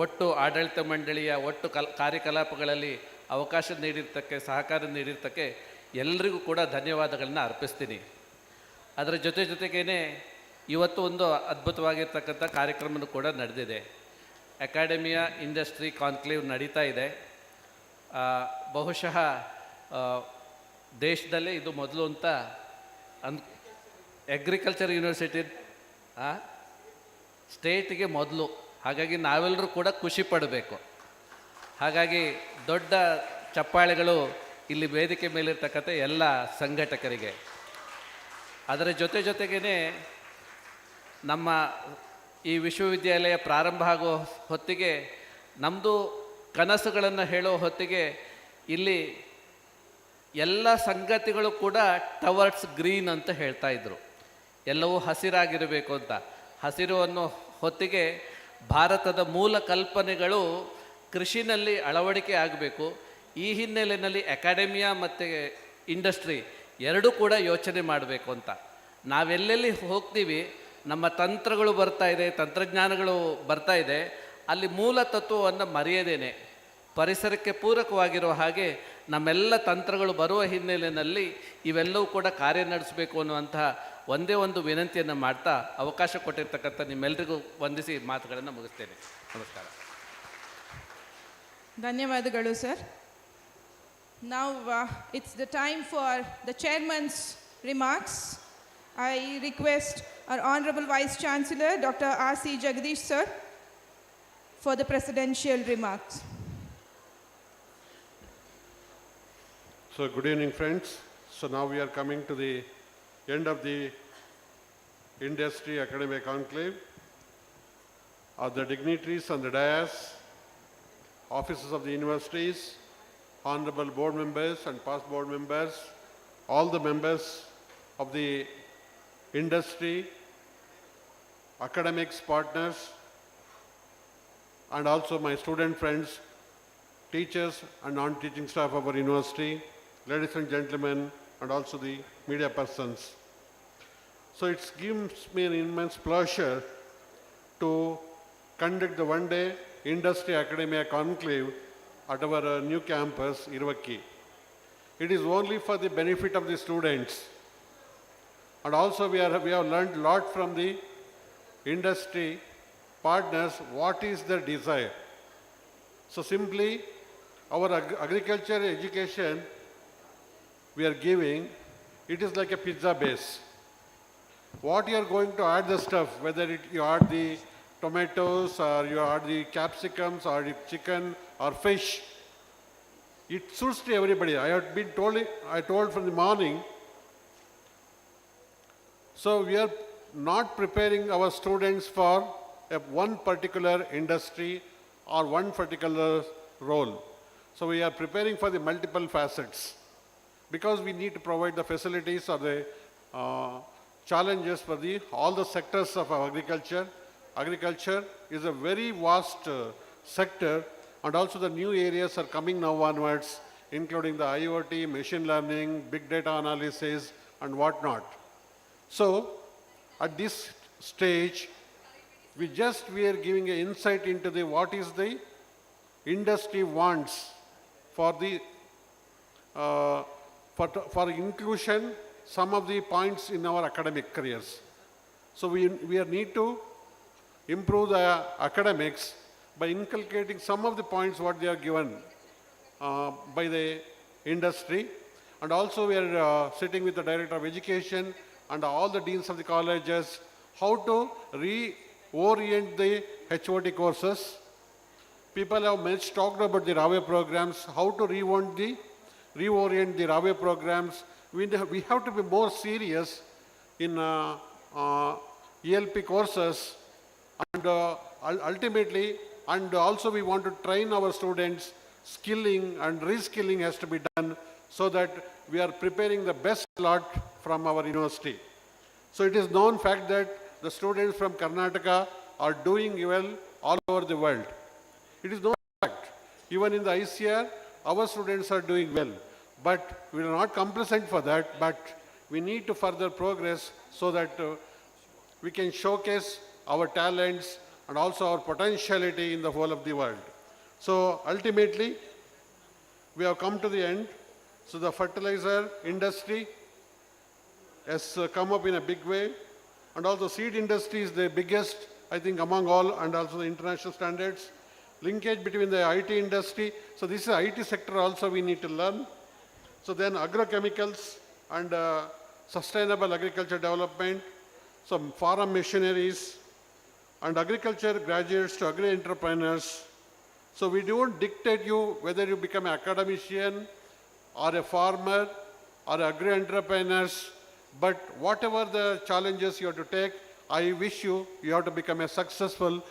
ಒಟ್ಟು ಆಡಳಿತ ಮಂಡಳಿಯ ಒಟ್ಟು ಕಾರ್ಯಕಲಾಪಗಳಲ್ಲಿ ಅವಕಾಶ ನೀಡಿರ್ತಕ್ಕೆ, ಸಹಕಾರ ನೀಡಿರ್ತಕ್ಕೆ ಎಲ್ಲರಿಗೂ ಕೂಡ ಧನ್ಯವಾದಗಳನ್ನ ಅರ್ಪಿಸ್ತೀನಿ. ಅದರ ಜೊತೆಗೇ ಇವತ್ತು ಒಂದು ಅದ್ಭುತವಾಗಿರ್ತಕ್ಕಂಥ ಕಾರ್ಯಕ್ರಮನೂ ಕೂಡ ನಡೆದಿದೆ. ಅಕಾಡೆಮಿಯಾ ಇಂಡಸ್ಟ್ರಿ ಕಾನ್ಕ್ಲೇವ್ ನಡೀತಾ ಇದೆ. ಬಹುಶಃ ದೇಶದಲ್ಲೇ ಇದು ಮೊದಲು ಅಂತ ಅಗ್ರಿಕಲ್ಚರ್ ಯೂನಿವರ್ಸಿಟಿ ಸ್ಟೇಟಿಗೆ ಮೊದಲು. ಹಾಗಾಗಿ ನಾವೆಲ್ಲರೂ ಕೂಡ ಖುಷಿ ಪಡಬೇಕು. ಹಾಗಾಗಿ ದೊಡ್ಡ ಚಪ್ಪಾಳೆಗಳು ಇಲ್ಲಿ ವೇದಿಕೆ ಮೇಲಿರ್ತಕ್ಕಂಥ ಎಲ್ಲ ಸಂಘಟಕರಿಗೆ. ಅದರ ಜೊತೆಗೇ ನಮ್ಮ ಈ ವಿಶ್ವವಿದ್ಯಾಲಯ ಪ್ರಾರಂಭ ಆಗೋ ಹೊತ್ತಿಗೆ, ನಮ್ಮದು ಕನಸುಗಳನ್ನು ಹೇಳೋ ಹೊತ್ತಿಗೆ ಇಲ್ಲಿ ಎಲ್ಲ ಸಂಗತಿಗಳು ಕೂಡ ಟವರ್ಡ್ಸ್ ಗ್ರೀನ್ ಅಂತ ಹೇಳ್ತಾ ಇದ್ರು. ಎಲ್ಲವೂ ಹಸಿರಾಗಿರಬೇಕು ಅಂತ. ಹಸಿರು ಅನ್ನೋ ಹೊತ್ತಿಗೆ ಭಾರತದ ಮೂಲ ಕಲ್ಪನೆಗಳು ಕೃಷಿನಲ್ಲಿ ಅಳವಡಿಕೆ ಆಗಬೇಕು. ಈ ಹಿನ್ನೆಲೆಯಲ್ಲಿ ಅಕಾಡೆಮಿಯಾ ಮತ್ತು ಇಂಡಸ್ಟ್ರಿ ಎರಡೂ ಕೂಡ ಯೋಚನೆ ಮಾಡಬೇಕು ಅಂತ. ನಾವೆಲ್ಲೆಲ್ಲಿ ಹೋಗ್ತೀವಿ, ನಮ್ಮ ತಂತ್ರಗಳು ಬರ್ತಾ ಇದೆ, ತಂತ್ರಜ್ಞಾನಗಳು ಬರ್ತಾ ಇದೆ, ಅಲ್ಲಿ ಮೂಲ ತತ್ವವನ್ನು ಮರೆಯದೇನೆ ಪರಿಸರಕ್ಕೆ ಪೂರಕವಾಗಿರುವ ಹಾಗೆ ನಮ್ಮೆಲ್ಲ ತಂತ್ರಗಳು ಬರುವ ಹಿನ್ನೆಲೆಯಲ್ಲಿ ಇವೆಲ್ಲವೂ ಕೂಡ ಕಾರ್ಯ ನಡೆಸಬೇಕು ಅನ್ನುವಂತಹ ಒಂದೇ ಒಂದು ವಿನಂತಿಯನ್ನು ಮಾಡ್ತಾ ಅವಕಾಶ ಕೊಟ್ಟಿರ್ತಕ್ಕಂಥ ನಿಮ್ಮೆಲ್ಲರಿಗೂ ವಂದಿಸಿ ಮಾತುಗಳನ್ನು ಮುಗಿಸ್ತೇನೆ. ನಮಸ್ಕಾರ. ಧನ್ಯವಾದಗಳು sir. Now it's the time for the chairman's remarks. I request our Honorable Vice Chancellor, Dr. R.C. Jagdish sir, for the presidential remarks. So good evening, friends. So now we are coming to the end of the Industry Academic Conclave. The dignitaries on the dais, officers of the universities, honorable board members and past board members, all the members of the industry, academics, partners, and also my student friends, teachers and non-teaching staff of our university, ladies and gentlemen, and also the media persons. So it gives me an immense pleasure to conduct the one-day Industry Academia Conclave at our new campus, Irvakki. It is only for the benefit of the students. And also we have learned a lot from the industry partners, what is their desire. So simply, our agriculture education we are giving, it is like a pizza base. What you are going to add the stuff, whether you add the tomatoes or you add the capsicums or the chicken or fish, it suits to everybody. I told from the morning. So we are not preparing our students for one particular industry or one particular role. So we are preparing for the multiple facets because we need to provide the facilities or the challenges for all the sectors of our agriculture. Agriculture is a very vast sector, and also the new areas are coming now onwards, including the IoT, machine learning, big data analysis, and whatnot. So at this stage, we are giving an insight into what is the industry wants for the for inclusion, some of the points in our academic careers. So we need to improve the academics by inculcating some of the points what they are given by the industry. And also we are sitting with the Director of Education and all the deans of the colleges, how to reorient the HOT courses. People have much talked about the RAWE programs, how to reorient the RAWE programs. We have to be more serious in ELP courses, and ultimately, and also we want to train our students. Skilling and reskilling has to be done so that we are preparing the best lot from our university. So it is known fact that the students from Karnataka are doing well all over the world. It is known fact. Even in the ICR, our students are doing well. But we are not complacent for that, but we need to further progress so that we can showcase our talents and also our potentiality in the whole of the world. So ultimately, we have come to the end. So the fertilizer industry has come up in a big way, and also seed industry is the biggest, I think, among all, and also the international standards. Linkage between the IT industry. So this is IT sector also we need to learn. So then agrochemicals and sustainable agriculture development, some farm machineries, and agriculture graduates to agri-entrepreneurs. So we don't dictate you whether you become an academician or a farmer or agri-entrepreneurs, but whatever the challenges you have to take, I wish you have to become a successful,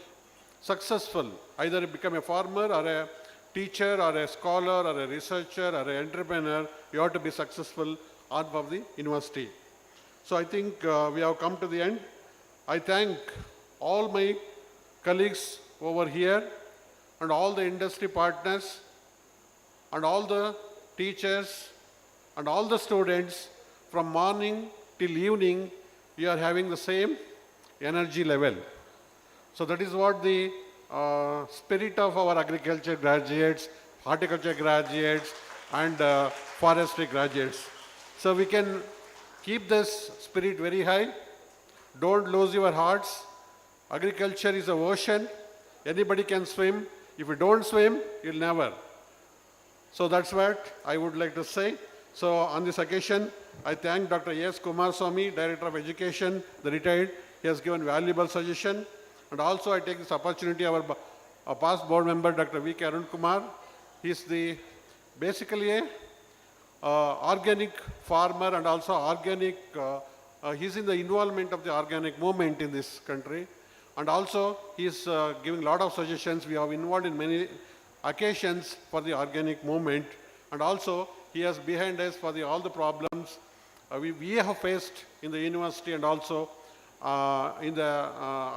either become a farmer or a teacher or a scholar or a researcher or an entrepreneur, you have to be successful out of the university. So I think we have come to the end. I thank all my colleagues over here and all the industry partners and all the teachers and all the students. From morning till evening, you are having the same energy level. So that is what the spirit of our agriculture graduates, horticulture graduates, and forestry graduates. So we can keep this spirit very high. Don't lose your hearts. Agriculture is an ocean. Anybody can swim. If you don't swim, you'll never. So that's what I would like to say. So on this occasion, I thank Dr. A.S. Kumaraswamy, Director of Education, the retired. He has given valuable suggestion. And also I take this opportunity, our past board member, Dr. V.K. Arun Kumar. He is basically a organic farmer and also organic, he's in the involvement of the organic movement in this country. And also he is giving a lot of suggestions. We have involved in many occasions for the organic movement. And also he has behind us for all the problems we have faced in the university and also in the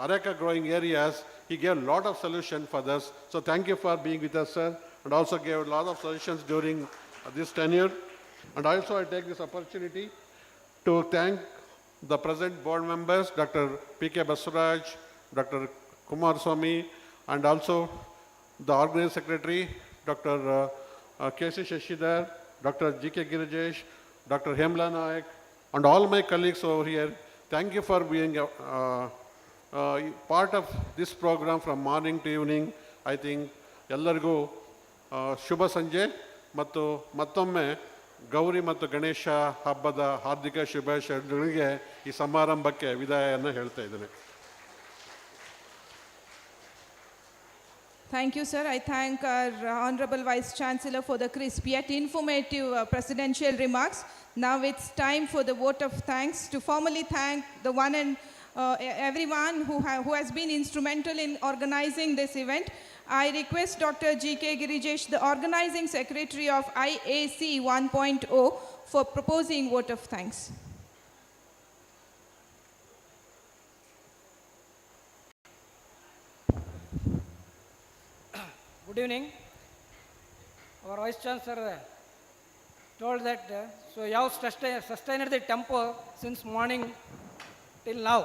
areca growing areas. He gave a lot of solutions for this. So thank you for being with us, sir, and also gave a lot of solutions during this tenure. And also I take this opportunity to thank the present board members, Dr. P.K. Baswaraj, Dr. Kumaraswamy, and also the organizing secretary, Dr. K.C. Shashidhar, Dr. G.K. Girijesh, Dr. Hemla Naik, and all my colleagues over here. Thank you for being part of this program from morning to evening. I think ಎಲ್ಲರಿಗೂ ಶುಭ ಸಂಜೆ ಮತ್ತು ಮತ್ತೊಮ್ಮೆ ಗೌರಿ ಮತ್ತು ಗಣೇಶ ಹಬ್ಬದ ಹಾರ್ದಿಕ ಶುಭಾಶಯಗಳಿಗೆ ಈ ಸಮಾರಂಭಕ್ಕೆ ವಿದಾಯವನ್ನು ಹೇಳ್ತಾ ಇದ್ದೇನೆ. Thank you, sir. I thank our Honorable Vice Chancellor for the crisp yet informative presidential remarks. Now it's time for the vote of thanks to formally thank the one and everyone who has been instrumental in organizing this event. I request Dr. G.K. Girijesh, the organizing secretary of IAC 1.0, for proposing vote of thanks. Good evening. Our Vice Chancellor told that so you have sustained the tempo since morning till now.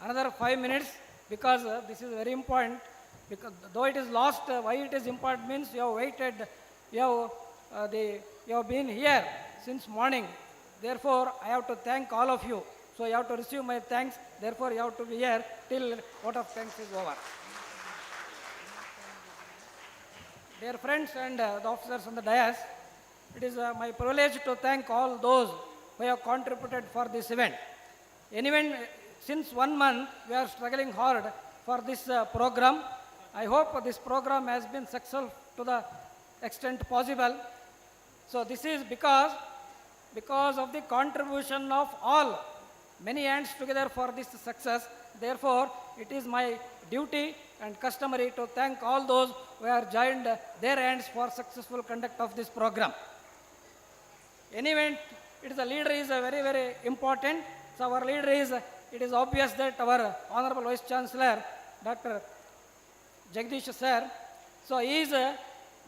Another 5 minutes because this is very important. Because though it is lost, why it is important means you have waited, you have been here since morning. Therefore, I have to thank all of you. So you have to receive my thanks. Therefore, you have to be here till vote of thanks is over. Dear friends and the officers on the dais, it is my privilege to thank all those who have contributed for this event. Anyway, since 1 month, we are struggling hard for this program. I hope this program has been successful to the extent possible. So this is because of the contribution of all, many hands together for this success. Therefore, it is my duty and customary to thank all those who have joined their hands for successful conduct of this program. Anyway, the leader is very, very important. So our leader is, it is obvious that our Honorable Vice Chancellor, Dr. Jagdish sir, so he is,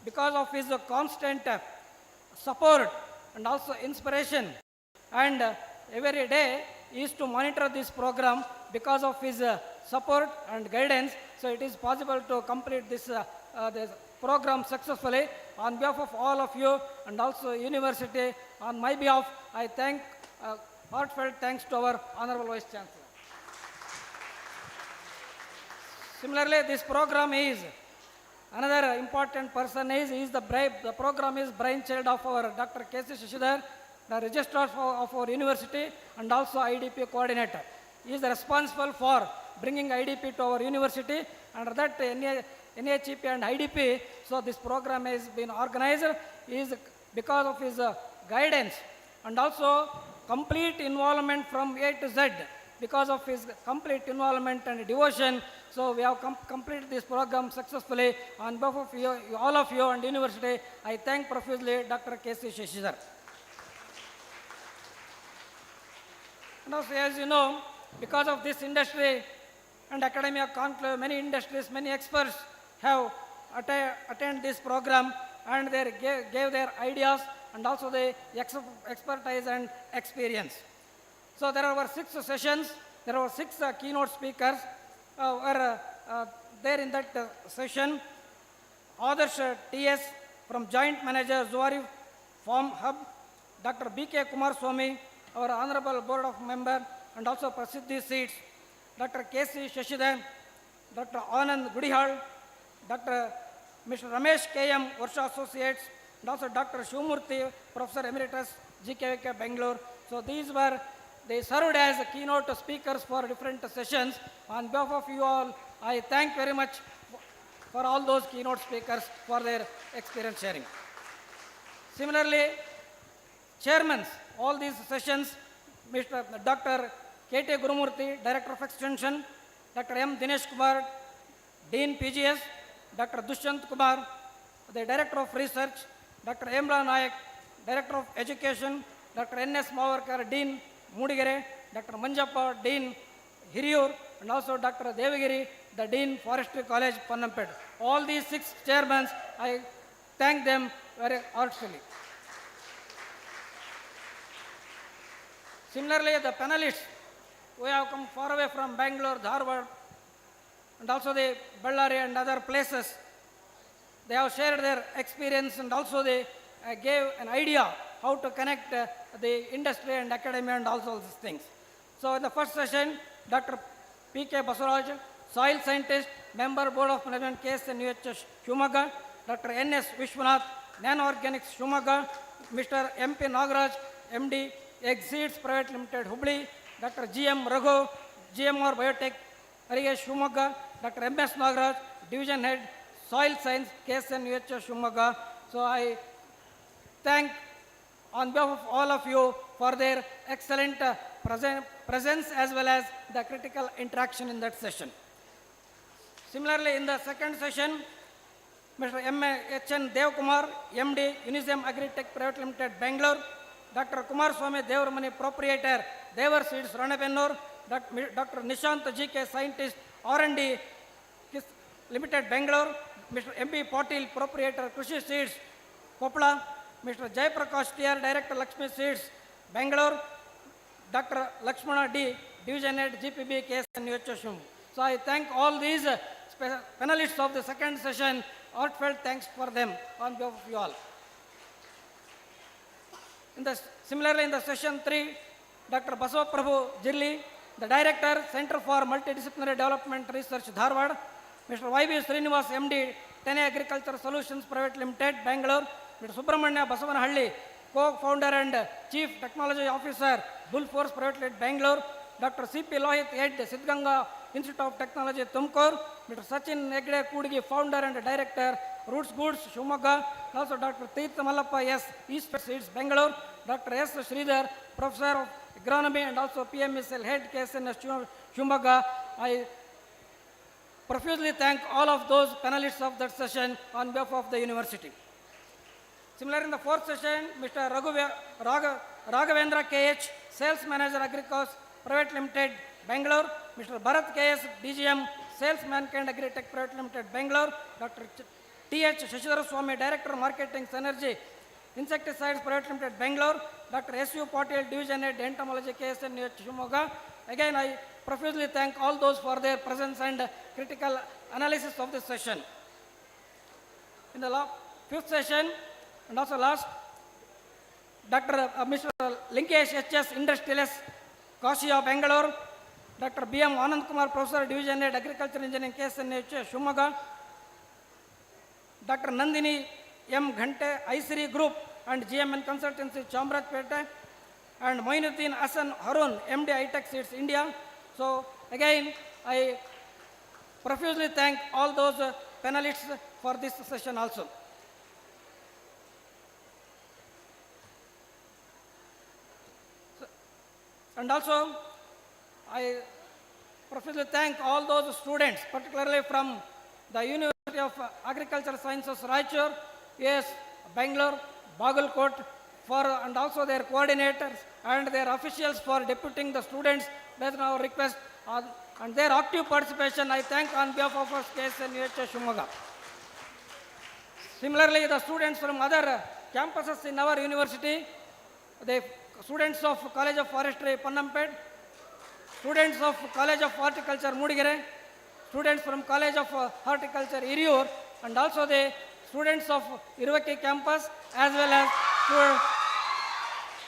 because of his constant support and also inspiration, and every day he is to monitor this program because of his support and guidance. So it is possible to complete this program successfully. On behalf of all of you and also university, on my behalf, I thank heartfelt thanks to our Honorable Vice Chancellor. Similarly, this program is, another important person is the program is brainchild of our Dr. K.C. Shashidhar, the registrar of our university and also IDP coordinator. He is responsible for bringing IDP to our university. Under that NHEP and IDP, so this program has been organized is because of his guidance and also complete involvement from A to Z. Because of his complete involvement and devotion, so we have completed this program successfully. On behalf of you, all of you and university, I thank profusely Dr. K.C. Shashidhar. And also, as you know, because of this industry and academia conclave, many industries, many experts have attended this program and they gave their ideas and also the expertise and experience. So there were 6 sessions, there were 6 keynote speakers were there in that session. Adarsh TS from Joint Manager Zuari Farm Hub, Dr. B.K. Kumaraswamy, our Honorable Board of Member and also Prasiddhi Seats, Dr. K.C. Shashidhar, Dr. Anand Gudihal, Dr. Mr. Ramesh K.M. Varsha Associates, and also Dr. Shivamurthy, Professor Emeritus, GKVK Bangalore. So they served as keynote speakers for different sessions. On behalf of you all, I thank very much for all those keynote speakers for their experience sharing. Similarly, chairmen, all these sessions, Mr. Dr. K.T. Gurumurthy, Director of Extension, Dr. M. Dinesh Kumar, Dean PGS, Dr. Dushyant Kumar, the Director of Research, Dr. Emla Nayak, Director of Education, Dr. N.S. Mavarkar, Dean Mudigere, Dr. Manjappa, Dean Hiriyur, and also Dr. Devagiri, the Dean Forestry College, Pannampet. All these 6 chairmen, I thank them very heartily. Similarly, the panelists who have come far away from Bangalore, Dharwad, and also the Ballari and other places, they have shared their experience and also they gave an idea how to connect the industry and academia and also these things. So in the first session, Dr. P.K. Basuraj, soil scientist, member board of management KSNUAHS Shumaga, Dr. N.S. Vishwanath, Nano-Organics Shumaga, Mr. M.P. Nagaraj, MD, Exceeds Private Limited Hubli, Dr. G.M. Raghu, GMR Biotech, Arigesh Shumaga, Dr. M.S. Nagaraj, Division Head, Soil Science, KSNUAHS Shumaga. So I thank on behalf of all of you for their excellent presence as well as the critical interaction in that session. Similarly, in the second session, Mr. M.H.N. Devkumar, MD, Unisem Agritech Private Limited, Bangalore, Dr. Kumar Swamy Devaramani, proprietor, Devar Seeds, Ranebennur, Dr. Nishant G.K., scientist, R&D Limited, Bangalore, Mr. M.B. Patil, proprietor, Krushi Seeds, Kopla, Mr. Jaiprakash T.R., Director, Lakshmi Seeds, Bangalore, Dr. Lakshmana D., Division Head, GPB, KSNUAHS. So I thank all these panelists of the second session. Heartfelt thanks for them on behalf of you all. Similarly, in the session 3, Dr. Basav Prabhu Jirli, the Director, Center for Multidisciplinary Development Research, Dharwad, Mr. Y.B. Srinivas, MD, Tene Agriculture Solutions Private Limited, Bangalore, Mr. Subramanya Basavanahalli, co-founder and Chief Technology Officer, Bull Force Private Limited, Bangalore, Dr. C.P. Lohit, Head, Siddhganga Institute of Technology, Tumkur, Mr. Sachin Negde Kudigi, founder and director, Roots Goods, Shumaga, also Dr. Tirtha Mallappa, S, East Seeds, Bangalore, Dr. S. Sridhar, Professor of Agronomy and also PMSL Head, KSNS Shumaga. I profusely thank all of those panelists of that session on behalf of the university. Similarly, in the fourth session, Mr. Raghavendra K.H., Sales Manager, Agricos Private Limited, Bangalore, Mr. Bharat K.S., DGM, Sales Mankind Agritech Private Limited, Bangalore, Dr. T.H. Shashidhara Swamy, Director, Marketing, Synergy, Insecticides Private Limited, Bangalore, Dr. S.U. Patil, Division Head, Entomology, KSNUAHS Shumaga. Again, I profusely thank all those for their presence and critical analysis of this session. In the fifth session, and also last, Mr. Linkesh H.S., Industrialist, Kaushiya, Bangalore, Dr. B.M. Anand Kumar, Professor, Division Head, Agriculture Engineering, KSNUAHS Shumaga, Dr. Nandini M. Ghante, ICRI Group and GMN Consultancy, Chamrajpete, and Moinuddin Hassan Harun, MD, iTech Seeds, India. So again, I profusely thank all those panelists for this session also. And also, I profusely thank all those students, particularly from the University of Agricultural Sciences, Raichur, US, Bangalore, Bagalkot, and also their coordinators and their officials for deputing the students based on our request and their active participation. I thank on behalf of us, KSNUAHS Shumaga. Similarly, the students from other campuses in our university, the students of College of Forestry, Pannampet, students of College of Horticulture, Mudigere, students from College of Horticulture, Hiriyur, and also the students of Iruvaki campus, as well as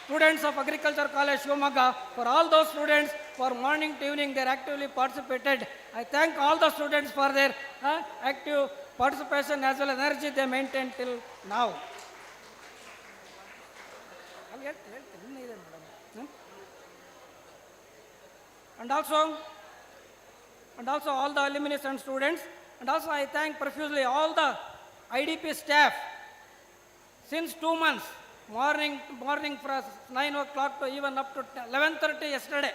students of Agriculture College, Shumaga. For all those students, for morning to evening, they actively participated. I thank all the students for their active participation as well as energy they maintained till now. and also all the alumni and students, and also I thank profusely all the IDP staff. Since 2 months, morning from 9 o'clock to even up to 11:30 yesterday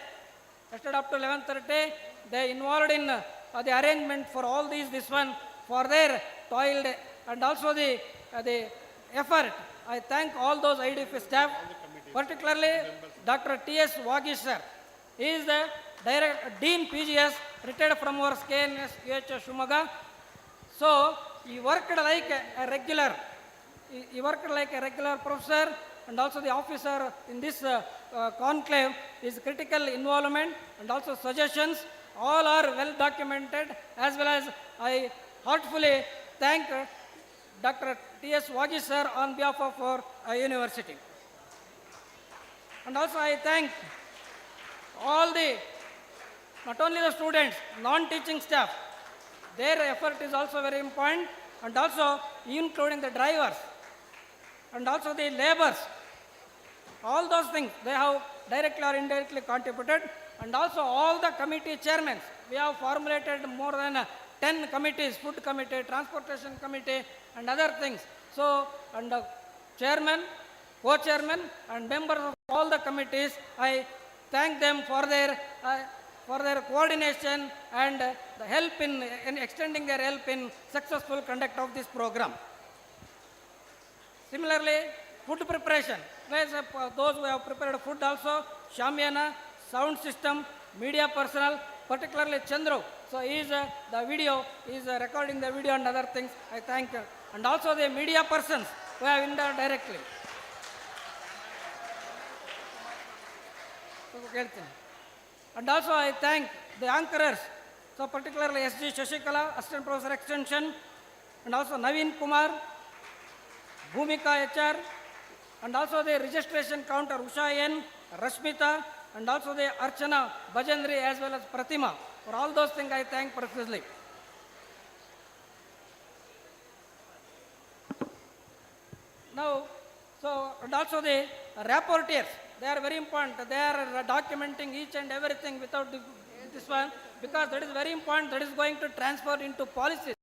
up to 11:30, they involved in the arrangement for all these, this one, for their toil and also the effort. I thank all those IDP staff, particularly Dr. T.S. Wagish sir. He is the Dean PGS, retired from our KSNUAHS Shumaga. So he worked like a regular. He worked like a regular professor, and also the officer in this conclave. His critical involvement and also suggestions all are well documented, as well as I heartfully thank Dr. T.S. Wagish sir on behalf of our university. And also I thank all not only the students, non-teaching staff. Their effort is also very important, and also including the drivers and also the laborers. All those things they have directly or indirectly contributed, and also all the committee chairmen. We have formulated more than 10 committees: food committee, transportation committee, and other things. So, and the chairman, co-chairman, and members of all the committees, I thank them for their coordination and the help in extending their help in successful conduct of this program. Similarly, food preparation. Those who have prepared food also, Shamyana, sound system, media personnel, particularly Chandru. So he is the video, he is recording the video and other things. I thank and also the media persons who have indirectly. And also I thank the anchorers, so particularly S.G. Shashikala, Assistant Professor Extension, and also Naveen Kumar, Bhumika HR, and also the registration counter Usha N, Rashmita, and also the Archana Bajendri as well as Pratima. For all those things I thank profusely. Now, so and also the rapporteurs, they are very important. They are documenting each and everything without this one, because that is very important. That is going to transfer into policies.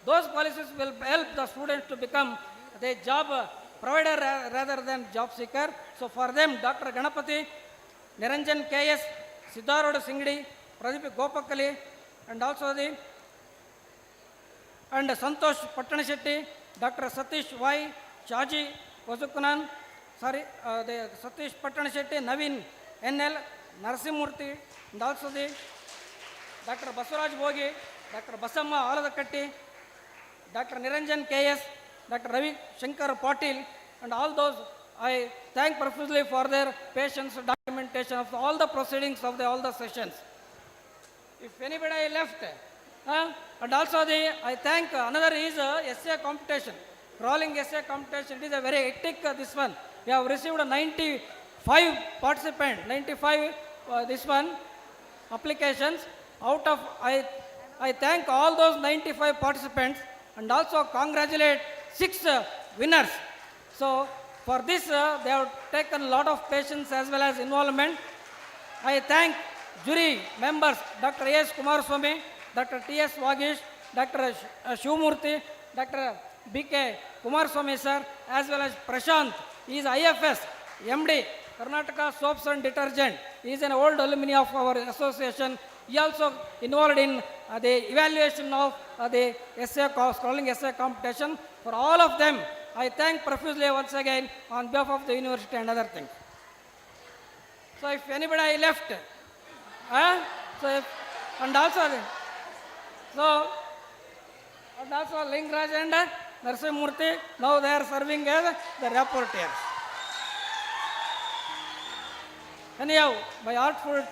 Those policies will help the students to become the job provider rather than job seeker. So for them, Dr. Ganapati, Niranjan KS, Siddharth Singdi, Pradeep Gopakali, and also and Santosh Pattanashetty, Dr. Satish Y, Chaji Vazukunan, the Satish Pattanashetty, Naveen NL, Narasimurthy, and also Dr. Basuraj Bogi, Dr. Basamma Aladakatti, Dr. Niranjan KS, Dr. Ravi Shankar Patil, and all those, I thank profusely for their patience documentation of all the proceedings of all the sessions. If anybody left, and also I thank another is essay competition, crawling essay competition. It is a very hectic this one. We have received 95 participants, 95 this one applications. Out of I thank all those 95 participants and also congratulate 6 winners. So for this they have taken a lot of patience as well as involvement. I thank jury members Dr. A.S. Kumaraswamy, Dr. T.S. Wagish, Dr. Shivamurthy, Dr. B.K. Kumaraswamy sir, as well as Prashant. He is IFS, MD, Karnataka Soaps and Detergent. He is an old alumni of our association. He also involved in the evaluation of the scrolling essay competition. For all of them, I thank profusely once again on behalf of the university and other things. So if anybody left, and also Lingraj and Narasimurthy, now they are serving as the rapporteurs. Anyhow, my heartful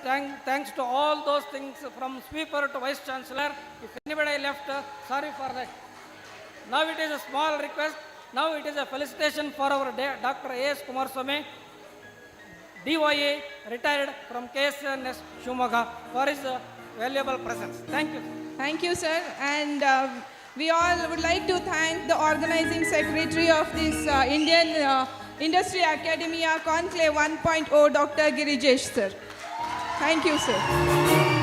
thanks to all those things from sweeper to vice chancellor. If anybody left, sorry for that. Now it is a small request. Now it is a felicitation for our Dr. A.S. Kumaraswamy, DYA, retired from KSNUAHS Shumaga, for his valuable presence. Thank you. Thank you, sir. And we all would like to thank the organizing secretary of this Indian Industry Academia Conclave 1.0, Dr. Girijesh, sir. Thank you, sir.